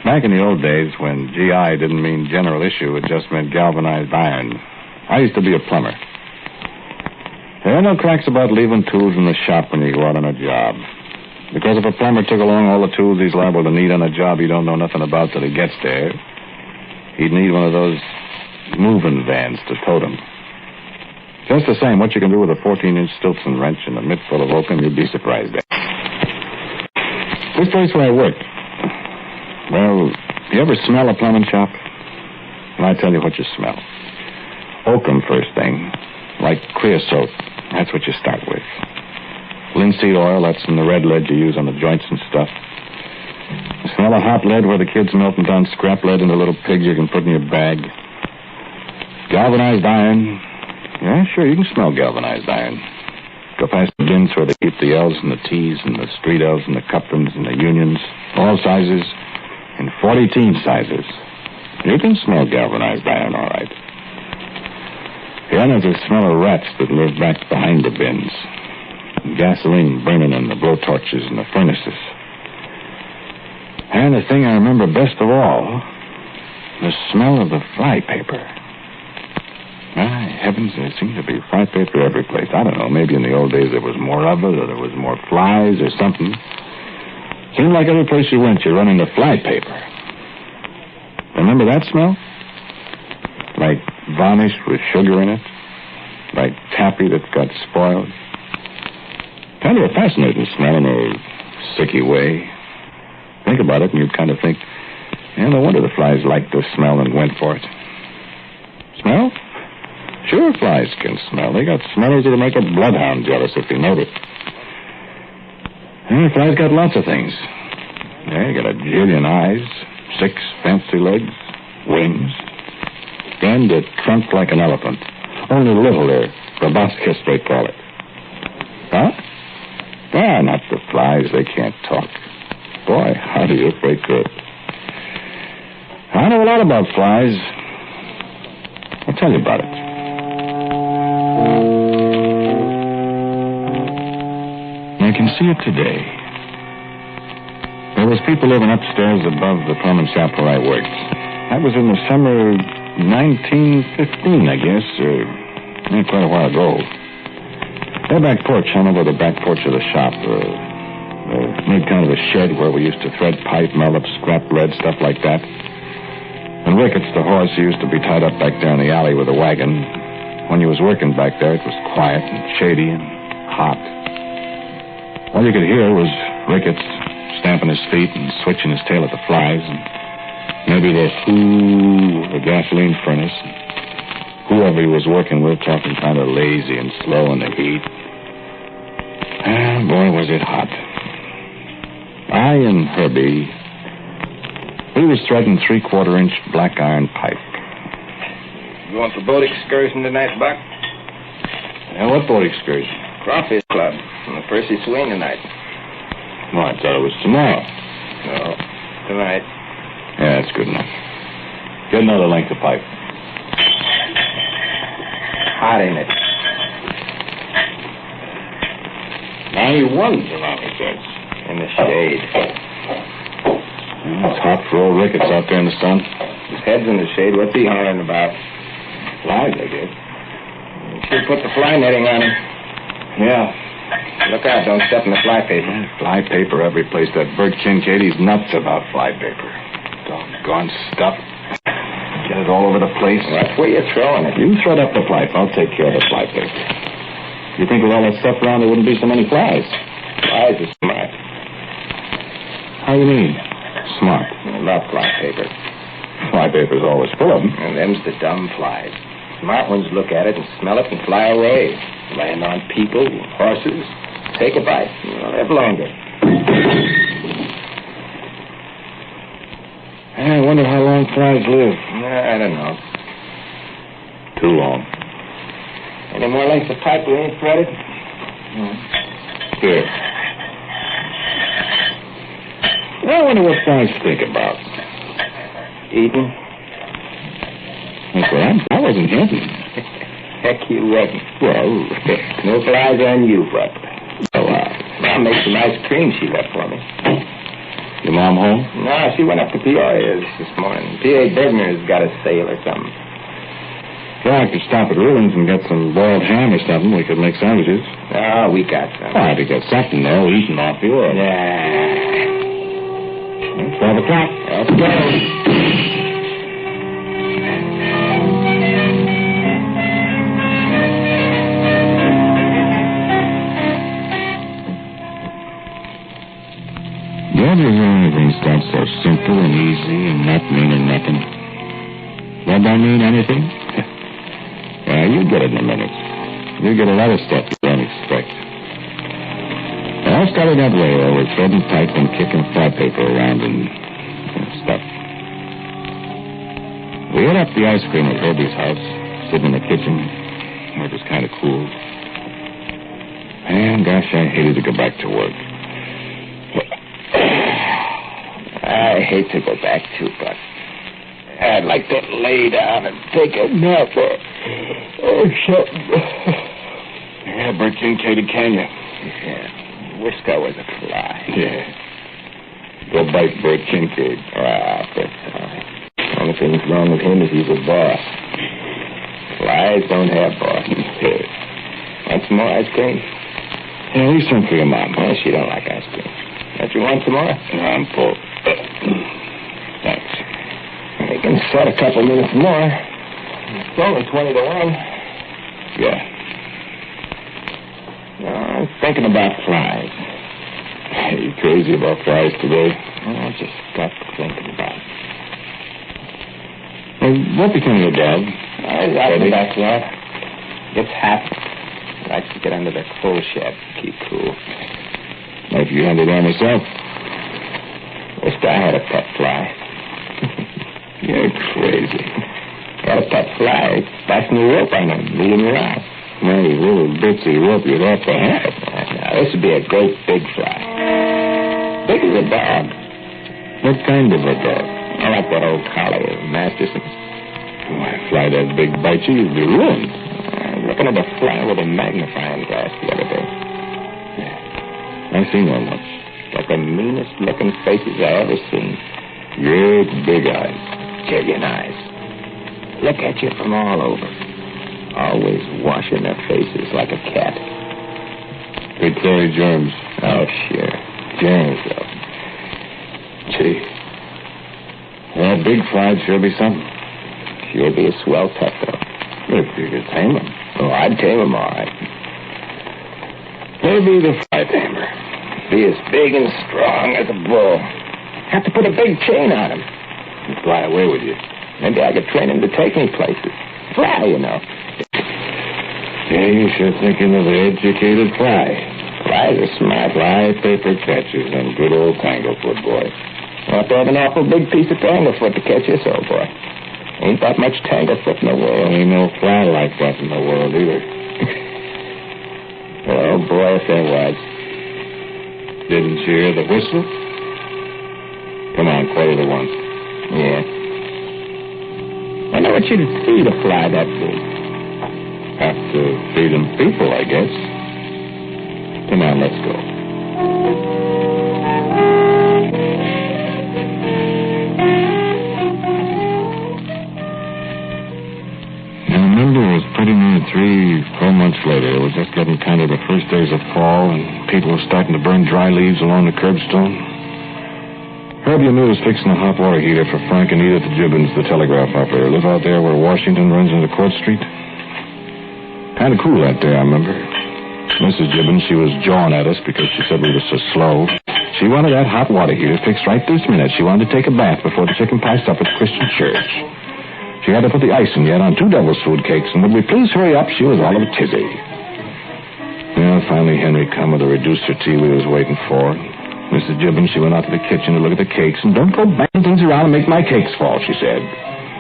Back in the old days when GI didn't mean general issue, it just meant galvanized iron, I used to be a plumber. There are no cracks about leaving tools in the shop when you go out on a job. Because if a plumber took along all the tools he's liable to need on a job he don't know nothing about till he gets there, he'd need one of those moving vans to tote him. Just the same, what you can do with a 14-inch Stilson wrench and a mitt full of oakum, you'd be surprised at. This place where I worked, well, you ever smell a plumbing shop? Well, I tell you what you smell. Oakum first thing, like creosote. That's what you start with. Linseed oil, that's in the red lead you use on the joints and stuff. You smell a hot lead where the kids melting down scrap lead into little pigs you can put in your bag. Galvanized iron. Yeah, sure, you can smell galvanized iron. Go past the bins where they keep the L's and the T's and the street L's and the Cuplins and the Unions. All sizes and 40 teen sizes. You can smell galvanized iron, all right. Then there's a smell of rats that live back behind the bins. And gasoline burning in the blowtorches and the furnaces. And the thing I remember best of all, the smell of the flypaper. My heavens, there seemed to be flypaper every place. I don't know, maybe in the old days there was more of it, or there was more flies or something. Seemed like every place you went, you run into flypaper. Remember that smell? Like varnish with sugar in it? Like taffy that got spoiled? Kind of a fascinating smell in a sicky way. Think about it and you'd kind of think, yeah, no wonder the flies liked the smell and went for it. Smell? Sure, flies can smell. They got smellers that'll make a bloodhound jealous if you know it. And flies got lots of things. They got a jillion eyes, 6 fancy legs, wings, and a trunk like an elephant. Only littler, proboscis, they call it. Huh? Ah, not the flies. They can't talk. Boy, how do you if they could? I know a lot about flies. I'll tell you about it. I can see it today. There was people living upstairs above the plumbing shop where I worked. That was in the summer of 1915, I guess, quite a while ago. Their back porch hung over the back porch of the shop. Made kind of a shed where we used to thread pipe, melt up scrap lead, stuff like that. And Ricketts, the horse, he used to be tied up back there in the alley with a wagon. When he was working back there, it was quiet and shady and hot. All you could hear was Ricketts stamping his feet and switching his tail at the flies, and maybe the hoo of the gasoline furnace. Whoever he was working with talking kind of lazy and slow in the heat. And boy, was it hot. I and Herbie, we was threading 3/4-inch black iron pipe. You want the boat excursion tonight, Buck? Yeah, what boat excursion? Crawfish Club on the Percy Swing tonight. Well, I thought it was tomorrow. No, tonight. Yeah, that's good enough. Get another length of pipe. Hot, ain't it? 91 tonight, it says. In the shade. It's hot for old Ricketts out there in the sun. His head's in the shade. What's he hollering about? Flies, I guess. You should put the fly netting on him. Yeah. Look out, don't step in the fly paper. Fly paper every place. That Bert Kincaid, he's nuts about fly paper. Doggone stuff. Get it all over the place. Well, that's where you're throwing it. You thread up the pipe. I'll take care of the fly paper. You think with all that stuff around there wouldn't be so many flies? Flies are smart. How you mean? Smart. I love fly paper. Fly paper's always full of them. And them's the dumb flies. Smart ones look at it and smell it and fly away. Land on people, horses, take a bite. Live longer. I wonder how long flies live. I don't know. Too long. Any more lengths of pipe we ain't threaded? Here. I wonder what flies think about. Eating? That's what I wasn't hinting. Heck, you wasn't. Well, no flies on you, Buck. Oh, Mom made some ice cream she left for me. Your mom home? No, she went up to Peoria this morning. P.A. Bergner's got a sale or something. I could stop at Ruins and get some boiled ham or something. We could make sandwiches. Oh, we got some. All right, to get something, though. Eating off you. Yeah. 12 o'clock. Let's go. You ever hear anything sound so simple and easy and not meaning nothing? That don't mean anything? Yeah, you get it in a minute. You get a lot of stuff you don't expect. I started that way, always threading pipe and kicking flypaper around and stuff. We ate up the ice cream at Herbie's house, sitting in the kitchen, where it was kind of cool. And gosh, I hated to go back to work. I hate to go back too, but I'd like to lay down and take a nap or something. Yeah, Bert Kincaid, can you? Yeah, wish that was a fly. Yeah. Go bite Bert Kincaid. Bert's all right. The only thing wrong with him is he's a boss. Flies don't have bosses. Want some more ice cream? Yeah, leave some for your mom. Well, she don't like ice cream. Don't you want some more? No, I'm full. Thanks. We can set a couple minutes more. It's only 20 to 1. Yeah. No, I'm thinking about flies. Are you crazy about flies today? I just got thinking about it. Hey, what became of your dog? He's out in the backyard. Gets hot. Likes to get under the coal shed to keep cool. Like you under there myself. Wished I had a pet fly. You're crazy. Got a pet fly. Fasten a rope on him. Lead him around. Well, you little bitsy rope you'd have to have. Now, this would be a great big fly. Big as a dog. What kind of a dog? I like that old collie of Masterson's. Why, a fly that big bite you, you'd be ruined. Looking at a fly with a magnifying glass the other day. I seen one once. Got the meanest looking faces I ever seen. Great big eyes. Jillian eyes. Look at you from all over. Always washing their faces like a cat. They carry germs. Oh, sure. Germs, though. Gee. That big fly'd sure be something. Sure be a swell pet, though. If you could tame him. Oh, I'd tame him all right. Maybe the fly tamer. Be as big and strong as a bull. Have to put a big chain on him. He'd fly away with you. Maybe I could train him to take me places. Fly, you know. Yeah, you sure thinking of the educated fly. Flies are smart. Fly paper catchers and good old tanglefoot, boy. You'll have to have an awful big piece of tanglefoot to catch this old boy. Ain't that much tanglefoot in the world. Ain't no fly like that in the world either. Oh, boy, if there was. Didn't you hear the whistle? Come on, 1:45. Yeah. Wonder what you'd feed a fly that big. Have to feed them people, I guess. Come on, let's go. I remember it was pretty near 3-4 months later. It was just getting kind of the first days of fall, and people were starting to burn dry leaves along the curbstone. Herbie and me was fixing a hot water heater for Frank and Edith Gibbons, the telegraph operator. Live out there where Washington runs into Court Street. Kind of cool that day, I remember. Mrs. Gibbons, she was jawing at us because she said we were so slow. She wanted that hot water heater fixed right this minute. She wanted to take a bath before the chicken pie supper at Christian Church. She had to put the icing yet on 2 devil's food cakes, and would we please hurry up? She was all of a tizzy. Yeah, finally Henry come with the reducer tea we was waiting for. Mrs. Gibbons, she went out to the kitchen to look at the cakes, and don't go banging things around and make my cakes fall, she said.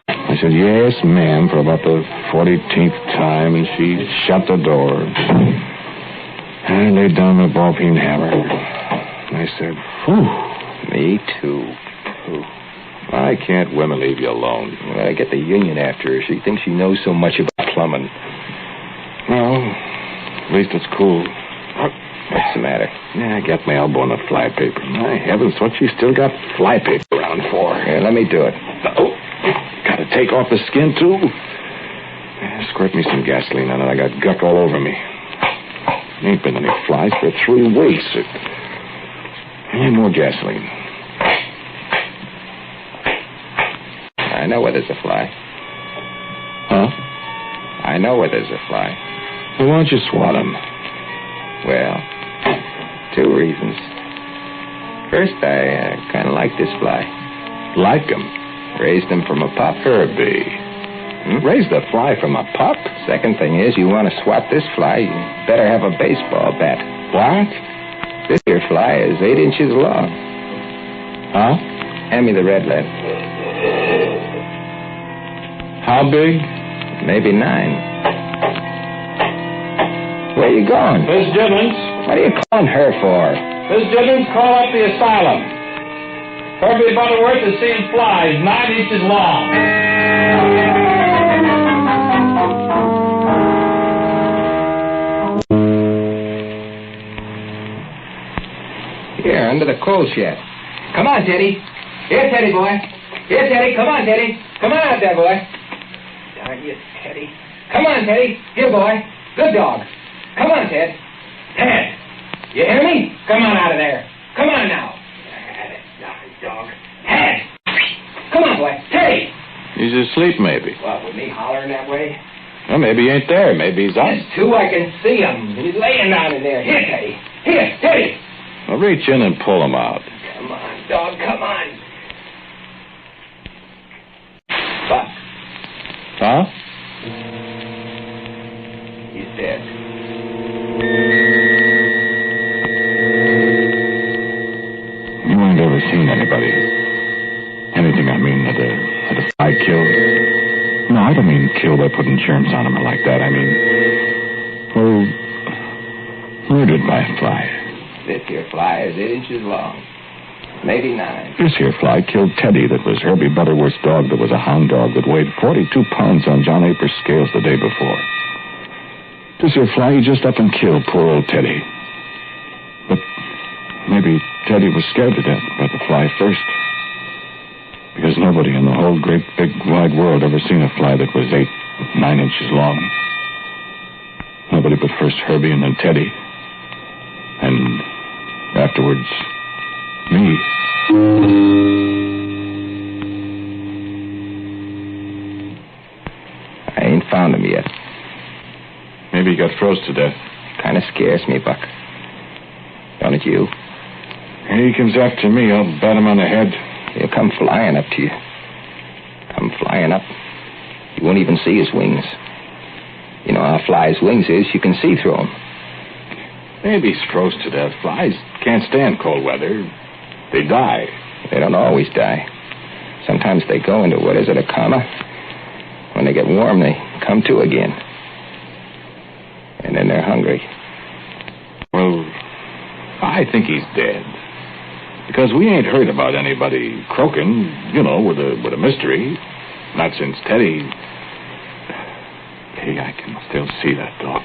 I said, yes, ma'am, for about the 40th time, and she shut the door. I laid down my ball-peen hammer. I said, whew. Me too. Whew. Why can't women leave you alone? Well, I get the union after her. She thinks she knows so much about plumbing. Well, at least it's cool. What's the matter? Yeah, I got my elbow in the flypaper. My heavens, what you still got flypaper around for? Here, let me do it. Oh, gotta take off the skin, too? Squirt me some gasoline on it. I got guck all over me. Ain't been any flies for 3 weeks. I need more gasoline. I know where there's a fly. Huh? I know where there's a fly. Well, why don't you swat him? Well, 2 reasons. First, I kind of like this fly. Like him? Raised him from a pup. Herbie. Raised a fly from a pup? Second thing is, you want to swat this fly, you better have a baseball bat. What? This here fly is 8 inches long. Huh? Hand me the red lead. How big? Maybe 9. Where you going? Miss Gibbons. What are you calling her for? Miss Gibbons, call up the asylum. Herbie Butterworth is seeing flies 9 inches long. Here, under the coal shed. Come on, Teddy. Here, Teddy boy. Here, Teddy. Come on, Teddy. Come on out there, boy. Darn you, Teddy. Come on, Teddy. Here, boy. Good dog. Come on, Ted. Ted. You hear me? Come on out of there. Come on now. Darn dog. Ted. Come on, boy. Teddy. He's asleep, maybe. What, with me hollering that way? Well, maybe he ain't there. Maybe he's up. There's 2, I can see him. He's laying down in there. Here, Teddy. Here, Teddy. Well, reach in and pull him out. Come on, dog. Come on. Buck. Huh? He's dead. You ain't ever seen anybody. Anything, I mean, that a fly killed. No, I don't mean killed by putting germs on him or like that. I mean, well, murdered by a fly. This here fly is 8 inches long. Maybe 9. This here fly killed Teddy, that was Herbie Butterworth's dog, that was a hound dog that weighed 42 pounds on John April's scales the day before. This here fly, he just up and killed poor old Teddy. But maybe Teddy was scared to death by the fly first. Because nobody in the whole great big wide world ever seen a fly that was 8, 9 inches long. Nobody but first Herbie and then Teddy. And afterwards, me. I ain't found him yet. Maybe he got froze to death. Kind of scares me, Buck. Don't it you? He comes after me, I'll bat him on the head. He'll come flying up to you. Come flying up. You won't even see his wings. You know how a fly's wings is, you can see through them. Maybe he's froze to death. Flies can't stand cold weather. They die. They don't always die. Sometimes they go into, what is it, a coma? When they get warm, they come to again. And then they're hungry. Well, I think he's dead. Because we ain't heard about anybody croaking, you know, with a mystery. Not since Teddy. Hey, I can still see that dog.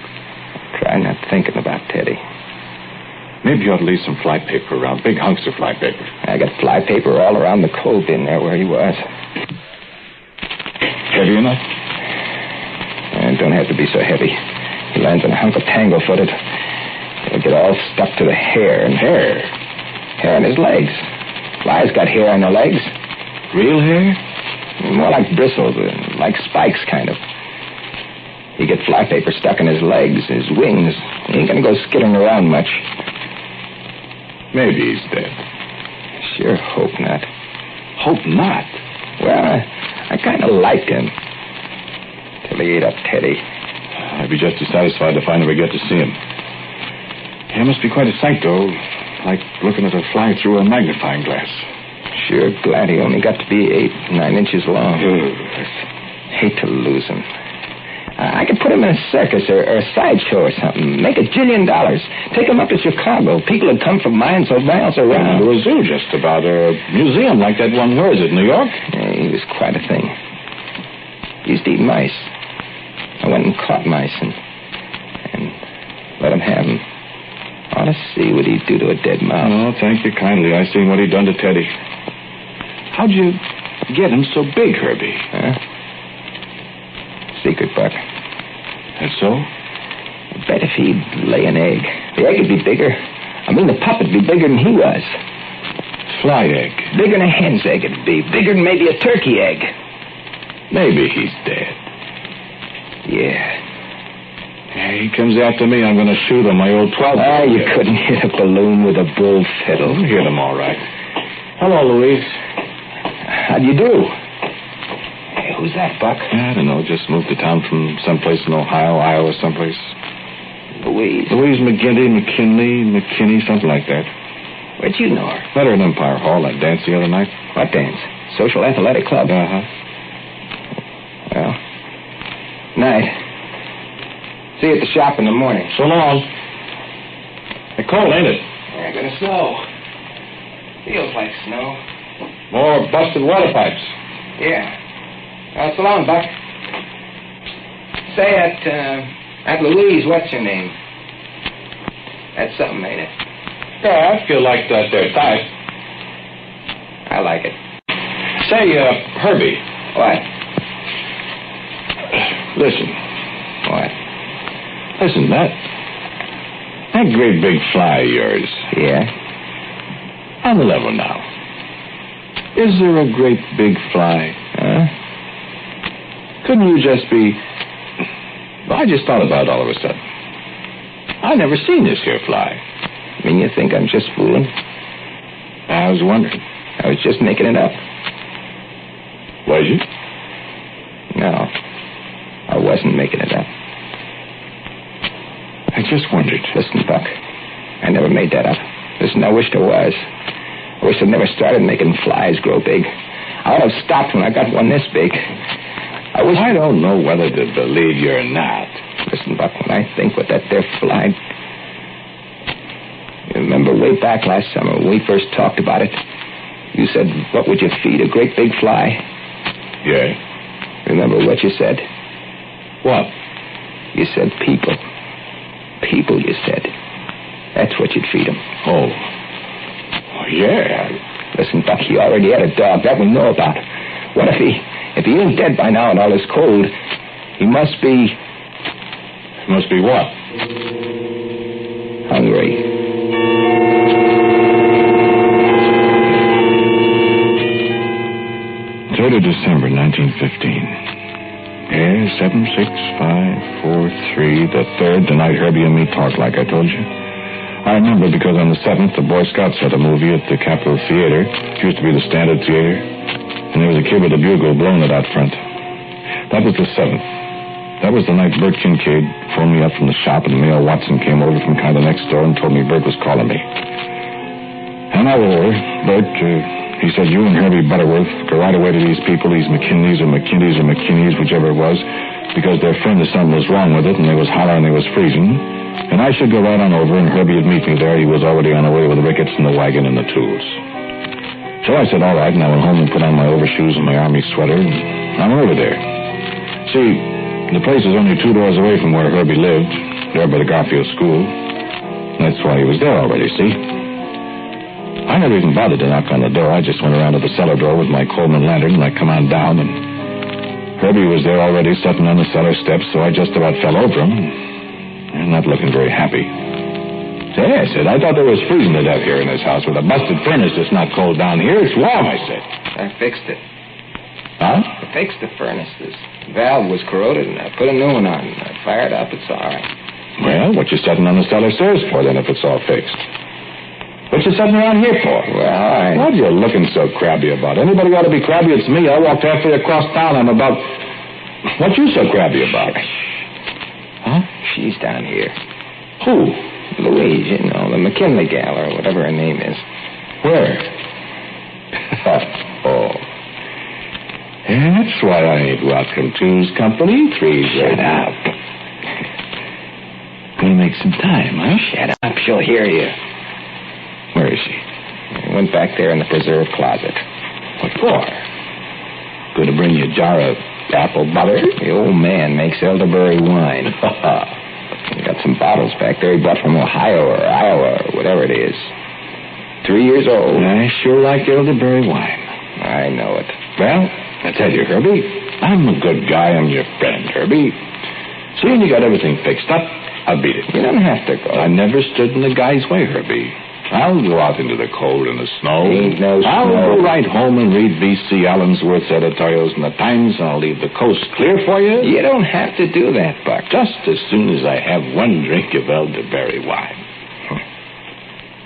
Try not thinking about Teddy. Maybe you ought to leave some fly paper around. Big hunks of fly paper. I got fly paper all around the coal bin there where he was. Heavy enough? And don't have to be so heavy. He lands on a hunk of tangle-footed. It'll get all stuck to the hair and hair. Hair on his legs. Flies got hair on their legs. Real hair? More like bristles, like spikes, kind of. You get fly paper stuck in his legs, his wings. He ain't gonna go skittering around much. Maybe he's dead. Sure hope not. Hope not? Well, I kind of liked him. Till he ate up Teddy. I'd be just as satisfied to find him we get to see him. He must be quite a sight, though. Like looking at a fly through a magnifying glass. Sure glad he only got to be 8, 9 inches long. Hate to lose him. I could put him in a circus or a sideshow or something. Make $1 jillion. Take him up to Chicago. People would come from miles around. To a zoo just about. A museum like that one. Where is it, New York? Yeah, he was quite a thing. He used to eat mice. I went and caught mice and let him have them. I ought to see what he'd do to a dead mouse. Oh, thank you kindly. I seen what he'd done to Teddy. How'd you get him so big, Herbie? Huh? Secret, Buck. And so? I bet if he'd lay an egg, the egg would be bigger. I mean, the pup would be bigger than he was. Fly egg. Bigger than a hen's egg it'd be. Bigger than maybe a turkey egg. Maybe he's dead. Yeah. He comes after me, I'm going to shoot him, my old 12. You couldn't hit a balloon with a bull fiddle. I'll hit him all right. Hello, Louise. How do you do? Hey, who's that, Buck? I don't know, just moved to town from someplace in Ohio, Iowa, someplace. Louise McKinney, something like that. Where'd you know her? Met her in Empire Hall, that dance the other night. What dance? Social Athletic Club? Uh-huh. Well, night. See you at the shop in the morning. So long. It's cold, ain't it? Yeah, gonna snow. Feels like snow. More busted water pipes. Yeah. Well, so long, Buck. Say, at Louise, what's her name? That's something, ain't it? Yeah, I feel like that there type. I like it. Say, Herbie. What? Listen. What? Listen, that great big fly of yours. Yeah? On the level now. Is there a great big fly? Huh? Couldn't you just be... I just thought about it all of a sudden. I never seen this here fly. I mean, you think I'm just fooling? I was wondering. I was just making it up. Was you? No. I wasn't making it up. I just wondered. Listen, Buck. I never made that up. Listen, I wished I was. I wish I'd never started making flies grow big. I would have stopped when I got one this big. I don't know whether to believe you or not. Listen, Buck, when I think what that there fly... You remember way back last summer when we first talked about it? You said, what would you feed a great big fly? Yeah. Remember what you said? What? You said people. People, you said. That's what you'd feed them. Oh, yeah. Listen, Buck, he already had a dog. That we know about. What if he ain't dead by now and all is cold? He must be... Must be what? Hungry. 3rd of December, 1915. Yeah, 76543, the 3rd, the night Herbie and me talked like I told you. I remember because on the 7th, the Boy Scouts had a movie at the Capitol Theater. It used to be the Standard Theater. And there was a kid with a bugle blowing it out front. That was the 7th. That was the night Bert Kincaid phoned me up from the shop and Mayor Watson came over from kind of next door and told me Bert was calling me. An hour over, Bert, he said, you and Herbie Butterworth go right away to these people, these McKinleys or McKinleys or McKinneys, whichever it was, because their friend or something was wrong with it and they was hollering they was freezing. And I should go right on over and Herbie would meet me there. He was already on the way with the rickets and the wagon and the tools. So I said, all right, and I went home and put on my overshoes and my army sweater, and I went over there. See, the place is only 2 doors away from where Herbie lived, there by the Garfield School. That's why he was there already, see? I never even bothered to knock on the door. I just went around to the cellar door with my Coleman lantern, and I come on down, and Herbie was there already sitting on the cellar steps, so I just about fell over him, and not looking very happy. Say, I said, I thought there was freezing to death here in this house with a busted furnace that's not cold down here. It's warm, I said. I fixed it. Huh? I fixed the furnace. This valve was corroded, and I put a new one on. I fired up. It's all right. Well, what you sitting on the cellar stairs for, then, if it's all fixed? What you sitting around here for? Well, What are you looking so crabby about? Anybody ought to be crabby, it's me. I walked halfway across town. I'm about... What you so crabby about? Huh? She's down here. Who? Louise, you know, the McKinley gal, or whatever her name is. Where? Oh. That's why I ain't welcome to's company. Shut up. We'll make some time, huh? Shut up. She'll hear you. Where is she? I went back there in the preserve closet. What for? Going to bring you a jar of apple butter? The old man makes elderberry wine. He got some bottles back there he bought from Ohio or Iowa or whatever it is. 3 years old. I sure like elderberry wine. I know it. Well, I tell you, Herbie, I'm a good guy. I'm your friend, Herbie. Seeing you got everything fixed up, I'll beat it. You don't have to go. I never stood in the guy's way, Herbie. I'll go out into the cold and the snow. Ain't no I'll snow. go right home and read V.C. Allensworth's editorials in the Times, and I'll leave the coast clear for you. You don't have to do that, Buck. Just as soon as I have one drink of elderberry wine.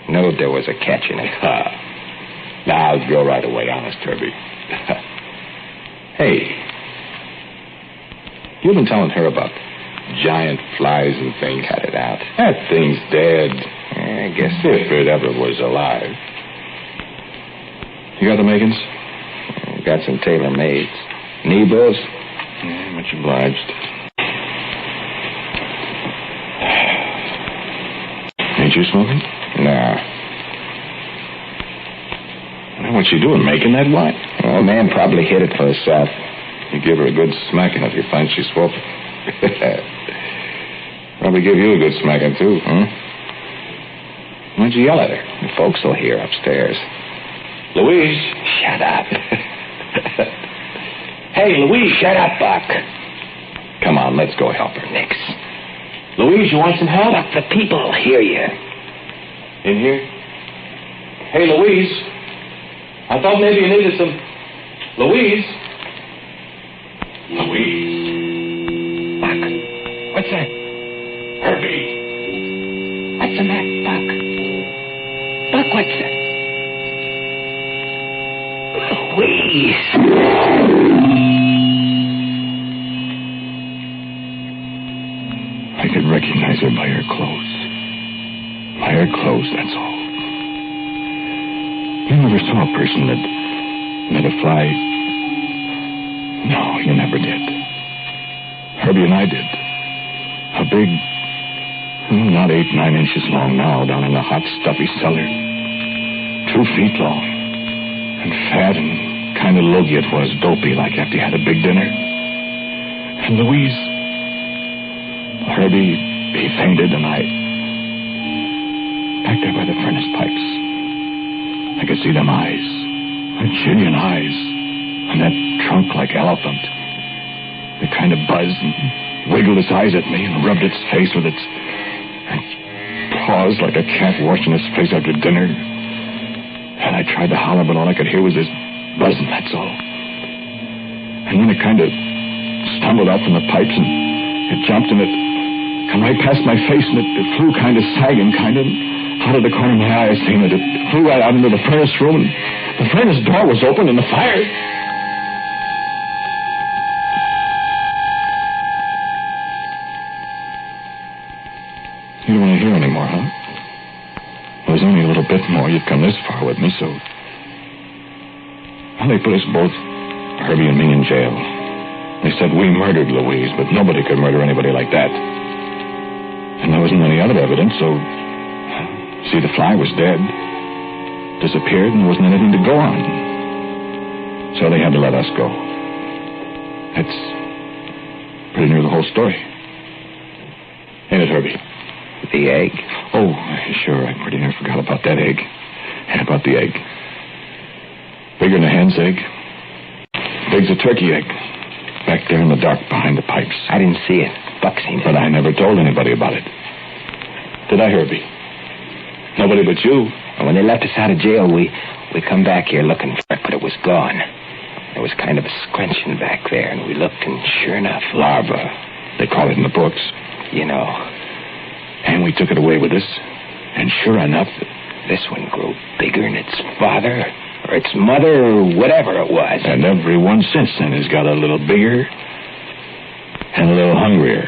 Knowed there was a catch in it. Now I'll go right away, honest, Herbie. Hey, you've been telling her about giant flies and things. Cut it out. That thing's dead. I guess If it ever was alive. You got the makings? Got some tailor-mades. Nebos? Yeah, much obliged. Ain't you smoking? No. What's she doing, making that wine? Well, man probably hit it for herself. You give her a good smacking if you find she's swooping. Probably give you a good smacking, too, huh? Why'd you yell at her? The folks will hear upstairs. Louise! Shut up. Hey, Louise, shut up, Buck. Come on, let's go help her. Nix. Louise, you want some help? Buck, the people will hear you. In here? Hey, Louise. I thought maybe you needed some... Louise? Louise? Buck, what's that? Herbie. What's the matter, Buck? Buck, what's that? Louise. I could recognize her by her clothes. By her clothes, that's all. You never saw a person that met a fly. No, you never did. Herbie and I did. A big, not 8-9 inches long now, down in the hot, stuffy cellar. 2 feet long. And fat and kind of logy it was, dopey, like after you had a big dinner. And Louise... Herbie, he fainted, and I... Back there by the furnace pipes. I could see them eyes. A jillion eyes. And that trunk like elephant. It kind of buzzed and wiggled its eyes at me and rubbed its face with its paws like a cat washing its face after dinner. And I tried to holler, but all I could hear was this buzzing, that's all. And then it kind of stumbled out from the pipes and it jumped and it come right past my face and it flew kind of sagging, kind of out of the corner of my eye. I seen it. It flew right out into the furnace room and the furnace door was open and the fire... You don't want to hear anymore, huh? Well, there's only a little bit more. You've come this far with me, so... Well, they put us both, Herbie and me, in jail. They said we murdered Louise, but nobody could murder anybody like that. And there wasn't any other evidence, so... See, the fly was dead. Disappeared, and there wasn't anything to go on. So they had to let us go. That's pretty near the whole story. Ain't it, Herbie? The egg? Oh, sure. I pretty near forgot about that egg. And about the egg. Bigger than a hen's egg. Big's a turkey egg. Back there in the dark behind the pipes. I didn't see it. Buck seen it. But I never told anybody about it. Did I, Herbie? Nobody but you. And when they left us out of jail, we come back here looking for it, but it was gone. There was kind of a scrunching back there, and we looked, and sure enough... Larva. They call it in the books. You know... And we took it away with us. And sure enough... This one grew bigger than its father, or its mother, or whatever it was. And every one since then has got a little bigger and a little hungrier.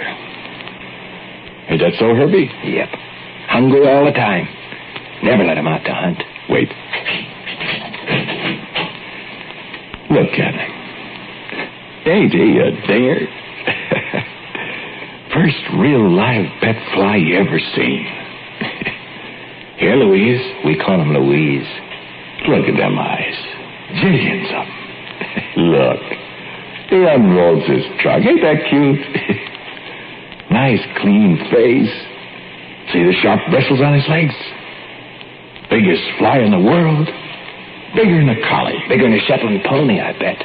Ain't that so, Herbie? Yep. Hungry all the time. Never let him out to hunt. Wait. Look at him. Ain't he a dinger? First real live pet fly you ever seen. Here, Louise. We call him Louise. Look at them eyes. Jillions of them. Look. He unrolls his trunk. Ain't that cute? Nice, clean face. See the sharp bristles on his legs? Biggest fly in the world. Bigger than a collie. Bigger than a Shetland pony, I bet.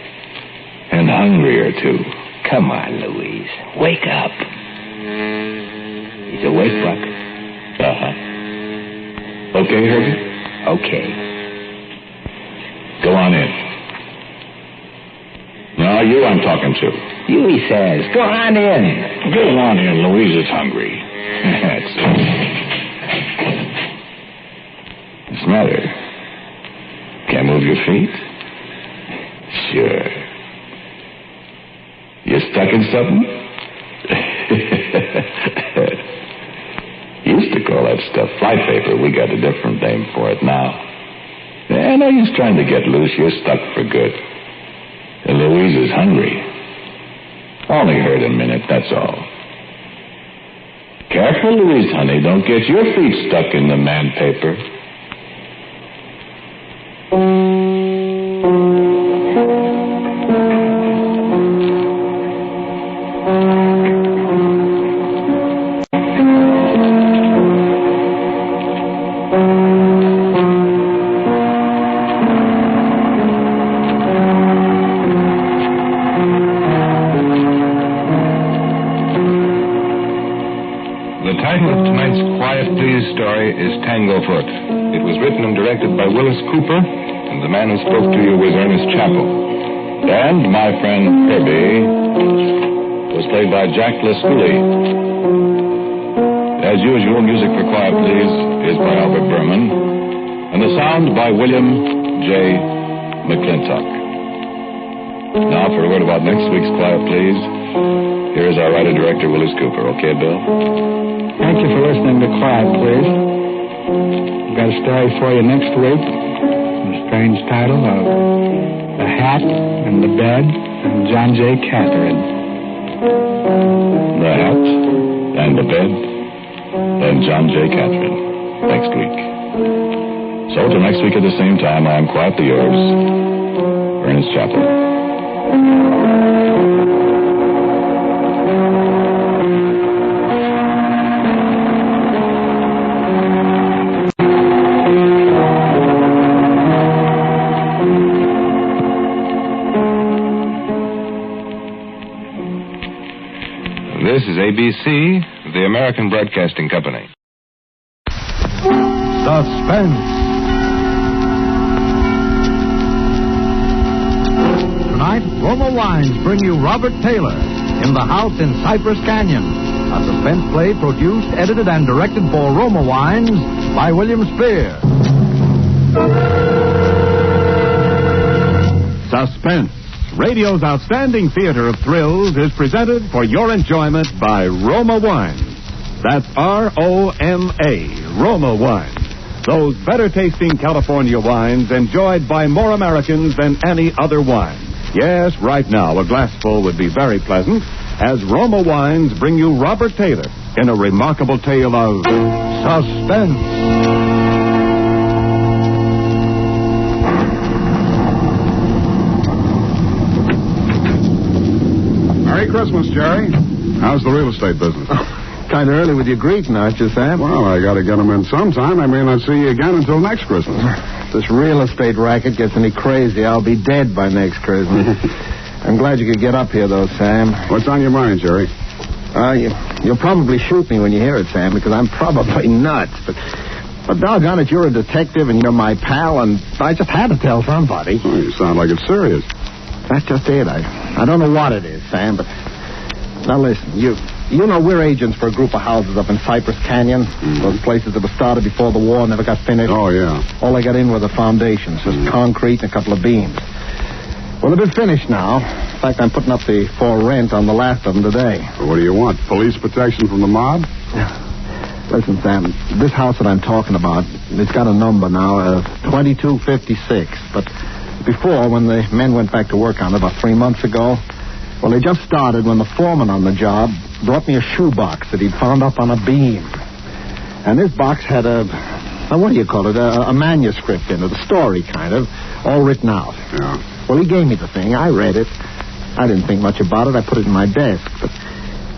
And hungrier, too. Come on, Louise. Wake up. He's awake, Buck. Uh-huh. Okay, Herbie? Okay. Go on in. No, you I'm talking to. You, he says. Go on in. Go on in. Louise is hungry. That's it. What's the matter? Can't move your feet? Sure. You stuck in something? Used to call that stuff fly paper. We got a different name for it now. Yeah, no use trying to get loose. You're stuck for good. And Louise is hungry. Only hurt a minute, that's all. Careful, Louise, honey. Don't get your feet stuck in the man paper. Tanglefoot. It was written and directed by Willis Cooper, and the man who spoke to you was Ernest Chappell. And my friend Herbie was played by Jack Lescoulie. As usual, music for Quiet Please is by Albert Berman, and the sound by William J. McClintock. Now for a word about next week's Quiet Please, here is our writer-director, Willis Cooper. Okay, Bill? Thank you for listening to Quiet Please. I've got a story for you next week. The strange title of The Hat and the Bed and John J. Catherine. The Hat and the Bed and John J. Catherine. Next week. So till next week at the same time, I am quietly yours, Ernest Chappell. This is ABC, the American Broadcasting Company. Suspense. Tonight, Roma Wines bring you Robert Taylor in The House in Cypress Canyon, a suspense play produced, edited, and directed for Roma Wines by William Spear. Suspense, radio's outstanding theater of thrills, is presented for your enjoyment by Roma Wines. That's R-O-M-A, Roma Wines. Those better-tasting California wines enjoyed by more Americans than any other wine. Yes, right now, a glassful would be very pleasant, as Roma Wines bring you Robert Taylor in a remarkable tale of suspense. Merry Christmas, Jerry. How's the real estate business? Kind of early with your greeting, aren't you, Sam? Well, I got to get them in sometime. I may not see you again until next Christmas. If this real estate racket gets any crazy, I'll be dead by next Christmas. I'm glad you could get up here, though, Sam. What's on your mind, Jerry? You'll probably shoot me when you hear it, Sam, because I'm probably nuts. But doggone it, you're a detective and you're my pal, and I just had to tell somebody. Oh, you sound like it's serious. That's just it. I don't know what it is, Sam, but... Now, listen, you know we're agents for a group of houses up in Cypress Canyon. Mm-hmm. Those places that were started before the war, never got finished. Oh, yeah. All they got in were the foundations, just concrete and a couple of beams. Well, they've been finished now. In fact, I'm putting up for rent on the last of them today. Well, what do you want? Police protection from the mob? Listen, Sam, this house that I'm talking about, it's got a number now, 2256. But before, when the men went back to work on it about 3 months ago, well, they just started when the foreman on the job brought me a shoebox that he'd found up on a beam. And this box had a manuscript in it, a story kind of, all written out. Yeah. Well, he gave me the thing. I read it. I didn't think much about it. I put it in my desk. But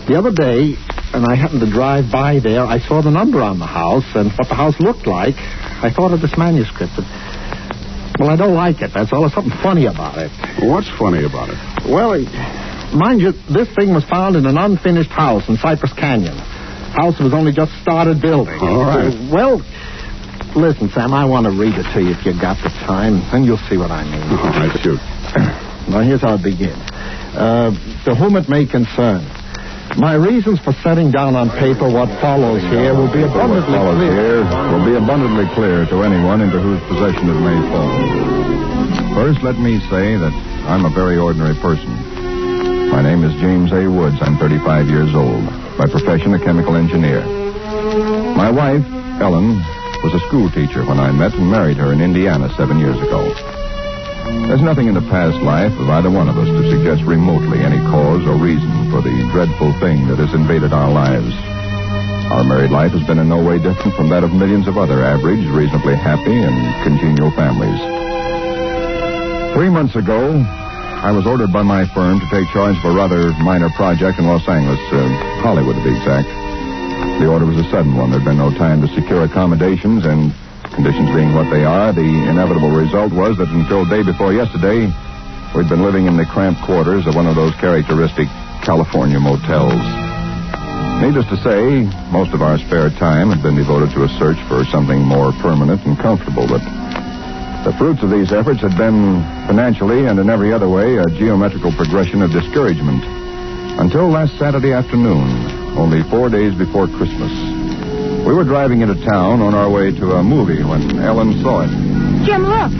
the other day, and I happened to drive by there, I saw the number on the house and what the house looked like. I thought of this manuscript. Well, I don't like it. That's all. There's something funny about it. What's funny about it? Well, Mind you, this thing was found in an unfinished house in Cypress Canyon. House was only just started building. All right. Well, listen, Sam, I want to read it to you if you got the time, and you'll see what I mean. All right, shoot. Now, here's how it begins. To whom it may concern. My reasons for setting down on paper what follows here will be abundantly clear to anyone into whose possession it may fall. First, let me say that I'm a very ordinary person. My name is James A. Woods. I'm 35 years old. By profession, a chemical engineer. My wife, Ellen, was a school teacher when I met and married her in Indiana 7 years ago. There's nothing in the past life of either one of us to suggest remotely any cause or reason for the dreadful thing that has invaded our lives. Our married life has been in no way different from that of millions of other average, reasonably happy, and congenial families. 3 months ago, I was ordered by my firm to take charge of a rather minor project in Los Angeles, Hollywood to be exact. The order was a sudden one. There'd been no time to secure accommodations, and conditions being what they are, the inevitable result was that until day before yesterday, we'd been living in the cramped quarters of one of those characteristic California motels. Needless to say, most of our spare time had been devoted to a search for something more permanent and comfortable, but the fruits of these efforts had been, financially and in every other way, a geometrical progression of discouragement. Until last Saturday afternoon, only 4 days before Christmas. We were driving into town on our way to a movie when Ellen saw it. Jim, look.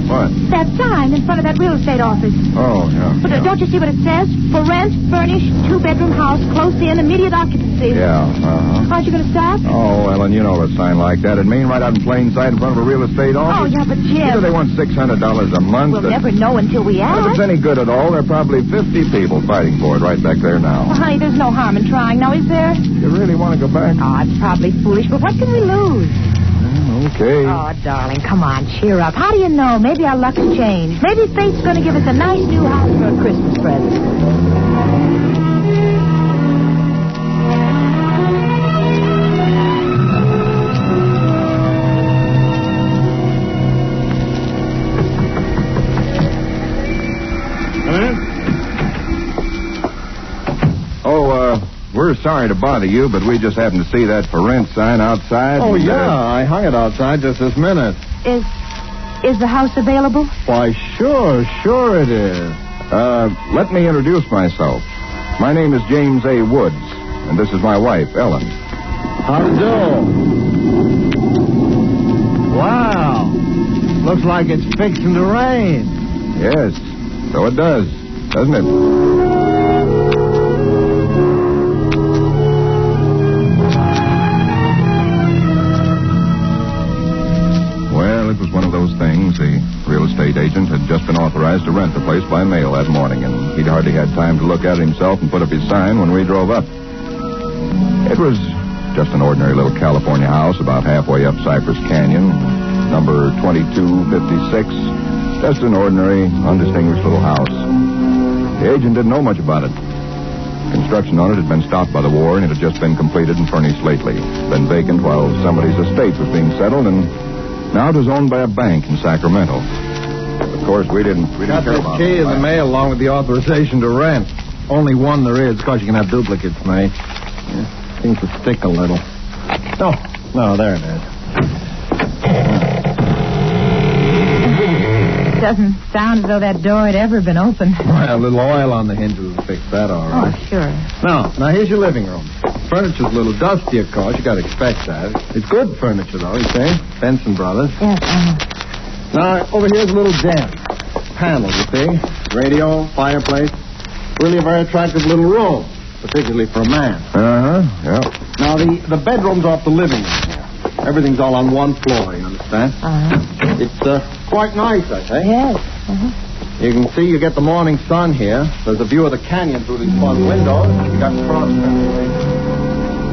What? That sign in front of that real estate office. Oh, yeah. But don't you see what it says? For rent, furnished, 2-bedroom house, close in, immediate occupancy. Yeah, uh-huh. Aren't you going to stop? Oh, Ellen, you know a sign like that. It mean right out in plain sight in front of a real estate office. Oh, yeah, but Jim... You know they want $600 a month. We'll never know until we ask. If it's any good at all, there are probably 50 people fighting for it right back there now. Well, honey, there's no harm in trying now, is there? You really want to go back? Oh, it's probably foolish, but what can we lose? Okay. Oh, darling, come on, cheer up. How do you know? Maybe our luck will change. Maybe fate's going to give us a nice new house for a Christmas present. We're sorry to bother you, but we just happened to see that for rent sign outside. Oh, yeah, I hung it outside just this minute. Is the house available? Why, sure it is. Let me introduce myself. My name is James A. Woods, and this is my wife, Ellen. How do you do? Wow. Looks like it's fixing to rain. Yes, so it does, doesn't it? It was one of those things. The real estate agent had just been authorized to rent the place by mail that morning, and he'd hardly had time to look at it himself and put up his sign when we drove up. It was just an ordinary little California house about halfway up Cypress Canyon, number 2256. Just an ordinary, undistinguished little house. The agent didn't know much about it. Construction on it had been stopped by the war, and it had just been completed and furnished lately. Been vacant while somebody's estate was being settled, and now it was owned by a bank in Sacramento. Of course, we didn't got care this about key it. in the mail along with the authorization to rent. Only one there is, because you can have duplicates made. Yeah, seems to stick a little. No, there it is. It doesn't sound as though that door had ever been opened. Well, a little oil on the hinges will fix that all right. Oh, sure. Now here's your living room. Furniture's a little dusty, of course. You got to expect that. It's good furniture, though, you see. Benson Brothers. Yes, Now, over here's a little den. Panel, you see. Radio, fireplace. Really a very attractive little room, particularly for a man. Yeah. Now, the bedroom's off the living room here. Everything's all on one floor, you understand? It's quite nice, I think. Yes. You can see you get the morning sun here. There's a view of the canyon through these front windows. You got prospect.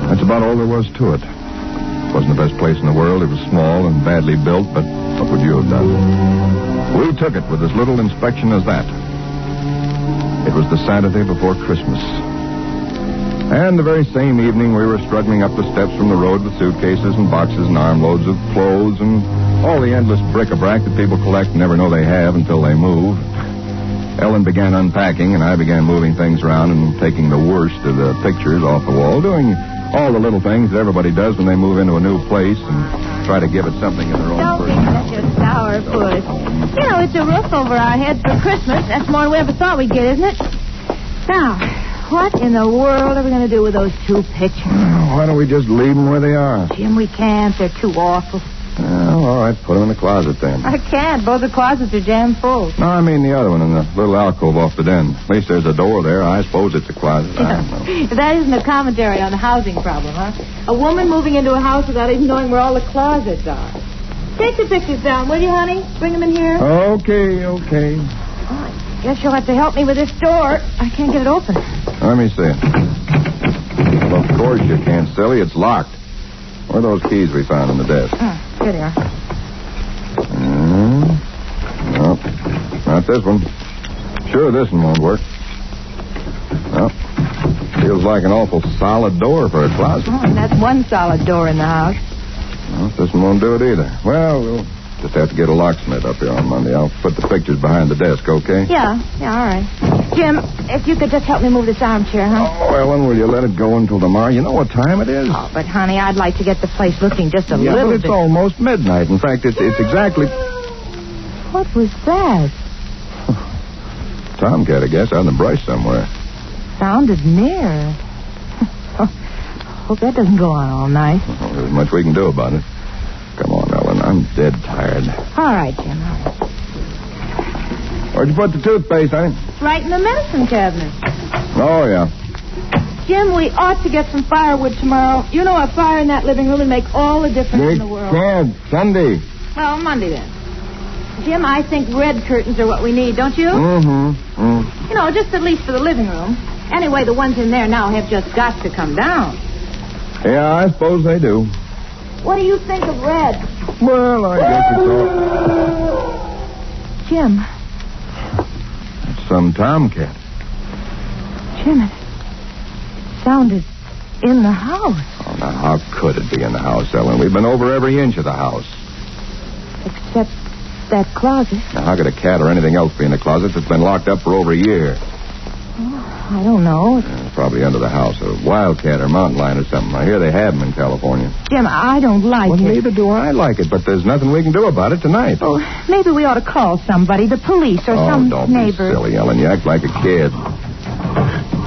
That's about all there was to it. It wasn't the best place in the world. It was small and badly built, but what would you have done? We took it with as little inspection as that. It was the Saturday before Christmas. And the very same evening, we were struggling up the steps from the road with suitcases and boxes and armloads of clothes and all the endless bric-a-brac that people collect and never know they have until they move. Ellen began unpacking, and I began moving things around and taking the worst of the pictures off the wall, doing all the little things that everybody does when they move into a new place and try to give it something of their own Don't be personality. such a sourpuss. You know, it's a roof over our heads for Christmas. That's more than we ever thought we'd get, isn't it? Now, what in the world are we going to do with those two pictures? Why don't we just leave them where they are? Jim, we can't. They're too awful. Well, all right, put them in the closet then. I can't. Both the closets are jammed full. No, I mean the other one in the little alcove off the den. At least there's a door there. I suppose it's a closet. I don't know. That isn't a commentary on the housing problem, huh? A woman moving into a house without even knowing where all the closets are. Take the pictures down, will you, honey? Bring them in here. Okay. I guess you'll have to help me with this door. I can't get it open. Let me see it. Well, of course you can't, silly. It's locked. Where are those keys we found in the desk? Here they are. No, not this one. Sure, this one won't work. Well, feels like an awful solid door for a closet. Oh, and that's one solid door in the house. Well, this one won't do it either. Well, we'll just have to get a locksmith up here on Monday. I'll put the pictures behind the desk, okay? Yeah, all right. Jim, if you could just help me move this armchair, huh? Oh, Ellen, will you let it go until tomorrow? You know what time it is? Oh, but, honey, I'd like to get the place looking just a little but it's bit. almost midnight. In fact, it's exactly... What was that? Tomcat, I guess, out in the brush somewhere. Sounded near. Hope that doesn't go on all night. Well, there's much we can do about it. Come on, Ellen. I'm dead tired. All right, Jim. All right. Where'd you put the toothpaste, honey? Right in the medicine cabinet. Oh, yeah. Jim, we ought to get some firewood tomorrow. You know, a fire in that living room would make all the difference in the world. Can't. Sunday. Well, Monday then. Jim, I think red curtains are what we need, don't you? Mm-hmm. You know, just at least for the living room. Anyway, the ones in there now have just got to come down. Yeah, I suppose they do. What do you think of red? Well, I guess it's all... Jim. It's some tomcat. Jim, it sounded in the house. Oh, now, how could it be in the house, Ellen? We've been over every inch of the house. Except that closet. Now, how could a cat or anything else be in the closet that's been locked up for over a year? I don't know. Probably under the house. A wildcat or mountain lion or something. I hear they have them in California. Jim, I don't like Well, it. neither do I like it, but there's nothing we can do about it tonight. Oh, maybe we ought to call somebody, the police or some don't neighbor. be silly, Ellen. You act like a kid.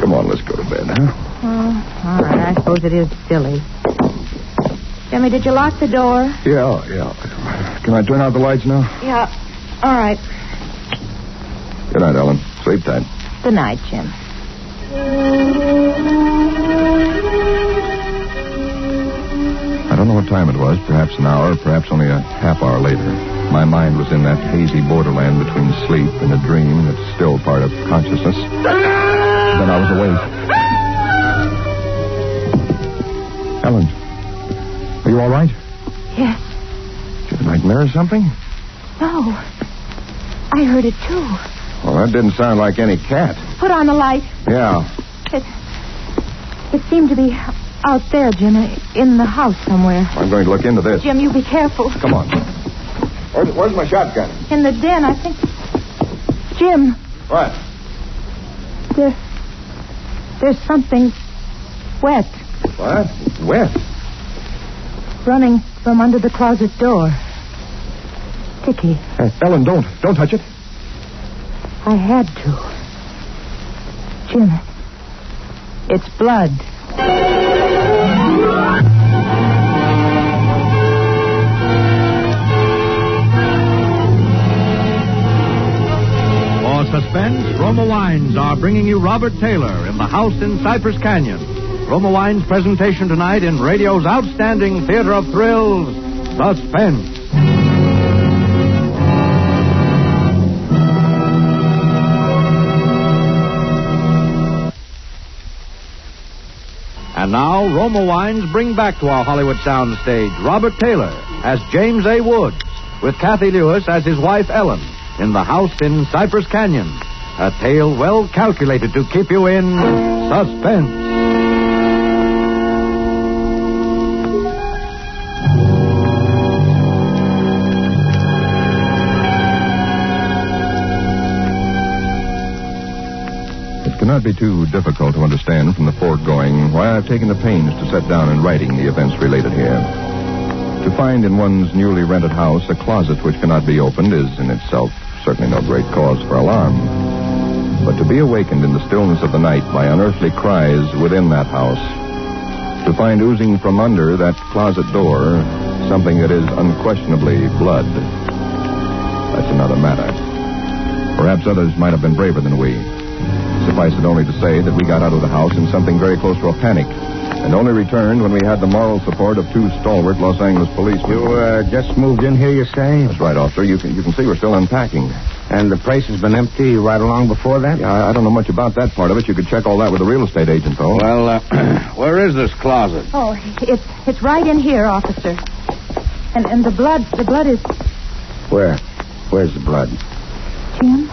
Come on, let's go to bed, huh? Oh, all right. I suppose it is silly. Jimmy, did you lock the door? Yeah. Can I turn out the lights now? Yeah. All right. Good night, Ellen. Sleep tight. Good night, Jim. I don't know what time it was. Perhaps an hour, perhaps only a half hour later. My mind was in that hazy borderland between sleep and a dream that's still part of consciousness. Then I was awake. Ellen, are you all right? Yes. Did you have a nightmare or something? No. I heard it, too. Well, that didn't sound like any cat. Put on the light. Yeah. It seemed to be out there, Jim, in the house somewhere. I'm going to look into this. Jim, you be careful. Come on. Where's my shotgun? In the den, I think. Jim. What? There's something wet. What? Wet? Running from under the closet door. Dickie. Hey, Ellen, don't touch it. I had to. Jim, it's blood. For suspense, Roma Wines are bringing you Robert Taylor in The House in Cypress Canyon. Roma Wines' presentation tonight in radio's outstanding theater of thrills, Suspense. And now, Roma Wines bring back to our Hollywood soundstage Robert Taylor as James A. Woods, with Kathy Lewis as his wife Ellen, in The House in Cypress Canyon. A tale well calculated to keep you in suspense. not be too difficult to understand from the foregoing why I've taken the pains to set down in writing the events related here. To find in one's newly rented house a closet which cannot be opened is in itself certainly no great cause for alarm. But to be awakened in the stillness of the night by unearthly cries within that house, to find oozing from under that closet door something that is unquestionably blood, that's another matter. Perhaps others might have been braver than we. Suffice it only to say that we got out of the house in something very close to a panic, and only returned when we had the moral support of two stalwart Los Angeles policemen. You just moved in here, you say? That's right, officer. You can see we're still unpacking. And the place has been empty right along before that? Yeah, I don't know much about that part of it. You could check all that with the real estate agent, though. Well, where is this closet? Oh, it's right in here, officer. And the blood is... Where? Where's the blood? Jim?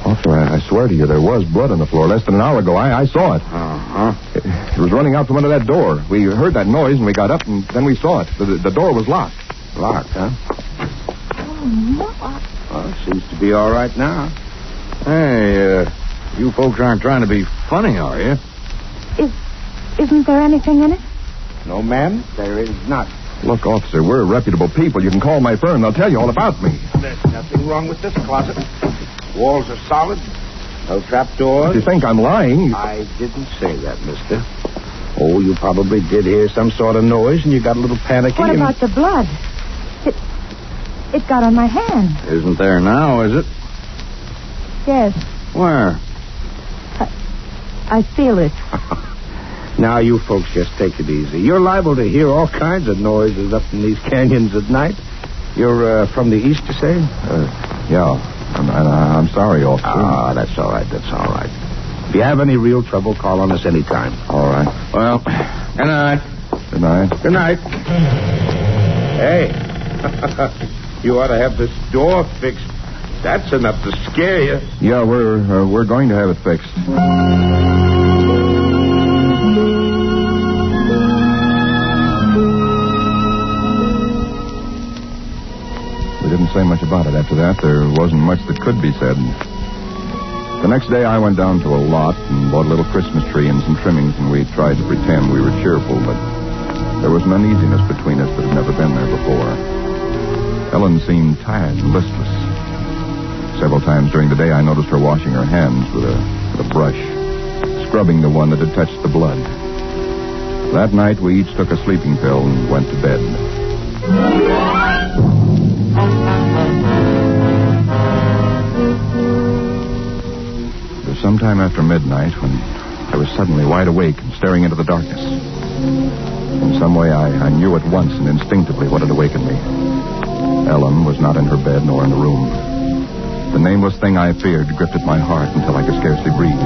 Officer, I swear to you, there was blood on the floor less than an hour ago. I saw it. Uh-huh. It was running out from under that door. We heard that noise, and we got up, and then we saw it. The door was locked. Locked, huh? Oh, no. Well, it seems to be all right now. Hey, you folks aren't trying to be funny, are you? Isn't there anything in it? No, ma'am, there is not. Look, officer, we're reputable people. You can call my firm. They'll tell you all about me. There's nothing wrong with this closet. Walls are solid. No trapdoors. If you think I'm lying... I didn't say that, mister. Oh, you probably did hear some sort of noise, and you got a little panicky. What about the blood? It got on my hand. Isn't there now, is it? Yes. Where? I feel it. Now, you folks just take it easy. You're liable to hear all kinds of noises up in these canyons at night. You're from the east, you say? Yeah. I'm sorry, officer. Ah, that's all right. That's all right. If you have any real trouble, call on us anytime. All right. Well, good night. Good night. Good night. Hey, you ought to have this door fixed. That's enough to scare you. Yeah, we're going to have it fixed. We didn't say much about it after that. There wasn't much that could be said. The next day I went down to a lot and bought a little Christmas tree and some trimmings, and we tried to pretend we were cheerful, but there was an uneasiness between us that had never been there before. Ellen seemed tired and listless. Several times during the day I noticed her washing her hands with a brush, scrubbing the one that had touched the blood. That night we each took a sleeping pill and went to bed. It was sometime after midnight when I was suddenly wide awake and staring into the darkness. In some way, I knew at once and instinctively what had awakened me. Ellen was not in her bed nor in the room. The nameless thing I feared gripped at my heart until I could scarcely breathe.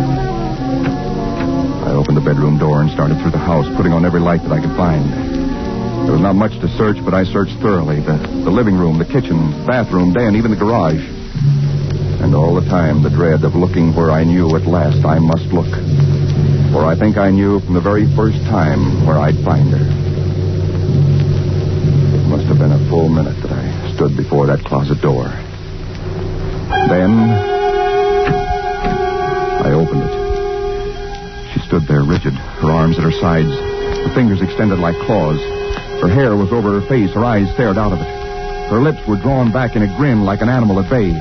I opened the bedroom door and started through the house, putting on every light that I could find. There was not much to search, but I searched thoroughly. The living room, the kitchen, bathroom, den, even the garage. And all the time, the dread of looking where I knew at last I must look. For I think I knew from the very first time where I'd find her. It must have been a full minute that I stood before that closet door. Then I opened it. She stood there rigid, her arms at her sides, her fingers extended like claws. Her hair was over her face, her eyes stared out of it. Her lips were drawn back in a grin like an animal at bay.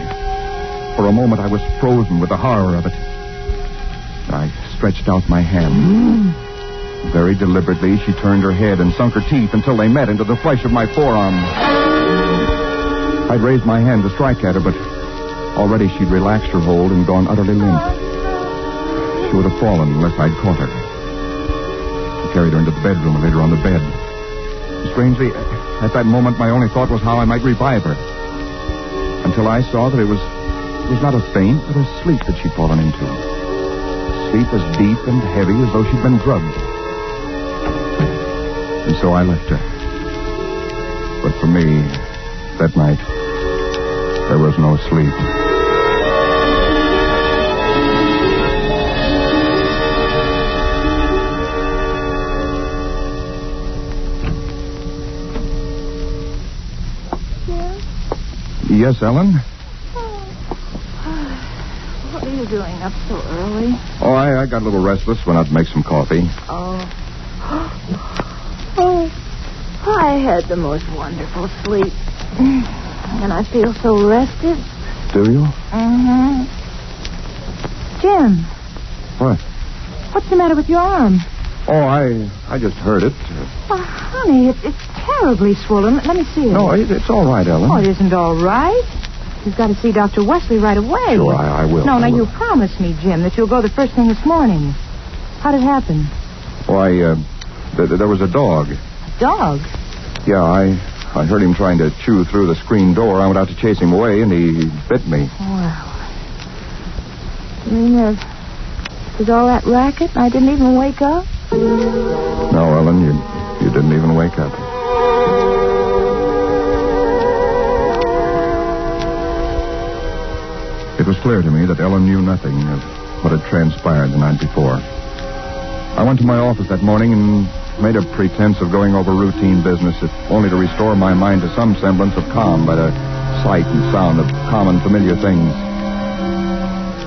For a moment I was frozen with the horror of it. I stretched out my hand. Very deliberately, she turned her head and sunk her teeth until they met into the flesh of my forearm. I'd raised my hand to strike at her, but already she'd relaxed her hold and gone utterly limp. She would have fallen unless I'd caught her. I carried her into the bedroom and laid her on the bed. Strangely, at that moment, my only thought was how I might revive her. Until I saw that it was not a faint, but a sleep that she'd fallen into. Sleep as deep and heavy as though she'd been drugged. And so I left her. But for me, that night, there was no sleep. Yes, Ellen? What are you doing up so early? Oh, I got a little restless. Went out to make some coffee. Oh. Oh, I had the most wonderful sleep. And I feel so rested. Do you? Mm-hmm. Jim. What? What's the matter with your arm? Oh, I just heard it. Well, honey, it's terribly swollen. Let me see it. No, it's all right, Ellen. Oh, it isn't all right. You've got to see Dr. Wesley right away. Sure, I will. No, I now will. you promised me, Jim, that you'll go the first thing this morning. How'd it happen? Why, there was a dog. A dog? Yeah, I heard him trying to chew through the screen door. I went out to chase him away, and he bit me. Well, you mean there's all that racket and I didn't even wake up? No, Ellen, you didn't even wake up. It was clear to me that Ellen knew nothing of what had transpired the night before. I went to my office that morning and made a pretense of going over routine business, if only to restore my mind to some semblance of calm by the sight and sound of common, familiar things.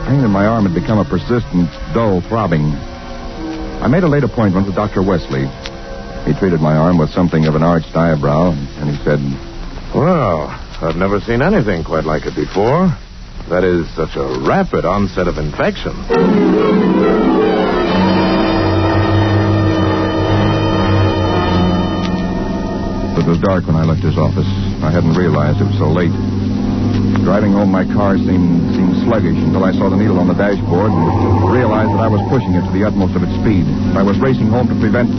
Pain in my arm had become a persistent, dull throbbing. I made a late appointment with Dr. Wesley. He treated my arm with something of an arched eyebrow, and he said, "Well, I've never seen anything quite like it before. That is such a rapid onset of infection." It was dark when I left his office. I hadn't realized it was so late. Driving home, my car seemed sluggish until I saw the needle on the dashboard and realized that I was pushing it to the utmost of its speed. I was racing home to prevent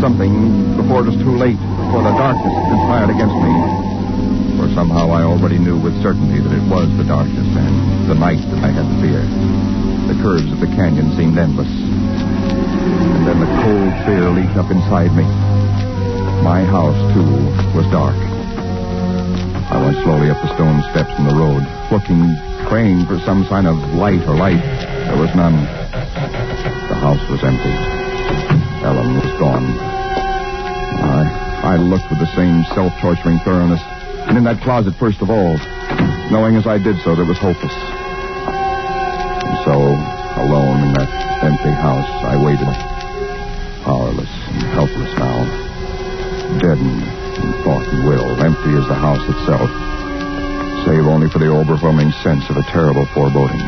something before it was too late, before the darkness conspired against me. For somehow I already knew with certainty that it was the darkness and the night that I had to fear. The curves of the canyon seemed endless. And then the cold fear leaped up inside me. My house, too, was dark. I went slowly up the stone steps in the road, looking, praying for some sign of light or light. There was none. The house was empty. Ellen was gone. I looked with the same self-torturing thoroughness, and in that closet first of all, knowing as I did so that it was hopeless. And so, alone in that empty house, I waited, powerless and helpless now, deadened in thought and will, empty as the house itself, save only for the overwhelming sense of a terrible foreboding.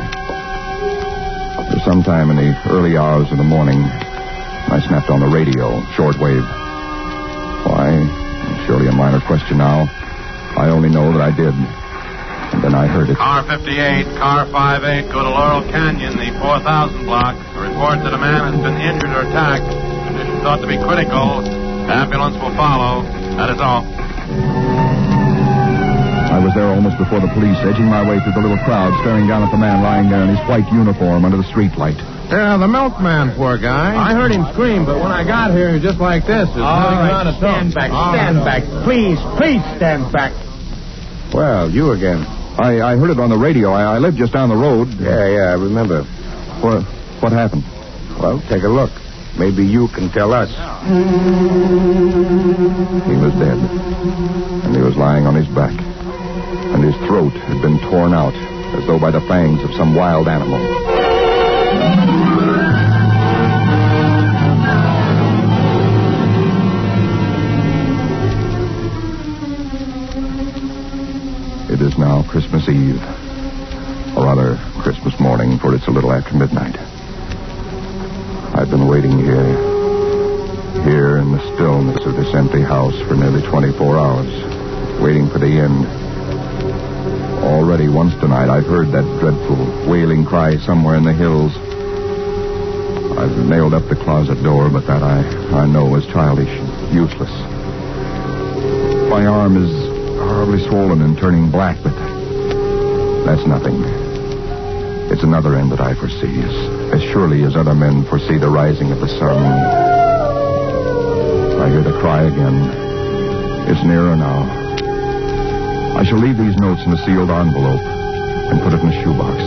For some time in the early hours of the morning, I snapped on the radio, shortwave. Why? Surely a minor question now. I only know that I did. And then I heard it. Car 58, car 58, go to Laurel Canyon, the 4000 block. A report that a man has been injured or attacked. Condition thought to be critical. Ambulance will follow. That is all. I was there almost before the police, edging my way through the little crowd, staring down at the man lying there in his white uniform under the streetlight. Yeah, the milkman, poor guy. I heard him scream, but when I got here, he was just like this. All right, stand back, stand back. Please stand back. Well, you again. I heard it on the radio. I live just down the road. Yeah, I remember. What happened? Well, take a look. Maybe you can tell us. He was dead. And he was lying on his back. And his throat had been torn out, as though by the fangs of some wild animal. It is now Christmas Eve. Or rather, Christmas morning, for it's a little after midnight. I've been waiting here in the stillness of this empty house for nearly 24 hours, waiting for the end. Already once tonight I've heard that dreadful wailing cry somewhere in the hills. I've nailed up the closet door, but that I know is childish, useless. My arm is horribly swollen and turning black, but that's nothing. It's another end that I foresee, as surely as other men foresee the rising of the sun. I hear the cry again. It's nearer now. I shall leave these notes in a sealed envelope and put it in a shoebox,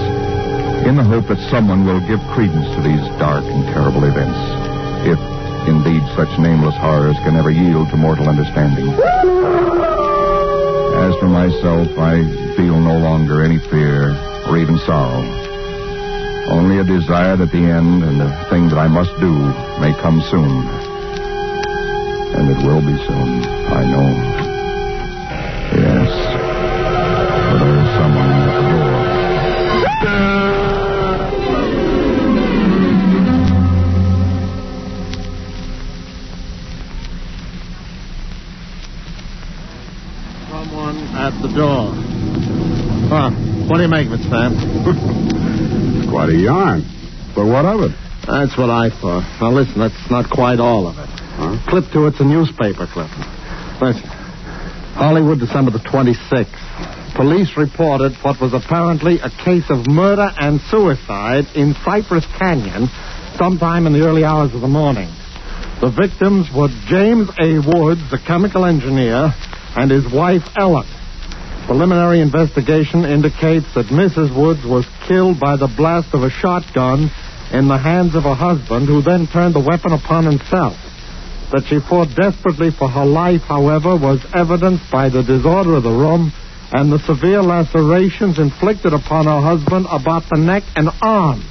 in the hope that someone will give credence to these dark and terrible events, if indeed such nameless horrors can ever yield to mortal understanding. As for myself, I feel no longer any fear or even sorrow. Only a desire that the end and the thing that I must do may come soon. And it will be soon, I know. Yes. For there is someone at the door. Someone at the door. Huh. What do you make of it, Sam? It's quite a yarn. But what of it? That's what I thought. Now, listen, that's not quite all of it. Huh? Clip to it's a newspaper clip. Listen. Hollywood, December the 26th. Police reported what was apparently a case of murder and suicide in Cypress Canyon sometime in the early hours of the morning. The victims were James A. Woods, a chemical engineer, and his wife, Ellen. Preliminary investigation indicates that Mrs. Woods was killed by the blast of a shotgun in the hands of her husband, who then turned the weapon upon himself. That she fought desperately for her life, however, was evidenced by the disorder of the room and the severe lacerations inflicted upon her husband about the neck and arms.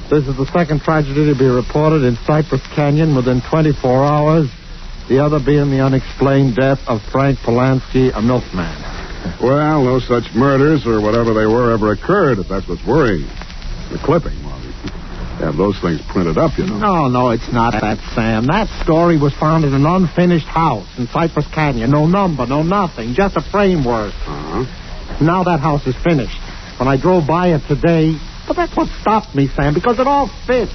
This is the second tragedy to be reported in Cypress Canyon within 24 hours, the other being the unexplained death of Frank Polanski, a milkman. Well, no such murders or whatever they were ever occurred, if that's what's worrying. The clipping, well, they have those things printed up, you know. No, it's not that, Sam. That story was found in an unfinished house in Cypress Canyon. No number, no nothing, just a framework. Uh-huh. Now that house is finished. When I drove by it today, but that's what stopped me, Sam, because it all fits.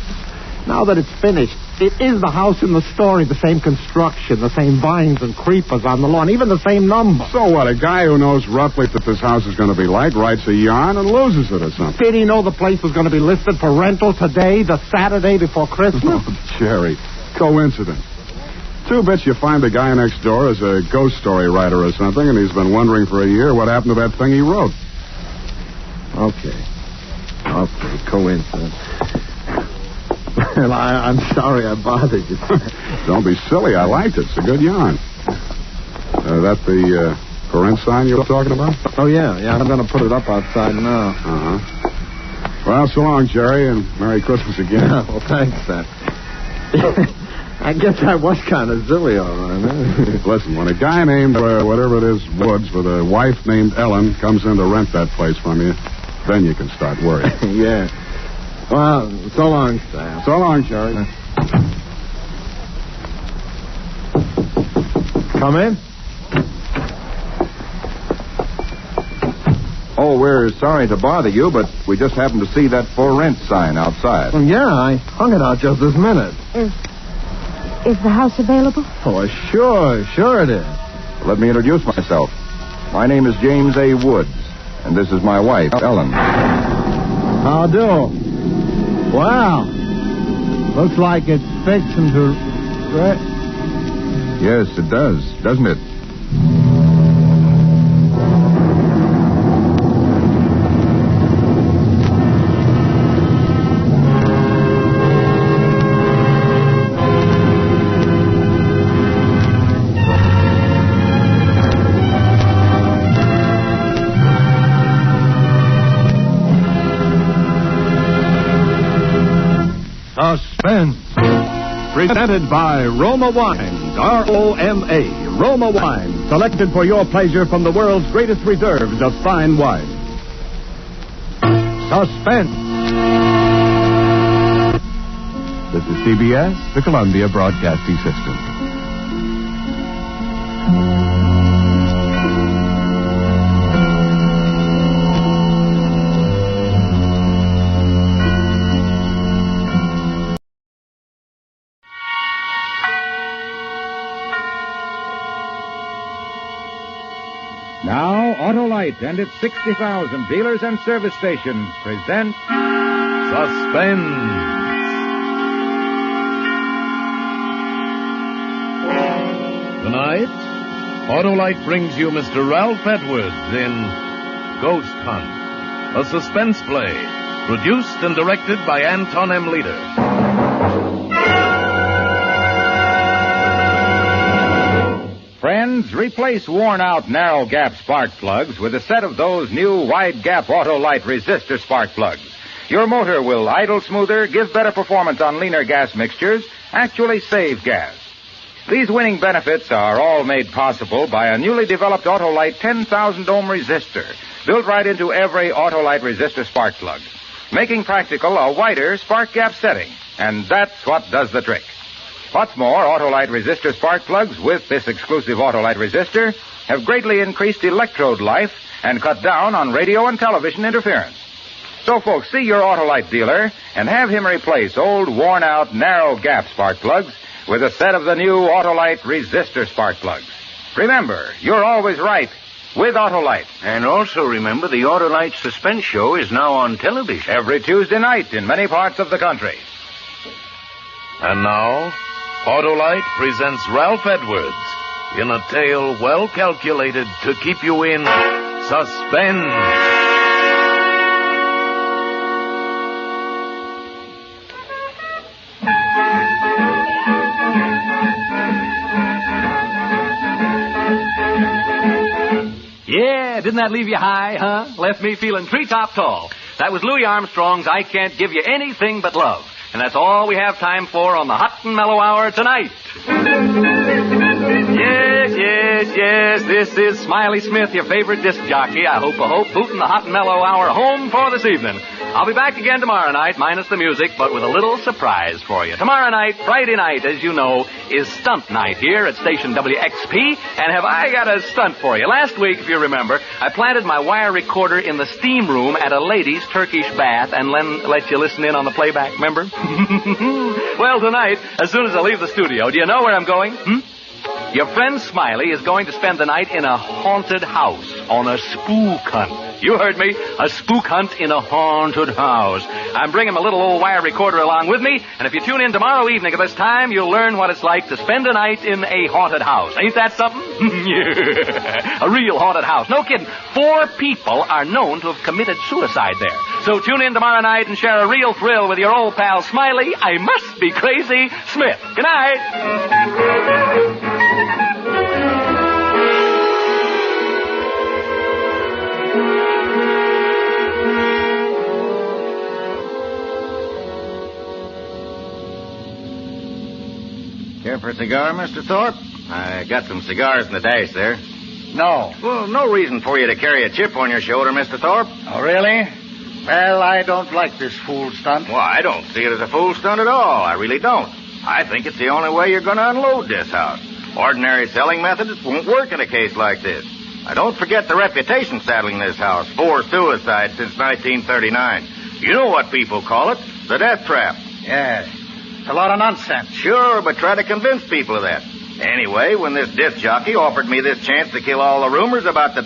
Now that it's finished, it is the house in the story, the same construction, the same vines and creepers on the lawn, even the same number. So what, a guy who knows roughly what this house is going to be like writes a yarn and loses it or something? Did he know the place was going to be listed for rental today, the Saturday before Christmas? Oh, Jerry, coincidence. Two bits you find the guy next door is a ghost story writer or something, and he's been wondering for a year what happened to that thing he wrote. Okay, coincidence. Well, I'm sorry I bothered you. Don't be silly. I liked it. It's a good yarn. That the for rent sign you were talking about? Oh, yeah. I'm going to put it up outside now. Uh-huh. Well, so long, Jerry, and Merry Christmas again. Well, thanks, Sam. I guess I was kind of silly, all right. Huh? Listen, when a guy named, whatever it is, Woods, with a wife named Ellen comes in to rent that place from you, then you can start worrying. Yeah. Well, so long, Sam. So long, Jerry. Come in. Oh, we're sorry to bother you, but we just happened to see that for rent sign outside. Well, yeah, I hung it out just this minute. Is the house available? Oh, sure it is. Let me introduce myself. My name is James A. Woods, and this is my wife, Ellen. How do? Wow. Looks like it's fixing to... Yes, it does, doesn't it? Suspense. Presented by Roma Wines, R-O-M-A, Roma Wines, selected for your pleasure from the world's greatest reserves of fine wine. Suspense. This is CBS, the Columbia Broadcasting System. Now, Autolite and its 60,000 dealers and service stations present Suspense. Tonight, Autolite brings you Mr. Ralph Edwards in Ghost Hunt, a suspense play produced and directed by Anton M. Leader. Friends, replace worn-out narrow-gap spark plugs with a set of those new wide-gap Autolite resistor spark plugs. Your motor will idle smoother, give better performance on leaner gas mixtures, actually save gas. These winning benefits are all made possible by a newly developed Autolite 10,000 ohm resistor, built right into every Autolite resistor spark plug, making practical a wider spark gap setting. And that's what does the trick. What's more, Autolite resistor spark plugs with this exclusive Autolite resistor have greatly increased electrode life and cut down on radio and television interference. So, folks, see your Autolite dealer and have him replace old, worn-out, narrow gap spark plugs with a set of the new Autolite resistor spark plugs. Remember, you're always right with Autolite. And also remember, the Autolite Suspense Show is now on television. Every Tuesday night in many parts of the country. And now, Autolite presents Ralph Edwards in a tale well calculated to keep you in suspense. Yeah, didn't that leave you high, huh? Left me feeling treetop tall. That was Louis Armstrong's I Can't Give You Anything But Love. And that's all we have time for on the Hot and Mellow Hour tonight. Yes, this is Smiley Smith, your favorite disc jockey. I hope, booting the Hot and Mellow Hour home for this evening. I'll be back again tomorrow night, minus the music, but with a little surprise for you. Tomorrow night, Friday night, as you know, is stunt night here at station WXP, and have I got a stunt for you. Last week, if you remember, I planted my wire recorder in the steam room at a lady's Turkish bath and let you listen in on the playback, remember? Well, tonight, as soon as I leave the studio, do you know where I'm going? Your friend Smiley is going to spend the night in a haunted house on a spook hunt. You heard me, a spook hunt in a haunted house. I'm bringing my little old wire recorder along with me, and if you tune in tomorrow evening at this time, you'll learn what it's like to spend a night in a haunted house. Ain't that something? Yeah. A real haunted house. No kidding. 4 people are known to have committed suicide there. So tune in tomorrow night and share a real thrill with your old pal Smiley, I Must Be Crazy, Smith. Good night. Care for a cigar, Mr. Thorpe? I got some cigars in the dash there. No. Well, no reason for you to carry a chip on your shoulder, Mr. Thorpe. Oh, really? Well, I don't like this fool stunt. Well, I don't see it as a fool stunt at all. I really don't. I think it's the only way you're going to unload this house. Ordinary selling methods won't work in a case like this. Now, don't forget the reputation saddling this house. 4 suicides since 1939. You know what people call it. The death trap. Yes. It's a lot of nonsense. Sure, but try to convince people of that. Anyway, when this disc jockey offered me this chance to kill all the rumors about the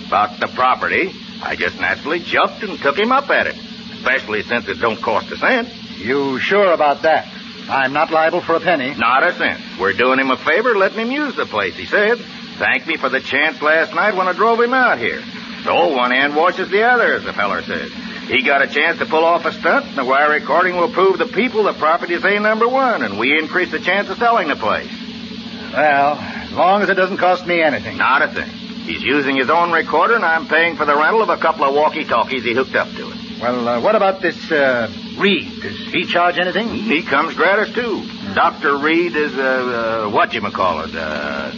about the property, I just naturally jumped and took him up at it. Especially since it don't cost a cent. You sure about that? I'm not liable for a penny. Not a cent. We're doing him a favor, letting him use the place, he said. Thanked me for the chance last night when I drove him out here. So one hand washes the other, as the feller says. He got a chance to pull off a stunt, and the wire recording will prove the people the property is A1, and we increase the chance of selling the place. Well, as long as it doesn't cost me anything. Not a thing. He's using his own recorder, and I'm paying for the rental of a couple of walkie-talkies he hooked up to it. Well, what about this, Reed? Does he charge anything? He comes gratis, too. Dr. Reed is a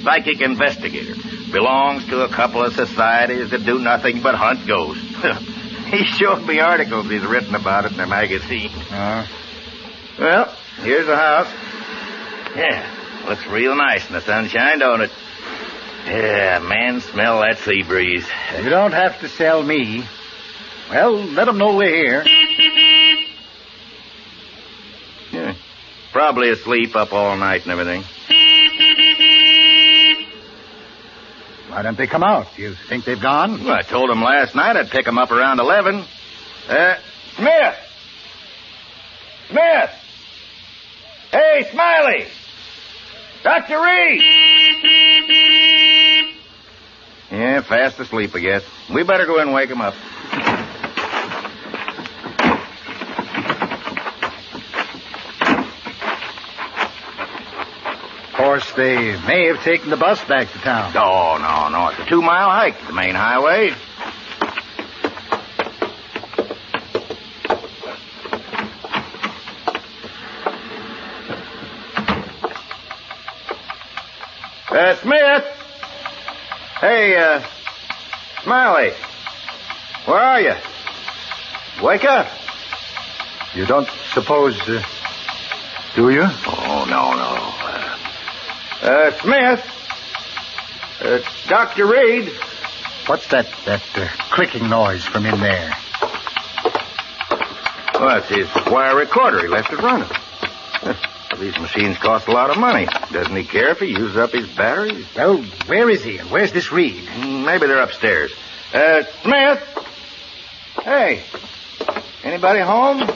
psychic investigator. Belongs to a couple of societies that do nothing but hunt ghosts. He showed me articles he's written about it in their magazine. Well, here's the house. Yeah, looks real nice in the sunshine, don't it? Yeah, man, smell that sea breeze. You don't have to sell me. Well, let them know we're here. Yeah, probably asleep up all night and everything. Why don't they come out? You think they've gone? Well, I told them last night I'd pick them up around 11. Smith! Smith! Hey, Smiley! Dr. Reed! Yeah, fast asleep, I guess. We better go in and wake him up. Of course, they may have taken the bus back to town. Oh, no. It's a 2-mile hike to the main highway. Smith! Hey, Smiley. Where are you? Wake up. You don't suppose, do you? Oh, no. Smith. Dr. Reed. What's that clicking noise from in there? Well, it's his wire recorder. He left it running. These machines cost a lot of money. Doesn't he care if he uses up his batteries? Well, where is he, and where's this Reed? Maybe they're upstairs. Smith? Hey, anybody home?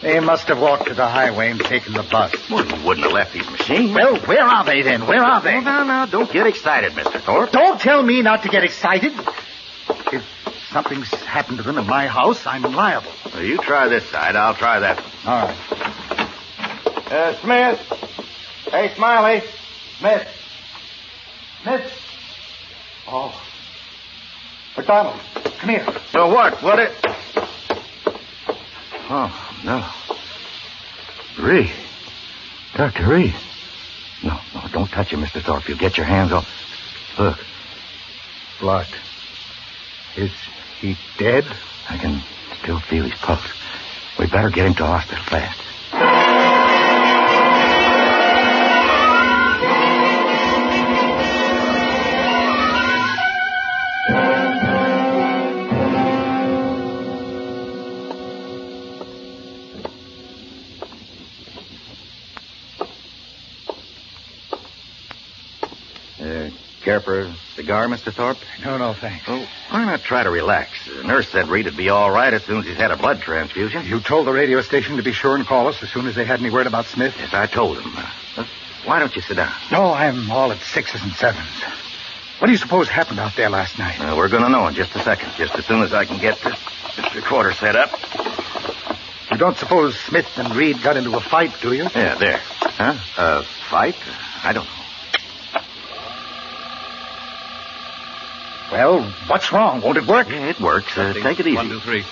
They must have walked to the highway and taken the bus. Well, he wouldn't have left these machines. Well, where are they then? Where are they? No, don't get excited, Mr. Thorpe. Don't tell me not to get excited. If something's happened to them in my house, I'm liable. Well, you try this side, I'll try that. All right. Smith. Hey, Smiley. Smith. Oh. McDonald, come here. So what? Oh, no. Reed. Dr. Reed. No, don't touch him, Mr. Thorpe. You'll get your hands off. Look. Blood. Is he dead? I can still feel his pulse. We better get him to hospital fast. Care for a cigar, Mr. Thorpe? No, thanks. Well, why not try to relax? The nurse said Reed would be all right as soon as he's had a blood transfusion. You told the radio station to be sure and call us as soon as they had any word about Smith? Yes, I told him. Why don't you sit down? No, I'm all at 6s and 7s. What do you suppose happened out there last night? We're going to know in just a second, just as soon as I can get this recorder set up. You don't suppose Smith and Reed got into a fight, do you? Yeah, there. Huh? A fight? I don't know. Well, what's wrong? Won't it work? Yeah, it works. Take it easy. 1, 2, 3.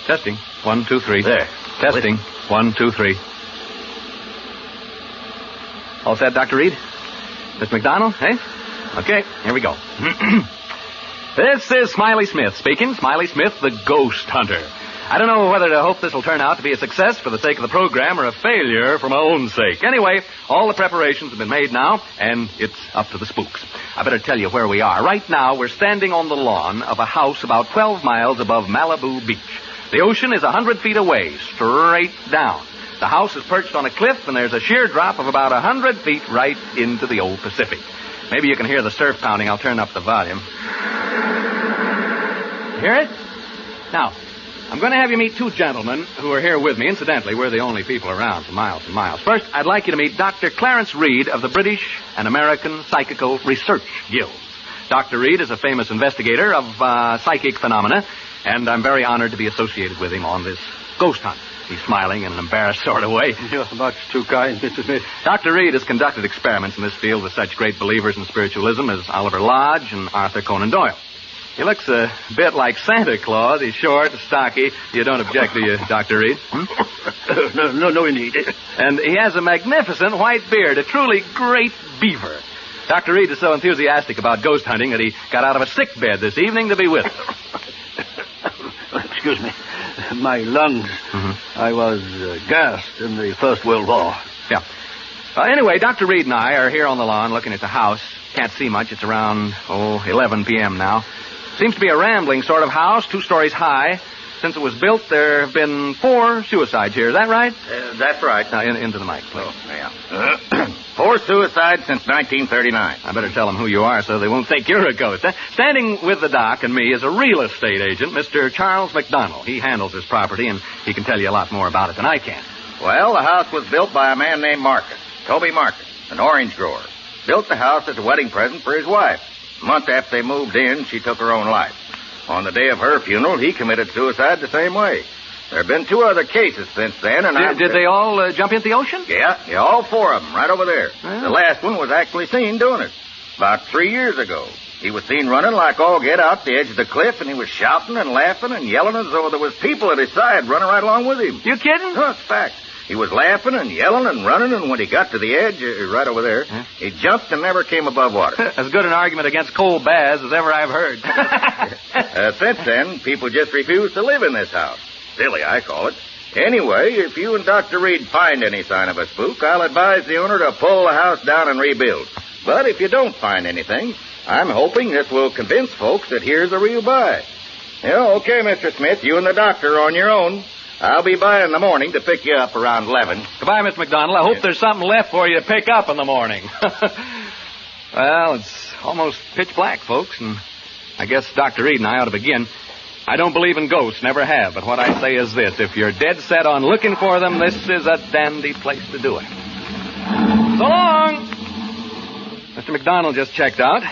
Testing. 1, 2, 3. There. Testing. 1, 2, 3. All set, Dr. Reed? Miss McDonald, eh? Okay, here we go. This is Smiley Smith speaking. Smiley Smith, the ghost hunter. I don't know whether to hope this will turn out to be a success for the sake of the program or a failure for my own sake. Anyway, all the preparations have been made now, and it's up to the spooks. I better tell you where we are. Right now, we're standing on the lawn of a house about 12 miles above Malibu Beach. The ocean is 100 feet away, straight down. The house is perched on a cliff, and there's a sheer drop of about 100 feet right into the old Pacific. Maybe you can hear the surf pounding. I'll turn up the volume. Hear it? Now, I'm going to have you meet two gentlemen who are here with me. Incidentally, we're the only people around for miles and miles. First, I'd like you to meet Dr. Clarence Reed of the British and American Psychical Research Guilds. Dr. Reed is a famous investigator of psychic phenomena, and I'm very honored to be associated with him on this ghost hunt. He's smiling in an embarrassed sort of way. You're much too kind, Mr. Smith. Dr. Reed has conducted experiments in this field with such great believers in spiritualism as Oliver Lodge and Arthur Conan Doyle. He looks a bit like Santa Claus. He's short, stocky. You don't object, do you, Dr. Reed? No, indeed. And he has a magnificent white beard, a truly great beaver. Dr. Reed is so enthusiastic about ghost hunting that he got out of a sick bed this evening to be with us. Excuse me. My lungs. I was gassed in the First World War. Yeah. Anyway, Dr. Reed and I are here on the lawn looking at the house. Can't see much. It's around, 11 p.m. now. Seems to be a rambling sort of house, 2 stories high. Since it was built, there have been 4 suicides here. Is that right? That's right. Now, into the mic, please. Yeah. 4 suicides since 1939. I better tell them who you are so they won't think you're a ghost. Standing with the doc and me is a real estate agent, Mr. Charles McDonald. He handles this property, and he can tell you a lot more about it than I can. Well, the house was built by a man named Marcus, Toby Marcus, an orange grower. Built the house as a wedding present for his wife. A month after they moved in, she took her own life. On the day of her funeral, he committed suicide the same way. There have been 2 other cases since then, and Did they all jump into the ocean? Yeah, all 4 of them, right over there. The last one was actually seen doing it. About 3 years ago. He was seen running like all get out the edge of the cliff, and he was shouting and laughing and yelling as though there was people at his side running right along with him. You kidding? No, it's fact. He was laughing and yelling and running, and when he got to the edge, right over there, he jumped and never came above water. As good an argument against cold baths as ever I've heard. Since then, people just refuse to live in this house. Silly, I call it. Anyway, if you and Dr. Reed find any sign of a spook, I'll advise the owner to pull the house down and rebuild. But if you don't find anything, I'm hoping this will convince folks that here's a real buy. Yeah, okay, Mr. Smith, you and the doctor are on your own. I'll be by in the morning to pick you up around 11. Goodbye, Mr. McDonald. I hope there's something left for you to pick up in the morning. Well, it's almost pitch black, folks, and I guess Dr. Reed and I ought to begin. I don't believe in ghosts, never have, but what I say is this. If you're dead set on looking for them, this is a dandy place to do it. So long! Mr. McDonald just checked out.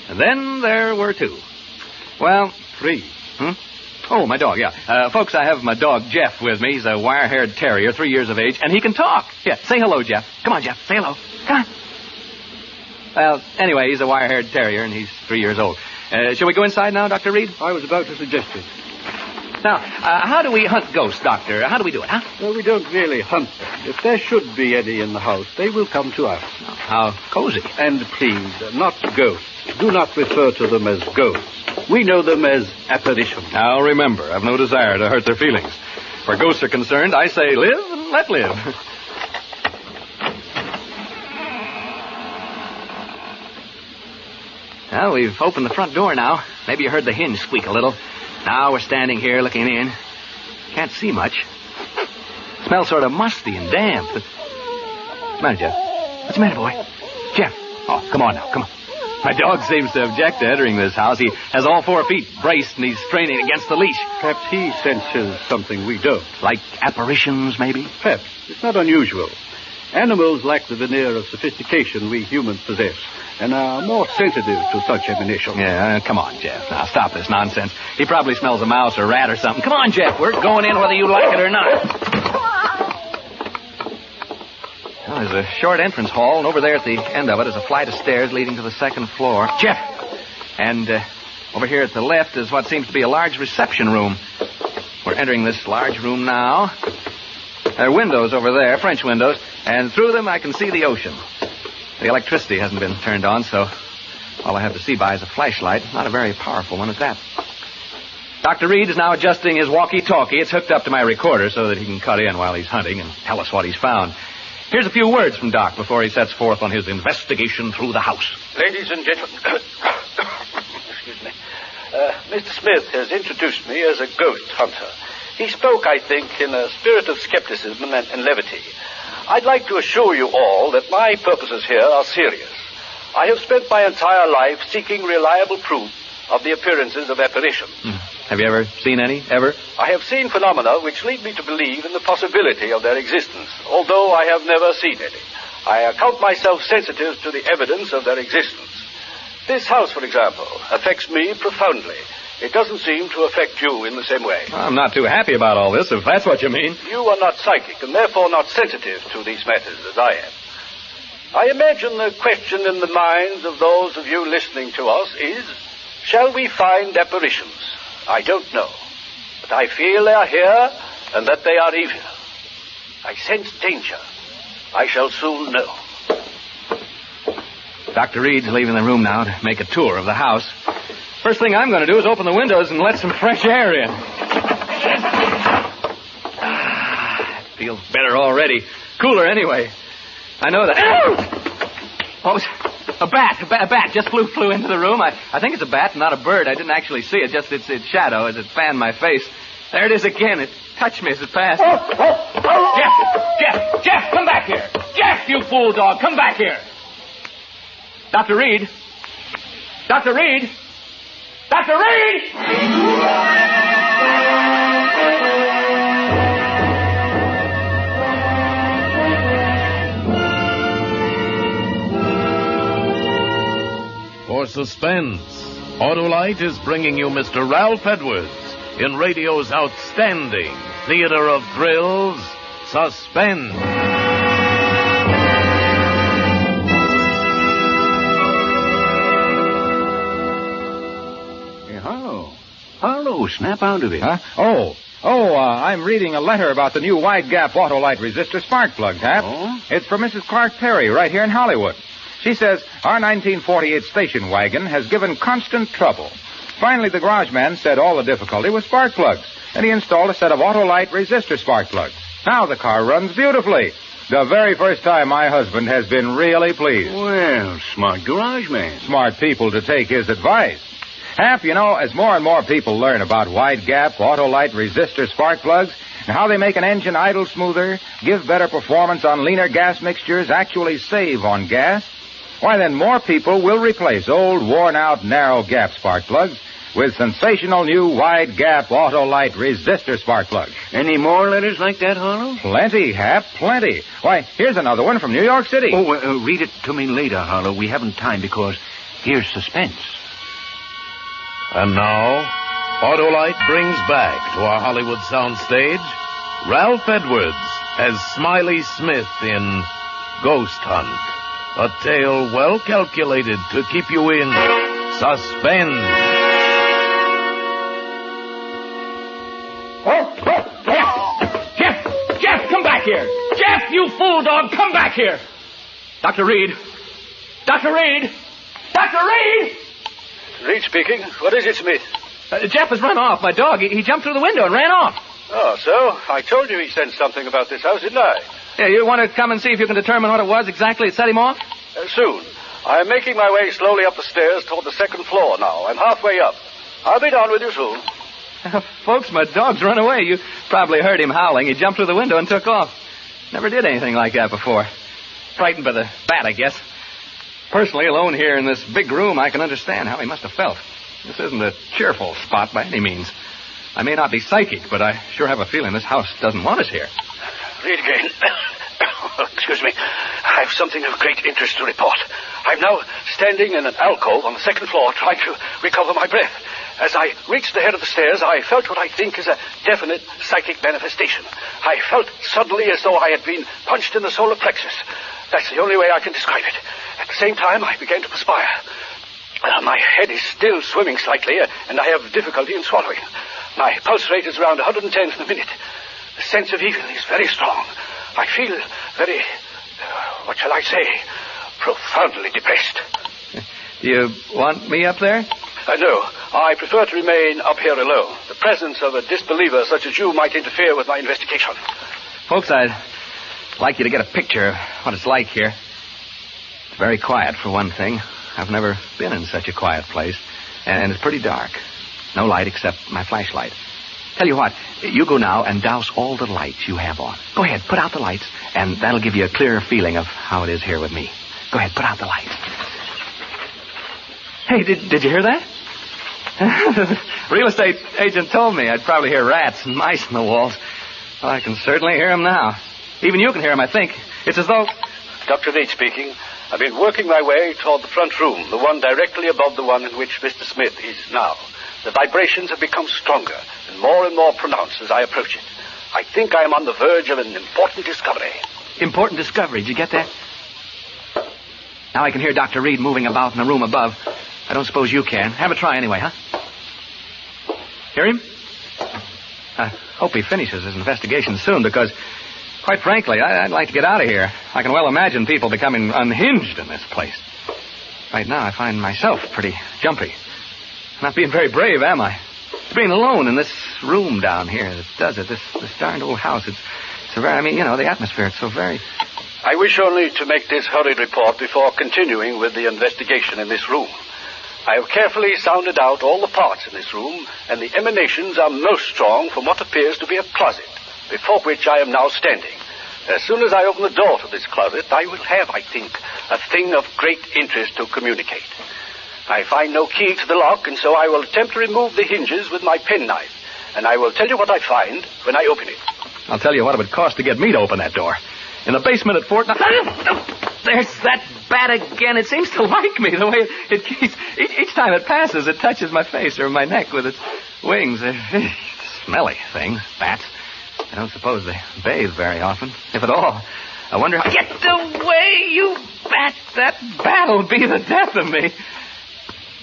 And then there were two. Well, three. Oh, my dog, yeah. Folks, I have my dog, Jeff, with me. He's a wire-haired terrier, 3 years of age, and he can talk. Yeah, say hello, Jeff. Come on, Jeff, say hello. Come on. Well, anyway, he's a wire-haired terrier, and he's 3 years old. Shall we go inside now, Dr. Reed? I was about to suggest it. Now, how do we hunt ghosts, Doctor? How do we do it, huh? Well, we don't really hunt them. If there should be any in the house, they will come to us. How cozy. And please, not ghosts. Do not refer to them as ghosts. We know them as apparitions. Now, remember, I've no desire to hurt their feelings. Where ghosts are concerned, I say live and let live. Well, we've opened the front door now. Maybe you heard the hinge squeak a little. Now we're standing here looking in. Can't see much. Smells sort of musty and damp. What's the matter, Jeff? What's the matter, boy? Jeff. Oh, come on now, come on. My dog seems to object to entering this house. He has all 4 feet braced, and he's straining against the leash. Perhaps he senses something we don't. Like apparitions, maybe? Perhaps. It's not unusual. Animals lack the veneer of sophistication we humans possess, and are more sensitive to such emanations. Yeah, come on, Jeff. Now, stop this nonsense. He probably smells a mouse or rat or something. Come on, Jeff. We're going in whether you like it or not. Well, there's a short entrance hall, and over there at the end of it is a flight of stairs leading to the second floor. Jeff! And over here at the left is what seems to be a large reception room. We're entering this large room now. There are windows over there, French windows, and through them I can see the ocean. The electricity hasn't been turned on, so all I have to see by is a flashlight. Not a very powerful one at that. Dr. Reed is now adjusting his walkie-talkie. It's hooked up to my recorder so that he can cut in while he's hunting and tell us what he's found. Here's a few words from Doc before he sets forth on his investigation through the house. Ladies and gentlemen, excuse me. Mr. Smith has introduced me as a ghost hunter. He spoke, I think, in a spirit of skepticism and levity. I'd like to assure you all that my purposes here are serious. I have spent my entire life seeking reliable proof of the appearances of apparitions. Have you ever seen any, ever? I have seen phenomena which lead me to believe in the possibility of their existence, although I have never seen any. I account myself sensitive to the evidence of their existence. This house, for example, affects me profoundly. It doesn't seem to affect you in the same way. I'm not too happy about all this, if that's what you mean. You are not psychic, and therefore not sensitive to these matters as I am. I imagine the question in the minds of those of you listening to us is, shall we find apparitions? I don't know. But I feel they are here, and that they are evil. I sense danger. I shall soon know. Dr. Reed's leaving the room now to make a tour of the house. First thing I'm going to do is open the windows and let some fresh air in. It feels better already. Cooler anyway. I know that. What was a bat? A bat just flew into the room. I think it's a bat, not a bird. I didn't actually see it. Just its shadow as it fanned my face. There it is again. It touched me as it passed. Jeff, come back here. Jeff, you fool dog, come back here. Dr. Reed. Dr. Reed. Dr. Reed! For suspense, Autolite is bringing you Mr. Ralph Edwards in radio's outstanding theater of thrills, Suspense. Hello, snap out of it. Huh? Oh, Oh, I'm reading a letter about the new wide gap Autolite resistor spark plugs, Hap. Oh? It's from Mrs. Clark Perry right here in Hollywood. She says our 1948 station wagon has given constant trouble. Finally, the garage man said all the difficulty was spark plugs, and he installed a set of Autolite resistor spark plugs. Now the car runs beautifully. The very first time my husband has been really pleased. Well, smart garage man. Smart people to take his advice. Hap, you know, as more and more people learn about wide gap Autolite resistor spark plugs and how they make an engine idle smoother, give better performance on leaner gas mixtures, actually save on gas, why then more people will replace old, worn-out, narrow gap spark plugs with sensational new wide gap Autolite resistor spark plugs. Any more letters like that, Harlow? Plenty, Hap, plenty. Why, here's another one from New York City. Oh, read it to me later, Harlow. We haven't time because here's suspense. And now, Autolite brings back to our Hollywood soundstage Ralph Edwards as Smiley Smith in Ghost Hunt, a tale well calculated to keep you in suspense. Jeff, come back here. Jeff, you fool dog, come back here. Dr. Reed. Dr. Reed. Dr. Reed! Reed speaking. What is it, Smith? Jeff has run off. My dog, he jumped through the window and ran off. Oh, so? I told you he sensed something about this house, didn't I? Yeah, you want to come and see if you can determine what it was exactly that set him off? Soon. I am making my way slowly up the stairs toward the second floor now. I'm halfway up. I'll be down with you soon. Folks, my dog's run away. You probably heard him howling. He jumped through the window and took off. Never did anything like that before. Frightened by the bat, I guess. Personally, alone here in this big room, I can understand how he must have felt. This isn't a cheerful spot by any means. I may not be psychic, but I sure have a feeling this house doesn't want us here. Read again. Excuse me. I have something of great interest to report. I'm now standing in an alcove on the second floor trying to recover my breath. As I reached the head of the stairs, I felt what I think is a definite psychic manifestation. I felt suddenly as though I had been punched in the solar plexus. That's the only way I can describe it. At the same time, I began to perspire. My head is still swimming slightly, and I have difficulty in swallowing. My pulse rate is around 110 a minute. The sense of evil is very strong. I feel very, what shall I say, profoundly depressed. Do you want me up there? No, I prefer to remain up here alone. The presence of a disbeliever such as you might interfere with my investigation. Folks, I'd like you to get a picture of what it's like here. It's very quiet, for one thing. I've never been in such a quiet place. And it's pretty dark. No light except my flashlight. Tell you what, you go now and douse all the lights you have on. Go ahead, put out the lights, and that'll give you a clearer feeling of how it is here with me. Go ahead, put out the lights. Hey, did you hear that? Real estate agent told me I'd probably hear rats and mice in the walls. Well, I can certainly hear them now. Even you can hear them, I think. It's as though... Dr. Reed speaking. I've been working my way toward the front room, the one directly above the one in which Mr. Smith is now. The vibrations have become stronger and more pronounced as I approach it. I think I am on the verge of an important discovery. Important discovery, did you get that? Now I can hear Dr. Reed moving about in the room above. I don't suppose you can. Have a try anyway, huh? Hear him? I hope he finishes his investigation soon, because, quite frankly, I'd like to get out of here. I can well imagine people becoming unhinged in this place. Right now, I find myself pretty jumpy. Not being very brave, am I? Being alone in this room down here that does it. This darned old house. It's a very, the atmosphere, it's so very... I wish only to make this hurried report before continuing with the investigation in this room. I have carefully sounded out all the parts in this room, and the emanations are most strong from what appears to be a closet, before which I am now standing. As soon as I open the door to this closet, I will have, I think, a thing of great interest to communicate. I find no key to the lock, and so I will attempt to remove the hinges with my penknife, and I will tell you what I find when I open it. I'll tell you what it would cost to get me to open that door. In the basement at Fort... There's that bat again. It seems to like me, the way it keeps... Each time it passes, it touches my face or my neck with its wings. Smelly things, bats. I don't suppose they bathe very often, if at all. I wonder how... Get away, you bat! That bat'll be the death of me.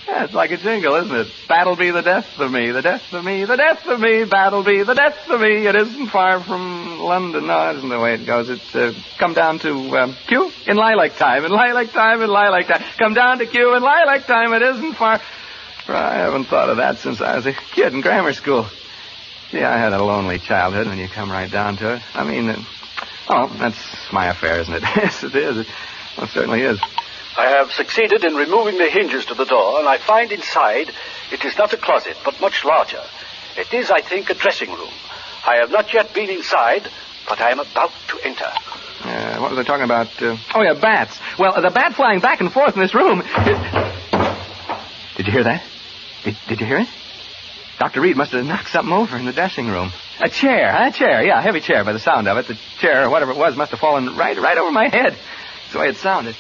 Yeah, it's like a jingle, isn't it? That'll be the death of me, the death of me, the death of me, that'll be the death of me. It isn't far from London. No, that isn't the way it goes. It's come down to Q in lilac time, in lilac time, in lilac time. Come down to Q in lilac time. It isn't far. I haven't thought of that since I was a kid in grammar school. Yeah, I had a lonely childhood when you come right down to it. I mean, that's my affair, isn't it? Yes, it is. Well, it certainly is. I have succeeded in removing the hinges to the door, and I find inside it is not a closet, but much larger. It is, I think, a dressing room. I have not yet been inside, but I am about to enter. What was I talking about? Bats. Well, the bat flying back and forth in this room. Did you hear that? Did you hear it? Dr. Reed must have knocked something over in the dressing room. A chair, yeah, a heavy chair by the sound of it. The chair, or whatever it was, must have fallen right over my head. That's the way it sounded.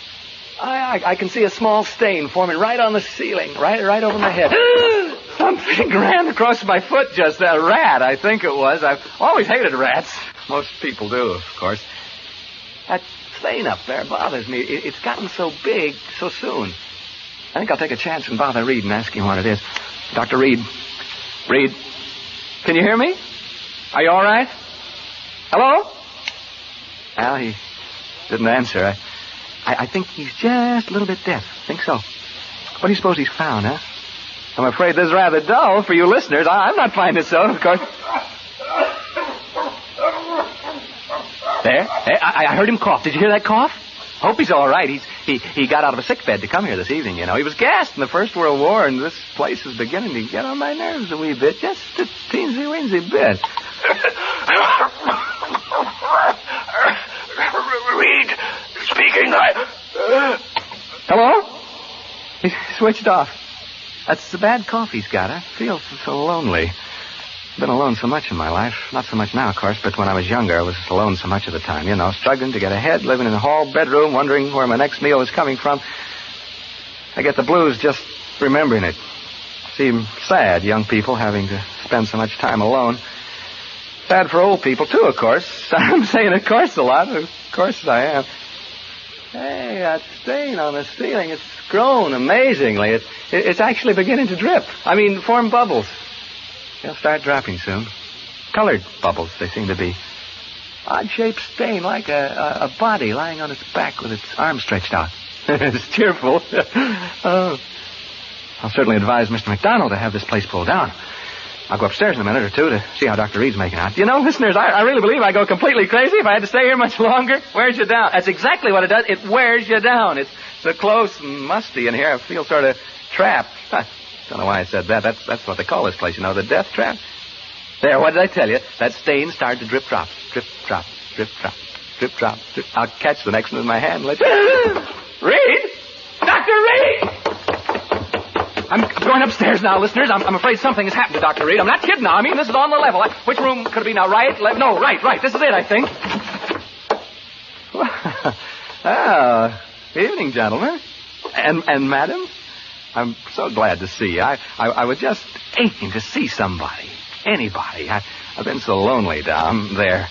I can see a small stain forming right on the ceiling, right over my head. Something ran across my foot just a rat, I think it was. I've always hated rats. Most people do, of course. That stain up there bothers me. It's gotten so big so soon. I think I'll take a chance and bother Reed and ask him what it is. Dr. Reed. Reed, can you hear me? Are you all right? Hello? Well, he didn't answer. I think he's just a little bit deaf. Think so. What do you suppose he's found, huh? I'm afraid this is rather dull for you listeners. I'm not finding it so, of course. There. I heard him cough. Did you hear that cough? Hope he's all right. He got out of a sick bed to come here this evening, you know. He was gassed in the First World War, and this place is beginning to get on my nerves a wee bit. Just a teensy-weensy bit. Reed speaking. Hello? He's switched off. That's the bad cough he's got. I feel so lonely. Been alone so much in my life. Not so much now, of course, but when I was younger, I was alone so much of the time, you know, struggling to get ahead, living in a hall bedroom, wondering where my next meal was coming from. I get the blues just remembering it. Seem sad, young people having to spend so much time alone. Sad for old people, too, of course. I'm saying of course a lot. Of course I am. Hey, that stain on the ceiling, it's grown amazingly. It's actually beginning to drip. I mean, form bubbles. They'll start dropping soon. Colored bubbles, they seem to be. Odd-shaped stain, like a body lying on its back with its arms stretched out. It's cheerful. Oh. I'll certainly advise Mr. McDonald to have this place pulled down. I'll go upstairs in a minute or two to see how Dr. Reed's making out. You know, listeners, I really believe I go completely crazy if I had to stay here much longer. Wears you down. That's exactly what it does. It wears you down. It's so close and musty in here. I feel sort of trapped. Don't know why I said that. That's what they call this place, you know, the death trap. There, what did I tell you? That stain started to drip drop. Drip drop. Drip drop. Drip drop. Drip. I'll catch the next one in my hand and let you... Reed? Dr. Reed! I'm going upstairs now, listeners. I'm afraid something has happened to Dr. Reed. I'm not kidding now. I mean, this is on the level. Which room could it be now? Right? Left? No, right. This is it, I think. Evening, gentlemen. And madam? I'm so glad to see you. I was just aching to see somebody. Anybody. I've been so lonely down there.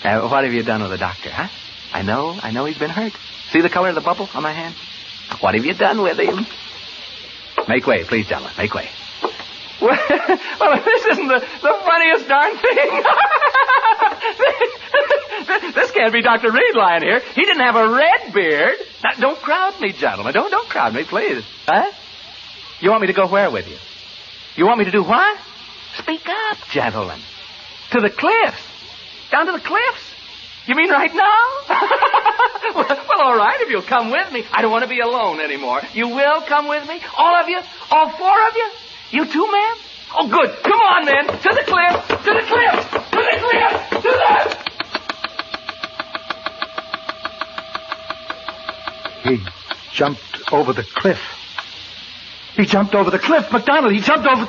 What have you done with the doctor, huh? I know he's been hurt. See the color of the bubble on my hand? What have you done with him? Make way, please, gentlemen. Make way. Well, this isn't the funniest darn thing. This can't be Dr. Reed lying here. He didn't have a red beard. Now, don't crowd me, gentlemen. Don't crowd me, please. Huh? You want me to go where with you? You want me to do what? Speak up, gentlemen. To the cliffs. Down to the cliffs? You mean right now? well, all right, if you'll come with me. I don't want to be alone anymore. You will come with me? All of you? All four of you? You too, ma'am? Oh, good. Come on, then. To the cliffs. To the cliffs. To the cliffs. To the... He jumped over the cliff. He jumped over the cliff, McDonald. He jumped over...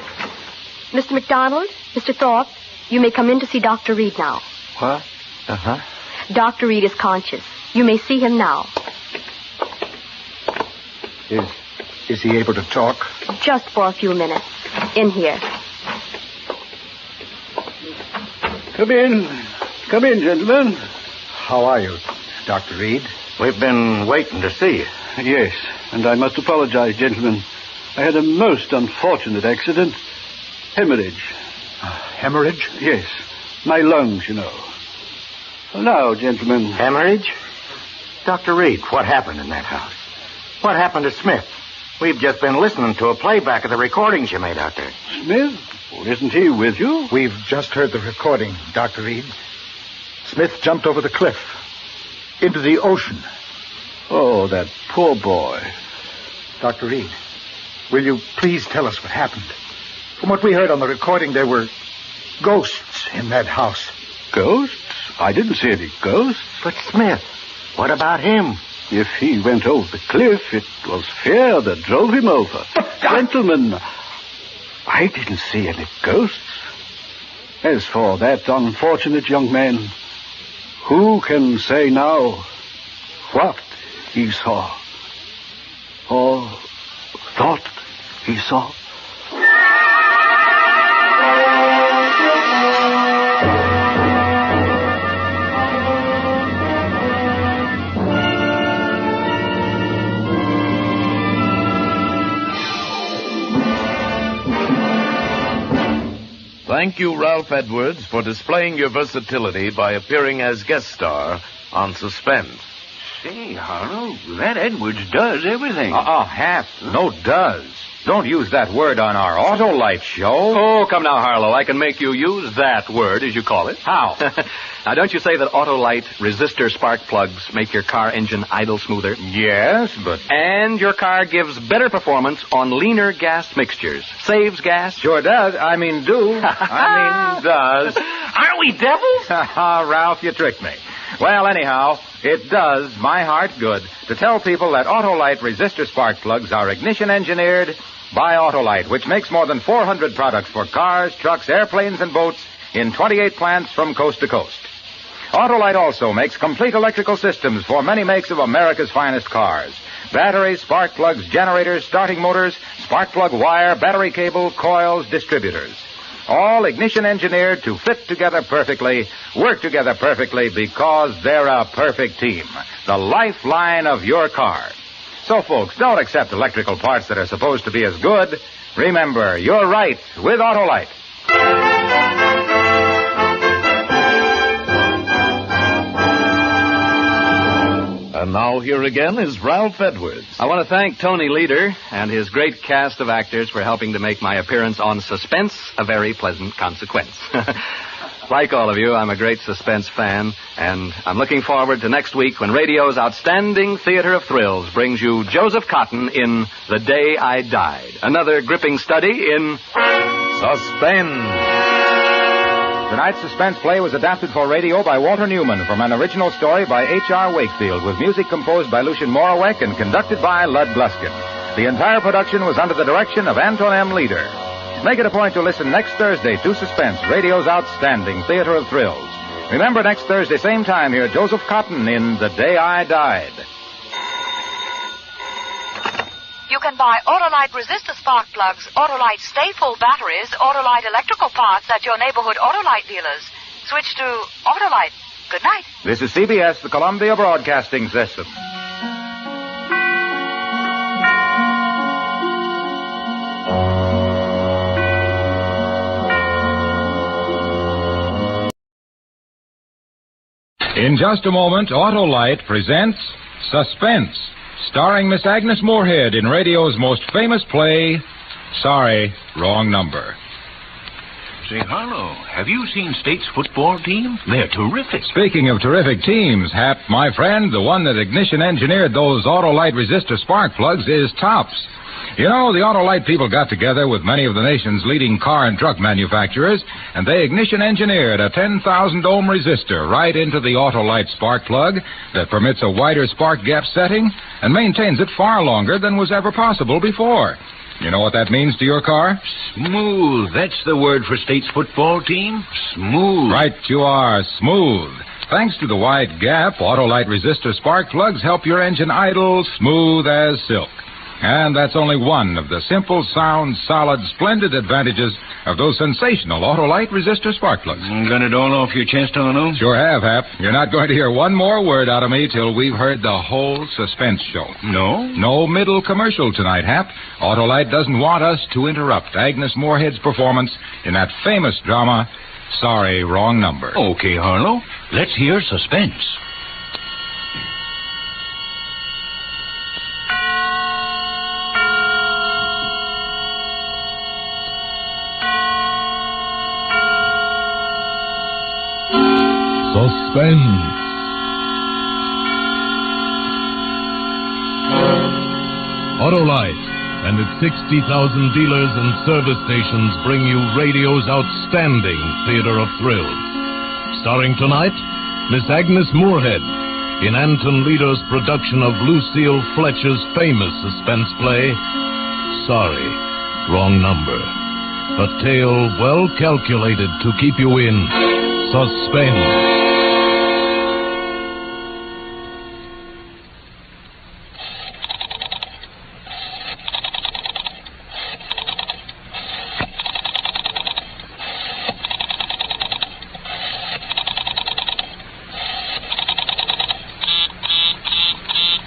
Mr. McDonald, Mr. Thorpe, you may come in to see Dr. Reed now. What? Uh-huh. Dr. Reed is conscious. You may see him now. Is he able to talk? Just for a few minutes. In here. Come in. Come in, gentlemen. How are you, Dr. Reed? We've been waiting to see you. Yes, and I must apologize, gentlemen. I had a most unfortunate accident. Hemorrhage. Hemorrhage? Yes. My lungs, you know. Now, gentlemen. Hemorrhage? Dr. Reed, what happened in that house? What happened to Smith? We've just been listening to a playback of the recordings you made out there. Smith? Well, isn't he with you? We've just heard the recording, Dr. Reed. Smith jumped over the cliff. Into the ocean. Oh, that poor boy. Dr. Reed, will you please tell us what happened? From what we heard on the recording, there were ghosts in that house. Ghosts? I didn't see any ghosts. But Smith, what about him? If he went over the cliff, it was fear that drove him over. Gentlemen, I didn't see any ghosts. As for that unfortunate young man, who can say now what he saw or thought he saw? Thank you, Ralph Edwards, for displaying your versatility by appearing as guest star on Suspense. Say, Harlow, that Edwards does everything. Hap, no does. Don't use that word on our Autolite show. Oh, come now, Harlow. I can make you use that word, as you call it. How? Now, don't you say that Autolite resistor spark plugs make your car engine idle smoother? Yes, but... And your car gives better performance on leaner gas mixtures. Saves gas. Sure does. Does. Aren't we devils? Ralph, you tricked me. Well, anyhow, it does my heart good to tell people that Autolite resistor spark plugs are ignition engineered by Autolite, which makes more than 400 products for cars, trucks, airplanes, and boats in 28 plants from coast to coast. Autolite also makes complete electrical systems for many makes of America's finest cars. Batteries, spark plugs, generators, starting motors, spark plug wire, battery cable, coils, distributors. All ignition engineered to fit together perfectly, work together perfectly because they're a perfect team. The lifeline of your car. So, folks, don't accept electrical parts that are supposed to be as good. Remember, you're right with Autolite. And now here again is Ralph Edwards. I want to thank Tony Leader and his great cast of actors for helping to make my appearance on Suspense a very pleasant consequence. Like all of you, I'm a great Suspense fan, and I'm looking forward to next week when radio's outstanding theater of thrills brings you Joseph Cotton in The Day I Died, another gripping study in Suspense. Tonight's Suspense play was adapted for radio by Walter Newman from an original story by H.R. Wakefield with music composed by Lucien Morawek and conducted by Lud Gluskin. The entire production was under the direction of Anton M. Leader. Make it a point to listen next Thursday to Suspense, radio's outstanding theater of thrills. Remember, next Thursday, same time, hear Joseph Cotton in The Day I Died. You can buy Autolite resistor spark plugs, Autolite stay full batteries, Autolite electrical parts at your neighborhood Autolite dealers. Switch to Autolite. Good night. This is CBS, the Columbia Broadcasting System. In just a moment, Autolite presents Suspense, starring Miss Agnes Moorehead in radio's most famous play, Sorry, Wrong Number. Say, Harlow, have you seen State's football team? They're terrific. Speaking of terrific teams, Hap, my friend, the one that ignition engineered those Autolite resistor spark plugs is Tops. You know, the Autolite people got together with many of the nation's leading car and truck manufacturers, and they ignition engineered a 10,000 ohm resistor right into the Autolite spark plug that permits a wider spark gap setting and maintains it far longer than was ever possible before. You know what that means to your car? Smooth. That's the word for State's football team. Smooth. Right you are. Smooth. Thanks to the wide gap, Autolite resistor spark plugs help your engine idle smooth as silk. And that's only one of the simple, sound, solid, splendid advantages of those sensational Autolite resistor spark plugs. Got it all off your chest, Arlo? Sure have, Hap. You're not going to hear one more word out of me till we've heard the whole suspense show. No? No middle commercial tonight, Hap. Autolite doesn't want us to interrupt Agnes Moorehead's performance in that famous drama, Sorry, Wrong Number. Okay, Harlow. Let's hear suspense. Suspense. Autolite and its 60,000 dealers and service stations bring you radio's outstanding theater of thrills. Starring tonight, Miss Agnes Moorehead in Anton Leader's production of Lucille Fletcher's famous suspense play, Sorry, Wrong Number. A tale well calculated to keep you in suspense.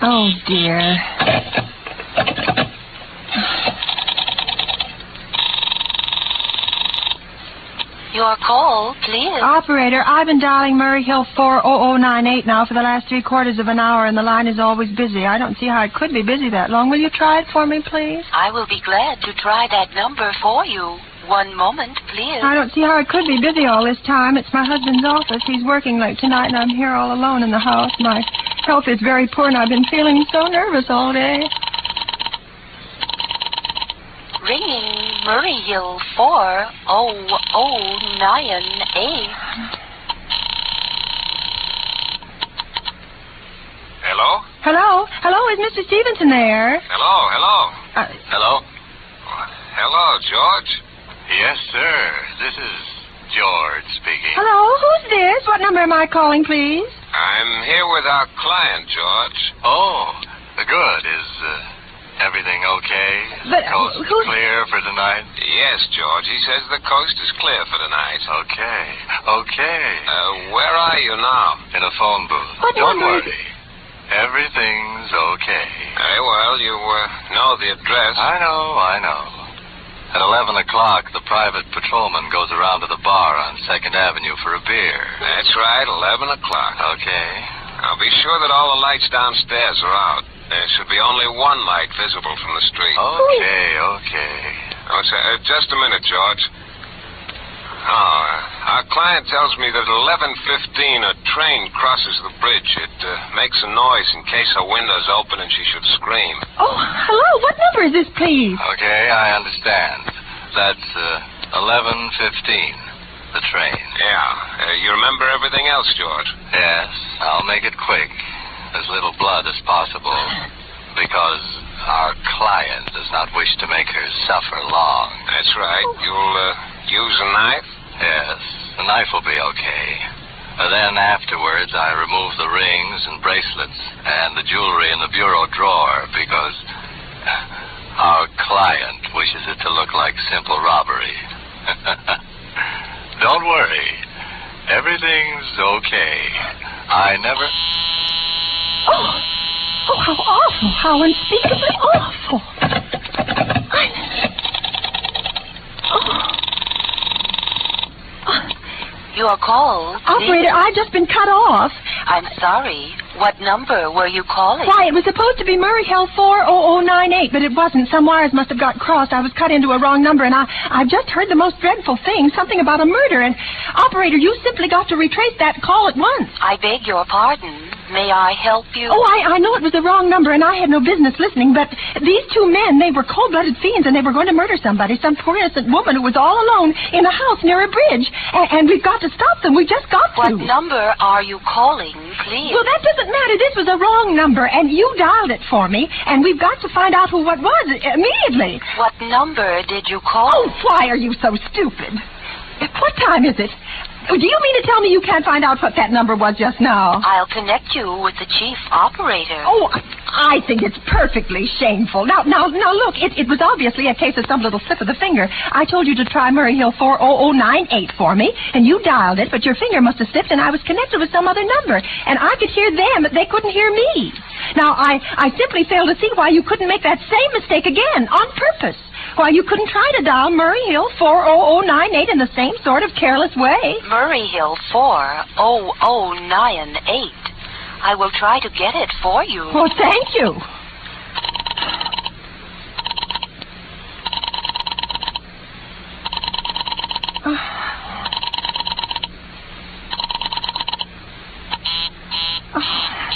Oh, dear. Your call, please. Operator, I've been dialing Murray Hill 40098 now for the last 3/4 of an hour, and the line is always busy. I don't see how it could be busy that long. Will you try it for me, please? I will be glad to try that number for you. One moment, please. I don't see how it could be busy all this time. It's my husband's office. He's working late tonight, and I'm here all alone in the house. My health is very poor, and I've been feeling so nervous all day. Ringing Murray Hill 40098. Hello? Hello? Hello, is Mr. Stevenson there? Hello? Hello? Hello, George? Yes, sir. This is George speaking. Hello, who's this? What number am I calling, please? I'm here with our client, George. Oh, good. Is everything okay? Is But, the coast who's- clear for tonight? Yes, George. He says the coast is clear for tonight. Okay. Where are you now? In a phone booth. What Don't number? worry. Everything's okay. Very well. You know the address. I know. At 11 o'clock, the private patrolman goes around to the bar on 2nd Avenue for a beer. That's right, 11 o'clock. Okay. I'll be sure that all the lights downstairs are out. There should be only one light visible from the street. Okay. Oh, just a minute, George. Our client tells me that at 11:15 a train crosses the bridge. It makes a noise in case her window's open and she should scream. Oh, hello, what number is this, please? Okay, I understand. That's 11:15, the train. Yeah. You remember everything else, George? Yes, I'll make it quick. As little blood as possible. Because our client does not wish to make her suffer long. That's right. You'll use a knife? Yes, the knife will be okay. Then afterwards, I remove the rings and bracelets and the jewelry in the bureau drawer because our client wishes it to look like simple robbery. Don't worry. Everything's okay. I never... Oh, how awful. How unspeakably awful. Your call, please. Operator, I've just been cut off. I'm sorry. What number were you calling? Why, it was supposed to be Murray Hill 40098, but it wasn't. Some wires must have got crossed. I was cut into a wrong number, and I've just heard the most dreadful thing, something about a murder. And, operator, you simply got to retrace that call at once. I beg your pardon. May I help you? Oh, I know it was the wrong number, and I had no business listening, but these two men, they were cold-blooded fiends, and they were going to murder somebody, some poor innocent woman who was all alone in a house near a bridge. And we've got to stop them. We just got to. What number are you calling, please? Well, that doesn't matter. This was a wrong number, and you dialed it for me, and we've got to find out what was immediately. What number did you call? Oh, why are you so stupid? What time is it? Do you mean to tell me you can't find out what that number was just now? I'll connect you with the chief operator. Oh, I think it's perfectly shameful. Now, look, it was obviously a case of some little slip of the finger. I told you to try Murray Hill 40098 for me, and you dialed it, but your finger must have slipped, and I was connected with some other number. And I could hear them, but they couldn't hear me. Now, I simply fail to see why you couldn't make that same mistake again, on purpose. Why you couldn't try to dial Murray Hill 40098 in the same sort of careless way. Murray Hill 40098. I will try to get it for you. Well, thank you.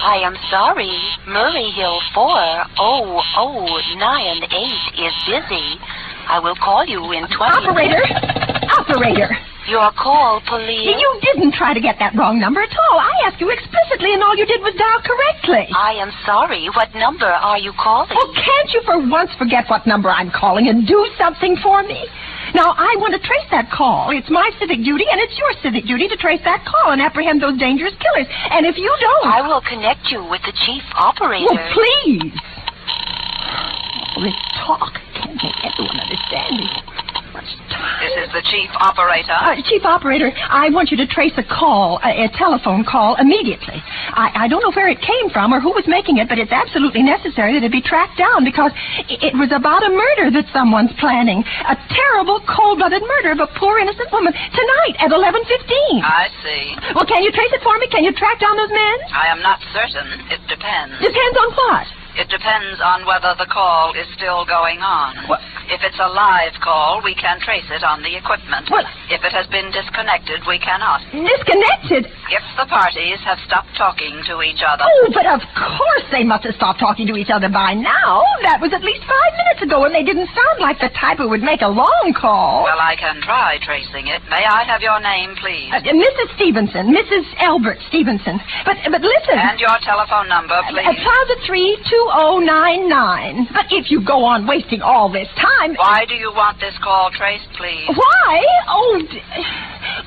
I am sorry. Murray Hill 40098 is busy. I will call you in 20 minutes. Operator! Your call, police. You didn't try to get that wrong number at all. I asked you explicitly, and all you did was dial correctly. I am sorry. What number are you calling? Oh, can't you for once forget what number I'm calling and do something for me? Now, I want to trace that call. It's my civic duty, and it's your civic duty to trace that call and apprehend those dangerous killers. And if you don't... I will connect you with the chief operator. Well, please. All this talk can't make everyone understand me. This is the chief operator. Chief operator, I want you to trace a call, a telephone call, immediately. I don't know where it came from or who was making it, but it's absolutely necessary that it be tracked down because it was about a murder that someone's planning. A terrible, cold-blooded murder of a poor, innocent woman tonight at 11:15. I see. Well, can you trace it for me? Can you track down those men? I am not certain. It depends. Depends on what? It depends on whether the call is still going on. What? If it's a live call, we can trace it on the equipment. What? If it has been disconnected, we cannot. Disconnected? If the parties have stopped talking to each other. Oh, but of course they must have stopped talking to each other by now. That was at least 5 minutes ago, and they didn't sound like the type who would make a long call. Well, I can try tracing it. May I have your name, please? Mrs. Stevenson. Mrs. Albert Stevenson. But listen. And your telephone number, please. Plaza 32099. But if you go on wasting all this time... Why do you want this call traced, please? Why? Oh,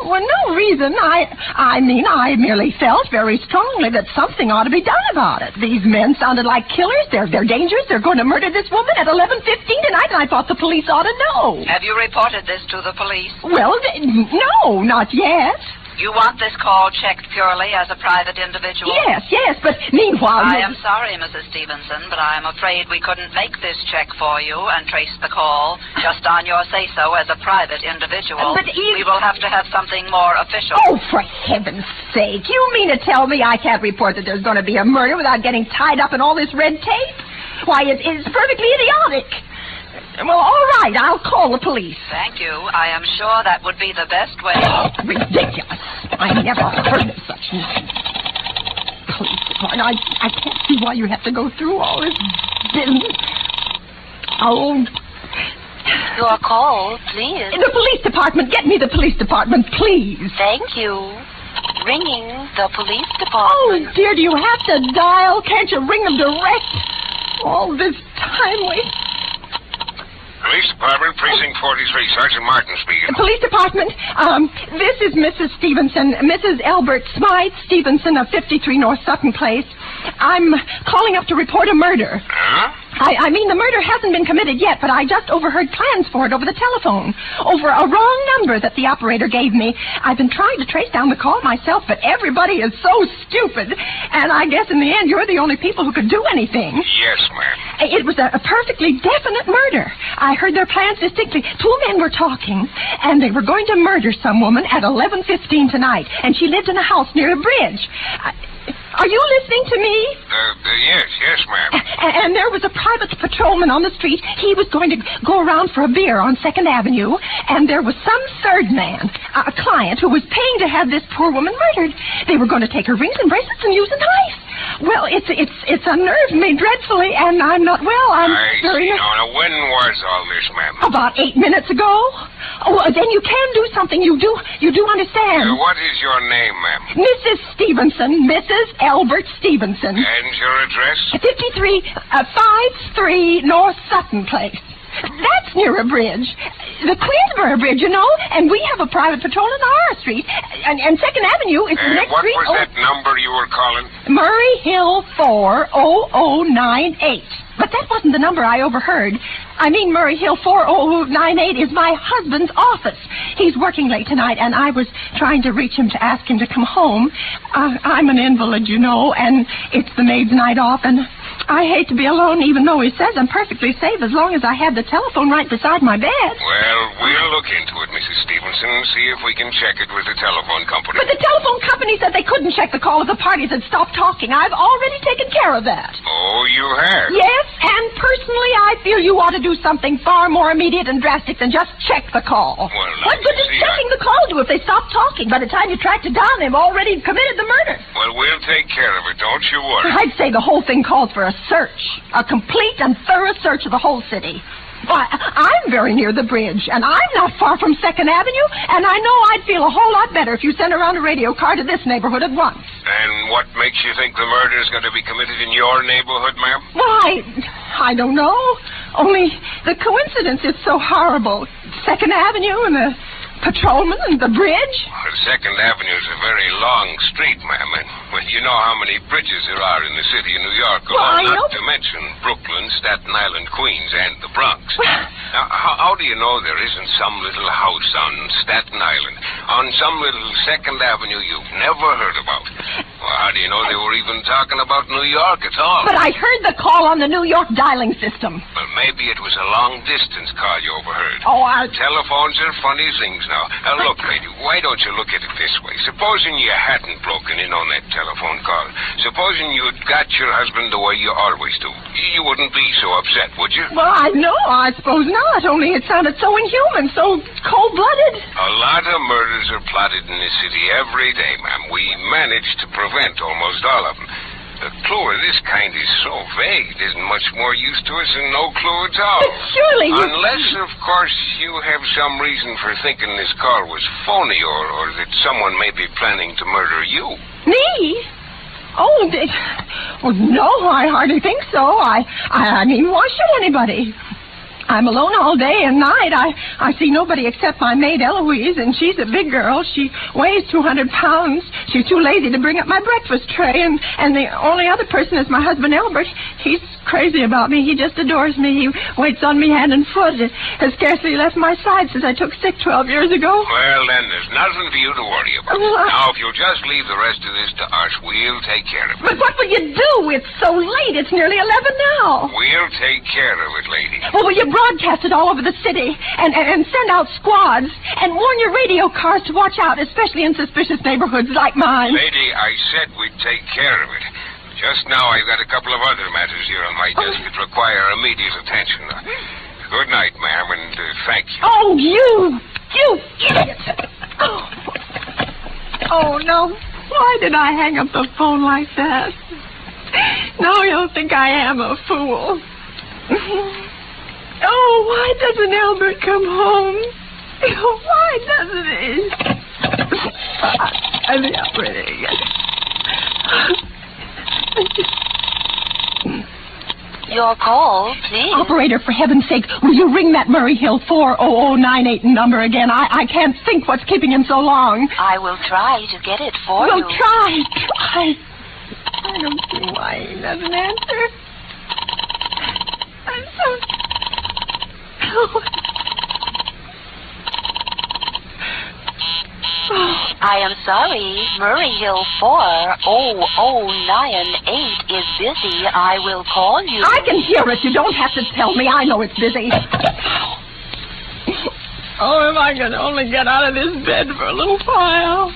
well, no reason. I mean, I merely felt very strongly that something ought to be done about it. These men sounded like killers. They're dangerous. They're going to murder this woman at 11:15 tonight, and I thought the police ought to know. Have you reported this to the police? Well, no, not yet. You want this call checked purely as a private individual? Yes, but meanwhile... I am sorry, Mrs. Stevenson, but I am afraid we couldn't make this check for you and trace the call just on your say-so as a private individual. But we will have to have something more official. Oh, for heaven's sake. You mean to tell me I can't report that there's going to be a murder without getting tied up in all this red tape? Why, it's perfectly idiotic. Well, all right, I'll call the police. Thank you. I am sure that would be the best way. Oh, ridiculous. I never heard of such nonsense. Police department, I can't see why you have to go through all this business. Oh. Your call, please. The police department. Get me the police department, please. Thank you. Ringing the police department. Oh, dear, do you have to dial? Can't you ring them direct? All this time waiting. Police Department, Precinct 43. Sergeant Martin speaking. Police Department, this is Mrs. Stevenson, Mrs. Albert Smythe Stevenson of 53 North Sutton Place. I'm calling up to report a murder. Huh? I mean, the murder hasn't been committed yet, but I just overheard plans for it over the telephone. Over a wrong number that the operator gave me. I've been trying to trace down the call myself, but everybody is so stupid. And I guess in the end, you're the only people who could do anything. Yes, ma'am. It was a perfectly definite murder. I heard their plans distinctly. 2 men were talking, and they were going to murder some woman at 11:15 tonight, and she lived in a house near a bridge. Are you listening to me? Yes, ma'am. And there was a private patrolman on the street. He was going to go around for a beer on 2nd Avenue, and there was some third man, a client, who was paying to have this poor woman murdered. They were going to take her rings and bracelets and use a knife. Well, it's unnerved me dreadfully, and I'm not well. I see. Now, when was all this, ma'am? About 8 minutes ago. Oh, then you can do something. You do understand. What is your name, ma'am? Mrs. Stevenson, Mrs. Albert Stevenson. And your address? 53 North Sutton Place. That's near a bridge. The Queensboro Bridge, you know, and we have a private patrol in our street. And 2nd Avenue is the next what street. What was that number you were calling? Murray Hill 40098. But that wasn't the number I overheard. I mean, Murray Hill 40098 is my husband's office. He's working late tonight, and I was trying to reach him to ask him to come home. I'm an invalid, you know, and it's the maid's night off, and I hate to be alone, even though he says I'm perfectly safe as long as I have the telephone right beside my bed. Well, we'll look into it, Mrs. Stevenson, see if we can check it with the telephone company. But the telephone company said they couldn't check the call if the parties had stopped talking. I've already taken care of that. Oh, you have? Yes, and personally, I feel you ought to do something far more immediate and drastic than just check the call. Well, what good does checking the call do if they stop talking? By the time you track it down, they've already committed the murder. Well, we'll take care of it, don't you worry. I'd say the whole thing calls for a search. A complete and thorough search of the whole city. Why, I'm very near the bridge, and I'm not far from 2nd Avenue, and I know I'd feel a whole lot better if you sent around a radio car to this neighborhood at once. And what makes you think the murder is going to be committed in your neighborhood, ma'am? Why, I don't know. Only the coincidence is so horrible. 2nd Avenue and the patrolman and the bridge. Well, 2nd Avenue is a very long street, ma'am, and well, you know how many bridges there are in the city of New York alone, not to mention Brooklyn, Staten Island, Queens, and the Bronx. Now, how do you know there isn't some little house on Staten Island, on some little 2nd Avenue you've never heard about? Well, how do you know they were even talking about New York at all? But I heard the call on the New York dialing system. Well, maybe it was a long-distance call you overheard. Oh, Telephones are funny things now. Now, look, lady, why don't you look at it this way? Supposing you hadn't broken in on that telephone call. Supposing you'd got your husband the way you always do. You wouldn't be so upset, would you? Well, I suppose not. Only it sounded so inhuman, so cold-blooded. A lot of murders are plotted in this city every day, ma'am. We manage to prevent almost all of them. A clue of this kind is so vague, it isn't much more use to us than no clue at all. Surely you... Unless, of course, you have some reason for thinking this call was phony or that someone may be planning to murder you. Me? Oh, no, I hardly think so. I mean, why should anybody? I'm alone all day and night. I see nobody except my maid, Eloise, and she's a big girl. She weighs 200 pounds. She's too lazy to bring up my breakfast tray, and the only other person is my husband, Albert. He's crazy about me. He just adores me. He waits on me hand and foot. Has scarcely left my side since I took sick 12 years ago. Well, then, there's nothing for you to worry about. Now, if you'll just leave the rest of this to us, we'll take care of it. But what will you do? It's so late. It's nearly 11 now. We'll take care of it, lady. Well, will you broadcast it all over the city and send out squads and warn your radio cars to watch out, especially in suspicious neighborhoods like mine? Lady, I said we'd take care of it. Just now I've got a couple of other matters here on my desk that require immediate attention. Good night, ma'am, and thank you. Oh, you idiot! Oh, no. Why did I hang up the phone like that? Now you'll think I am a fool. Oh, why doesn't Albert come home? Why doesn't he? I'm operating again. Your call, please. Operator, for heaven's sake, will you ring that Murray Hill 40098 number again? I can't think what's keeping him so long. I will try to get it for you. Well, try. I don't see why he doesn't answer. I'm so... I am sorry. Murray Hill 40098 is busy. I will call you. I can hear it. You don't have to tell me. I know it's busy. Oh, if I could only get out of this bed for a little while.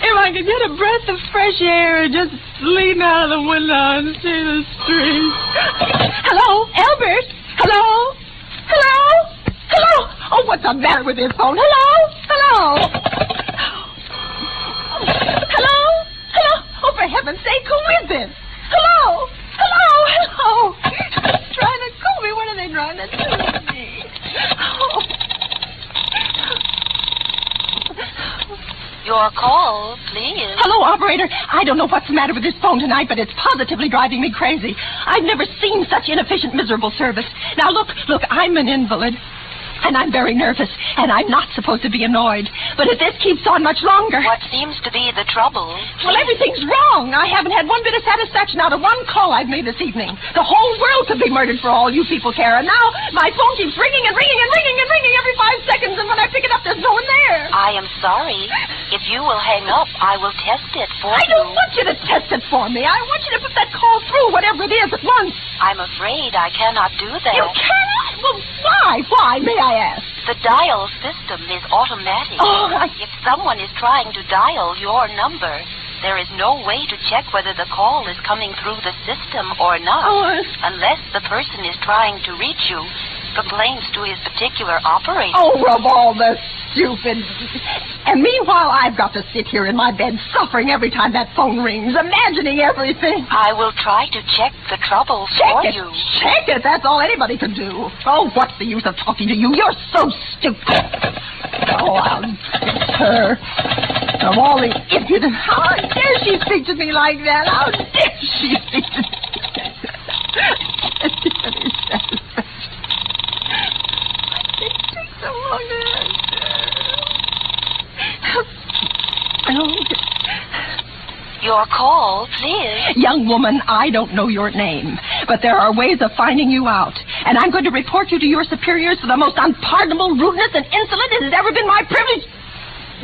If I could get a breath of fresh air and just lean out of the window and see the street. Hello, Albert? Hello? Hello? Hello? Oh, what's the matter with this phone? Hello? Hello? Hello? Hello? Oh, for heaven's sake, who is this? Hello? Hello? Hello? Trying to call me. What are they trying to do to me? Oh. Your Your call, please. Hello, operator. I don't know what's the matter with this phone tonight, but it's positively driving me crazy. I've never seen such inefficient, miserable service. Now, look, I'm an invalid. And I'm very nervous, and I'm not supposed to be annoyed. But if this keeps on much longer... What seems to be the trouble? Well, everything's wrong. I haven't had one bit of satisfaction out of one call I've made this evening. The whole world could be murdered for all you people care. And now my phone keeps ringing and ringing and ringing and ringing every 5 seconds, and when I pick it up, there's no one there. I am sorry. If you will hang up, I will test it for you. I don't want you to test it for me. I want you to put that call through, whatever it is, at once. I'm afraid I cannot do that. You cannot? Well, why? Why, may I ask? The dial system is automatic. If someone is trying to dial your number, there is no way to check whether the call is coming through the system or not, unless the person is trying to reach you, complains to his particular operator. Oh, of all the stupid... And meanwhile, I've got to sit here in my bed suffering every time that phone rings, imagining everything. I will try to check the trouble for you. Check it. That's all anybody can do. Oh, what's the use of talking to you? You're so stupid. Oh, I'll get her. Of all the impudent... How dare she speak to me like that? How dare she speak to me? Your call, please. Young woman, I don't know your name, but there are ways of finding you out. And I'm going to report you to your superiors for the most unpardonable rudeness and insolence it has ever been my privilege.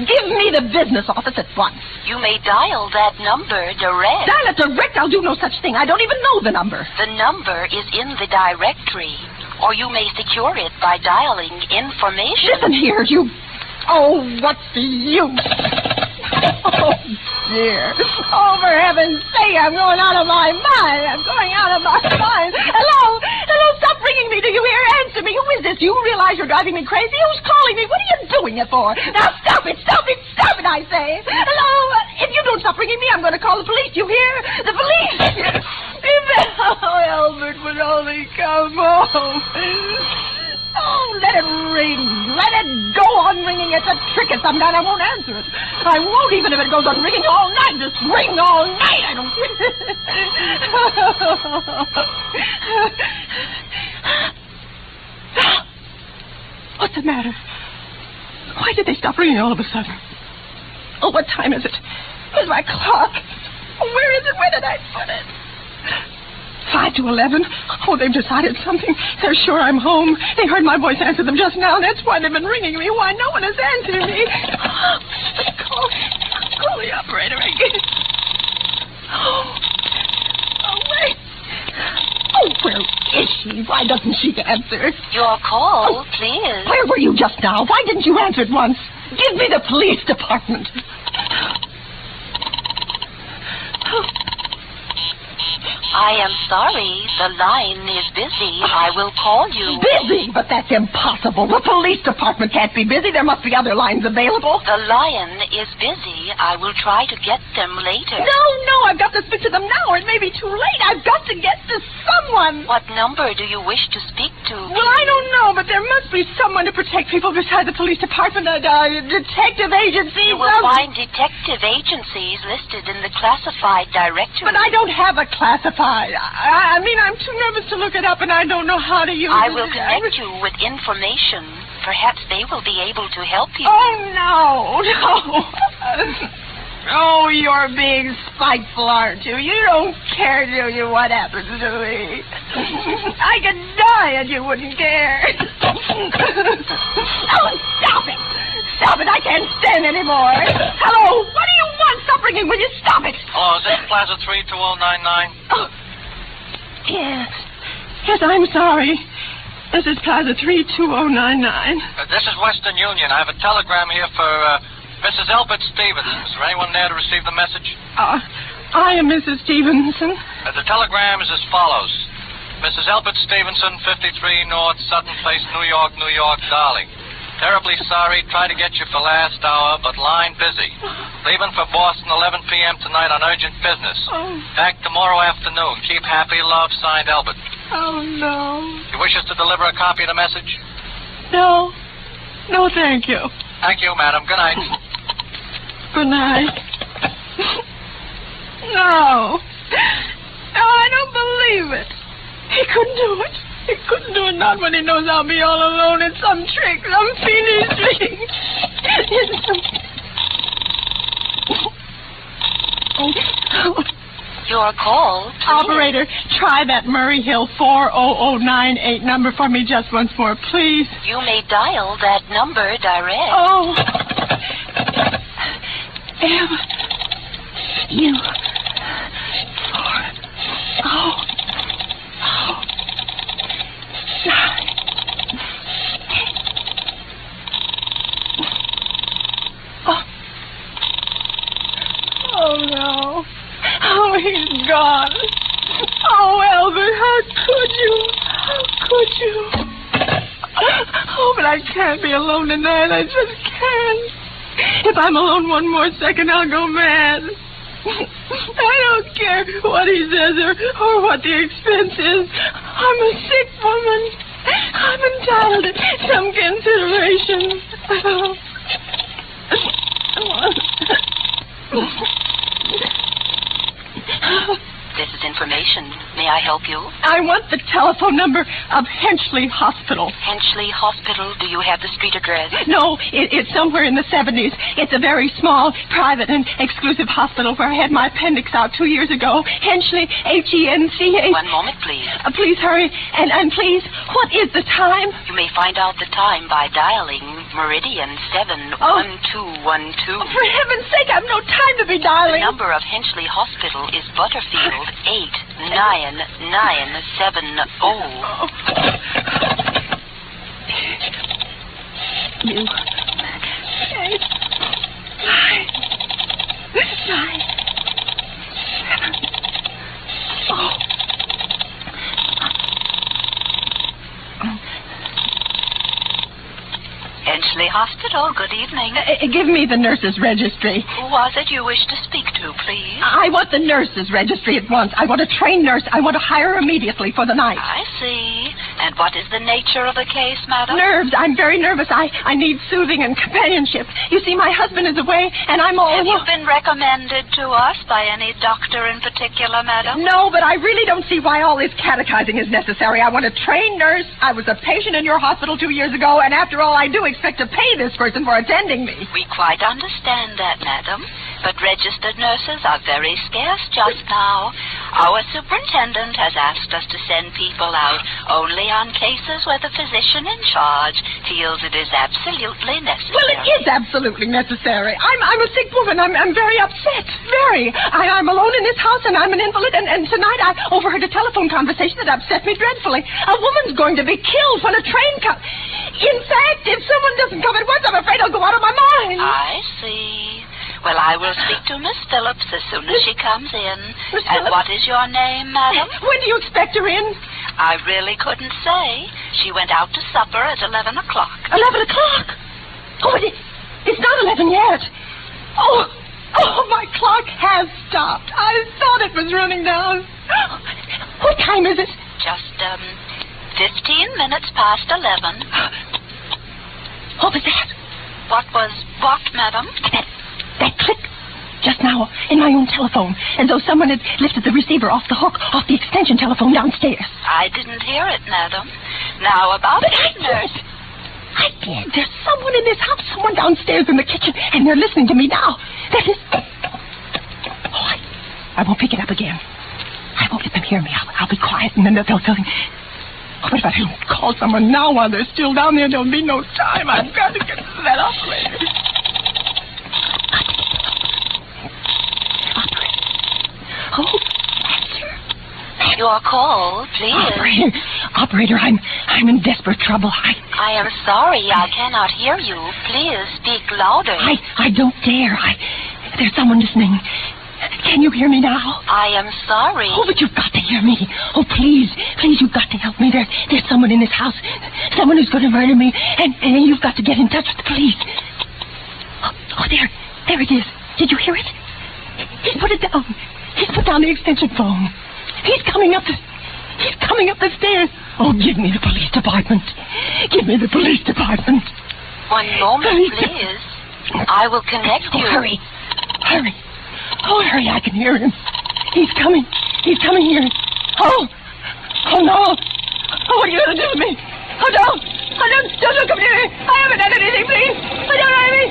Give me the business office at once. You may dial that number direct. Dial it direct? I'll do no such thing. I don't even know the number. The number is in the directory, or you may secure it by dialing information. Listen here, you... Oh, what's the use? Oh, dear. Oh, for heaven's sake, I'm going out of my mind. I'm going out of my mind. Hello? Hello, stop ringing me. Do you hear? Answer me. Who is this? You realize you're driving me crazy? Who's calling me? What are you doing it for? Now, stop it, I say. Hello? If you don't stop ringing me, I'm going to call the police. You hear? The police. Oh, Albert would only come home. Oh, let it ring. Let it go on ringing. It's a trick of some kind. I won't answer it. I won't, even if it goes on ringing all night. Just ring all night. I don't... What's the matter? Why did they stop ringing all of a sudden? Oh, what time is it? Where's my clock? Oh, where is it? Where did I put it? 5 to 11. Oh, they've decided something. They're sure I'm home. They heard my voice answer them just now, and that's why they've been ringing me. Why, no one has answered me. Call the operator again. Oh, wait. Oh, where is she? Why doesn't she answer? Your call, please. Where were you just now? Why didn't you answer at once? Give me the police department. I am sorry. The line is busy. I will call you. Busy? But that's impossible. The police department can't be busy. There must be other lines available. The lion is busy. I will try to get them later. No, I've got to speak to them now, or it may be too late. I've got to get to someone. What number do you wish to speak to? Well, I don't know, but there must be someone to protect people besides the police department. Detective agencies. You will find detective agencies listed in the classified directory. But I don't have a classified. I mean, I'm too nervous to look it up, and I don't know how to use it. I will connect you with information. Perhaps they will be able to help you. Oh, no. Oh, you're being spiteful, aren't you? You don't care, do you, what happens to me? I could die and you wouldn't care. Oh, stop it. Stop it. I can't stand anymore. Hello. What do you want? Stop ringing. Will you stop it? Hello, is this Plaza 32099? Oh. Yes. Yes, I'm sorry. This is Plaza 32099. This is Western Union. I have a telegram here for Mrs. Elbert Stevenson. Is there anyone there to receive the message? I am Mrs. Stevenson. The telegram is as follows. Mrs. Elbert Stevenson, 53 North Sutton Place, New York, darling. Terribly sorry. Tried to get you for last hour, but line busy. Leaving for Boston 11 p.m. tonight on urgent business. Back tomorrow afternoon. Keep happy. Love, signed Elbert. Oh, no. You wish us to deliver a copy of the message? No. No, thank you. Thank you, madam. Good night. Good night. No. No, I don't believe it. He couldn't do it. He couldn't do it, not when he knows I'll be all alone. It's some trick, some fiendish trick. Your call, please. Operator, try that Murray Hill 40098 number for me just once more, please. You may dial that number direct. Oh. M. U. 4. Oh. Oh. 9. Oh. Oh, no. Oh, he's gone. Oh, Albert, how could you? How could you? Oh, but I can't be alone tonight. I just can't. If I'm alone one more second, I'll go mad. I don't care what he says or what the expense is. I'm a sick woman. I'm entitled to some consideration. This is information. May I help you? I want the telephone number of Henchley Hospital. Henchley Hospital? Do you have the street address? No, it's somewhere in the 70s. It's a very small, private, and exclusive hospital where I had my appendix out 2 years ago. Henchley, H-E-N-C-H. 1 moment, please. Please hurry. And please, what is the time? You may find out the time by dialing Meridian 71212. For heaven's sake, I have no time to be dialing. The number of Henchley Hospital is Butterfield 89970. You. 8, 9, 7. Oh. Henchley Hospital, good evening. Give me the nurse's registry. Who was it you wish to speak to, please? I want the nurse's registry at once. I want a trained nurse. I want to hire her immediately for the night. I see. And what is the nature of the case, madam? Nerves. I'm very nervous. I need soothing and companionship. You see, my husband is away, and I'm all... Have you been recommended to us by any doctor in particular, madam? No, but I really don't see why all this catechizing is necessary. I want a trained nurse. I was a patient in your hospital 2 years ago, and after all, I do expect to pay this person for attending me. We quite understand that, madam. But registered nurses are very scarce just now. Our superintendent has asked us to send people out only on cases where the physician in charge feels it is absolutely necessary. Well, it is absolutely necessary. I'm a sick woman. I'm very upset. Very. I'm alone in this house, and I'm an invalid, and tonight I overheard a telephone conversation that upset me dreadfully. A woman's going to be killed when a train comes. In fact, if someone doesn't come at once, I'm afraid I'll go out of my mind. I see. Well, I will speak to Miss Phillips as soon as she comes in. Miss And Phillips? what is your name, madam? When do you expect her in? I really couldn't say. She went out to supper at 11 o'clock. 11 o'clock? Oh, it's not 11 yet. Oh, my clock has stopped. I thought it was running down. What time is it? Just, 15 minutes past 11. What was that? What, madam? That click just now in my own telephone, as though someone had lifted the receiver off the hook, off the extension telephone downstairs. I didn't hear it, madam. Now, about But this nurse... I did. There's someone in this house, someone downstairs in the kitchen, and they're listening to me now. That is... Oh, I won't pick it up again. I won't let them hear me. I'll be quiet, and then they'll... Oh, but if I don't call someone now while they're still down there, there'll be no time. I've got to get to that operator. Oh, Master. Your call, please. Operator, I'm in desperate trouble. I am sorry, I cannot hear you. Please speak louder. I don't dare. There's someone listening. Can you hear me now? I am sorry. Oh, but you've got to hear me. Oh, please, you've got to help me. There's someone in this house. Someone who's going to murder me. And you've got to get in touch with the police. Oh, there it is. Did you hear it? He's put it down. He's put down the extension phone. He's coming up the stairs. Oh, give me the police department. Give me the police department. 1 moment, please. I will connect you. Hurry. hurry. Oh, hurry, I can hear him. He's coming. He's coming here. Oh no. Oh, what are you going to do to me? Oh, don't come near me. I haven't done anything, please. Oh, don't hurt me.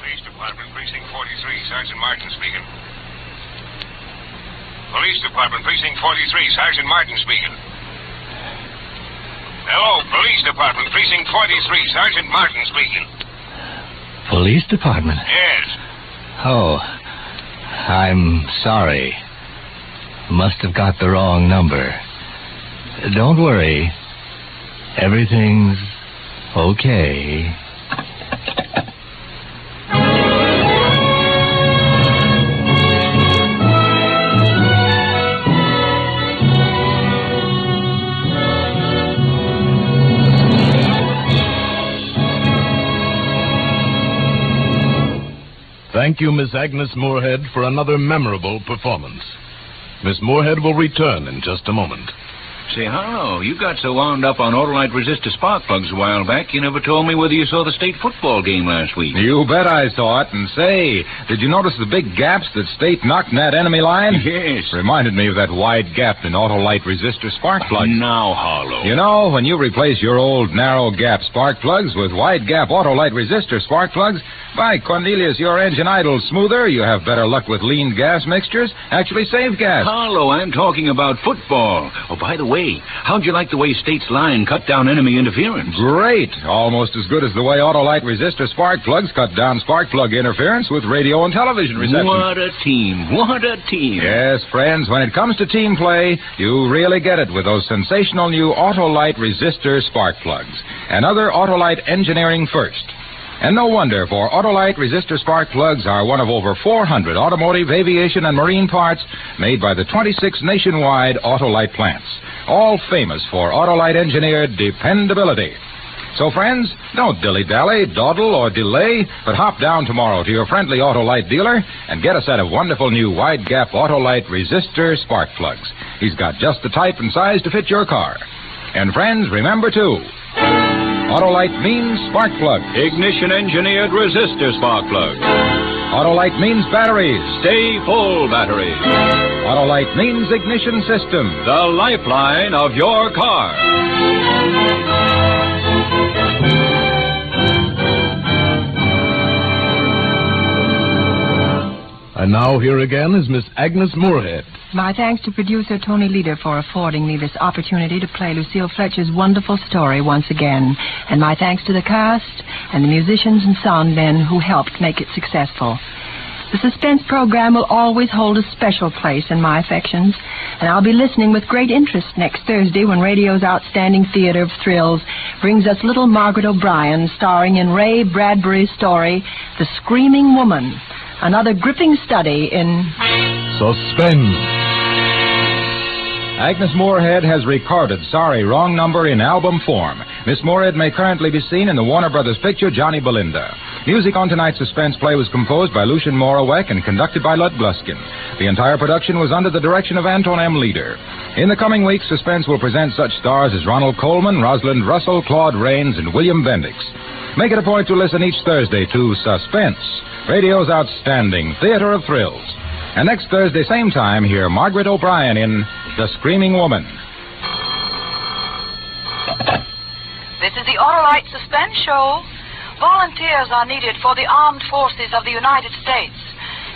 Police Department, Precinct 43, Sergeant Martin speaking. Police Department, Precinct 43, Sergeant Martin speaking. Hello, Police Department, Precinct 43, Sergeant Martin speaking. Police Department? Yes. Oh, I'm sorry. Must have got the wrong number. Don't worry. Everything's okay. Thank you, Miss Agnes Moorhead, for another memorable performance. Miss Moorhead will return in just a moment. Say, Harlow, you got so wound up on Autolite resistor spark plugs a while back, you never told me whether you saw the state football game last week. You bet I saw it. And say, did you notice the big gaps that State knocked in that enemy line? Yes. Reminded me of that wide gap in Autolite resistor spark plugs. Now, Harlow. You know, when you replace your old narrow gap spark plugs with wide gap Autolite resistor spark plugs, by Cornelius, your engine idles smoother, you have better luck with lean gas mixtures, actually save gas. Harlow, I'm talking about football. Oh, by the way, how'd you like the way State's line cut down enemy interference? Great. Almost as good as the way Autolite resistor spark plugs cut down spark plug interference with radio and television reception. What a team. What a team. Yes, friends, when it comes to team play, you really get it with those sensational new Autolite resistor spark plugs. And other Autolite engineering first. And no wonder, for Autolite resistor spark plugs are one of over 400 automotive, aviation, and marine parts made by the 26 nationwide Autolite plants, all famous for Autolite engineered dependability. So, friends, don't dilly-dally, dawdle, or delay, but hop down tomorrow to your friendly Autolite dealer and get a set of wonderful new wide-gap Autolite resistor spark plugs. He's got just the type and size to fit your car. And, friends, remember, too, Autolite means spark plug. Ignition-engineered resistor spark plug. Autolite means batteries. Stay full batteries. Autolite means ignition system. The lifeline of your car. And now here again is Miss Agnes Moorhead. My thanks to producer Tony Leader for affording me this opportunity to play Lucille Fletcher's wonderful story once again. And my thanks to the cast and the musicians and sound men who helped make it successful. The suspense program will always hold a special place in my affections, and I'll be listening with great interest next Thursday when radio's outstanding theater of thrills brings us little Margaret O'Brien starring in Ray Bradbury's story, The Screaming Woman, another gripping study in suspense. Agnes Moorhead has recorded Sorry, Wrong Number in album form. Miss Moorhead may currently be seen in the Warner Brothers picture Johnny Belinda. Music on tonight's suspense play was composed by Lucien Morawek and conducted by Lud Gluskin. The entire production was under the direction of Anton M. Leader. In the coming weeks, Suspense will present such stars as Ronald Coleman, Rosalind Russell, Claude Rains, and William Bendix. Make it a point to listen each Thursday to Suspense, radio's outstanding theater of thrills. And next Thursday, same time, hear Margaret O'Brien in The Screaming Woman. This is the Autolite Suspense Show. Volunteers are needed for the armed forces of the United States.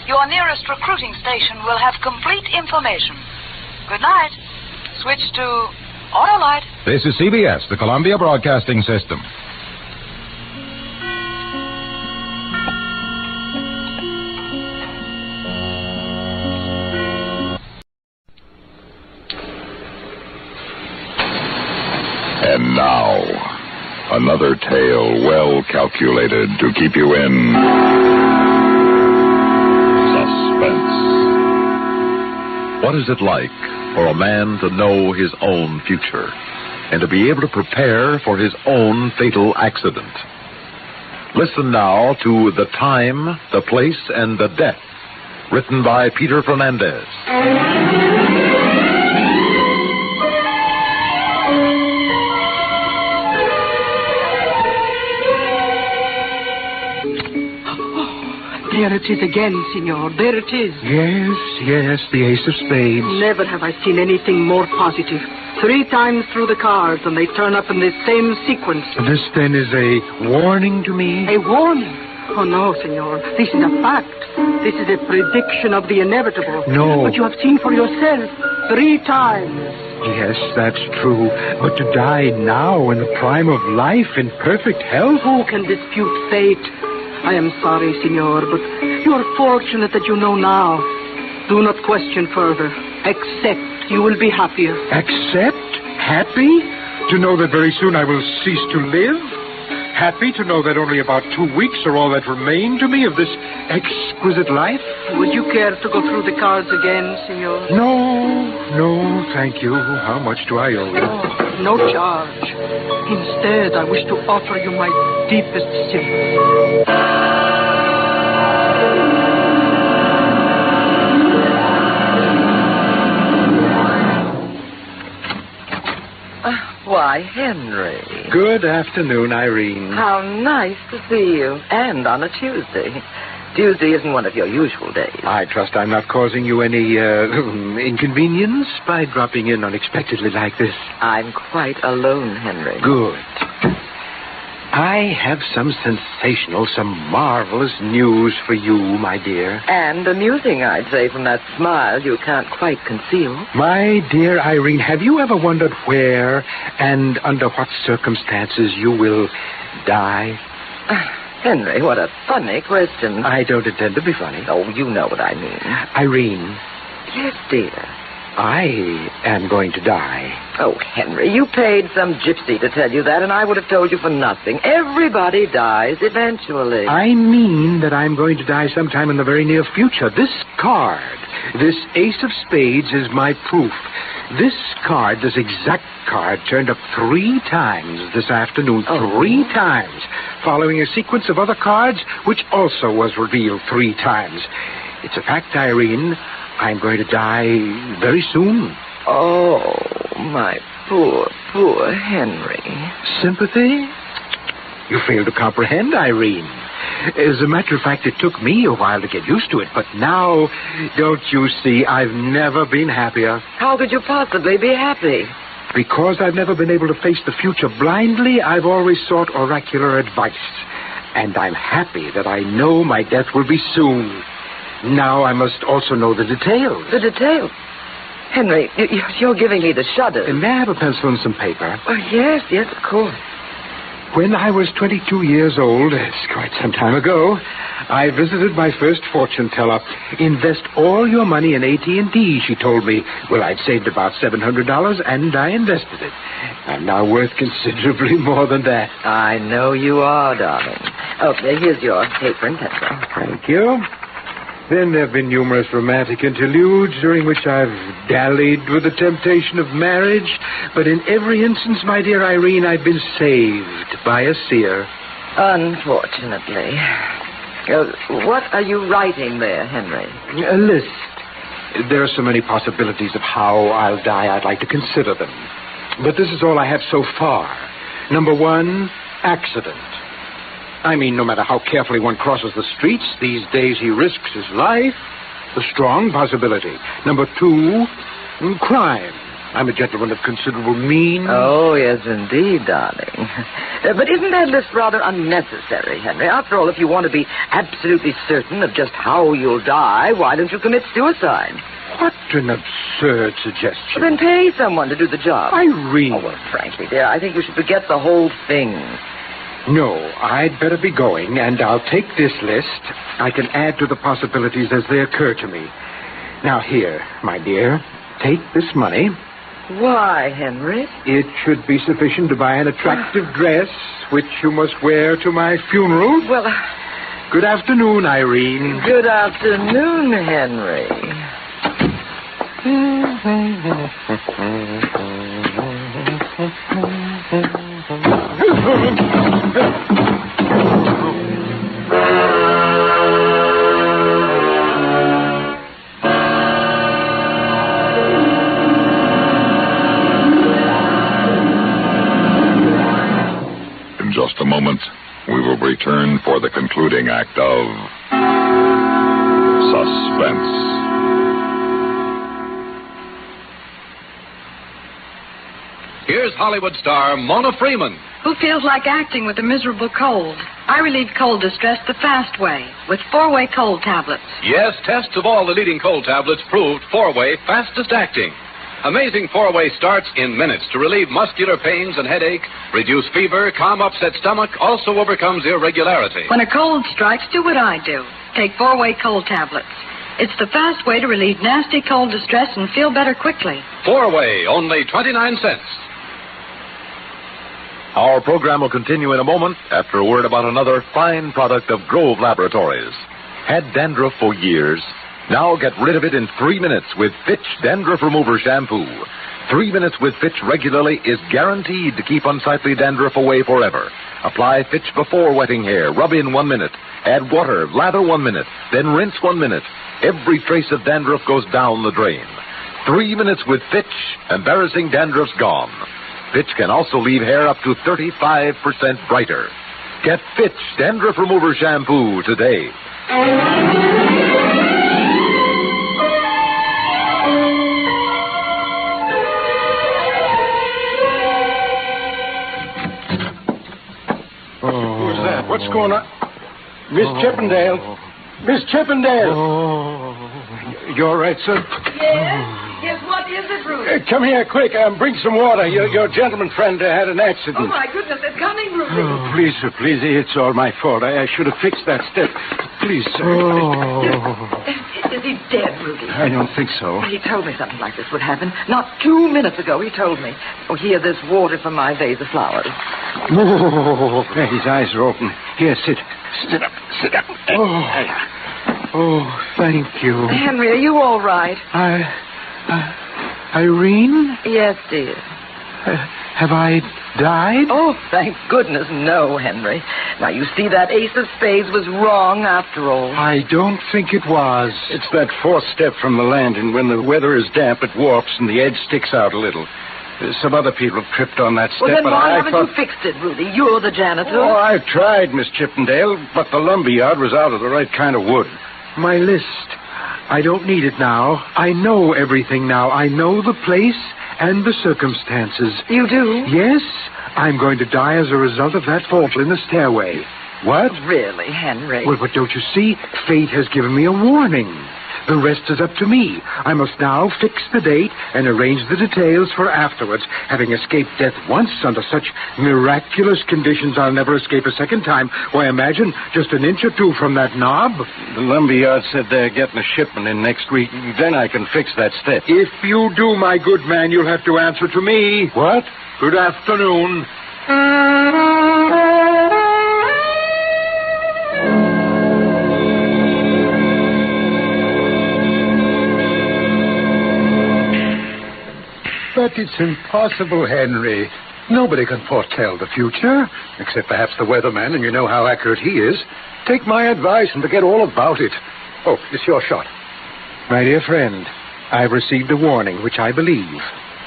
Your nearest recruiting station will have complete information. Good night. Switch to Autolite. This is CBS, the Columbia Broadcasting System. And now, another tale well calculated to keep you in suspense. What is it like for a man to know his own future? and to be able to prepare for his own fatal accident. Listen now to The Time, the Place, and the Death, written by Peter Fernandez. There it is again, Signor. There it is. Yes, the ace of spades. Never have I seen anything more positive. 3 times through the cards, and they turn up in the same sequence. This, then, is a warning to me? A warning? Oh, no, Signor. This is a fact. This is a prediction of the inevitable. No. But you have seen for yourself 3 times. Yes, that's true. But to die now in the prime of life, in perfect health? Who can dispute fate? I am sorry, Signor, but you are fortunate that you know now. Do not question further. Accept. You will be happier. Accept? Happy? To know that very soon I will cease to live? Happy to know that only about 2 weeks are all that remain to me of this exquisite life? Would you care to go through the cards again, Signor? No, thank you. How much do I owe you? Oh, no charge. Instead, I wish to offer you my deepest sympathy. Why, Henry. Good afternoon, Irene. How nice to see you. And on a Tuesday. Tuesday isn't one of your usual days. I trust I'm not causing you any, inconvenience by dropping in unexpectedly like this. I'm quite alone, Henry. Good. I have some sensational, some marvelous news for you, my dear. And amusing, I'd say, from that smile you can't quite conceal. My dear Irene, have you ever wondered where and under what circumstances you will die? Henry, what a funny question. I don't intend to be funny. Oh, you know what I mean. Irene. Yes, dear. I am going to die. Oh, Henry, you paid some gypsy to tell you that, and I would have told you for nothing. Everybody dies eventually. I mean that I'm going to die sometime in the very near future. This card, this ace of spades, is my proof. This card, this exact card, turned up 3 times this afternoon. 3 times. Following a sequence of other cards, which also was revealed 3 times. It's a fact, Irene. I'm going to die very soon. Oh, my poor Henry. Sympathy? You fail to comprehend, Irene. As a matter of fact, it took me a while to get used to it, but now, don't you see, I've never been happier. How could you possibly be happy? Because I've never been able to face the future blindly, I've always sought oracular advice. And I'm happy that I know my death will be soon. Now I must also know the details. The details? Henry, you're giving me the shudders. May I have a pencil and some paper? Oh, yes, of course. When I was 22 years old, it's quite some time ago, I visited my first fortune teller. Invest all your money in AT&T, she told me. Well, I'd saved about $700, and I invested it. I'm now worth considerably more than that. I know you are, darling. Okay, here's your paper and pencil. Thank you. Then there have been numerous romantic interludes during which I've dallied with the temptation of marriage. But in every instance, my dear Irene, I've been saved by a seer. Unfortunately. What are you writing there, Henry? A list. There are so many possibilities of how I'll die, I'd like to consider them. But this is all I have so far. Number 1, accident. I mean, no matter how carefully one crosses the streets, these days he risks his life. A strong possibility. Number 2, crime. I'm a gentleman of considerable means. Oh, yes, indeed, darling. But isn't that list rather unnecessary, Henry? After all, if you want to be absolutely certain of just how you'll die, why don't you commit suicide? What an absurd suggestion. Then pay someone to do the job. Irene. Oh, well, frankly, dear, I think you should forget the whole thing. No, I'd better be going, and I'll take this list. I can add to the possibilities as they occur to me. Now, here, my dear, take this money. Why, Henry? It should be sufficient to buy an attractive dress, which you must wear to my funeral. Well, good afternoon, Irene. Good afternoon, Henry. In just a moment, we will return for the concluding act of Suspense. Here's Hollywood star Mona Freeman. Who feels like acting with a miserable cold? I relieve cold distress the fast way with 4-way cold tablets. Yes, tests of all the leading cold tablets proved 4-way fastest acting. Amazing 4-way starts in minutes to relieve muscular pains and headache, reduce fever, calm upset stomach, also overcomes irregularity. When a cold strikes, do what I do. Take 4-way cold tablets. It's the fast way to relieve nasty cold distress and feel better quickly. 4-way, only 29 cents. Our program will continue in a moment after a word about another fine product of Grove Laboratories. Had dandruff for years? Now get rid of it in 3 minutes with Fitch Dandruff Remover Shampoo. 3 minutes with Fitch regularly is guaranteed to keep unsightly dandruff away forever. Apply Fitch before wetting hair. Rub in 1 minute. Add water. Lather 1 minute. Then rinse 1 minute. Every trace of dandruff goes down the drain. 3 minutes with Fitch. Embarrassing dandruff's gone. Fitch can also leave hair up to 35% brighter. Get Fitch Dandruff Remover Shampoo today. Who's that? What's going on? Miss Chippendale. Miss Chippendale. You all right, sir? Yes, what is it, Rudy? Come here, quick. Bring some water. Your gentleman friend had an accident. Oh, my goodness, they're coming, Rudy. Oh, please, sir, please. It's all my fault. I should have fixed that step. Please, sir. Is he dead, Rudy? I don't think so. He told me something like this would happen. Not 2 minutes ago, he told me. Oh, here, there's water from my vase of flowers. Oh, his eyes are open. Here, sit. Sit up. Sit up. Oh, thank you. Henry, are you all right? Irene? Yes, dear. Have I died? Oh, thank goodness, no, Henry. Now, you see, that ace of spades was wrong after all. I don't think it was. It's that fourth step from the landing. When the weather is damp, it warps and the edge sticks out a little. Some other people have tripped on that step. Well, then but why I haven't you fixed it, Rudy? You're the janitor. Oh, I've tried, Miss Chippendale, but the lumberyard was out of the right kind of wood. My list. I don't need it now. I know everything now. I know the place and the circumstances. You do? Yes. I'm going to die as a result of that fall in the stairway. What? Really, Henry? Well, but don't you see? Fate has given me a warning. The rest is up to me. I must now fix the date and arrange the details for afterwards. Having escaped death once under such miraculous conditions, I'll never escape a second time. Why, imagine just an inch or two from that knob. The lumberyard said they're getting a shipment in next week. Then I can fix that step. If you do, my good man, you'll have to answer to me. What? Good afternoon. But it's impossible, Henry. Nobody can foretell the future, except perhaps the weatherman, and you know how accurate he is. Take my advice and forget all about it. Oh, it's your shot. My dear friend, I've received a warning, which I believe.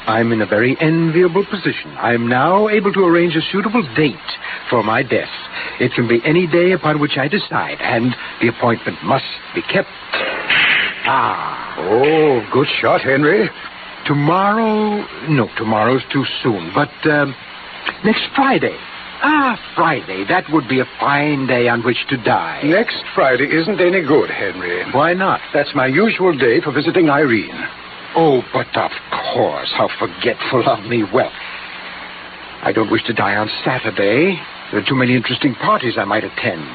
I'm in a very enviable position. I am now able to arrange a suitable date for my death. It can be any day upon which I decide, and the appointment must be kept. Oh, good shot, Henry. Tomorrow? No, tomorrow's too soon. But, next Friday. Friday. That would be a fine day on which to die. Next Friday isn't any good, Henry. Why not? That's my usual day for visiting Irene. Oh, but of course. How forgetful of me. Well, I don't wish to die on Saturday. There are too many interesting parties I might attend.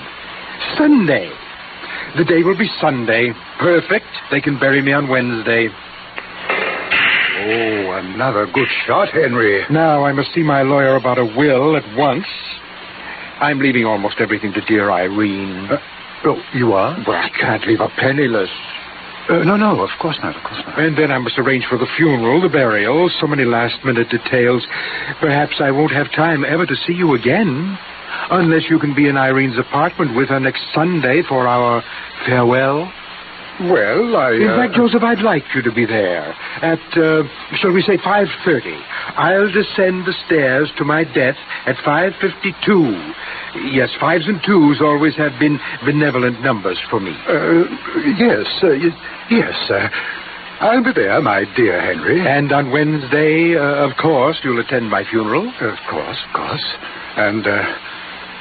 Sunday. The day will be Sunday. Perfect. They can bury me on Wednesday. Oh, another good shot, Henry. Now, I must see my lawyer about a will at once. I'm leaving almost everything to dear Irene. Oh, you are? Well, I can't leave her penniless. No, of course not, And then I must arrange for the funeral, the burial, so many last-minute details. Perhaps I won't have time ever to see you again, unless you can be in Irene's apartment with her next Sunday for our farewell. Well, In fact, Joseph, I'd like you to be there at, shall we say, 5:30. I'll descend the stairs to my death at 5:52. Yes, 5s and 2s always have been benevolent numbers for me. Yes. I'll be there, my dear Henry. And on Wednesday, of course, you'll attend my funeral? Of course. And,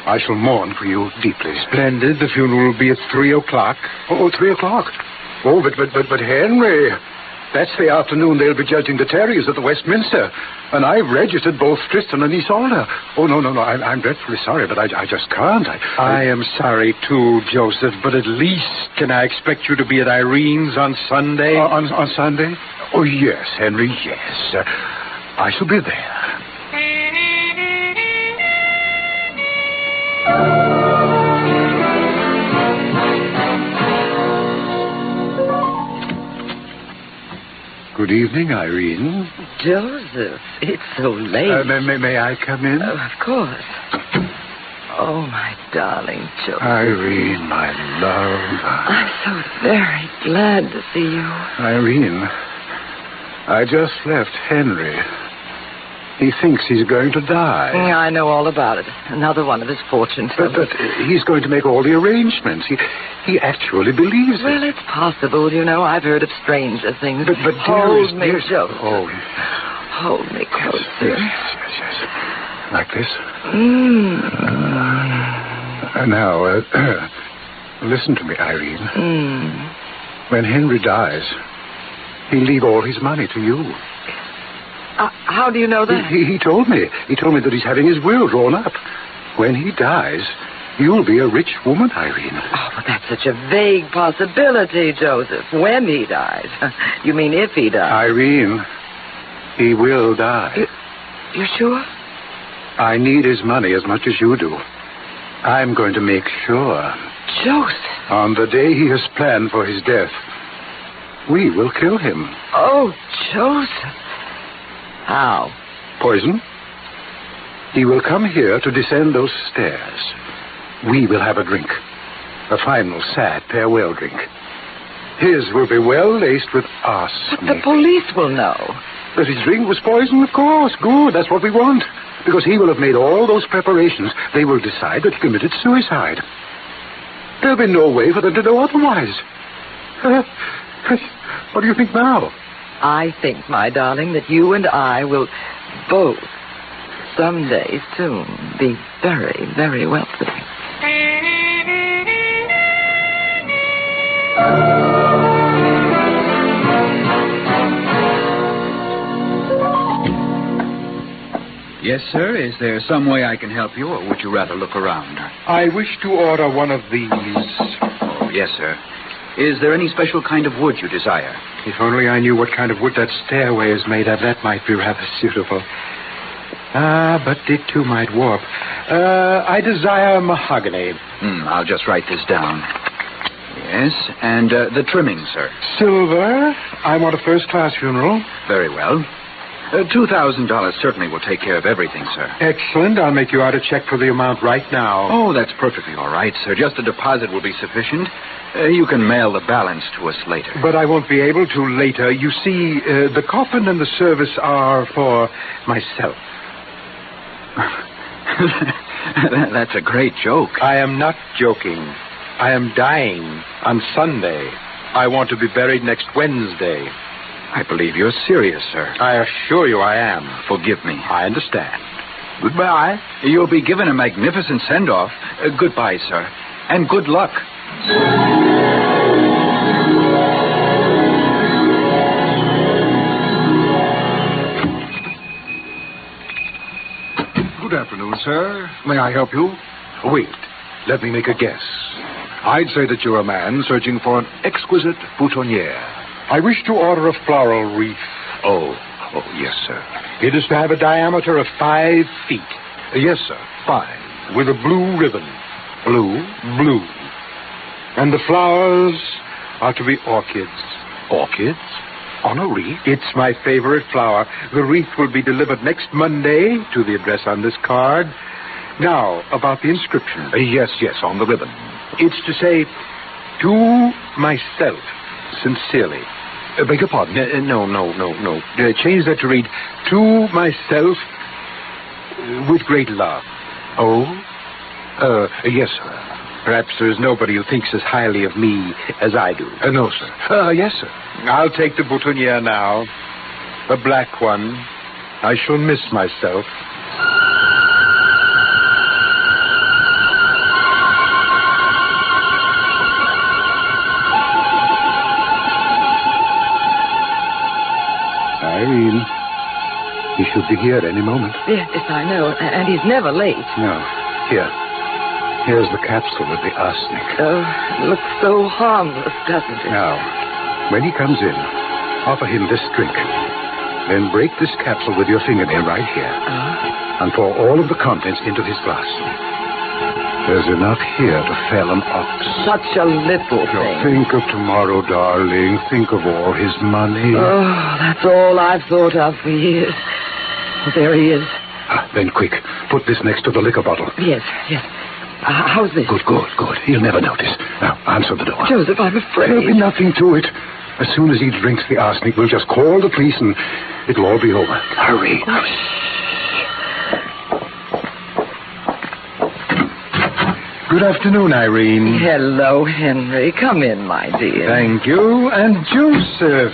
I shall mourn for you deeply. Splendid. The funeral will be at 3 o'clock. Oh, 3 o'clock. Oh, but Henry, that's the afternoon they'll be judging the terriers at the Westminster. And I've registered both Tristan and Isolde. Oh, no. I'm dreadfully sorry, but I just can't. I am sorry, too, Joseph, but at least can I expect you to be at Irene's on Sunday? On Sunday? Oh, yes, Henry, yes. I shall be there. Good evening, Irene. Joseph, it's so late. May I come in? Of course. Oh, my darling Joseph. Irene, my love. I'm so very glad to see you. Irene, I just left Henry. He thinks he's going to die. Yeah, I know all about it. Another one of his fortune tellers. But he's going to make all the arrangements. He actually believes it. Well, it's possible, you know. I've heard of stranger things. But hold me, dearest, Joseph. Oh. Hold me closer. Yes. Like this? Now, listen to me, Irene. When Henry dies, he'll leave all his money to you. How do you know that? He told me. He told me that he's having his will drawn up. When he dies, you'll be a rich woman, Irene. Oh, but that's such a vague possibility, Joseph. When he dies. You mean if he dies? Irene, he will die. You're sure? I need his money as much as you do. I'm going to make sure. Joseph. On the day he has planned for his death, we will kill him. Oh, Joseph. How? Poison. He will come here to descend those stairs. We will have a drink. A final, sad farewell drink. His will be well laced with arsenic. But the police will know. That his drink was poison, of course. Good, that's what we want. Because he will have made all those preparations. They will decide that he committed suicide. There'll be no way for them to know otherwise. What do you think now? I think, my darling, that you and I will both someday soon be very, very wealthy. Yes, sir. Is there some way I can help you, or would you rather look around? I wish to order one of these. Oh, yes, sir. Is there any special kind of wood you desire? If only I knew what kind of wood that stairway is made of, that might be rather suitable. But it too might warp. I desire mahogany. I'll just write this down. Yes, and the trimming, sir. Silver. I want a first-class funeral. Very well. $2,000 certainly will take care of everything, sir. Excellent. I'll make you out a check for the amount right now. Oh, that's perfectly all right, sir. Just a deposit will be sufficient. You can mail the balance to us later. But I won't be able to later. You see, the coffin and the service are for myself. That's a great joke. I am not joking. I am dying on Sunday. I want to be buried next Wednesday. I believe you're serious, sir. I assure you I am. Forgive me. I understand. Goodbye. You'll be given a magnificent send-off. Goodbye, sir. And good luck. Good afternoon, sir. May I help you? Wait. Let me make a guess. I'd say that you're a man searching for an exquisite boutonniere. I wish to order a floral wreath. Oh, yes, sir. It is to have a diameter of 5 feet. Yes, sir, 5. With a blue ribbon. Blue. And the flowers are to be orchids. Orchids? On a wreath? It's my favorite flower. The wreath will be delivered next Monday to the address on this card. Now, about the inscription. Yes, on the ribbon. It's to say, to myself, sincerely. Beg your pardon? No. Change that to read, to myself, with great love. Oh? Yes, sir. Perhaps there's nobody who thinks as highly of me as I do. No, sir. Yes, sir. I'll take the boutonniere now. The black one. I shall miss myself. Irene, he should be here any moment. Yes, I know. And he's never late. No. Here's the capsule with the arsenic. Oh, it looks so harmless, doesn't it? Now, when he comes in, offer him this drink. Then break this capsule with your fingernail right here. And pour all of the contents into his glass. There's enough here to fell an ox. Such a little thing. Think of tomorrow, darling. Think of all his money. Oh, that's all I've thought of for years. Well, there he is. Then quick, put this next to the liquor bottle. Yes. How's this? Good. He'll never notice. Now, answer the door. Joseph, I'm afraid. There'll be nothing to it. As soon as he drinks the arsenic, we'll just call the police and it'll all be over. Hurry. Good afternoon, Irene. Hello, Henry. Come in, my dear. Thank you. And Joseph.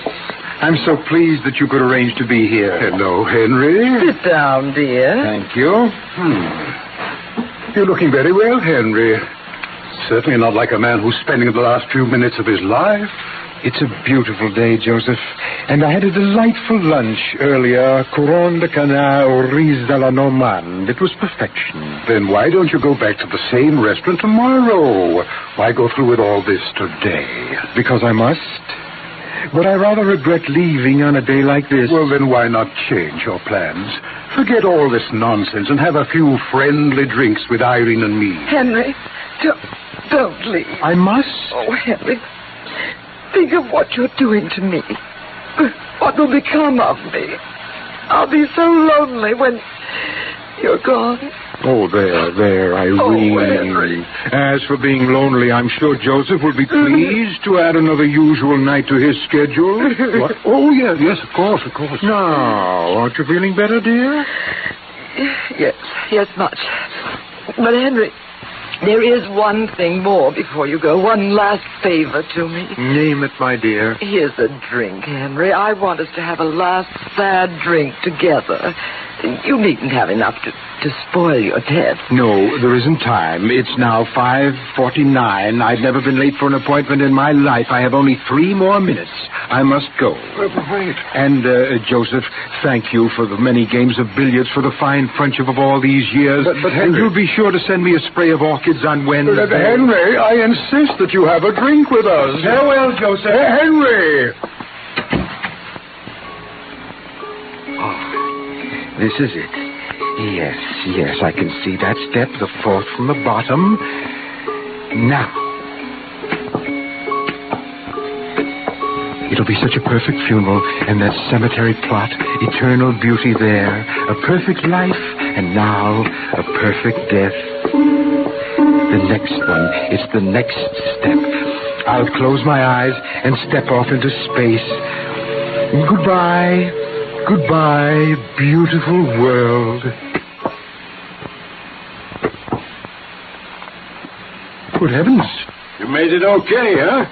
I'm so pleased that you could arrange to be here. Hello, Henry. Sit down, dear. Thank you. You're looking very well, Henry. Certainly not like a man who's spending the last few minutes of his life. It's a beautiful day, Joseph. And I had a delightful lunch earlier. Couronne de canard au riz à la normande. It was perfection. Then why don't you go back to the same restaurant tomorrow? Why go through with all this today? Because I must. But I rather regret leaving on a day like this. Well, then why not change your plans? Forget all this nonsense and have a few friendly drinks with Irene and me. Henry, don't leave. I must. Oh, Henry, think of what you're doing to me. What will become of me? I'll be so lonely when you're gone. Oh, there, Irene. Oh, Henry. As for being lonely, I'm sure Joseph will be pleased to add another usual night to his schedule. What? Oh, yes, of course. Now, aren't you feeling better, dear? Yes, much. But, Henry, there is one thing more before you go. One last favor to me. Name it, my dear. Here's a drink, Henry. I want us to have a last sad drink together. You needn't have enough to spoil your death. No, there isn't time. It's now 5:49. I've never been late for an appointment in my life. I have only 3 more minutes. I must go. Right. And, Joseph, thank you for the many games of billiards, for the fine friendship of all these years. But Henry... And you'll be sure to send me a spray of orchids on Wednesday. Henry, I insist that you have a drink with us. Farewell, Joseph. Henry! This is it. Yes, I can see that step, the 4th from the bottom. Now. It'll be such a perfect funeral, and that cemetery plot, eternal beauty there, a perfect life, and now a perfect death. The next one, it's the next step. I'll close my eyes and step off into space. Goodbye. Goodbye, beautiful world. Good heavens. You made it okay, huh?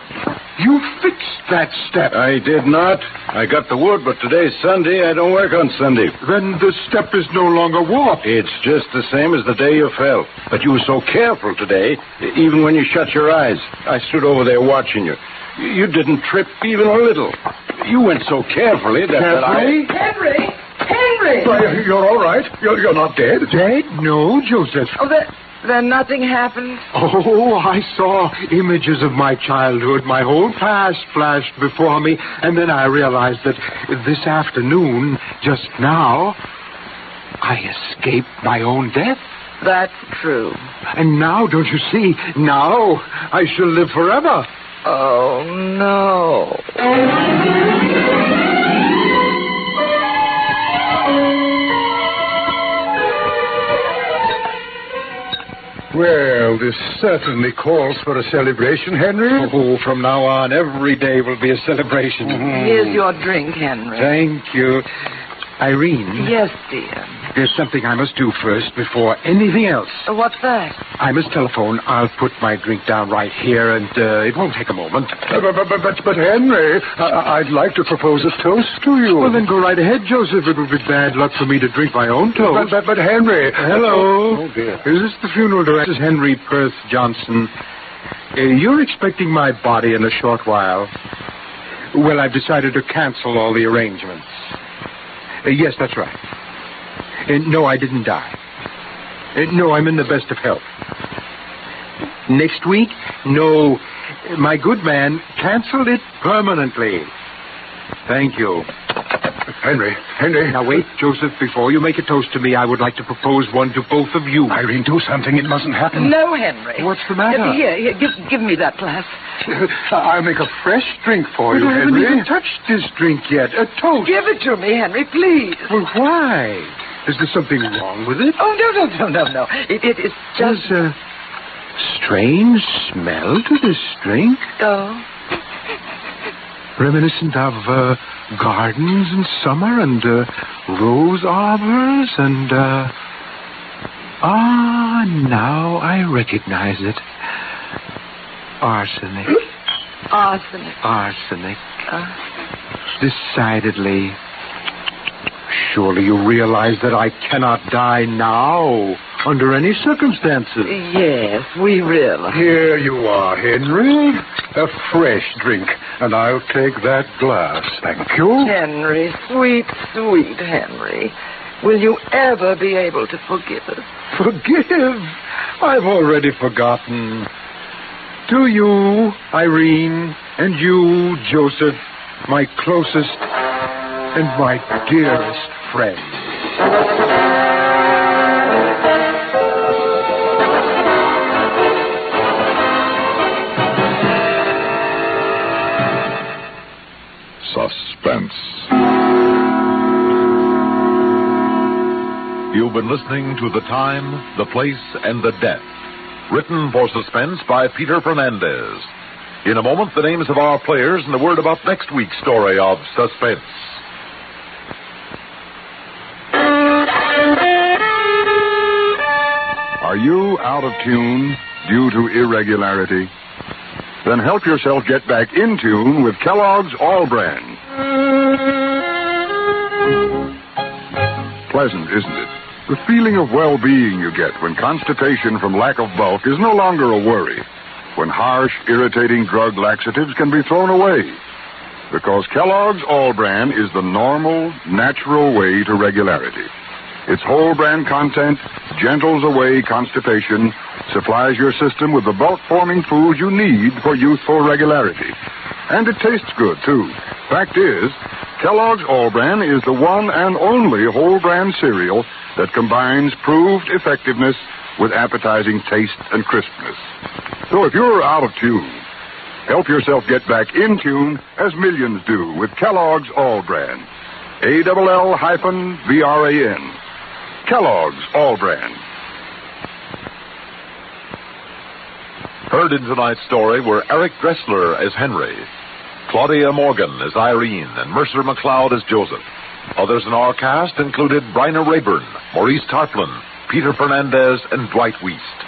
You fixed that step. I did not. I got the wood, but today's Sunday. I don't work on Sunday. Then the step is no longer warped. It's just the same as the day you fell. But you were so careful today, even when you shut your eyes. I stood over there watching you. You didn't trip even a little. You went so carefully that I... Henry! Well, you're all right. You're not dead. Dead? No, Joseph. Oh, then nothing happened? Oh, I saw images of my childhood. My whole past flashed before me. And then I realized that this afternoon, just now, I escaped my own death. That's true. And now, don't you see, now I shall live forever. Oh, no. Well, this certainly calls for a celebration, Henry. Oh, from now on, every day will be a celebration. Here's your drink, Henry. Thank you. Irene. Yes, dear. There's something I must do first before anything else. What's that? I must telephone. I'll put my drink down right here, and it won't take a moment. But Henry, I'd like to propose a toast to you. Well, then go right ahead, Joseph. It would be bad luck for me to drink my own toast. But Henry... Hello. Oh, dear. Is this the funeral director? This is Henry Perth Johnson. You're expecting my body in a short while. Well, I've decided to cancel all the arrangements. Yes, that's right. No, I didn't die. No, I'm in the best of health. Next week? No. My good man canceled it permanently. Thank you. Henry. Now, wait, Joseph. Before you make a toast to me, I would like to propose one to both of you. Irene, do something. It mustn't happen. No, Henry. What's the matter? Here, give me that glass. I'll make a fresh drink for you, I haven't Henry. even touched this drink yet. A toast. Give it to me, Henry, please. Well, why? Is there something wrong with it? Oh, no. It's just... There's a strange smell to this drink. Oh? Reminiscent of gardens in summer and rose arbors and... now I recognize it. Arsenic. Arsenic. Decidedly. Surely you realize that I cannot die now, under any circumstances. Yes, we realize. Here you are, Henry. A fresh drink, and I'll take that glass. Thank you. Henry, sweet Henry. Will you ever be able to forgive us? Forgive? I've already forgotten. To you, Irene, and you, Joseph, my closest and my dearest friend. Suspense. You've been listening to The Time, The Place, and The Death. Written for suspense by Peter Fernandez. In a moment, the names of our players and the word about next week's story of suspense. Are you out of tune due to irregularity? Then help yourself get back in tune with Kellogg's All Brand. Pleasant, isn't it? The feeling of well-being you get when constipation from lack of bulk is no longer a worry. When harsh, irritating drug laxatives can be thrown away. Because Kellogg's All Brand is the normal, natural way to regularity. Its whole brand content gentles away constipation, supplies your system with the bulk-forming foods you need for youthful regularity. And it tastes good, too. Fact is, Kellogg's All Brand is the one and only whole brand cereal that combines proved effectiveness with appetizing taste and crispness. So if you're out of tune, help yourself get back in tune as millions do with Kellogg's All Brand. ALL-BRAN. Kellogg's All Brand. Heard in tonight's story were Eric Dressler as Henry, Claudia Morgan as Irene, and Mercer McLeod as Joseph. Others in our cast included Bryna Rayburn, Maurice Tarplin, Peter Fernandez, and Dwight Wiest.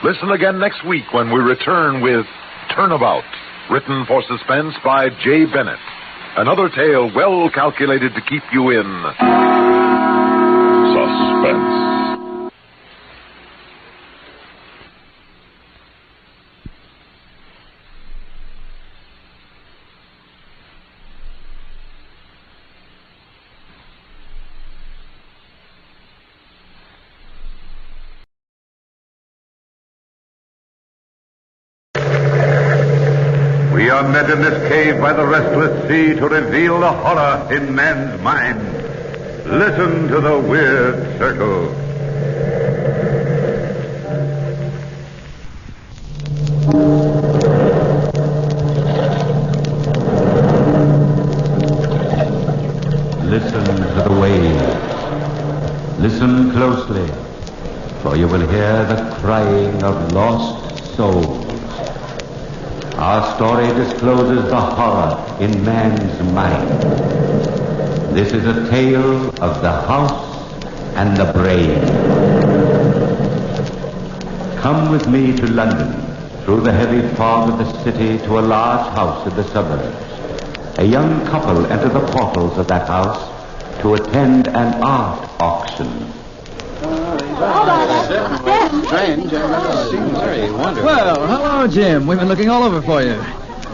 Listen again next week when we return with Turnabout, written for suspense by Jay Bennett. Another tale well calculated to keep you in suspense. We are met in this cave by the restless sea to reveal the horror in man's mind. Listen to the weird circle. listen to the waves. Listen closely, for you will hear the crying of lost souls. Our story discloses the horror in man's mind. This is a tale of the house and the brain. Come with me to London, through the heavy fog of the city to a large house in the suburbs. A young couple enter the portals of that house to attend an art auction. Strange. Seems very wonderful. Well, hello, Jim. We've been looking all over for you.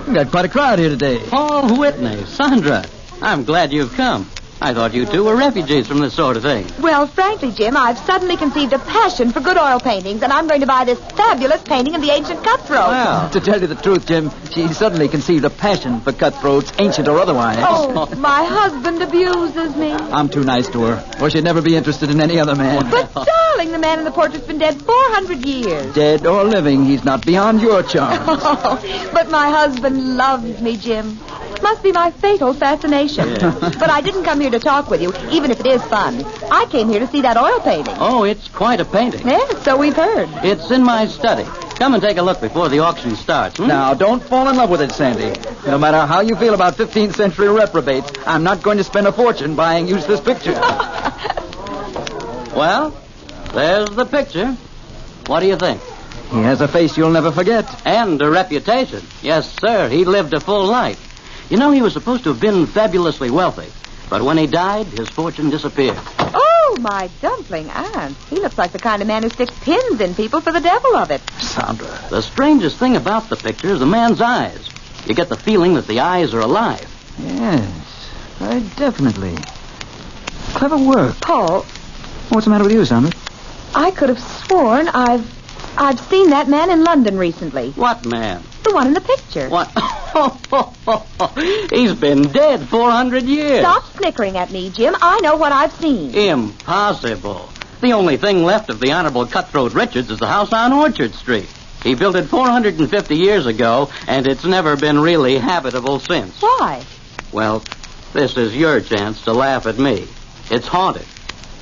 We've got quite a crowd here today. Paul Whitney, Sandra. I'm glad you've come. I thought you two were refugees from this sort of thing. Well, frankly, Jim, I've suddenly conceived a passion for good oil paintings, and I'm going to buy this fabulous painting of the ancient cutthroat. Well, to tell you the truth, Jim, she suddenly conceived a passion for cutthroats, ancient or otherwise. Oh, my husband abuses me. I'm too nice to her, or she'd never be interested in any other man. But, darling, the man in the portrait's been dead 400 years. Dead or living, he's not beyond your charms. Oh, but my husband loves me, Jim. Must be my fatal fascination. Yeah. But I didn't come here to talk with you, even if it is fun. I came here to see that oil painting. Oh, it's quite a painting. Yes, so we've heard. It's in my study. Come and take a look before the auction starts. Now, don't fall in love with it, Sandy. No matter how you feel about 15th century reprobates, I'm not going to spend a fortune buying useless pictures. Well, there's the picture. What do you think? He has a face you'll never forget. And a reputation. Yes, sir. He lived a full life. You know, he was supposed to have been fabulously wealthy. But when he died, his fortune disappeared. Oh, my dumpling aunt. He looks like the kind of man who sticks pins in people for the devil of it. Sandra. The strangest thing about the picture is the man's eyes. You get the feeling that the eyes are alive. Yes, very definitely. Clever work. Paul. What's the matter with you, Sandra? I could have sworn I've seen that man in London recently. What man? The one in the picture. What? He's been dead 400 years. Stop snickering at me, Jim. I know what I've seen. Impossible. The only thing left of the Honorable Cutthroat Richards is the house on Orchard Street. He built it 450 years ago, and it's never been really habitable since. Why? Well, this is your chance to laugh at me. It's haunted.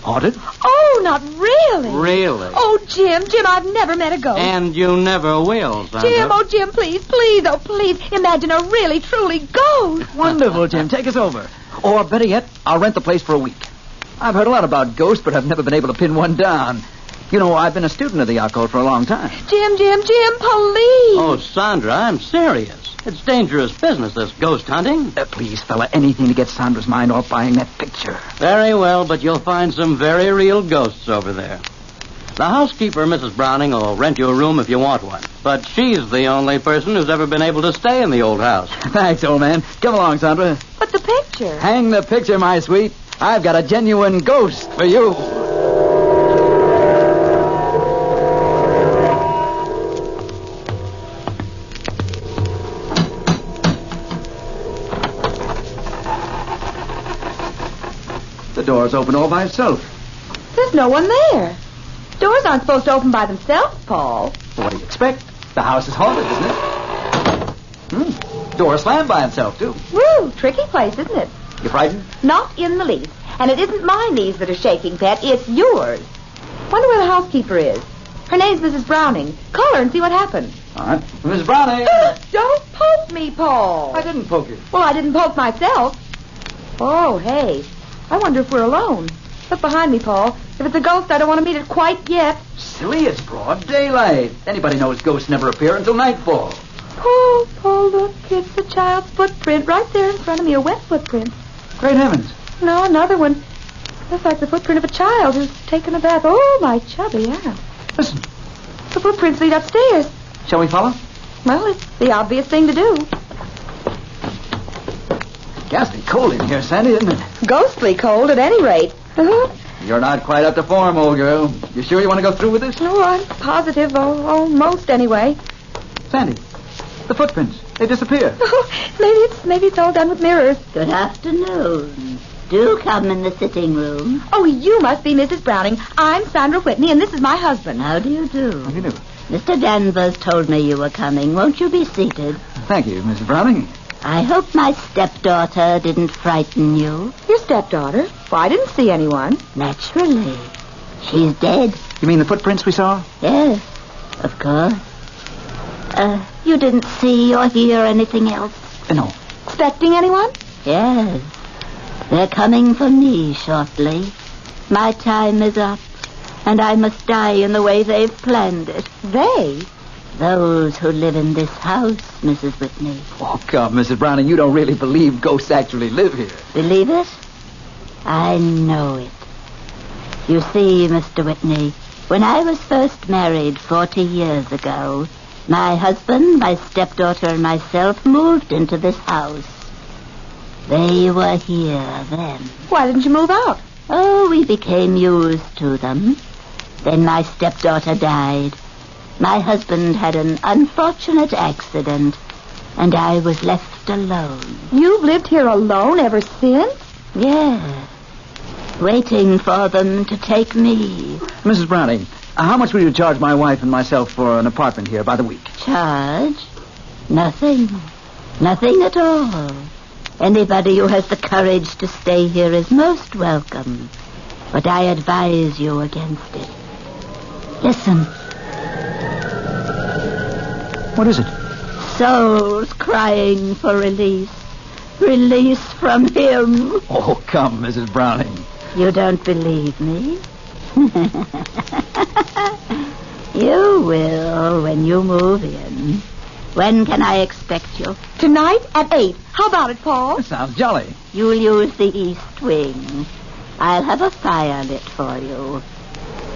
Haunted? Oh, not really. Really? Oh, Jim, I've never met a ghost. And you never will, Sandra. Jim, oh, Jim, please, oh, please. Imagine a really, truly ghost. Wonderful, Jim. Take us over. Or, better yet, I'll rent the place for a week. I've heard a lot about ghosts, but I've never been able to pin one down. You know, I've been a student of the occult for a long time. Jim, please. Oh, Sandra, I'm serious. It's dangerous business, this ghost hunting. Please, fella, anything to get Sandra's mind off buying that picture. Very well, but you'll find some very real ghosts over there. The housekeeper, Mrs. Browning, will rent you a room if you want one. But she's the only person who's ever been able to stay in the old house. Thanks, old man. Come along, Sandra. But the picture. Hang the picture, my sweet. I've got a genuine ghost for you. The door's open all by itself. There's no one there. Doors aren't supposed to open by themselves, Paul. Well, what do you expect? The house is haunted, isn't it? Door slammed by itself, too. Woo, tricky place, isn't it? You frightened? Not in the least. And it isn't my knees that are shaking, Pet. It's yours. Wonder where the housekeeper is. Her name's Mrs. Browning. Call her and see what happened. All right. Mrs. Browning! Don't poke me, Paul. I didn't poke you. Well, I didn't poke myself. Oh, hey. I wonder if we're alone. Look behind me, Paul. If it's a ghost, I don't want to meet it quite yet. Silly, it's broad daylight. Anybody knows ghosts never appear until nightfall. Paul, look. It's a child's footprint right there in front of me, a wet footprint. Great heavens. No, another one. Looks like the footprint of a child who's taken a bath. Oh, my chubby aunt. Listen. The footprints lead upstairs. Shall we follow? Well, it's the obvious thing to do. Ghastly cold in here, Sandy, isn't it? Ghostly cold, at any rate. You're not quite up to form, old girl. You sure you want to go through with this? No, I'm positive. Almost, anyway. Sandy, the footprints. They disappear. Oh, maybe it's all done with mirrors. Good afternoon. Do come in the sitting room. Oh, you must be Mrs. Browning. I'm Sandra Whitney, and this is my husband. How do you do? How do you do? Mr. Danvers told me you were coming. Won't you be seated? Thank you, Mrs. Browning. I hope my stepdaughter didn't frighten you. Your stepdaughter? Well, I didn't see anyone. Naturally. She's dead. You mean the footprints we saw? Yes, of course. You didn't see or hear anything else? No. Expecting anyone? Yes. They're coming for me shortly. My time is up, and I must die in the way they've planned it. They? Those who live in this house, Mrs. Whitney. Oh, come, Mrs. Browning, you don't really believe ghosts actually live here. Believe it? I know it. You see, Mr. Whitney, when I was first married 40 years ago, my husband, my stepdaughter, and myself moved into this house. They were here then. Why didn't you move out? Oh, we became used to them. Then my stepdaughter died. My husband had an unfortunate accident, and I was left alone. You've lived here alone ever since? Yes. Waiting for them to take me. Mrs. Browning, how much will you charge my wife and myself for an apartment here by the week? Charge? Nothing. Nothing at all. Anybody who has the courage to stay here is most welcome. But I advise you against it. Listen. What is it? Souls crying for release. Release from him. Oh, come, Mrs. Browning. You don't believe me? You will when you move in. When can I expect you? Tonight at 8. How about it, Paul? That sounds jolly. You'll use the east wing. I'll have a fire lit for you.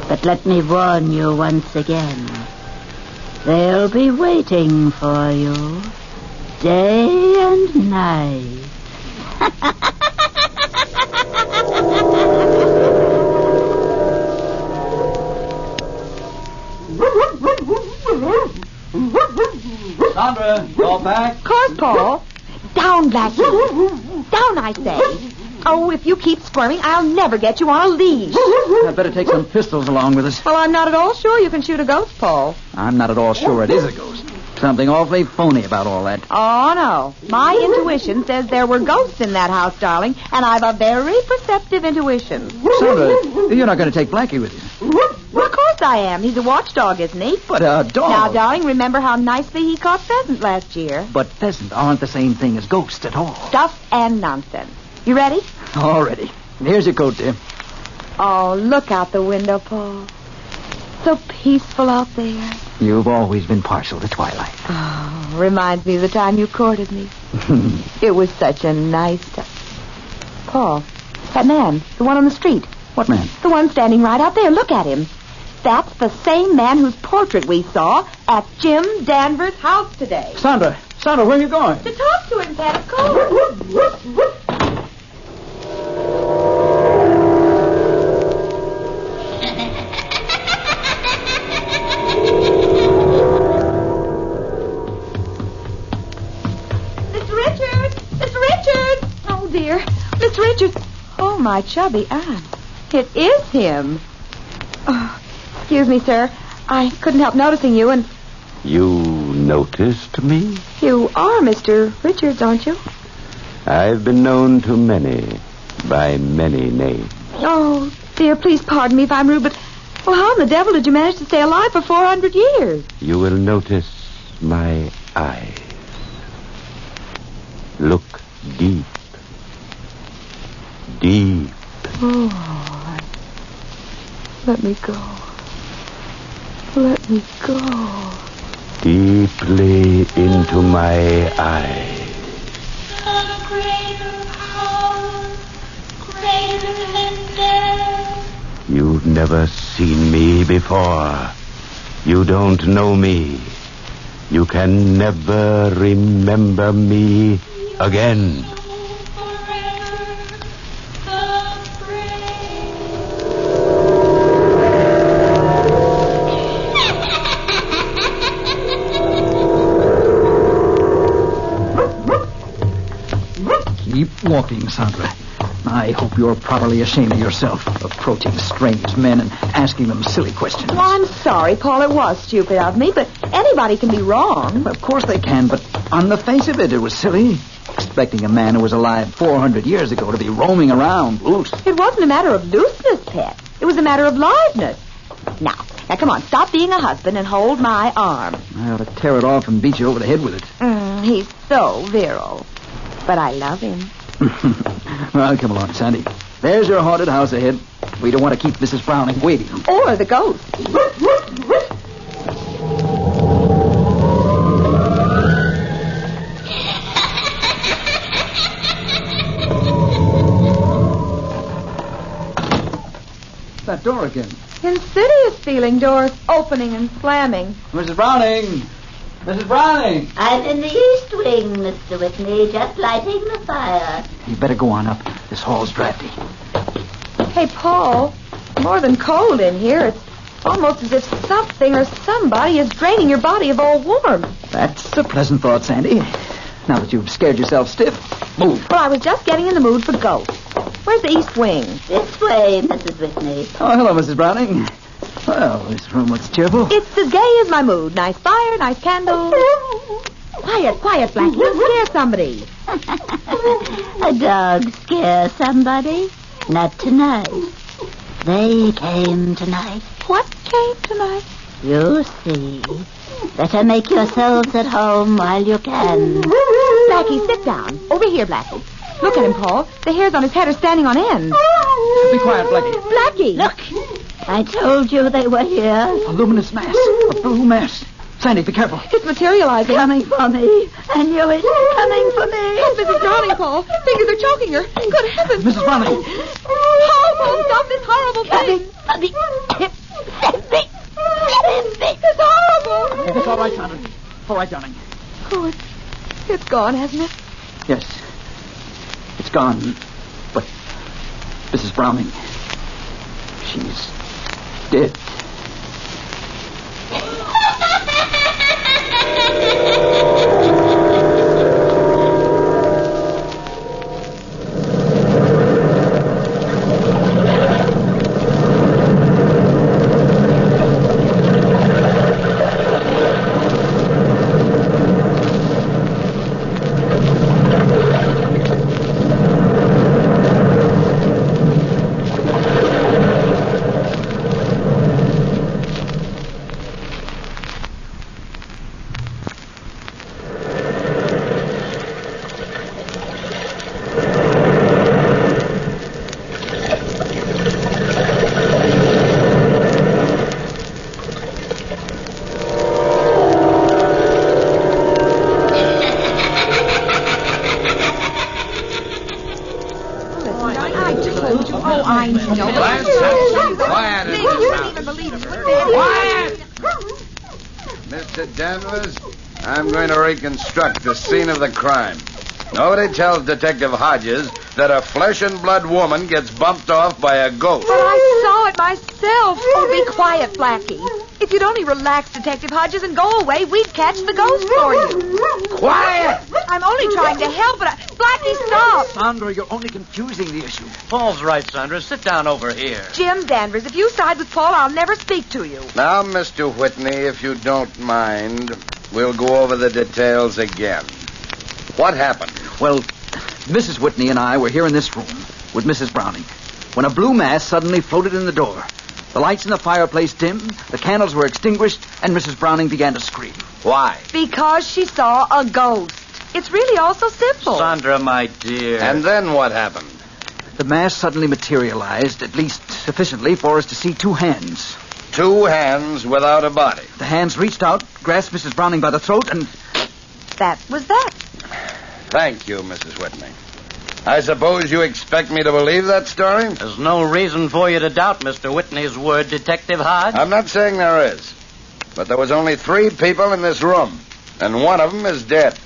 But let me warn you once again. They'll be waiting for you. Day and night. Sandra, go back. Of course, Paul. Down, Blackie. Down, I say. Oh, if you keep squirming, I'll never get you on a leash. I'd better take some pistols along with us. Well, I'm not at all sure you can shoot a ghost, Paul. I'm not at all sure it is a ghost. Something awfully phony about all that. Oh, no. My intuition says there were ghosts in that house, darling, and I've a very perceptive intuition. Sandra, you're not going to take Blackie with you. Well, of course I am. He's a watchdog, isn't he? But a dog. Now, darling, remember how nicely he caught pheasant last year? But pheasant aren't the same thing as ghosts at all. Stuff and nonsense. You ready? All ready. Here's your coat, dear. Oh, look out the window, Paul. So peaceful out there. You've always been partial to twilight. Oh, reminds me of the time you courted me. It was such a nice time. Paul, that man, the one on the street. What man? The one standing right out there. Look at him. That's the same man whose portrait we saw at Jim Danvers' house today. Sandra, where are you going? To talk to him, Pat, of course. Miss Richards. Oh, my chubby aunt. It is him. Oh, excuse me, sir. I couldn't help noticing you, and... You noticed me? You are Mr. Richards, aren't you? I've been known to many, by many names. Oh, dear, please pardon me if I'm rude, but... Well, how in the devil did you manage to stay alive for 400 years? You will notice my eyes. Look deep. Deep. Oh, let me go. Let me go. Deeply into my eyes. A greater power, greater than death. You've never seen me before. You don't know me. You can never remember me again. Keep walking, Sandra. I hope you're properly ashamed of yourself, approaching strange men and asking them silly questions. Well, I'm sorry, Paul. It was stupid of me, but anybody can be wrong. Of course they can, but on the face of it, it was silly. expecting a man who was alive 400 years ago to be roaming around loose. It wasn't a matter of looseness, Pet. It was a matter of liveness. Now, come on, stop being a husband and hold my arm. I ought to tear it off and beat you over the head with it. He's so virile. But I love him. Well, come along, Sandy. There's your haunted house ahead. We don't want to keep Mrs. Browning waiting. Or the ghost. That door again. Insidious feeling, doors opening and slamming. Mrs. Browning! Mrs. Browning! I'm in the east wing, Mr. Whitney, just lighting the fire. You better go on up. This hall's drafty. Hey, Paul, more than cold in here. It's almost as if something or somebody is draining your body of all warmth. That's a pleasant thought, Sandy. Now that you've scared yourself stiff, move. Well, I was just getting in the mood for ghosts. Where's the east wing? This way, Mrs. Whitney. Oh, hello, Mrs. Browning. Well, this room looks cheerful. It's as gay as my mood. Nice fire, nice candles. Quiet, Blackie. You'll scare somebody. A dog scare somebody? Not tonight. They came tonight. What came tonight? You see. Better make yourselves at home while you can. Blackie, sit down. Over here, Blackie. Look at him, Paul. The hairs on his head are standing on end. Be quiet, Blackie. Blackie! Look, I told you they were here. A luminous mass. A blue mass. Sandy, be careful. It's materializing. Coming for me. I knew it. Coming for me. Oh, Mrs. Browning, Paul. Fingers are choking her. Good heavens. Mrs. Browning. Paul, stop this horrible thing. It's horrible. It's all right, Sandra. All right, darling. Oh, it's gone, hasn't it? Yes. It's gone. But Mrs. Browning, she's dead. Mr. Danvers, I'm going to reconstruct the scene of the crime. Nobody tells Detective Hodges that a flesh-and-blood woman gets bumped off by a ghost. But I saw it myself. Oh, be quiet, Blackie. If you'd only relax, Detective Hodges, and go away, we'd catch the ghost for you. Quiet! I'm only trying to help, but Blackie, stop. Sandra, you're only confusing the issue. Paul's right, Sandra. Sit down over here. Jim Danvers, if you side with Paul, I'll never speak to you. Now, Mr. Whitney, if you don't mind, we'll go over the details again. What happened? Well, Mrs. Whitney and I were here in this room with Mrs. Browning when a blue mass suddenly floated in the door. The lights in the fireplace dimmed, the candles were extinguished, and Mrs. Browning began to scream. Why? Because she saw a ghost. It's really all so simple. Sandra, my dear. And then what happened? The mass suddenly materialized, at least sufficiently for us to see two hands. Two hands without a body. The hands reached out, grasped Mrs. Browning by the throat, and... That was that. Thank you, Mrs. Whitney. I suppose you expect me to believe that story? There's no reason for you to doubt Mr. Whitney's word, Detective Hodge. I'm not saying there is. But there was only 3 people in this room, and one of them is dead.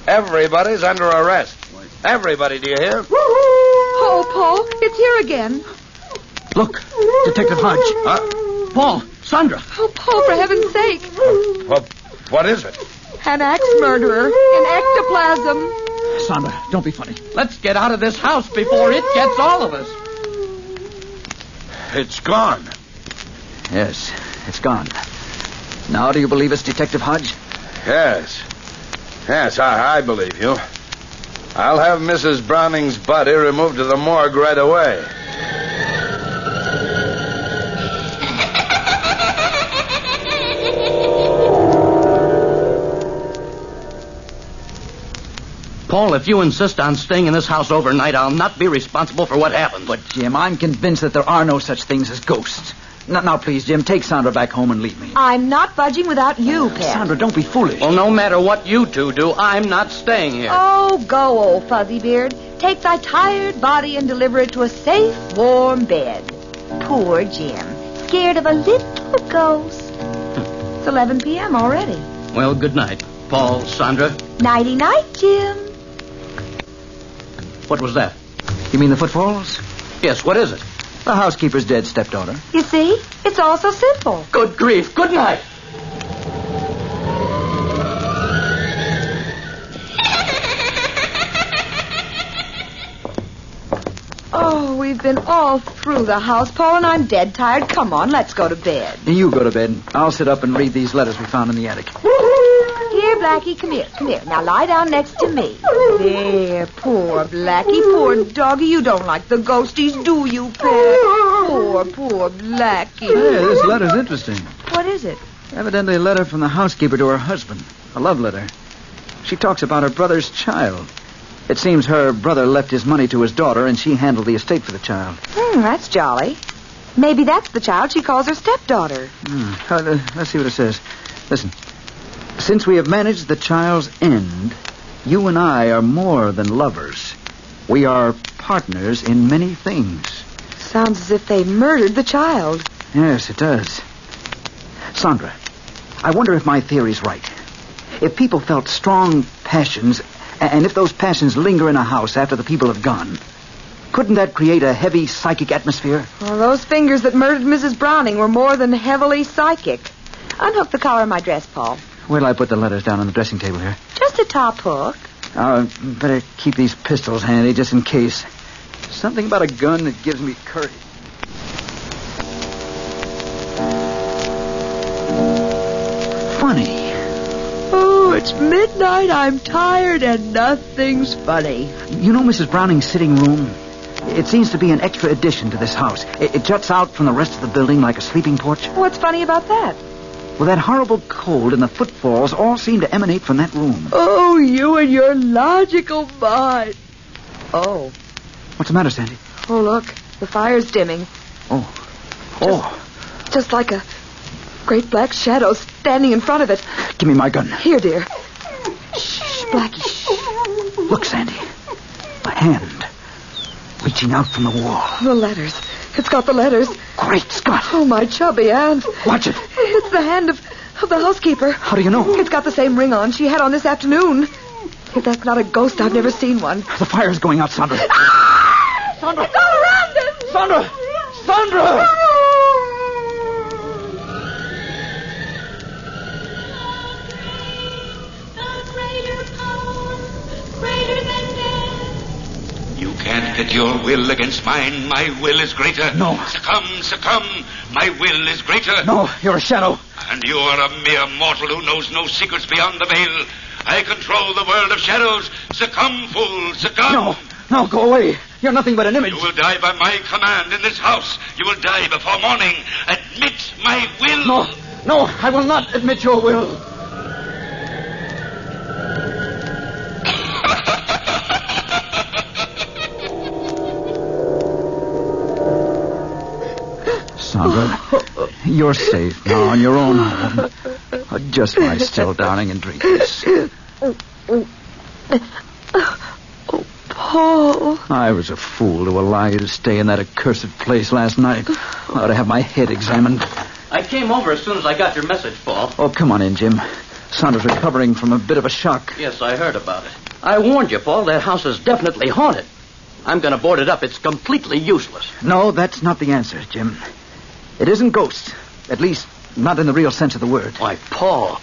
Everybody's under arrest. Everybody, do you hear? Oh, Paul, it's here again. Look, Detective Hodge. Paul, Sandra. Oh, Paul, for heaven's sake. What is it? An axe murderer in ectoplasm. Sandra, don't be funny. Let's get out of this house before it gets all of us. It's gone. Yes, it's gone. Now, do you believe us, Detective Hodge? Yes. Yes, I believe you. I'll have Mrs. Browning's body removed to the morgue right away. Paul, if you insist on staying in this house overnight, I'll not be responsible for what happens. But, Jim, I'm convinced that there are no such things as ghosts. Now, please, Jim, take Sandra back home and leave me. I'm not budging without you, Pet. Sandra, don't be foolish. Well, no matter what you two do, I'm not staying here. Oh, go, old fuzzy beard. Take thy tired body and deliver it to a safe, warm bed. Poor Jim. Scared of a little ghost. It's 11 p.m. already. Well, good night, Paul, Sandra. Nighty-night, Jim. What was that? You mean the footfalls? Yes, what is it? The housekeeper's dead stepdaughter. You see? It's all so simple. Good grief. Good night. Oh, we've been all through the house, Paul, and I'm dead tired. Come on, let's go to bed. You go to bed. I'll sit up and read these letters we found in the attic. Here, Blackie, come here, come here. Now lie down next to me. There, poor Blackie, poor doggy. You don't like the ghosties, do you, Pet? Poor Blackie. Hey, this letter's interesting. What is it? Evidently a letter from the housekeeper to her husband. A love letter. She talks about her brother's child. It seems her brother left his money to his daughter, and she handled the estate for the child. That's jolly. Maybe that's the child she calls her stepdaughter. Let's see what it says. Listen. Since we have managed the child's end, you and I are more than lovers. We are partners in many things. Sounds as if they murdered the child. Yes, it does. Sandra, I wonder if my theory's right. If people felt strong passions, and if those passions linger in a house after the people have gone, couldn't that create a heavy psychic atmosphere? Well, those fingers that murdered Mrs. Browning were more than heavily psychic. Unhook the collar of my dress, Paul. Where'll I put the letters down on the dressing table here? Just a top hook. Better keep these pistols handy just in case. Something about a gun that gives me courage. Funny. Oh, it's midnight. I'm tired and nothing's funny. You know Mrs. Browning's sitting room? It seems to be an extra addition to this house. It juts out from the rest of the building like a sleeping porch. What's funny about that? Well, that horrible cold and the footfalls all seem to emanate from that room. Oh, you and your logical mind. Oh. What's the matter, Sandy? Oh, look. The fire's dimming. Just like a great black shadow standing in front of it. Give me my gun. Here, dear. Shh, Blackie, shh. Look, Sandy. A hand reaching out from the wall. The letters. It's got the letters. Great Scott. Oh, my chubby hand. Watch it. It's the hand of the housekeeper. How do you know? It's got the same ring on she had on this afternoon. If that's not a ghost, I've never seen one. The fire's going out, Sandra. Ah! Sandra! It's all around us! Sandra! Sandra! You can't pit your will against mine. My will is greater. No. Succumb. My will is greater. No, you're a shadow. And you are a mere mortal who knows no secrets beyond the veil. I control the world of shadows. Succumb, fool, succumb. No, go away. You're nothing but an image. You will die by my command in this house. You will die before morning. Admit my will. No, I will not admit your will. Sandra, you're safe now on your own home. Just lie still, darling, and drink this. Paul. I was a fool to allow you to stay in that accursed place last night. I ought to have my head examined. I came over as soon as I got your message, Paul. Oh, come on in, Jim. Sandra's recovering from a bit of a shock. Yes, I heard about it. I warned you, Paul. That house is definitely haunted. I'm going to board it up. It's completely useless. No, that's not the answer, Jim. It isn't ghosts. At least, not in the real sense of the word. Why, Paul,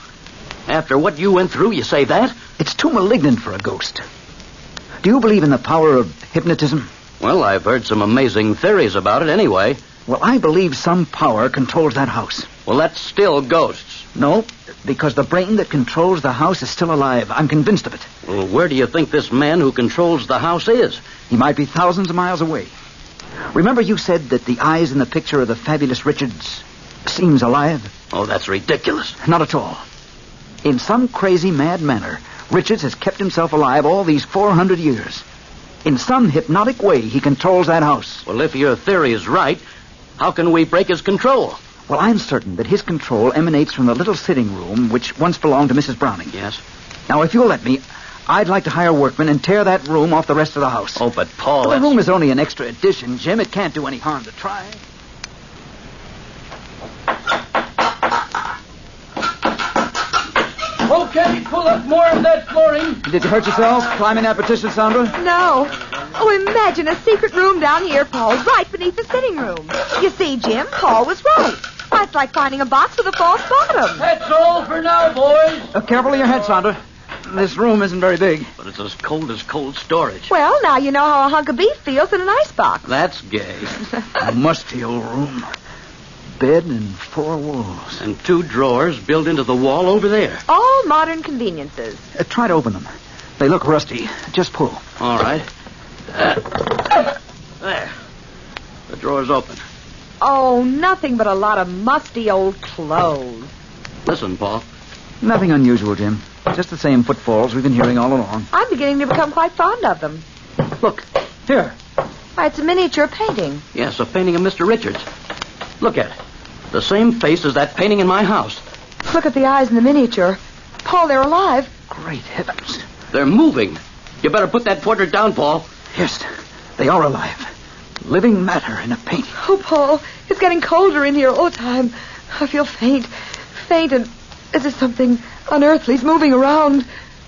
after what you went through, you say that? It's too malignant for a ghost. Do you believe in the power of hypnotism? Well, I've heard some amazing theories about it anyway. Well, I believe some power controls that house. Well, that's still ghosts. No, Because the brain that controls the house is still alive. I'm convinced of it. Well, where do you think this man who controls the house is? He might be thousands of miles away. Remember you said that the eyes in the picture of the fabulous Richards seems alive? Oh, that's ridiculous. Not at all. In some crazy, mad manner, Richards has kept himself alive all these 400 years. In some hypnotic way, he controls that house. Well, if your theory is right, how can we break his control? Well, I'm certain that his control emanates from the little sitting room which once belonged to Mrs. Browning. Yes? Now, if you'll let me, I'd like to hire workmen and tear that room off the rest of the house. Oh, but Paul, the room is only an extra addition, Jim. It can't do any harm to try. Okay, pull up more of that flooring. Did you hurt yourself climbing that partition, Sandra? No. Oh, imagine a secret room down here, Paul, right beneath the sitting room. You see, Jim, Paul was right. Why, it's like finding a box with a false bottom. That's all for now, boys. Careful of your head, Sandra. This room isn't very big. But it's as cold storage. Well, now you know how a hunk of beef feels in an icebox. That's gay. A musty old room. Bed and 4 walls. And 2 drawers built into the wall over there. All modern conveniences. Try to open them. They look rusty. Just pull. All right. There. The drawer's open. Oh, nothing but a lot of musty old clothes. Listen, Paul. Nothing unusual, Jim. Just the same footfalls we've been hearing all along. I'm beginning to become quite fond of them. Look, here. Why, it's a miniature painting. Yes, a painting of Mr. Richards. Look at it. The same face as that painting in my house. Look at the eyes in the miniature. Paul, they're alive. Great heavens. They're moving. You better put that portrait down, Paul. Yes, they are alive. Living matter in a painting. Oh, Paul, it's getting colder in here all the time. I feel faint, and as if something unearthly's moving around.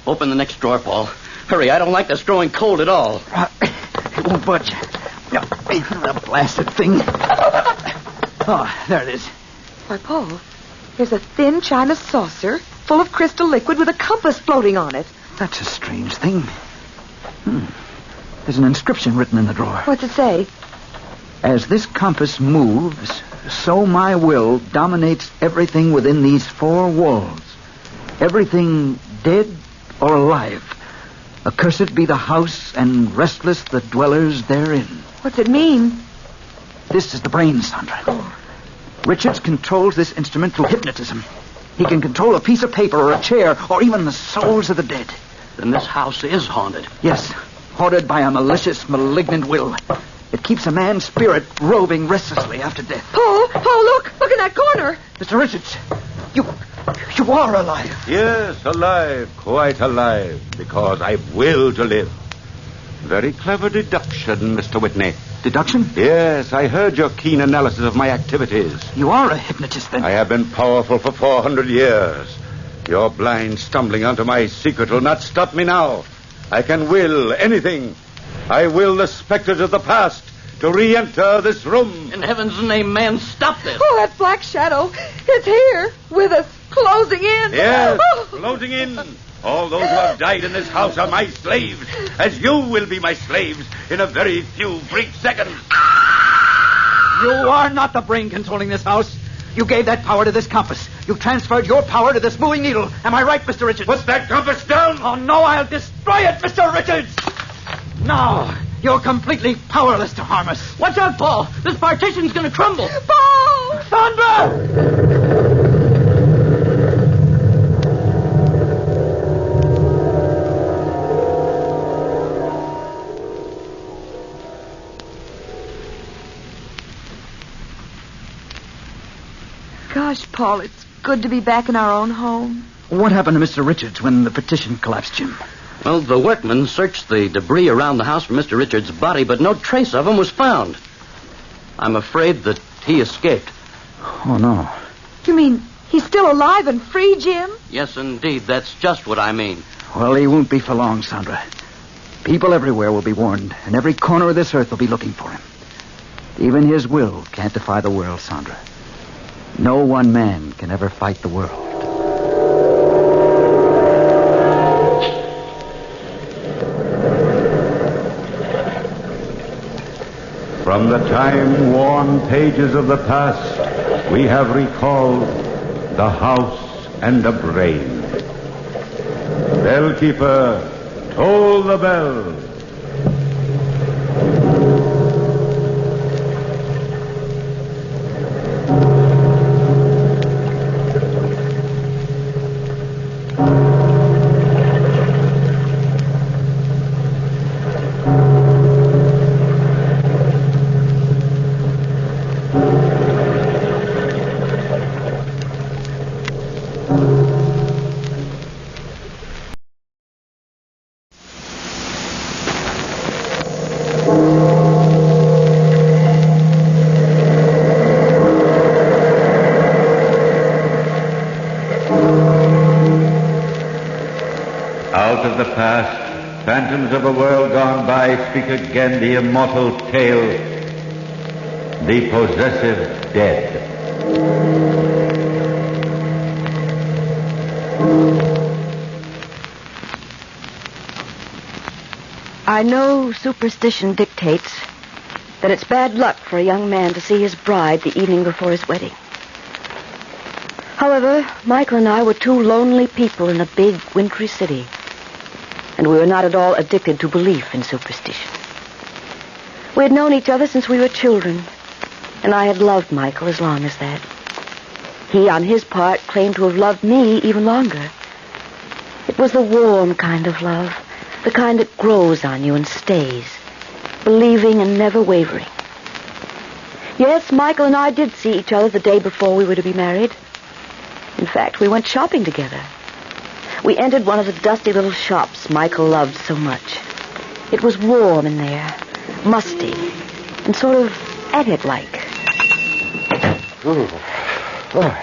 Open the next drawer, Paul. Hurry, I don't like this growing cold at all. It won't budge. The blasted thing. Oh, there it is. Why, Paul, there's a thin china saucer full of crystal liquid with a compass floating on it. That's a strange thing. There's an inscription written in the drawer. What's it say? As this compass moves, so my will dominates everything within these 4 walls. Everything dead or alive. Accursed be the house, and restless the dwellers therein. What's it mean? This is the brain, Sandra. Richards controls this instrument through hypnotism. He can control a piece of paper or a chair or even the souls of the dead. Then this house is haunted. Yes, haunted by a malicious, malignant will. It keeps a man's spirit roving restlessly after death. Paul, look in that corner. Mr. Richards, you are alive. Yes, alive, quite alive, because I will to live. Very clever deduction, Mr. Whitney. Deduction? Yes, I heard your keen analysis of my activities. You are a hypnotist, then? I have been powerful for 400 years. Your blind stumbling onto my secret will not stop me now. I can will anything. I will the specters of the past to re-enter this room. In heaven's name, man, stop this. Oh, that black shadow. It's here, with us, closing in. Yes, closing in. All those who have died in this house are my slaves, as you will be my slaves in a very few brief seconds. You are not the brain controlling this house. You gave that power to this compass. You transferred your power to this moving needle. Am I right, Mr. Richards? Put that compass down! Oh, no, I'll destroy it, Mr. Richards! No, you're completely powerless to harm us. Watch out, Paul. This partition's going to crumble. Paul! Sandra! Gosh, Paul, it's good to be back in our own home. What happened to Mr. Richards when the partition collapsed, Jim? Well, the workmen searched the debris around the house for Mr. Richards' body, but no trace of him was found. I'm afraid that he escaped. Oh, no. You mean he's still alive and free, Jim? Yes, indeed. That's just what I mean. Well, he won't be for long, Sandra. People everywhere will be warned, and every corner of this earth will be looking for him. Even his will can't defy the world, Sandra. No one man can ever fight the world. From the time-worn pages of the past, we have recalled the house and a brain. Bellkeeper, toll the bell. Out of the past, phantoms of a world gone by speak again the immortal tale, the possessive dead. I know superstition dictates that it's bad luck for a young man to see his bride the evening before his wedding. However, Michael and I were two lonely people in a big, wintry city, and we were not at all addicted to belief in superstition. We had known each other since we were children, and I had loved Michael as long as that. He, on his part, claimed to have loved me even longer. It was the warm kind of love, the kind that grows on you and stays, believing and never wavering. Yes, Michael and I did see each other the day before we were to be married. In fact, we went shopping together. We entered one of the dusty little shops Michael loved so much. It was warm in there, musty, and sort of attic-like. Ooh. Boy.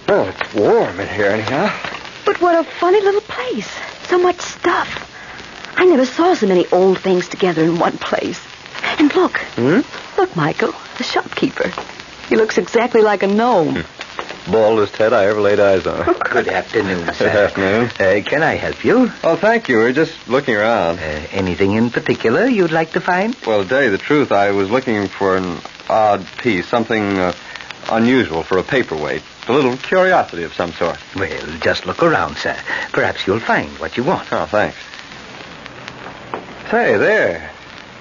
Well, it's warm in here anyhow. But what a funny little place. So much stuff. I never saw so many old things together in one place. And look. Look, Michael, the shopkeeper. He looks exactly like a gnome. Baldest head I ever laid eyes on. Good afternoon, sir. Good afternoon. Can I help you? Oh, thank you. We're just looking around. Anything in particular you'd like to find? Well, to tell you the truth, I was looking for an odd piece, something unusual for a paperweight. A little curiosity of some sort. Well, just look around, sir. Perhaps you'll find what you want. Oh, thanks. Say, there.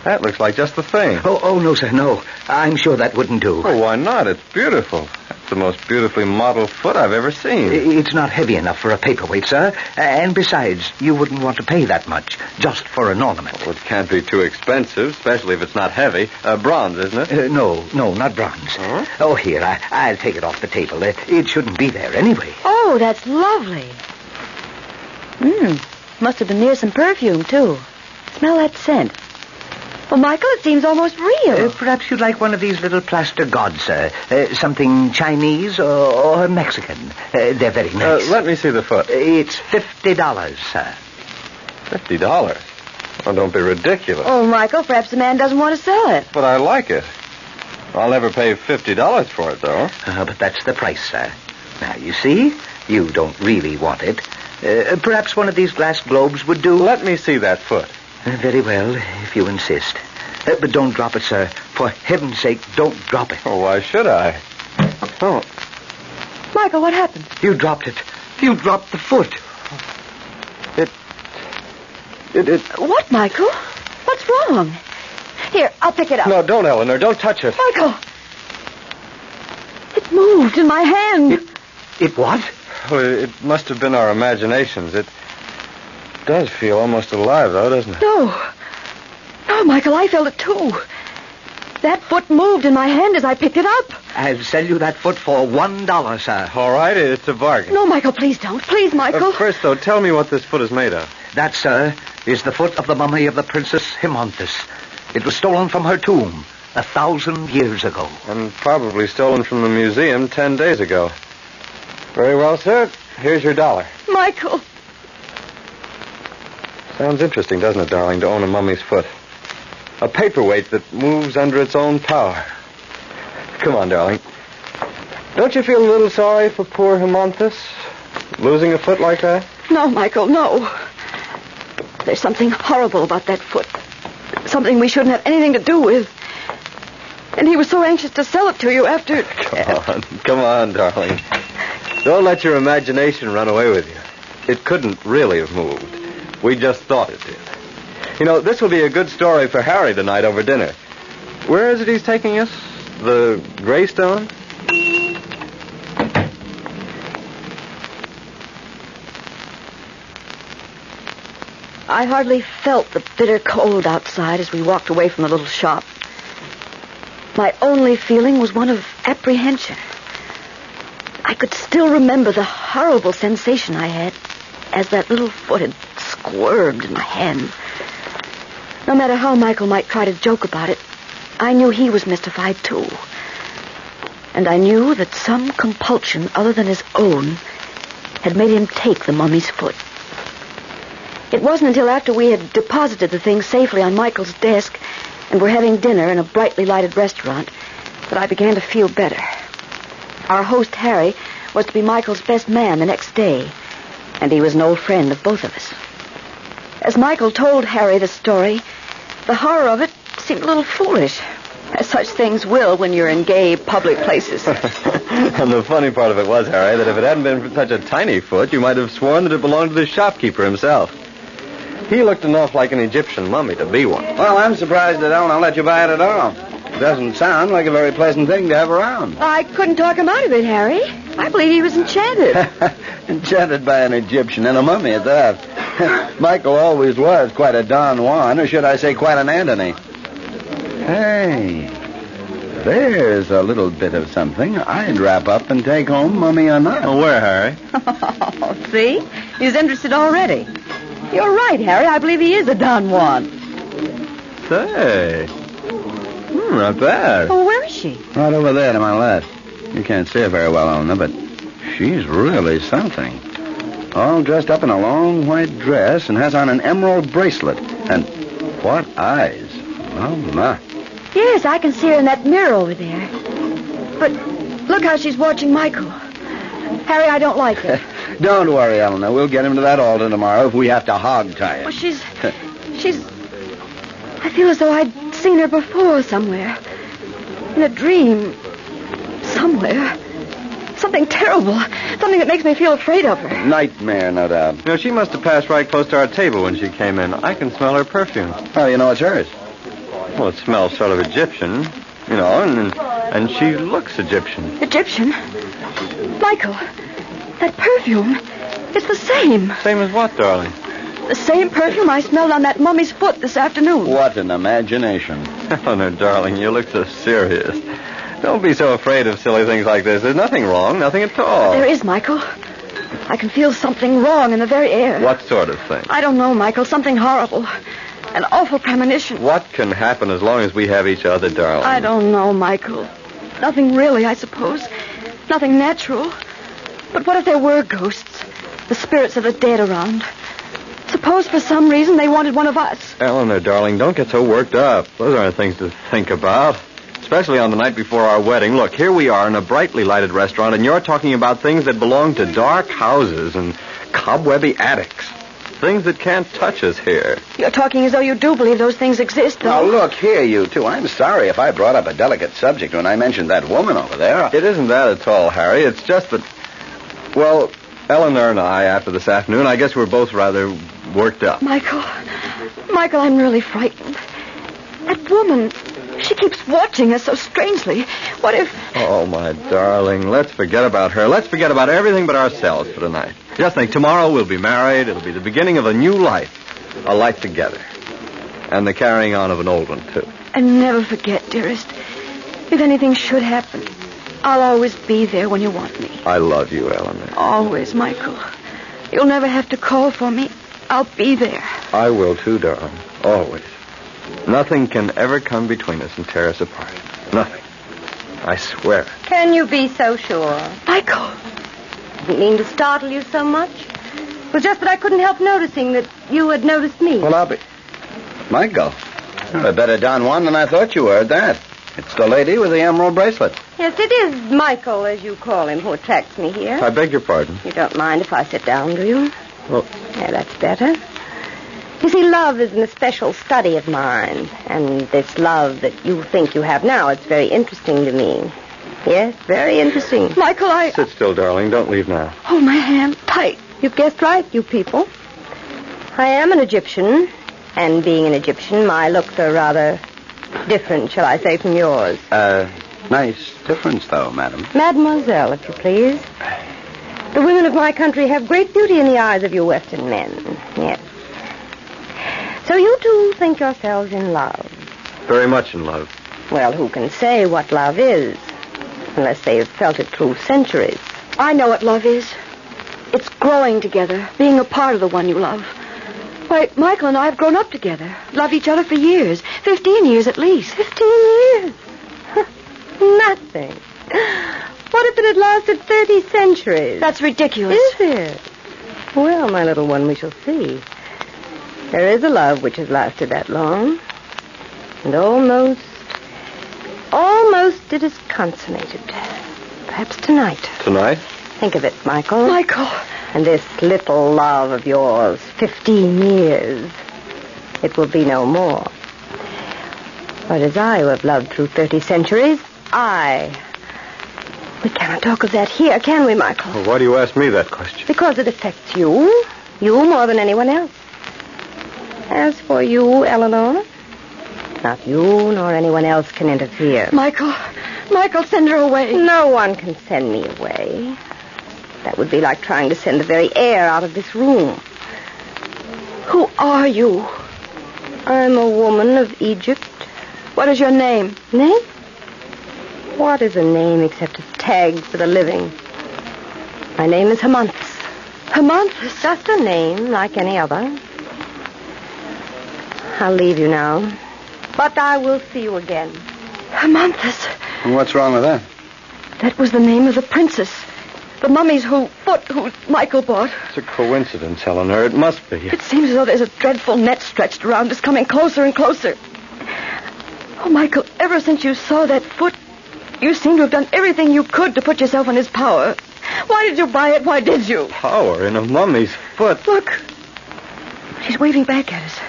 That looks like just the thing. Oh, no, sir, no. I'm sure that wouldn't do. Oh, why not? It's beautiful. It's the most beautifully modeled foot I've ever seen. It's not heavy enough for a paperweight, sir. And besides, you wouldn't want to pay that much just for an ornament. Well, it can't be too expensive, especially if it's not heavy. Bronze, isn't it? No, not bronze. Huh? Oh, here, I'll take it off the table. It shouldn't be there anyway. Oh, that's lovely. Must have been near some perfume, too. Smell that scent. Well, Michael, it seems almost real. Perhaps you'd like one of these little plaster gods, sir. Something Chinese or Mexican. They're very nice. Let me see the foot. It's $50, sir. $50? Oh, don't be ridiculous. Oh, Michael, perhaps the man doesn't want to sell it. But I like it. I'll never pay $50 for it, though. But that's the price, sir. Now, you see, you don't really want it. Perhaps one of these glass globes would do. Let me see that foot. Very well, if you insist. But don't drop it, sir. For heaven's sake, don't drop it. Oh, why should I? Oh. Michael, what happened? You dropped it. You dropped the foot. It... What, Michael? What's wrong? Here, I'll pick it up. No, don't, Eleanor. Don't touch it. Michael! It moved in my hand. It what? Well, it must have been our imaginations. It does feel almost alive, though, doesn't it? No, Michael, I felt it, too. That foot moved in my hand as I picked it up. I'll sell you that foot for $1, sir. All right, it's a bargain. No, Michael, please don't. Please, Michael. First, though, tell me what this foot is made of. That, sir, is the foot of the mummy of the Princess Hymonthus. It was stolen from her tomb 1,000 years ago. And probably stolen from the museum 10 days ago. Very well, sir. Here's your $1. Michael. Sounds interesting, doesn't it, darling, to own a mummy's foot? A paperweight that moves under its own power. Come on, darling. Don't you feel a little sorry for poor Hymonthus? Losing a foot like that? No, Michael, no. There's something horrible about that foot. Something we shouldn't have anything to do with. And he was so anxious to sell it to you after... Come on, darling. Don't let your imagination run away with you. It couldn't really have moved. We just thought it did. You know, this will be a good story for Harry tonight over dinner. Where is it he's taking us? The Greystone? I hardly felt the bitter cold outside as we walked away from the little shop. My only feeling was one of apprehension. I could still remember the horrible sensation I had as that little foot had squirmed in my hand. No matter how Michael might try to joke about it, I knew he was mystified too. And I knew that some compulsion other than his own had made him take the mummy's foot. It wasn't until after we had deposited the thing safely on Michael's desk and were having dinner in a brightly lighted restaurant that I began to feel better. Our host, Harry, was to be Michael's best man the next day, and he was no friend of both of us. As Michael told Harry the story, the horror of it seemed a little foolish, as such things will when you're in gay public places. And the funny part of it was, Harry, that if it hadn't been for such a tiny foot, you might have sworn that it belonged to the shopkeeper himself. He looked enough like an Egyptian mummy to be one. Well, I'm surprised that Eleanor let you buy it at all. It doesn't sound like a very pleasant thing to have around. I couldn't talk him out of it, Harry. I believe he was enchanted. Enchanted by an Egyptian and a mummy at that. Michael always was quite a Don Juan, or should I say quite an Antony. Hey, there's a little bit of something I'd wrap up and take home, mummy or not. Oh, where, Harry? See? He's interested already. You're right, Harry. I believe he is a Don Juan. Say, not bad. Oh, where is she? Right over there to my left. You can't see her very well, Eleanor, but she's really something. All dressed up in a long white dress and has on an emerald bracelet. And what eyes. Oh, my. Yes, I can see her in that mirror over there. But look how she's watching Michael. Harry, I don't like it. Don't worry, Eleanor. We'll get him to that altar tomorrow if we have to hog-tie him. Well, she's... I feel as though I'd seen her before somewhere. In a dream. Somewhere. Something terrible. Something that makes me feel afraid of her. Nightmare, no doubt. You know, she must have passed right close to our table when she came in. I can smell her perfume. How do you know it's hers? Well, it smells sort of Egyptian, you know, and she looks Egyptian. Egyptian? Michael, that perfume, it's the same. Same as what, darling? The same perfume I smelled on that mummy's foot this afternoon. What an imagination. Eleanor, darling, you look so serious. Don't be so afraid of silly things like this. There's nothing wrong, nothing at all. There is, Michael. I can feel something wrong in the very air. What sort of thing? I don't know, Michael. Something horrible. An awful premonition. What can happen as long as we have each other, darling? I don't know, Michael. Nothing really, I suppose. Nothing natural. But what if there were ghosts? The spirits of the dead around. Suppose for some reason they wanted one of us. Eleanor, darling, don't get so worked up. Those aren't things to think about. Especially on the night before our wedding. Look, here we are in a brightly lighted restaurant, and you're talking about things that belong to dark houses and cobwebby attics. Things that can't touch us here. You're talking as though you do believe those things exist, though. Now, look here, you two. I'm sorry if I brought up a delicate subject when I mentioned that woman over there. It isn't that at all, Harry. It's just that, well, Eleanor and I, after this afternoon, I guess we're both rather worked up. Michael, I'm really frightened. That woman, she keeps watching us so strangely. What if... Oh, my darling, let's forget about her. Let's forget about everything but ourselves for tonight. Just think, tomorrow we'll be married. It'll be the beginning of a new life. A life together. And the carrying on of an old one, too. And never forget, dearest, if anything should happen, I'll always be there when you want me. I love you, Eleanor. Always, Michael. You'll never have to call for me. I'll be there. I will, too, darling. Always. Nothing can ever come between us and tear us apart. Nothing. I swear it. Can you be so sure? Michael! Didn't mean to startle you so much. It was just that I couldn't help noticing that you had noticed me. Well, I'll be... Michael, you're a better Don Juan than I thought you were at that. It's the lady with the emerald bracelet. Yes, it is Michael, as you call him, who attracts me here. I beg your pardon. You don't mind if I sit down, do you? Well... Yeah, that's better. You see, love is an especial study of mine. And this love that you think you have now, it's very interesting to me. Yes, very interesting. Michael, Sit still, darling. Don't leave now. Hold my hand tight. You've guessed right, you people. I am an Egyptian, and being an Egyptian, my looks are rather different, shall I say, from yours. Nice difference, though, madam. Mademoiselle, if you please. The women of my country have great beauty in the eyes of you Western men. Yes. So you two think yourselves in love. Very much in love. Well, who can say what love is, unless they have felt it through centuries? I know what love is. It's growing together, being a part of the one you love. Why, Michael and I have grown up together, loved each other for years, 15 years at least. 15 years? Nothing. What if it had lasted 30 centuries? That's ridiculous. Is it? Well, my little one, we shall see. There is a love which has lasted that long. And almost it is consummated. Perhaps tonight. Tonight? Think of it, Michael. Michael. And this little love of yours, 15 years, it will be no more. But as I who have loved through 30 centuries, we cannot talk of that here, can we, Michael? Well, why do you ask me that question? Because it affects you more than anyone else. As for you, Eleanor, not you nor anyone else can interfere. Michael, send her away. No one can send me away. That would be like trying to send the very air out of this room. Who are you? I'm a woman of Egypt. What is your name? Name? What is a name except a tag for the living? My name is Hermonthis. Hermonthis? Just a name like any other. I'll leave you now. But I will see you again. Hermonthis. And what's wrong with that? That was the name of the princess. The mummy's who Michael bought. It's a coincidence, Eleanor. It must be. It seems as though there's a dreadful net stretched around us, coming closer and closer. Oh, Michael, ever since you saw that foot, you seem to have done everything you could to put yourself in his power. Why did you buy it? Why did you? Power in a mummy's foot. Look. She's waving back at us.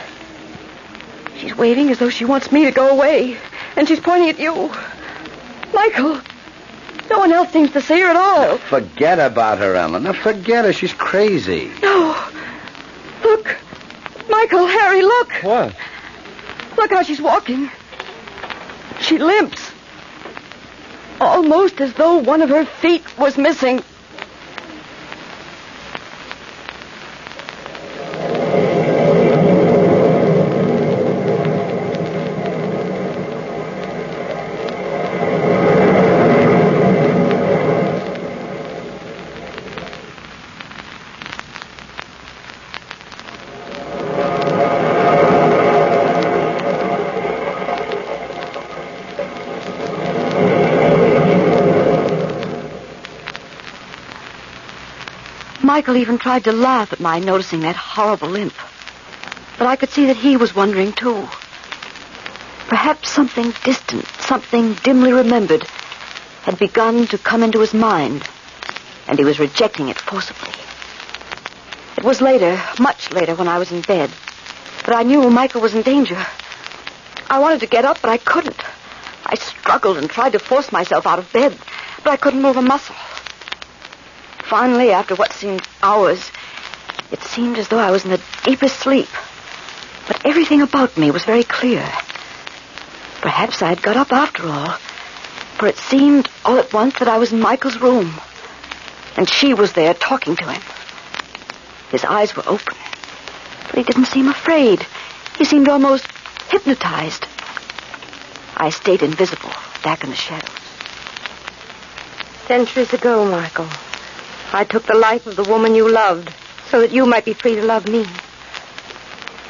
She's waving as though she wants me to go away. And she's pointing at you. Michael, no one else seems to see her at all. Forget about her, Eleanor. Forget her. She's crazy. No. Look. Michael, Harry, look. What? Look how she's walking. She limps. Almost as though one of her feet was missing. Michael even tried to laugh at my noticing that horrible limp. But I could see that he was wondering, too. Perhaps something distant, something dimly remembered, had begun to come into his mind, and he was rejecting it forcibly. It was later, much later, when I was in bed, that I knew Michael was in danger. I wanted to get up, but I couldn't. I struggled and tried to force myself out of bed, but I couldn't move a muscle. Finally, after what seemed hours, it seemed as though I was in the deepest sleep. But everything about me was very clear. Perhaps I had got up after all, for it seemed all at once that I was in Michael's room, and she was there talking to him. His eyes were open, but he didn't seem afraid. He seemed almost hypnotized. I stayed invisible, back in the shadows. Centuries ago, Michael, I took the life of the woman you loved so that you might be free to love me.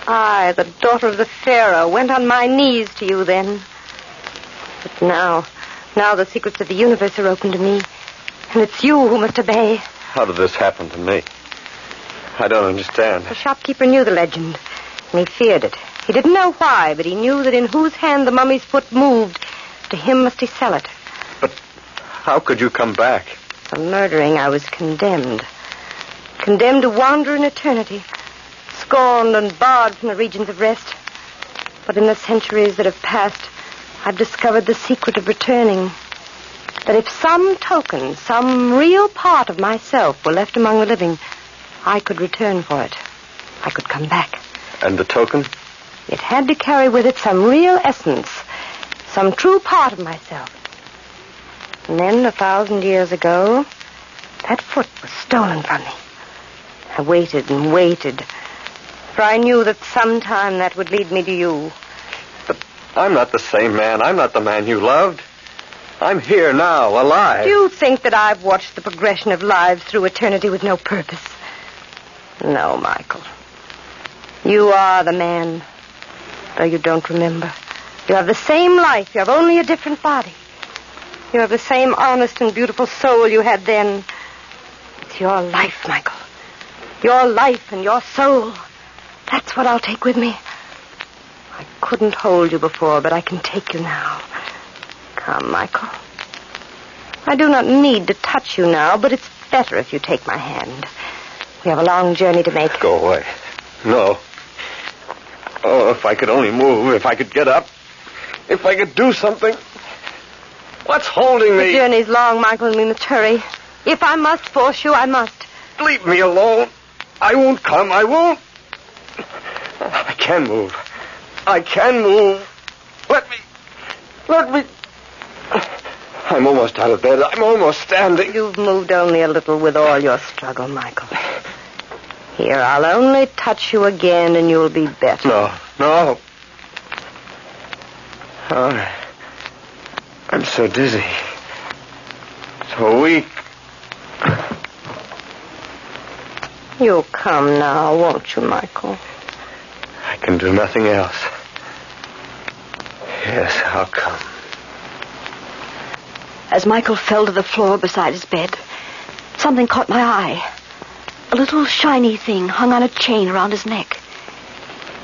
I, the daughter of the Pharaoh, went on my knees to you then. But now the secrets of the universe are open to me, and it's you who must obey. How did this happen to me? I don't understand. The shopkeeper knew the legend, and he feared it. He didn't know why, but he knew that in whose hand the mummy's foot moved, to him must he sell it. But how could you come back? For murdering, I was condemned. Condemned to wander in eternity, scorned and barred from the regions of rest. But in the centuries that have passed, I've discovered the secret of returning. that if some token, some real part of myself were left among the living, I could return for it. I could come back. And the token? It had to carry with it some real essence, some true part of myself. And then, 1,000 years ago, that foot was stolen from me. I waited and waited, for I knew that sometime that would lead me to you. But I'm not the same man. I'm not the man you loved. I'm here now, alive. Do you think that I've watched the progression of lives through eternity with no purpose? No, Michael. You are the man, though you don't remember. You have the same life. You have only a different body. You have the same honest and beautiful soul you had then. It's your life, Michael. Your life and your soul. That's what I'll take with me. I couldn't hold you before, but I can take you now. Come, Michael. I do not need to touch you now, but it's better if you take my hand. We have a long journey to make. Go away. No. Oh, if I could only move, if I could get up, if I could do something. What's holding me? The journey's long, Michael, and we must hurry. If I must force you, I must. Leave me alone. I won't come. I won't. I can move. I can move. Let me. I'm almost out of bed. I'm almost standing. You've moved only a little with all your struggle, Michael. Here, I'll only touch you again and you'll be better. No. Oh, I'm so dizzy. So weak. You'll come now, won't you, Michael? I can do nothing else. Yes, I'll come. As Michael fell to the floor beside his bed, something caught my eye. A little shiny thing hung on a chain around his neck.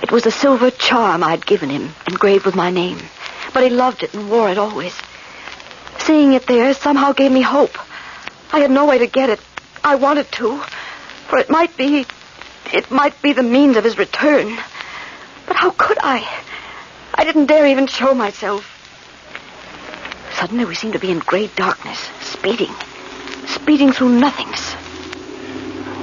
It was a silver charm I'd given him, engraved with my name. But he loved it and wore it always. Seeing it there somehow gave me hope. I had no way to get it. I wanted to, for it might be the means of his return. But how could I? I didn't dare even show myself. Suddenly we seemed to be in great darkness, speeding through nothingness.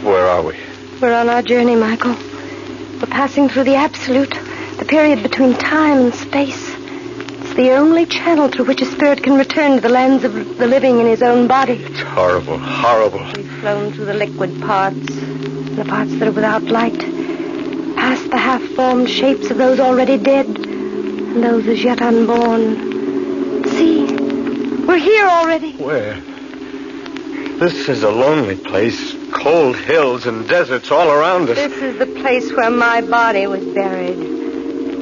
Where are we? We're on our journey, Michael. We're passing through the absolute, the period between time and space. It's the only channel through which a spirit can return to the lands of the living in his own body. It's horrible, horrible. We've flown through the liquid parts, the parts that are without light, past the half-formed shapes of those already dead, and those as yet unborn. See, we're here already. Where? This is a lonely place. Cold hills and deserts all around us. This is the place where my body was buried.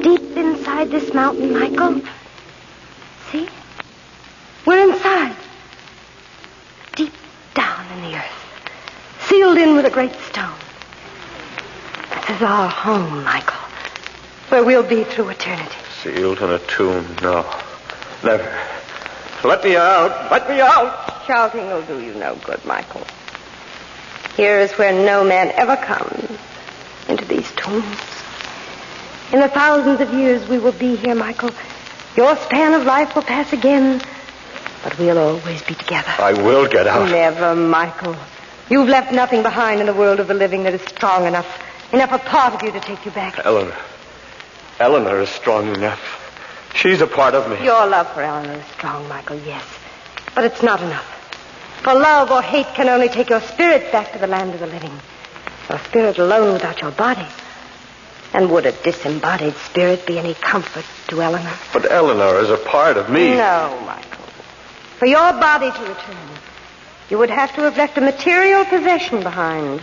Deep inside this mountain, Michael. See? We're inside. Deep down in the earth. Sealed in with a great stone. This is our home, Michael. Where we'll be through eternity. Sealed in a tomb? No. Never. Let me out. Let me out. Shouting will do you no good, Michael. Here is where no man ever comes, into these tombs. In the thousands of years we will be here, Michael. Your span of life will pass again, but we'll always be together. I will get out. Never, Michael. You've left nothing behind in the world of the living that is strong enough a part of you to take you back. Eleanor is strong enough. She's a part of me. Your love for Eleanor is strong, Michael, yes. But it's not enough. For love or hate can only take your spirit back to the land of the living. Your spirit alone without your body. And would a disembodied spirit be any comfort to Eleanor? But Eleanor is a part of me. No, Michael. For your body to return, you would have to have left a material possession behind.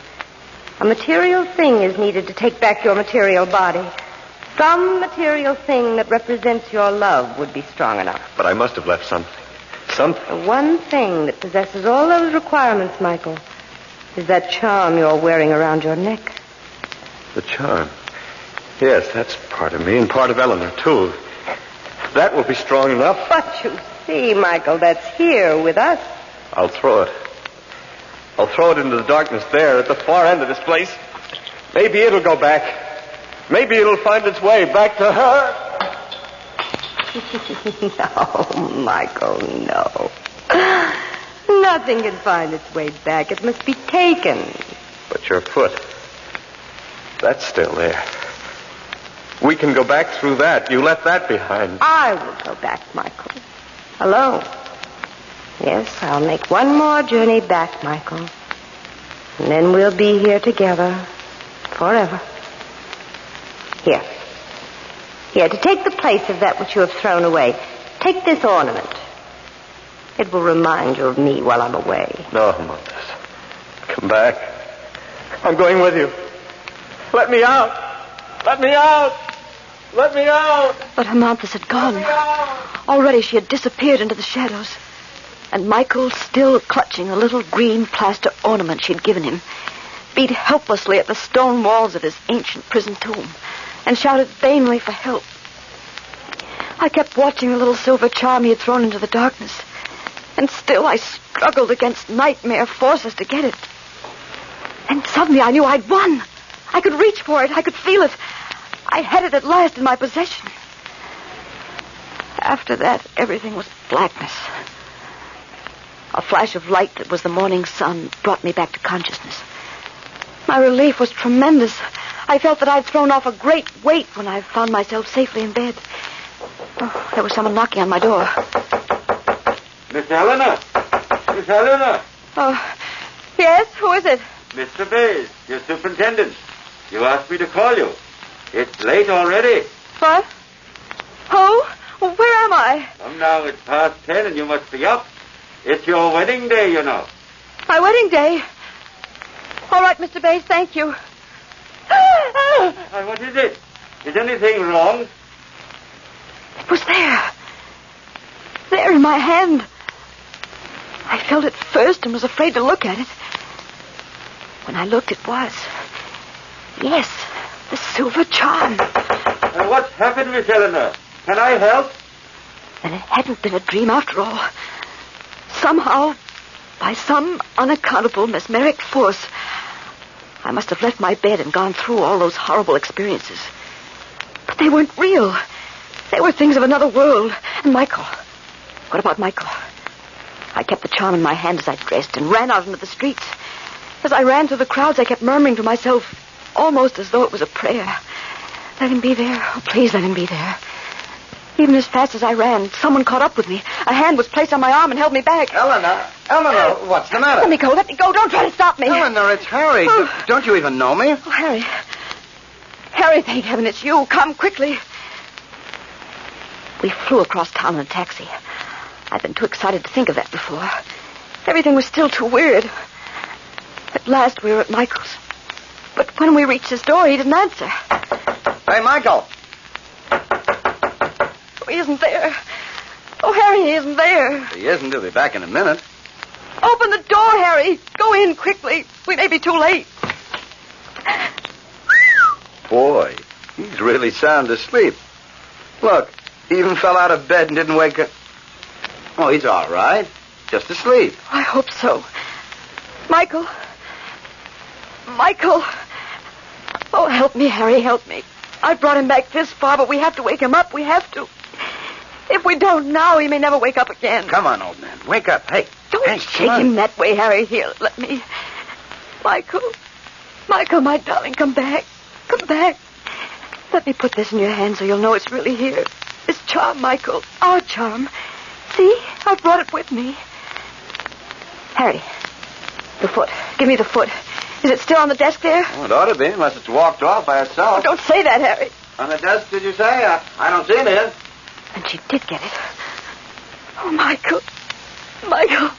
A material thing is needed to take back your material body. Some material thing that represents your love would be strong enough. But I must have left something. Something. The one thing that possesses all those requirements, Michael, is that charm you're wearing around your neck. The charm? Yes, that's part of me and part of Eleanor, too. That will be strong enough. But you see, Michael, that's here with us. I'll throw it. I'll throw it into the darkness there at the far end of this place. Maybe it'll go back. Maybe it'll find its way back to her. No, Michael, no. Nothing can find its way back. It must be taken. But your foot, that's still there. We can go back through that. You left that behind. I will go back, Michael. Alone. Yes, I'll make one more journey back, Michael. And then we'll be here together forever. Here. Here, to take the place of that which you have thrown away. Take this ornament. It will remind you of me while I'm away. No, Montes. Come back. I'm going with you. Let me out. Let me out. Let me out. But Hermonthis had gone. Already she had disappeared into the shadows. And Michael, still clutching the little green plaster ornament she'd given him, beat helplessly at the stone walls of his ancient prison tomb and shouted vainly for help. I kept watching the little silver charm he had thrown into the darkness, and still I struggled against nightmare forces to get it. And suddenly I knew I'd won. I could reach for it. I could feel it. I had it at last in my possession. After that, everything was blackness. A flash of light that was the morning sun brought me back to consciousness. My relief was tremendous. I felt that I'd thrown off a great weight when I found myself safely in bed. Oh, there was someone knocking on my door. Miss Helena! Miss Helena! Oh, yes? Who is it? Mr. Bays, your superintendent. You asked me to call you. It's late already. What? Who? Where am I? Come now, it's past 10 and you must be up. It's your wedding day, you know. My wedding day? All right, Mr. Bays, thank you. Why, what is it? Is anything wrong? It was there. There in my hand. I felt it first and was afraid to look at it. When I looked, it was. Yes, the silver charm. What's happened, Miss Helena? Can I help? Then it hadn't been a dream after all. Somehow, by some unaccountable mesmeric force, I must have left my bed and gone through all those horrible experiences. But they weren't real. They were things of another world. And Michael. What about Michael? I kept the charm in my hand as I dressed and ran out into the streets. As I ran through the crowds, I kept murmuring to myself, almost as though it was a prayer. Let him be there. Oh, please let him be there. Even as fast as I ran, someone caught up with me. A hand was placed on my arm and held me back. Eleanor, what's the matter? Let me go. Let me go. Don't try to stop me. Eleanor, it's Harry. Oh. Don't you even know me? Oh, Harry. Harry, thank heaven it's you. Come quickly. We flew across town in a taxi. I'd been too excited to think of that before. Everything was still too weird. At last, we were at Michael's. But when we reached his door, he didn't answer. Hey, Michael. Oh, he isn't there. Oh, Harry, he isn't there. He isn't. He'll be back in a minute. Open the door, Harry. Go in quickly. We may be too late. Boy, he's really sound asleep. Look, he even fell out of bed and didn't wake up. Oh, he's all right. Just asleep. I hope so. Michael. Michael. Oh, help me, Harry, help me. I brought him back this far, but we have to wake him up. We have to. If we don't now, he may never wake up again. Come on, old man. Wake up. Hey. Don't shake him that way, Harry. Here, let me. Michael. Michael, my darling, come back. Come back. Let me put this in your hand so you'll know it's really here. This charm, Michael. Our charm. See? I brought it with me. Harry, the foot. Give me the foot. Is it still on the desk there? Well, it ought to be, unless it's walked off by itself. Oh, don't say that, Harry. On the desk, did you say? I don't see it here. And she did get it. Oh, Michael. Michael.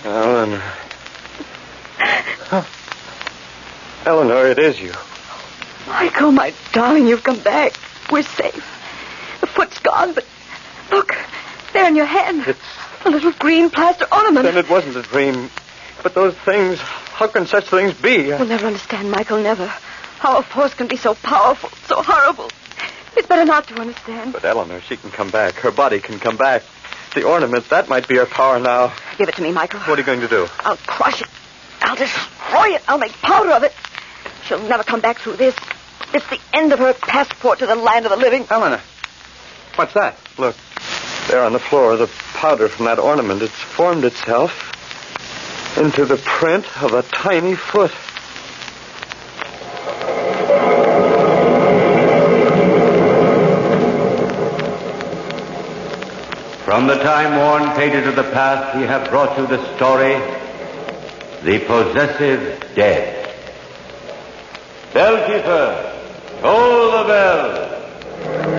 Eleanor. Eleanor, it is you. Michael, my darling, you've come back. We're safe. The foot's gone, but look, there in your hand. It's a little green plaster ornament. Then it wasn't a dream. But those things, how can such things be? We'll never understand, Michael, never. How a force can be so powerful, so horrible. It's better not to understand. But Eleanor, she can come back. Her body can come back. The ornament, that might be her power now. Give it to me, Michael. What are you going to do? I'll crush it. I'll destroy it. I'll make powder of it. She'll never come back through this. It's the end of her passport to the land of the living. Eleanor, what's that? Look, there on the floor, the powder from that ornament. It's formed itself. into the print of a tiny foot. From the time-worn pages of the past, we have brought you the story, The Possessive Dead. Bellkeeper, toll the bell.